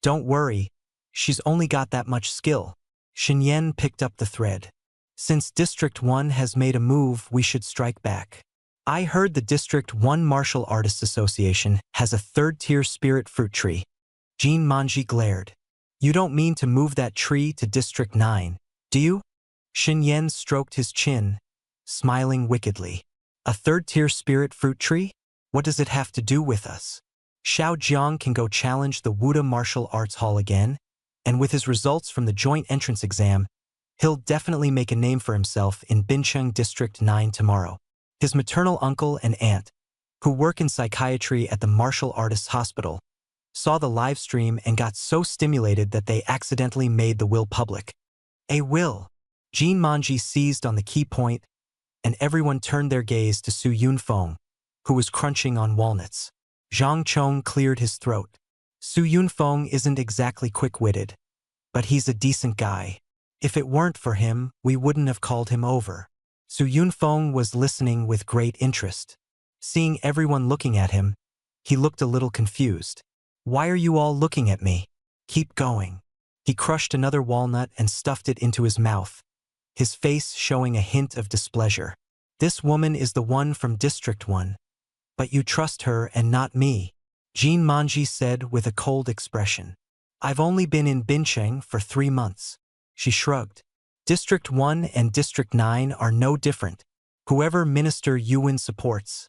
Don't worry, she's only got that much skill. Shen Yan picked up the thread. Since District 1 has made a move, we should strike back. I heard the District 1 Martial Artists Association has a third-tier spirit fruit tree. Jean Manji glared. You don't mean to move that tree to District 9, do you? Shen Yan stroked his chin, smiling wickedly. A third-tier spirit fruit tree? What does it have to do with us? Xiao Jiang can go challenge the Wuda Martial Arts Hall again, and with his results from the joint entrance exam, he'll definitely make a name for himself in Bincheng District 9 tomorrow. His maternal uncle and aunt, who work in psychiatry at the Martial Artists Hospital, saw the live stream and got so stimulated that they accidentally made the will public. A will. Jean Manji seized on the key point, and everyone turned their gaze to Su Yunfeng, who was crunching on walnuts. Zhang Chong cleared his throat. Su Yunfeng isn't exactly quick-witted, but he's a decent guy. If it weren't for him, we wouldn't have called him over. Su Yunfeng was listening with great interest. Seeing everyone looking at him, he looked a little confused. Why are you all looking at me? Keep going. He crushed another walnut and stuffed it into his mouth, his face showing a hint of displeasure. This woman is the one from District 1. But you trust her and not me, Jean Manji said with a cold expression. I've only been in Bincheng for 3 months. She shrugged. District 1 and District 9 are no different. Whoever Minister Yuan supports,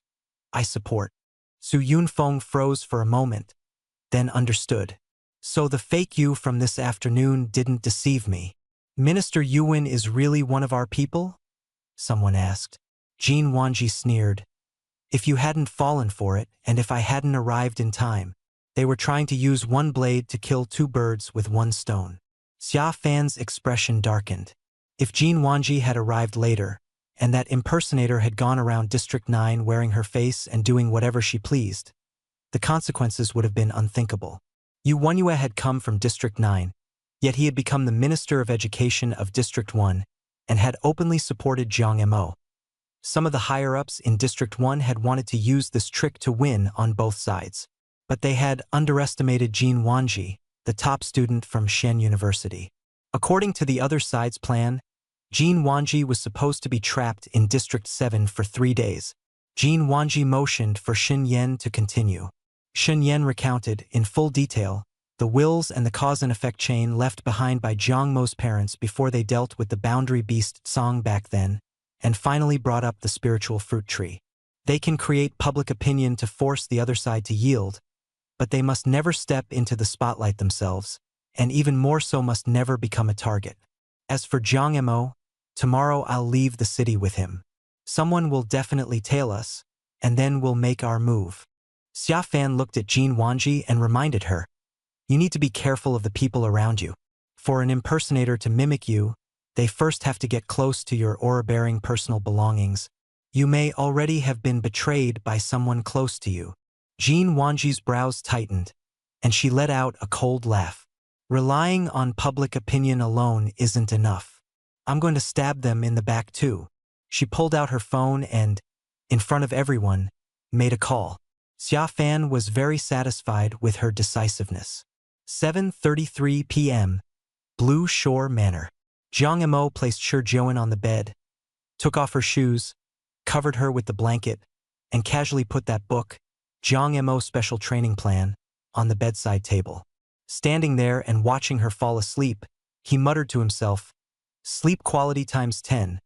I support. Su Yunfeng froze for a moment, then understood. So the fake you from this afternoon didn't deceive me. Minister Yuan is really one of our people? Someone asked. Jean Wanji sneered. If you hadn't fallen for it, and if I hadn't arrived in time, they were trying to use one blade to kill 2 birds with 1 stone. Xia Fan's expression darkened. If Jean Wanji had arrived later, and that impersonator had gone around District 9 wearing her face and doing whatever she pleased, the consequences would have been unthinkable. Yu Wenyue had come from District 9, yet he had become the Minister of Education of District 1 and had openly supported Jiang Emo. Some of the higher-ups in District 1 had wanted to use this trick to win on both sides, but they had underestimated Jean Wanji, the top student from Shen University. According to the other side's plan, Jean Wanji was supposed to be trapped in District 7 for 3 days. Jean Wanji motioned for Shen Yan to continue. Shen Yan recounted, in full detail, the wills and the cause and effect chain left behind by Jiang Mo's parents before they dealt with the boundary beast Song back then, and finally brought up the spiritual fruit tree. They can create public opinion to force the other side to yield, but they must never step into the spotlight themselves, and even more so must never become a target. As for Jiang Emo, tomorrow I'll leave the city with him. Someone will definitely tail us, and then we'll make our move. Xia Fan looked at Jean Wanji and reminded her, you need to be careful of the people around you. For an impersonator to mimic you, they first have to get close to your aura-bearing personal belongings. You may already have been betrayed by someone close to you. Jean Wanji's brows tightened, and she let out a cold laugh. Relying on public opinion alone isn't enough. I'm going to stab them in the back too. She pulled out her phone and, in front of everyone, made a call. Xia Fan was very satisfied with her decisiveness. 7:33 p.m. Blue Shore Manor. Jiang Emo placed Shi Jian on the bed, took off her shoes, covered her with the blanket, and casually put that book, Jiang Emo Special Training Plan, on the bedside table. Standing there and watching her fall asleep, he muttered to himself, sleep quality times 10,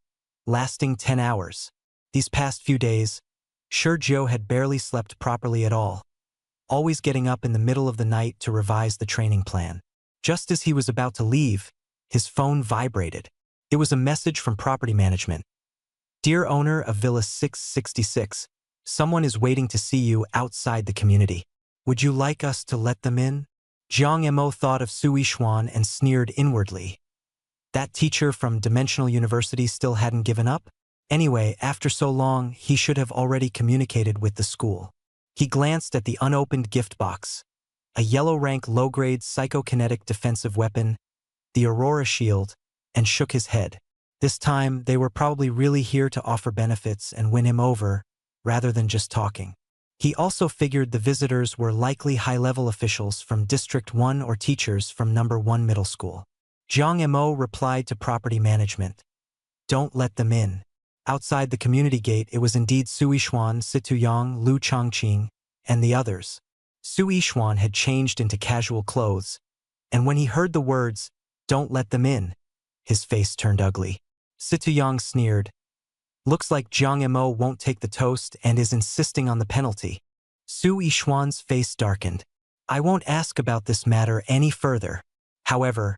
lasting 10 hours. These past few days, Shi Jian had barely slept properly at all, always getting up in the middle of the night to revise the training plan. Just as he was about to leave, his phone vibrated. It was a message from property management. Dear owner of Villa 666, Someone is waiting to see you outside the community. Would you like us to let them in? Jiang Mo thought of Su Yishuan and sneered inwardly. That teacher from Dimensional University still hadn't given up? Anyway, after so long, he should have already communicated with the school. He glanced at the unopened gift box. A yellow-rank low-grade psychokinetic defensive weapon, the Aurora Shield, and shook his head. This time, they were probably really here to offer benefits and win him over, rather than just talking. He also figured the visitors were likely high-level officials from District 1 or teachers from Number 1 Middle School. Jiang Mo replied to property management. Don't let them in. Outside the community gate, it was indeed Su Yishuan, Situ Yang, Lu Chongqing, and the others. Su Yishuan had changed into casual clothes, and when he heard the words, "Don't let them in," his face turned ugly. Situ Yang sneered. Looks like Jiang Mo won't take the toast and is insisting on the penalty. Su Yishuan's face darkened. I won't ask about this matter any further. However,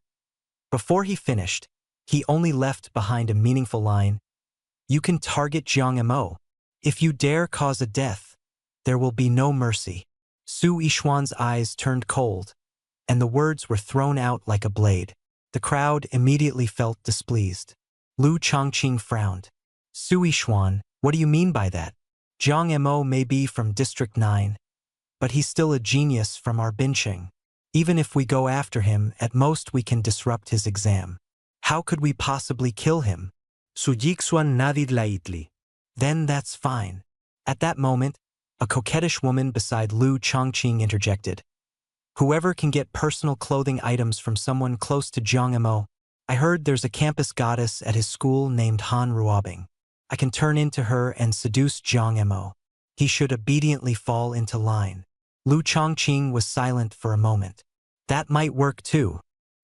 before he finished, he only left behind a meaningful line. You can target Jiang Mo. If you dare cause a death, there will be no mercy. Su Yishuan's eyes turned cold, and the words were thrown out like a blade. The crowd immediately felt displeased. Lu Chongqing frowned. Su Yishuan, what do you mean by that? Jiang Mo may be from District 9, but he's still a genius from our Bincheng. Even if we go after him, at most we can disrupt his exam. How could we possibly kill him?
Su Yixuan nodded lightly.
Then that's fine. At that moment, a coquettish woman beside Lu Chongqing interjected. Whoever can get personal clothing items from someone close to Jiang Mo. I heard there's a campus goddess at his school named Han Ruobing. I can turn into her and seduce Jiang Mo. He should obediently fall into line. Lu Chongqing was silent for a moment. That might work too.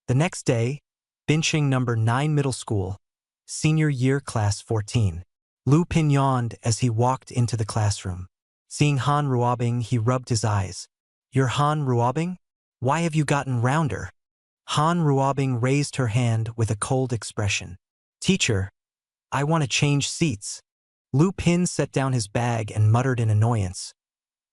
The next day, Bincheng Number 9 Middle School, Senior Year Class 14. Lu Pin yawned as he walked into the classroom. Seeing Han Ruobing, he rubbed his eyes. You're Han Ruobing? Why have you gotten rounder? Han Ruobing raised her hand with a cold expression. Teacher, I want to change seats. Lu Pin set down his bag and muttered in annoyance.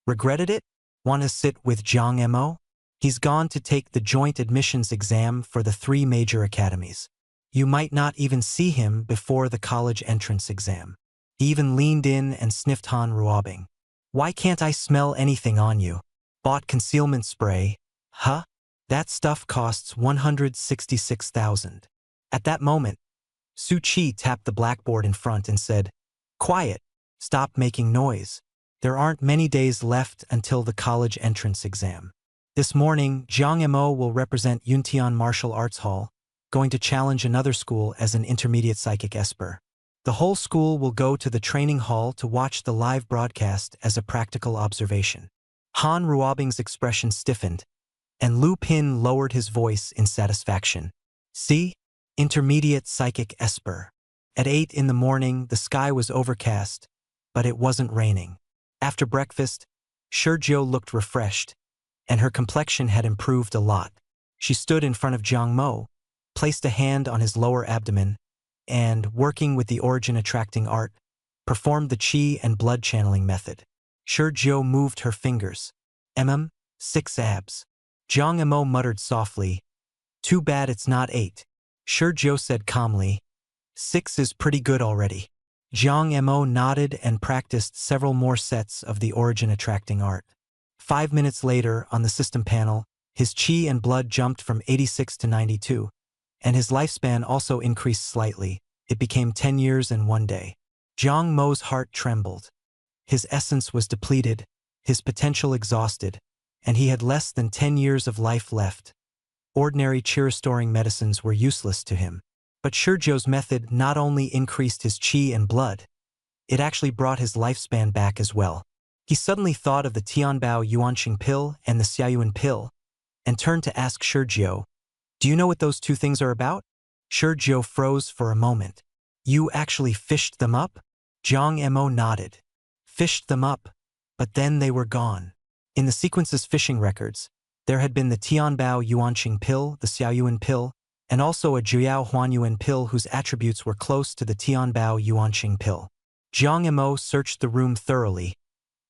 Regretted it? Want to sit with Jiang Mo? He's gone to take the joint admissions exam for the 3 major academies. You might not even see him before the college entrance exam. He even leaned in and sniffed Han Ruobing. Why can't I smell anything on you? Bought concealment spray, huh? That stuff costs 166,000. At that moment, Su Qi tapped the blackboard in front and said, Quiet, stop making noise. There aren't many days left until the college entrance exam. This morning, Jiang Mo will represent Yuntian Martial Arts Hall, going to challenge another school as an intermediate psychic esper. The whole school will go to the training hall to watch the live broadcast as a practical observation. Han Ruobing's expression stiffened, and Lu Pin lowered his voice in satisfaction. See? Intermediate psychic esper. At 8 in the morning, the sky was overcast, but it wasn't raining. After breakfast, Shurjiu looked refreshed, and her complexion had improved a lot. She stood in front of Jiang Mo, placed a hand on his lower abdomen, and, working with the origin-attracting art, performed the qi and blood channeling method. Shurjiu moved her fingers. 6 abs. Jiang Mo muttered softly, Too bad it's not 8. Shurjiu said calmly, 6 is pretty good already. Jiang Mo nodded and practiced several more sets of the origin-attracting art. 5 minutes later, on the system panel, his qi and blood jumped from 86 to 92, and his lifespan also increased slightly. It became 10 years and 1 day. Jiang Mo's heart trembled. His essence was depleted, his potential exhausted, and he had less than 10 years of life left. Ordinary qi-restoring medicines were useless to him. But Shurjiu's method not only increased his qi and blood, it actually brought his lifespan back as well. He suddenly thought of the Tianbao Yuanqing pill and the Xiaoyuan pill, and turned to ask Shurjiu, Do you know what those 2 things are about? Shurjiu froze for a moment. You actually fished them up? Jiang Mo nodded. Fished them up, but then they were gone. In the sequence's fishing records, there had been the Tianbao Yuanqing pill, the Xiaoyuan pill, and also a Jiao Huanyuan pill whose attributes were close to the Tianbao Yuanqing pill. Jiang Mo searched the room thoroughly,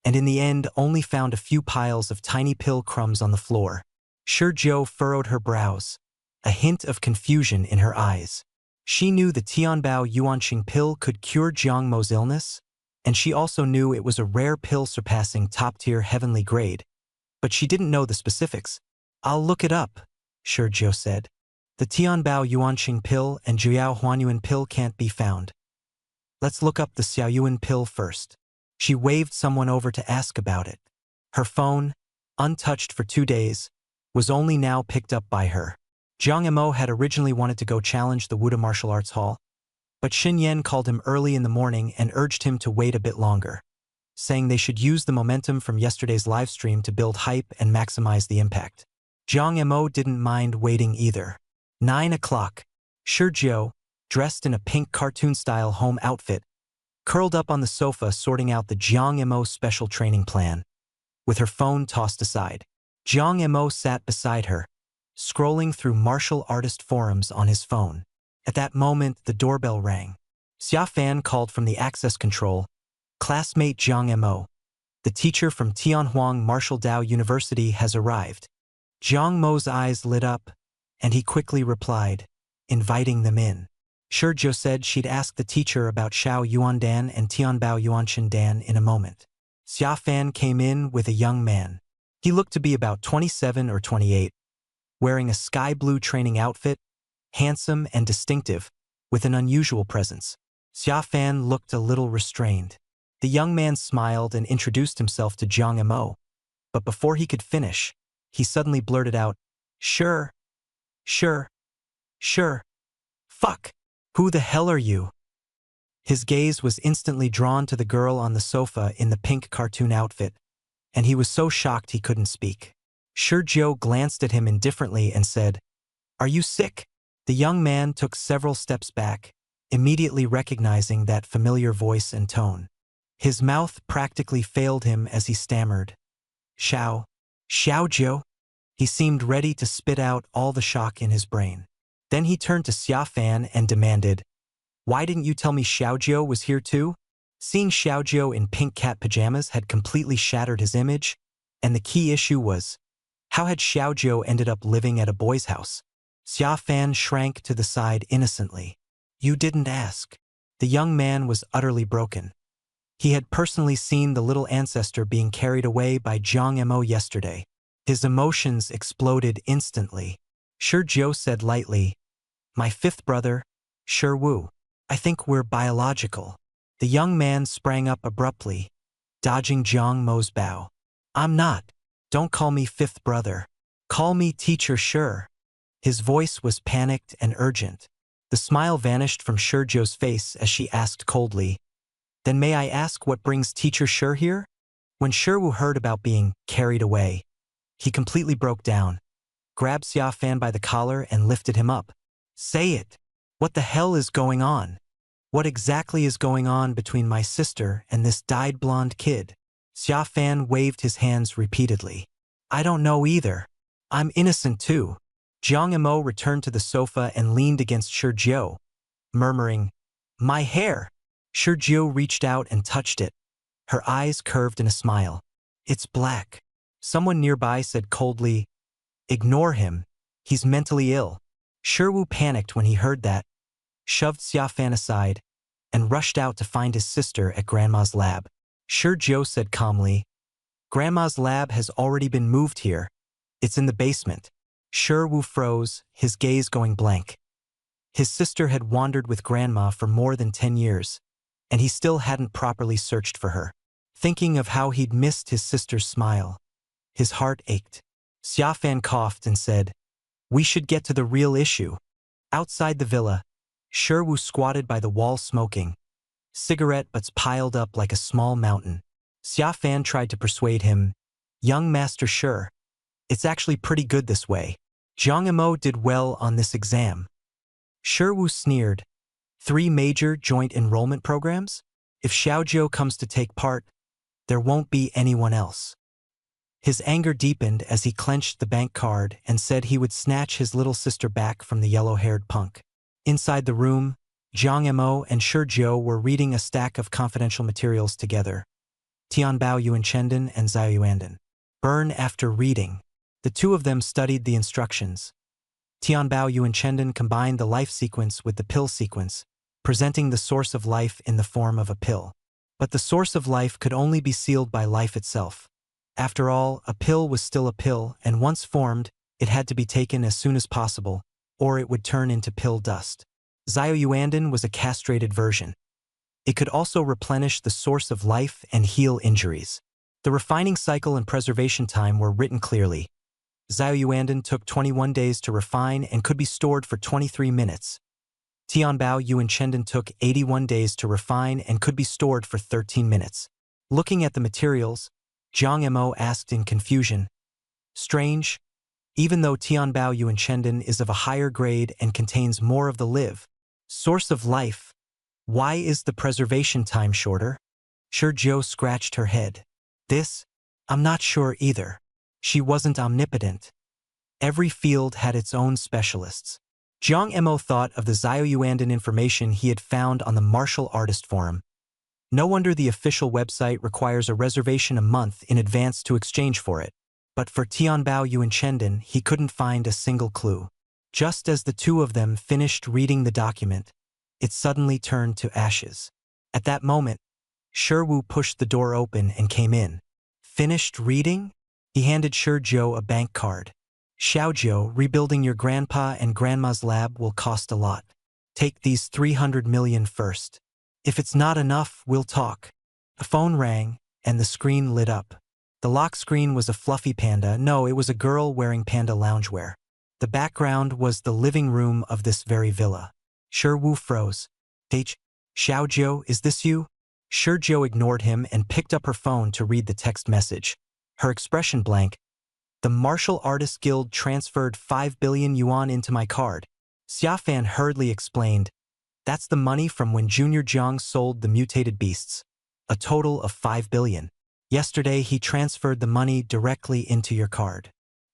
and in the end only found a few piles of tiny pill crumbs on the floor. Shi Zhou furrowed her brows, a hint of confusion in her eyes. She knew the Tianbao Yuanqing pill could cure Jiang Mo's illness, and she also knew it was a rare pill surpassing top-tier heavenly grade, but she didn't know the specifics. "I'll look it up," Shi Zhou said. "The Tianbao Yuanqing pill and Jiao Huanyuan pill can't be found. Let's look up the Xiaoyuan pill first." She waved someone over to ask about it. Her phone, untouched for 2 days, was only now picked up by her. Jiang Mo had originally wanted to go challenge the Wuda Martial Arts Hall, but Xin Yan called him early in the morning and urged him to wait a bit longer, saying they should use the momentum from yesterday's livestream to build hype and maximize the impact. Jiang Mo didn't mind waiting either. 9 o'clock. Shi Zhou, dressed in a pink cartoon-style home outfit, curled up on the sofa sorting out the Jiang Mo special training plan, with her phone tossed aside. Jiang Mo sat beside her, scrolling through martial artist forums on his phone. At that moment, the doorbell rang. Xia Fan called from the access control, "Classmate Jiang Mo, the teacher from Tianhuang Martial Dao University has arrived." Jiang Mo's eyes lit up, and he quickly replied, inviting them in. Shi Zhou said she'd ask the teacher about Xiao Yuandan and Tianbao Yuanqing Dan in a moment. Xia Fan came in with a young man. He looked to be about 27 or 28, wearing a sky blue training outfit, handsome and distinctive, with an unusual presence. Xia Fan looked a little restrained. The young man smiled and introduced himself to Jiang Mo, but before he could finish, he suddenly blurted out, Sure. Fuck. Who the hell are you?" His gaze was instantly drawn to the girl on the sofa in the pink cartoon outfit, and he was so shocked he couldn't speak. Shi Zhou glanced at him indifferently and said, "Are you sick?" The young man took several steps back, immediately recognizing that familiar voice and tone. His mouth practically failed him as he stammered, Xiao Zhou." He seemed ready to spit out all the shock in his brain. Then he turned to Xia Fan and demanded, "Why didn't you tell me Xiao Zhou was here too?" Seeing Xiao Zhou in pink cat pajamas had completely shattered his image, and the key issue was, how had Xiao Zhou ended up living at a boy's house? Xia Fan shrank to the side innocently. "You didn't ask." The young man was utterly broken. He had personally seen the little ancestor being carried away by Jiang Mo yesterday. His emotions exploded instantly. Shi Zhou said lightly, "My fifth brother, Shi Wu. I think we're biological." The young man sprang up abruptly, dodging Jiang Mo's bow. "I'm not. Don't call me fifth brother. Call me Teacher Shi." His voice was panicked and urgent. The smile vanished from Shi Zhou's face as she asked coldly, "Then may I ask what brings Teacher Shi here?" When Shi Wu heard about being carried away, he completely broke down, grabbed Xia Fan by the collar and lifted him up. "Say it! What the hell is going on? What exactly is going on between my sister and this dyed blonde kid?" Xia Fan waved his hands repeatedly. "I don't know either. I'm innocent too." Jiang Mo returned to the sofa and leaned against Shi Zhou, murmuring, "My hair!" Shi Zhou reached out and touched it, her eyes curved in a smile. "It's black." Someone nearby said coldly, "Ignore him. He's mentally ill." Shi Wu panicked when he heard that, shoved Xia Fan aside, and rushed out to find his sister at Grandma's lab. Shi Zhou said calmly, "Grandma's lab has already been moved here. It's in the basement." Shi Wu froze, his gaze going blank. His sister had wandered with Grandma for more than 10 years, and he still hadn't properly searched for her. Thinking of how he'd missed his sister's smile, his heart ached. Xia Fan coughed and said, "We should get to the real issue." Outside the villa, Shi Wu squatted by the wall smoking, cigarette butts piled up like a small mountain. Xia Fan tried to persuade him, "Young Master Shi, it's actually pretty good this way. Jiang Mo did well on this exam." Shi Wu sneered, 3 major joint enrollment programs? If Xiao Zhou comes to take part, there won't be anyone else. His anger deepened as he clenched the bank card and said he would snatch his little sister back from the yellow-haired punk. Inside the room, Jiang Mo and Shi Zhou were reading a stack of confidential materials together. Tianbao Yuanchenden and Xiao Yuanden. Burn after reading. The two of them studied the instructions. Tianbao Yuanchenden combined the life sequence with the pill sequence, presenting the source of life in the form of a pill. But the source of life could only be sealed by life itself. After all, a pill was still a pill, and once formed, it had to be taken as soon as possible, or it would turn into pill dust. Xiao Yuanden was a castrated version. It could also replenish the source of life and heal injuries. The refining cycle and preservation time were written clearly. Xiao Yuanden took 21 days to refine and could be stored for 23 minutes. Tianbao Yuanchenden took 81 days to refine and could be stored for 13 minutes. Looking at the materials, Jiang Mo asked in confusion. Strange. Even though Tianbao Yuanchenden is of a higher grade and contains more of the live source of life, why is the preservation time shorter? Shi Jiao scratched her head. I'm not sure either. She wasn't omnipotent. Every field had its own specialists. Jiang Mo thought of the Xiao Yuanden information he had found on the martial artist forum. No wonder the official website requires a reservation a month in advance to exchange for it. But for Tianbao Yuanchenden, he couldn't find a single clue. Just as the two of them finished reading the document, it suddenly turned to ashes. At that moment, Shi Wu pushed the door open and came in. Finished reading? He handed Shi Jiao a bank card. Xiaojiao, rebuilding your grandpa and grandma's lab will cost a lot. Take these 300 million first. If it's not enough, we'll talk. A phone rang, and the screen lit up. The lock screen was a fluffy panda. No, it was a girl wearing panda loungewear. The background was the living room of this very villa. Shi Wu froze. Xiaojiao, is this you? Shi Jiao ignored him and picked up her phone to read the text message. Her expression blank. The Martial Artists Guild transferred 5 billion yuan into my card. Xiafan hurriedly explained. That's the money from when Junior Jiang sold the mutated beasts. A total of 5 billion. Yesterday he transferred the money directly into your card.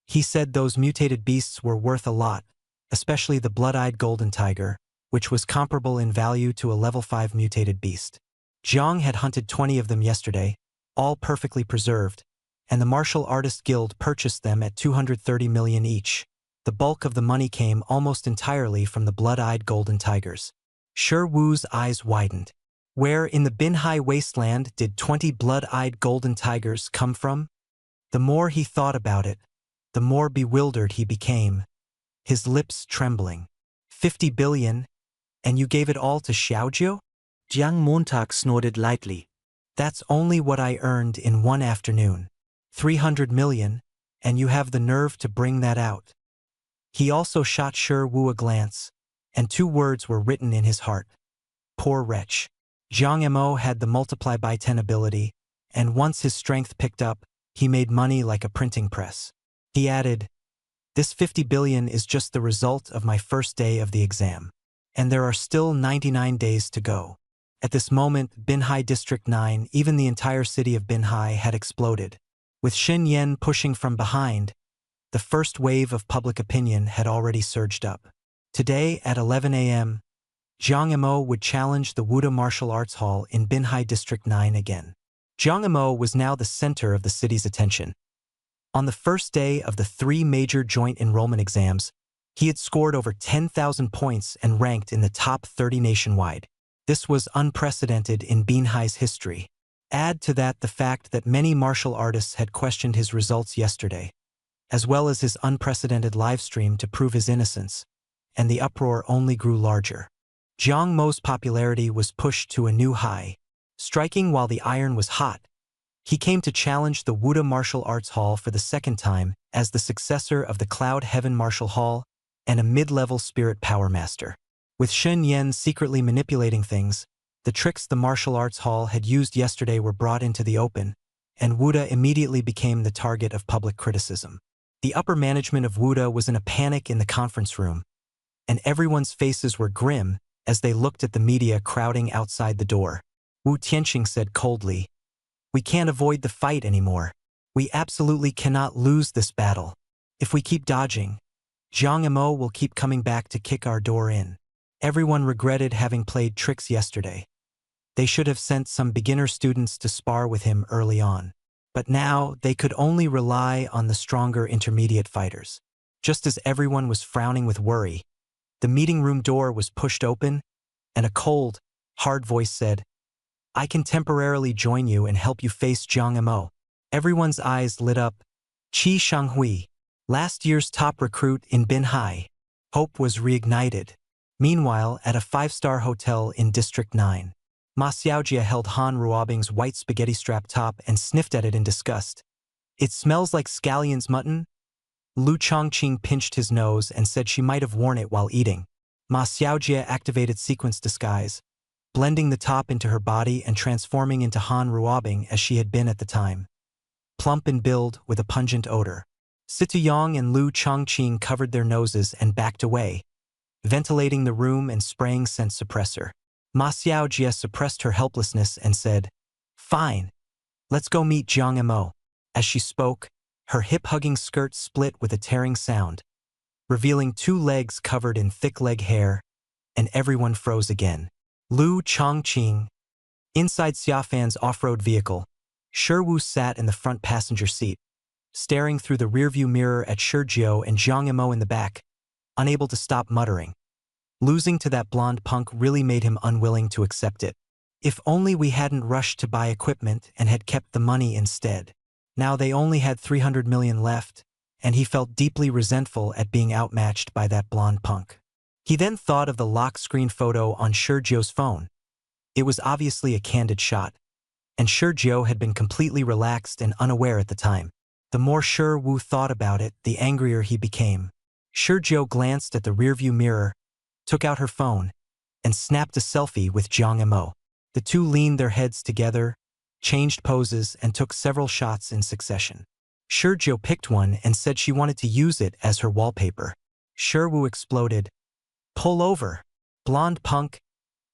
He said those mutated beasts were worth a lot, especially the blood-eyed golden tiger, which was comparable in value to a level 5 mutated beast. Jiang had hunted 20 of them yesterday, all perfectly preserved, and the Martial Artists Guild purchased them at 230 million each. The bulk of the money came almost entirely from the blood-eyed golden tigers. Shi Wu's eyes widened. Where in the Binhai wasteland did 20 blood-eyed golden tigers come from? The more he thought about it, the more bewildered he became, his lips trembling. 50 billion, and you gave it all to Xiaojiao?
Jiang Montag snorted lightly.
That's only what I earned in one afternoon. 300 million, and you have the nerve to bring that out. He also shot Shi Wu a glance, and 2 words were written in his heart. Poor wretch. Jiang Mo had the multiply by 10 ability, and once his strength picked up, he made money like a printing press. He added, this 50 billion is just the result of my first day of the exam. And there are still 99 days to go. At this moment, Binhai District 9, even the entire city of Binhai, had exploded. With Xin Yan pushing from behind, the first wave of public opinion had already surged up. Today, at 11 a.m., Jiang Mo would challenge the Wuda Martial Arts Hall in Binhai District 9 again. Jiang Mo was now the center of the city's attention. On the first day of the 3 major joint enrollment exams, he had scored over 10,000 points and ranked in the top 30 nationwide. This was unprecedented in Binhai's history. Add to that the fact that many martial artists had questioned his results yesterday, as well as his unprecedented livestream to prove his innocence, and the uproar only grew larger. Jiang Mo's popularity was pushed to a new high. Striking while the iron was hot, he came to challenge the Wuda Martial Arts Hall for the second time as the successor of the Cloud Heaven Martial Hall and a mid-level spirit power master. With Shen Yan secretly manipulating things, the tricks the Martial Arts Hall had used yesterday were brought into the open, and Wuda immediately became the target of public criticism. The upper management of Wuda was in a panic in the conference room, and everyone's faces were grim as they looked at the media crowding outside the door. Wu Tianqing said coldly, "We can't avoid the fight anymore. We absolutely cannot lose this battle. If we keep dodging, Jiang Mo will keep coming back to kick our door in." Everyone regretted having played tricks yesterday. They should have sent some beginner students to spar with him early on. But now they could only rely on the stronger intermediate fighters. Just as everyone was frowning with worry, the meeting room door was pushed open, and a cold, hard voice said, "I can temporarily join you and help you face Jiang Emo." Everyone's eyes lit up. Qi Shanghui, last year's top recruit in Binhai. Hope was reignited. Meanwhile, at a five-star hotel in District 9, Ma Xiaojia held Han Ruobing's white spaghetti strap top and sniffed at it in disgust. "It smells like scallion's mutton?" Lu Chongqing pinched his nose and said she might have worn it while eating. Ma Xiaojia activated sequence disguise, blending the top into her body and transforming into Han Ruobing as she had been at the time. Plump in build with a pungent odor. Situyong and Lu Chongqing covered their noses and backed away, ventilating the room and spraying scent suppressor. Ma Xiaojia suppressed her helplessness and said, "Fine, let's go meet Jiang Emo." As she spoke, her hip-hugging skirt split with a tearing sound, revealing two legs covered in thick leg hair, and everyone froze again. Lu Chongqing. Inside Xiafan's off-road vehicle, Shiwu sat in the front passenger seat, staring through the rearview mirror at Shijiao and Jiang Emo in the back, unable to stop muttering. Losing to that blonde punk really made him unwilling to accept it. If only we hadn't rushed to buy equipment and had kept the money instead. Now they only had 300 million left, and he felt deeply resentful at being outmatched by that blonde punk. He then thought of the lock screen photo on Shijiao's phone. It was obviously a candid shot, and Shijiao had been completely relaxed and unaware at the time. The more Shiwu thought about it, the angrier he became. Shijiao glanced at the rearview mirror, took out her phone, and snapped a selfie with Jiang Emo. The two leaned their heads together, changed poses, and took several shots in succession. Shijiao picked one and said she wanted to use it as her wallpaper. Shiwu exploded. "Pull over. Blonde punk.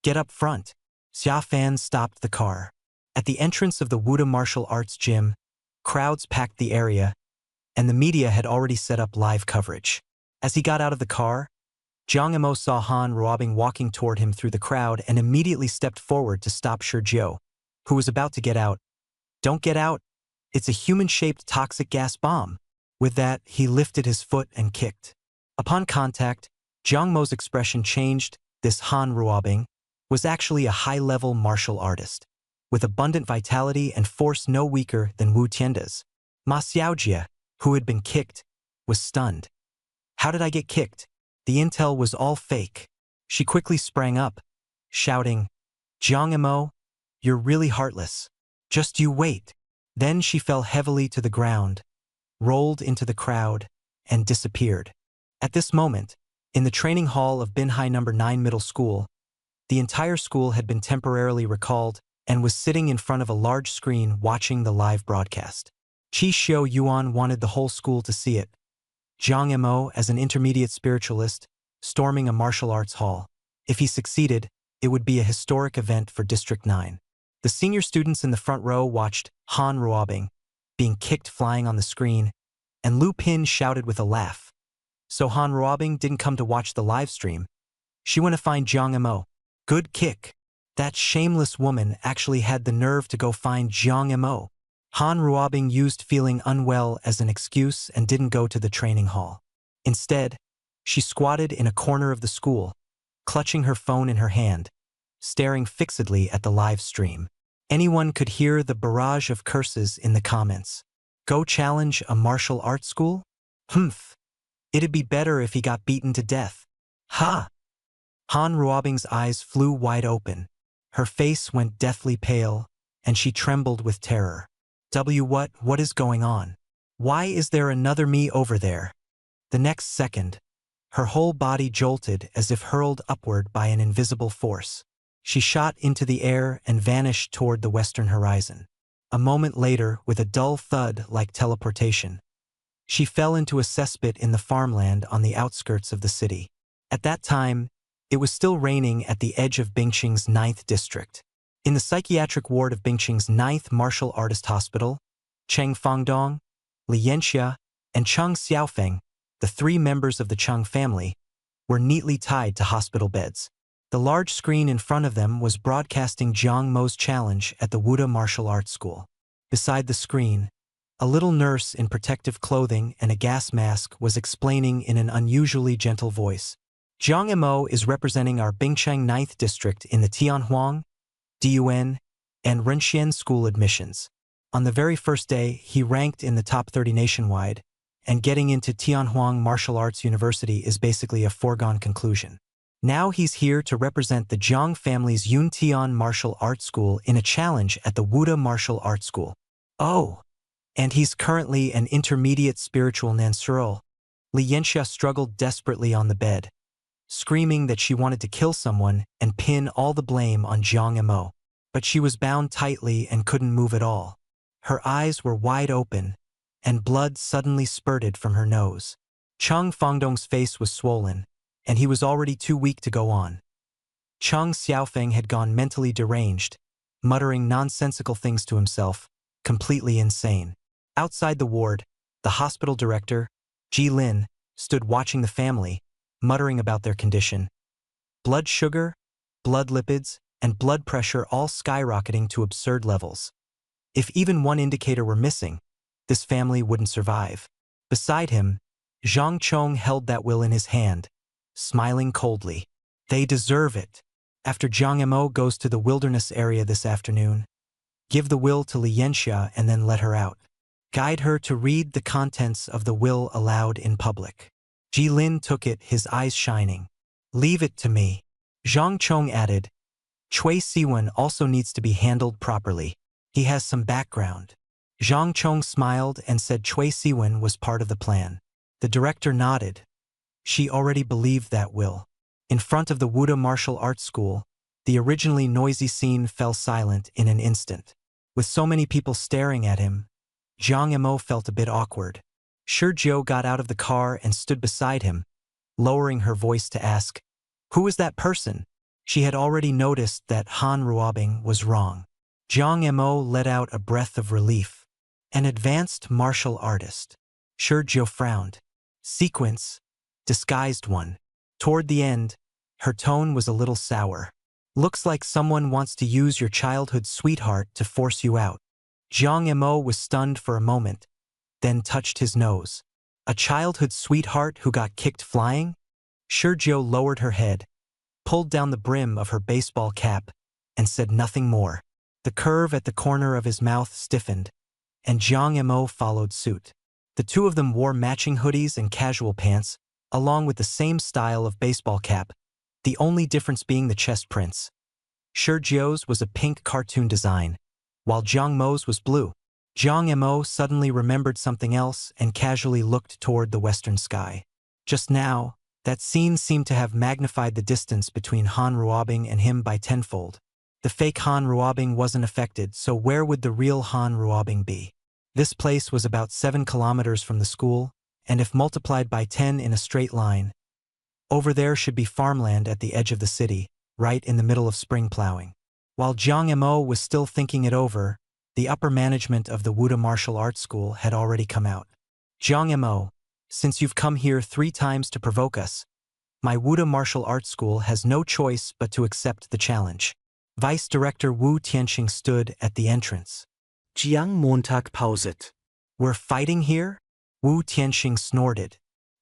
Get up front." Xiafan stopped the car. At the entrance of the Wuda martial arts gym, crowds packed the area, and the media had already set up live coverage. As he got out of the car, Jiang Emo saw Han Ruobing walking toward him through the crowd and immediately stepped forward to stop Shijiao, who was about to get out. "Don't get out. It's a human-shaped toxic gas bomb." With that, he lifted his foot and kicked. Upon contact, Jiang Mo's expression changed. This Han Ruobing was actually a high-level martial artist, with abundant vitality and force no weaker than Wu Tianda's. Ma Xiaojia, who had been kicked, was stunned. "How did I get kicked? The intel was all fake." She quickly sprang up, shouting, "Jiang Emo, you're really heartless. Just you wait." Then she fell heavily to the ground, rolled into the crowd, and disappeared. At this moment, in the training hall of Binhai No. 9 Middle School, the entire school had been temporarily recalled and was sitting in front of a large screen watching the live broadcast. Qi Xiu Yuan wanted the whole school to see it. Jiang Emo, as an intermediate spiritualist, storming a martial arts hall. If he succeeded, it would be a historic event for District 9. The senior students in the front row watched Han Ruobing being kicked flying on the screen, and Lu Pin shouted with a laugh. So Han Ruobing didn't come to watch the live stream. She went to find Jiang Emo. Good kick. That shameless woman actually had the nerve to go find Jiang Emo. Han Ruobing used feeling unwell as an excuse and didn't go to the training hall. Instead, she squatted in a corner of the school, clutching her phone in her hand, staring fixedly at the live stream. Anyone could hear the barrage of curses in the comments. Go challenge a martial arts school? Humph. It'd be better if he got beaten to death. Ha! Han Ruobing's eyes flew wide open. Her face went deathly pale, and she trembled with terror. What is going on? Why is there another me over there? The next second, her whole body jolted as if hurled upward by an invisible force. She shot into the air and vanished toward the western horizon. A moment later, with a dull thud like teleportation, she fell into a cesspit in the farmland on the outskirts of the city. At that time, it was still raining at the edge of Bingqing's 9th district. In the psychiatric ward of Bingqing's 9th Martial Artist Hospital, Cheng Fangdong, Li Yanxia, and Cheng Xiaofeng, the three members of the Cheng family, were neatly tied to hospital beds. The large screen in front of them was broadcasting Jiang Mo's challenge at the Wuda Martial Arts School. Beside the screen, a little nurse in protective clothing and a gas mask was explaining in an unusually gentle voice. Jiang Mo is representing our Bingcheng 9th District in the Tianhuang, Dun, and Renxian school admissions. On the very first day, he ranked in the top 30 nationwide, and getting into Tianhuang Martial Arts University is basically a foregone conclusion. Now he's here to represent the Jiang family's Yuntian Martial Arts School in a challenge at the Wuda Martial Arts School. Oh, and he's currently an intermediate spiritual Nansuro. Li Yanxia struggled desperately on the bed, screaming that she wanted to kill someone and pin all the blame on Jiang Mo. But she was bound tightly and couldn't move at all. Her eyes were wide open, and blood suddenly spurted from her nose. Cheng Fangdong's face was swollen, and he was already too weak to go on. Cheng Xiaofeng had gone mentally deranged, muttering nonsensical things to himself, completely insane. Outside the ward, the hospital director, Ji Lin, stood watching the family, muttering about their condition. Blood sugar, blood lipids, and blood pressure all skyrocketing to absurd levels. If even one indicator were missing, this family wouldn't survive. Beside him, Zhang Chong held that will in his hand, smiling coldly. They deserve it. After Jiang Mo goes to the wilderness area this afternoon, give the will to Li Yanxia and then let her out. Guide her to read the contents of the will aloud in public. Ji Lin took it, his eyes shining. Leave it to me. Zhang Chong added, Cui Siwen also needs to be handled properly. He has some background. Zhang Chong smiled and said Cui Siwen was part of the plan. The director nodded. She already believed that will. In front of the Wuda Martial Arts School, the originally noisy scene fell silent in an instant. With so many people staring at him, Jiang Mo felt a bit awkward. Shi Jiu got out of the car and stood beside him, lowering her voice to ask, Who is that person? She had already noticed that Han Ruobing was wrong. Jiang Mo let out a breath of relief. An advanced martial artist. Shi Jiu frowned. Sequence, disguised one. Toward the end, her tone was a little sour. Looks like someone wants to use your childhood sweetheart to force you out. Jiang Mo was stunned for a moment, then touched his nose. A childhood sweetheart who got kicked flying? Shi Jiu lowered her head, pulled down the brim of her baseball cap, and said nothing more. The curve at the corner of his mouth stiffened, and Jiang Mo followed suit. The two of them wore matching hoodies and casual pants, along with the same style of baseball cap, the only difference being the chest prints. Shi Jiu's was a pink cartoon design, while Jiang Mo's was blue. Jiang Mo suddenly remembered something else and casually looked toward the western sky. Just now, that scene seemed to have magnified the distance between Han Ruobing and him by tenfold. The fake Han Ruobing wasn't affected, so where would the real Han Ruobing be? This place was about 7 kilometers from the school, and if multiplied by 10 in a straight line, over there should be farmland at the edge of the city, right in the middle of spring plowing. While Jiang Mo was still thinking it over, the upper management of the Wuda Martial Arts School had already come out. Jiang Mo, since you've come here 3 times to provoke us, my Wuda Martial Arts School has no choice but to accept the challenge. Vice Director Wu Tianxing stood at the entrance.
Jiang Montag pauset.
We're fighting here? Wu Tianxing snorted.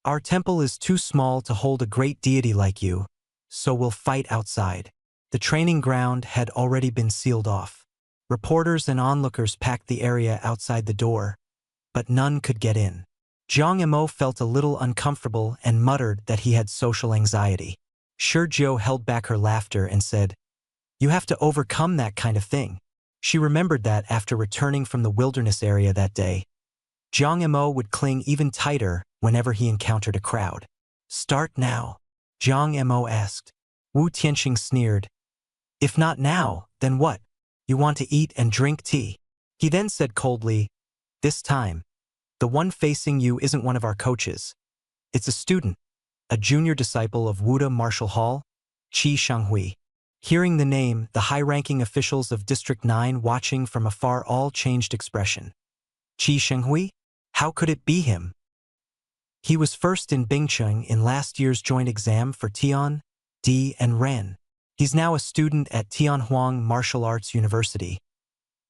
Our temple is too small to hold a great deity like you, so we'll fight outside. The training ground had already been sealed off. Reporters and onlookers packed the area outside the door, but none could get in. Jiang Mo felt a little uncomfortable and muttered that he had social anxiety. Shi Jiu held back her laughter and said, You have to overcome that kind of thing. She remembered that after returning from the wilderness area that day, Jiang Mo would cling even tighter whenever he encountered a crowd. Start now, Jiang Mo asked. Wu Tianxing sneered. If not now, then what? You want to eat and drink tea? He then said coldly, This time, the one facing you isn't one of our coaches. It's a student, a junior disciple of Wuda Martial Hall, Qi Shanghui. Hearing the name, the high-ranking officials of District 9 watching from afar all changed expression. Qi Shanghui? How could it be him? He was first in Bingcheng in last year's joint exam for Tian, Di, and Ren. He's now a student at Tianhuang Martial Arts University.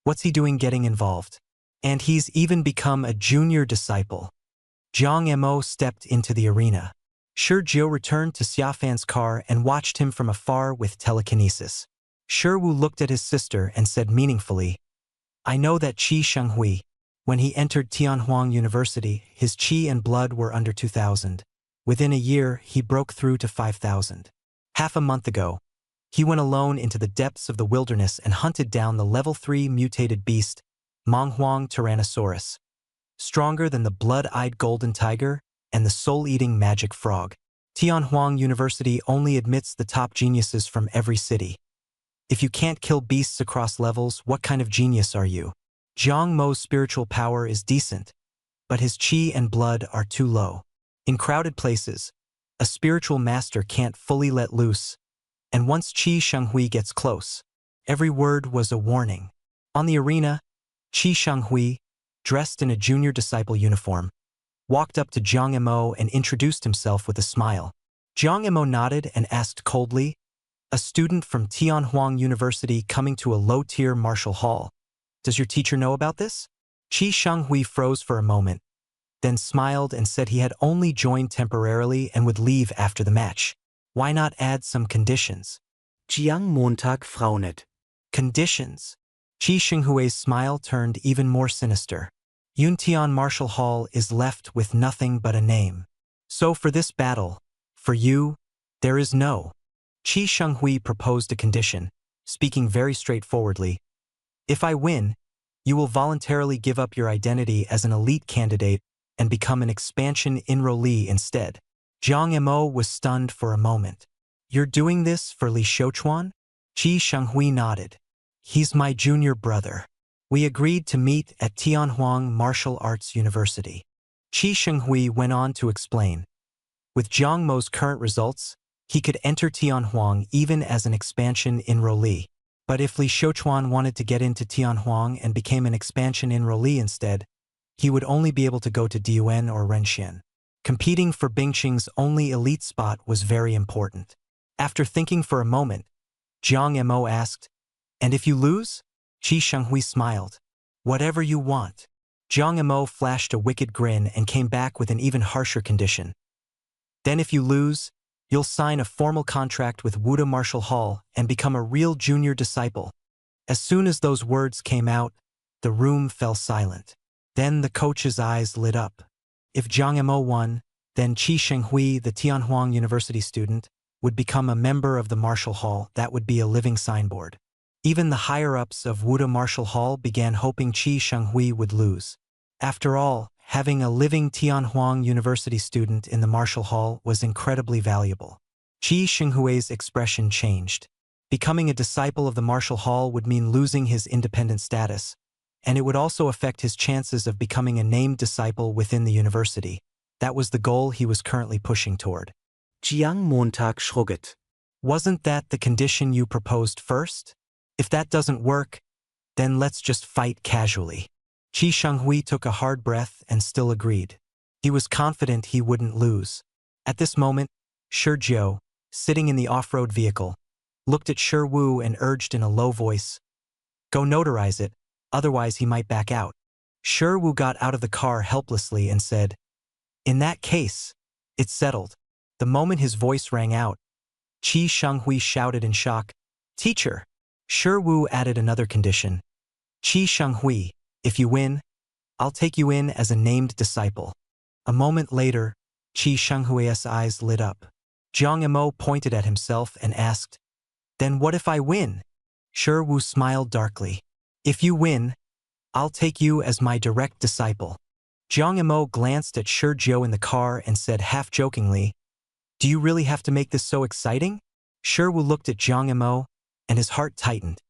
What's he doing getting involved? And he's even become a junior disciple. Jiang Mo stepped into the arena. Shi Jiu returned to Xiafan's car and watched him from afar with telekinesis. Shi Wu looked at his sister and said meaningfully, I know that Qi Shenghui. When he entered Tianhuang University, his qi and blood were under 2,000. Within a year, he broke through to 5,000. Half a month ago, he went alone into the depths of the wilderness and hunted down the level 3 mutated beast, Monghuang Tyrannosaurus. Stronger than the blood-eyed golden tiger and the soul-eating magic frog. Tianhuang University only admits the top geniuses from every city. If you can't kill beasts across levels, what kind of genius are you? Jiang Mo's spiritual power is decent, but his qi and blood are too low. In crowded places, a spiritual master can't fully let loose, and once Qi Shenghui gets close, every word was a warning. On the arena, Qi Shenghui, dressed in a junior disciple uniform, walked up to Jiang Mo and introduced himself with a smile. Jiang Mo nodded and asked coldly, a student from Tianhuang University coming to a low-tier martial hall. Does your teacher know about this? Qi Shenghui froze for a moment, then smiled and said he had only joined temporarily and would leave after the match. Why not add some conditions?
Jiang Montag frownet.
Conditions? Qi Shenghui's smile turned even more sinister. Yuntian Martial Hall is left with nothing but a name. So for this battle, for you, there is no. Qi Shenghui proposed a condition, speaking very straightforwardly. If I win, you will voluntarily give up your identity as an elite candidate and become an expansion enrollee instead. Jiang Mo was stunned for a moment. You're doing this for Li Shouchuan? Qi Shenghui nodded. He's my junior brother. We agreed to meet at Tianhuang Martial Arts University. Qi Shenghui went on to explain. With Jiang Mo's current results, he could enter Tianhuang even as an expansion enrollee. But if Li Shouchuan wanted to get into Tianhuang and became an expansion enrollee instead, he would only be able to go to Diuan or Renxian. Competing for Bingqing's only elite spot was very important. After thinking for a moment, Jiang Mo asked, and if you lose? Qi Shenghui smiled. Whatever you want. Jiang Mo flashed a wicked grin and came back with an even harsher condition. Then if you lose, you'll sign a formal contract with Wuda Martial Hall and become a real junior disciple. As soon as those words came out, the room fell silent. Then the coach's eyes lit up. If Jiang Mo won, then Qi Shenghui, the Tianhuang University student, would become a member of the Martial Hall. That would be a living signboard. Even the higher-ups of Wuda Martial Hall began hoping Qi Shenghui would lose. After all, having a living Tianhuang University student in the Martial Hall was incredibly valuable. Qi Shenghui's expression changed. Becoming a disciple of the Martial Hall would mean losing his independent status, and it would also affect his chances of becoming a named disciple within the university. That was the goal he was currently pushing toward.
Jiang Montag schrugget.
Wasn't that the condition you proposed first? If that doesn't work, then let's just fight casually. Qi Shenghui took a hard breath and still agreed. He was confident he wouldn't lose. At this moment, Shi Jiu, sitting in the off-road vehicle, looked at Shi Wu and urged in a low voice, "Go notarize it, otherwise he might back out." Shi Wu got out of the car helplessly and said, "In that case, it's settled." The moment his voice rang out, Qi Shenghui shouted in shock, "Teacher!" Shi Wu added another condition. "Qi Shenghui, if you win, I'll take you in as a named disciple." A moment later, Qi Shenghui's eyes lit up. Jiang Mo pointed at himself and asked, "Then what if I win?" Shi Wu smiled darkly. "If you win, I'll take you as my direct disciple." Jiang Mo glanced at Shi Jiu in the car and said half-jokingly, "Do you really have to make this so exciting?" Shi Wu looked at Jiang Mo, and his heart tightened.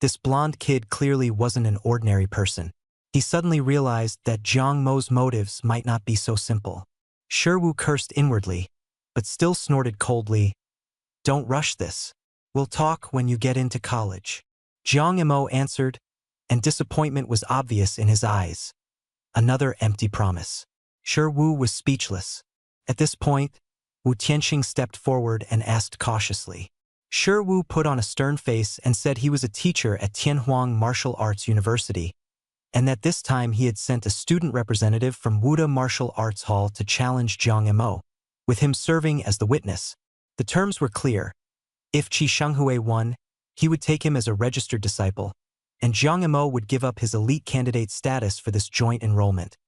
This blonde kid clearly wasn't an ordinary person. He suddenly realized that Jiang Mo's motives might not be so simple. Shi Wu cursed inwardly, but still snorted coldly, "Don't rush this. We'll talk when you get into college." Jiang Mo answered, and disappointment was obvious in his eyes. Another empty promise. Shi Wu was speechless. At this point, Wu Tianxing stepped forward and asked cautiously, Shi Wu put on a stern face and said he was a teacher at Tianhuang Martial Arts University, and that this time he had sent a student representative from Wuda Martial Arts Hall to challenge Jiang Mo, with him serving as the witness. The terms were clear. If Qi Shenghui won, he would take him as a registered disciple, and Jiang Mo would give up his elite candidate status for this joint enrollment.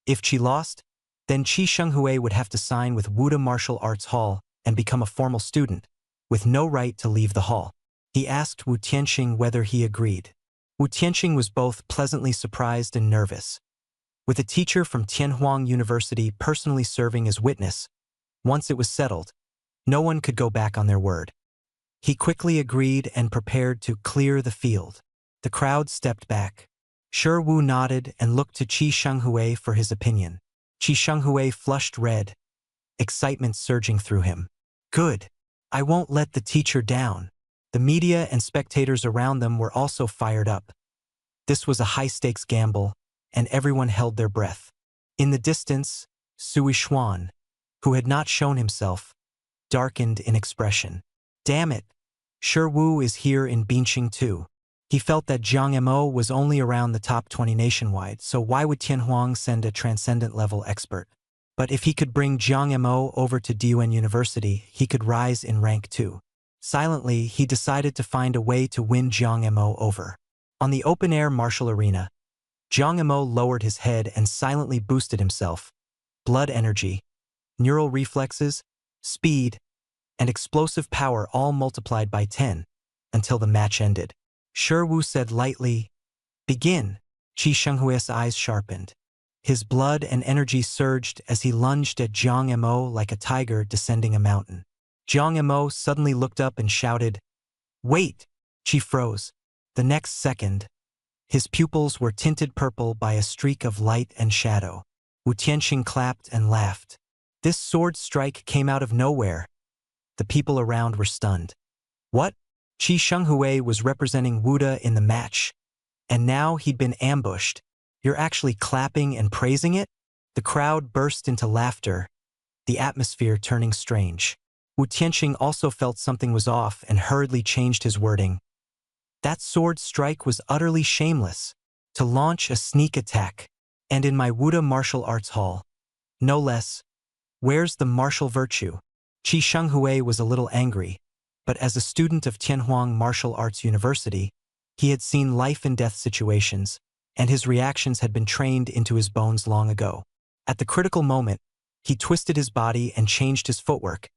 If Qi lost, then Qi Shenghui would have to sign with Wuda Martial Arts Hall and become a formal student, with no right to leave the hall. He asked Wu Tianxing whether he agreed. Wu Tianxing was both pleasantly surprised and nervous. With a teacher from Tianhuang University personally serving as witness, once it was settled, no one could go back on their word. He quickly agreed and prepared to clear the field. The crowd stepped back. Shi Wu nodded and looked to Qi Shenghui for his opinion. Qi Shenghui flushed red, excitement surging through him. Good. I won't let the teacher down. The media and spectators around them were also fired up. This was a high-stakes gamble, and everyone held their breath. In the distance, Sui Xuan, who had not shown himself, darkened in expression. Damn it! Shi Wu is here in Binqing too. He felt that Jiang Mo was only around the top 20 nationwide, so why would Tianhuang send a transcendent-level expert? But if he could bring Jiang Mo over to Diyuan University, he could rise in rank too. Silently, he decided to find a way to win Jiang Mo over. On the open-air martial arena, Jiang Mo lowered his head and silently boosted himself. Blood energy, neural reflexes, speed, and explosive power all multiplied by 10, until the match ended. Shi Wu said lightly, "Begin." Qi Shenghui's eyes sharpened. His blood and energy surged as he lunged at Jiang Mo like a tiger descending a mountain. Jiang Mo suddenly looked up and shouted, "Wait!" Qi froze. The next second, his pupils were tinted purple by a streak of light and shadow. Wu Tianxing clapped and laughed. This sword strike came out of nowhere. The people around were stunned. What? Qi Shenghui was representing Wuda in the match, and now he'd been ambushed. You're actually clapping and praising it? The crowd burst into laughter, the atmosphere turning strange. Wu Tianxing also felt something was off and hurriedly changed his wording. That sword strike was utterly shameless. To launch a sneak attack. And in my Wuda Martial Arts Hall. No less. Where's the martial virtue? Qi Shenghui was a little angry, but as a student of Tianhuang Martial Arts University, he had seen life-and-death situations, and his reactions had been trained into his bones long ago. At the critical moment, he twisted his body and changed his footwork,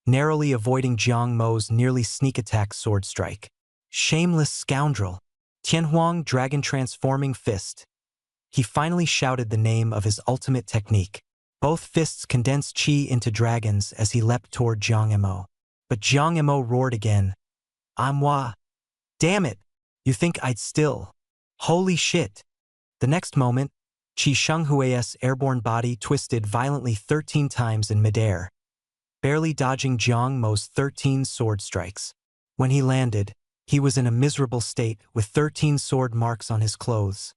narrowly avoiding Jiang Mo's nearly sneak-attack sword strike. Shameless scoundrel! Tianhuang Dragon Transforming Fist. He finally shouted the name of his ultimate technique. Both fists condensed qi into dragons as he leapt toward Jiang Mo. But Jiang Mo roared again. "Amwa! Damn it! You think I'd still? Holy shit!" The next moment, Qi Shenghui's airborne body twisted violently 13 times in midair, barely dodging Jiang Mo's 13 sword strikes. When he landed, he was in a miserable state with 13 sword marks on his clothes.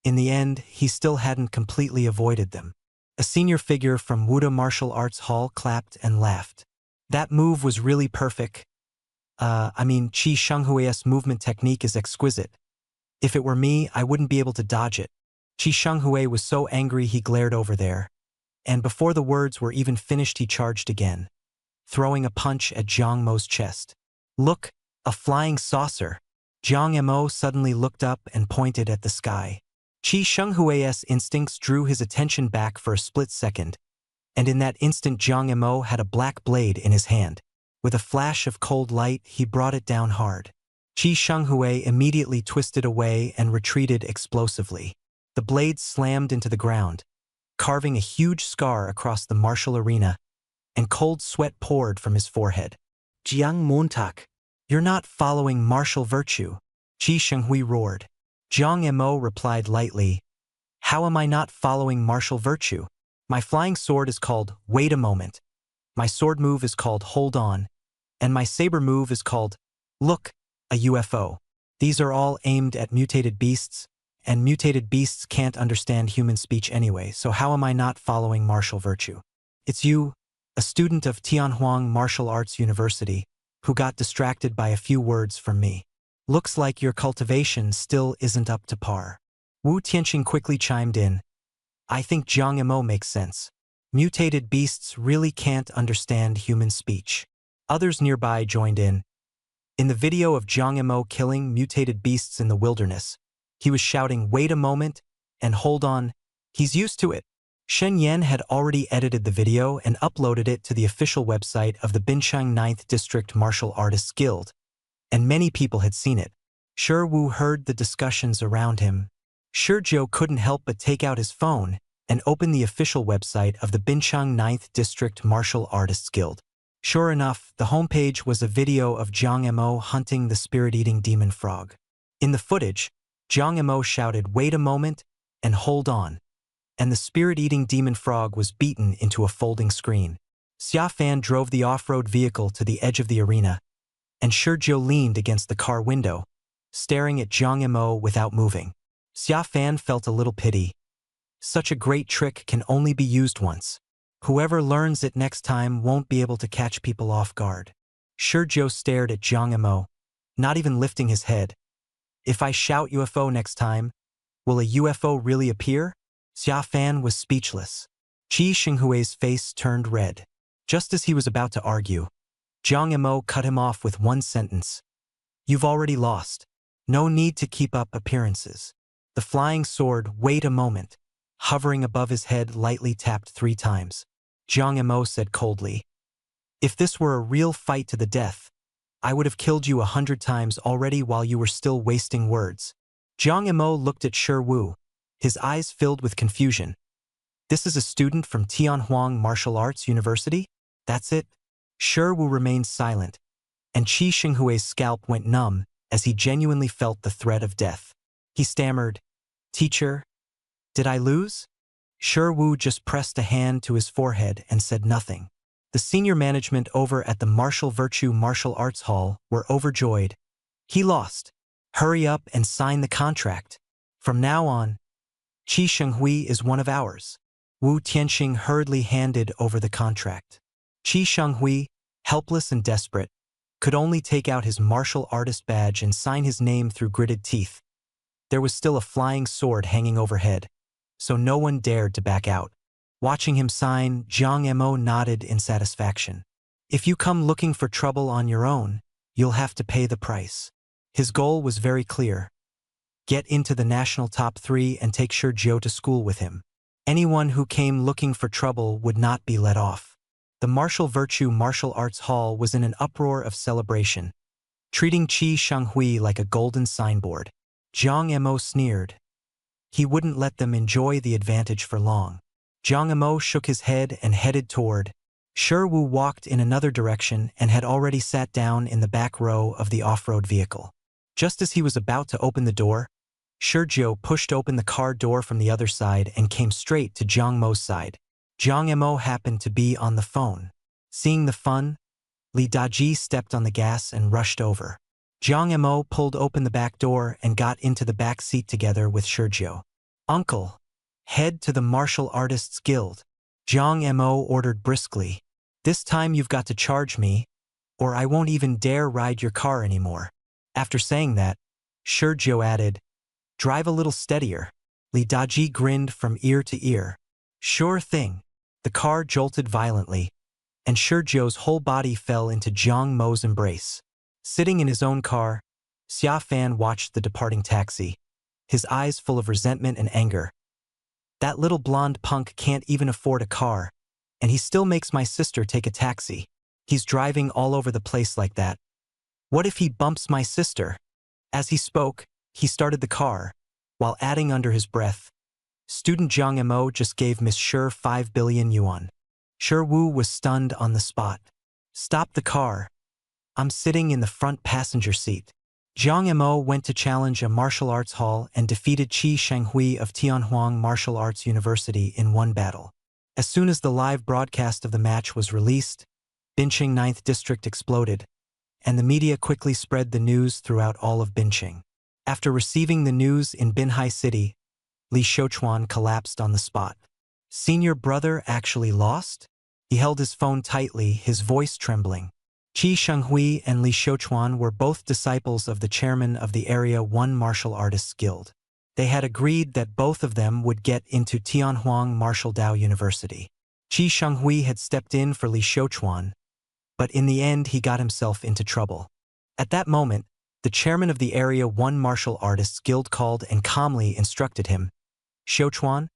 In the end, he still hadn't completely avoided them. A senior figure from Wuda Martial Arts Hall clapped and laughed. That move was really perfect. Qi Shenghui's movement technique is exquisite. If it were me, I wouldn't be able to dodge it. Qi Shenghui was so angry he glared over there. And before the words were even finished, he charged again, throwing a punch at Jiang Mo's chest. Look, a flying saucer. Jiang Mo suddenly looked up and pointed at the sky. Qi Shenghui's instincts drew his attention back for a split second, and in that instant Jiang Mo had a black blade in his hand. With a flash of cold light, he brought it down hard. Qi Shenghui immediately twisted away and retreated explosively. The blade slammed into the ground, carving a huge scar across the martial arena, and cold sweat poured from his forehead.
Jiang Montag.
You're not following martial virtue, Qi Shenghui roared. Jiang Mo replied lightly, How am I not following martial virtue? My flying sword is called Wait a Moment. My sword move is called Hold On. And my saber move is called Look, a UFO. These are all aimed at mutated beasts, and mutated beasts can't understand human speech anyway, so how am I not following martial virtue? It's you, a student of Tianhuang Martial Arts University, who got distracted by a few words from me. Looks like your cultivation still isn't up to par. Wu Tianqing quickly chimed in. I think Jiang Imo makes sense. Mutated beasts really can't understand human speech. Others nearby joined in. In the video of Jiang Imo killing mutated beasts in the wilderness, he was shouting, "Wait a moment," and "Hold on." He's used to it. Shen Yan had already edited the video and uploaded it to the official website of the Binchang 9th District Martial Artists Guild, and many people had seen it. Shi Wu heard the discussions around him. Shi Jiu couldn't help but take out his phone and open the official website of the Binchang 9th District Martial Artists Guild. Sure enough, the homepage was a video of Jiang Imo hunting the spirit-eating demon frog. In the footage, Jiang Imo shouted, "Wait a moment," and "Hold on," and the spirit-eating demon frog was beaten into a folding screen. Xia Fan drove the off-road vehicle to the edge of the arena, and Shi Jiu leaned against the car window, staring at Jiang Imo without moving. Xia Fan felt a little pity. Such a great trick can only be used once. Whoever learns it next time won't be able to catch people off guard. Shi Jiu stared at Jiang Imo, not even lifting his head. If I shout UFO next time, will a UFO really appear? Xia Fan was speechless. Qi Xinghui's face turned red. Just as he was about to argue, Jiang Imo cut him off with one sentence. You've already lost. No need to keep up appearances. The flying sword, wait a moment, hovering above his head, lightly tapped 3 times. Jiang Imo said coldly, if this were a real fight to the death, I would have killed you 100 times already while you were still wasting words. Jiang Imo looked at Shi Wu, his eyes filled with confusion. This is a student from Tianhuang Martial Arts University? That's it? Shi Wu remained silent, and Qi Xinghui's scalp went numb as he genuinely felt the threat of death. He stammered, Teacher, did I lose? Shi Wu just pressed a hand to his forehead and said nothing. The senior management over at the Martial Virtue Martial Arts Hall were overjoyed. He lost. Hurry up and sign the contract. From now on, Qi Shenghui is one of ours. Wu Tianqing hurriedly handed over the contract. Qi Shenghui, helpless and desperate, could only take out his martial artist badge and sign his name through gritted teeth. There was still a flying sword hanging overhead, so no one dared to back out. Watching him sign, Jiang Imo nodded in satisfaction. If you come looking for trouble on your own, you'll have to pay the price. His goal was very clear. Get into the national top 3 and take Shi Jiu to school with him. Anyone who came looking for trouble would not be let off. The Martial Virtue Martial Arts Hall was in an uproar of celebration, treating Qi Shenghui like a golden signboard. Jiang Imo sneered. He wouldn't let them enjoy the advantage for long. Jiang Imo shook his head and headed toward. Shi Wu walked in another direction and had already sat down in the back row of the off-road vehicle. Just as he was about to open the door, Shi Jiu pushed open the car door from the other side and came straight to Jiang Imo's side. Jiang Imo happened to be on the phone. Seeing the fun, Li Daji stepped on the gas and rushed over. Jiang Imo pulled open the back door and got into the back seat together with Shi Jiu. Uncle, head to the Martial Artists Guild. Jiang Imo ordered briskly. This time you've got to charge me, or I won't even dare ride your car anymore. After saying that, Shi Jiu added, drive a little steadier. Li Daji grinned from ear to ear. Sure thing. The car jolted violently, and Shi Jiu's whole body fell into Jiang Mo's embrace. Sitting in his own car, Xia Fan watched the departing taxi, his eyes full of resentment and anger. That little blonde punk can't even afford a car, and he still makes my sister take a taxi. He's driving all over the place like that. What if he bumps my sister? As he spoke, he started the car, while adding under his breath, Student Jiang Imo just gave Miss Shi 5 billion yuan. Shi Wu was stunned on the spot. Stop the car. I'm sitting in the front passenger seat. Jiang Imo went to challenge a martial arts hall and defeated Qi Shenghui of Tianhuang Martial Arts University in one battle. As soon as the live broadcast of the match was released, Bincheng 9th District exploded, and the media quickly spread the news throughout all of Bincheng. After receiving the news in Binhai City, Li Shouchuan collapsed on the spot. Senior brother actually lost? He held his phone tightly, his voice trembling. Qi Shenghui and Li Xiuchuan were both disciples of the chairman of the Area 1 Martial Artists Guild. They had agreed that both of them would get into Tianhuang Martial Dao University. Qi Shenghui had stepped in for Li Xiuchuan, but in the end he got himself into trouble. At that moment, the chairman of the Area 1 Martial Artists Guild called and calmly instructed him, "Xiuchuan,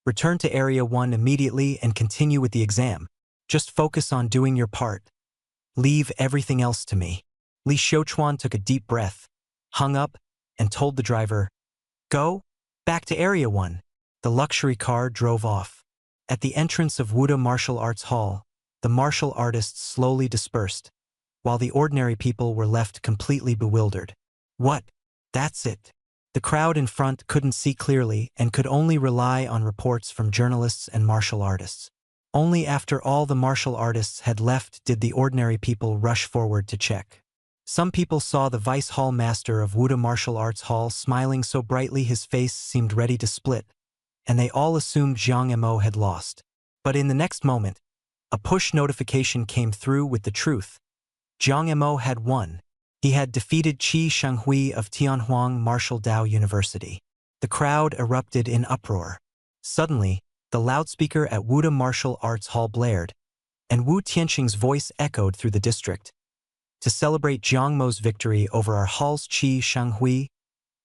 return to Area 1 immediately and continue with the exam. Just focus on doing your part. Leave everything else to me." Li Xiuchuan took a deep breath, hung up, and told the driver, "Go back to Area 1. The luxury car drove off. At the entrance of Wuda Martial Arts Hall, the martial artists slowly dispersed, while the ordinary people were left completely bewildered. What? That's it. The crowd in front couldn't see clearly and could only rely on reports from journalists and martial artists. Only after all the martial artists had left did the ordinary people rush forward to check. Some people saw the vice hall master of Wuda Martial Arts Hall smiling so brightly his face seemed ready to split, and they all assumed Jiang Emo had lost. But in the next moment, a push notification came through with the truth. Jiang Emo had won. He had defeated Qi Shenghui of Tianhuang Martial Dao University. The crowd erupted in uproar. Suddenly, the loudspeaker at Wuda Martial Arts Hall blared, and Wu Tianxing's voice echoed through the district. To celebrate Jiang Mo's victory over our hall's Qi Shenghui,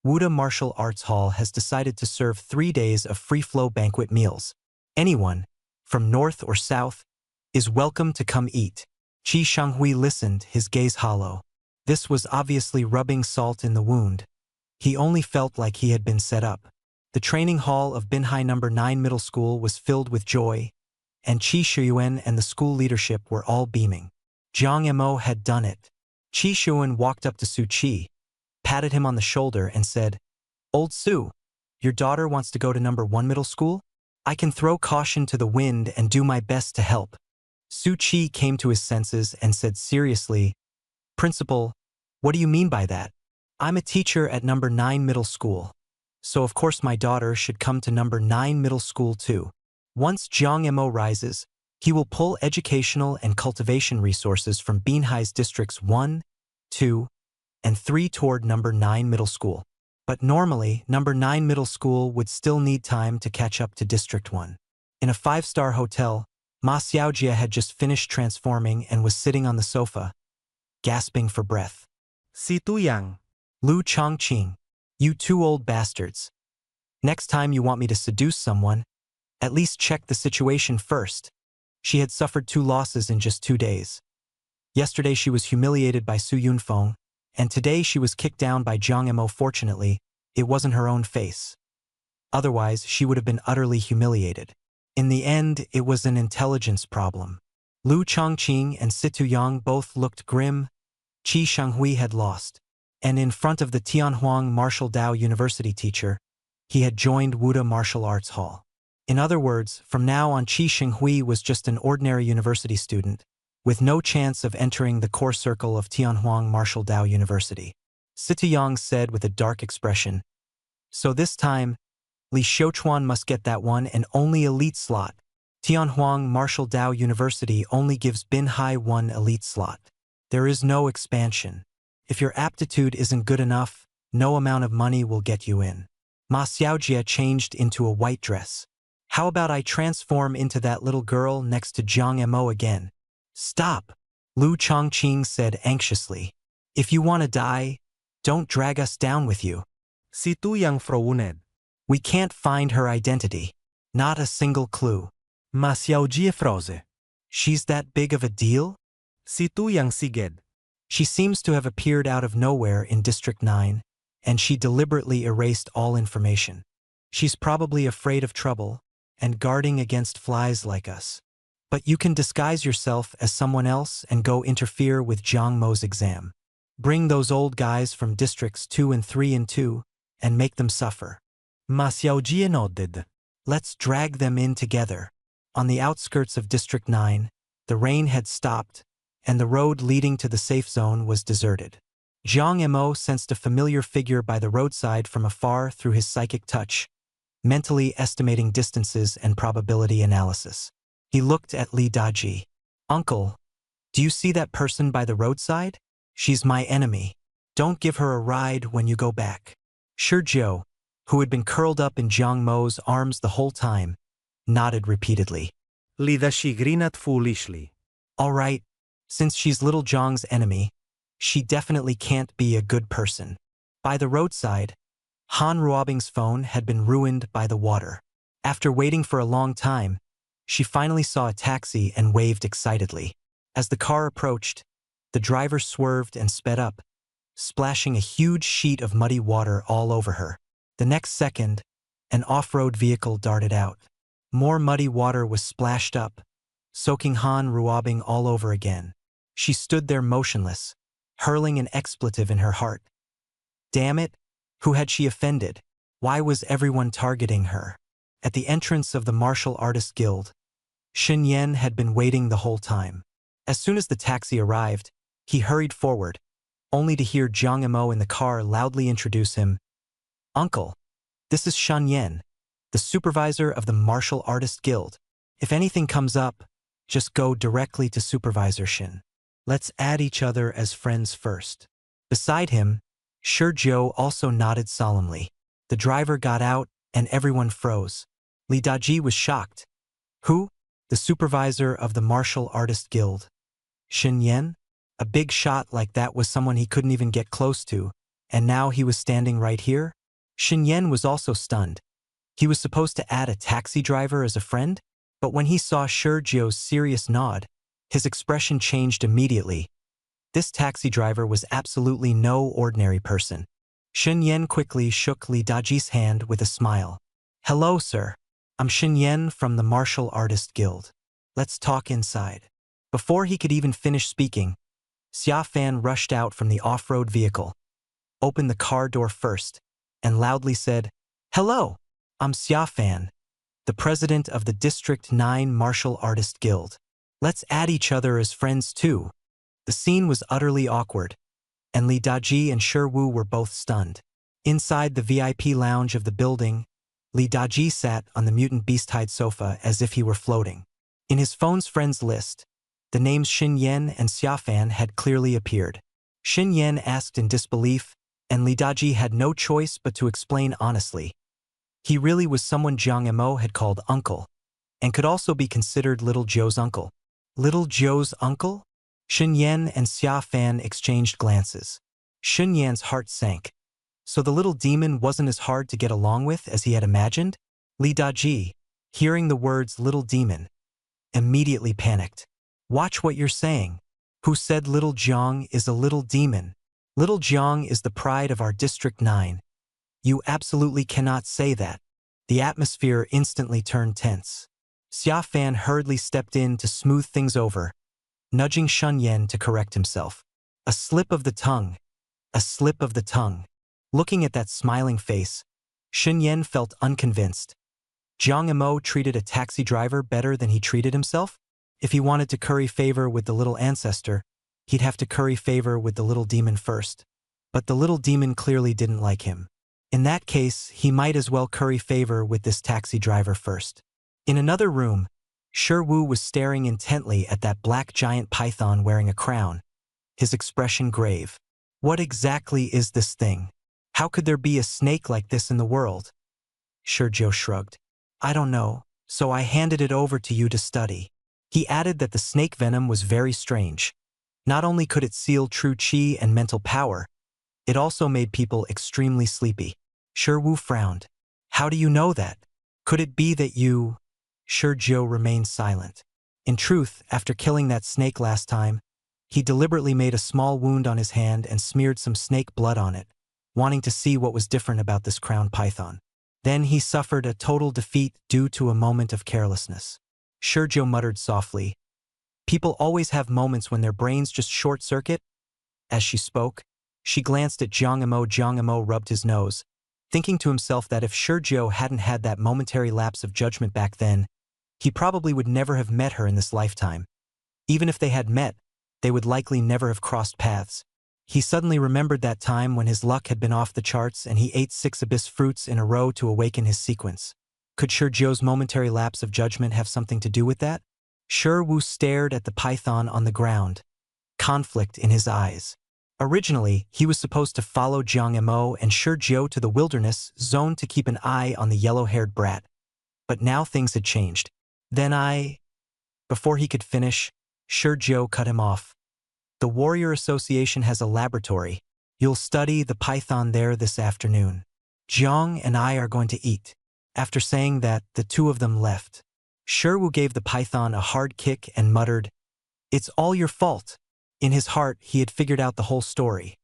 Wuda Martial Arts Hall has decided to serve 3 days of free-flow banquet meals. Anyone, from north or south, is welcome to come eat. Qi Shenghui listened, his gaze hollow. This was obviously rubbing salt in the wound. He only felt like he had been set up. The training hall of Binhai No. 9 Middle School was filled with joy, and Qi Shiyuan and the school leadership were all beaming. Jiang Emo had done it. Qi Shiyuan walked up to Su Qi, patted him on the shoulder and said, "Old Su, your daughter wants to go to No. 1 Middle School? I can throw caution to the wind and do my best to help." Su Qi came to his senses and said seriously, "Principal, what do you mean by that? I'm a teacher at No. 9 Middle School, so of course my daughter should come to No. 9 Middle School too. Once Jiang Emo rises, he will pull educational and cultivation resources from Binhai's districts 1, 2, and 3 toward No. 9 Middle School. But normally, No. 9 Middle School would still need time to catch up to District 1. In a 5-star hotel, Ma Xiaojia had just finished transforming and was sitting on the sofa, gasping for breath.
Si Tuyang.
Lu Chongqing, you 2 old bastards. Next time you want me to seduce someone, at least check the situation first. She had suffered 2 losses in just 2 days. Yesterday she was humiliated by Su Yunfeng, and today she was kicked down by Jiang Emo. Fortunately, it wasn't her own face. Otherwise, she would have been utterly humiliated. In the end, it was an intelligence problem. Lu Chongqing and Situ Yang both looked grim. Qi Shenghui had lost, and in front of the Tianhuang Martial Dao University teacher, he had joined Wuda Martial Arts Hall. In other words, from now on Qi Shenghui was just an ordinary university student, with no chance of entering the core circle of Tianhuang Martial Dao University. Situ Yang said with a dark expression, "So this time, Li Xiuchuan must get that one and only elite slot. Tianhuang Martial Dao University only gives Binhai 1 elite slot. There is no expansion. If your aptitude isn't good enough, no amount of money will get you in." Ma Xiaojia changed into a white dress. "How about I transform into that little girl next to Jiang Emo again?" "Stop," Lu Chongqing said anxiously. "If you want to die, don't drag us down with you."
Si Tuyang Frouuned.
"We can't find her identity. Not a single clue."
Ma Xiaojia Froze.
"She's that big of a deal?"
Si Tuyang Siged.
"She seems to have appeared out of nowhere in District 9, and she deliberately erased all information. She's probably afraid of trouble and guarding against flies like us. But you can disguise yourself as someone else and go interfere with Jiang Mo's exam. Bring those old guys from Districts 2 and 3 and 2 and make them suffer.
Ma Xiaojia nodded.
Let's drag them in together." On the outskirts of District 9, the rain had stopped, and the road leading to the safe zone was deserted. Jiang Emo sensed a familiar figure by the roadside from afar through his psychic touch, mentally estimating distances and probability analysis. He looked at Li Daji. "Uncle, Do you see that person by the roadside? She's my enemy. Don't give her a ride when you go back. Shizhou, who had been curled up in Jiang Mo's arms the whole time, nodded repeatedly.
Li Dashi grinat foolishly.
All right, since she's little Jiang's enemy, she definitely can't be a good person. By the roadside, Han Ruobing's phone had been ruined by the water. After waiting for a long time, she finally saw a taxi and waved excitedly. As the car approached, the driver swerved and sped up, splashing a huge sheet of muddy water all over her. The next second, an off-road vehicle darted out. More muddy water was splashed up, soaking Han Ruobing all over again. She stood there motionless, hurling an expletive in her heart. Damn it, who had she offended? Why was everyone targeting her? At the entrance of the Martial Artists Guild, Shen Yan had been waiting the whole time. As soon as the taxi arrived, he hurried forward, only to hear Jiang Imo in the car loudly introduce him. Uncle, this is Shen Yan, the supervisor of the Martial Artists Guild. If anything comes up, just go directly to Supervisor Shen. Let's add each other as friends first. Beside him, Shizhou also nodded solemnly. The driver got out and everyone froze. Li Daji was shocked. Who? The supervisor of the Martial Artists Guild. Shen Yan? A big shot like that was someone he couldn't even get close to, and now he was standing right here? Shen Yan was also stunned. He was supposed to add a taxi driver as a friend, but when he saw Shizhou's serious nod, his expression changed immediately. This taxi driver was absolutely no ordinary person. Shen Yan quickly shook Li Daji's hand with a smile. Hello, sir. I'm Shen Yan from the Martial Artists Guild. Let's talk inside. Before he could even finish speaking, Xia Fan rushed out from the off-road vehicle, opened the car door first, and loudly said, Hello, I'm Xia Fan, the president of the District 9 Martial Artists Guild. Let's add each other as friends too. The scene was utterly awkward, and Li Daji and Shi Wu were both stunned. Inside the VIP lounge of the building, Li Daji sat on the mutant beast-hide sofa as if he were floating. In his phone's friends list, the names Shen Yan and Xia Fan had clearly appeared. Shen Yan asked in disbelief, and Li Daji had no choice but to explain honestly. He really was someone Jiang Imo had called uncle, and could also be considered Little Zhou's uncle. Little Zhou's uncle? Shen Yan and Xia Fan exchanged glances. Shen Yan's heart sank. So the little demon wasn't as hard to get along with as he had imagined? Li Daji, hearing the words little demon, immediately panicked. Watch what you're saying. Who said little Jiang is a little demon? Little Jiang is the pride of our District 9. You absolutely cannot say that. The atmosphere instantly turned tense. Xia Fan hurriedly stepped in to smooth things over, nudging Shen Yan to correct himself. A slip of the tongue. A slip of the tongue. Looking at that smiling face, Shen Yan felt unconvinced. Jiang Imo treated a taxi driver better than he treated himself? If he wanted to curry favor with the little ancestor, he'd have to curry favor with the little demon first. But the little demon clearly didn't like him. In that case, he might as well curry favor with this taxi driver first. In another room, Shi Wu was staring intently at that black giant python wearing a crown, his expression grave. What exactly is this thing? How could there be a snake like this in the world? Shizhou shrugged. I don't know, so I handed it over to you to study. He added that the snake venom was very strange. Not only could it seal true qi and mental power, it also made people extremely sleepy. Shi Wu frowned. How do you know that? Could it be that you… Shizhou remained silent. In truth, after killing that snake last time, he deliberately made a small wound on his hand and smeared some snake blood on it, wanting to see what was different about this crowned python. Then he suffered a total defeat due to a moment of carelessness. Shizhou muttered softly. People always have moments when their brains just short-circuit. As she spoke, she glanced at Jiang Imo. Jiang Imo rubbed his nose, thinking to himself that if Shizhou hadn't had that momentary lapse of judgment back then, he probably would never have met her in this lifetime. Even if they had met, they would likely never have crossed paths. He suddenly remembered that time when his luck had been off the charts and he ate 6 abyss fruits in a row to awaken his sequence. Could Shizhou's momentary lapse of judgment have something to do with that? Shi Wu stared at the python on the ground, conflict in his eyes. Originally, he was supposed to follow Jiang Emo and Shi Jiu to the wilderness zone to keep an eye on the yellow-haired brat. But now things had changed. Before he could finish, Shi Jiu cut him off. The Warrior Association has a laboratory. You'll study the python there this afternoon. Jiang and I are going to eat. After saying that, the two of them left. Shi Wu gave the python a hard kick and muttered, "It's all your fault." In his heart, he had figured out the whole story.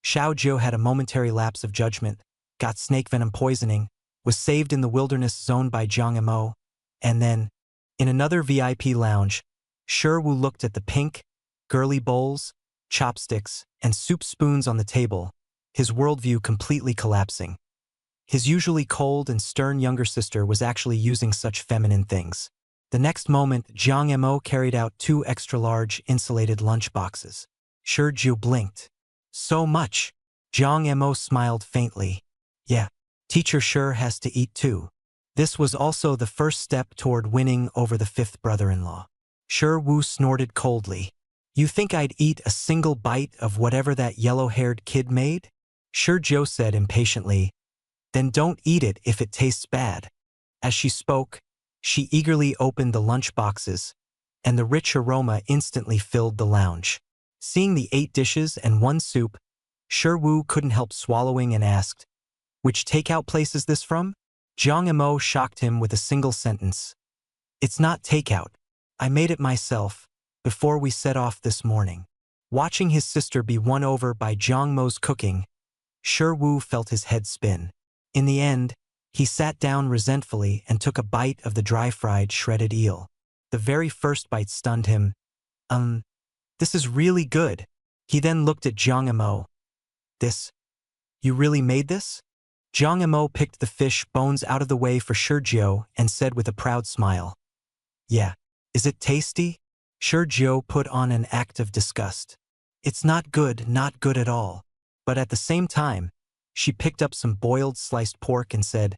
Xiao Jiu had a momentary lapse of judgment, got snake venom poisoning, was saved in the wilderness zone by Jiang Emo, and then, in another VIP lounge, Shi Wu looked at the pink, girly bowls, chopsticks, and soup spoons on the table, his worldview completely collapsing. His usually cold and stern younger sister was actually using such feminine things. The next moment, Jiang Emo carried out 2 extra-large insulated lunch boxes. Shi Jiu blinked. "So much." Jiang Emo smiled faintly. "Yeah, teacher Shi has to eat too." This was also the first step toward winning over the 5th brother-in-law. Shi Wu snorted coldly. "You think I'd eat a single bite of whatever that yellow-haired kid made?" Shi Jiu said impatiently, "Then don't eat it if it tastes bad." As she spoke, she eagerly opened the lunch boxes, and the rich aroma instantly filled the lounge. Seeing the 8 dishes and 1 soup, Shi Wu couldn't help swallowing and asked, "Which takeout place is this from?" Jiang Emo shocked him with a single sentence. "It's not takeout. I made it myself, before we set off this morning." Watching his sister be won over by Jiang Mo's cooking, Shi Wu felt his head spin. In the end, he sat down resentfully and took a bite of the dry-fried shredded eel. The very first bite stunned him. This is really good." He then looked at Jiang Emo. You really made this?" Jiang Emo picked the fish bones out of the way for Shi Jiu and said with a proud smile, "Yeah. Is it tasty?" Shi Jiu put on an act of disgust. "It's not good at all." But at the same time, she picked up some boiled sliced pork and said,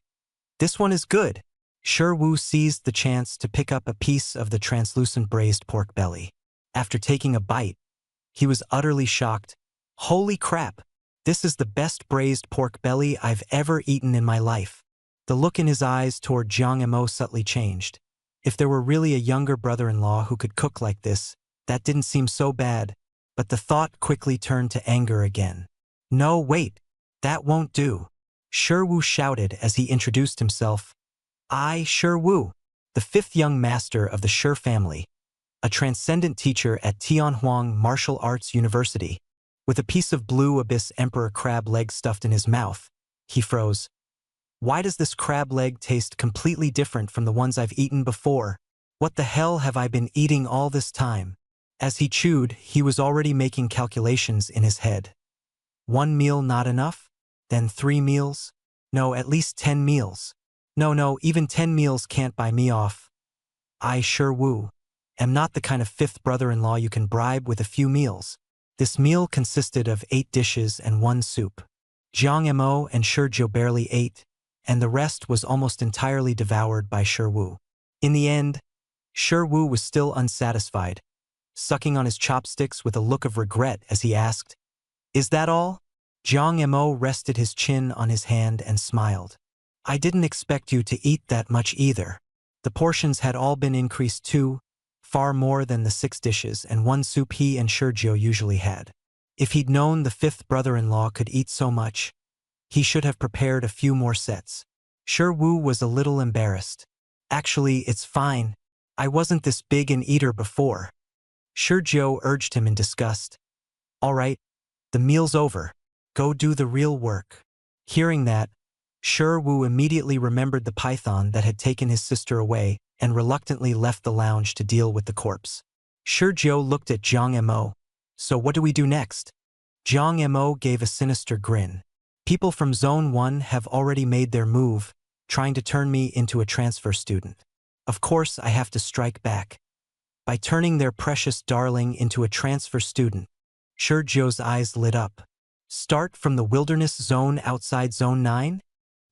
"This one is good." Shi Wu seized the chance to pick up a piece of the translucent braised pork belly. After taking a bite, he was utterly shocked. "Holy crap! This is the best braised pork belly I've ever eaten in my life." The look in his eyes toward Jiang Emo subtly changed. If there were really a younger brother-in-law who could cook like this, that didn't seem so bad, but the thought quickly turned to anger again. "No, wait! That won't do!" Shi Wu shouted as he introduced himself. "I, Shi Wu, the 5th young master of the Shi family, a transcendent teacher at Tianhuang Martial Arts University." With a piece of blue abyss emperor crab leg stuffed in his mouth, he froze. "Why does this crab leg taste completely different from the ones I've eaten before? What the hell have I been eating all this time?" As he chewed, he was already making calculations in his head. 1 meal not enough? Then 3 meals? No, at least 10 meals. No, even 10 meals can't buy me off. I, Shi Wu, am not the kind of 5th brother-in-law you can bribe with a few meals. This meal consisted of 8 dishes and 1 soup. Jiang Emo and Shi Jiu barely ate, and the rest was almost entirely devoured by Shi Wu. In the end, Shi Wu was still unsatisfied, sucking on his chopsticks with a look of regret as he asked, "Is that all?" Jiang Emo rested his chin on his hand and smiled. "I didn't expect you to eat that much either." The portions had all been increased too, far more than the 6 dishes and 1 soup he and Shi Jiu usually had. If he'd known the 5th brother-in-law could eat so much, he should have prepared a few more sets. Shi Wu was a little embarrassed. "Actually, it's fine. I wasn't this big an eater before." Shi Jiu urged him in disgust. "All right, the meal's over. Go do the real work." Hearing that, Shi Wu immediately remembered the python that had taken his sister away and reluctantly left the lounge to deal with the corpse. Shi Jiu looked at Jiang Emo. "So what do we do next?" Jiang Emo gave a sinister grin. "People from Zone 1 have already made their move, trying to turn me into a transfer student. Of course I have to strike back. By turning their precious darling into a transfer student." Shi Jiu's eyes lit up. "Start from the wilderness zone outside Zone 9?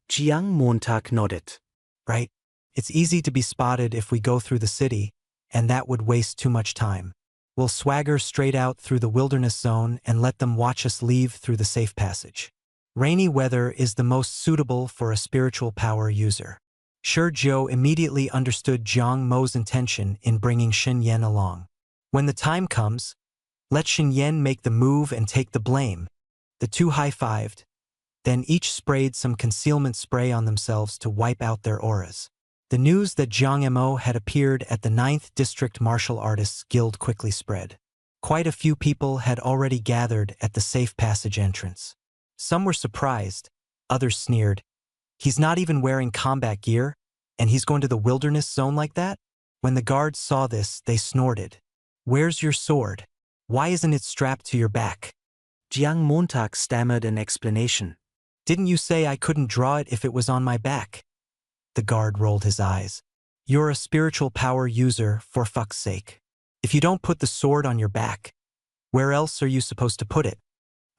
Jiang Montag nodded.
Right. It's easy to be spotted if we go through the city, and that would waste too much time. We'll swagger straight out through the wilderness zone and let them watch us leave through the safe passage. Rainy weather is the most suitable for a spiritual power user. Shi Jiu immediately understood Jiang Mo's intention in bringing Xin Yan along. When the time comes, let Xin Yan make the move and take the blame. The two high-fived, then each sprayed some concealment spray on themselves to wipe out their auras. The news that Jiang Mo had appeared at the 9th District Martial Artists Guild quickly spread. Quite a few people had already gathered at the safe passage entrance. Some were surprised, others sneered. He's not even wearing combat gear, and he's going to the wilderness zone like that? When the guards saw this, they snorted. Where's your sword? Why isn't it strapped to your back?
Jiang Montag stammered an explanation.
Didn't you say I couldn't draw it if it was on my back? The guard rolled his eyes. You're a spiritual power user, for fuck's sake. If you don't put the sword on your back, where else are you supposed to put it?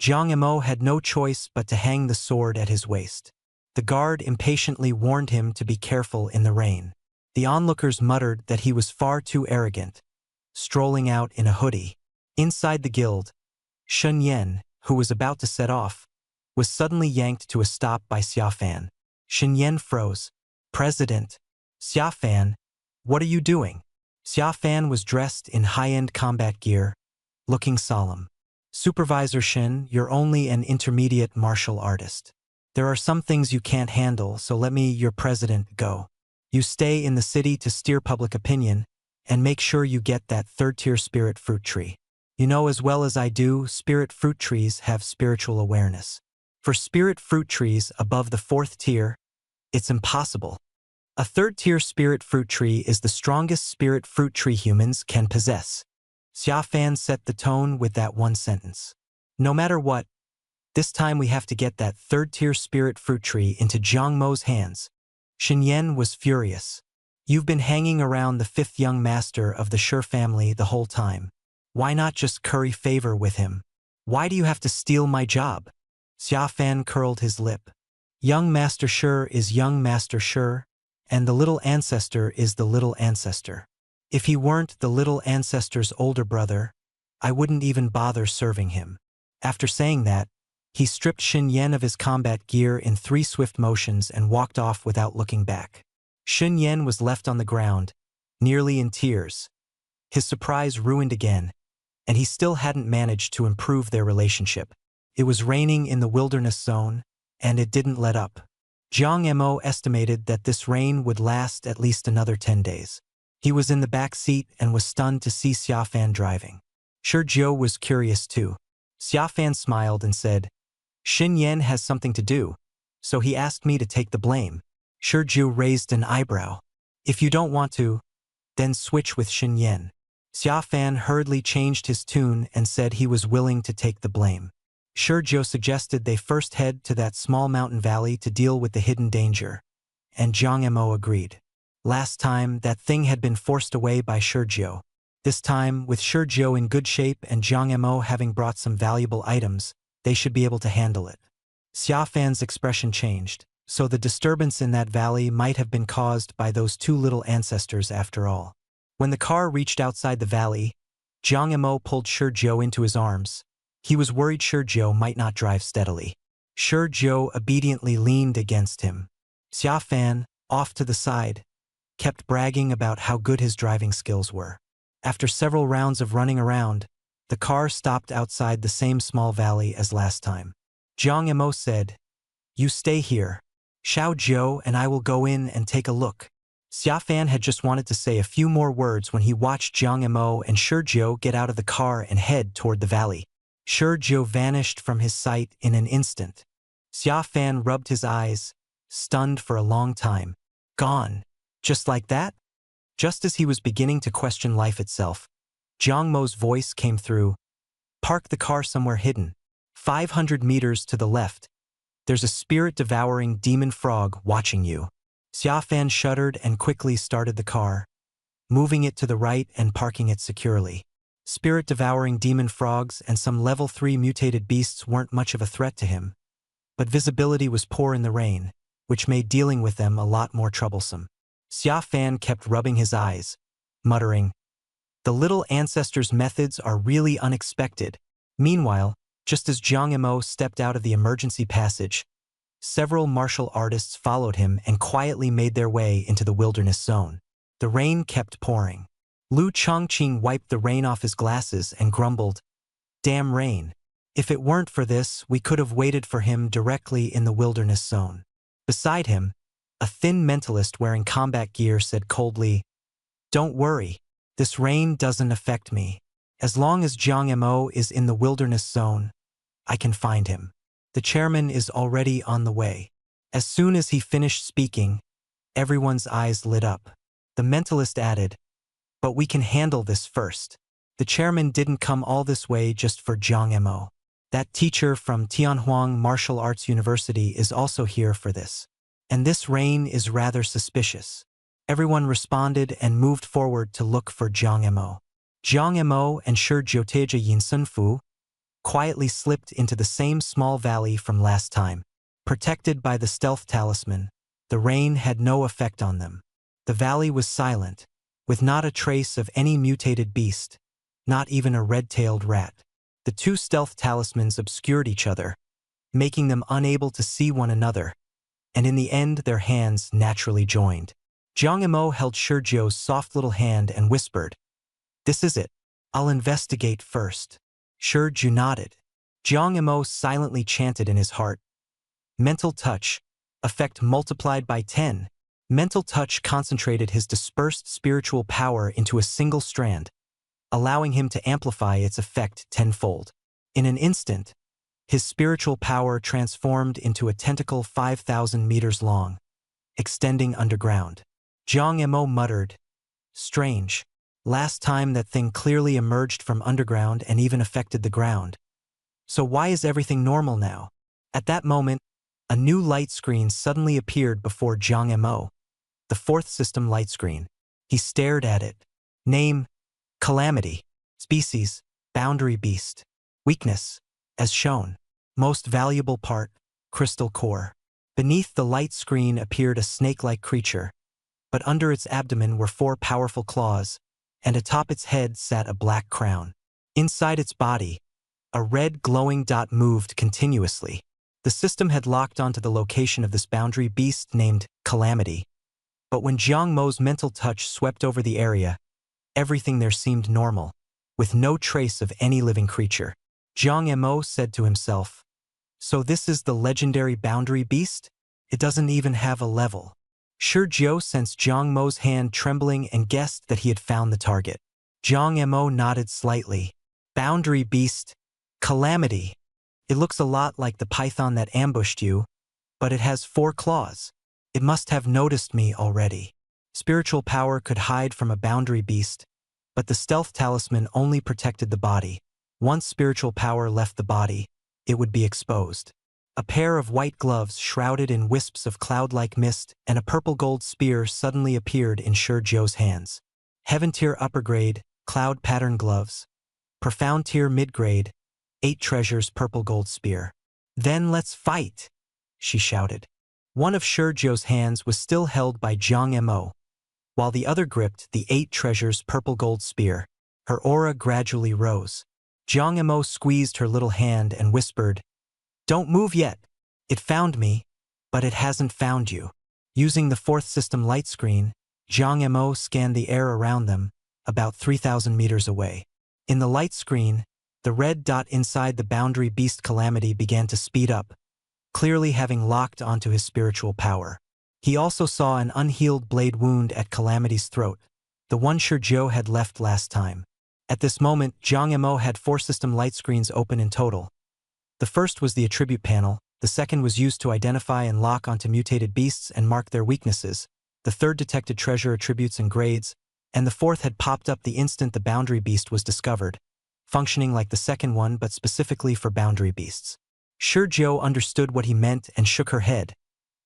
Jiang Mo had no choice but to hang the sword at his waist. The guard impatiently warned him to be careful in the rain. The onlookers muttered that he was far too arrogant, strolling out in a hoodie. Inside the guild, Shun Yan, who was about to set off, was suddenly yanked to a stop by Xia Fan. Xin Yan froze. President, Xia Fan, what are you doing? Xia Fan was dressed in high-end combat gear, looking solemn. Supervisor Shin, you're only an intermediate martial artist. There are some things you can't handle, so let me, your president, go. You stay in the city to steer public opinion, and make sure you get that third-tier spirit fruit tree. You know as well as I do, spirit fruit trees have spiritual awareness. For spirit fruit trees above the 4th tier, it's impossible. A third-tier spirit fruit tree is the strongest spirit fruit tree humans can possess. Xia Fan set the tone with that one sentence. No matter what, this time we have to get that third-tier spirit fruit tree into Jiang Mo's hands. Xin Yan was furious. You've been hanging around the 5th young master of the Shi family the whole time. Why not just curry favor with him? Why do you have to steal my job? Xia Fan curled his lip. Young Master Shi is young Master Shi, and the little ancestor is the little ancestor. If he weren't the little ancestor's older brother, I wouldn't even bother serving him. After saying that, he stripped Xin Yan of his combat gear in 3 swift motions and walked off without looking back. Xin Yan was left on the ground, nearly in tears. His surprise ruined again, and he still hadn't managed to improve their relationship. It was raining in the wilderness zone, and it didn't let up. Jiang Mo estimated that this rain would last at least another 10 days. He was in the back seat and was stunned to see Xia Fan driving. Shi Jiu was curious too. Xia Fan smiled and said, Xin Yan has something to do, so he asked me to take the blame. Shi Jiu raised an eyebrow. If you don't want to, then switch with Xin Yan. Xia Fan hurriedly changed his tune and said he was willing to take the blame. Shi Jiu suggested they first head to that small mountain valley to deal with the hidden danger, and Jiang Mo agreed. Last time, that thing had been forced away by Shi Jiu. This time, with Shi Jiu in good shape and Jiang Mo having brought some valuable items, they should be able to handle it. Xia Fan's expression changed, so the disturbance in that valley might have been caused by those 2 little ancestors after all. When the car reached outside the valley, Jiang Mo pulled Shi Jiu into his arms. He was worried Shi Jiu might not drive steadily. Shi Jiu obediently leaned against him. Xia Fan, off to the side, kept bragging about how good his driving skills were. After several rounds of running around, the car stopped outside the same small valley as last time. Jiang Mo said, You stay here. Xiao Jiu and I will go in and take a look. Xia Fan had just wanted to say a few more words when he watched Jiang Mo and Shi Jiu get out of the car and head toward the valley. Shi Jiu vanished from his sight in an instant. Xia Fan rubbed his eyes, stunned for a long time. Gone. Just like that? Just as he was beginning to question life itself, Jiang Mo's voice came through. Park the car somewhere hidden. 500 meters to the left. There's a spirit-devouring demon frog watching you. Xia Fan shuddered and quickly started the car, moving it to the right and parking it securely. Spirit-devouring demon frogs and some level 3 mutated beasts weren't much of a threat to him, but visibility was poor in the rain, which made dealing with them a lot more troublesome. Xia Fan kept rubbing his eyes, muttering, The little ancestor's methods are really unexpected. Meanwhile, just as Jiang Emo stepped out of the emergency passage, several martial artists followed him and quietly made their way into the wilderness zone. The rain kept pouring. Lu Chongqing wiped the rain off his glasses and grumbled, "Damn rain. If it weren't for this, we could have waited for him directly in the wilderness zone." Beside him, a thin mentalist wearing combat gear said coldly, "Don't worry. This rain doesn't affect me. As long as Jiang Mo is in the wilderness zone, I can find him. The chairman is already on the way." As soon as he finished speaking, everyone's eyes lit up. The mentalist added, "But we can handle this first. The chairman didn't come all this way just for Jiang Mo. That teacher from Tianhuang Martial Arts University is also here for this. And this rain is rather suspicious." Everyone responded and moved forward to look for Jiang Mo. Jiang Mo and Shi Jiuteja Yin Sunfu quietly slipped into the same small valley from last time. Protected by the stealth talisman, the rain had no effect on them. The valley was silent, with not a trace of any mutated beast, not even a red-tailed rat. The two stealth talismans obscured each other, making them unable to see one another, and in the end their hands naturally joined. Jiang Mo held Shizhou's soft little hand and whispered, "This is it. I'll investigate first." Shizhou nodded. Jiang Mo silently chanted in his heart, "Mental touch, effect multiplied by 10. Mental touch concentrated his dispersed spiritual power into a single strand, allowing him to amplify its effect tenfold. In an instant, his spiritual power transformed into a tentacle 5,000 meters long, extending underground. Jiang Mo muttered, "Strange. Last time that thing clearly emerged from underground and even affected the ground. So why is everything normal now?" At that moment, a new light screen suddenly appeared before Jiang Mo. The fourth system light screen. He stared at it. Name, Calamity. Species, Boundary Beast. Weakness, as shown. Most valuable part, crystal core. Beneath the light screen appeared a snake-like creature, but under its abdomen were 4 powerful claws, and atop its head sat a black crown. Inside its body, a red glowing dot moved continuously. The system had locked onto the location of this boundary beast named Calamity. But when Jiang Mo's mental touch swept over the area, everything there seemed normal, with no trace of any living creature. Jiang Mo said to himself, "So this is the legendary boundary beast? It doesn't even have a level." Shizhou sensed Jiang Mo's hand trembling and guessed that he had found the target. Jiang Mo nodded slightly. "Boundary beast, Calamity. It looks a lot like the python that ambushed you, but it has 4 claws. It must have noticed me already." Spiritual power could hide from a boundary beast, but the stealth talisman only protected the body. Once spiritual power left the body, it would be exposed. A pair of white gloves shrouded in wisps of cloud-like mist and a purple-gold spear suddenly appeared in Shizhou's hands. Heaven tier upper grade, cloud pattern gloves. Profound tier mid-grade, 8 treasures purple-gold spear. "Then let's fight," she shouted. One of Shizhou's hands was still held by Jiang Mo, while the other gripped the 8 treasures purple-gold spear. Her aura gradually rose. Jiang Mo squeezed her little hand and whispered, "Don't move yet. It found me, but it hasn't found you." Using the fourth system light screen, Jiang Mo scanned the air around them, about 3,000 meters away. In the light screen, the red dot inside the boundary beast Calamity began to speed up, clearly having locked onto his spiritual power. He also saw an unhealed blade wound at Calamity's throat, the one Shizhou had left last time. At this moment, Jiang Mo had 4 system light screens open in total. The first was the attribute panel, the second was used to identify and lock onto mutated beasts and mark their weaknesses, the third detected treasure attributes and grades, and the fourth had popped up the instant the boundary beast was discovered, functioning like the second one but specifically for boundary beasts. Shizhou understood what he meant and shook her head,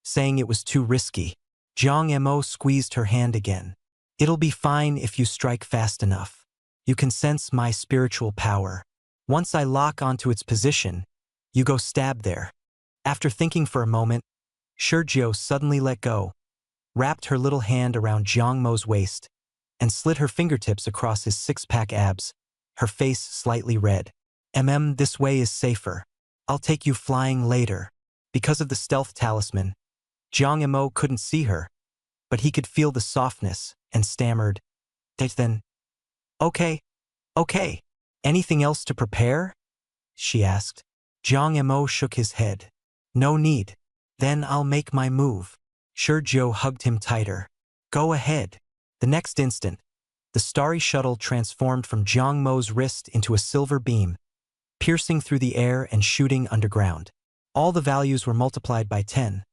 saying it was too risky. Jiang Mo squeezed her hand again. "It'll be fine if you strike fast enough. You can sense my spiritual power. Once I lock onto its position, you go stab there." After thinking for a moment, Shizhou suddenly let go, wrapped her little hand around Jiang Mo's waist, and slid her fingertips across his six-pack abs, her face slightly red. This way is safer. I'll take you flying later. Because of the stealth talisman, Jiang Mo couldn't see her, but he could feel the softness and stammered, Then, okay. Anything else to prepare? She asked. Jiang Mo shook his head. No need. Then I'll make my move. Shurjo hugged him tighter. Go ahead. The next instant, the starry shuttle transformed from Jiang Mo's wrist into a silver beam, piercing through the air and shooting underground. All the values were multiplied by 10.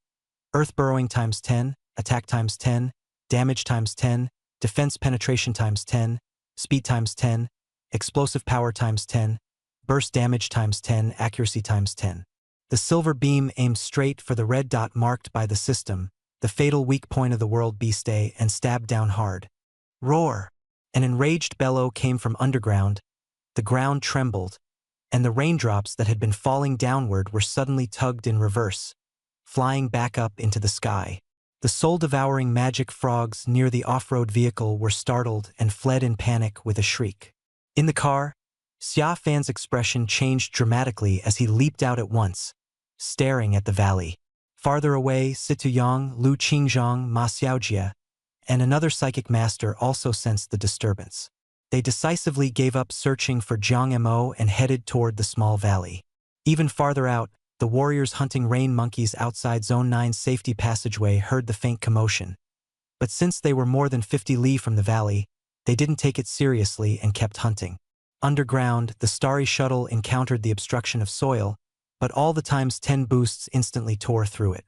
Earth burrowing times 10, attack times 10, damage times 10, defense penetration times 10, speed times 10, explosive power times 10, burst damage times 10, accuracy times 10. The silver beam aimed straight for the red dot marked by the system, the fatal weak point of the world beast A, and stabbed down hard. Roar! An enraged bellow came from underground, the ground trembled, and the raindrops that had been falling downward were suddenly tugged in reverse, flying back up into the sky. The soul-devouring magic frogs near the off-road vehicle were startled and fled in panic with a shriek. In the car, Xia Fan's expression changed dramatically as he leaped out at once, staring at the valley. Farther away, Situyang, Lu Qingzhang, Ma Xiaojie, and another psychic master also sensed the disturbance. They decisively gave up searching for Jiang Mo and headed toward the small valley. Even farther out, the warriors hunting rain monkeys outside Zone 9's safety passageway heard the faint commotion. But since they were more than 50 li from the valley, they didn't take it seriously and kept hunting. Underground, the starry shuttle encountered the obstruction of soil, but all the times 10 boosts instantly tore through it.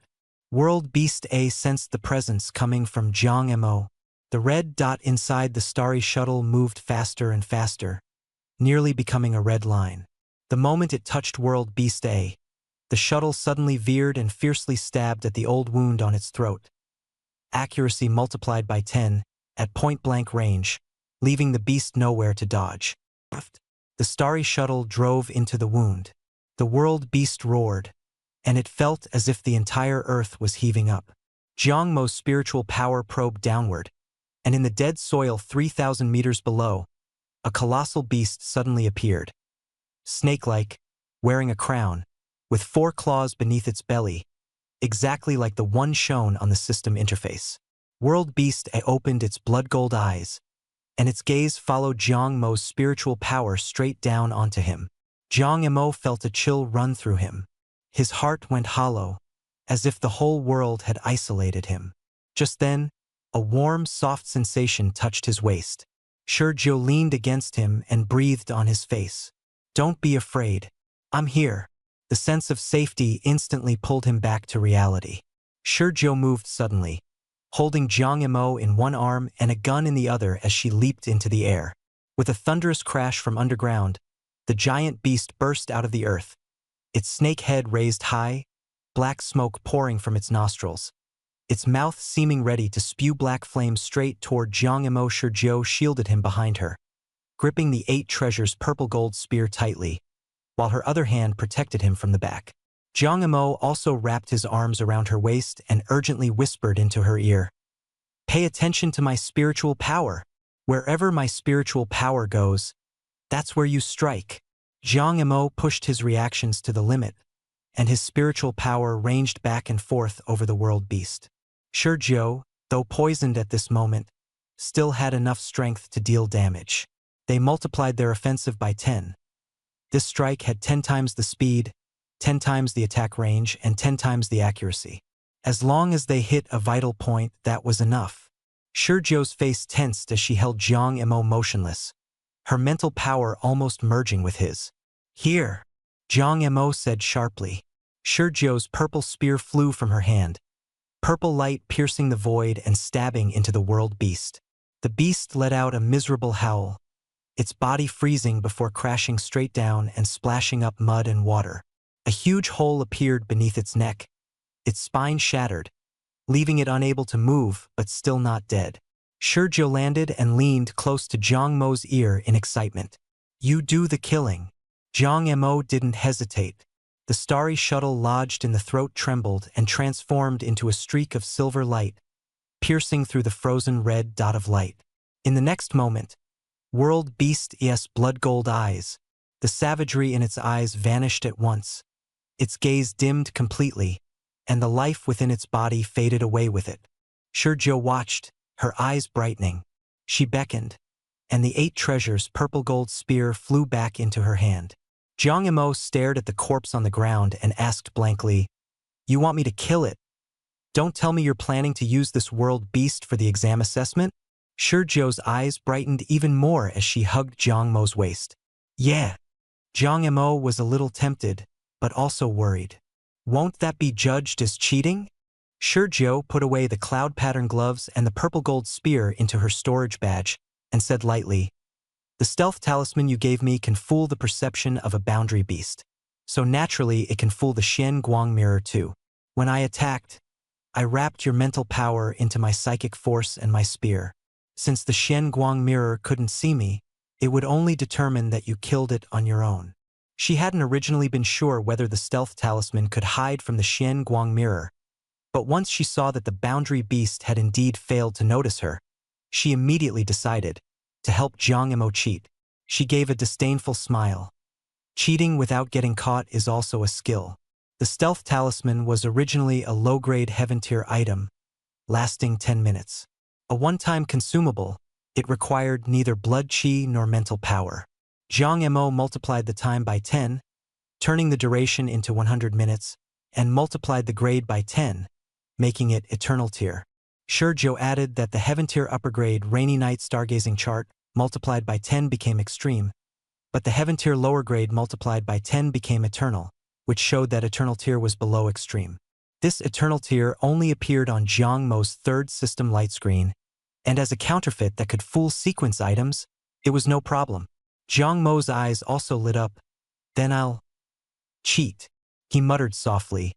World Beast A sensed the presence coming from Jiang Mo. The red dot inside the starry shuttle moved faster and faster, nearly becoming a red line. The moment it touched World Beast A, the shuttle suddenly veered and fiercely stabbed at the old wound on its throat. Accuracy multiplied by 10, at point-blank range, leaving the beast nowhere to dodge. The starry shuttle drove into the wound. The world beast roared, and it felt as if the entire earth was heaving up. Jiang Mo's spiritual power probed downward, and in the dead soil 3,000 meters below, a colossal beast suddenly appeared. Snake-like, wearing a crown, with 4 claws beneath its belly, exactly like the one shown on the system interface. World Beast A opened its blood-gold eyes, and its gaze followed Jiang Mo's spiritual power straight down onto him. Jiang Mo felt a chill run through him. His heart went hollow, as if the whole world had isolated him. Just then, a warm, soft sensation touched his waist. Shurjo leaned against him and breathed on his face. Don't be afraid. I'm here. The sense of safety instantly pulled him back to reality. Shurjo moved suddenly, holding Jiang Mo in one arm and a gun in the other as she leaped into the air. With a thunderous crash from underground, the giant beast burst out of the earth, its snake head raised high, black smoke pouring from its nostrils, its mouth seeming ready to spew black flames straight toward Jiang Mo. Shurjo shielded him behind her, gripping the 8 treasures purple-gold spear tightly, while her other hand protected him from the back. Jiang Mo also wrapped his arms around her waist and urgently whispered into her ear, "Pay attention to my spiritual power. Wherever my spiritual power goes, that's where you strike." Jiang Mo pushed his reactions to the limit, and his spiritual power ranged back and forth over the world beast. Shurjo, though poisoned at this moment, still had enough strength to deal damage. They multiplied their offensive by 10. This strike had 10 times the speed, 10 times the attack range, and 10 times the accuracy. As long as they hit a vital point, that was enough. Shurjo's face tensed as she held Jiang Mo motionless, her mental power almost merging with his. "Here," Jiang Mo said sharply. Shurjo's purple spear flew from her hand, purple light piercing the void and stabbing into the world beast. The beast let out a miserable howl, its body freezing before crashing straight down and splashing up mud and water. A huge hole appeared beneath its neck, its spine shattered, leaving it unable to move but still not dead. Shurjo landed and leaned close to Jiang Mo's ear in excitement. "You do the killing." Jiang Mo didn't hesitate. The starry shuttle lodged in the throat trembled and transformed into a streak of silver light, piercing through the frozen red dot of light. In the next moment, World Beast's blood gold eyes. The savagery in its eyes vanished at once. Its gaze dimmed completely, and the life within its body faded away with it. Shurjo watched, her eyes brightening. She beckoned, and the 8 treasures purple gold spear flew back into her hand. Jiang Imo stared at the corpse on the ground and asked blankly, "You want me to kill it? Don't tell me you're planning to use this world beast for the exam assessment?" Shurjo's eyes brightened even more as she hugged Jiang Mo's waist. "Yeah." Jiang Imo was a little tempted, but also worried. "Won't that be judged as cheating?" Shurjo put away the cloud pattern gloves and the purple gold spear into her storage badge and said lightly, "The stealth talisman you gave me can fool the perception of a boundary beast. So naturally it can fool the Xian Guang mirror too. When I attacked, I wrapped your mental power into my psychic force and my spear. Since the Xian Guang mirror couldn't see me, it would only determine that you killed it on your own." She hadn't originally been sure whether the stealth talisman could hide from the Xian Guang mirror, but once she saw that the boundary beast had indeed failed to notice her, she immediately decided to help Jiang Imo cheat. She gave a disdainful smile. Cheating without getting caught is also a skill. The stealth talisman was originally a low-grade heaven-tier item, lasting 10 minutes. A one-time consumable, it required neither blood chi nor mental power. Jiang Imo multiplied the time by 10, turning the duration into 100 minutes, and multiplied the grade by 10, making it eternal tier. Shurjo added that the heaven tier upper grade rainy night stargazing chart multiplied by 10 became extreme, but the heaven tier lower grade multiplied by 10 became eternal, which showed that eternal tier was below extreme. This eternal tier only appeared on Jiang Mo's 3rd system light screen, and as a counterfeit that could fool sequence items, it was no problem. Jiang Mo's eyes also lit up. "Then I'll cheat," he muttered softly.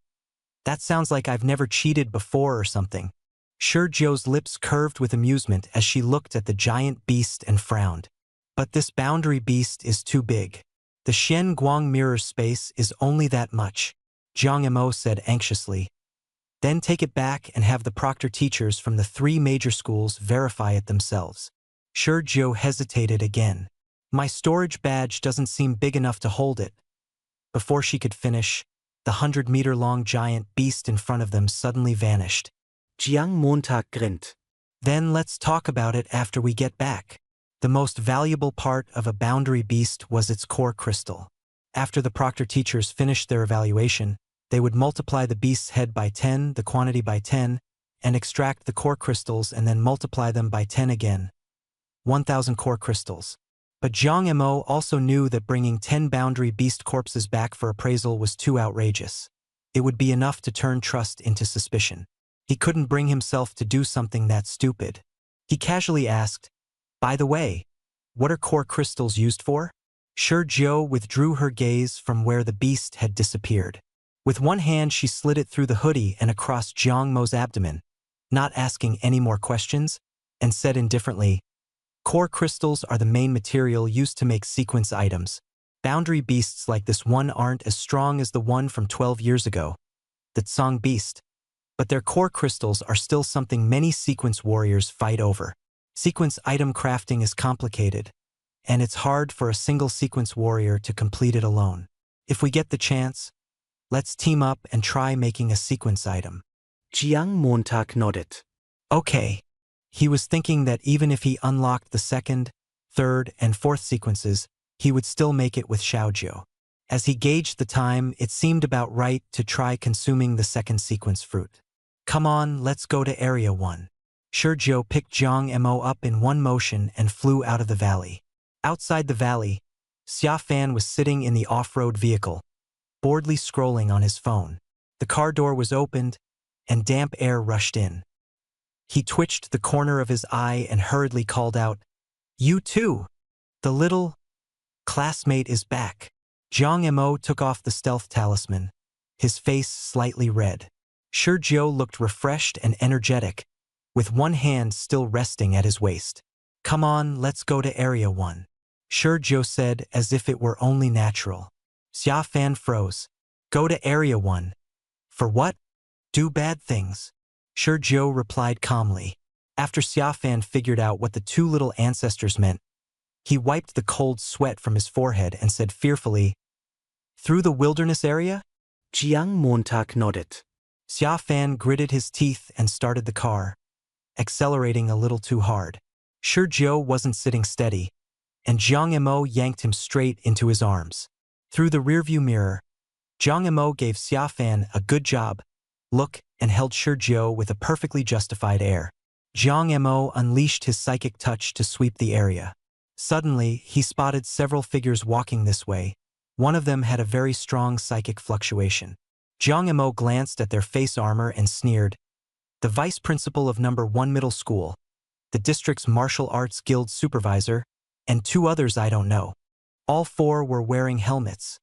"That sounds like I've never cheated before or something." Shurjo's lips curved with amusement as she looked at the giant beast and frowned. "But this boundary beast is too big. The Xian Guang mirror space is only that much," Jiang Imo said anxiously. "Then take it back and have the proctor teachers from the 3 major schools verify it themselves." Shurjo hesitated again. "My storage badge doesn't seem big enough to hold it." Before she could finish, the 100-meter-long giant beast in front of them suddenly vanished.
Jiang Montag grint.
"Then let's talk about it after we get back." The most valuable part of a boundary beast was its core crystal. After the proctor teachers finished their evaluation, they would multiply the beast's head by 10, the quantity by 10, and extract the core crystals and then multiply them by 10 again. 1,000 core crystals. But Jiang Imo also knew that bringing 10 boundary beast corpses back for appraisal was too outrageous. It would be enough to turn trust into suspicion. He couldn't bring himself to do something that stupid. He casually asked, "By the way, what are core crystals used for?" Shurjo withdrew her gaze from where the beast had disappeared. With one hand she slid it through the hoodie and across Jiang Mo's abdomen, not asking any more questions, and said indifferently, "Core crystals are the main material used to make sequence items. Boundary beasts like this one aren't as strong as the one from 12 years ago, the Tsang beast, but their core crystals are still something many sequence warriors fight over. Sequence item crafting is complicated, and it's hard for a single sequence warrior to complete it alone. If we get the chance, let's team up and try making a sequence item."
Jiang Montag nodded.
Okay. He was thinking that even if he unlocked the 2nd, 3rd, and 4th sequences, he would still make it with Xiaojiu. As he gauged the time, it seemed about right to try consuming the 2nd sequence fruit. "Come on, let's go to Area 1. Shurjo picked Jiang Imo up in one motion and flew out of the valley. Outside the valley, Xia Fan was sitting in the off-road vehicle, boredly scrolling on his phone. The car door was opened, and damp air rushed in. He twitched the corner of his eye and hurriedly called out, "You too! The little classmate is back." Jiang Imo took off the stealth talisman, his face slightly red. Shurjo looked refreshed and energetic, with one hand still resting at his waist. "Come on, let's go to Area 1. Shurjo said as if it were only natural. Xia Fan froze. "Go to Area 1. For what? Do bad things." Shurjo replied calmly. After Xiafan figured out what the two little ancestors meant, he wiped the cold sweat from his forehead and said fearfully, "Through the wilderness area?"
Jiang Montag nodded.
Xiafan gritted his teeth and started the car, accelerating a little too hard. Shi Jiao wasn't sitting steady, and Jiang Emo yanked him straight into his arms. Through the rearview mirror, Jiang Emo gave Xiafan a "good job" look and held Shi Jiao with a perfectly justified air. Jiang Emo unleashed his psychic touch to sweep the area. Suddenly, he spotted several figures walking this way. One of them had a very strong psychic fluctuation. Jiang Emo glanced at their face armor and sneered. The vice principal of No. 1 Middle School, the district's martial arts guild supervisor, and two others I don't know. All four were wearing helmets,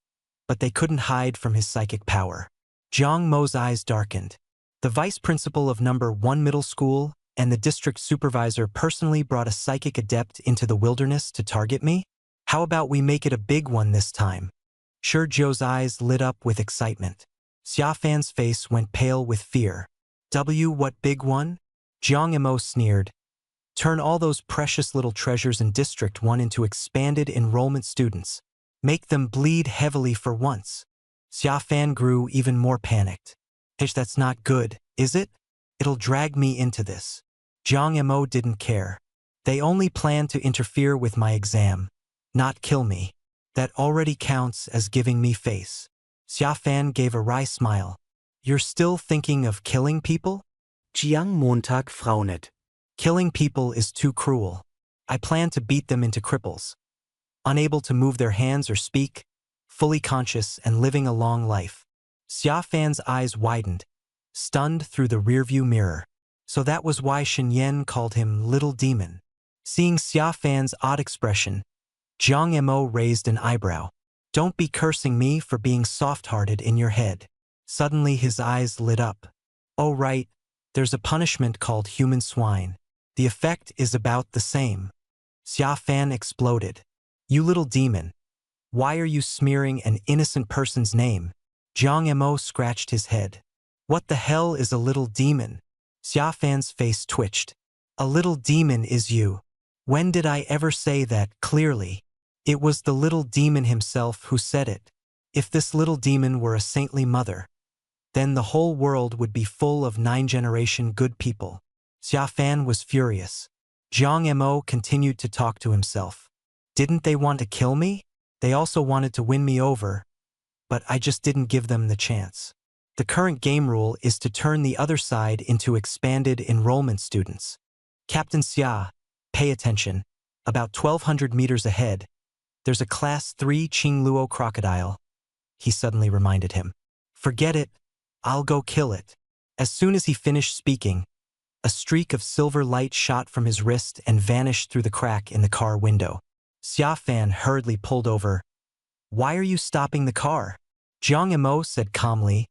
but they couldn't hide from his psychic power. Jiang Mo's eyes darkened. The vice principal of No. 1 Middle School and the district supervisor personally brought a psychic adept into the wilderness to target me? How about we make it a big one this time? Shi Jiao's eyes lit up with excitement. Xiafan's face went pale with fear. What big one? Jiang Emo sneered. Turn all those precious little treasures in District 1 into expanded enrollment students. Make them bleed heavily for once. Xiafan grew even more panicked. That's not good, is it? It'll drag me into this. Jiang Emo didn't care. They only planned to interfere with my exam, not kill me. That already counts as giving me face. Xiafan gave a wry smile. You're still thinking of killing people?
Jiang Montag frowned.
Killing people is too cruel. I plan to beat them into cripples. Unable to move their hands or speak, fully conscious and living a long life. Xiafan's eyes widened, stunned through the rearview mirror. So that was why Shen Yan called him Little Demon. Seeing Xiafan's odd expression, Jiang Emo raised an eyebrow. Don't be cursing me for being soft-hearted in your head. Suddenly his eyes lit up. Oh right, there's a punishment called human swine. The effect is about the same. Xiafan exploded. You little demon. Why are you smearing an innocent person's name? Jiang Emo scratched his head. What the hell is a little demon? Xiafan's face twitched. A little demon is you. When did I ever say that clearly? It was the little demon himself who said it. If this little demon were a saintly mother, then the whole world would be full of 9-generation good people. Xiafan was furious. Jiang Emo continued to talk to himself. Didn't they want to kill me? They also wanted to win me over, but I just didn't give them the chance. The current game rule is to turn the other side into expanded enrollment students. Captain Xia, pay attention. About 1,200 meters ahead, there's a Class 3 Qingluo crocodile. He suddenly reminded him. Forget it. I'll go kill it. As soon as he finished speaking, a streak of silver light shot from his wrist and vanished through the crack in the car window. Xiafan hurriedly pulled over. Why are you stopping the car? Jiang Emo said calmly.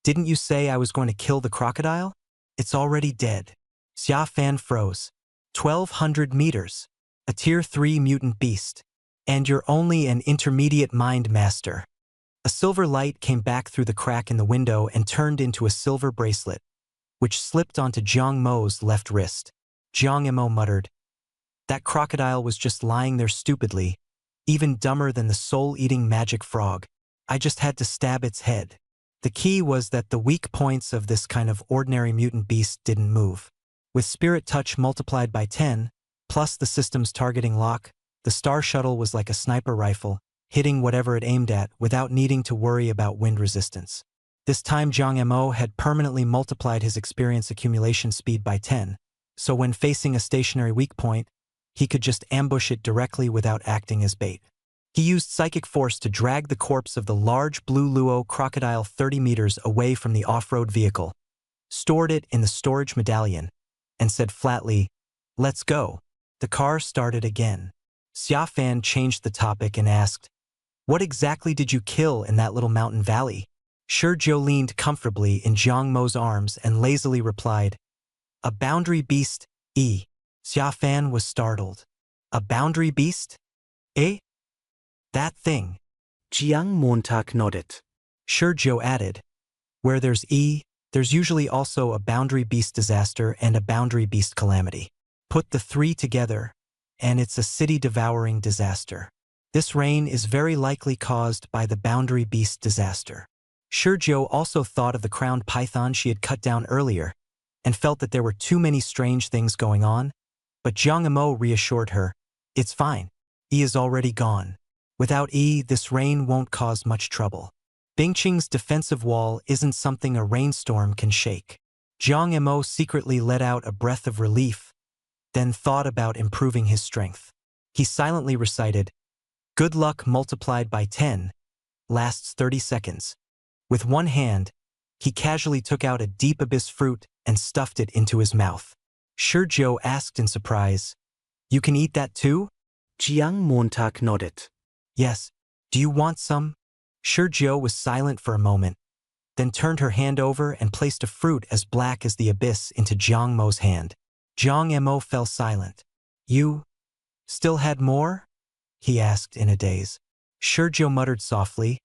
Didn't you say I was going to kill the crocodile? It's already dead. Xiafan froze. 1,200 meters. A Tier 3 mutant beast. And you're only an intermediate mind master. A silver light came back through the crack in the window and turned into a silver bracelet, which slipped onto Jiang Mo's left wrist. Jiang Emo muttered. That crocodile was just lying there stupidly, even dumber than the soul-eating magic frog. I just had to stab its head. The key was that the weak points of this kind of ordinary mutant beast didn't move. With spirit touch multiplied by 10, plus the system's targeting lock, the Star Shuttle was like a sniper rifle, hitting whatever it aimed at without needing to worry about wind resistance. This time Jiang Emo had permanently multiplied his experience accumulation speed by 10, so when facing a stationary weak point, he could just ambush it directly without acting as bait. He used psychic force to drag the corpse of the large blue Luo crocodile 30 meters away from the off-road vehicle, stored it in the storage medallion, and said flatly, "Let's go." The car started again. Xiafan changed the topic and asked, "What exactly did you kill in that little mountain valley?" Shi Jiao leaned comfortably in Jiang Mo's arms and lazily replied, "A boundary beast, E." Xiafan was startled. A boundary beast? Eh? That thing.
Jiang Montag nodded.
Shi Jiao added, "Where there's E, There's usually also a boundary beast disaster and a boundary beast calamity. Put the three together, and it's a city-devouring disaster. This rain is very likely caused by the boundary beast disaster. Shurjo also thought of the crowned python she had cut down earlier and felt that there were too many strange things going on, but Jiang Emo reassured her, "It's fine. Yi is already gone. Without Yi, this rain won't cause much trouble." Bingqing's defensive wall isn't something a rainstorm can shake. Jiang Emo secretly let out a breath of relief, then thought about improving his strength. He silently recited, "Good luck multiplied by 10 lasts 30 seconds. With one hand, he casually took out a deep abyss fruit and stuffed it into his mouth. Shurjo asked in surprise, "You can eat that too?"
Jiang Montag nodded.
"Yes. Do you want some?" Shurjo was silent for a moment, then turned her hand over and placed a fruit as black as the abyss into Jiang Mo's hand. Jiang Emo fell silent. "You still had more?" he asked in a daze. Shurjo muttered softly,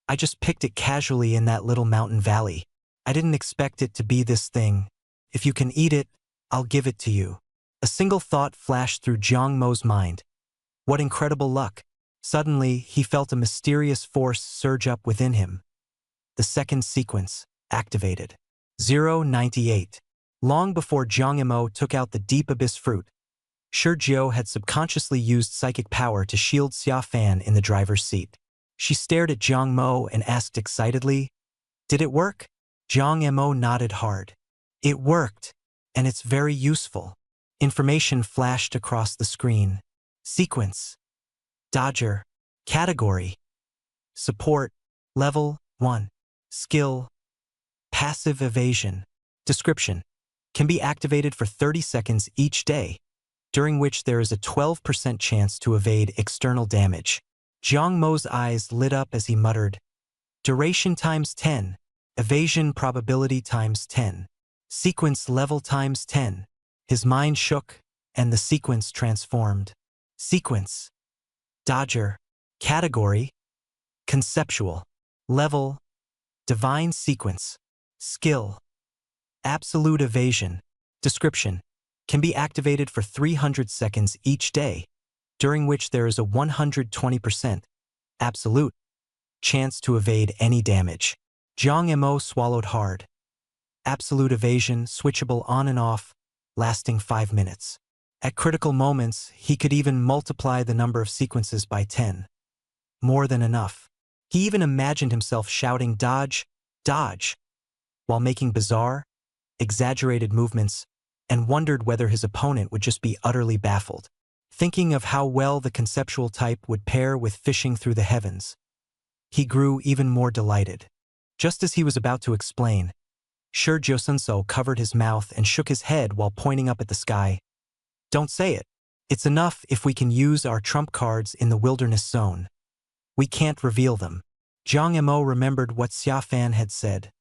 "I just picked it casually in that little mountain valley. I didn't expect it to be this thing. If you can eat it, I'll give it to you." A single thought flashed through Jiang Mo's mind. What incredible luck! Suddenly, he felt a mysterious force surge up within him. The second sequence activated. 098. Long before Jiang Emo took out the deep abyss fruit, Shurjo had subconsciously used psychic power to shield Xia Fan in the driver's seat. She stared at Jiang Mo and asked excitedly, "Did it work?" Jiang Emo nodded hard. "It worked, and it's very useful." Information flashed across the screen. Sequence. Dodger. Category. Support. Level 1. Skill. Passive evasion. Description. Can be activated for 30 seconds each day, during which there is a 12% chance to evade external damage. Jiang Mo's eyes lit up as he muttered, "Duration times 10. Evasion probability times 10. Sequence level times 10. His mind shook, and the sequence transformed. Sequence. Dodger. Category. Conceptual. Level. Divine sequence. Skill. Absolute evasion. Description. Can be activated for 300 seconds each day, during which there is a 120% absolute chance to evade any damage. Jiang Emo swallowed hard. Absolute evasion, switchable on and off, lasting 5 minutes. At critical moments, he could even multiply the number of sequences by 10. More than enough. He even imagined himself shouting "Dodge, dodge," while making bizarre, exaggerated movements, and wondered whether his opponent would just be utterly baffled. Thinking of how well the conceptual type would pair with fishing through the heavens, he grew even more delighted. Just as he was about to explain, Shurjo Sunso covered his mouth and shook his head while pointing up at the sky. "Don't say it. It's enough if we can use our trump cards in the wilderness zone. We can't reveal them." Jiang Emo remembered what Xia Fan had said.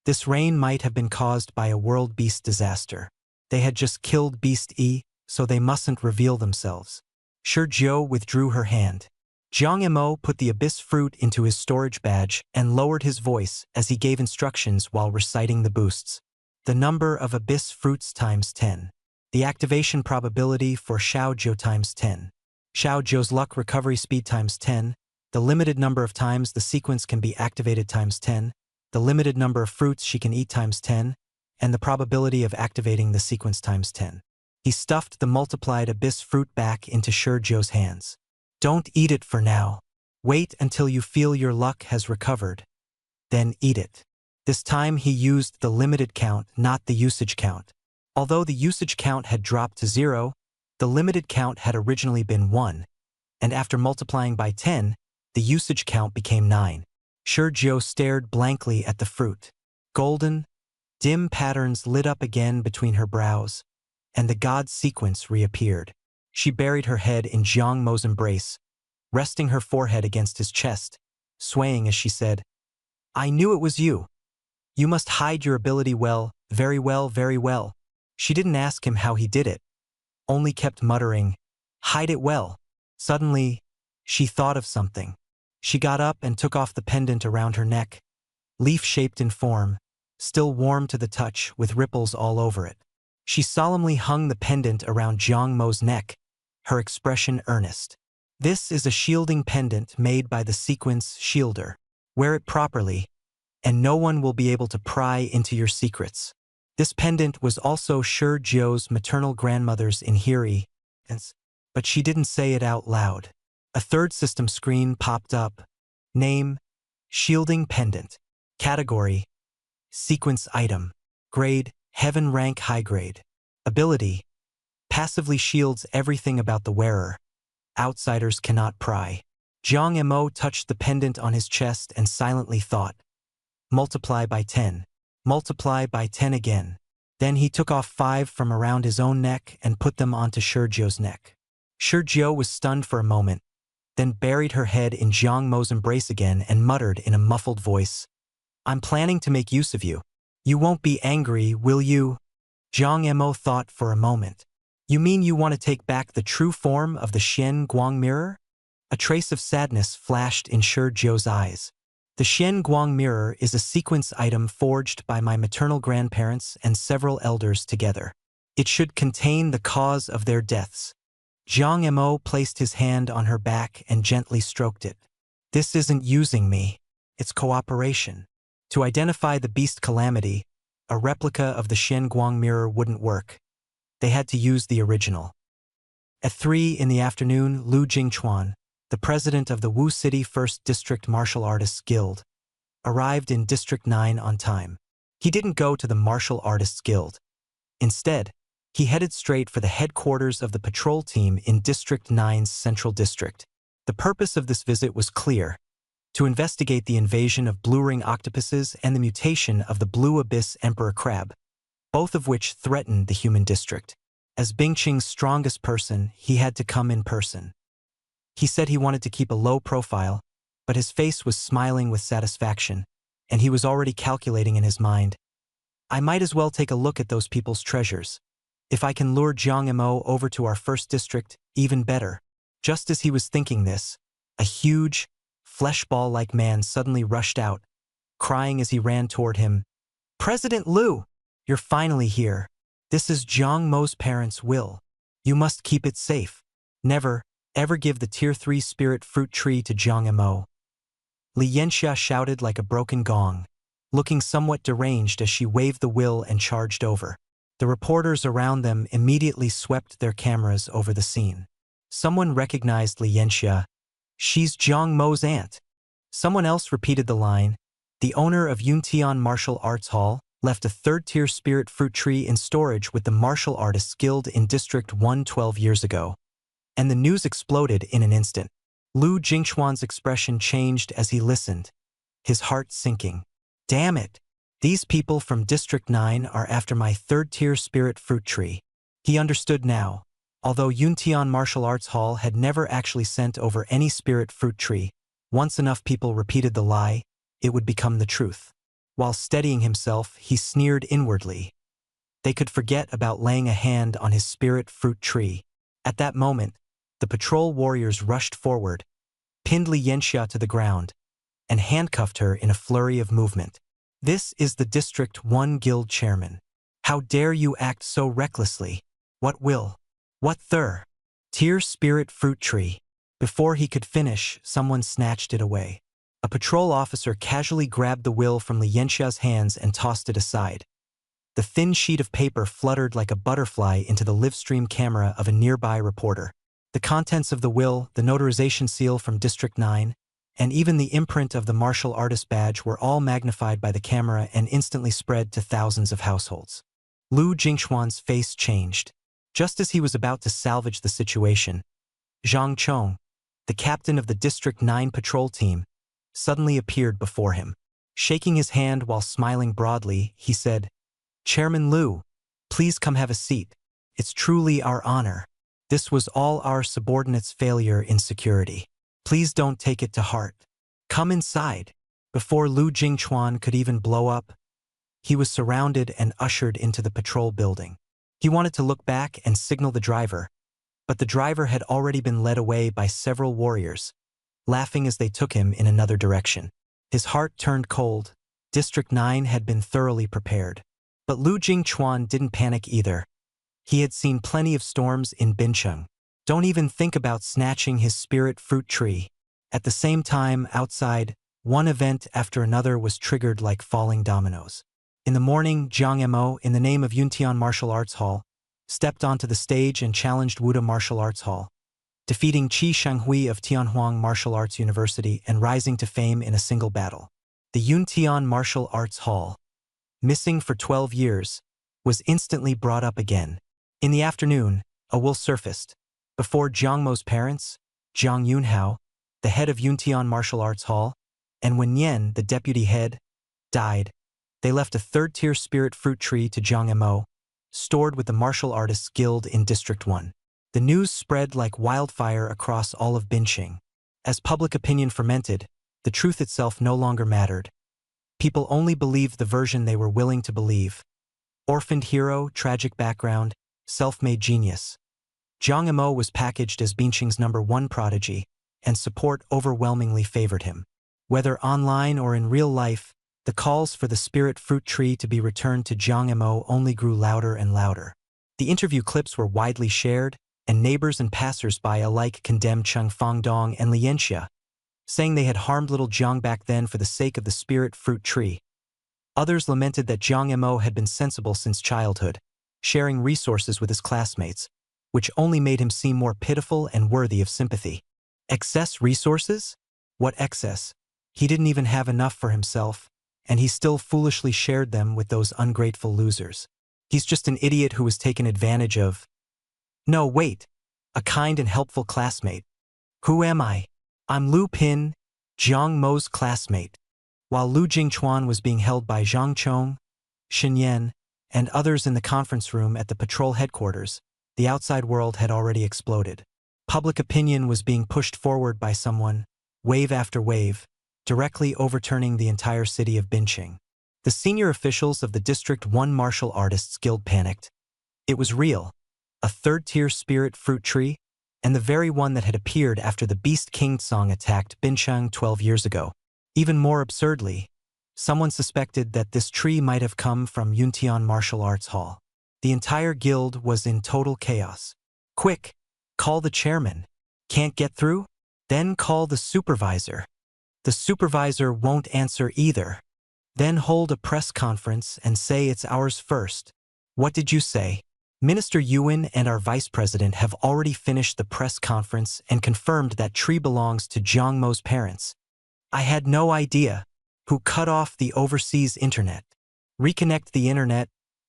This rain might have been caused by a world beast disaster. They had just killed Beast E, so they mustn't reveal themselves. Shurjo withdrew her hand. Jiang Emo put the abyss fruit into his storage badge and lowered his voice as he gave instructions while reciting the boosts. The number of abyss fruits times 10. The activation probability for Xiaozhou times 10. Xiaozhou's luck recovery speed times 10. The limited number of times the sequence can be activated times 10. The limited number of fruits she can eat times 10. And the probability of activating the sequence times 10. He stuffed the multiplied abyss fruit back into Shurjo's hands. "Don't eat it for now. Wait until you feel your luck has recovered. Then eat it." This time he used the limited count, not the usage count. Although the usage count had dropped to 0, the limited count had originally been 1, and after multiplying by 10, the usage count became 9. Shurjo stared blankly at the fruit. Golden, dim patterns lit up again between her brows, and the god sequence reappeared. She buried her head in Jiang Mo's embrace, resting her forehead against his chest, swaying as she said, "I knew it was you. You must hide your ability well, very well, very well." She didn't ask him how he did it, only kept muttering, "Hide it well." Suddenly, she thought of something. She got up and took off the pendant around her neck, leaf-shaped in form, still warm to the touch with ripples all over it. She solemnly hung the pendant around Jiang Mo's neck, her expression earnest. This is a shielding pendant made by the Sequence Shielder. Wear it properly, and no one will be able to pry into your secrets. This pendant was also Shi Jiu's maternal grandmother's inheritance, but she didn't say it out loud. A third system screen popped up. Name, Shielding Pendant. Category, Sequence Item. Grade, Heaven Rank High Grade. Ability, passively shields everything about the wearer. Outsiders cannot pry. Jiang Mo touched the pendant on his chest and silently thought, multiply by 10. Multiply by 10 again. Then he took off 5 from around his own neck and put them onto Shi Jiu's neck. Shi Jiu was stunned for a moment, then buried her head in Jiang Mo's embrace again and muttered in a muffled voice, I'm planning to make use of you. You won't be angry, will you? Jiang Mo thought for a moment. You mean you want to take back the true form of the Xian Guang mirror? A trace of sadness flashed in Shi Jiu's eyes. The Xian Guang mirror is a sequence item forged by my maternal grandparents and several elders together. It should contain the cause of their deaths. Jiang Mo placed his hand on her back and gently stroked it. This isn't using me. It's cooperation. To identify the beast calamity, a replica of the Xian Guang mirror wouldn't work. They had to use the original. At 3 in the afternoon, Lu Jingchuan, the president of the Wu City 1st District Martial Artists Guild, arrived in District 9 on time. He didn't go to the Martial Artists Guild. Instead, he headed straight for the headquarters of the patrol team in District 9's Central District. The purpose of this visit was clear: to investigate the invasion of blue-ring octopuses and the mutation of the Blue Abyss Emperor Crab, both of which threatened the human district. As Bingqing's strongest person, he had to come in person. He said he wanted to keep a low profile, but his face was smiling with satisfaction, and he was already calculating in his mind, I might as well take a look at those people's treasures. If I can lure Jiang Mo over to our 1st district, even better. Just as he was thinking this, a huge, flesh-ball-like man suddenly rushed out, crying as he ran toward him, President Lu, you're finally here. This is Jiang Mo's parents' will. You must keep it safe. Never, ever give the Tier 3 spirit fruit tree to Jiang Mo. Li Yanxia shouted like a broken gong, looking somewhat deranged as she waved the will and charged over. The reporters around them immediately swept their cameras over the scene. Someone recognized Li Yanxia. She's Jiang Mo's aunt. Someone else repeated the line. The owner of Yuntian Martial Arts Hall left a 3rd-tier spirit fruit tree in storage with the Martial Artists Guild in District 1 12 years ago. And the news exploded in an instant. Lu Jingchuan's expression changed as he listened, his heart sinking. Damn it! These people from District 9 are after my 3rd-tier spirit fruit tree. He understood now. Although Yuntian Martial Arts Hall had never actually sent over any spirit fruit tree, once enough people repeated the lie, it would become the truth. While steadying himself, he sneered inwardly. They could forget about laying a hand on his spirit fruit tree. At that moment, the patrol warriors rushed forward, pinned Li Yanxia to the ground, and handcuffed her in a flurry of movement. This is the District 1 Guild Chairman. How dare you act so recklessly? What will? What tier spirit fruit tree? Before he could finish, someone snatched it away. A patrol officer casually grabbed the will from Li Yanxia's hands and tossed it aside. The thin sheet of paper fluttered like a butterfly into the livestream camera of a nearby reporter. The contents of the will, the notarization seal from District 9, and even the imprint of the martial artist badge were all magnified by the camera and instantly spread to thousands of households. Lu Jingchuan's face changed. Just as he was about to salvage the situation, Zhang Chong, the captain of the District 9 patrol team, suddenly appeared before him. Shaking his hand while smiling broadly, he said, Chairman Lu, please come have a seat. It's truly our honor. This was all our subordinates' failure in security. Please don't take it to heart. Come inside. Before Lu Jingchuan could even blow up, he was surrounded and ushered into the patrol building. He wanted to look back and signal the driver, but the driver had already been led away by several warriors, laughing as they took him in another direction. His heart turned cold, District 9 had been thoroughly prepared. But Lu Jingchuan didn't panic either. He had seen plenty of storms in Bincheng. Don't even think about snatching his spirit fruit tree. At the same time, outside, one event after another was triggered like falling dominoes. In the morning, Jiang Mo, in the name of Yuntian Martial Arts Hall, stepped onto the stage and challenged Wuda Martial Arts Hall, defeating Qi Shanghui of Tianhuang Martial Arts University and rising to fame in a single battle. The Yuntian Martial Arts Hall, missing for 12 years, was instantly brought up again. In the afternoon, a will surfaced. Before Jiang Mo's parents, Jiang Yunhao, the head of Yuntian Martial Arts Hall, and Wen Yan, the deputy head, died. They left a third-tier spirit fruit tree to Jiang Mo, stored with the Martial Artists Guild in District 1. The news spread like wildfire across all of Bincheng. As public opinion fermented, the truth itself no longer mattered. People only believed the version they were willing to believe. Orphaned hero, tragic background, self-made genius. Jiang Mo was packaged as Bincheng's #1 prodigy, and support overwhelmingly favored him. Whether online or in real life, the calls for the spirit fruit tree to be returned to Jiang Mo only grew louder and louder. The interview clips were widely shared, and neighbors and passers-by alike condemned Cheng Fangdong and Lianxia, saying they had harmed little Jiang back then for the sake of the spirit fruit tree. Others lamented that Jiang Mo had been sensible since childhood, sharing resources with his classmates, which only made him seem more pitiful and worthy of sympathy. Excess resources? What excess? He didn't even have enough for himself, and he still foolishly shared them with those ungrateful losers. He's just an idiot who was taken advantage of. No, wait. A kind and helpful classmate. Who am I? I'm Lu Pin, Jiang Mo's classmate. While Lu Jingchuan was being held by Zhang Chong, Xin Yan, and others in the conference room at the patrol headquarters, the outside world had already exploded. Public opinion was being pushed forward by someone, wave after wave, directly overturning the entire city of Bincheng. The senior officials of the District 1 Martial Artists Guild panicked. It was real. A third-tier spirit fruit tree, and the very one that had appeared after the Beast King Song attacked Bincheng 12 years ago. Even more absurdly, someone suspected that this tree might have come from Yuntian Martial Arts Hall. The entire guild was in total chaos. Quick, call the chairman. Can't get through? Then call the supervisor. The supervisor won't answer either. Then hold a press conference and say it's ours first. What did you say? Minister Yuan and our vice president have already finished the press conference and confirmed that tree belongs to Jiang Mo's parents. I had no idea. Who cut off the overseas internet? Reconnect the internet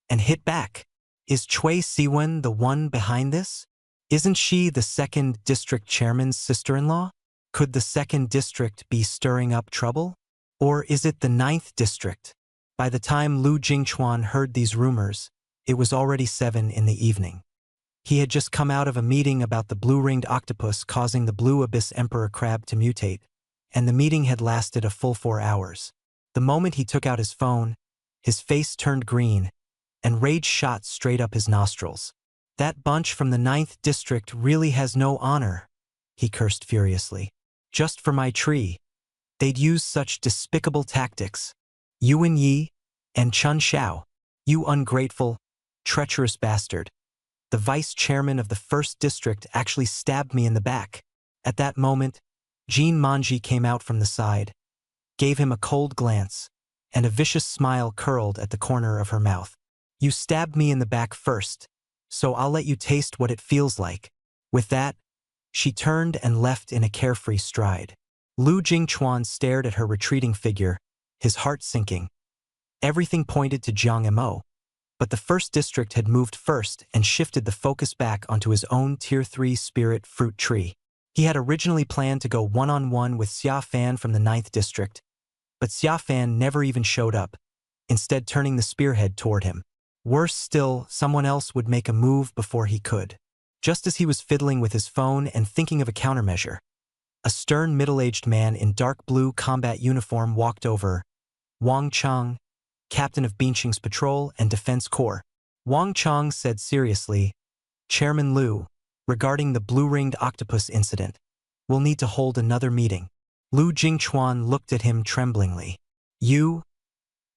and hit back. Is Cui Siwen the one behind this? Isn't she the 2nd district chairman's sister-in-law? Could the 2nd district be stirring up trouble? Or is it the 9th district? By the time Lu Jingchuan heard these rumors, it was already 7 in the evening. He had just come out of a meeting about the blue-ringed octopus causing the blue abyss emperor crab to mutate, and the meeting had lasted a full 4 hours. The moment he took out his phone, his face turned green, and rage shot straight up his nostrils. That bunch from the 9th district really has no honor, he cursed furiously. Just for my tree. They'd use such despicable tactics. Yuan Yi and Chun Xiao, you ungrateful, treacherous bastard. The vice chairman of the 1st district actually stabbed me in the back. At that moment, Jean Manji came out from the side, gave him a cold glance, and a vicious smile curled at the corner of her mouth. You stabbed me in the back first, so I'll let you taste what it feels like. With that, she turned and left in a carefree stride. Lu Jingchuan stared at her retreating figure, his heart sinking. Everything pointed to Jiang Mo, but the 1st district had moved first and shifted the focus back onto his own Tier 3 spirit fruit tree. He had originally planned to go one-on-one with Xia Fan from the 9th district, but Xia Fan never even showed up, instead turning the spearhead toward him. Worse still, someone else would make a move before he could. Just as he was fiddling with his phone and thinking of a countermeasure, a stern middle-aged man in dark blue combat uniform walked over. Wang Chang, captain of Bincheng's Patrol and Defense Corps. Wang Chang said seriously, Chairman Lu, regarding the blue-ringed octopus incident, we'll need to hold another meeting. Lu Jingchuan looked at him tremblingly. You?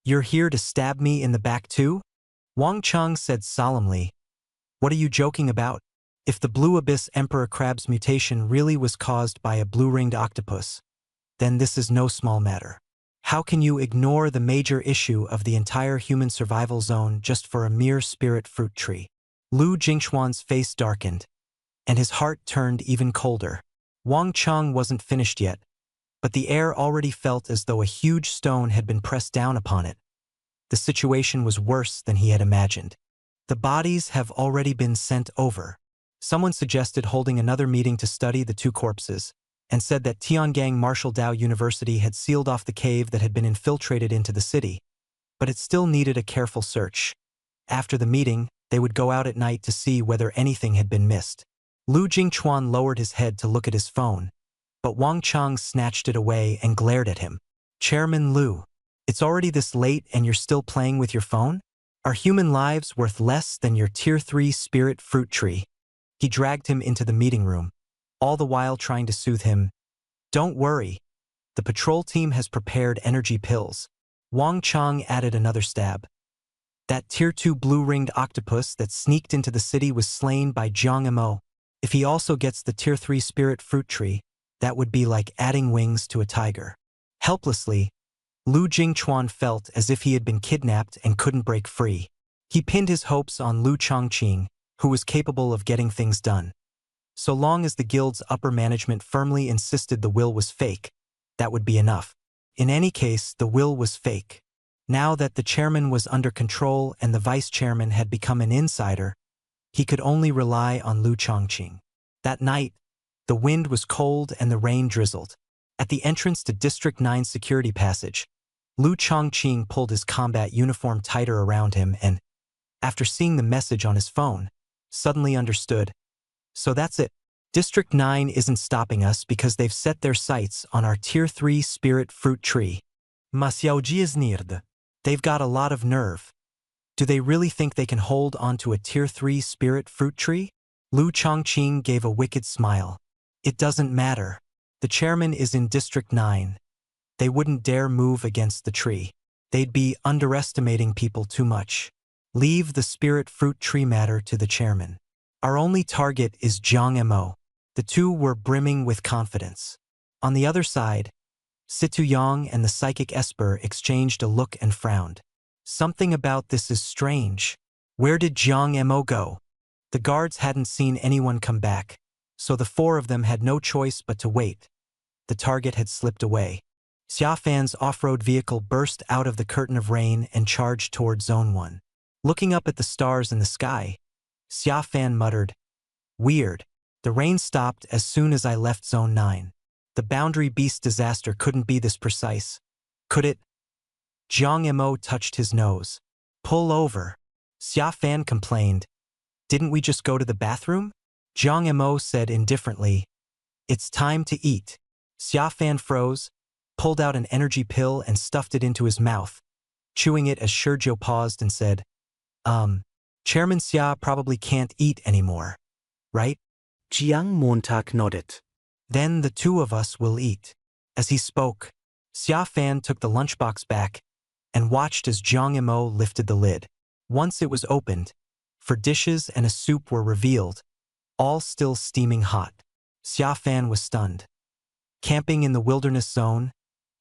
You're here to stab me in the back too? Wang Cheng said solemnly. What are you joking about? If the Blue Abyss Emperor Crab's mutation really was caused by a blue-ringed octopus, then this is no small matter. How can you ignore the major issue of the entire human survival zone just for a mere spirit fruit tree? Lu Jingchuan's face darkened, and his heart turned even colder. Wang Cheng wasn't finished yet, but the air already felt as though a huge stone had been pressed down upon it. The situation was worse than he had imagined. The bodies have already been sent over. Someone suggested holding another meeting to study the two corpses, and said that Tiangang Martial Dao University had sealed off the cave that had been infiltrated into the city, but it still needed a careful search. After the meeting, they would go out at night to see whether anything had been missed. Lu Jingchuan lowered his head to look at his phone, but Wang Cheng snatched it away and glared at him. Chairman Lu, it's already this late and you're still playing with your phone? Are human lives worth less than your Tier 3 spirit fruit tree? He dragged him into the meeting room, all the while trying to soothe him. Don't worry. The patrol team has prepared energy pills. Wang Cheng added another stab. That Tier 2 blue-ringed octopus that sneaked into the city was slain by Jiang Mo. If he also gets the Tier 3 spirit fruit tree, that would be like adding wings to a tiger. Helplessly, Lu Jingchuan felt as if he had been kidnapped and couldn't break free. He pinned his hopes on Lu Chongqing, who was capable of getting things done. So long as the guild's upper management firmly insisted the will was fake, that would be enough. In any case, the will was fake. Now that the chairman was under control and the vice chairman had become an insider, he could only rely on Lu Chongqing. That night, the wind was cold and the rain drizzled. At the entrance to District 9 security passage, Lu Chongqing pulled his combat uniform tighter around him and, after seeing the message on his phone, suddenly understood. So that's it. District 9 isn't stopping us because they've set their sights on our Tier 3 spirit fruit tree. Masiaoji is nird. They've got a lot of nerve. Do they really think they can hold onto a Tier 3 spirit fruit tree? Lu Chongqing gave a wicked smile. It doesn't matter. The chairman is in District 9. They wouldn't dare move against the tree. They'd be underestimating people too much. Leave the spirit fruit tree matter to the chairman. Our only target is Jiang Mo. The two were brimming with confidence. On the other side, Situ Yang and the psychic Esper exchanged a look and frowned. Something about this is strange. Where did Jiang Mo go? The guards hadn't seen anyone come back, so the four of them had no choice but to wait. The target had slipped away. Xia Fan's off-road vehicle burst out of the curtain of rain and charged toward Zone 1. Looking up at the stars in the sky, Xia Fan muttered, "Weird. The rain stopped as soon as I left Zone 9. The boundary beast disaster couldn't be this precise, could it?" Jiang Mo touched his nose. "Pull over." Xia Fan complained. "Didn't we just go to the bathroom?" Jiang Mo said indifferently, "It's time to eat." Xia Fan froze, pulled out an energy pill and stuffed it into his mouth, chewing it as Shizhou paused and said, Chairman Xia probably can't eat anymore, right?"
Jiang Montag nodded.
"Then the two of us will eat." As he spoke, Xia Fan took the lunchbox back and watched as Jiang Mo lifted the lid. Once it was opened, for dishes and a soup were revealed, all still steaming hot. Xia Fan was stunned. Camping in the wilderness zone,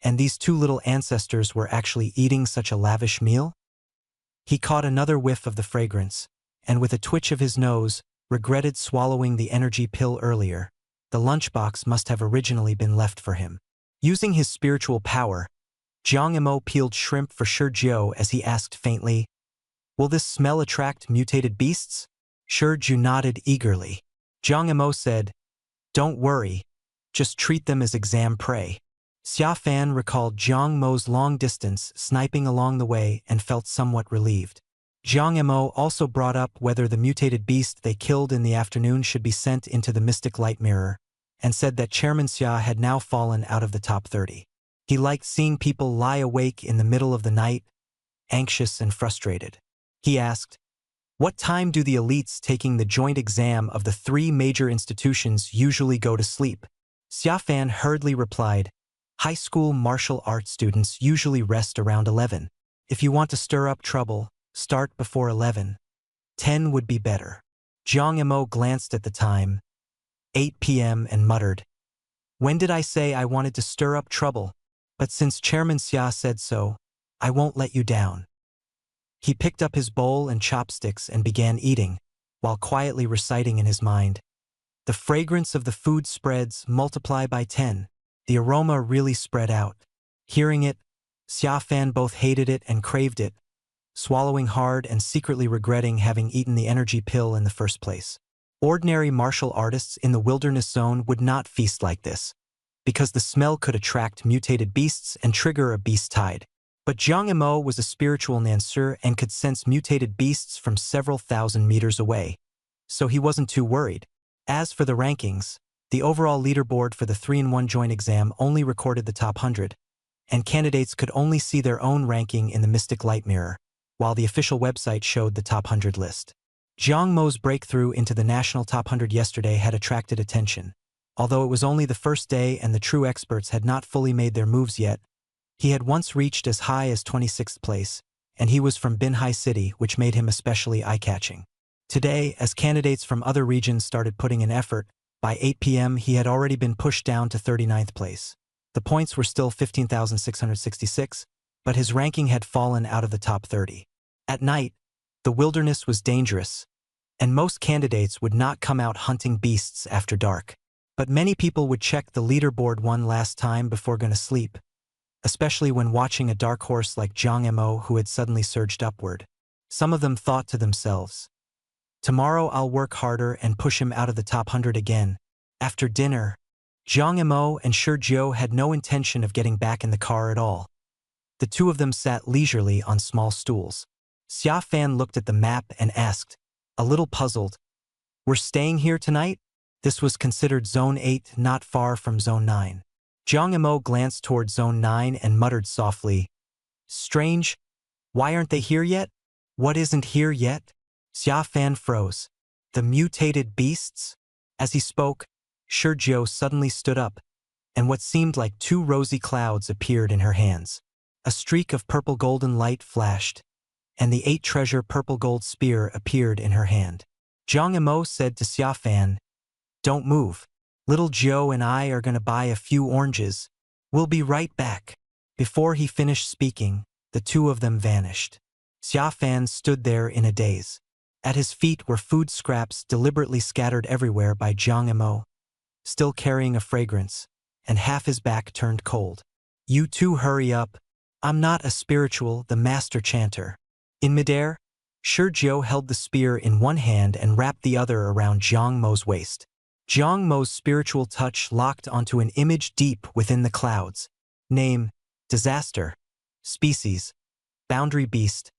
and these two little ancestors were actually eating such a lavish meal? He caught another whiff of the fragrance, and with a twitch of his nose, regretted swallowing the energy pill earlier. The lunchbox must have originally been left for him. Using his spiritual power, Jiang Mo peeled shrimp for Shizhou as he asked faintly, "Will this smell attract mutated beasts?" Shizhou nodded eagerly. Jiang Mo said, "Don't worry, just treat them as exam prey." Xia Fan recalled Jiang Mo's long distance sniping along the way and felt somewhat relieved. Jiang Mo also brought up whether the mutated beast they killed in the afternoon should be sent into the Mystic Light Mirror, and said that Chairman Xia had now fallen out of the top 30. He liked seeing people lie awake in the middle of the night, anxious and frustrated. He asked, "What time do the elites taking the joint exam of the three major institutions usually go to sleep?" Xia Fan hurriedly replied, "High school martial arts students usually rest around 11. If you want to stir up trouble, start before 11. 10 would be better. Jiang Emo glanced at the time, 8 p.m., and muttered, "When did I say I wanted to stir up trouble? But since Chairman Xia said so, I won't let you down." He picked up his bowl and chopsticks and began eating, while quietly reciting in his mind, "The fragrance of the food spreads, multiply by 10. The aroma really spread out." Hearing it, Xia Fan both hated it and craved it, swallowing hard and secretly regretting having eaten the energy pill in the first place. Ordinary martial artists in the wilderness zone would not feast like this, because the smell could attract mutated beasts and trigger a beast tide. But Jiang Emo was a spiritual Nancer and could sense mutated beasts from several thousand meters away, so he wasn't too worried. As for the rankings, the overall leaderboard for the 3-in-1 joint exam only recorded the top 100, and candidates could only see their own ranking in the Mystic Light Mirror, while the official website showed the top 100 list. Jiang Mo's breakthrough into the national top 100 yesterday had attracted attention. Although it was only the first day and the true experts had not fully made their moves yet, he had once reached as high as 26th place, and he was from Binhai City, which made him especially eye-catching. Today, as candidates from other regions started putting in effort, by 8 p.m. he had already been pushed down to 39th place. The points were still 15,666, but his ranking had fallen out of the top 30. At night, the wilderness was dangerous, and most candidates would not come out hunting beasts after dark. But many people would check the leaderboard one last time before going to sleep, especially when watching a dark horse like Jiang Emo who had suddenly surged upward. Some of them thought to themselves, "Tomorrow I'll work harder and push him out of the top 100 again." After dinner, Jiang Emo and Shi Jiao had no intention of getting back in the car at all. The two of them sat leisurely on small stools. Xia Fan looked at the map and asked, a little puzzled, "We're staying here tonight?" This was considered Zone 8, not far from Zone 9. Jiang Emo glanced toward Zone 9 and muttered softly, "Strange, why aren't they here yet?" "What isn't here yet?" Xia Fan froze. "The mutated beasts?" As he spoke, Shi Jiao suddenly stood up, and what seemed like two rosy clouds appeared in her hands. A streak of purple-golden light flashed, and the 8-treasure purple-gold spear appeared in her hand. Jiang Emo said to Xia Fan, "Don't move. Little Jiao and I are going to buy a few oranges. We'll be right back." Before he finished speaking, the two of them vanished. Xia Fan stood there in a daze. At his feet were food scraps deliberately scattered everywhere by Jiang Emo, still carrying a fragrance, and half his back turned cold. "You two hurry up. I'm not a spiritual, the master chanter." In midair, Shi Jiao held the spear in one hand and wrapped the other around Jiang Mo's waist. Jiang Mo's spiritual touch locked onto an image deep within the clouds. Name, Disaster. Species, Boundary Beast.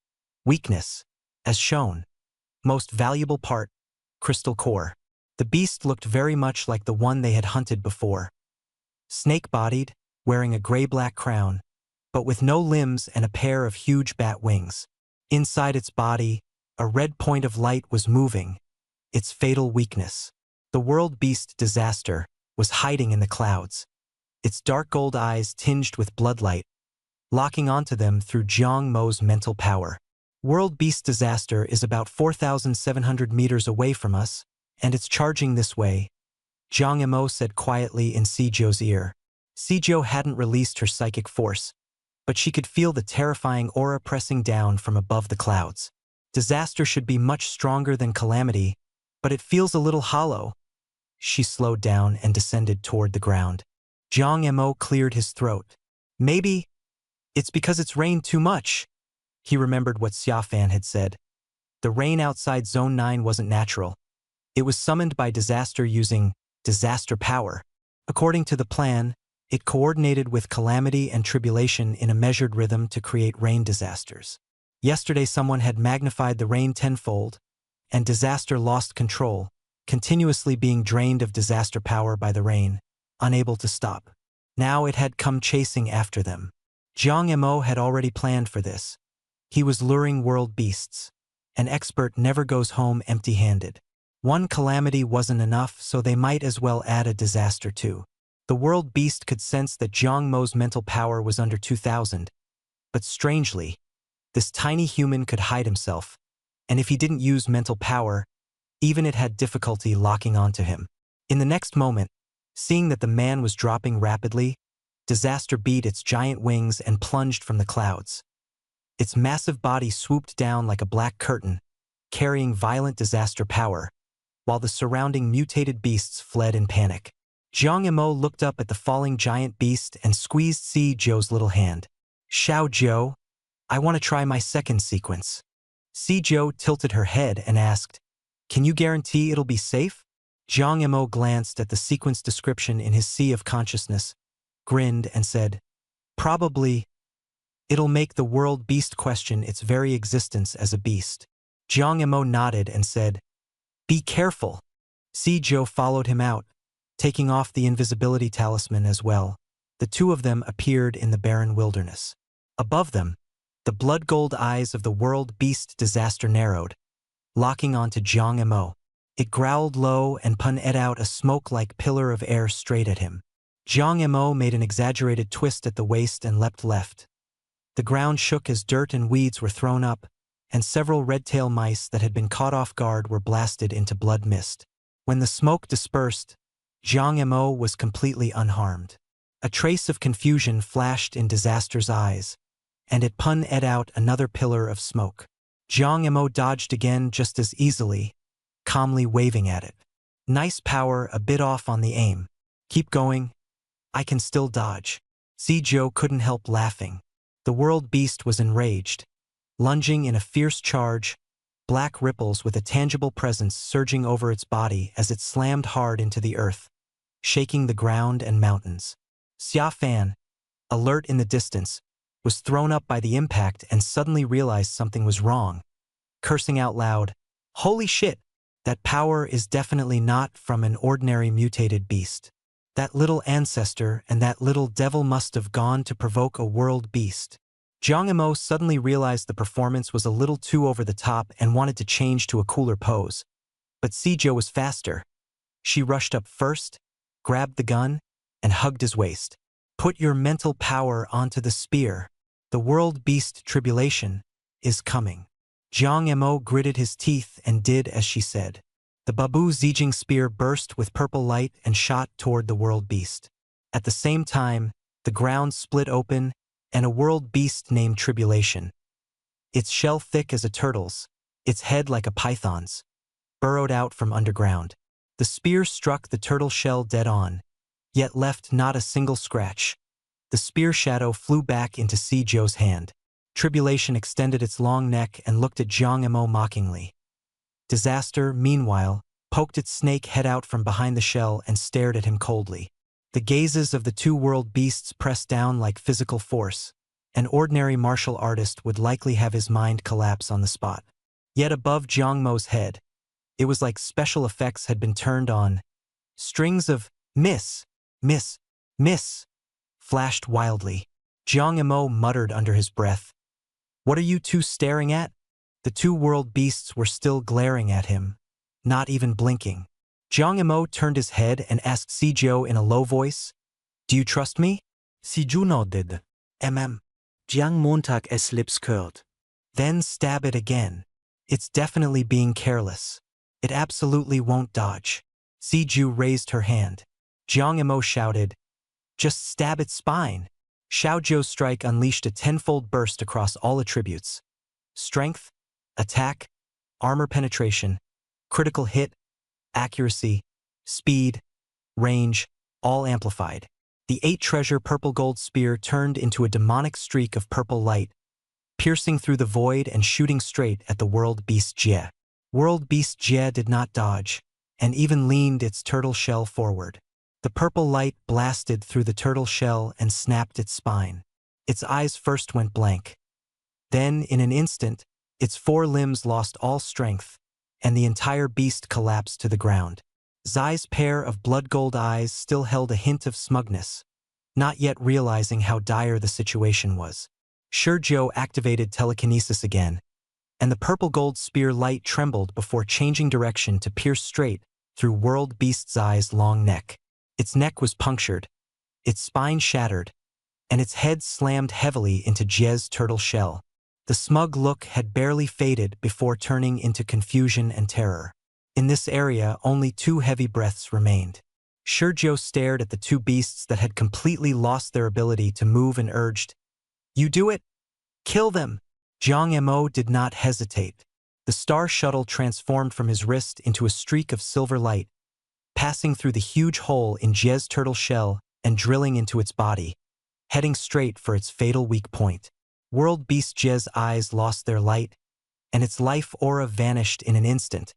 Weakness, as shown. Most valuable part, Crystal Core. The beast looked very much like the one they had hunted before. Snake-bodied, wearing a gray-black crown, but with no limbs and a pair of huge bat wings. Inside its body, a red point of light was moving, its fatal weakness. The world beast Disaster was hiding in the clouds, its dark gold eyes tinged with bloodlight, locking onto them through Jiang Mo's mental power. World beast Disaster is about 4,700 meters away from us, and it's charging this way, Jiang Emo said quietly in Si Jiao's ear. Si Jiao hadn't released her psychic force, but she could feel the terrifying aura pressing down from above the clouds. Disaster should be much stronger than Calamity, but it feels a little hollow. She slowed down and descended toward the ground. Jiang Emo cleared his throat. "Maybe it's because it's rained too much." He remembered what Xia Fan had said. The rain outside Zone 9 wasn't natural. It was summoned by Disaster using disaster power. According to the plan, it coordinated with Calamity and Tribulation in a measured rhythm to create rain disasters. Yesterday someone had magnified the rain tenfold, and Disaster lost control, continuously being drained of disaster power by the rain, unable to stop. Now it had come chasing after them. Jiang Emo had already planned for this. He was luring world beasts. An expert never goes home empty-handed. One calamity wasn't enough, so they might as well add a disaster too. The world beast could sense that Jiang Mo's mental power was under 2,000, but strangely, This tiny human could hide himself, and if he didn't use mental power, even it had difficulty locking onto him. In the next moment, seeing that the man was dropping rapidly, Disaster beat its giant wings and plunged from the clouds. Its massive body swooped down like a black curtain, carrying violent disaster power, while the surrounding mutated beasts fled in panic. Jiang Emo looked up at the falling giant beast and squeezed Si Zhou's little hand. Xiao Zhou, I want to try my second sequence. Si Zhou tilted her head and asked, Can you guarantee it'll be safe? Jiang Emo glanced at the sequence description in his sea of consciousness, grinned and said, Probably. It'll make the world beast question its very existence as a beast. Jiang Emo nodded and said, Be careful. Si Zhou followed him out, taking off the invisibility talisman as well. The two of them appeared in the barren wilderness. Above them, the blood-gold eyes of the world beast Disaster narrowed, locking onto Jiang Emo. It growled low and punned out a smoke-like pillar of air straight at him. Jiang Emo made an exaggerated twist at the waist and leapt left. The ground shook as dirt and weeds were thrown up, and several red-tail mice that had been caught off guard were blasted into blood mist. When the smoke dispersed, Jiang Emo was completely unharmed. A trace of confusion flashed in Disaster's eyes, and it punned out another pillar of smoke. Jiang Emo dodged again just as easily, calmly waving at it. Nice power, a bit off on the aim. Keep going. I can still dodge. Si Zhou couldn't help laughing. The world beast was enraged, lunging in a fierce charge, black ripples with a tangible presence surging over its body as it slammed hard into the earth, shaking the ground and mountains. Xia Fan, alert in the distance, was thrown up by the impact and suddenly realized something was wrong, cursing out loud, Holy shit! That power is definitely not from an ordinary mutated beast. That little ancestor and that little devil must have gone to provoke a world beast. Jiang Emo suddenly realized the performance was a little too over the top and wanted to change to a cooler pose. But Si Zhou was faster. She rushed up first, grabbed the gun, and hugged his waist. Put your mental power onto the spear. The world beast tribulation is coming. Jiang Emo gritted his teeth and did as she said. The Babu Zijing spear burst with purple light and shot toward the world beast. At the same time, the ground split open, and a world beast named Tribulation, its shell thick as a turtle's, its head like a python's, burrowed out from underground. The spear struck the turtle shell dead on, yet left not a single scratch. The spear shadow flew back into Si Zhou's hand. Tribulation extended its long neck and looked at Jiang Emo mockingly. Disaster, meanwhile, poked its snake head out from behind the shell and stared at him coldly. The gazes of the two world beasts pressed down like physical force. An ordinary martial artist would likely have his mind collapse on the spot. Yet above Jiang Mo's head, it was like special effects had been turned on. Strings of miss, miss, miss flashed wildly. Jiang Emo muttered under his breath, What are you two staring at? The two world beasts were still glaring at him, not even blinking. Jiang Emo turned his head and asked Si Zhou in a low voice, Do you trust me?
Si Zhou nodded. Jiang Montag S lips curled.
Then stab it again. It's definitely being careless. It absolutely won't dodge. Si Zhou raised her hand. Jiang Emo shouted, Just stab its spine. Xiao Zhou's strike unleashed a tenfold burst across all attributes. Strength, attack, armor penetration, critical hit, accuracy, speed, range, all amplified. The 8-treasure purple gold spear turned into a demonic streak of purple light, piercing through the void and shooting straight at the world beast Jie. World beast Jie did not dodge, and even leaned its turtle shell forward. The purple light blasted through the turtle shell and snapped its spine. Its eyes first went blank. Then, in an instant, its 4 limbs lost all strength, and the entire beast collapsed to the ground. Zai's pair of blood-gold eyes still held a hint of smugness, not yet realizing how dire the situation was. Shi Zhou activated telekinesis again, and the purple-gold spear light trembled before changing direction to pierce straight through World Beast Zai's long neck. Its neck was punctured, its spine shattered, and its head slammed heavily into Jie's turtle shell. The smug look had barely faded before turning into confusion and terror. In this area, only 2 heavy breaths remained. Shurjo stared at the 2 beasts that had completely lost their ability to move and urged, "You do it? Kill them!" Jiang Mo did not hesitate. The star shuttle transformed from his wrist into a streak of silver light, passing through the huge hole in Jie's turtle shell and drilling into its body, heading straight for its fatal weak point. World Beast Jie's eyes lost their light, and its life aura vanished in an instant.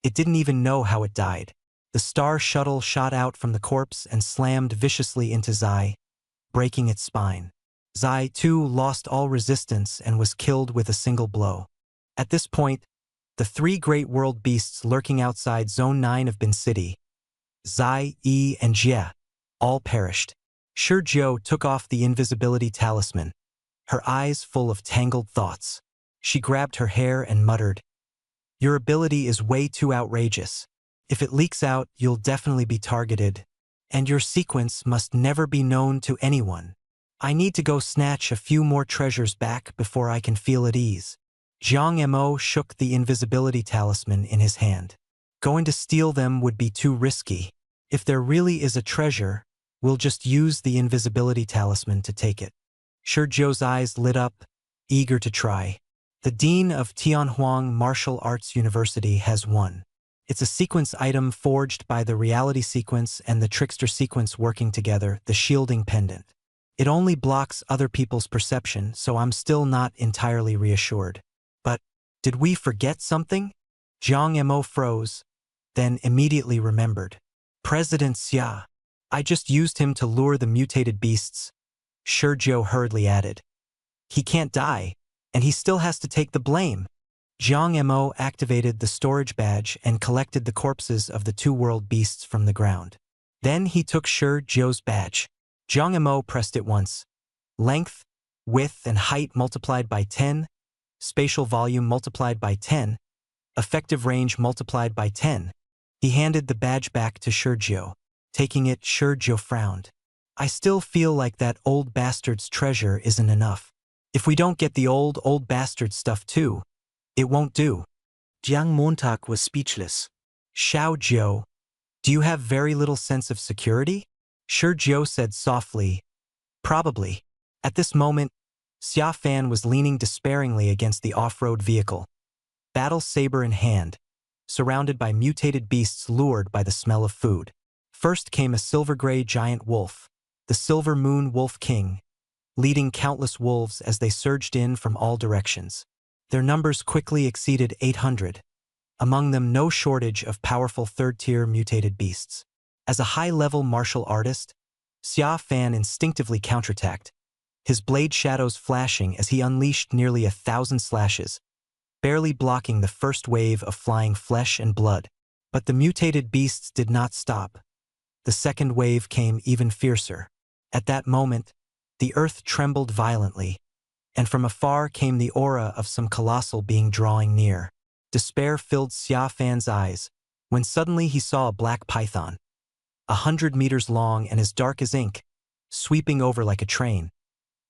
It didn't even know how it died. The star shuttle shot out from the corpse and slammed viciously into Zai, breaking its spine. Zai, too, lost all resistance and was killed with a single blow. At this point, the 3 great world beasts lurking outside Zone 9 of Bin City, Zai, Yi, and Jie, all perished. Shurjo took off the invisibility talisman, her eyes full of tangled thoughts. She grabbed her hair and muttered, "Your ability is way too outrageous. If it leaks out, you'll definitely be targeted, and your sequence must never be known to anyone. I need to go snatch a few more treasures back before I can feel at ease." Jiang Mo shook the invisibility talisman in his hand. Going to steal them would be too risky. If there really is a treasure, we'll just use the invisibility talisman to take it. Shurjo's eyes lit up, eager to try. The Dean of Tianhuang Martial Arts University has one. It's a sequence item forged by the reality sequence and the trickster sequence working together, the shielding pendant. It only blocks other people's perception, so I'm still not entirely reassured. But, did we forget something? Jiang Mo froze, then immediately remembered. President Xia. I just used him to lure the mutated beasts. Shurjo hurriedly added. He can't die, and he still has to take the blame. Jiang Mo activated the storage badge and collected the corpses of the 2 world beasts from the ground. Then he took Shurjo's badge. Jiang Mo pressed it once. Length, width, and height multiplied by 10, spatial volume multiplied by 10, effective range multiplied by 10. He handed the badge back to Shurjo. Taking it, Shurjo frowned. I still feel like that old bastard's treasure isn't enough. If we don't get the old bastard stuff too, it won't do.
Jiang Montag was speechless.
Xiao Jiu, do you have very little sense of security? Shurjo said softly, probably. At this moment, Xia Fan was leaning despairingly against the off-road vehicle, battle saber in hand, surrounded by mutated beasts lured by the smell of food. First came a silver-gray giant wolf, the Silver Moon Wolf King, leading countless wolves as they surged in from all directions. Their numbers quickly exceeded 800, among them no shortage of powerful 3rd-tier mutated beasts. As a high-level martial artist, Xia Fan instinctively counterattacked, his blade shadows flashing as he unleashed nearly 1,000 slashes, barely blocking the first wave of flying flesh and blood. But the mutated beasts did not stop. The second wave came even fiercer. At that moment, the earth trembled violently, and from afar came the aura of some colossal being drawing near. Despair filled Xia Fan's eyes, when suddenly he saw a black python, 100 meters long and as dark as ink, sweeping over like a train,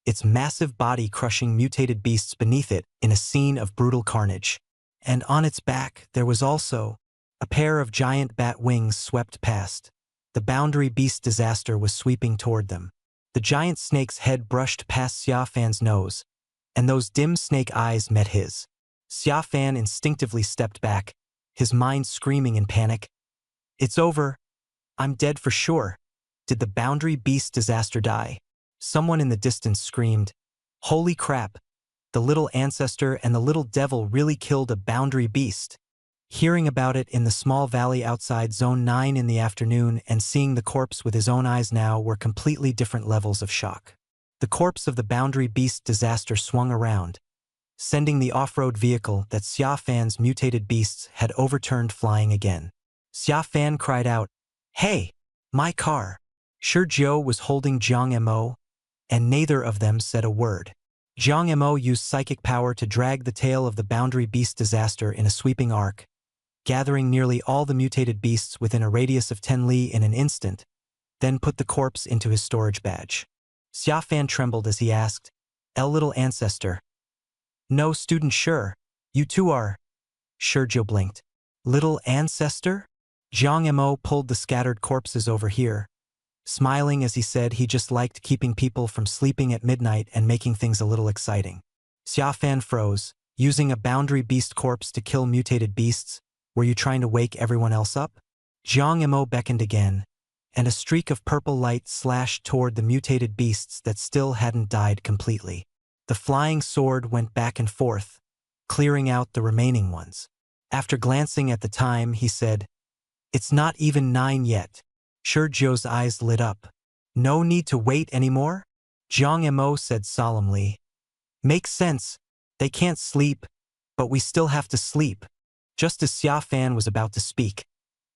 its massive body crushing mutated beasts beneath it in a scene of brutal carnage. And on its back there was also a pair of giant bat wings swept past. The boundary beast disaster was sweeping toward them. The giant snake's head brushed past Xia Fan's nose, and those dim snake eyes met his. Xia Fan instinctively stepped back, his mind screaming in panic. It's over. I'm dead for sure. Did the boundary beast disaster die? Someone in the distance screamed, Holy crap! The little ancestor and the little devil really killed a boundary beast. Hearing about it in the small valley outside Zone 9 in the afternoon and seeing the corpse with his own eyes now were completely different levels of shock. The corpse of the boundary beast disaster swung around, sending the off-road vehicle that Xia Fan's mutated beasts had overturned flying again. Xia Fan cried out, Hey! My car! Shurjo was holding Jiang Mo, and neither of them said a word. Jiang Mo used psychic power to drag the tail of the boundary beast disaster in a sweeping arc, gathering nearly all the mutated beasts within a radius of 10 li in an instant, then put the corpse into his storage badge. Xia Fan trembled as he asked, El little ancestor, No, student Shi. You too are. Shurjo blinked. Little ancestor? Jiang Mo pulled the scattered corpses over here, smiling as he said he just liked keeping people from sleeping at midnight and making things a little exciting. Xiafan froze. Using a boundary beast corpse to kill mutated beasts, were you trying to wake everyone else up? Jiang Mo beckoned again, and a streak of purple light slashed toward the mutated beasts that still hadn't died completely. The flying sword went back and forth, clearing out the remaining ones. After glancing at the time, he said, "It's not even 9 yet." Shurjo's eyes lit up. "No need to wait anymore?" Jiang Mo said solemnly. "Makes sense. They can't sleep, but we still have to sleep." Just as Xiafan was about to speak,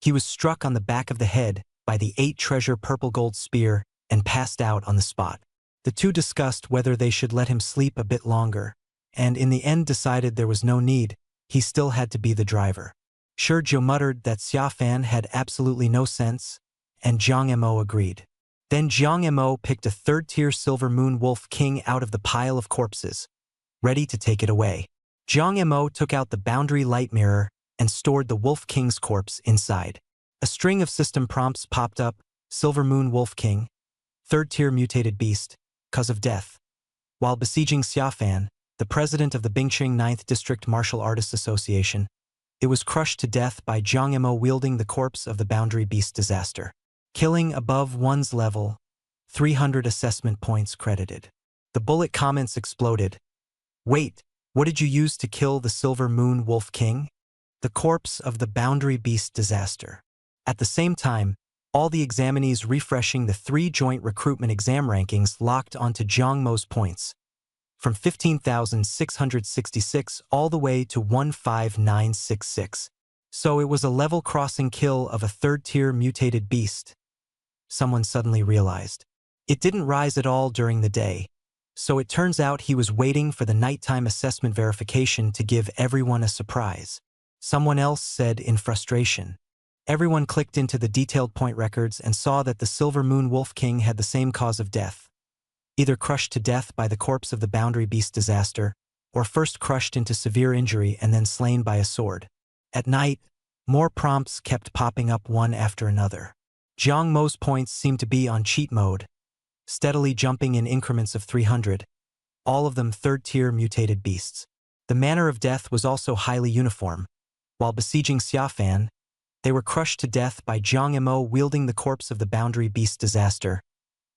he was struck on the back of the head by the 8-treasure purple gold spear and passed out on the spot. The two discussed whether they should let him sleep a bit longer, and in the end decided there was no need. He still had to be the driver. Shurjo muttered that Xiafan had absolutely no sense, and Jiang Mo agreed. Then Jiang Mo picked a 3rd-tier Silver Moon Wolf King out of the pile of corpses, ready to take it away. Jiang Mo took out the boundary light mirror and stored the Wolf King's corpse inside. A string of system prompts popped up: Silver Moon Wolf King, 3rd-tier mutated beast, cause of death. While besieging Xiafan, the president of the Bingqing 9th District Martial Artists Association, it was crushed to death by Jiang Mo wielding the corpse of the boundary beast disaster. Killing above one's level, 300 assessment points credited. The bullet comments exploded. "Wait, what did you use to kill the Silver Moon Wolf King?" "The corpse of the boundary beast disaster." At the same time, all the examinees refreshing the 3 joint recruitment exam rankings locked onto Jiang Mo's points, from 15,666 all the way to 15966. So it was a level-crossing kill of a 3rd-tier mutated beast. Someone suddenly realized. It didn't rise at all during the day, so it turns out he was waiting for the nighttime assessment verification to give everyone a surprise. Someone else said in frustration. Everyone clicked into the detailed point records and saw that the Silver Moon Wolf King had the same cause of death. Either crushed to death by the corpse of the boundary beast disaster, or first crushed into severe injury and then slain by a sword. At night, more prompts kept popping up one after another. Jiang Mo's points seemed to be on cheat mode, steadily jumping in increments of 300, all of them 3rd-tier mutated beasts. The manner of death was also highly uniform. While besieging Xiafan, they were crushed to death by Jiang Mo wielding the corpse of the boundary beast disaster,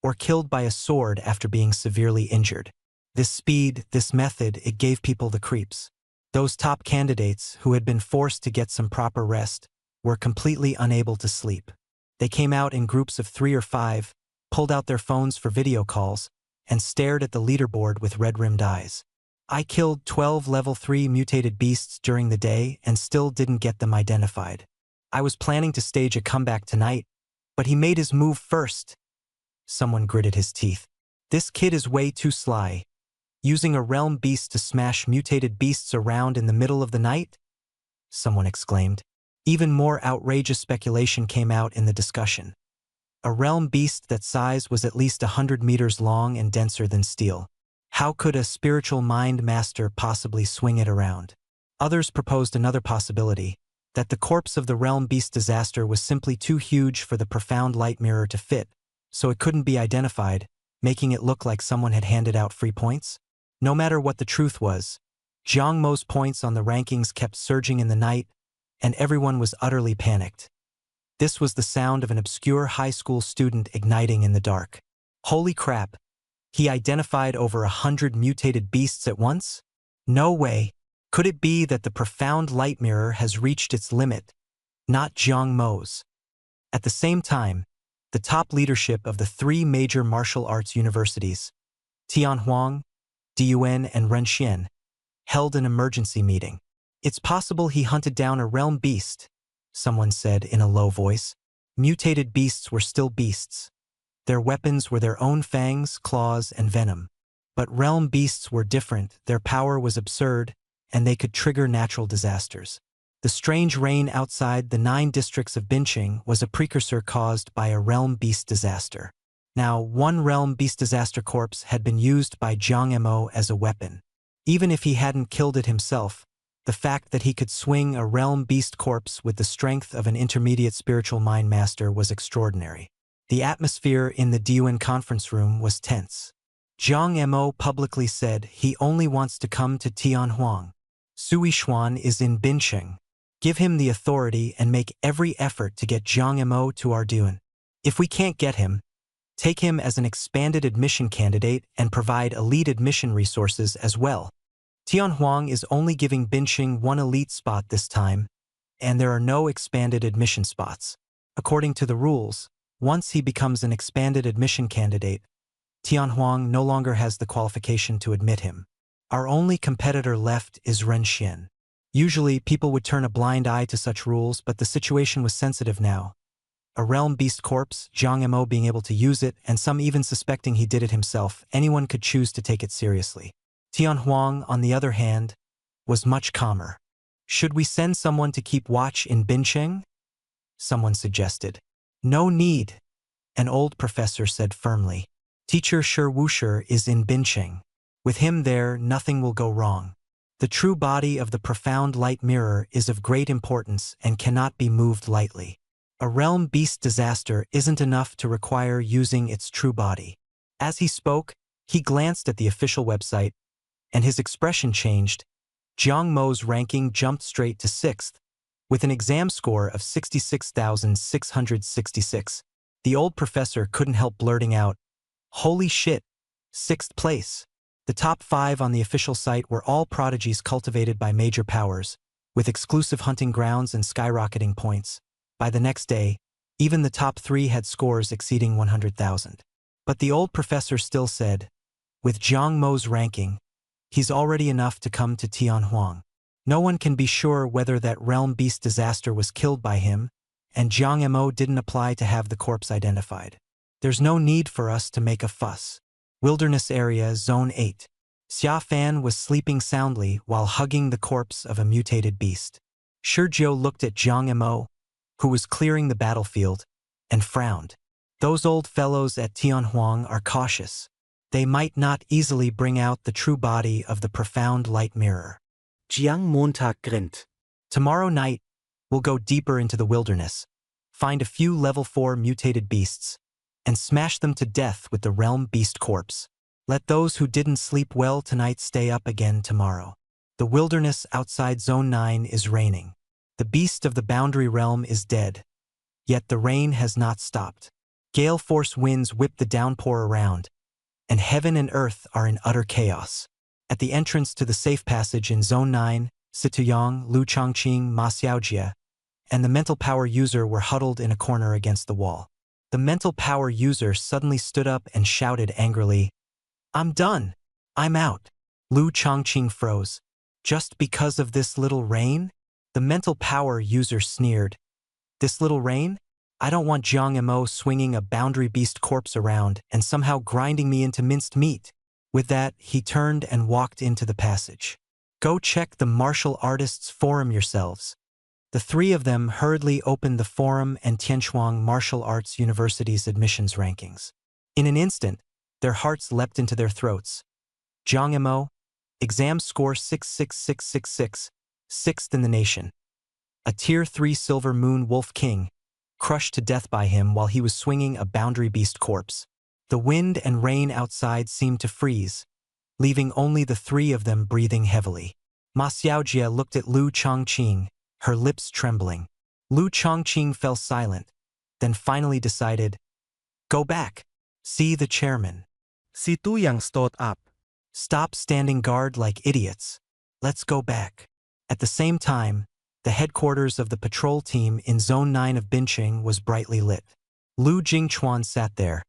or killed by a sword after being severely injured. This speed, this method, it gave people the creeps. Those top candidates, who had been forced to get some proper rest, were completely unable to sleep. They came out in groups of 3 or 5, pulled out their phones for video calls, and stared at the leaderboard with red-rimmed eyes. "I killed 12 level 3 mutated beasts during the day and still didn't get them identified. I was planning to stage a comeback tonight, but he made his move first." Someone gritted his teeth. "This kid is way too sly. Using a realm beast to smash mutated beasts around in the middle of the night?" Someone exclaimed. Even more outrageous speculation came out in the discussion. A realm beast that size was at least 100 meters long and denser than steel. How could a spiritual mind master possibly swing it around? Others proposed another possibility, that the corpse of the realm beast disaster was simply too huge for the profound light mirror to fit, so it couldn't be identified, making it look like someone had handed out free points. No matter what the truth was, Jiang Mo's points on the rankings kept surging in the night, and everyone was utterly panicked. This was the sound of an obscure high school student igniting in the dark. Holy crap! He identified over 100 mutated beasts at once? No way! Could it be that the profound light mirror has reached its limit, not Jiang Mo's? At the same time, the top leadership of the 3 major martial arts universities, Tianhuang, Diyuan, and Renxian, held an emergency meeting. "It's possible he hunted down a realm beast," someone said in a low voice. Mutated beasts were still beasts. Their weapons were their own fangs, claws, and venom. But realm beasts were different, their power was absurd, and they could trigger natural disasters. The strange rain outside the 9 districts of Bingqing was a precursor caused by a realm beast disaster. Now, one realm beast disaster corpse had been used by Jiang Mo as a weapon. Even if he hadn't killed it himself, the fact that he could swing a realm beast corpse with the strength of an intermediate spiritual mind master was extraordinary. The atmosphere in the Diuan conference room was tense. Jiang Mo publicly said he only wants to come to Tianhuang. Sui Xuan is in Bincheng. Give him the authority and make every effort to get Jiang Mo to our Diuan. If we can't get him, take him as an expanded admission candidate and provide elite admission resources as well. Tianhuang is only giving Bincheng one elite spot this time, and there are no expanded admission spots. According to the rules, once he becomes an expanded admission candidate, Tianhuang no longer has the qualification to admit him. Our only competitor left is Ren Xian. Usually, people would turn a blind eye to such rules, but the situation was sensitive now. A realm beast corpse, Jiang Mo being able to use it, and some even suspecting he did it himself, anyone could choose to take it seriously. Tianhuang, on the other hand, was much calmer. Should we send someone to keep watch in Bincheng? Someone suggested. No need, an old professor said firmly. Teacher Shi Wushi is in Bincheng. With him there, nothing will go wrong. The true body of the profound light mirror is of great importance and cannot be moved lightly. A realm beast disaster isn't enough to require using its true body. As he spoke, he glanced at the official website, and his expression changed. Jiang Mo's ranking jumped straight to 6th, with an exam score of 66,666. The old professor couldn't help blurting out, "Holy shit, 6th place." The top 5 on the official site were all prodigies cultivated by major powers, with exclusive hunting grounds and skyrocketing points. By the next day, even the top 3 had scores exceeding 100,000. But the old professor still said, with Jiang Mo's ranking, he's already enough to come to Tianhuang. No one can be sure whether that realm beast disaster was killed by him, and Jiang Mo didn't apply to have the corpse identified. There's no need for us to make a fuss. Wilderness Area, Zone 8. Xia Fan was sleeping soundly while hugging the corpse of a mutated beast. Shi Jiu looked at Jiang Mo, who was clearing the battlefield, and frowned. Those old fellows at Tianhuang are cautious. They might not easily bring out the true body of the profound light mirror.
Jiang Montag grinned.
Tomorrow night, we'll go deeper into the wilderness, find a few level 4 mutated beasts, and smash them to death with the realm beast corpse. Let those who didn't sleep well tonight stay up again tomorrow. The wilderness outside Zone 9 is raining. The beast of the boundary realm is dead, yet the rain has not stopped. Gale force winds whip the downpour around, and heaven and earth are in utter chaos. At the entrance to the safe passage in Zone 9, Situyang, Lu Chongqing, Ma Xiaojie, and the mental power user were huddled in a corner against the wall. The mental power user suddenly stood up and shouted angrily, "I'm done. I'm out." Lu Chongqing froze. Just because of this little rain? The mental power user sneered. This little rain? I don't want Jiang Mo swinging a boundary beast corpse around and somehow grinding me into minced meat. With that, he turned and walked into the passage. Go check the martial artists forum yourselves. The 3 of them hurriedly opened the forum and Tianchuang Martial Arts University's admissions rankings. In an instant, their hearts leapt into their throats. Jiang Mo, exam score 66666, 6th in the nation. A Tier 3 Silver Moon Wolf King, crushed to death by him while he was swinging a boundary beast corpse. The wind and rain outside seemed to freeze, leaving only the 3 of them breathing heavily. Ma Xiaojie looked at Lu Chongqing, her lips trembling. Lu Chongqing fell silent, then finally decided, "Go back. See the chairman."
Situ yang stood up.
"Stop standing guard like idiots. Let's go back." At the same time, the headquarters of the patrol team in Zone 9 of Bincheng was brightly lit. Lu Jingchuan sat there,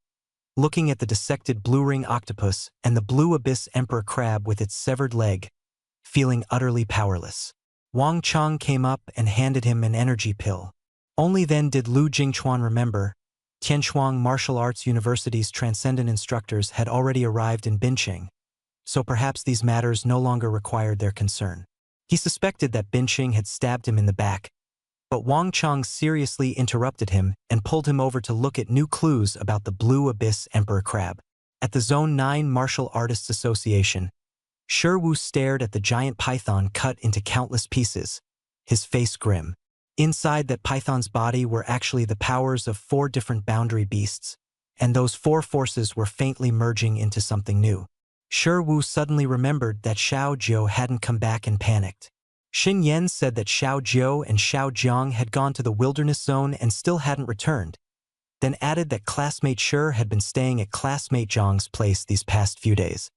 looking at the dissected blue ring octopus and the blue abyss emperor crab with its severed leg, feeling utterly powerless. Wang Chang came up and handed him an energy pill. Only then did Lu Jingchuan remember Tianchuang Martial Arts University's transcendent instructors had already arrived in Bincheng, so perhaps these matters no longer required their concern. He suspected that Bincheng had stabbed him in the back, but Wang Chang seriously interrupted him and pulled him over to look at new clues about the Blue Abyss Emperor Crab. At the Zone 9 Martial Artists Association, Wu stared at the giant python cut into countless pieces, his face grim. Inside that python's body were actually the powers of 4 different boundary beasts, and those 4 forces were faintly merging into something new. Wu suddenly remembered that Xiao Jiu hadn't come back and panicked. Xin Yan said that Xiao Jiu and Xiao Jiang had gone to the wilderness zone and still hadn't returned, then added that classmate Shi had been staying at classmate Zhang's place these past few days.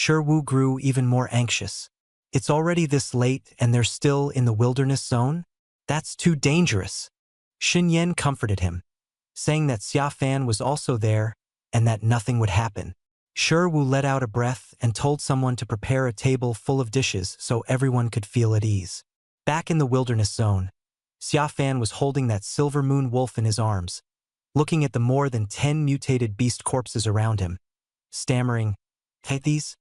Wu grew even more anxious. It's already this late and they're still in the wilderness zone? That's too dangerous. Xin Yan comforted him, saying that Xia Fan was also there and that nothing would happen. Wu let out a breath and told someone to prepare a table full of dishes so everyone could feel at ease. Back in the wilderness zone, Xia Fan was holding that silver moon wolf in his arms, looking at the more than 10 mutated beast corpses around him, stammering, "Hey, these?"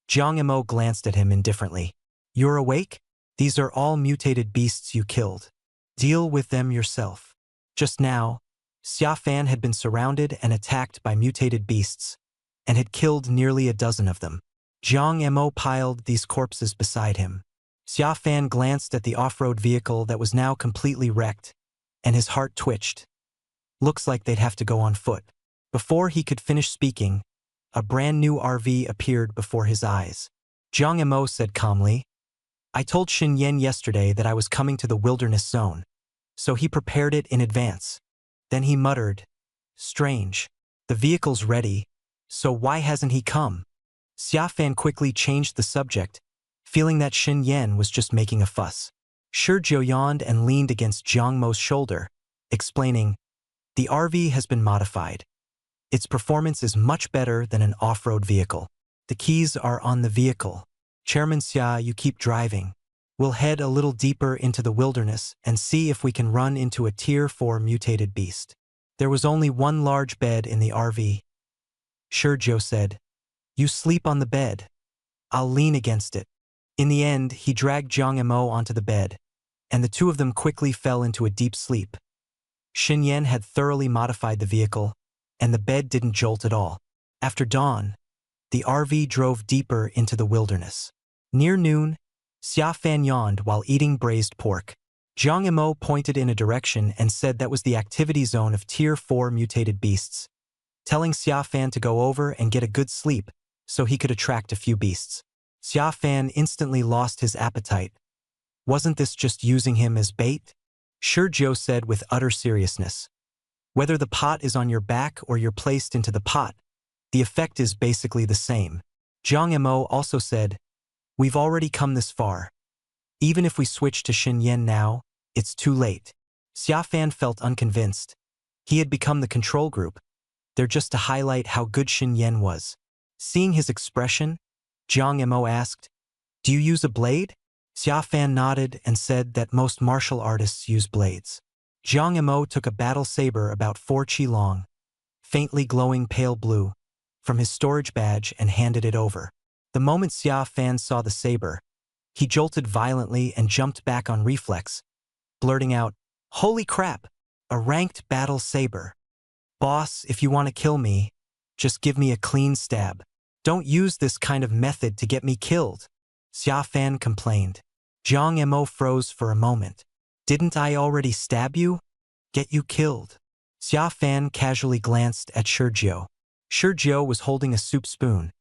Jiang Mo glanced at him indifferently. "You're awake? These are all mutated beasts you killed. Deal with them yourself." Just now, Xia Fan had been surrounded and attacked by mutated beasts, and had killed nearly a dozen of them. Jiang Mo piled these corpses beside him. Xia Fan glanced at the off-road vehicle that was now completely wrecked, and his heart twitched. Looks like they'd have to go on foot. Before he could finish speaking, a brand new RV appeared before his eyes. Jiang Mo said calmly, "I told Xin Yan yesterday that I was coming to the wilderness zone, so he prepared it in advance." Then he muttered, "Strange. The vehicle's ready, so why hasn't he come?" Xia Fan quickly changed the subject, feeling that Xin Yan was just making a fuss. Shi Jiu yawned and leaned against Jiang Mo's shoulder, explaining, "The RV has been modified. Its performance is much better than an off-road vehicle. The keys are on the vehicle. Chairman Xia, you keep driving. We'll head a little deeper into the wilderness and see if we can run into a Tier 4 mutated beast." There was only one large bed in the RV. Shi Jiu said, "You sleep on the bed. I'll lean against it." In the end, he dragged Jiang Mo onto the bed, and the two of them quickly fell into a deep sleep. Xin Yan had thoroughly modified the vehicle, and the bed didn't jolt at all. After dawn, the RV drove deeper into the wilderness. Near noon, Xia Fan yawned while eating braised pork. Jiang Mo pointed in a direction and said that was the activity zone of Tier 4 mutated beasts, telling Xia Fan to go over and get a good sleep so he could attract a few beasts. Xia Fan instantly lost his appetite. Wasn't this just using him as bait? Shi Jiu said with utter seriousness, "Whether the pot is on your back or you're placed into the pot, the effect is basically the same." Jiang Mo also said, "We've already come this far. Even if we switch to Xin Yan now, it's too late." Xia Fan felt unconvinced. He had become the control group, there just to highlight how good Xin Yan was. Seeing his expression, Jiang Mo asked, "Do you use a blade?" Xia Fan nodded and said that most martial artists use blades. Jiang Mo took a battle saber about 4 qi long, faintly glowing pale blue, from his storage badge and handed it over. The moment Xia Fan saw the saber, he jolted violently and jumped back on reflex, blurting out, "Holy crap! A ranked battle saber. Boss, if you want to kill me, just give me a clean stab. Don't use this kind of method to get me killed," Xia Fan complained. Jiang Mo froze for a moment. "Didn't I already stab you? Get you killed." Xia Fan casually glanced at Shi Jiu. Shi Jiu was holding a soup spoon,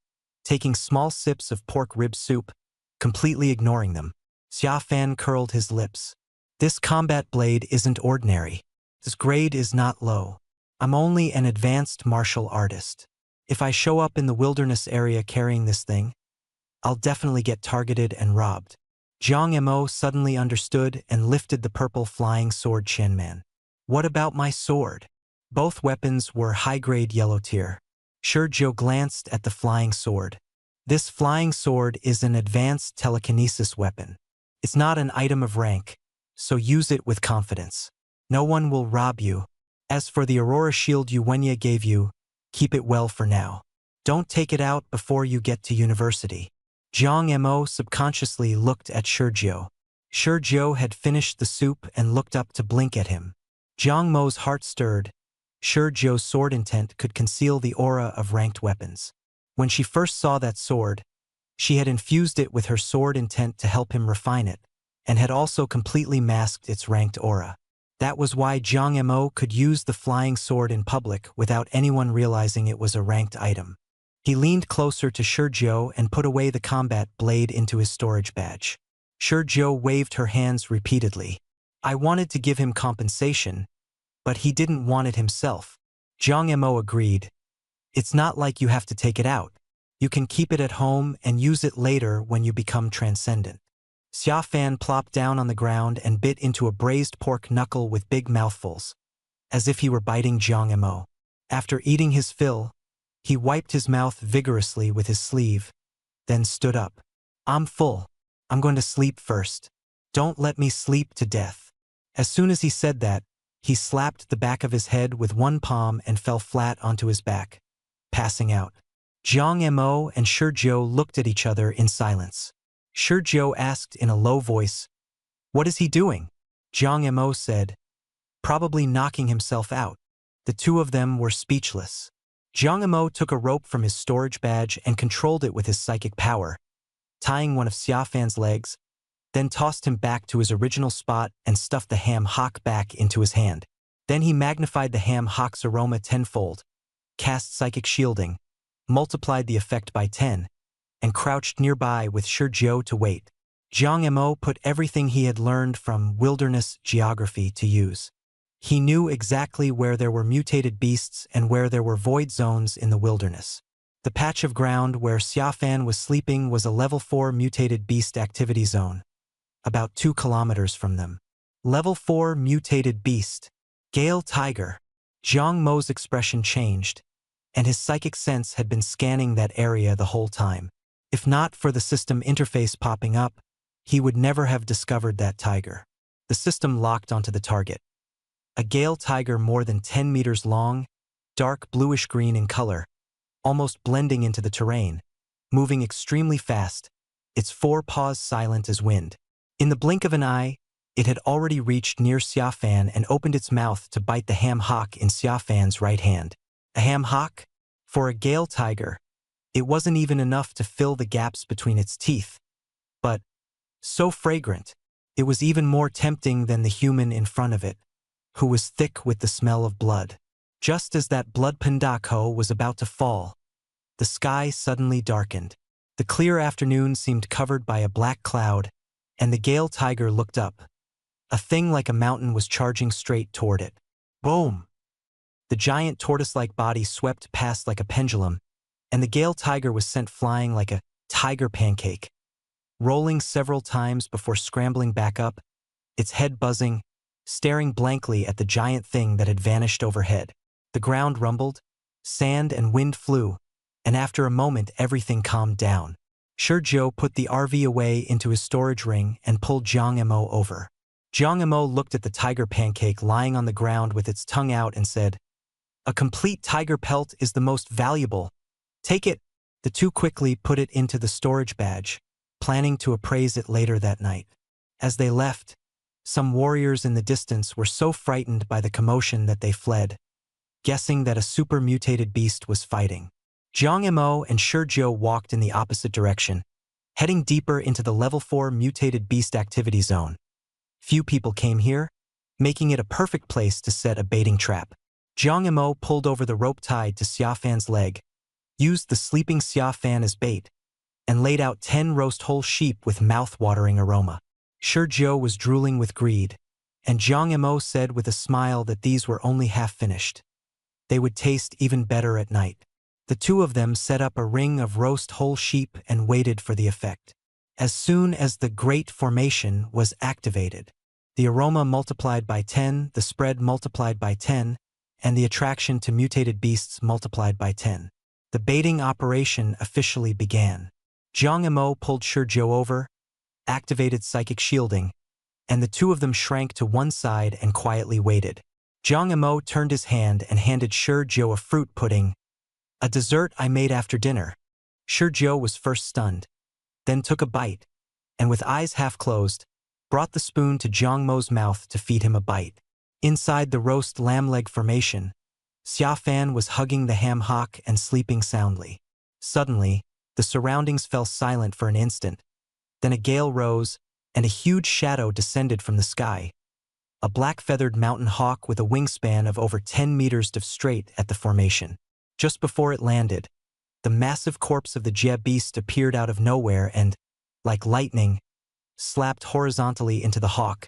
taking small sips of pork rib soup, completely ignoring them. Xia Fan curled his lips. "This combat blade isn't ordinary. This grade is not low. I'm only an advanced martial artist. If I show up in the wilderness area carrying this thing, I'll definitely get targeted and robbed." Jiang Mo suddenly understood and lifted the purple flying sword Qianman. "What about my sword?" Both weapons were high-grade yellow tier. Shi Jiu glanced at the flying sword. "This flying sword is an advanced telekinesis weapon. It's not an item of rank, so use it with confidence. No one will rob you. As for the Aurora shield Yuenya gave you, keep it well for now. Don't take it out before you get to university." Jiang Mo subconsciously looked at Shi Jiu. Shi Jiu had finished the soup and looked up to blink at him. Jiang Mo's heart stirred. Shi Jiu's sword intent could conceal the aura of ranked weapons. When she first saw that sword, She had infused it with her sword intent to help him refine it, and had also completely masked its ranked aura. That was why Jiang Mo could use the flying sword in public without anyone realizing it was a ranked item. He leaned closer to Shizhou and put away the combat blade into his storage badge. Shizhou waved her hands repeatedly. I wanted to give him compensation, but he didn't want it himself. Jiang Mo agreed. It's not like you have to take it out. You can keep it at home and use it later when you become transcendent. Xia Fan plopped down on the ground and bit into a braised pork knuckle with big mouthfuls, as if he were biting Jiang Mo. After eating his fill, he wiped his mouth vigorously with his sleeve, then stood up. I'm full. I'm going to sleep first. Don't let me sleep to death. As soon as he said that, he slapped the back of his head with one palm and fell flat onto his back, passing out. Jiang Mo and Shizhou looked at each other in silence. Shizhou asked in a low voice, "What is he doing?" Jiang Mo said, "Probably knocking himself out." The two of them were speechless. Jiang Mo took a rope from his storage badge and controlled it with his psychic power, tying one of Xia Fan's legs, then tossed him back to his original spot and stuffed the ham hock back into his hand. Then he magnified the ham hock's aroma tenfold, cast psychic shielding, multiplied the effect by 10, and crouched nearby with Shizhou to wait. Jiang Mo put everything he had learned from wilderness geography to use. He knew exactly where there were mutated beasts and where there were void zones in the wilderness. The patch of ground where Xia Fan was sleeping was a level 4 mutated beast activity zone, about 2 kilometers from them. Level 4 mutated beast. Gale Tiger. Jiang Mo's expression changed, and his psychic sense had been scanning that area the whole time. If not for the system interface popping up, he would never have discovered that tiger. The system locked onto the target. A Gale Tiger more than 10 meters long, dark bluish-green in color, almost blending into the terrain, moving extremely fast, its 4 paws silent as wind. In the blink of an eye, it had already reached near Xia Fan and opened its mouth to bite the ham hock in Xia Fan's right hand. A ham hock? For a Gale Tiger, it wasn't even enough to fill the gaps between its teeth. But, so fragrant, it was even more tempting than the human in front of it, who was thick with the smell of blood. Just as that blood Pandako was about to fall, the sky suddenly darkened. The clear afternoon seemed covered by a black cloud, and the Gale Tiger looked up. A thing like a mountain was charging straight toward it. Boom! The giant tortoise-like body swept past like a pendulum, and the Gale Tiger was sent flying like a tiger pancake, rolling several times before scrambling back up, its head buzzing, staring blankly at the giant thing that had vanished overhead. The ground rumbled, sand and wind flew, and after a moment everything calmed down. Shizhou put the RV away into his storage ring and pulled Jiang Mo over. Jiang Mo looked at the tiger pancake lying on the ground with its tongue out and said, "A complete tiger pelt is the most valuable. Take it." The two quickly put it into the storage badge, planning to appraise it later that night. As they left, some warriors in the distance were so frightened by the commotion that they fled, guessing that a super mutated beast was fighting. Jiang Mo and Shizhou walked in the opposite direction, heading deeper into the level 4 mutated beast activity zone. Few people came here, making it a perfect place to set a baiting trap. Jiang Mo pulled over the rope tied to Xia Fan's leg, used the sleeping Xia Fan as bait, and laid out 10 roast whole sheep with mouth-watering aroma. Shizhou was drooling with greed, and Jiang Mo said with a smile that these were only half finished. They would taste even better at night. The two of them set up a ring of roast whole sheep and waited for the effect. As soon as the Great Formation was activated, the aroma multiplied by 10, the spread multiplied by 10, and the attraction to mutated beasts multiplied by 10. The baiting operation officially began. Jiang Mo pulled Shizhou over, activated psychic shielding, and the two of them shrank to one side and quietly waited. Jiang Mo turned his hand and handed Shizhou a fruit pudding, "A dessert I made after dinner." Shizhou was first stunned, then took a bite, and with eyes half closed, brought the spoon to Jiang Mo's mouth to feed him a bite. Inside the roast lamb leg formation, Xia Fan was hugging the ham hock and sleeping soundly. Suddenly, The surroundings fell silent for an instant. Then a gale rose, and a huge shadow descended from the sky. A black-feathered mountain hawk with a wingspan of over 10 meters dove straight at the formation. Just before it landed, the massive corpse of the Jia beast appeared out of nowhere and, like lightning, slapped horizontally into the hawk,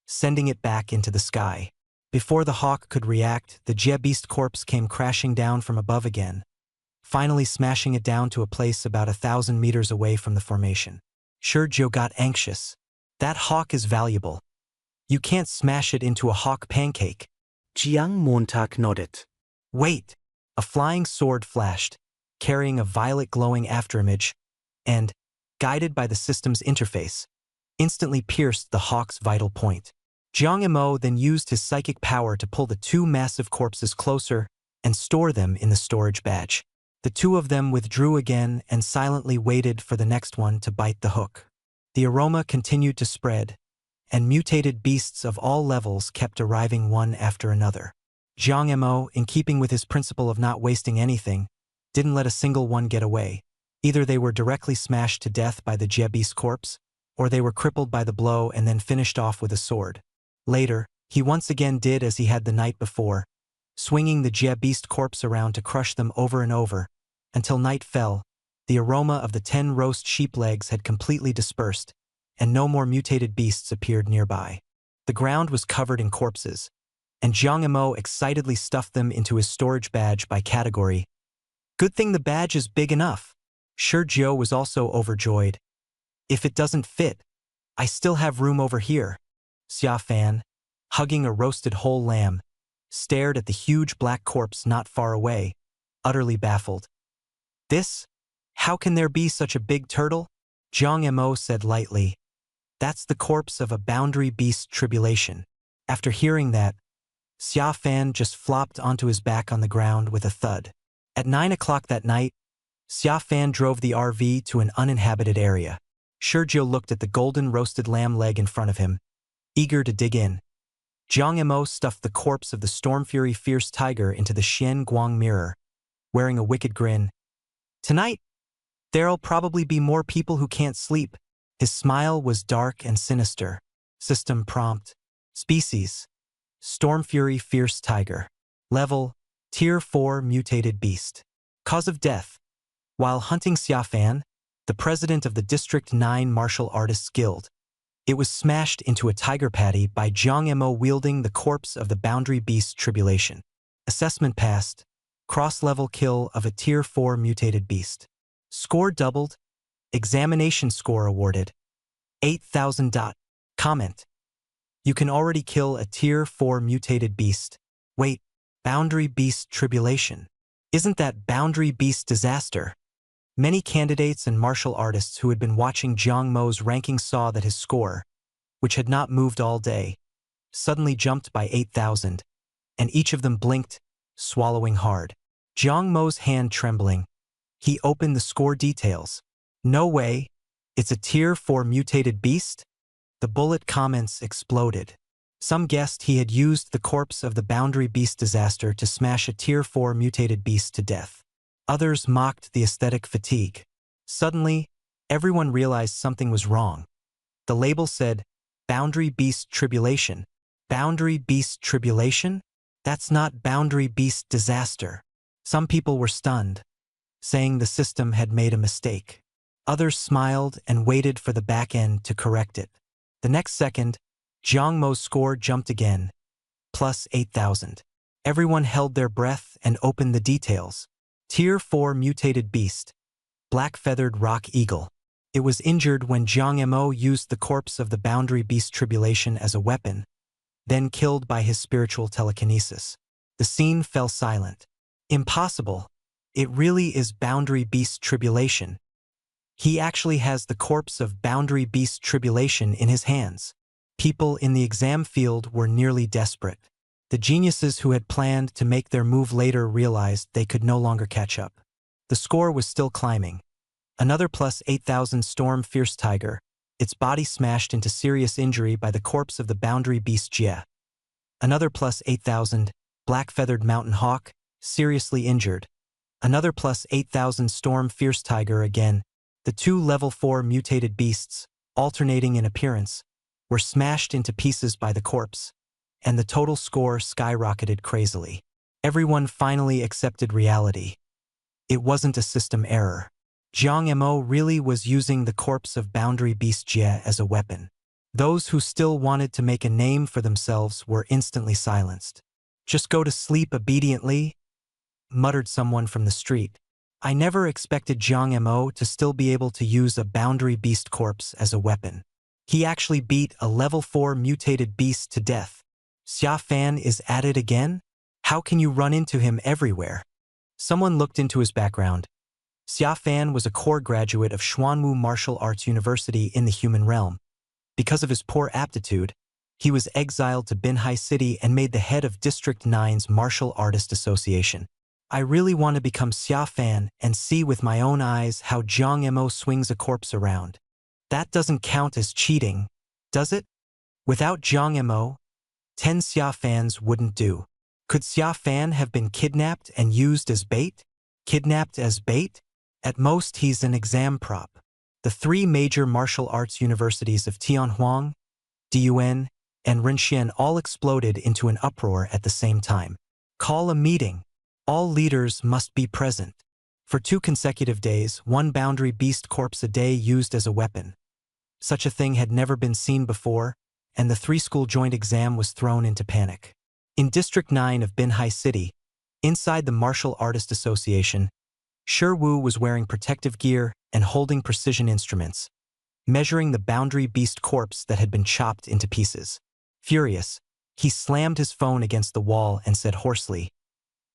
sending it back into the sky. Before the hawk could react, the Jia beast corpse came crashing down from above again, finally smashing it down to a place about 1,000 meters away from the formation. Shurjo got anxious. That hawk is valuable. You can't smash it into a hawk pancake.
Jiang Montag nodded.
Wait! A flying sword flashed, carrying a violet glowing afterimage, and, guided by the system's interface, instantly pierced the hawk's vital point. Jiang Emo then used his psychic power to pull the two massive corpses closer and store them in the storage badge. The two of them withdrew again and silently waited for the next one to bite the hook. The aroma continued to spread, and mutated beasts of all levels kept arriving one after another. Jiang Emo, in keeping with his principle of not wasting anything, didn't let a single one get away. Either they were directly smashed to death by the Jia beast corpse, or they were crippled by the blow and then finished off with a sword. Later, he once again did as he had the night before, swinging the Jia beast corpse around to crush them over and over, until night fell. The aroma of the 10 roast sheep legs had completely dispersed, and no more mutated beasts appeared nearby. The ground was covered in corpses, and Jiang Emo excitedly stuffed them into his storage badge by category. Good thing the badge is big enough. Shurjo was also overjoyed. If it doesn't fit, I still have room over here. Xia Fan, hugging a roasted whole lamb, stared at the huge black corpse not far away, utterly baffled. This? How can there be such a big turtle? Jiang Emo said lightly. That's the corpse of a boundary beast tribulation. After hearing that, Xia Fan just flopped onto his back on the ground with a thud. At 9 o'clock that night, Xia Fan drove the RV to an uninhabited area. Shurjo looked at the golden roasted lamb leg in front of him, eager to dig in. Jiang Emo stuffed the corpse of the Stormfury Fierce Tiger into the Xian Guang mirror, wearing a wicked grin. Tonight, there'll probably be more people who can't sleep. His smile was dark and sinister. System prompt. Species: Stormfury Fierce Tiger. Level: Tier 4 Mutated Beast. Cause of death: while hunting Xia Fan, the president of the District 9 Martial Artists Guild. It was smashed into a tiger patty by Jiang Emo wielding the corpse of the Boundary Beast Tribulation. Assessment passed. Cross-level kill of a Tier 4 mutated beast. Score doubled. Examination score awarded. 8,000. Comment: you can already kill a Tier 4 mutated beast. Wait, Boundary Beast Tribulation. Isn't that Boundary Beast Disaster? Many candidates and martial artists who had been watching Jiang Mo's ranking saw that his score, which had not moved all day, suddenly jumped by 8,000, and each of them blinked, swallowing hard. Jiang Mo's hand trembling, he opened the score details. No way, it's a Tier 4 mutated beast? The bullet comments exploded. Some guessed he had used the corpse of the Boundary Beast Disaster to smash a Tier 4 mutated beast to death. Others mocked the aesthetic fatigue. Suddenly, everyone realized something was wrong. The label said, Boundary Beast Tribulation. Boundary Beast Tribulation? That's not Boundary Beast Disaster. Some people were stunned, saying the system had made a mistake. Others smiled and waited for the back end to correct it. The next second, Jiang Mo's score jumped again, plus 8,000. Everyone held their breath and opened the details. Tier 4 mutated beast. Black-feathered rock eagle. It was injured when Jiang Mo used the corpse of the Boundary Beast Tribulation as a weapon, then killed by his spiritual telekinesis. The scene fell silent. Impossible. It really is Boundary Beast Tribulation. He actually has the corpse of Boundary Beast Tribulation in his hands. People in the exam field were nearly desperate. The geniuses who had planned to make their move later realized they could no longer catch up. The score was still climbing. Another plus 8,000 Storm Fierce Tiger, its body smashed into serious injury by the corpse of the Boundary Beast Jia. Another plus 8,000 Black-feathered mountain hawk, seriously injured. Another plus 8,000 Storm Fierce Tiger again. The two level 4 mutated beasts, alternating in appearance, were smashed into pieces by the corpse, and the total score skyrocketed crazily. Everyone finally accepted reality. It wasn't a system error. Jiang Mo really was using the corpse of Boundary Beast Jie as a weapon. Those who still wanted to make a name for themselves were instantly silenced. "Just go to sleep obediently," muttered someone from the street. I never expected Jiang Mo to still be able to use a Boundary Beast corpse as a weapon. He actually beat a level 4 mutated beast to death. Xia Fan is at it again? How can you run into him everywhere? Someone looked into his background. Xia Fan was a core graduate of Xuanwu Martial Arts University in the human realm. Because of his poor aptitude, he was exiled to Binhai City and made the head of District 9's Martial Artist Association. I really want to become Xia Fan and see with my own eyes how Jiang Mo swings a corpse around. That doesn't count as cheating, does it? Without Jiang Mo, 10 Xia Fans wouldn't do. Could Xia Fan have been kidnapped and used as bait? Kidnapped as bait? At most, he's an exam prop. The three major martial arts universities of Tianhuang, Diyuan, and Renxian all exploded into an uproar at the same time. Call a meeting. All leaders must be present. For 2 consecutive days, one Boundary Beast corpse a day used as a weapon. Such a thing had never been seen before, and the 3-school joint exam was thrown into panic. In District 9 of Binhai City, inside the Martial Artist Association, Shi Wu was wearing protective gear and holding precision instruments, measuring the Boundary Beast corpse that had been chopped into pieces. Furious, he slammed his phone against the wall and said hoarsely,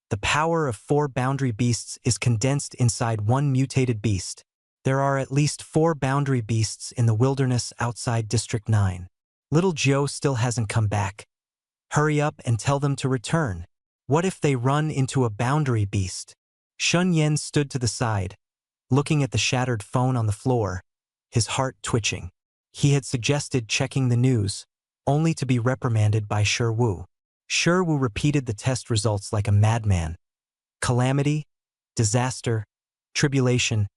"The power of 4 Boundary Beasts is condensed inside one mutated beast. There are at least 4 Boundary Beasts in the wilderness outside District 9. Little Jiu still hasn't come back. Hurry up and tell them to return. What if they run into a Boundary Beast?" Shun Yen stood to the side, looking at the shattered phone on the floor, his heart twitching. He had suggested checking the news, only to be reprimanded by Shi Wu. Shi Wu repeated the test results like a madman. Calamity, disaster, tribulation,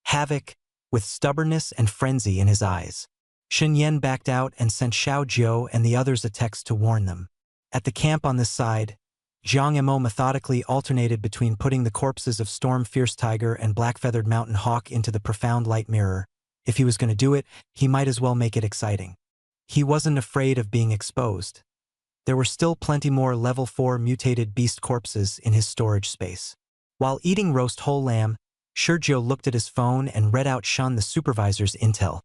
havoc, with stubbornness and frenzy in his eyes. Shen Yen backed out and sent Xiao Jiu and the others a text to warn them. At the camp on this side, Jiang Mo methodically alternated between putting the corpses of Storm Fierce Tiger and Black-Feathered Mountain Hawk into the profound light mirror. If he was going to do it, he might as well make it exciting. He wasn't afraid of being exposed. There were still plenty more level 4 mutated beast corpses in his storage space. While eating roast whole lamb, Shurjiu looked at his phone and read out Shun the supervisor's intel.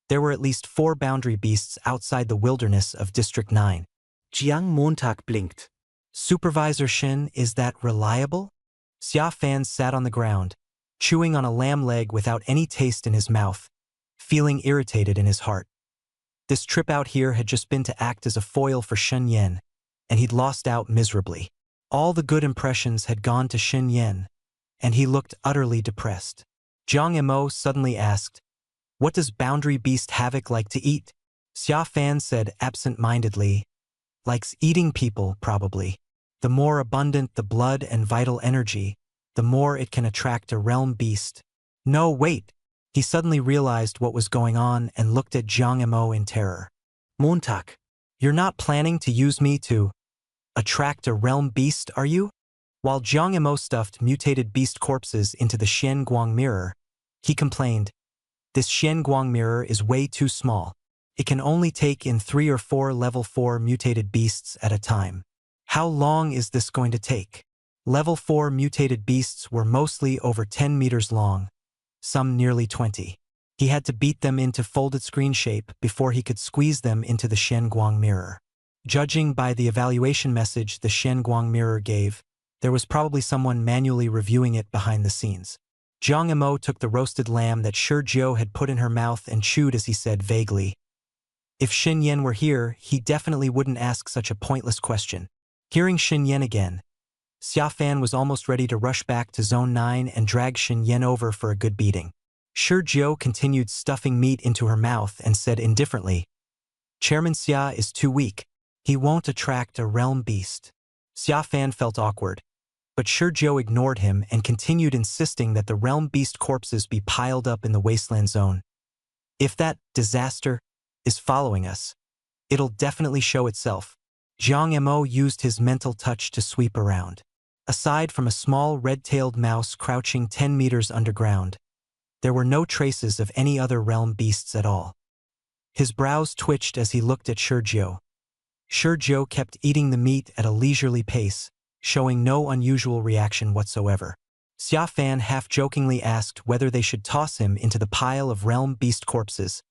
There were at least 4 boundary beasts outside the wilderness of District 9.
Jiang Montag blinked.
Supervisor Shin, is that reliable? Xia Fan sat on the ground, chewing on a lamb leg without any taste in his mouth, feeling irritated in his heart. This trip out here had just been to act as a foil for Shen Yen, and he'd lost out miserably. All the good impressions had gone to Shen Yen, and he looked utterly depressed. Jiang Mo suddenly asked, "What does Boundary Beast Havoc like to eat?" Xia Fan said absent-mindedly, "Likes eating people, probably. The more abundant the blood and vital energy, the more it can attract a realm beast." No, wait! He suddenly realized what was going on and looked at Jiang Mo in terror.
Montag.
"You're not planning to use me to attract a realm beast, are you?" While Jiang Mo stuffed mutated beast corpses into the Xian Guang mirror, he complained, "This Xian Guang mirror is way too small. It can only take in 3 or 4 level 4 mutated beasts at a time. How long is this going to take?" Level 4 mutated beasts were mostly over 10 meters long, some nearly 20. He had to beat them into folded screen shape before he could squeeze them into the Xian Guang mirror. Judging by the evaluation message the Xian Guang mirror gave, there was probably someone manually reviewing it behind the scenes. Jiang Mo took the roasted lamb that Shi Jiu had put in her mouth and chewed as he said vaguely, "If Shen Yen were here, he definitely wouldn't ask such a pointless question." Hearing Shen Yen again, Xia Fan was almost ready to rush back to Zone 9 and drag Shen Yen over for a good beating. Shi Jiu continued stuffing meat into her mouth and said indifferently, "Chairman Xia is too weak. He won't attract a realm beast." Xia Fan felt awkward. But Shurjo ignored him and continued insisting that the realm beast corpses be piled up in the wasteland zone. If that disaster is following us, it'll definitely show itself. Jiang Mo used his mental touch to sweep around. Aside from a small red-tailed mouse crouching 10 meters underground, there were no traces of any other realm beasts at all. His brows twitched as he looked at Shurjo. Shurjo kept eating the meat at a leisurely pace, showing no unusual reaction whatsoever. Xia Fan half-jokingly asked whether they should toss him into the pile of realm beast corpses,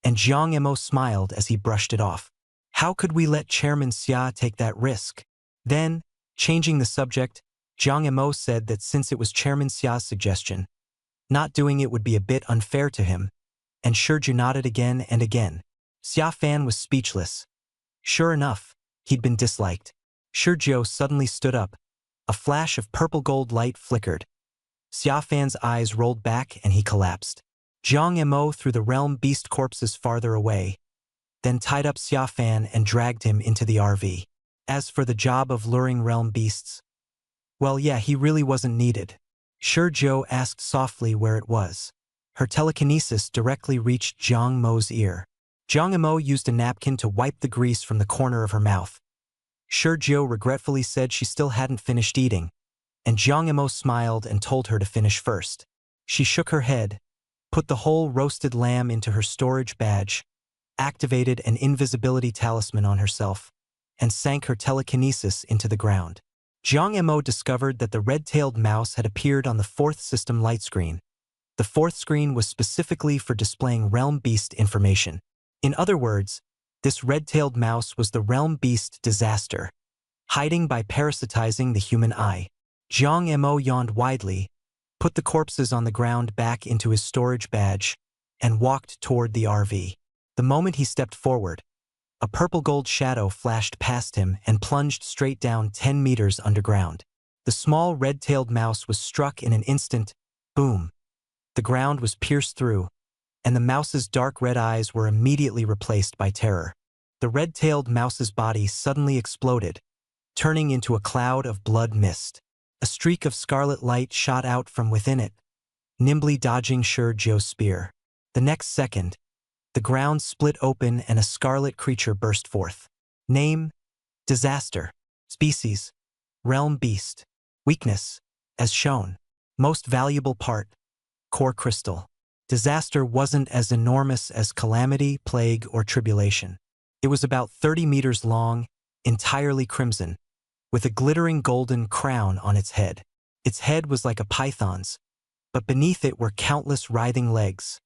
and Jiang Mo smiled as he brushed it off. How could we let Chairman Xia take that risk? Then, changing the subject, Jiang Mo said that since it was Chairman Xia's suggestion, not doing it would be a bit unfair to him, and Shurjo nodded again and again. Xia Fan was speechless. Sure enough, he'd been disliked. Shurjo suddenly stood up. A flash of purple gold light flickered. Xia Fan's eyes rolled back and he collapsed. Jiang Mo threw the realm beast corpses farther away, then tied up Xia Fan and dragged him into the RV. As for the job of luring realm beasts, well, yeah, he really wasn't needed. Shurjo asked softly where it was. Her telekinesis directly reached Jiang Mo's ear. Jiang Mo used a napkin to wipe the grease from the corner of her mouth. Shurjo regretfully said she still hadn't finished eating, and Jiang Mo smiled and told her to finish first. She shook her head, put the whole roasted lamb into her storage badge, activated an invisibility talisman on herself, and sank her telekinesis into the ground. Jiang Mo discovered that the red-tailed mouse had appeared on the fourth system light screen. The fourth screen was specifically for displaying realm beast information. In other words, this red-tailed mouse was the realm beast disaster, hiding by parasitizing the human eye. Jiang Mo yawned widely, put the corpses on the ground back into his storage badge, and walked toward the RV. The moment he stepped forward, a purple gold shadow flashed past him and plunged straight down 10 meters underground. The small red-tailed mouse was struck in an instant. Boom. The ground was pierced through, and the mouse's dark red eyes were immediately replaced by terror. The red-tailed mouse's body suddenly exploded, turning into a cloud of blood mist. A streak of scarlet light shot out from within it, nimbly dodging Shurjo's spear. The next second, the ground split open and a scarlet creature burst forth. Name: Disaster. Species: Realm Beast. Weakness: as shown. Most valuable part: Core Crystal. Disaster wasn't as enormous as calamity, plague, or tribulation. It was about 30 meters long, entirely crimson, with a glittering golden crown on its head. Its head was like a python's, but beneath it were countless writhing legs,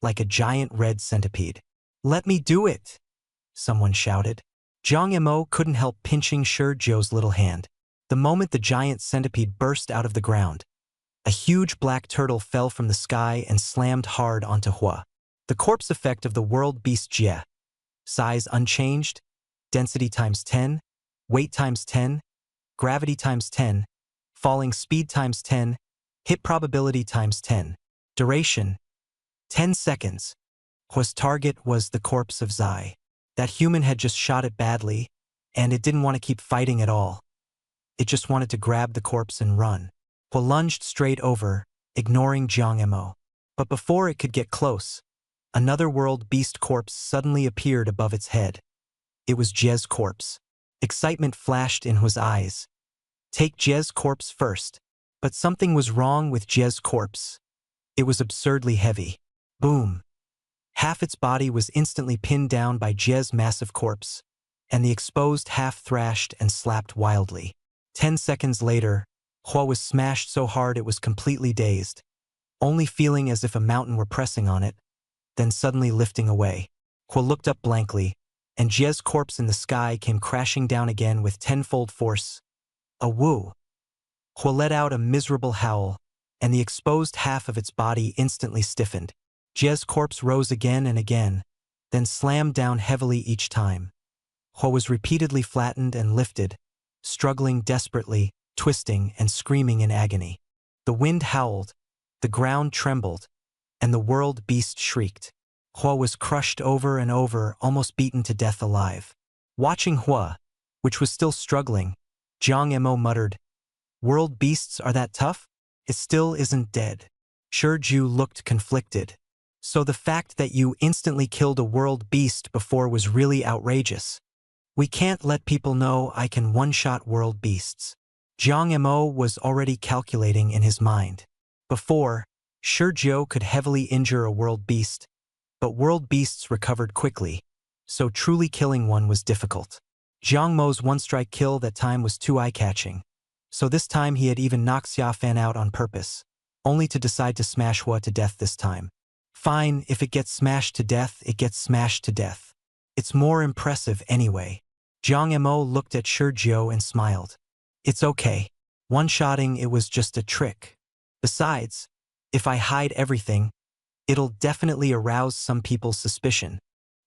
like a giant red centipede. "Let me do it!" someone shouted. Jiang Mo couldn't help pinching Shurjo's little hand. The moment the giant centipede burst out of the ground, a huge black turtle fell from the sky and slammed hard onto Hua. The corpse effect of the world beast Jie. Size unchanged, density times 10, weight times 10, gravity times 10, falling speed times 10, hit probability times 10. Duration: 10 seconds. Hua's target was the corpse of Zai. That human had just shot it badly, and it didn't want to keep fighting at all. It just wanted to grab the corpse and run. Hua lunged straight over, ignoring Jiang Mo. But before it could get close, another world beast corpse suddenly appeared above its head. It was Jie's corpse. Excitement flashed in Hua's eyes. Take Jie's corpse first. But something was wrong with Jie's corpse. It was absurdly heavy. Boom. Half its body was instantly pinned down by Jie's massive corpse, and the exposed half thrashed and slapped wildly. 10 seconds later, Hua was smashed so hard it was completely dazed, only feeling as if a mountain were pressing on it, then suddenly lifting away. Hua looked up blankly, and Jie's corpse in the sky came crashing down again with tenfold force. A woo. Hua let out a miserable howl, and the exposed half of its body instantly stiffened. Jie's corpse rose again and again, then slammed down heavily each time. Hua was repeatedly flattened and lifted, struggling desperately, twisting and screaming in agony. The wind howled, the ground trembled, and the world beast shrieked. Hua was crushed over and over, almost beaten to death alive. Watching Hua, which was still struggling, Jiang Mo muttered, World beasts are that tough? It still isn't dead. Shurju looked conflicted. So the fact that you instantly killed a world beast before was really outrageous. We can't let people know I can one-shot world beasts. Jiang Mo was already calculating in his mind. Before, Shurju could heavily injure a world beast, but world beasts recovered quickly, so truly killing one was difficult. Jiang Mo's one-strike kill that time was too eye-catching, so this time he had even knocked Xia Fan out on purpose, only to decide to smash Hua to death this time. Fine, if it gets smashed to death, it gets smashed to death. It's more impressive anyway. Jiang Mo looked at Shurju and smiled. It's okay. One-shotting it was just a trick. Besides, if I hide everything, it'll definitely arouse some people's suspicion.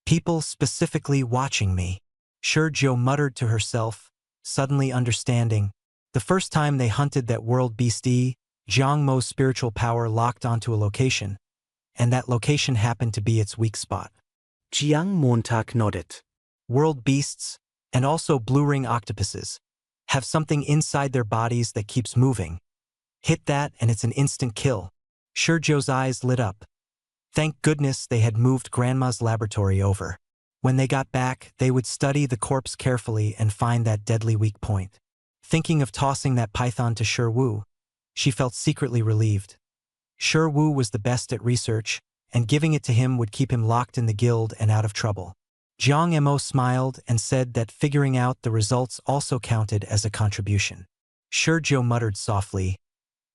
People specifically watching me. Shurju muttered to herself, suddenly understanding. The first time they hunted that world beastie, Jiang Mo's spiritual power locked onto a location, and that location happened to be its weak spot.
Jiang Montag nodded.
World beasts, and also blue ring octopuses, have something inside their bodies that keeps moving. Hit that and it's an instant kill. Shurju's eyes lit up. Thank goodness they had moved Grandma's laboratory over. When they got back, they would study the corpse carefully and find that deadly weak point. Thinking of tossing that python to Shurwu, she felt secretly relieved. Shurwu was the best at research, and giving it to him would keep him locked in the guild and out of trouble. Jiang Mo smiled and said that figuring out the results also counted as a contribution. Shurju muttered softly,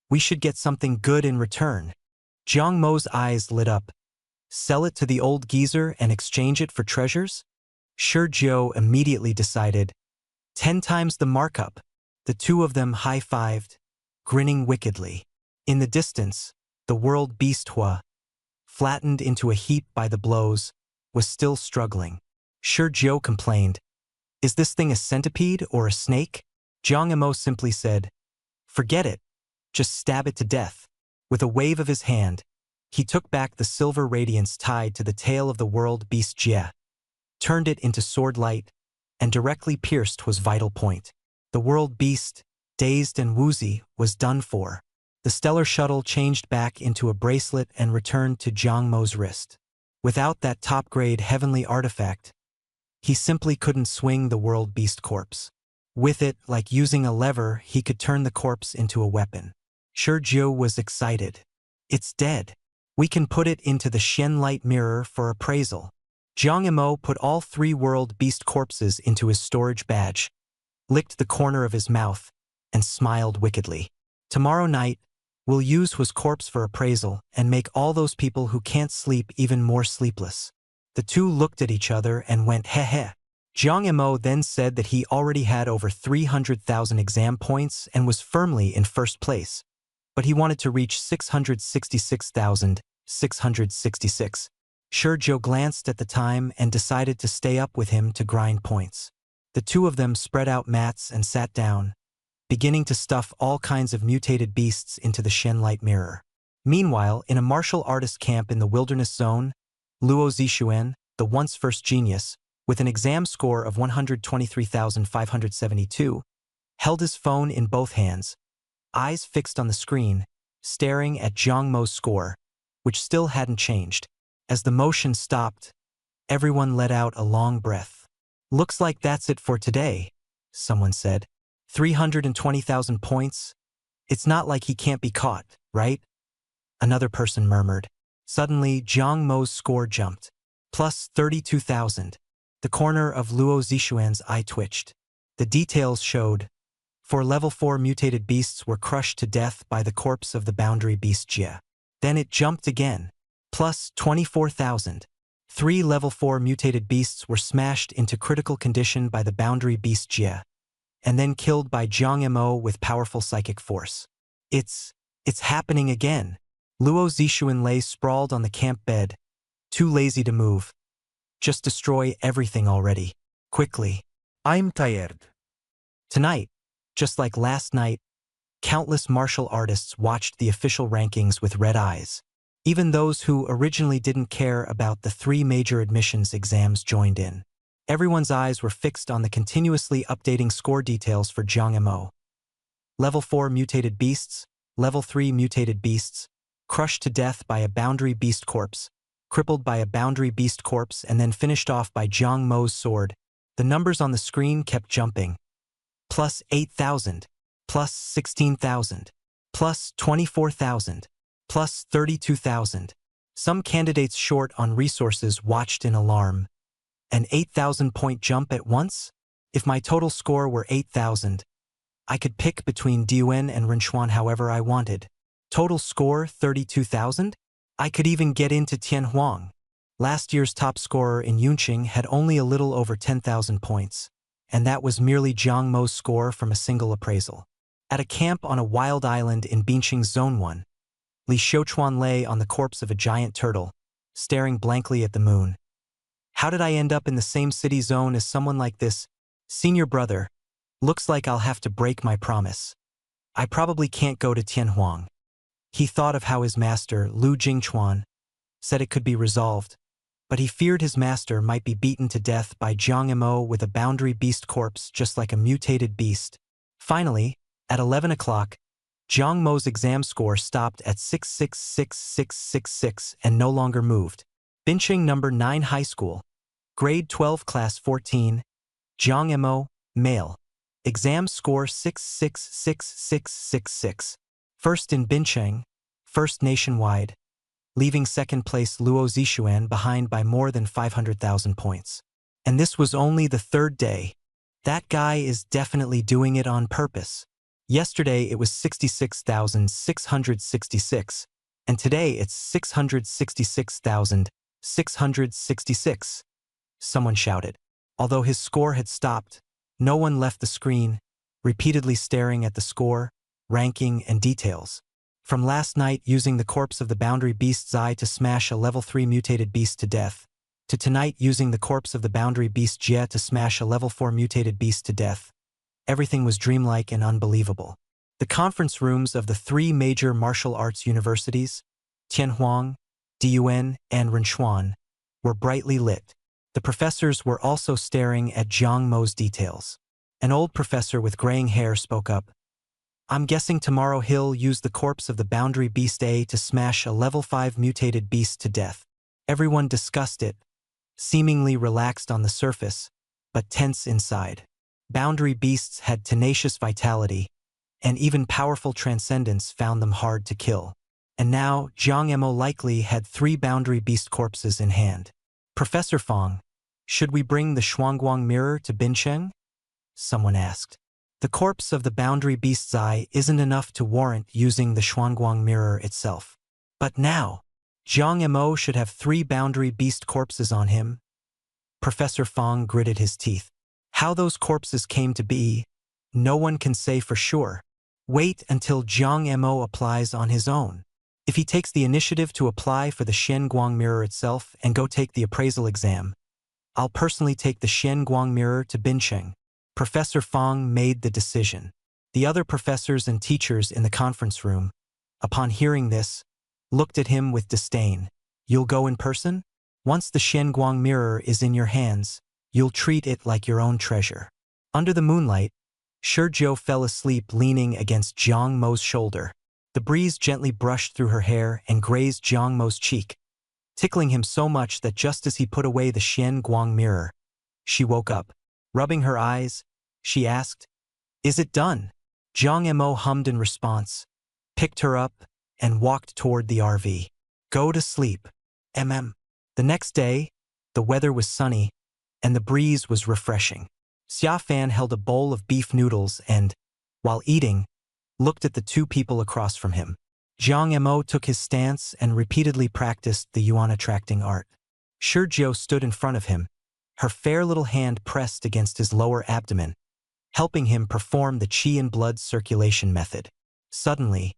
"We should get something good in return." Jiang Mo's eyes lit up. Sell it to the old geezer and exchange it for treasures? Shurju immediately decided. 10 times the markup. The two of them high-fived, grinning wickedly. In the distance, the world beast Hua, flattened into a heap by the blows, was still struggling. Shurju complained, "Is this thing a centipede or a snake?" Jiang Mo simply said, "Forget it. Just stab it to death." With a wave of his hand, he took back the silver radiance tied to the tail of the world beast Jie, turned it into sword light, and directly pierced Hua's vital point. The world beast, dazed and woozy, was done for. The stellar shuttle changed back into a bracelet and returned to Jiang Mo's wrist. Without that top-grade heavenly artifact, he simply couldn't swing the world beast corpse. With it, like using a lever, he could turn the corpse into a weapon. Shurju was excited. "It's dead. We can put it into the Shen Light Mirror for appraisal." Jiang Mo put all 3 world beast corpses into his storage badge, licked the corner of his mouth, and smiled wickedly. "Tomorrow night, we'll use Hua's corpse for appraisal and make all those people who can't sleep even more sleepless." The two looked at each other and went heh. Jiang Mo then said that he already had over 300,000 exam points and was firmly in first place, but he wanted to reach 666,666. Shurju glanced at the time and decided to stay up with him to grind points. The two of them spread out mats and sat down, beginning to stuff all kinds of mutated beasts into the Shen Light Mirror. Meanwhile, in a martial artist camp in the Wilderness Zone, Luo Zixuan, the once first genius, with an exam score of 123,572, held his phone in both hands, eyes fixed on the screen, staring at Jiang Mo's score, which still hadn't changed. As the motion stopped, everyone let out a long breath. "Looks like that's it for today," someone said. 320,000 points? It's not like he can't be caught, right? Another person murmured. Suddenly, Jiang Mo's score jumped. Plus 32,000. The corner of Luo Zixuan's eye twitched. The details showed. 4 level 4 mutated beasts were crushed to death by the corpse of the boundary beast Jie. Then it jumped again. Plus 24,000. 3 level 4 mutated beasts were smashed into critical condition by the boundary beast Jie, and then killed by Jiang Mo with powerful psychic force. It's happening again. Luo Zixuan lay sprawled on the camp bed, too lazy to move. Just destroy everything already. Quickly.
"I'm tired."
Tonight, just like last night, countless martial artists watched the official rankings with red eyes. Even those who originally didn't care about the 3 major admissions exams joined in. Everyone's eyes were fixed on the continuously updating score details for Jiang Mo. Level 4 mutated beasts, Level 3 mutated beasts, crushed to death by a boundary beast corpse, crippled by a boundary beast corpse, and then finished off by Jiang Mo's sword. The numbers on the screen kept jumping. Plus 8,000, plus 16,000, plus 24,000, plus 32,000. Some candidates short on resources watched in alarm. An 8,000-point jump at once? If my total score were 8,000, I could pick between Diwen and Renchuan however I wanted. Total score 32,000? I could even get into Tianhuang. Last year's top scorer in Yunqing had only a little over 10,000 points, and that was merely Jiang Mo's score from a single appraisal. At a camp on a wild island in Binqing's Zone 1, Li Xiuchuan lay on the corpse of a giant turtle, staring blankly at the moon. How did I end up in the same city zone as someone like this? Senior brother, looks like I'll have to break my promise. I probably can't go to Tianhuang. He thought of how his master, Lu Jingchuan, said it could be resolved, but he feared his master might be beaten to death by Jiang Mo with a boundary beast corpse just like a mutated beast. Finally, at 11 o'clock, Jiang Mo's exam score stopped at 666666 and no longer moved. Binqing number 9 High School, grade 12 class 14, Jiang Mo, male. Exam score 666666. First in Binqing, first nationwide, leaving second place Luo Zixuan behind by more than 500,000 points. And this was only the third day. That guy is definitely doing it on purpose. Yesterday it was 66,666, and today it's 666,666. Someone shouted. Although his score had stopped, no one left the screen, repeatedly staring at the score, ranking, and details. From last night using the corpse of the boundary beast's eye to smash a level 3 mutated beast to death, to tonight using the corpse of the boundary beast Jie to smash a level 4 mutated beast to death. Everything was dreamlike and unbelievable. The conference rooms of the 3 major martial arts universities, Tianhuang, Diyuan, and Renchuan, were brightly lit. The professors were also staring at Jiang Mo's details. An old professor with graying hair spoke up. I'm guessing tomorrow he'll use the corpse of the boundary beast A to smash a level 5 mutated beast to death. Everyone discussed it, seemingly relaxed on the surface, but tense inside. Boundary beasts had tenacious vitality, and even powerful transcendence found them hard to kill. And now, Jiang Mo likely had 3 boundary beast corpses in hand. Professor Fong, should we bring the Shuangguang mirror to Binqing? Someone asked. The corpse of the boundary beast's eye isn't enough to warrant using the Shuangguang mirror itself. But now, Jiang Mo should have 3 boundary beast corpses on him. Professor Fong gritted his teeth. How those corpses came to be, no one can say for sure. Wait until Jiang Mo applies on his own. If he takes the initiative to apply for the Shenguang mirror itself and go take the appraisal exam, I'll personally take the Shenguang mirror to Binqing. Professor Fong made the decision. The other professors and teachers in the conference room, upon hearing this, looked at him with disdain. You'll go in person? Once the Shenguang mirror is in your hands, you'll treat it like your own treasure. Under the moonlight, Shizhou fell asleep leaning against Jiang Mo's shoulder. The breeze gently brushed through her hair and grazed Jiang Mo's cheek, tickling him so much that just as he put away the Shenguang mirror, she woke up. Rubbing her eyes, she asked, "Is it done?" Jiang Mo hummed in response, picked her up, and walked toward the RV. Go to sleep. The next day, the weather was sunny, and the breeze was refreshing. Xia Fan held a bowl of beef noodles and, while eating, looked at the 2 people across from him. Jiang Mo took his stance and repeatedly practiced the yuan attracting art. Shizhou stood in front of him, her fair little hand pressed against his lower abdomen, helping him perform the qi and blood circulation method. Suddenly,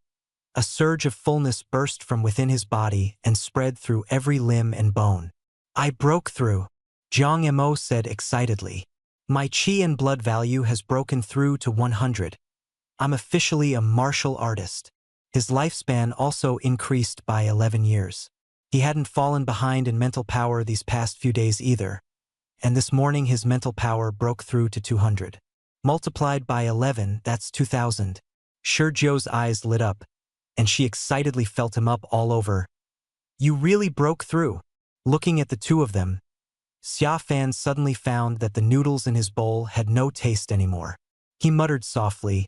a surge of fullness burst from within his body and spread through every limb and bone. I broke through, Jiang Mo said excitedly. My qi and blood value has broken through to 100. I'm officially a martial artist. His lifespan also increased by 11 years. He hadn't fallen behind in mental power these past few days either, and this morning his mental power broke through to 200. Multiplied by 11, that's 2,000. Shurjo's eyes lit up, and she excitedly felt him up all over. You really broke through. Looking at the two of them, Xia Fan suddenly found that the noodles in his bowl had no taste anymore. He muttered softly,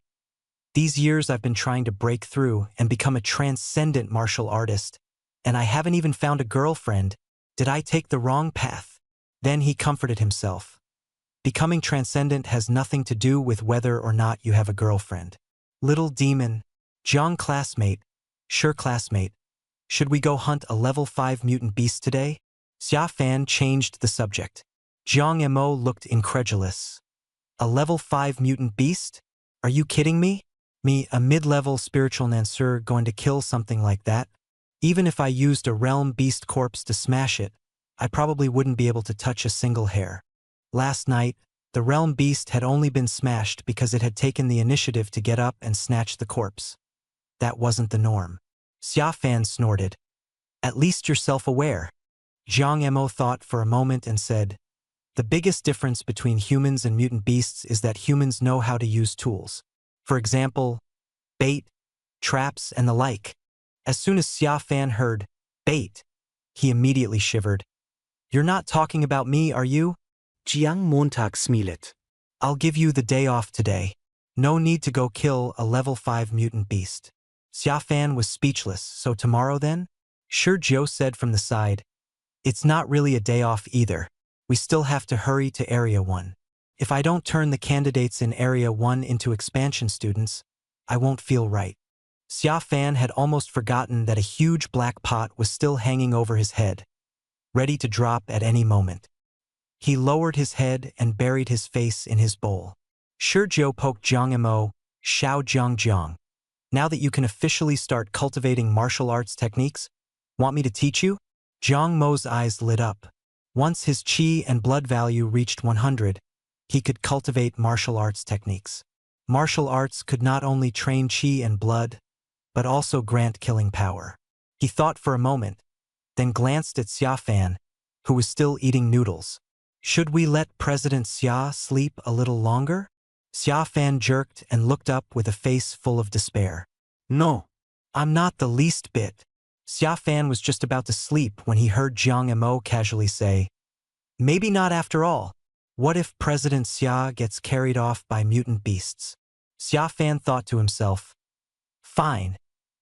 "These years I've been trying to break through and become a transcendent martial artist, and I haven't even found a girlfriend. Did I take the wrong path?" Then he comforted himself. Becoming transcendent has nothing to do with whether or not you have a girlfriend. Little demon, Jiang classmate, sure classmate, should we go hunt a level 5 mutant beast today? Xia Fan changed the subject. Jiang Mo looked incredulous. A level 5 mutant beast? Are you kidding me? Me, a mid-level spiritual Nansur, going to kill something like that? Even if I used a realm beast corpse to smash it, I probably wouldn't be able to touch a single hair. Last night, the realm beast had only been smashed because it had taken the initiative to get up and snatch the corpse. That wasn't the norm. Xia Fan snorted. At least you're self-aware. Jiang Mo thought for a moment and said, the biggest difference between humans and mutant beasts is that humans know how to use tools. For example, bait, traps, and the like. As soon as Xia Fan heard bait, he immediately shivered. You're not talking about me, are you?
Jiang Montag smilet.
I'll give you the day off today. No need to go kill a level 5 mutant beast. Xia Fan was speechless. So tomorrow then? Shurjo said from the side. It's not really a day off either. We still have to hurry to Area 1. If I don't turn the candidates in Area 1 into expansion students, I won't feel right. Xia Fan had almost forgotten that a huge black pot was still hanging over his head, ready to drop at any moment. He lowered his head and buried his face in his bowl. Shurjo poked Jiang Mo, Xiao Jiang. Now that you can officially start cultivating martial arts techniques, want me to teach you? Jiang Mo's eyes lit up. Once his qi and blood value reached 100, he could cultivate martial arts techniques. Martial arts could not only train qi and blood, but also grant killing power. He thought for a moment, then glanced at Xia Fan, who was still eating noodles. Should we let President Xia sleep a little longer? Xia Fan jerked and looked up with a face full of despair. No, I'm not the least bit. Xia Fan was just about to sleep when he heard Jiang Mo casually say, maybe not after all. What if President Xia gets carried off by mutant beasts? Xia Fan thought to himself, fine,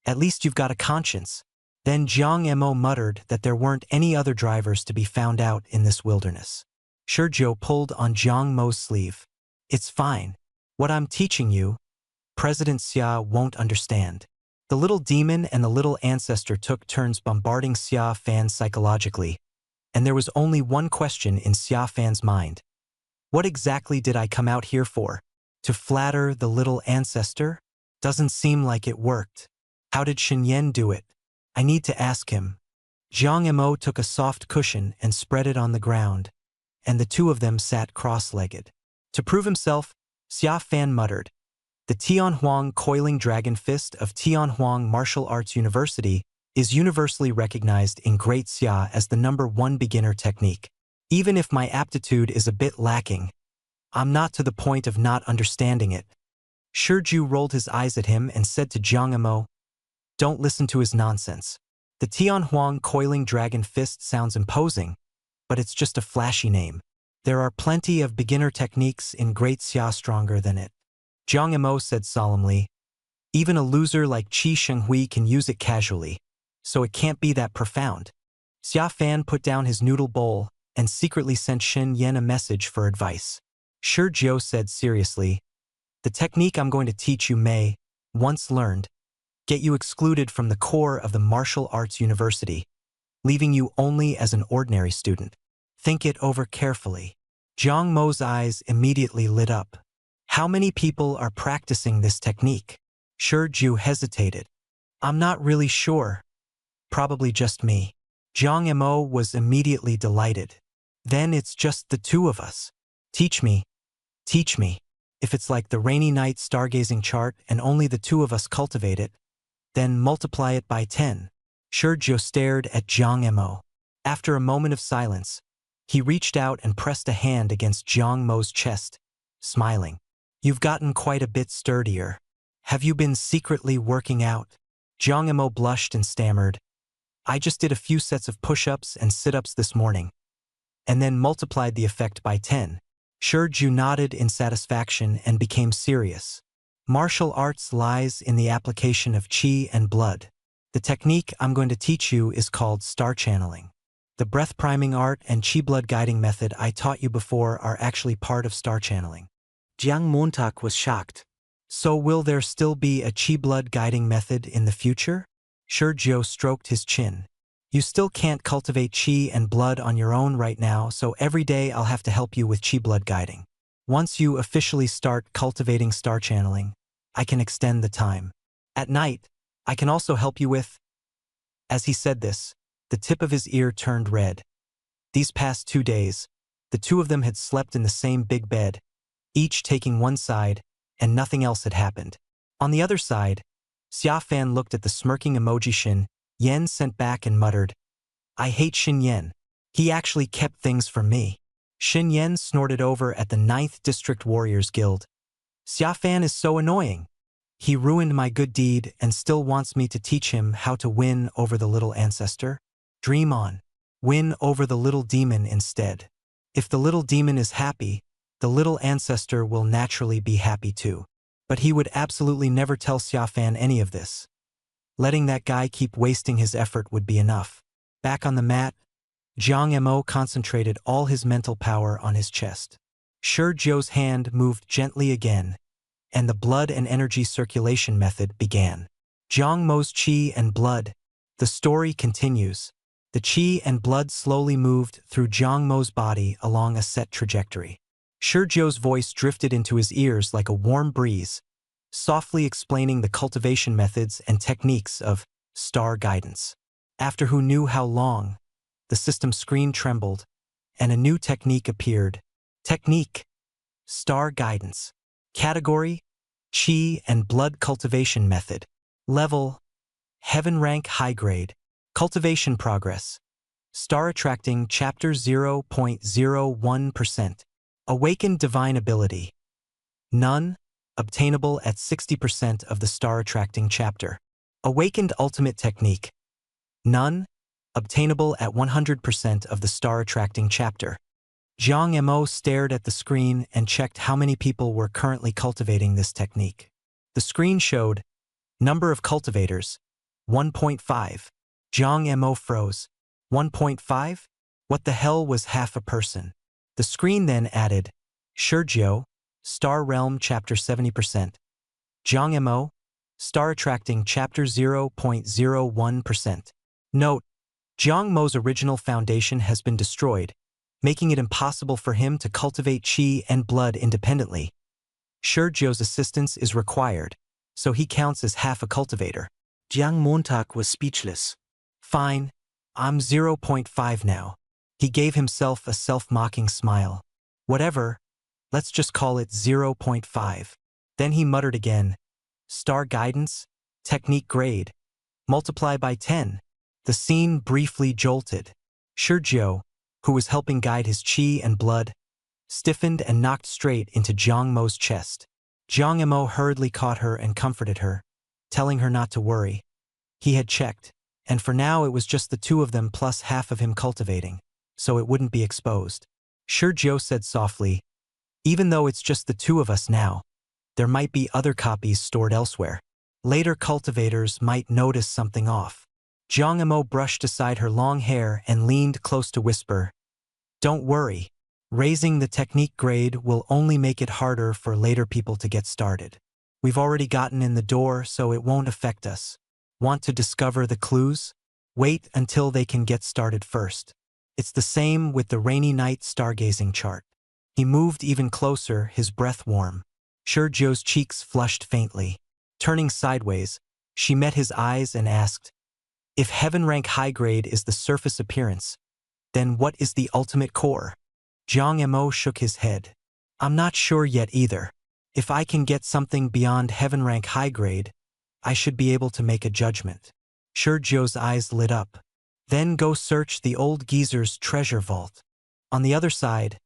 at least you've got a conscience. Then Jiang Mo muttered that there weren't any other drivers to be found out in this wilderness. Shurjo pulled on Jiang Mo's sleeve. It's fine. What I'm teaching you, President Xia won't understand. The little demon and the little ancestor took turns bombarding Xia Fan psychologically, and there was only one question in Xia Fan's mind. What exactly did I come out here for? To flatter the little ancestor? Doesn't seem like it worked. How did Shen Yan do it? I need to ask him. Jiang Mo took a soft cushion and spread it on the ground, and the two of them sat cross-legged. To prove himself, Xia Fan muttered, the Tianhuang Coiling Dragon Fist of Tianhuang Martial Arts University is universally recognized in Great Xia as the #1 beginner technique. Even if my aptitude is a bit lacking, I'm not to the point of not understanding it. Shurju rolled his eyes at him and said to Jiang Mo, don't listen to his nonsense. The Tianhuang Coiling Dragon Fist sounds imposing, but it's just a flashy name. There are plenty of beginner techniques in Great Xia stronger than it. Jiang Mo said solemnly, even a loser like Qi Shenghui can use it casually, so it can't be that profound. Xia Fan put down his noodle bowl and secretly sent Shen Yan a message for advice. Shurjo said seriously, the technique I'm going to teach you may, once learned, get you excluded from the core of the martial arts university, leaving you only as an ordinary student. Think it over carefully. Jiang Mo's eyes immediately lit up. How many people are practicing this technique? Shurju hesitated. I'm not really sure. Probably just me. Jiang Mo was immediately delighted. Then it's just the two of us. Teach me. Teach me. If it's like the rainy night stargazing chart and only the two of us cultivate it, then multiply it by 10. Shurjo stared at Jiang Mo. After a moment of silence, he reached out and pressed a hand against Jiang Mo's chest, smiling. You've gotten quite a bit sturdier, Have you been secretly working out? Jiang Emo blushed and stammered. I just did a few sets of push-ups and sit-ups this morning, and then multiplied the effect by 10. Shurju nodded in satisfaction and became serious. Martial arts lies in the application of qi and blood. The technique I'm going to teach you is called star channeling. The breath priming art and qi blood guiding method I taught you before are actually part of star channeling.
Jiang Montag was shocked.
So will there still be a qi blood guiding method in the future? Shurju stroked his chin. You still can't cultivate qi and blood on your own right now, so every day I'll have to help you with qi blood guiding. Once you officially start cultivating star channeling, I can extend the time. At night, I can also help you with... As he said this, the tip of his ear turned red. These past 2 days, the two of them had slept in the same big bed, each taking one side, and nothing else had happened. On the other side, Xia Fan looked at the smirking emoji Shin Yen sent back and muttered, I hate Shin Yen. He actually kept things from me. Shin Yen snorted over at the 9th District Warriors Guild. Xia Fan is so annoying. He ruined my good deed and still wants me to teach him how to win over the little ancestor. Dream on. Win over the little demon instead. If the little demon is happy, the little ancestor will naturally be happy too. But he would absolutely never tell Xia Fan any of this. Letting that guy keep wasting his effort would be enough. Back on the mat, Jiang Mo concentrated all his mental power on his chest. Shurju's hand moved gently again, and the blood and energy circulation method began. Jiang Mo's qi and blood. The story continues. The qi and blood slowly moved through Jiang Mo's body along a set trajectory. Shurju's voice drifted into his ears like a warm breeze, softly explaining the cultivation methods and techniques of star guidance. After who knew how long, the system screen trembled, and a new technique appeared. Technique: star guidance. Category: qi and blood cultivation method. Level: heaven rank high grade. Cultivation progress: star attracting chapter 0.01%. Awakened divine ability: none, obtainable at 60% of the star attracting chapter. Awakened ultimate technique: none, obtainable at 100% of the star attracting chapter. Jiang Mo stared at the screen and checked how many people were currently cultivating this technique. The screen showed number of cultivators, 1.5. Jiang Mo froze. 1.5? What the hell was half a person? The screen then added, Shurju, Star Realm Chapter 70%. Jiang Mo, Star Attracting Chapter 0.01%. Note: Jiang Mo's original foundation has been destroyed, making it impossible for him to cultivate qi and blood independently. Shurju's assistance is required, so he counts as half a cultivator.
Jiang Montag was speechless.
Fine, I'm 0.5 now. He gave himself a self-mocking smile. Whatever, let's just call it 0.5. Then he muttered again, Star guidance, technique grade, multiply by 10. The scene briefly jolted. Shurju, who was helping guide his qi and blood, stiffened and knocked straight into Jiang Mo's chest. Jiang Mo hurriedly caught her and comforted her, telling her not to worry. He had checked, and for now it was just the two of them plus half of him cultivating, so it wouldn't be exposed. Shurju said softly, even though it's just the two of us now, there might be other copies stored elsewhere. Later cultivators might notice something off. Jiang Mo brushed aside her long hair and leaned close to whisper, don't worry, raising the technique grade will only make it harder for later people to get started. We've already gotten in the door, so it won't affect us. Want to discover the clues? Wait until they can get started first. It's the same with the rainy night stargazing chart. He moved even closer, his breath warm. Shurju's cheeks flushed faintly. Turning sideways, she met his eyes and asked, if heaven rank high grade is the surface appearance, then what is the ultimate core? Jiang Mo shook his head. I'm not sure yet either. If I can get something beyond heaven rank high grade, I should be able to make a judgment. Shurju's eyes lit up. Then go search the old geezer's treasure vault. On the other side,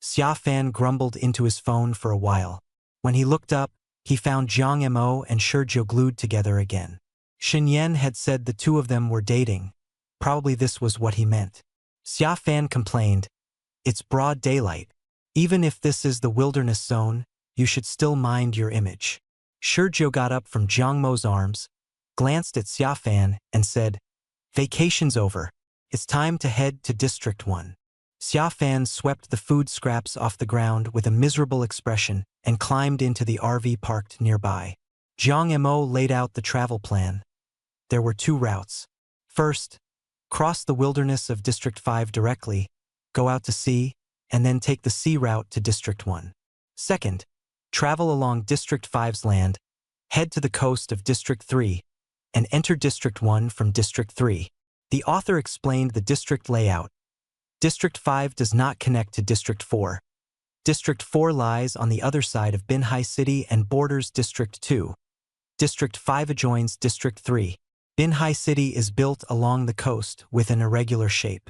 Xia Fan grumbled into his phone for a while. When he looked up, he found Jiang Mo and Shurjo glued together again. Shen Yan had said the two of them were dating. Probably this was what he meant. Xia Fan complained, "It's broad daylight. Even if this is the wilderness zone, you should still mind your image." Shurjo got up from Jiang Mo's arms, glanced at Xia Fan, and said, "Vacation's over. It's time to head to District 1. Xia Fan swept the food scraps off the ground with a miserable expression and climbed into the RV parked nearby. Jiang Mo laid out the travel plan. There were 2 routes. First, cross the wilderness of District 5 directly, go out to sea, and then take the sea route to District 1. Second, travel along District 5's land, head to the coast of District 3, and enter District 1 from District 3. The author explained the district layout. District 5 does not connect to District 4. District 4 lies on the other side of Binhai City and borders District 2. District 5 adjoins District 3. Binhai City is built along the coast with an irregular shape.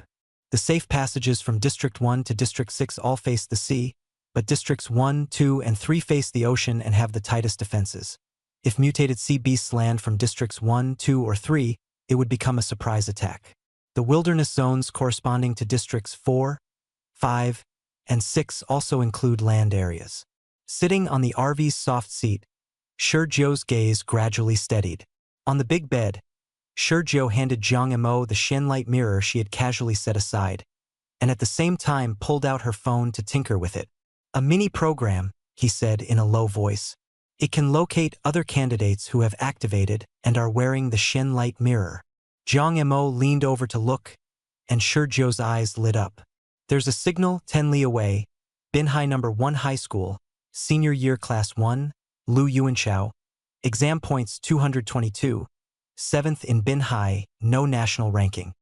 The safe passages from District 1 to District 6 all face the sea, but Districts 1, 2, and 3 face the ocean and have the tightest defenses. If mutated sea beasts land from Districts 1, 2, or 3, it would become a surprise attack. The wilderness zones corresponding to Districts 4, 5, and 6 also include land areas. Sitting on the RV's soft seat, Shurjo's gaze gradually steadied. On the big bed, Shurjo handed Jiang Mo the Shen light mirror she had casually set aside, and at the same time pulled out her phone to tinker with it. "A mini program," he said in a low voice. "It can locate other candidates who have activated and are wearing the Shen light mirror." Jiang Mo leaned over to look, and Shurjo's eyes lit up. "There's a signal 10 li away, Binhai No. 1 High School, Senior Year Class 1, Lu Yuanchao, exam points 222, 7th in Binhai, no national ranking."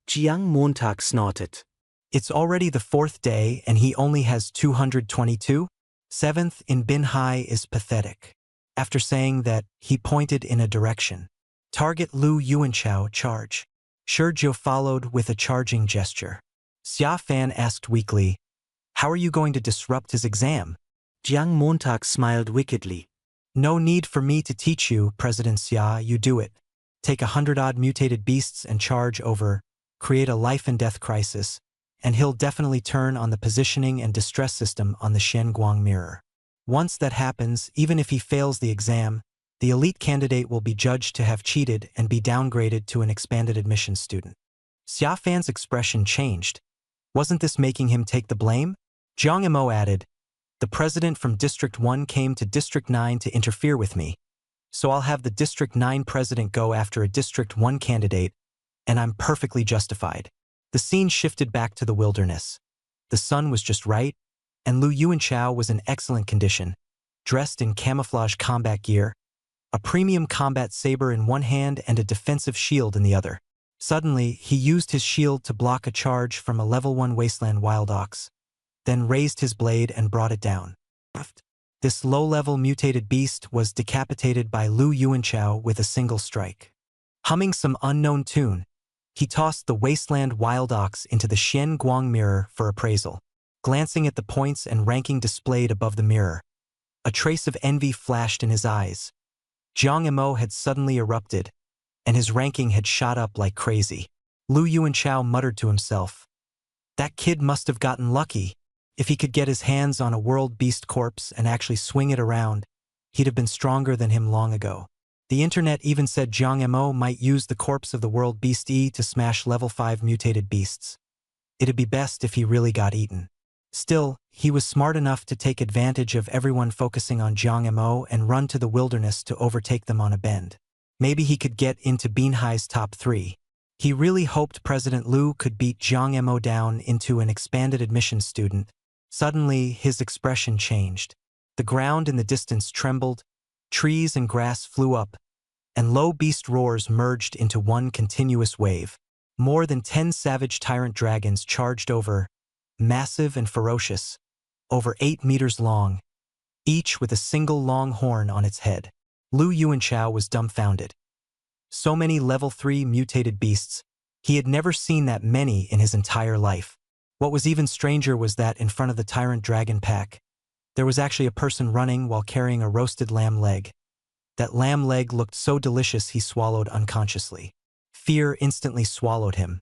Jiang Montag snorted.
"It's already the 4th day and he only has 222? 7th in Binhai is pathetic." After saying that, he pointed in a direction. "Target Lu Yuanchao, charge." Shurjo followed with a charging gesture. Xia Fan asked weakly, "How are you going to disrupt his exam?"
Jiang Montag smiled wickedly.
"No need for me to teach you, President Xia, you do it. Take 100-odd mutated beasts and charge over, create a life-and-death crisis, and he'll definitely turn on the positioning and distress system on the Shen Guang mirror. Once that happens, even if he fails the exam, the elite candidate will be judged to have cheated and be downgraded to an expanded admissions student." Xia Fan's expression changed. Wasn't this making him take the blame? Jiang Mo added, "The president from District 1 came to District 9 to interfere with me, so I'll have the District 9 president go after a District 1 candidate, and I'm perfectly justified." The scene shifted back to the wilderness. The sun was just right, and Lu Yuanchao was in excellent condition, dressed in camouflage combat gear, a premium combat saber in one hand and a defensive shield in the other. Suddenly, he used his shield to block a charge from a level 1 wasteland wild ox, then raised his blade and brought it down. This low-level mutated beast was decapitated by Lu Yuanchao with a single strike. Humming some unknown tune, he tossed the wasteland wild ox into the Shen Guang mirror for appraisal. Glancing at the points and ranking displayed above the mirror, a trace of envy flashed in his eyes. Jiang Mo had suddenly erupted, and his ranking had shot up like crazy. Lu Yuanchao muttered to himself, "That kid must have gotten lucky. If he could get his hands on a world beast corpse and actually swing it around, he'd have been stronger than him long ago." The internet even said Jiang Mo might use the corpse of the world beast E to smash level 5 mutated beasts. It'd be best if he really got eaten. Still, he was smart enough to take advantage of everyone focusing on Jiang Mo and run to the wilderness to overtake them on a bend. Maybe he could get into Binhai's top 3. He really hoped President Lu could beat Jiang Mo down into an expanded admissions student. Suddenly, his expression changed. The ground in the distance trembled, trees and grass flew up, and low beast roars merged into one continuous wave. More than 10 savage tyrant dragons charged over, massive and ferocious, over 8 meters long, each with a single long horn on its head. Lu Yuanchao was dumbfounded. So many level 3 mutated beasts, he had never seen that many in his entire life. What was even stranger was that in front of the tyrant dragon pack, There was actually a person running while carrying a roasted lamb leg. That lamb leg looked so delicious he swallowed unconsciously. Fear instantly swallowed him.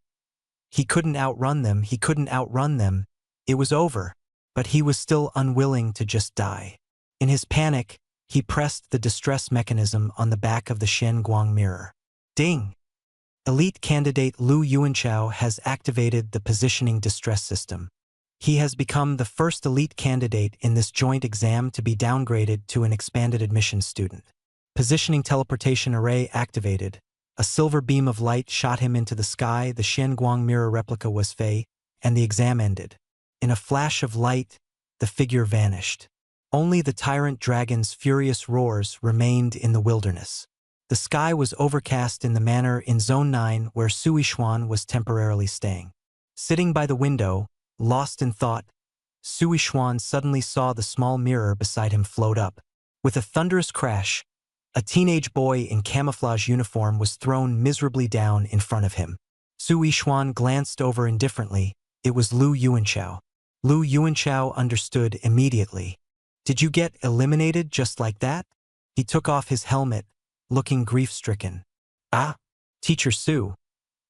He couldn't outrun them, he couldn't outrun them. It was over, but he was still unwilling to just die. In his panic, he pressed the distress mechanism on the back of the Shen Guang mirror. Ding! Elite candidate Lu Yuanchao has activated the positioning distress system. He has become the first elite candidate in this joint exam to be downgraded to an expanded admission student. Positioning teleportation array activated. A silver beam of light shot him into the sky, the Shen Guang mirror replica was Fei, and the exam ended. In a flash of light, the figure vanished. Only the tyrant dragon's furious roars remained in the wilderness. The sky was overcast in the manor in Zone 9 where Sui Xuan was temporarily staying. Sitting by the window, lost in thought, Sui Xuan suddenly saw the small mirror beside him float up. With a thunderous crash, a teenage boy in camouflage uniform was thrown miserably down in front of him. Sui Xuan glanced over indifferently. It was Lu Yuanchao. Lu Yuanchao understood immediately. Did you get eliminated just like that? He took off his helmet, looking grief-stricken. Ah, Teacher Su.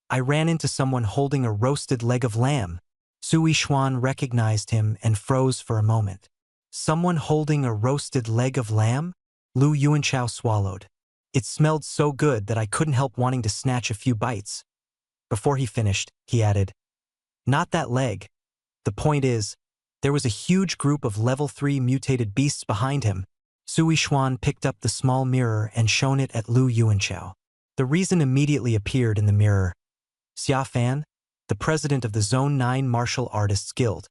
I ran into someone holding a roasted leg of lamb. Sui Xuan recognized him and froze for a moment. Someone holding a roasted leg of lamb? Lu Yuanchao swallowed. It smelled so good that I couldn't help wanting to snatch a few bites. Before he finished, he added, not that leg. The point is, there was a huge group of level 3 mutated beasts behind him. Sui Xuan picked up the small mirror and shone it at Lu Yuanchao. The reason immediately appeared in the mirror. Xia Fan, the president of the Zone 9 Martial Artists Guild,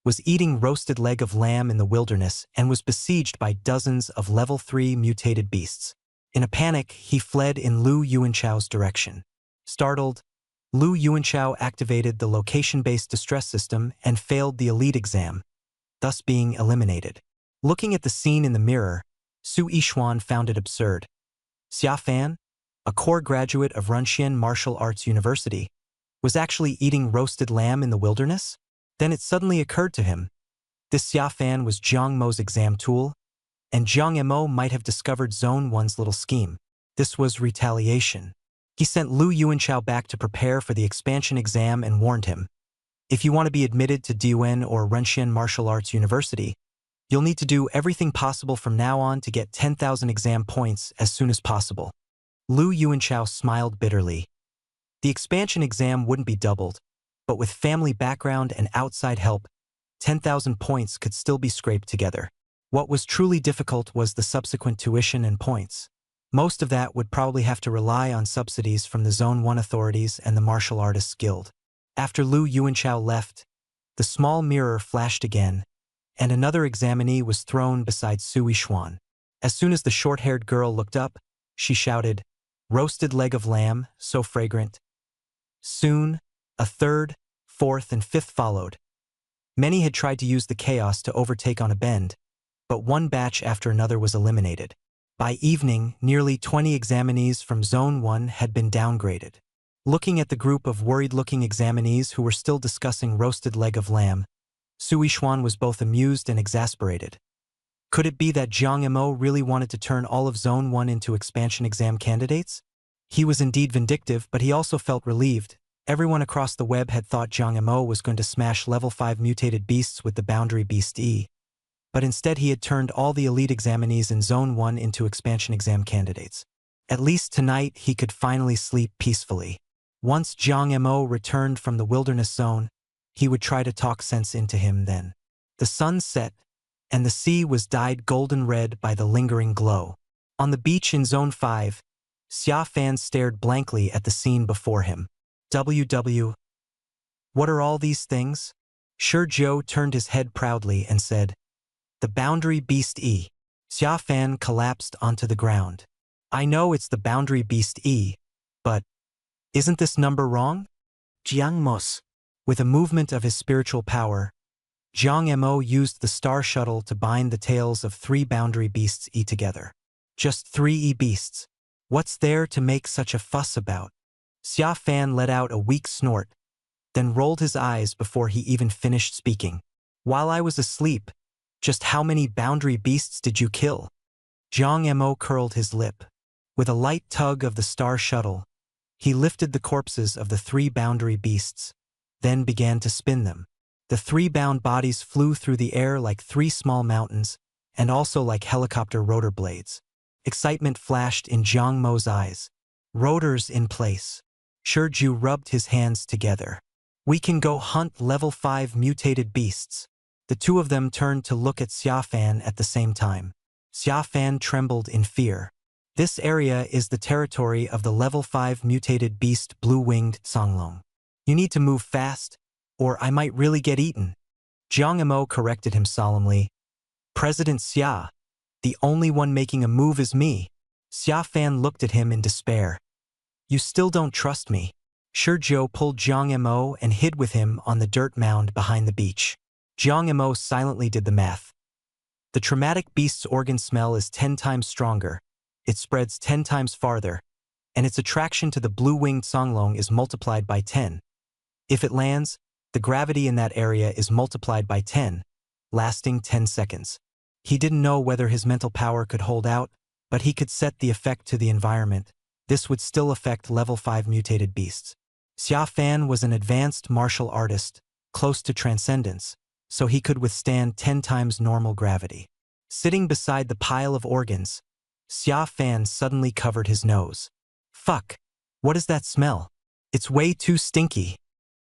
was eating roasted leg of lamb in the wilderness and was besieged by dozens of level 3 mutated beasts. In a panic, he fled in Lu Yuanchao's direction. Startled, Lu Yuanchao activated the location-based distress system and failed the elite exam, thus being eliminated. Looking at the scene in the mirror, Sui Xuan found it absurd. Xia Fan, a core graduate of Runxian Martial Arts University, was actually eating roasted lamb in the wilderness? Then it suddenly occurred to him. This Xia Fan was Jiang Mo's exam tool, and Jiang Mo might have discovered Zone 1's little scheme. This was retaliation. He sent Lu Yuanchao back to prepare for the expansion exam and warned him, if you want to be admitted to Diwen or Runxian Martial Arts University, you'll need to do everything possible from now on to get 10,000 exam points as soon as possible. Lu Yuanchao smiled bitterly. The expansion exam wouldn't be doubled, but with family background and outside help, 10,000 points could still be scraped together. What was truly difficult was the subsequent tuition and points. Most of that would probably have to rely on subsidies from the Zone 1 authorities and the Martial Artists Guild. After Lu Yuanchao left, the small mirror flashed again, and another examinee was thrown beside Sui Xuan. As soon as the short-haired girl looked up, she shouted, roasted leg of lamb, so fragrant. Soon, a third, fourth, and fifth followed. Many had tried to use the chaos to overtake on a bend, but one batch after another was eliminated. By evening, nearly 20 examinees from Zone 1 had been downgraded. Looking at the group of worried-looking examinees who were still discussing roasted leg of lamb, Sui Xuan was both amused and exasperated. Could it be that Jiang Mo really wanted to turn all of Zone 1 into expansion exam candidates? He was indeed vindictive, but he also felt relieved. Everyone across the web had thought Jiang Mo was going to smash level 5 mutated beasts with the Boundary Beast E. But instead he had turned all the elite examinees in Zone 1 into expansion exam candidates. At least tonight he could finally sleep peacefully. Once Jiang Mo returned from the wilderness zone, he would try to talk sense into him then. The sun set, and the sea was dyed golden red by the lingering glow. On the beach in Zone 5, Xia Fan stared blankly at the scene before him. WW. What are all these things? Shi Zhou turned his head proudly and said, the Boundary Beast E. Xia Fan collapsed onto the ground. I know it's the Boundary Beast E, but isn't this number wrong?
Jiang Mos.
With a movement of his spiritual power, Jiang Mo used the star shuttle to bind the tails of 3 Boundary Beasts E together. Just 3 E beasts. What's there to make such a fuss about? Xia Fan let out a weak snort, then rolled his eyes before he even finished speaking. While I was asleep, Just how many boundary beasts did you kill? Jiang Mo curled his lip. With a light tug of the star shuttle, he lifted the corpses of the 3 boundary beasts, then began to spin them. The 3 bound bodies flew through the air like 3 small mountains, and also like helicopter rotor blades. Excitement flashed in Jiang Mo's eyes. Rotors in place. Shiju rubbed his hands together. We can go hunt level 5 mutated beasts. The 2 of them turned to look at Xia Fan at the same time. Xia Fan trembled in fear. This area is the territory of the level 5 mutated beast blue-winged Songlong. You need to move fast, or I might really get eaten. Jiang Mo corrected him solemnly. President Xia, the only one making a move is me. Xia Fan looked at him in despair. You still don't trust me. Shiju pulled Jiang Mo and hid with him on the dirt mound behind the beach. Jiang Mo silently did the math. The traumatic beast's organ smell is 10 times stronger. It spreads 10 times farther, and its attraction to the blue-winged Songlong is multiplied by 10. If it lands, the gravity in that area is multiplied by 10, lasting 10 seconds. He didn't know whether his mental power could hold out, but he could set the effect to the environment. This would still affect level 5 mutated beasts. Xia Fan was an advanced martial artist, close to transcendence, so he could withstand 10 times normal gravity. Sitting beside the pile of organs, Xia Fan suddenly covered his nose. Fuck! What is that smell? It's way too stinky.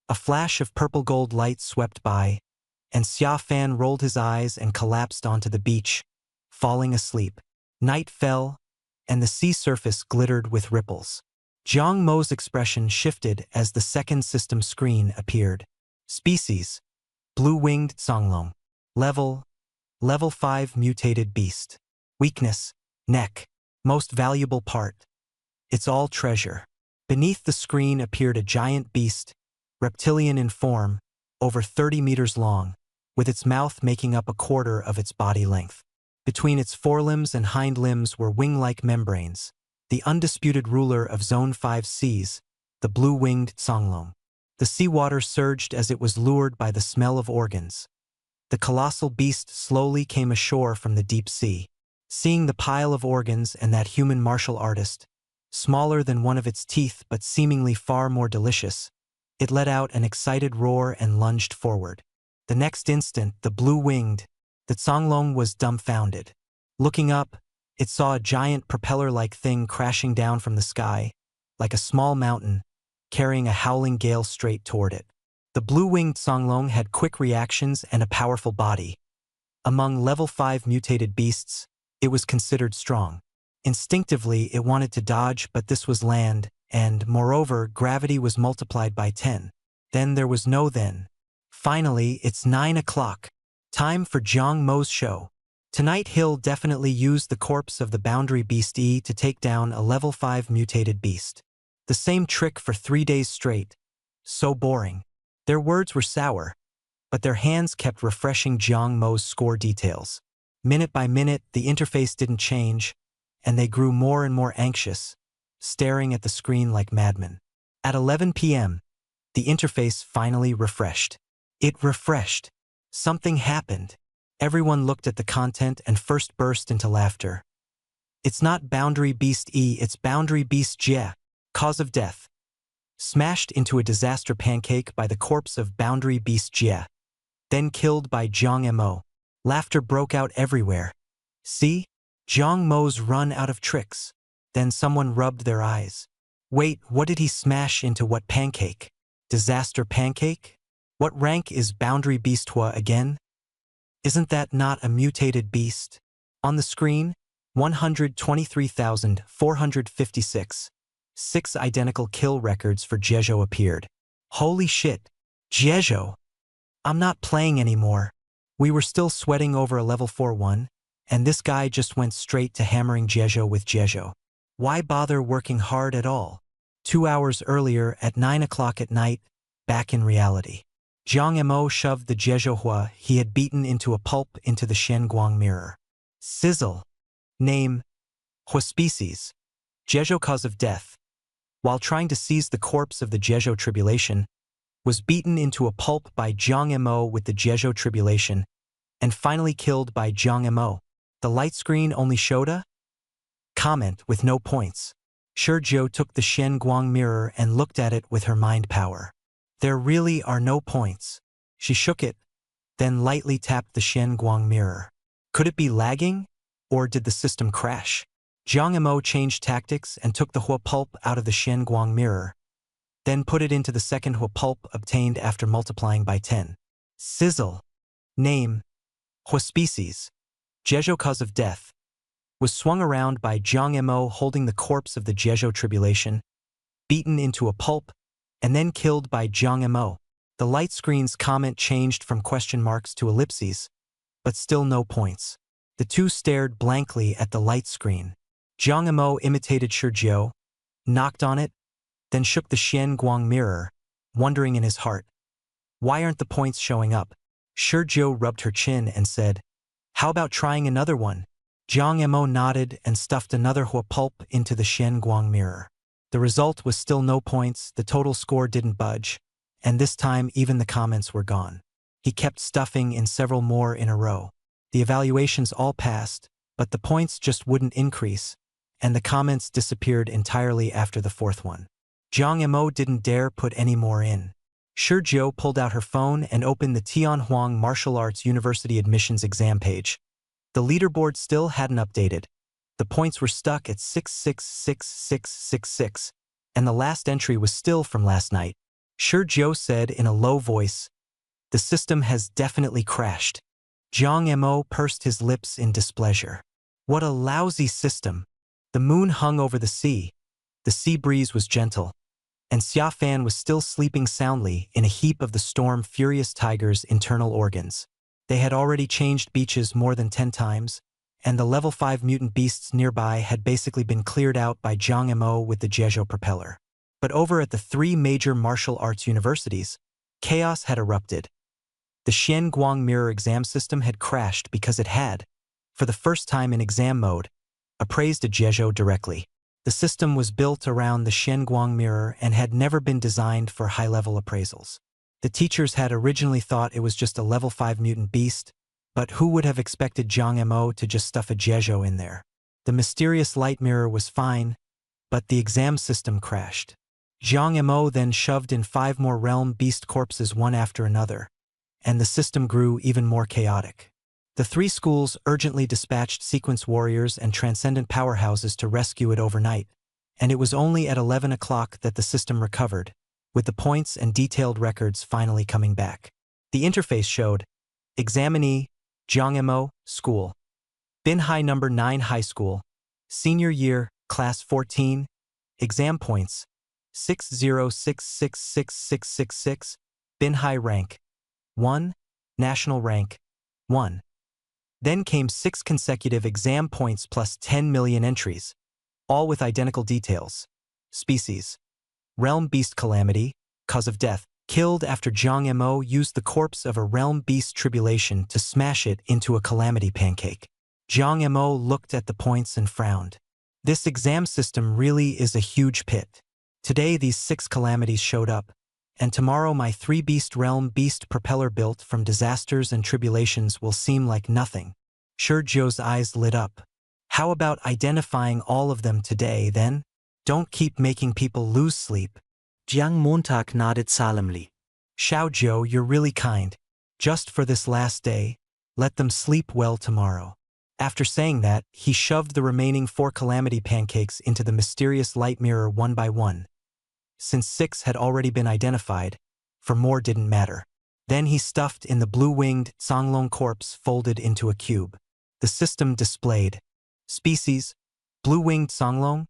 A flash of purple gold light swept by, and Xia Fan rolled his eyes and collapsed onto the beach, falling asleep. Night fell, and the sea surface glittered with ripples. Jiang Mo's expression shifted as the second system screen appeared. Species: blue-winged Songlong. Level 5 mutated beast. Weakness: neck. Most valuable part: it's all treasure. Beneath the screen appeared a giant beast, reptilian in form, over 30 meters long, with its mouth making up a quarter of its body length. Between its forelimbs and hind limbs were wing-like membranes. The undisputed ruler of Zone 5 seas, the blue-winged Songlong. The seawater surged as it was lured by the smell of organs. The colossal beast slowly came ashore from the deep sea. Seeing the pile of organs and that human martial artist, smaller than one of its teeth but seemingly far more delicious, it let out an excited roar and lunged forward. The next instant, the blue-winged, the Songlong was dumbfounded. Looking up, it saw a giant propeller-like thing crashing down from the sky, like a small mountain, carrying a howling gale straight toward it. The blue-winged Songlong had quick reactions and a powerful body. Among level 5 mutated beasts, it was considered strong. Instinctively, it wanted to dodge, but this was land, and, moreover, gravity was multiplied by 10. Then there was no then. Finally, it's 9 o'clock. Time for Jiang Mo's show. Tonight he'll definitely use the corpse of the boundary beast E to take down a level 5 mutated beast. The same trick for 3 days straight. So boring. Their words were sour, but their hands kept refreshing Jiang Mo's score details. Minute by minute, the interface didn't change, and they grew more and more anxious, staring at the screen like madmen. At 11 p.m., the interface finally refreshed. It refreshed. Something happened. Everyone looked at the content and first burst into laughter. It's not Boundary Beast E, it's Boundary Beast Jie. Cause of death: smashed into a disaster pancake by the corpse of Boundary Beast Jie. Then killed by Jiang Mo. Laughter broke out everywhere. See? Jiang Mo's run out of tricks. Then someone rubbed their eyes. Wait, what did he smash into? What pancake? Disaster pancake? What rank is Boundary Beast Hua again? Isn't that not a mutated beast? On the screen, 123,456. 6 identical kill records for Jejo appeared. Holy shit, Jejo! I'm not playing anymore. We were still sweating over a level 4-1, and this guy just went straight to hammering Jejo with Jejo. Why bother working hard at all? 2 hours earlier, at 9 o'clock at night, back in reality. Jiang Mo shoved the Jejo Hua he had beaten into a pulp into the Shenguang mirror. Sizzle. Name: Hua species. Jejo cause of death: while trying to seize the corpse of the Jejo tribulation, was beaten into a pulp by Jiang Mo with the Jejo tribulation, and finally killed by Jiang Mo. The light screen only showed a comment with no points. Shizhou took the Shen Guang mirror and looked at it with her mind power. There really are no points. She shook it, then lightly tapped the Shen Guang mirror. Could it be lagging, or did the system crash? Jiang Mo changed tactics and took the Hua pulp out of the Shen Guang mirror, then put it into the second Hua pulp obtained after multiplying by 10. Sizzle. Name. Hua species. Jezhou cause of death. Was swung around by Jiang Mo holding the corpse of the Jezhou tribulation, beaten into a pulp, and then killed by Jiang Mo. The light screen's comment changed from question marks to ellipses, but still no points. The two stared blankly at the light screen. Jiang Mo imitated Shizhou, knocked on it, then shook the Shen Guang mirror, wondering in his heart, why aren't the points showing up? Shizhou rubbed her chin and said, how about trying another one? Jiang Mo nodded and stuffed another Hua pulp into the Shen Guang mirror. The result was still no points, the total score didn't budge, and this time even the comments were gone. He kept stuffing in several more in a row. The evaluations all passed, but the points just wouldn't increase, and the comments disappeared entirely after the fourth one. Jiang Mo didn't dare put any more in. Shizhou pulled out her phone and opened the Tianhuang Martial Arts University admissions exam page. The leaderboard still hadn't updated. The points were stuck at 666666, and the last entry was still from last night. Shizhou said in a low voice, the system has definitely crashed. Jiang Mo pursed his lips in displeasure. What a lousy system. The moon hung over the sea breeze was gentle, and Xia Fan was still sleeping soundly in a heap of the storm furious tiger's internal organs. They had already changed beaches more than 10 times, and the level 5 mutant beasts nearby had basically been cleared out by Jiang Mo with the Jezhou propeller. But over at the 3 major martial arts universities, chaos had erupted. The Shen Guang mirror exam system had crashed because it had, for the first time in exam mode, appraised a Jezhou directly. The system was built around the Shen Guang mirror and had never been designed for high-level appraisals. The teachers had originally thought it was just a level 5 mutant beast, but who would have expected Jiang Mo to just stuff a Jezhou in there? The mysterious light mirror was fine, but the exam system crashed. Jiang Mo then shoved in 5 more realm beast corpses one after another, and the system grew even more chaotic. The 3 schools urgently dispatched sequence warriors and transcendent powerhouses to rescue it overnight, and it was only at 11 o'clock that the system recovered, with the points and detailed records finally coming back. The interface showed, examinee, Jiang Mo, school. Binhai number 9 high school, senior year, class 14, exam points, 60666666, Binhai rank, 1, national rank, 1. Then came 6 consecutive exam points plus 10 million entries, all with identical details. Species. Realm Beast Calamity, cause of death, killed after Jiang Mo used the corpse of a Realm Beast Tribulation to smash it into a Calamity pancake. Jiang Mo looked at the points and frowned. This exam system really is a huge pit. Today these 6 calamities showed up, and tomorrow my 3-beast Realm Beast propeller built from disasters and tribulations will seem like nothing. Shizhou's eyes lit up. How about identifying all of them today, then? Don't keep making people lose sleep.
Jiang Montag nodded solemnly.
Shizhou, you're really kind. Just for this last day, let them sleep well tomorrow. After saying that, he shoved the remaining 4 calamity pancakes into the mysterious light mirror one by one. Since 6 had already been identified, for more didn't matter. Then he stuffed in the blue-winged Songlong corpse folded into a cube. The system displayed. Species, blue-winged Songlong.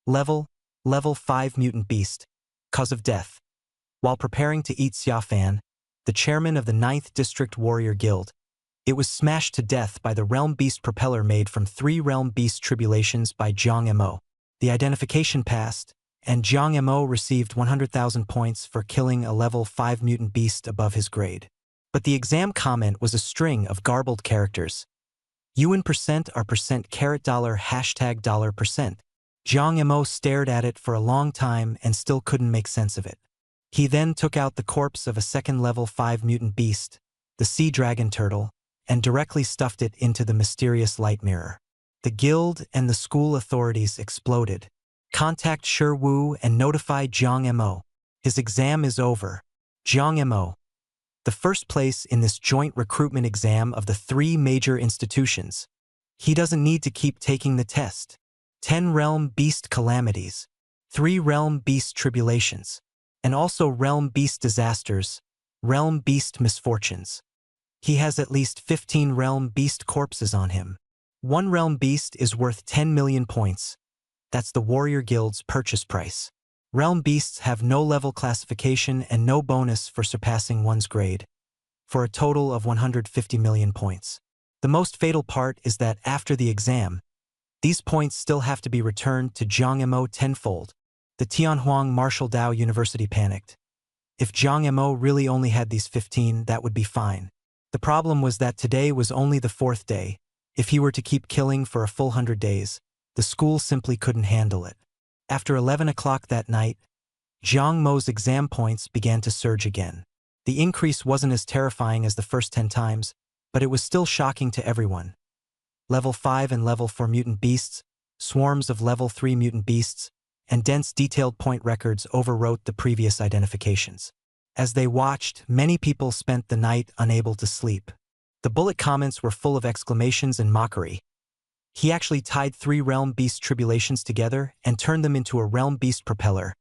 Level 5 mutant beast. Cause of death. While preparing to eat Xia Fan, the chairman of the 9th District Warrior Guild, it was smashed to death by the Realm Beast propeller made from 3 Realm Beast Tribulations by Jiang Mo. The identification passed, and Jiang Mo received 100,000 points for killing a level 5 mutant beast above his grade. But the exam comment was a string of garbled characters. UN percent are percent caret dollar hashtag dollar percent. Jiang Mo stared at it for a long time and still couldn't make sense of it. He then took out the corpse of a second level 5 mutant beast, the sea dragon turtle, and directly stuffed it into the mysterious light mirror. The guild and the school authorities exploded. Contact Shi Wu and notify Jiang Mo. His exam is over. Jiang Mo, the first place in this joint recruitment exam of the 3 major institutions. He doesn't need to keep taking the test. 10 realm beast calamities, 3 realm beast tribulations, and also realm beast disasters, realm beast misfortunes. He has at least 15 realm beast corpses on him. 1 realm beast is worth 10 million points. That's the Warrior Guild's purchase price. Realm beasts have no level classification and no bonus for surpassing one's grade, for a total of 150 million points. The most fatal part is that after the exam, these points still have to be returned to Jiang Mo tenfold. The Tianhuang Martial Dao University panicked. If Jiang Mo really only had these 15, that would be fine. The problem was that today was only the 4th day. If he were to keep killing for a full 100 days, the school simply couldn't handle it. After 11 o'clock that night, Jiang Mo's exam points began to surge again. The increase wasn't as terrifying as the first 10 times, but it was still shocking to everyone. Level 5 and Level 4 mutant beasts, swarms of Level 3 mutant beasts, and dense detailed point records overwrote the previous identifications. As they watched, many people spent the night unable to sleep. The bullet comments were full of exclamations and mockery. He actually tied 3 realm beast tribulations together and turned them into a realm beast propeller,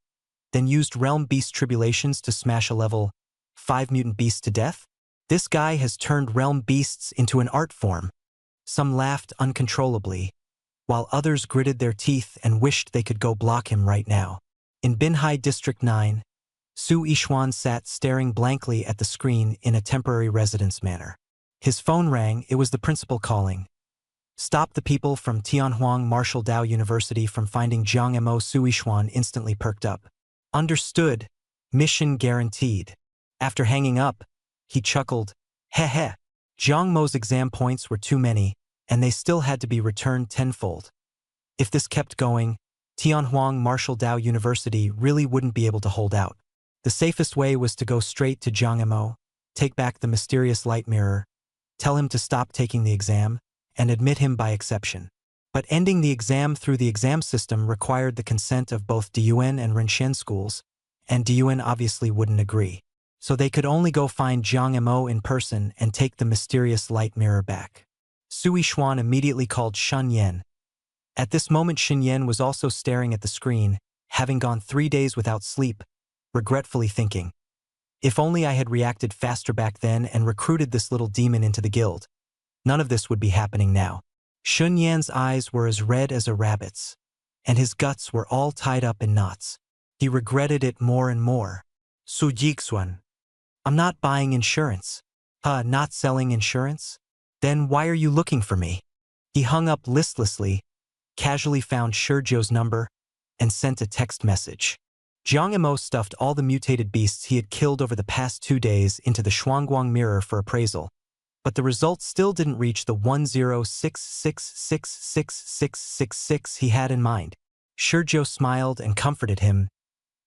then used realm beast tribulations to smash a level 5 mutant beast to death? This guy has turned realm beasts into an art form. Some laughed uncontrollably, while others gritted their teeth and wished they could go block him right now. In Binhai District 9, Su Yixuan sat staring blankly at the screen in a temporary residence manner. His phone rang. It was the principal calling. Stop the people from Tianhuang Martial Dao University from finding Jiang Mo. Su Yixuan instantly perked up. Understood. Mission guaranteed. After hanging up, he chuckled. Heh heh. Jiang Mo's exam points were too many, and they still had to be returned tenfold. If this kept going, Tianhuang Martial Dao University really wouldn't be able to hold out. The safest way was to go straight to Jiang Mo, take back the mysterious light mirror, tell him to stop taking the exam, and admit him by exception. But ending the exam through the exam system required the consent of both Diyuan and Renxian schools, and Diyuan obviously wouldn't agree. So they could only go find Jiang Mo in person and take the mysterious light mirror back. Su Yixuan immediately called Shun Yan. At this moment Shun Yan was also staring at the screen, having gone 3 days without sleep, regretfully thinking, if only I had reacted faster back then and recruited this little demon into the guild. None of this would be happening now. Shun Yan's eyes were as red as a rabbit's, and his guts were all tied up in knots. He regretted it more and more. Su Yixuan. I'm not buying insurance. Not selling insurance? Then why are you looking for me? He hung up listlessly, casually found Shizhou's number, and sent a text message. Jiang Mo stuffed all the mutated beasts he had killed over the past 2 days into the Shuangguang mirror for appraisal, but the results still didn't reach the 1066666666 he had in mind. Shizhou smiled and comforted him.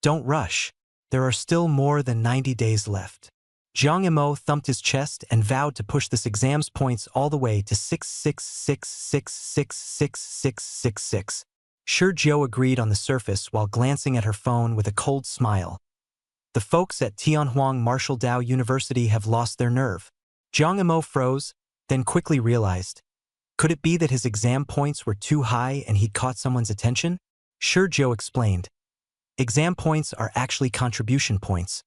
Don't rush. There are still more than 90 days left. Jiang Mo thumped his chest and vowed to push this exam's points all the way to 666666666. Shizhou agreed on the surface while glancing at her phone with a cold smile. The folks at Tianhuang Martial Dao University have lost their nerve. Jiang Mo froze, then quickly realized. Could it be that his exam points were too high and he'd caught someone's attention? Shizhou explained. Exam points are actually contribution points,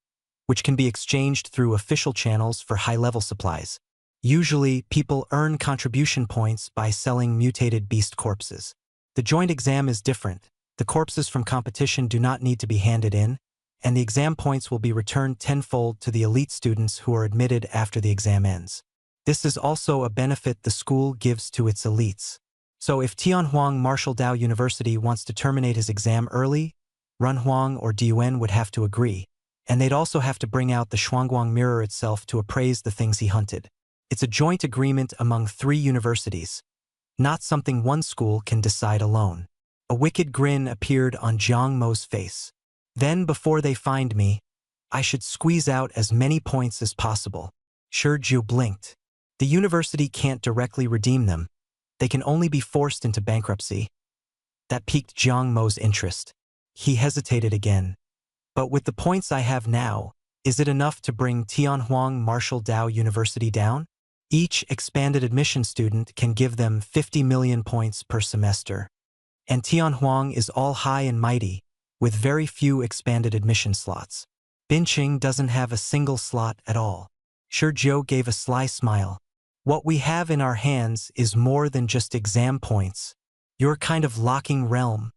which can be exchanged through official channels for high-level supplies. Usually, people earn contribution points by selling mutated beast corpses. The joint exam is different. The corpses from competition do not need to be handed in, and the exam points will be returned tenfold to the elite students who are admitted after the exam ends. This is also a benefit the school gives to its elites. So if Tianhuang Martial Dao University wants to terminate his exam early, Renhuang or Diyuan would have to agree, and they'd also have to bring out the Shuangguang mirror itself to appraise the things he hunted. It's a joint agreement among 3 universities, not something one school can decide alone. A wicked grin appeared on Jiang Mo's face. Then before they find me, I should squeeze out as many points as possible. Shizhou blinked. The university can't directly redeem them. They can only be forced into bankruptcy. That piqued Jiang Mo's interest. He hesitated again. But with the points I have now, is it enough to bring Tianhuang Marshall Dao University down? Each expanded admission student can give them 50 million points per semester. And Tianhuang is all high and mighty, with very few expanded admission slots. Binqing doesn't have a single slot at all. Shi Jiu gave a sly smile. What we have in our hands is more than just exam points. You're kind of locking realm.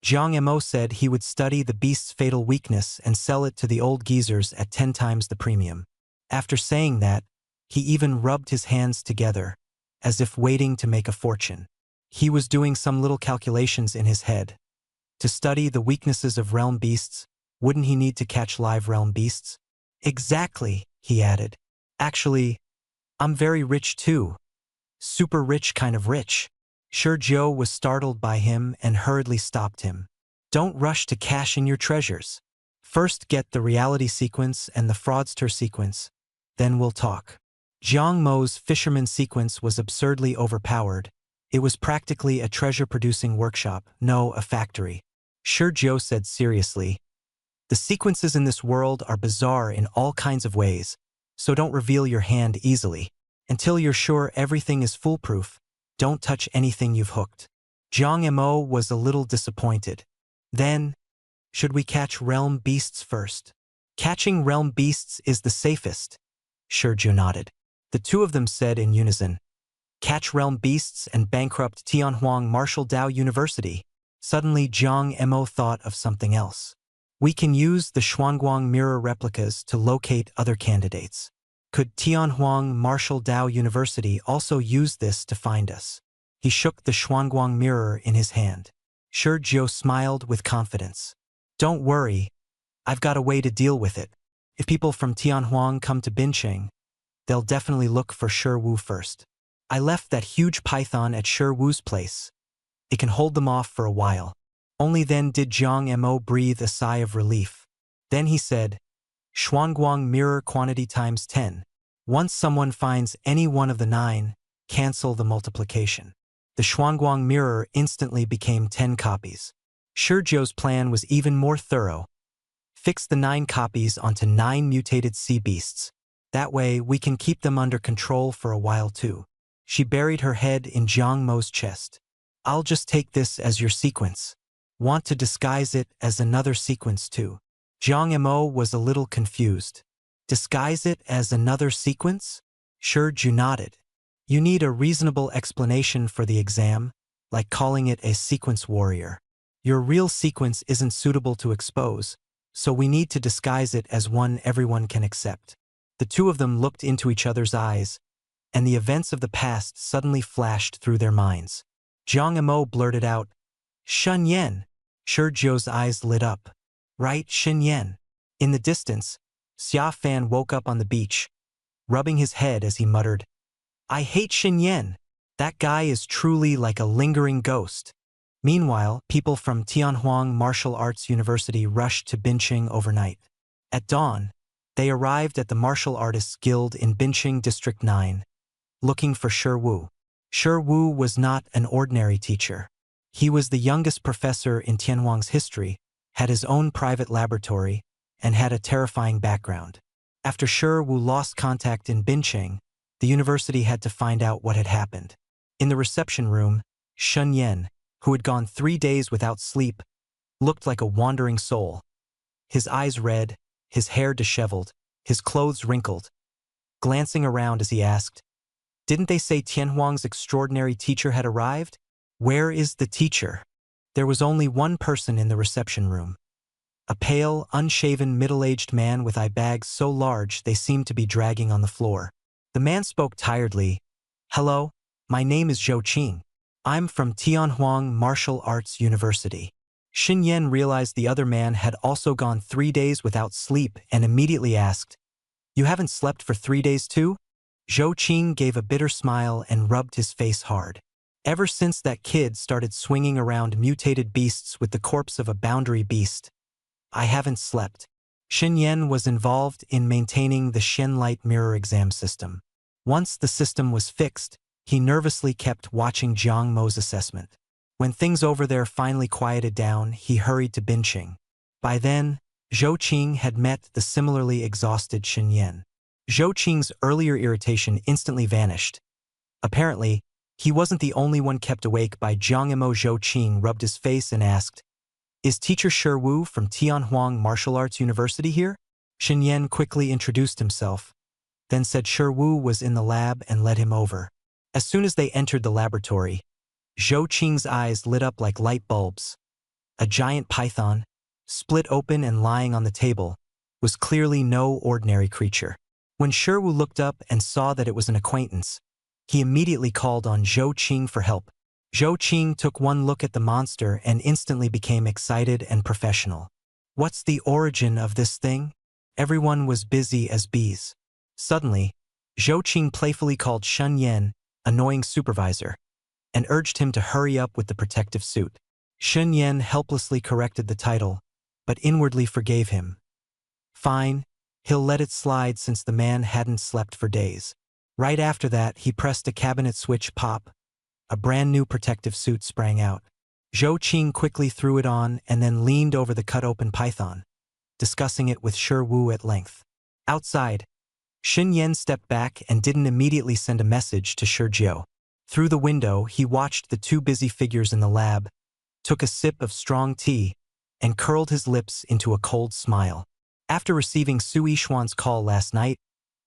Jiang Mo said he would study the beast's fatal weakness and sell it to the old geezers at 10 times the premium. After saying that, he even rubbed his hands together, as if waiting to make a fortune. He was doing some little calculations in his head. To study the weaknesses of realm beasts, wouldn't he need to catch live realm beasts? Exactly, he added. Actually, I'm very rich too. Super rich kind of rich. Shi Jiu was startled by him and hurriedly stopped him. Don't rush to cash in your treasures. First get the reality sequence and the fraudster sequence, then we'll talk. Jiang Mo's fisherman sequence was absurdly overpowered. It was practically a treasure-producing workshop, no, a factory. Shi Jiu said seriously, the sequences in this world are bizarre in all kinds of ways, so don't reveal your hand easily. Until you're sure everything is foolproof, don't touch anything you've hooked. Jiang Mo was a little disappointed. Then, should we catch realm beasts first? Catching realm beasts is the safest. Shi Jiu nodded. The two of them said in unison, catch realm beasts and bankrupt Tianhuang Marshall Dao University. Suddenly Jiang Mo thought of something else. We can use the Xuanguang mirror replicas to locate other candidates. Could Tianhuang Marshall Dao University also use this to find us? He shook the Xuanguang mirror in his hand. Shi Jiu smiled with confidence. Don't worry, I've got a way to deal with it. If people from Tianhuang come to Binqing, they'll definitely look for Shi Wu first. I left that huge python at Shi Wu's place. It can hold them off for a while. Only then did Jiang Mo breathe a sigh of relief. Then he said, Xuanguang mirror quantity times 10. Once someone finds any one of the 9, cancel the multiplication. The Xuanguang mirror instantly became 10 copies. Shi Jiu's plan was even more thorough. Fix the 9 copies onto 9 mutated sea beasts. That way we can keep them under control for a while too. She buried her head in Jiang Mo's chest. I'll just take this as your sequence. Want to disguise it as another sequence too. Jiang Mo was a little confused. Disguise it as another sequence? Shi Jiu nodded. You need a reasonable explanation for the exam, like calling it a sequence warrior. Your real sequence isn't suitable to expose, so we need to disguise it as one everyone can accept. The two of them looked into each other's eyes, and the events of the past suddenly flashed through their minds. Jiang Mo blurted out, Shun Yan. Shi Jiu's eyes lit up. Right, Shen Yan. In the distance, Xia Fan woke up on the beach, rubbing his head as he muttered, I hate Shen Yan. That guy is truly like a lingering ghost. Meanwhile, people from Tianhuang Martial Arts University rushed to Binqing overnight. At dawn, they arrived at the Martial Artists Guild in Binqing District 9, looking for Shi Wu. Shi Wu was not an ordinary teacher. He was the youngest professor in Tianhuang's history, had his own private laboratory, and had a terrifying background. After Shi Wu lost contact in Binqing, the university had to find out what had happened. In the reception room, Shun Yan, who had gone 3 days without sleep, looked like a wandering soul. His eyes red, his hair disheveled, his clothes wrinkled. Glancing around as he asked, didn't they say Tianhuang's extraordinary teacher had arrived? Where is the teacher? There was only one person in the reception room. A pale, unshaven, middle-aged man with eye bags so large they seemed to be dragging on the floor. The man spoke tiredly. Hello, my name is Zhou Qing. I'm from Tianhuang Martial Arts University. Xin Yan realized the other man had also gone 3 days without sleep and immediately asked, You haven't slept for 3 days too? Zhou Qing gave a bitter smile and rubbed his face hard. Ever since that kid started swinging around mutated beasts with the corpse of a boundary beast, I haven't slept. Xin Yan was involved in maintaining the Shen Light mirror exam system. Once the system was fixed, he nervously kept watching Jiang Mo's assessment. When things over there finally quieted down, he hurried to Binqing. By then, Zhou Qing had met the similarly exhausted Shen Yan. Zhou Qing's earlier irritation instantly vanished. Apparently, he wasn't the only one kept awake by Jiang Mo. Zhou Qing rubbed his face and asked, "Is teacher Shi Wu from Tianhuang Martial Arts University here?" Shen Yan quickly introduced himself, then said Shi Wu was in the lab and led him over. As soon as they entered the laboratory, Zhou Qing's eyes lit up like light bulbs. A giant python, split open and lying on the table, was clearly no ordinary creature. When Shi Wu looked up and saw that it was an acquaintance, he immediately called on Zhou Qing for help. Zhou Qing took one look at the monster and instantly became excited and professional. "What's the origin of this thing?" Everyone was busy as bees. Suddenly, Zhou Qing playfully called Shen Yan, annoying supervisor, and urged him to hurry up with the protective suit. Shen Yan helplessly corrected the title, but inwardly forgave him. Fine, he'll let it slide since the man hadn't slept for days. Right after that, he pressed a cabinet switch. Pop. A brand new protective suit sprang out. Zhou Qing quickly threw it on and then leaned over the cut-open python, discussing it with Shi Wu at length. Outside, Shen Yan stepped back and didn't immediately send a message to Shi Jiao. Through the window, he watched the two busy figures in the lab, took a sip of strong tea, and curled his lips into a cold smile. After receiving Su Yishuan's call last night,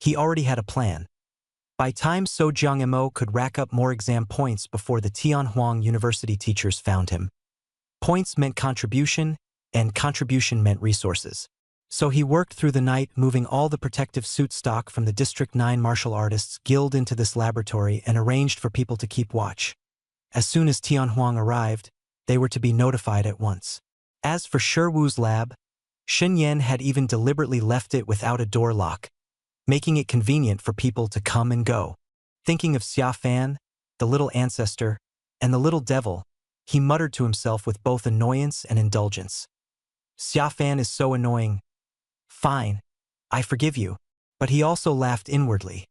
he already had a plan. By time So Jiang Mo could rack up more exam points before the Tianhuang University teachers found him. Points meant contribution, and contribution meant resources. So he worked through the night, moving all the protective suit stock from the District 9 Martial Artists Guild into this laboratory and arranged for people to keep watch. As soon as Tianhuang arrived, they were to be notified at once. As for Shi Wu's lab, Shen Yan had even deliberately left it without a door lock, making it convenient for people to come and go. Thinking of Xia Fan, the little ancestor, and the little devil, he muttered to himself with both annoyance and indulgence. "Xia Fan is so annoying. Fine, I forgive you." But he also laughed inwardly.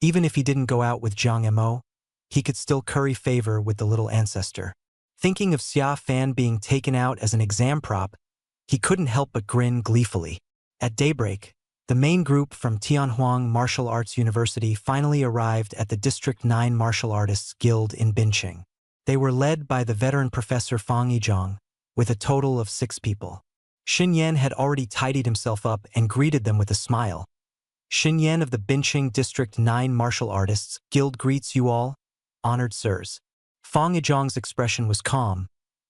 Even if he didn't go out with Jiang Mo, he could still curry favor with the little ancestor. Thinking of Xia Fan being taken out as an exam prop, he couldn't help but grin gleefully. At daybreak, the main group from Tianhuang Martial Arts University finally arrived at the District 9 Martial Artists Guild in Binqing. They were led by the veteran Professor Fang Yizhang, with a total of 6 people. Shen Yan had already tidied himself up and greeted them with a smile. "Shen Yan of the Binqing District 9 Martial Artists Guild greets you all, honored sirs." Fang Yizhang's expression was calm,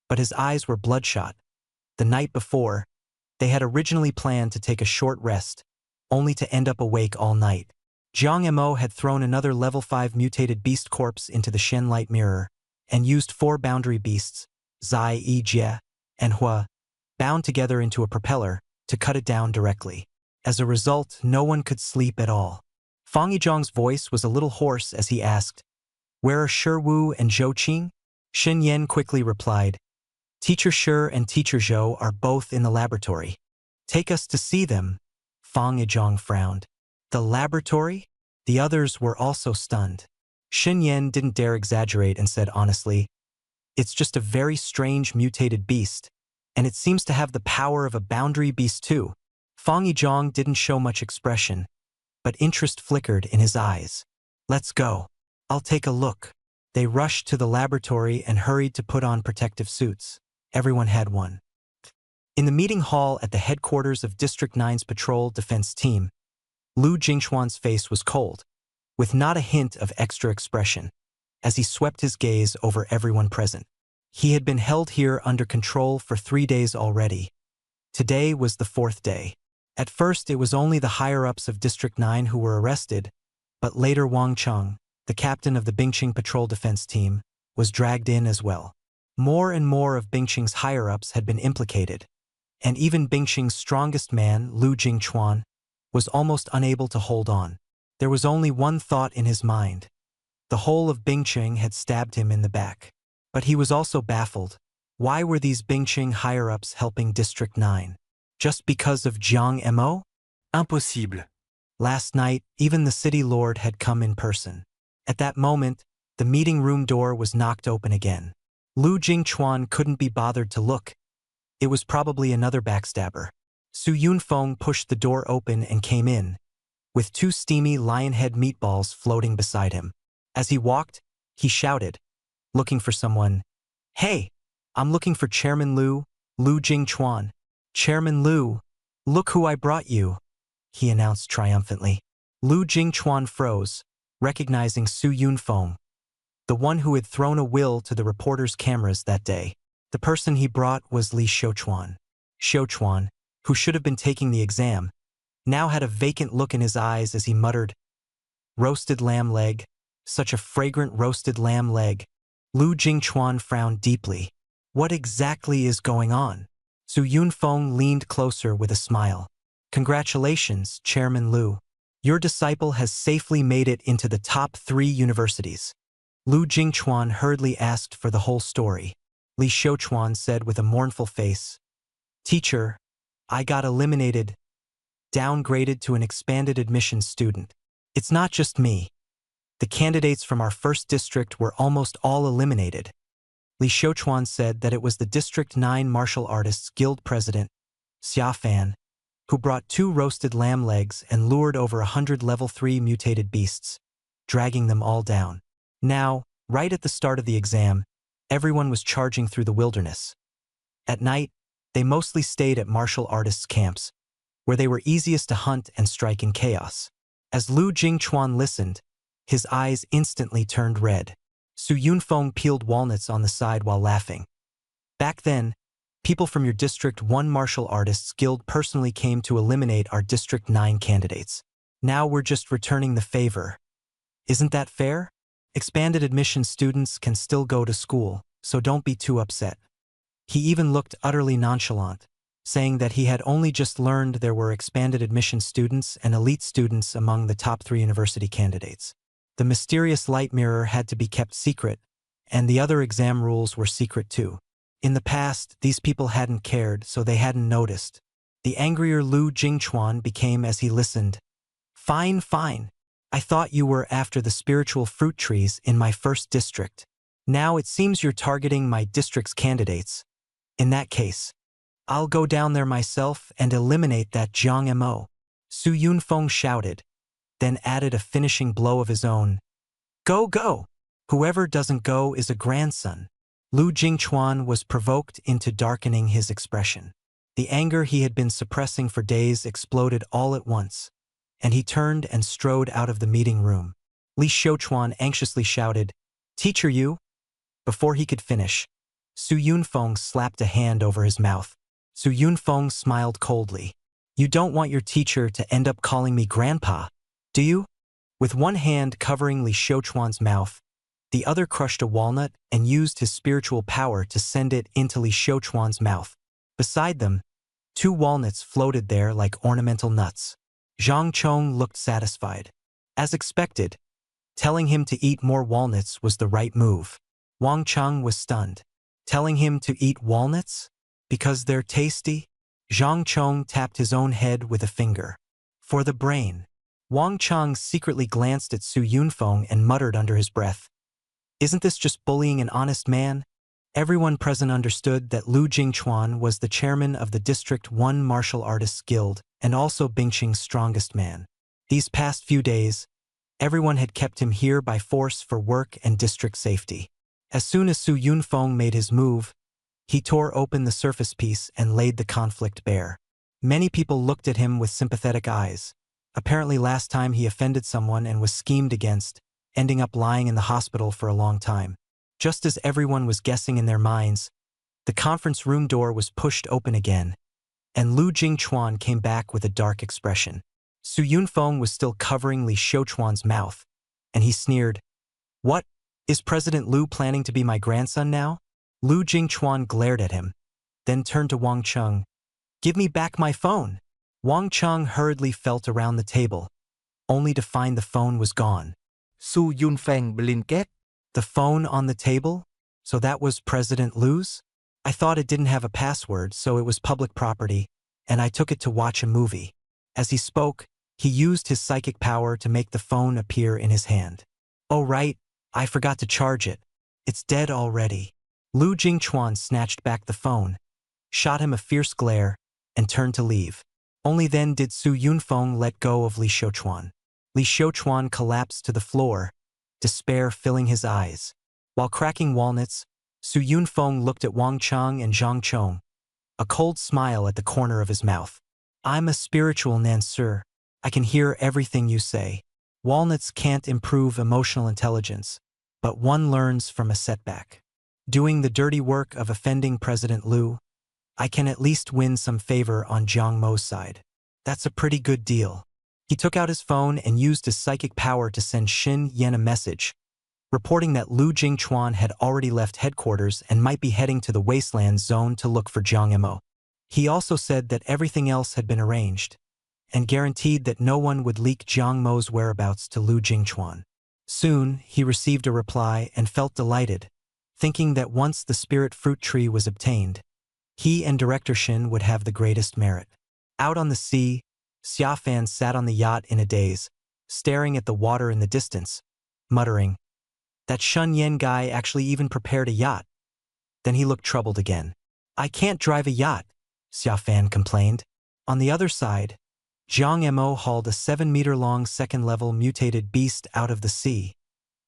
but his eyes were bloodshot. The night before, they had originally planned to take a short rest, only to end up awake all night. Jiang Mo had thrown another level 5 mutated beast corpse into the Shen Light Mirror and used 4 boundary beasts, Zai Yi Jie and Hua, bound together into a propeller, to cut it down directly. As a result, no one could sleep at all. Fang Yizhang's voice was a little hoarse as he asked, "Where are Shi Wu and Zhou Qing?" Shen Yan quickly replied, "Teacher Shi and Teacher Zhou are both in the laboratory. Take us to see them." Fang Yizhang frowned. "The laboratory?" The others were also stunned. Shen Yan didn't dare exaggerate and said honestly, "It's just a very strange mutated beast, and it seems to have the power of a boundary beast too." Fang Yizhang didn't show much expression, but interest flickered in his eyes. "Let's go. I'll take a look." They rushed to the laboratory and hurried to put on protective suits. Everyone had one. In the meeting hall at the headquarters of District 9's Patrol Defense Team, Lu Jingxuan's face was cold, with not a hint of extra expression, as he swept his gaze over everyone present. He had been held here under control for 3 days already. Today was the 4th day. At first, it was only the higher-ups of District 9 who were arrested, but later Wang Cheng, the captain of the Binqing Patrol Defense Team, was dragged in as well. More and more of Binqing's higher-ups had been implicated, and even Binqing's strongest man, Lu Jingchuan, was almost unable to hold on. There was only one thought in his mind. The whole of Binqing had stabbed him in the back. But he was also baffled. Why were these Binqing higher-ups helping District 9? Just because of Jiang Mo?
Impossible.
Last night, even the city lord had come in person. At that moment, the meeting room door was knocked open again. Lu Jingchuan couldn't be bothered to look. It was probably another backstabber. Su Yunfeng pushed the door open and came in, with 2 steamy lion head meatballs floating beside him. As he walked, he shouted, looking for someone, "Hey, I'm looking for Chairman Lu Jingchuan. Chairman Lu, look who I brought you," he announced triumphantly. Lu Jingchuan froze, recognizing Su Yunfeng, the one who had thrown a will to the reporter's cameras that day. The person he brought was Li Xiuchuan. Xiuchuan, who should have been taking the exam, now had a vacant look in his eyes as he muttered, "Roasted lamb leg, such a fragrant roasted lamb leg." Lu Jingchuan frowned deeply. What exactly is going on? Su Yunfeng leaned closer with a smile. "Congratulations, Chairman Lu. Your disciple has safely made it into the top 3 universities." Lu Jingchuan hurriedly asked for the whole story. Li Xiuchuan said with a mournful face, "Teacher, I got eliminated, downgraded to an expanded admissions student. It's not just me. The candidates from our first district were almost all eliminated." Li Xiuchuan said that it was the District 9 Martial Artists Guild President, Xia Fan, who brought 2 roasted lamb legs and lured over 100 level 3 mutated beasts, dragging them all down. Now, right at the start of the exam, everyone was charging through the wilderness. At night, they mostly stayed at martial artists' camps, where they were easiest to hunt and strike in chaos. As Lu Jingchuan listened, his eyes instantly turned red. Su Yunfeng peeled walnuts on the side while laughing. "Back then, people from your District 1 Martial Artists Guild personally came to eliminate our District 9 candidates. Now we're just returning the favor. Isn't that fair? Expanded admission students can still go to school, so don't be too upset." He even looked utterly nonchalant, saying that he had only just learned there were expanded admission students and elite students among the top 3 university candidates. The mysterious light mirror had to be kept secret, and the other exam rules were secret too. In the past, these people hadn't cared, so they hadn't noticed. The angrier Lu Jingchuan became as he listened. "Fine, fine. I thought you were after the spiritual fruit trees in my first district. Now it seems you're targeting my district's candidates. In that case, I'll go down there myself and eliminate that Jiang Mo." Su Yunfeng shouted, then added a finishing blow of his own. "Go, go! Whoever doesn't go is a grandson." Lu Jingchuan was provoked into darkening his expression. The anger he had been suppressing for days exploded all at once, and he turned and strode out of the meeting room. Li Xiuchuan anxiously shouted, "Teacher, you?" Before he could finish, Su Yunfeng slapped a hand over his mouth. Su Yunfeng smiled coldly. "You don't want your teacher to end up calling me grandpa, do you?" With one hand covering Li Xiuchuan's mouth, the other crushed a walnut and used his spiritual power to send it into Li Xiuchuan's mouth. Beside them, 2 walnuts floated there like ornamental nuts. Zhang Chong looked satisfied. As expected, telling him to eat more walnuts was the right move. Wang Cheng was stunned. Telling him to eat walnuts? Because they're tasty? Zhang Chong tapped his own head with a finger. "For the brain." Wang Cheng secretly glanced at Su Yunfeng and muttered under his breath, "Isn't this just bullying an honest man?" Everyone present understood that Lu Jingchuan was the chairman of the District 1 Martial Artists Guild and also Bingqing's strongest man. These past few days, everyone had kept him here by force for work and district safety. As soon as Su Yunfeng made his move, he tore open the surface piece and laid the conflict bare. Many people looked at him with sympathetic eyes. Apparently last time he offended someone and was schemed against, ending up lying in the hospital for a long time. Just as everyone was guessing in their minds, the conference room door was pushed open again, and Lu Jingchuan came back with a dark expression. Su Yunfeng was still covering Li Xiuchuan's mouth, and he sneered, "What? Is President Lu planning to be my grandson now?" Lu Jingchuan glared at him, then turned to Wang Cheng. "Give me back my phone." Wang Cheng hurriedly felt around the table, only to find the phone was gone.
Su Yunfeng blinket.
The phone on the table? So that was President Lu's? I thought it didn't have a password, so it was public property, and I took it to watch a movie. As he spoke, He used his psychic power to make the phone appear in his hand. "Oh right, I forgot to charge it. It's dead already." Lu Jingchuan snatched back the phone, shot him a fierce glare, and turned to leave. Only then did Su Yunfeng let go of Li Xiuchuan. Li Xiuchuan collapsed to the floor, despair filling his eyes. While cracking walnuts, Su Yunfeng looked at Wang Chang and Zhang Chong, a cold smile at the corner of his mouth. "I'm a spiritual Nansir. I can hear everything you say. Walnuts can't improve emotional intelligence, but one learns from a setback. Doing the dirty work of offending President Liu, I can at least win some favor on Jiang Mo's side. That's a pretty good deal." He took out his phone and used his psychic power to send Xin Yan a message, reporting that Lu Jingchuan had already left headquarters and might be heading to the wasteland zone to look for Jiang Mo. He also said that everything else had been arranged, and guaranteed that no one would leak Jiang Mo's whereabouts to Lu Jingchuan. Soon, he received a reply and felt delighted, thinking that once the spirit fruit tree was obtained, he and Director Shin would have the greatest merit. Out on the sea, Xia Fan sat on the yacht in a daze, staring at the water in the distance, muttering, "That Shun Yen guy actually even prepared a yacht." Then he looked troubled again. "I can't drive a yacht," Xia Fan complained. On the other side, Jiang Mo hauled a 7-meter-long second-level mutated beast out of the sea,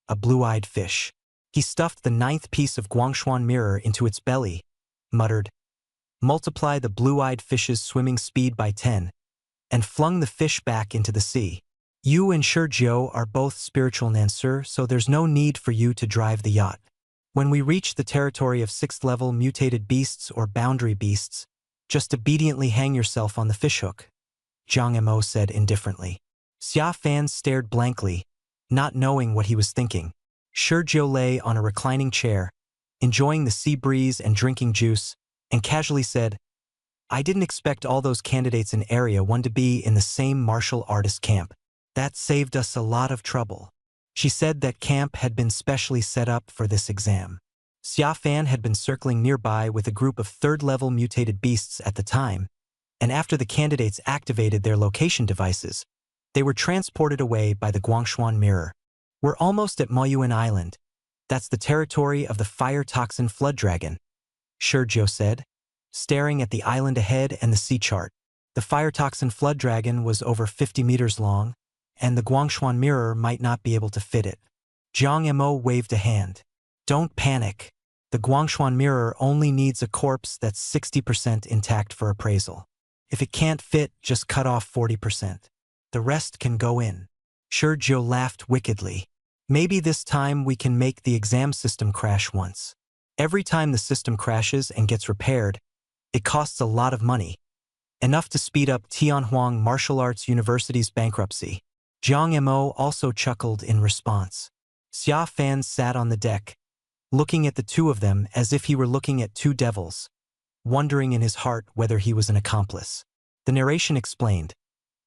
a blue-eyed fish. He stuffed the 9th piece of Guangshuan mirror into its belly, muttered, "Multiply the blue-eyed fish's swimming speed by 10, and flung the fish back into the sea. You and Shurjiu are both spiritual Nansir, so there's no need for you to drive the yacht. When we reach the territory of 6th-level mutated beasts or boundary beasts, just obediently hang yourself on the fishhook," Jiang Mo said indifferently. Xia Fan stared blankly, not knowing what he was thinking. Shurjiu lay on a reclining chair, enjoying the sea breeze and drinking juice, and casually said, "I didn't expect all those candidates in Area 1 to be in the same martial artist camp. That saved us a lot of trouble." She said that camp had been specially set up for this exam. Xia Fan had been circling nearby with a group of 3rd-level mutated beasts at the time, and after the candidates activated their location devices, they were transported away by the Guangshuan Mirror. "We're almost at Moyuan Island. That's the territory of the fire toxin flood dragon," Shurjiu said, staring at the island ahead and the sea chart. The fire toxin flood dragon was over 50 meters long, and the Guangshuan Mirror might not be able to fit it. Jiang Mo waved a hand. "Don't panic. The Guangshuan Mirror only needs a corpse that's 60% intact for appraisal. If it can't fit, just cut off 40%. The rest can go in." Shurjiu laughed wickedly. "Maybe this time we can make the exam system crash once. Every time the system crashes and gets repaired, it costs a lot of money, enough to speed up Tianhuang Martial Arts University's bankruptcy." Jiang Mo also chuckled in response. Xia Fan sat on the deck, looking at the two of them as if he were looking at two devils, wondering in his heart whether he was an accomplice. The narration explained,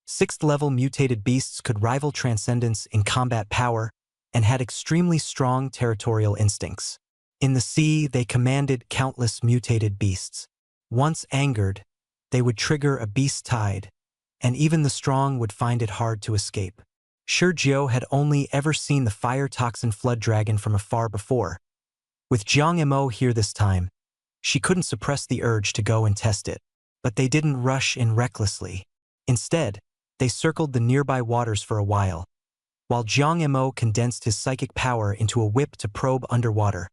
6th-level mutated beasts could rival Transcendence in combat power and had extremely strong territorial instincts. In the sea, they commanded countless mutated beasts. Once angered, they would trigger a beast tide, and even the strong would find it hard to escape. Shurjiu had only ever seen the fire toxin flood dragon from afar before. With Jiang Mo here this time, she couldn't suppress the urge to go and test it. But they didn't rush in recklessly. Instead, they circled the nearby waters for a while Jiang Mo condensed his psychic power into a whip to probe underwater,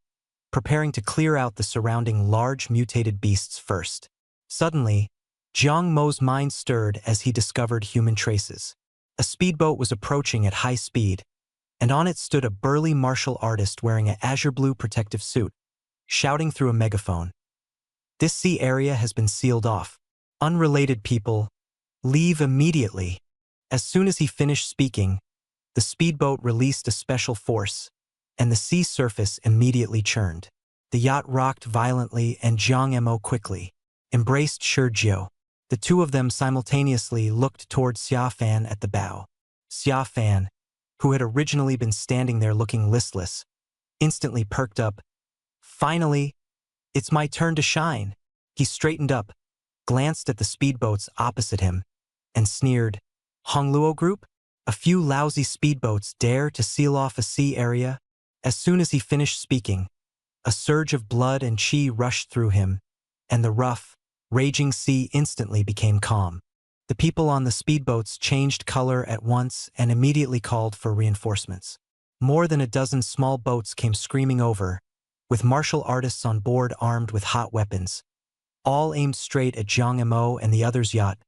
preparing to clear out the surrounding large mutated beasts first. Suddenly, Jiang Mo's mind stirred as he discovered human traces. A speedboat was approaching at high speed, and on it stood a burly martial artist wearing an azure blue protective suit, shouting through a megaphone. "This sea area has been sealed off. Unrelated people, leave immediately." As soon as he finished speaking, the speedboat released a special force, and the sea surface immediately churned. The yacht rocked violently, and Jiang Mo quickly embraced Shurjiu. The two of them simultaneously looked toward Xia Fan at the bow. Xia Fan, who had originally been standing there looking listless, instantly perked up. "Finally, it's my turn to shine." He straightened up, glanced at the speedboats opposite him, and sneered, Hongluo Group? A few lousy speedboats dare to seal off a sea area? As soon as he finished speaking, a surge of blood and chi rushed through him, and the rough, raging sea instantly became calm. The people on the speedboats changed color at once and immediately called for reinforcements. More than a dozen small boats came screaming over, with martial artists on board armed with hot weapons, all aimed straight at Jiang Emo and the other's yacht,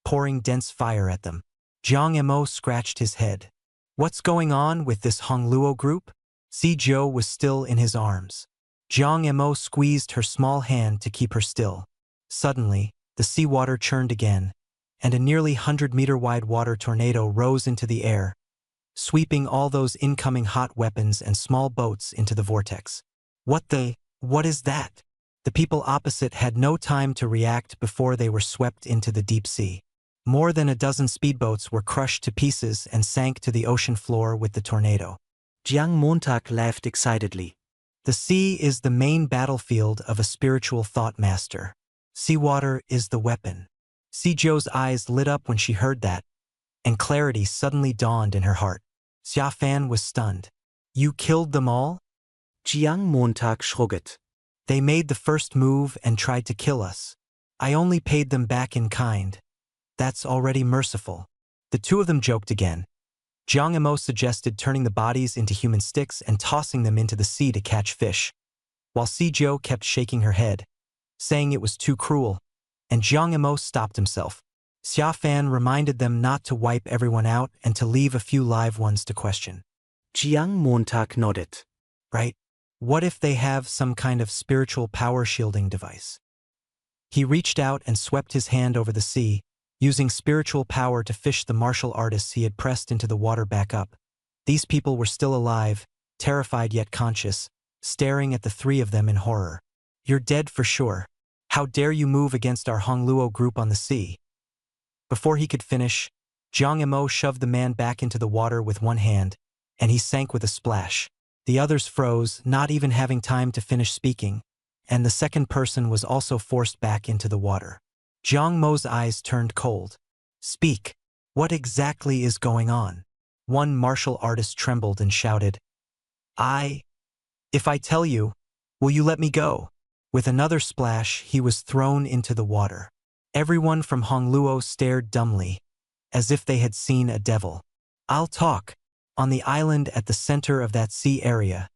pouring dense fire at them. Jiang Emo scratched his head. What's going on with this Hongluo group? Si Zhou was still in his arms. Jiang Emo squeezed her small hand to keep her still. Suddenly, the seawater churned again, and a nearly 100-meter-wide water tornado rose into the air, sweeping all those incoming hot weapons and small boats into the vortex. What is that? The people opposite had no time to react before they were swept into the deep sea. More than a dozen speedboats were crushed to pieces and sank to the ocean floor with the tornado.
Jiang Montag laughed excitedly.
The sea is the main battlefield of a spiritual thought master. Seawater is the weapon. Si Zhou's eyes lit up when she heard that, and clarity suddenly dawned in her heart. Xia Fan was stunned. You killed them all?
Jiang Montag shrugged.
They made the first move and tried to kill us. I only paid them back in kind. That's already merciful. The two of them joked again. Jiang Emo suggested turning the bodies into human sticks and tossing them into the sea to catch fish, while Si Zhou kept shaking her head, saying it was too cruel, and Jiang Emo stopped himself. Xia Fan reminded them not to wipe everyone out and to leave a few live ones to question.
Jiang Montag nodded.
Right? What if they have some kind of spiritual power shielding device? He reached out and swept his hand over the sea, using spiritual power to fish the martial artists he had pressed into the water back up. These people were still alive, terrified yet conscious, staring at the three of them in horror. You're dead for sure. How dare you move against our Hongluo group on the sea? Before he could finish, Jiang Emo shoved the man back into the water with one hand, and he sank with a splash. The others froze, not even having time to finish speaking, and the second person was also forced back into the water. Jiang Mo's eyes turned cold. Speak. What exactly is going on? One martial artist trembled and shouted, If I tell you, will you let me go? With another splash, he was thrown into the water. Everyone from Hongluo stared dumbly, as if they had seen a devil. I'll talk. On the island at the center of that sea area,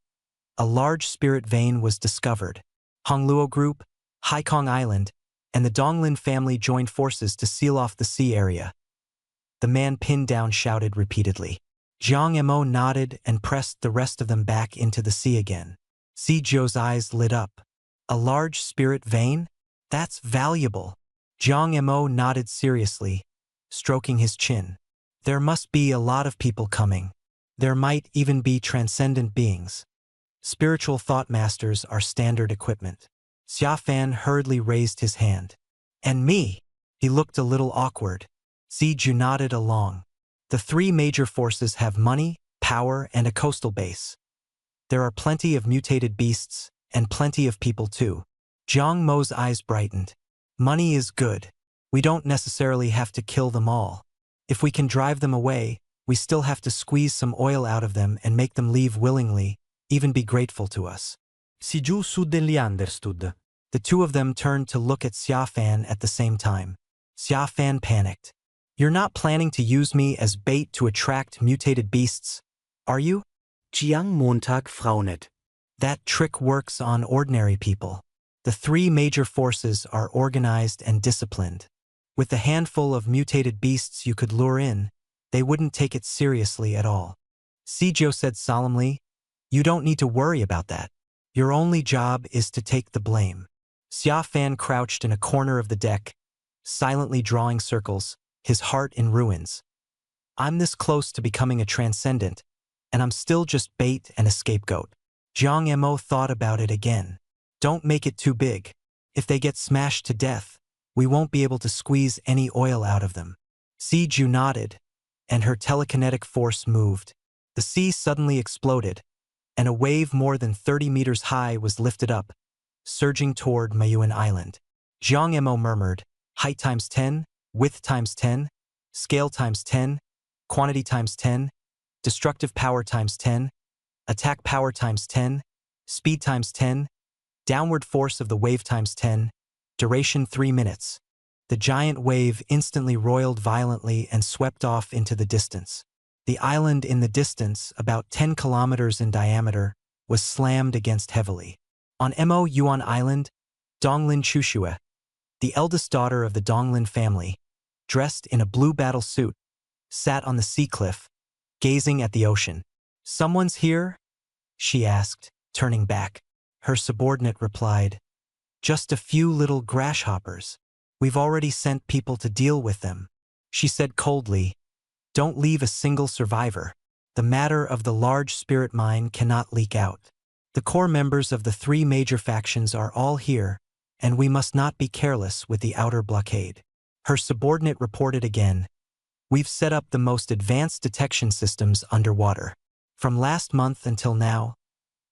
a large spirit vein was discovered. Hongluo Group, Haikong Island, and the Donglin family joined forces to seal off the sea area. The man pinned down shouted repeatedly. Jiang Emo nodded and pressed the rest of them back into the sea again. Si Zhou's eyes lit up. A large spirit vein? That's valuable. Jiang Emo nodded seriously, stroking his chin. There must be a lot of people coming. There might even be transcendent beings. Spiritual thought masters are standard equipment. Xia Fan hurriedly raised his hand. And me? He looked a little awkward. Si Zhou nodded along. The three major forces have money, power, and a coastal base. There are plenty of mutated beasts, and plenty of people too. Jiang Mo's eyes brightened. Money is good. We don't necessarily have to kill them all. If we can drive them away, we still have to squeeze some oil out of them and make them leave willingly, even be grateful to us.
Si Zhou suddenly understood.
The two of them turned to look at Xia Fan at the same time. Xia Fan panicked. You're not planning to use me as bait to attract mutated beasts, are you?
Jiang Montag frowned.
That trick works on ordinary people. The three major forces are organized and disciplined. With the handful of mutated beasts you could lure in, they wouldn't take it seriously at all. Si Zhou said solemnly, You don't need to worry about that. Your only job is to take the blame. Xia Fan crouched in a corner of the deck, silently drawing circles, his heart in ruins. I'm this close to becoming a transcendent, and I'm still just bait and a scapegoat. Jiang Emo thought about it again. Don't make it too big. If they get smashed to death, we won't be able to squeeze any oil out of them. Si Zhou nodded, and her telekinetic force moved. The sea suddenly exploded, and a wave more than 30 meters high was lifted up, surging toward Mayuan Island. Jiang Emo murmured, height times 10, width times 10, Scale times 10, quantity times 10, destructive power times 10, attack power times 10, speed times 10, downward force of the wave times 10, duration 3 minutes. The giant wave instantly roiled violently and swept off into the distance. The island in the distance, about 10 kilometers in diameter, was slammed against heavily. On Mo Yuan Island, Donglin Chushue, the eldest daughter of the Donglin family, dressed in a blue battle suit, sat on the sea cliff, gazing at the ocean. "Someone's here?" she asked, turning back. Her subordinate replied, "Just a few little grasshoppers. We've already sent people to deal with them." She said coldly, "Don't leave a single survivor. The matter of the large spirit mine cannot leak out. The core members of the 3 major factions are all here, and we must not be careless with the outer blockade." Her subordinate reported again, "We've set up the most advanced detection systems underwater. From last month until now,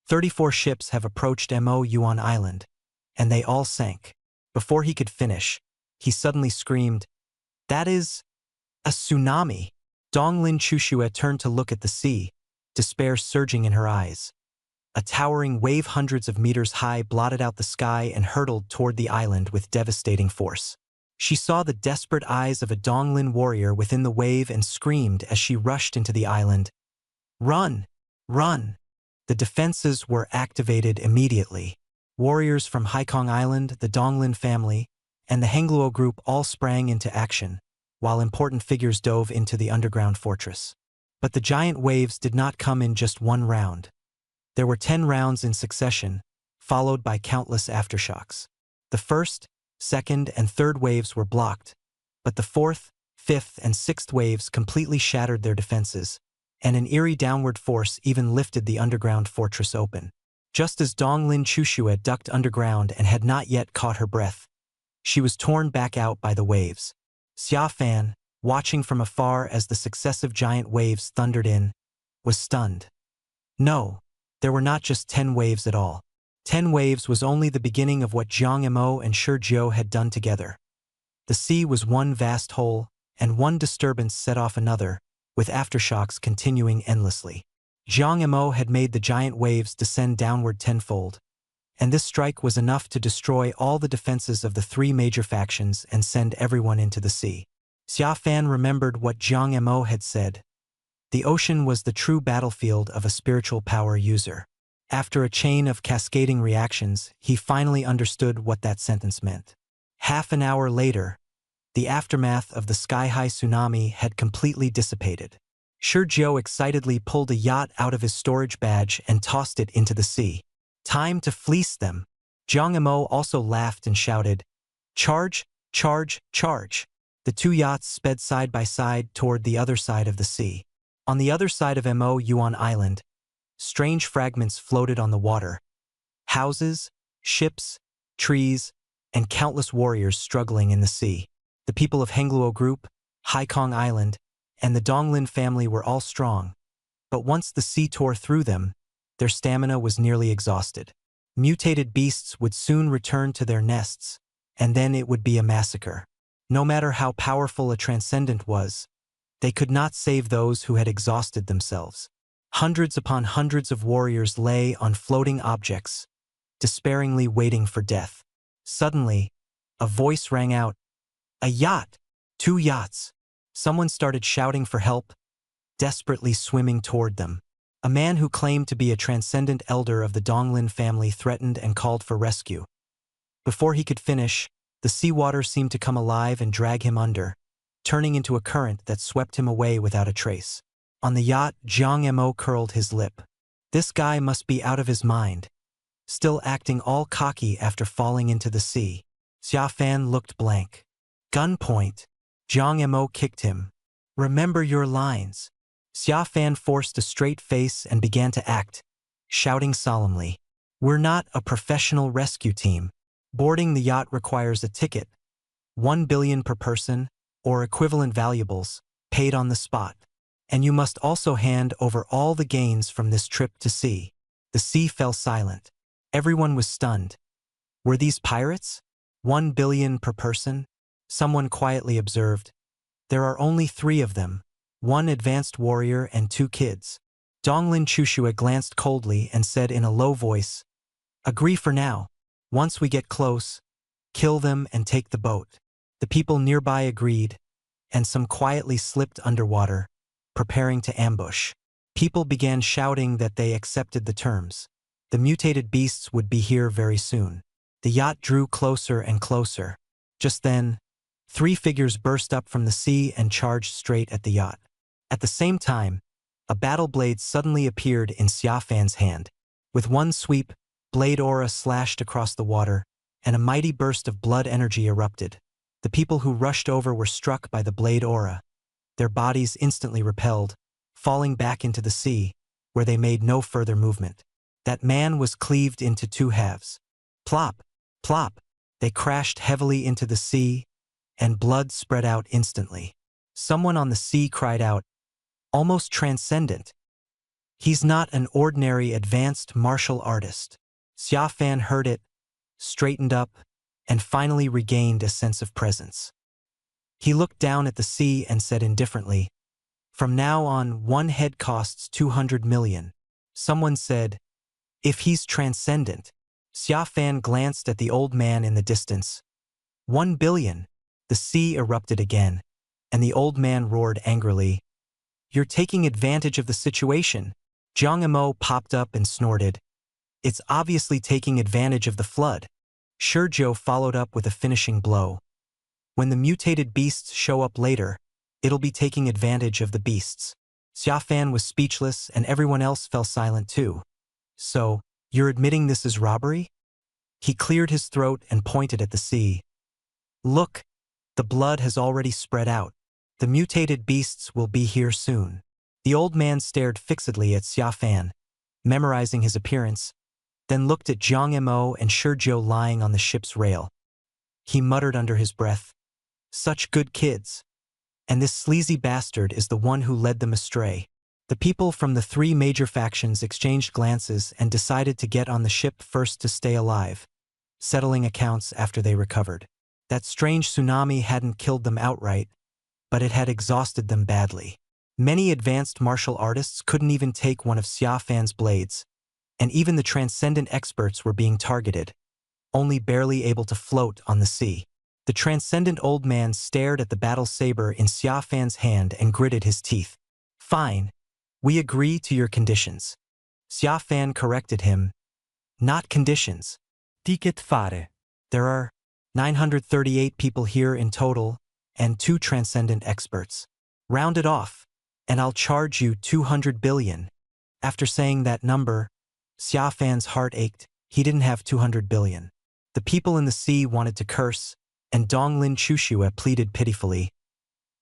34 ships have approached Mo Yuan Island, and they all sank." Before he could finish, he suddenly screamed, "That is a tsunami!" Donglin Chushue turned to look at the sea, despair surging in her eyes. A towering wave hundreds of meters high blotted out the sky and hurtled toward the island with devastating force. She saw the desperate eyes of a Donglin warrior within the wave and screamed as she rushed into the island, "Run! Run!" The defenses were activated immediately. Warriors from Haikong Island, the Donglin family, and the Hengluo group all sprang into action, while important figures dove into the underground fortress. But the giant waves did not come in just one round. There were 10 rounds in succession, followed by countless aftershocks. The first, second, and third waves were blocked, but the fourth, fifth, and sixth waves completely shattered their defenses, and an eerie downward force even lifted the underground fortress open. Just as Donglin Chushue ducked underground and had not yet caught her breath, she was torn back out by the waves. Xia Fan, watching from afar as the successive giant waves thundered in, was stunned. No, there were not just 10 waves at all. 10 waves was only the beginning of what Jiang Mo and Shi Jiu had done together. The sea was one vast hole, and one disturbance set off another, with aftershocks continuing endlessly. Jiang Mo had made the giant waves descend downward tenfold, and this strike was enough to destroy all the defenses of the 3 major factions and send everyone into the sea. Xia Fan remembered what Jiang Mo had said. The ocean was the true battlefield of a spiritual power user. After a chain of cascading reactions, he finally understood what that sentence meant. Half an hour later, the aftermath of the sky-high tsunami had completely dissipated. Shi Jiu excitedly pulled a yacht out of his storage badge and tossed it into the sea. "Time to fleece them!" Jiang Mo also laughed and shouted, "Charge, charge, charge!" The 2 yachts sped side by side toward the other side of the sea. On the other side of Mo Yuan Island, strange fragments floated on the water. Houses, ships, trees, and countless warriors struggling in the sea. The people of Hengluo Group, Haikong Island, and the Donglin family were all strong, but once the sea tore through them, their stamina was nearly exhausted. Mutated beasts would soon return to their nests, and then it would be a massacre. No matter how powerful a transcendent was, they could not save those who had exhausted themselves. Hundreds upon hundreds of warriors lay on floating objects, despairingly waiting for death. Suddenly, a voice rang out, "A yacht! 2 yachts!" Someone started shouting for help, desperately swimming toward them. A man who claimed to be a transcendent elder of the Donglin family threatened and called for rescue. Before he could finish, the seawater seemed to come alive and drag him under, turning into a current that swept him away without a trace. On the yacht, Jiang Mo curled his lip. This guy must be out of his mind, still acting all cocky after falling into the sea. Xia Fan looked blank. "Gunpoint!" Jiang Mo kicked him. "Remember your lines." Xia Fan forced a straight face and began to act, shouting solemnly, "We're not a professional rescue team. Boarding the yacht requires a ticket, 1 billion per person, or equivalent valuables, paid on the spot. And you must also hand over all the gains from this trip to sea." The sea fell silent. Everyone was stunned. Were these pirates? 1 billion per person? Someone quietly observed. There are only 3 of them, 1 advanced warrior and 2 kids. Donglin Chushua glanced coldly and said in a low voice, "Agree for now. Once we get close, kill them and take the boat." The people nearby agreed, and some quietly slipped underwater, preparing to ambush. People began shouting that they accepted the terms. The mutated beasts would be here very soon. The yacht drew closer and closer. Just then, 3 figures burst up from the sea and charged straight at the yacht. At the same time, a battle blade suddenly appeared in Xiafan's hand. With one sweep, blade aura slashed across the water, and a mighty burst of blood energy erupted. The people who rushed over were struck by the blade aura. Their bodies instantly repelled, falling back into the sea, where they made no further movement. That man was cleaved into 2 halves. Plop, plop, they crashed heavily into the sea, and blood spread out instantly. Someone on the sea cried out, "Almost transcendent. He's not an ordinary advanced martial artist." Xiafan heard it, straightened up, and finally regained a sense of presence. He looked down at the sea and said indifferently, "From now on, 1 head costs 200 million. Someone said, "If he's transcendent." Xiafan glanced at the old man in the distance. 1 billion. The sea erupted again, and the old man roared angrily, "You're taking advantage of the situation." Jiang Emo popped up and snorted, "It's obviously taking advantage of the flood." Shizhou followed up with a finishing blow. "When the mutated beasts show up later, it'll be taking advantage of the beasts." Xiafan was speechless and everyone else fell silent too. "So, you're admitting this is robbery?" He cleared his throat and pointed at the sea. "Look, the blood has already spread out. The mutated beasts will be here soon." The old man stared fixedly at Xiafan, memorizing his appearance, then looked at Jiang Emo and Shizhou lying on the ship's rail. He muttered under his breath, "Such good kids. And this sleazy bastard is the one who led them astray." The people from the 3 major factions exchanged glances and decided to get on the ship first to stay alive, settling accounts after they recovered. That strange tsunami hadn't killed them outright, but it had exhausted them badly. Many advanced martial artists couldn't even take one of Xiafan's blades, and even the transcendent experts were being targeted, only barely able to float on the sea. The transcendent old man stared at the battle saber in Xiafan's hand and gritted his teeth. "Fine. We agree to your conditions." Xiafan corrected him. "Not conditions.
Ticket fare.
There are 938 people here in total, and 2 transcendent experts. Round it off, and I'll charge you 200 billion. After saying that number, Xiafan's heart ached. He didn't have 200 billion. The people in the sea wanted to curse, and Donglin Chushua pleaded pitifully.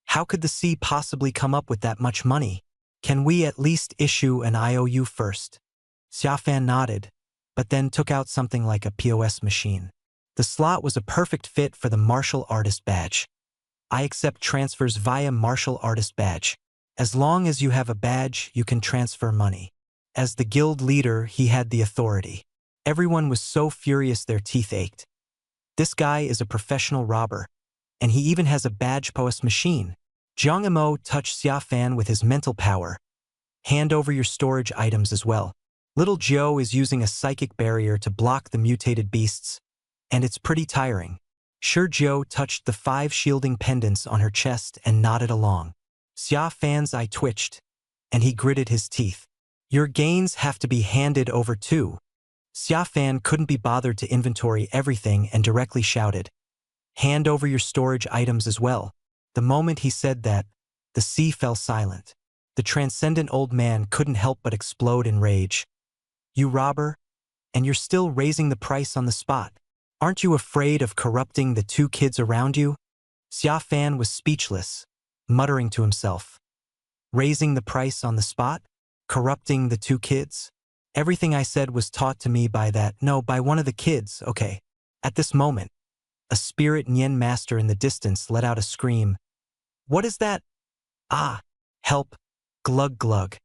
"How could the sea possibly come up with that much money? Can we at least issue an IOU first?" Xiafan nodded, but then took out something like a POS machine. The slot was a perfect fit for the martial artist badge. "I accept transfers via martial artist badge. As long as you have a badge, you can transfer money." As the guild leader, he had the authority. Everyone was so furious their teeth ached. This guy is a professional robber, and he even has a badge POS machine. Jiang Emo touched Xiafan with his mental power. "Hand over your storage items as well. Little Joe is using a psychic barrier to block the mutated beasts, and it's pretty tiring." Shizhou touched the 5 shielding pendants on her chest and nodded along. Xiafan's eye twitched, and he gritted his teeth. "Your gains have to be handed over too." Xiafan couldn't be bothered to inventory everything and directly shouted, "Hand over your storage items as well." The moment he said that, the sea fell silent. The transcendent old man couldn't help but explode in rage. "You robber, and you're still raising the price on the spot. Aren't you afraid of corrupting the 2 kids around you?" Xiafan was speechless, muttering to himself. "Raising the price on the spot? Corrupting the 2 kids? Everything I said was taught to me by by one of the kids, okay." At this moment, a spirit Nian master in the distance let out a scream. "What is that? Ah, help, glug glug,"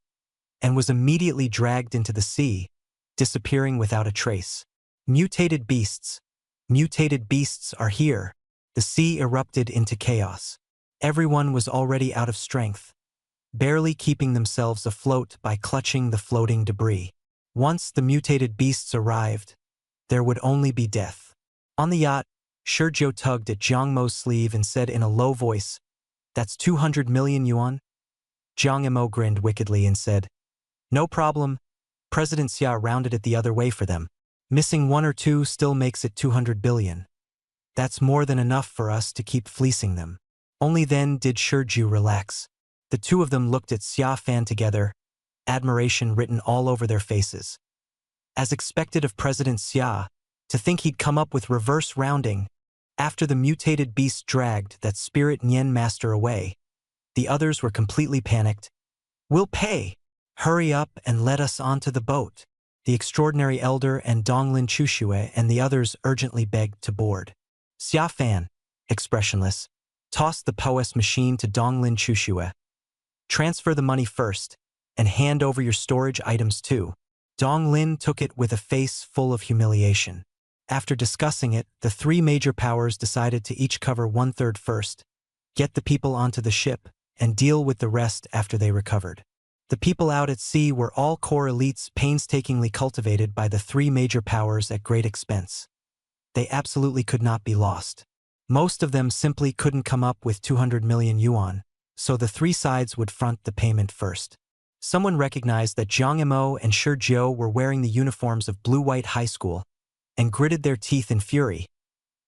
and was immediately dragged into the sea, disappearing without a trace. Mutated beasts. Mutated beasts are here. The sea erupted into chaos. Everyone was already out of strength, barely keeping themselves afloat by clutching the floating debris. Once the mutated beasts arrived, there would only be death. On the yacht, Shurjo tugged at Jiang Mo's sleeve and said in a low voice, "That's 200 million yuan?" Jiang Mo grinned wickedly and said, "No problem." President Xia rounded it the other way for them. "Missing one or two still makes it 200 billion. That's more than enough for us to keep fleecing them." Only then did Shurju relax. The two of them looked at Xia Fan together, admiration written all over their faces. As expected of President Xia, to think he'd come up with reverse rounding. After the mutated beast dragged that spirit Nian master away, the others were completely panicked. "We'll pay! Hurry up and let us onto the boat." The extraordinary elder and Donglin Chushue and the others urgently begged to board. Xia Fan, expressionless, tossed the POS machine to Donglin Chushue. "Transfer the money first, and hand over your storage items too." Donglin took it with a face full of humiliation. After discussing it, the three major powers decided to each cover 1/3 first, get the people onto the ship, and deal with the rest after they recovered. The people out at sea were all core elites painstakingly cultivated by the three major powers at great expense. They absolutely could not be lost. Most of them simply couldn't come up with 200 million yuan, so the three sides would front the payment first. Someone recognized that Jiang Mo and Shurjo were wearing the uniforms of Blue-White High School and gritted their teeth in fury.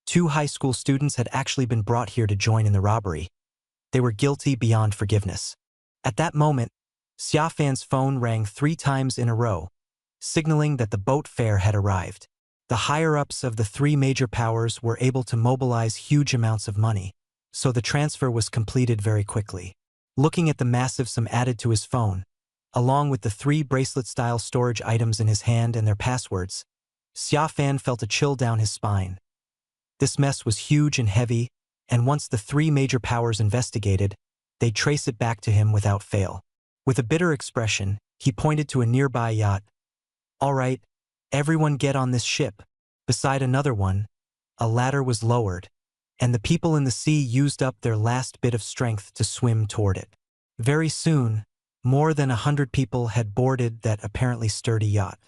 Two high school students had actually been brought here to join in the robbery. They were guilty beyond forgiveness. At that moment, Xia Fan's phone rang 3 times in a row, signaling that the boat fare had arrived. The higher-ups of the three major powers were able to mobilize huge amounts of money, so the transfer was completed very quickly. Looking at the massive sum added to his phone, along with the 3 bracelet-style storage items in his hand and their passwords, Xia Fan felt a chill down his spine. This mess was huge and heavy, and once the three major powers investigated, they'd trace it back to him without fail. With a bitter expression, he pointed to a nearby yacht. "All right, everyone get on this ship." Beside another one, a ladder was lowered, and the people in the sea used up their last bit of strength to swim toward it. Very soon, more than 100 people had boarded that apparently sturdy yacht.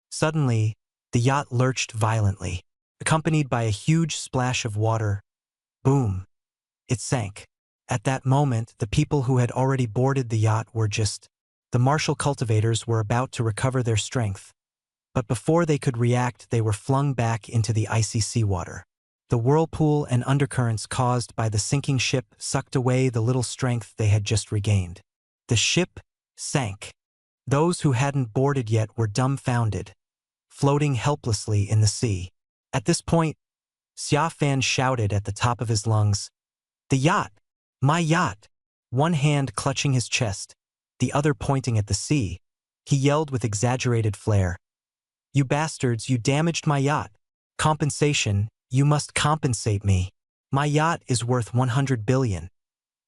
Suddenly, the yacht lurched violently, accompanied by a huge splash of water. Boom! It sank. At that moment, the people who had already boarded the yacht were just... The martial cultivators were about to recover their strength. But before they could react, they were flung back into the icy seawater. The whirlpool and undercurrents caused by the sinking ship sucked away the little strength they had just regained. The ship sank. Those who hadn't boarded yet were dumbfounded, floating helplessly in the sea. At this point, Xia Fan shouted at the top of his lungs, "The yacht! My yacht!" One hand clutching his chest, the other pointing at the sea, he yelled with exaggerated flair, "You bastards, you damaged my yacht! Compensation, you must compensate me! My yacht is worth 100 billion.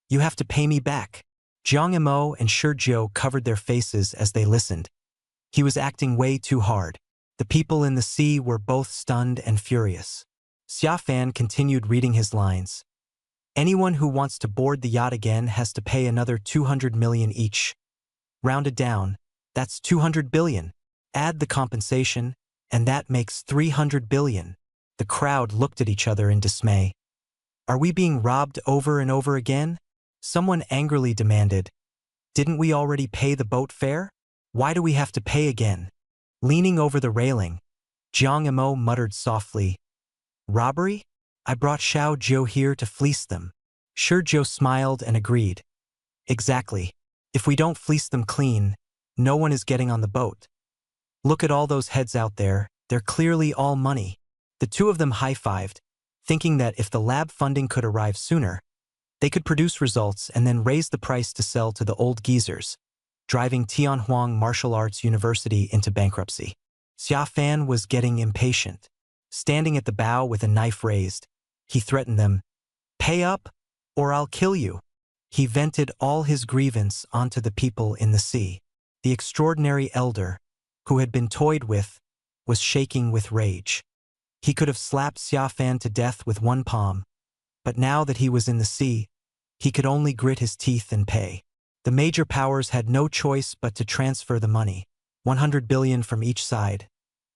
You have to pay me back." Jiang Mo and Shurjo covered their faces as they listened. He was acting way too hard. The people in the sea were both stunned and furious. Xia Fan continued reading his lines. "Anyone who wants to board the yacht again has to pay another 200 million each. Rounded down, that's 200 billion. Add the compensation, and that makes 300 billion. The crowd looked at each other in dismay. "Are we being robbed over and over again?" Someone angrily demanded. "Didn't we already pay the boat fare? Why do we have to pay again?" Leaning over the railing, Jiang Mo muttered softly, "Robbery? I brought Xiao Zhou here to fleece them." Shurjo smiled and agreed. "Exactly. If we don't fleece them clean, no one is getting on the boat. Look at all those heads out there, they're clearly all money." The two of them high-fived, thinking that if the lab funding could arrive sooner, they could produce results and then raise the price to sell to the old geezers, driving Tianhuang Martial Arts University into bankruptcy. Xia Fan was getting impatient. Standing at the bow with a knife raised, he threatened them, "Pay up, or I'll kill you." He vented all his grievance onto the people in the sea. The extraordinary elder, who had been toyed with, was shaking with rage. He could have slapped Xia Fan to death with one palm, but now that he was in the sea, He could only grit his teeth and pay. The major powers had no choice but to transfer the money, 100 billion from each side,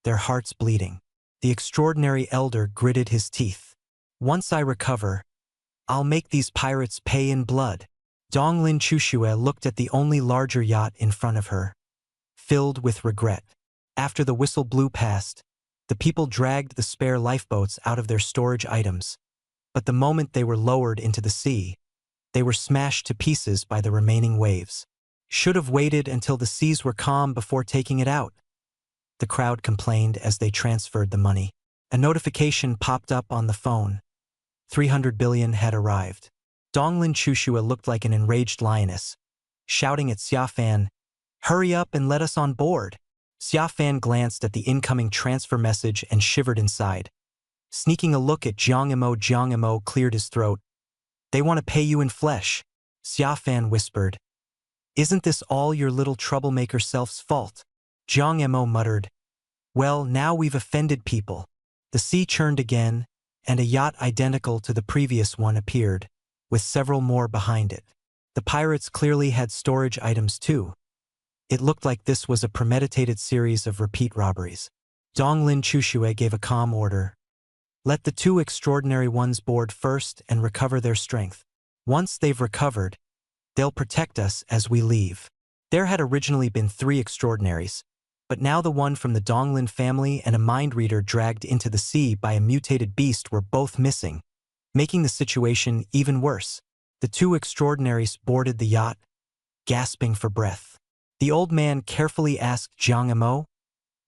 their hearts bleeding. The extraordinary elder gritted his teeth. Once I recover, I'll make these pirates pay in blood. Donglin Chushue looked at the only larger yacht in front of her, filled with regret. After the whistle blew past, the people dragged the spare lifeboats out of their storage items. But the moment they were lowered into the sea, they were smashed to pieces by the remaining waves. Should have waited until the seas were calm before taking it out, the crowd complained as they transferred the money. A notification popped up on the phone. 300 billion had arrived. Donglin Chushue looked like an enraged lioness, shouting at Xia Fan, "Hurry up and let us on board." Xia Fan glanced at the incoming transfer message and shivered inside. Sneaking a look at Jiang Imo cleared his throat. "They want to pay you in flesh," Xia Fan whispered. "Isn't this all your little troublemaker self's fault?" Jiang Imo muttered, "Well, now we've offended people." The sea churned again, and a yacht identical to the previous one appeared, with several more behind it. The pirates clearly had storage items too. It looked like this was a premeditated series of repeat robberies. Donglin Chushue gave a calm order. "Let the two extraordinary ones board first and recover their strength. Once they've recovered, they'll protect us as we leave." There had originally been 3 extraordinaries, but now the one from the Donglin family and a mind reader dragged into the sea by a mutated beast were both missing, making the situation even worse. The 2 extraordinaries boarded the yacht, gasping for breath. The old man carefully asked Jiang Imo,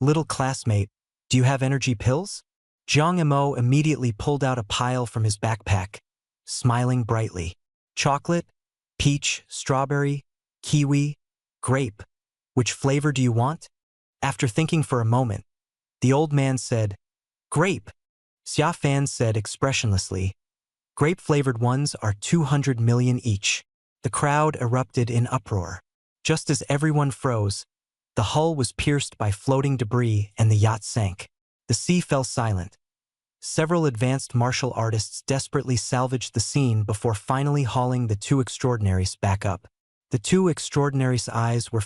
"Little classmate, do you have energy pills?" Jiang Imo immediately pulled out a pile from his backpack, smiling brightly. "Chocolate, peach, strawberry, kiwi, grape. Which flavor do you want?" After thinking for a moment, the old man said, "Grape." Xia Fan said expressionlessly, "Grape-flavored ones are 200 million each." The crowd erupted in uproar. Just as everyone froze, the hull was pierced by floating debris and the yacht sank. The sea fell silent. Several advanced martial artists desperately salvaged the scene before finally hauling the 2 extraordinaries back up. The 2 extraordinaries' eyes were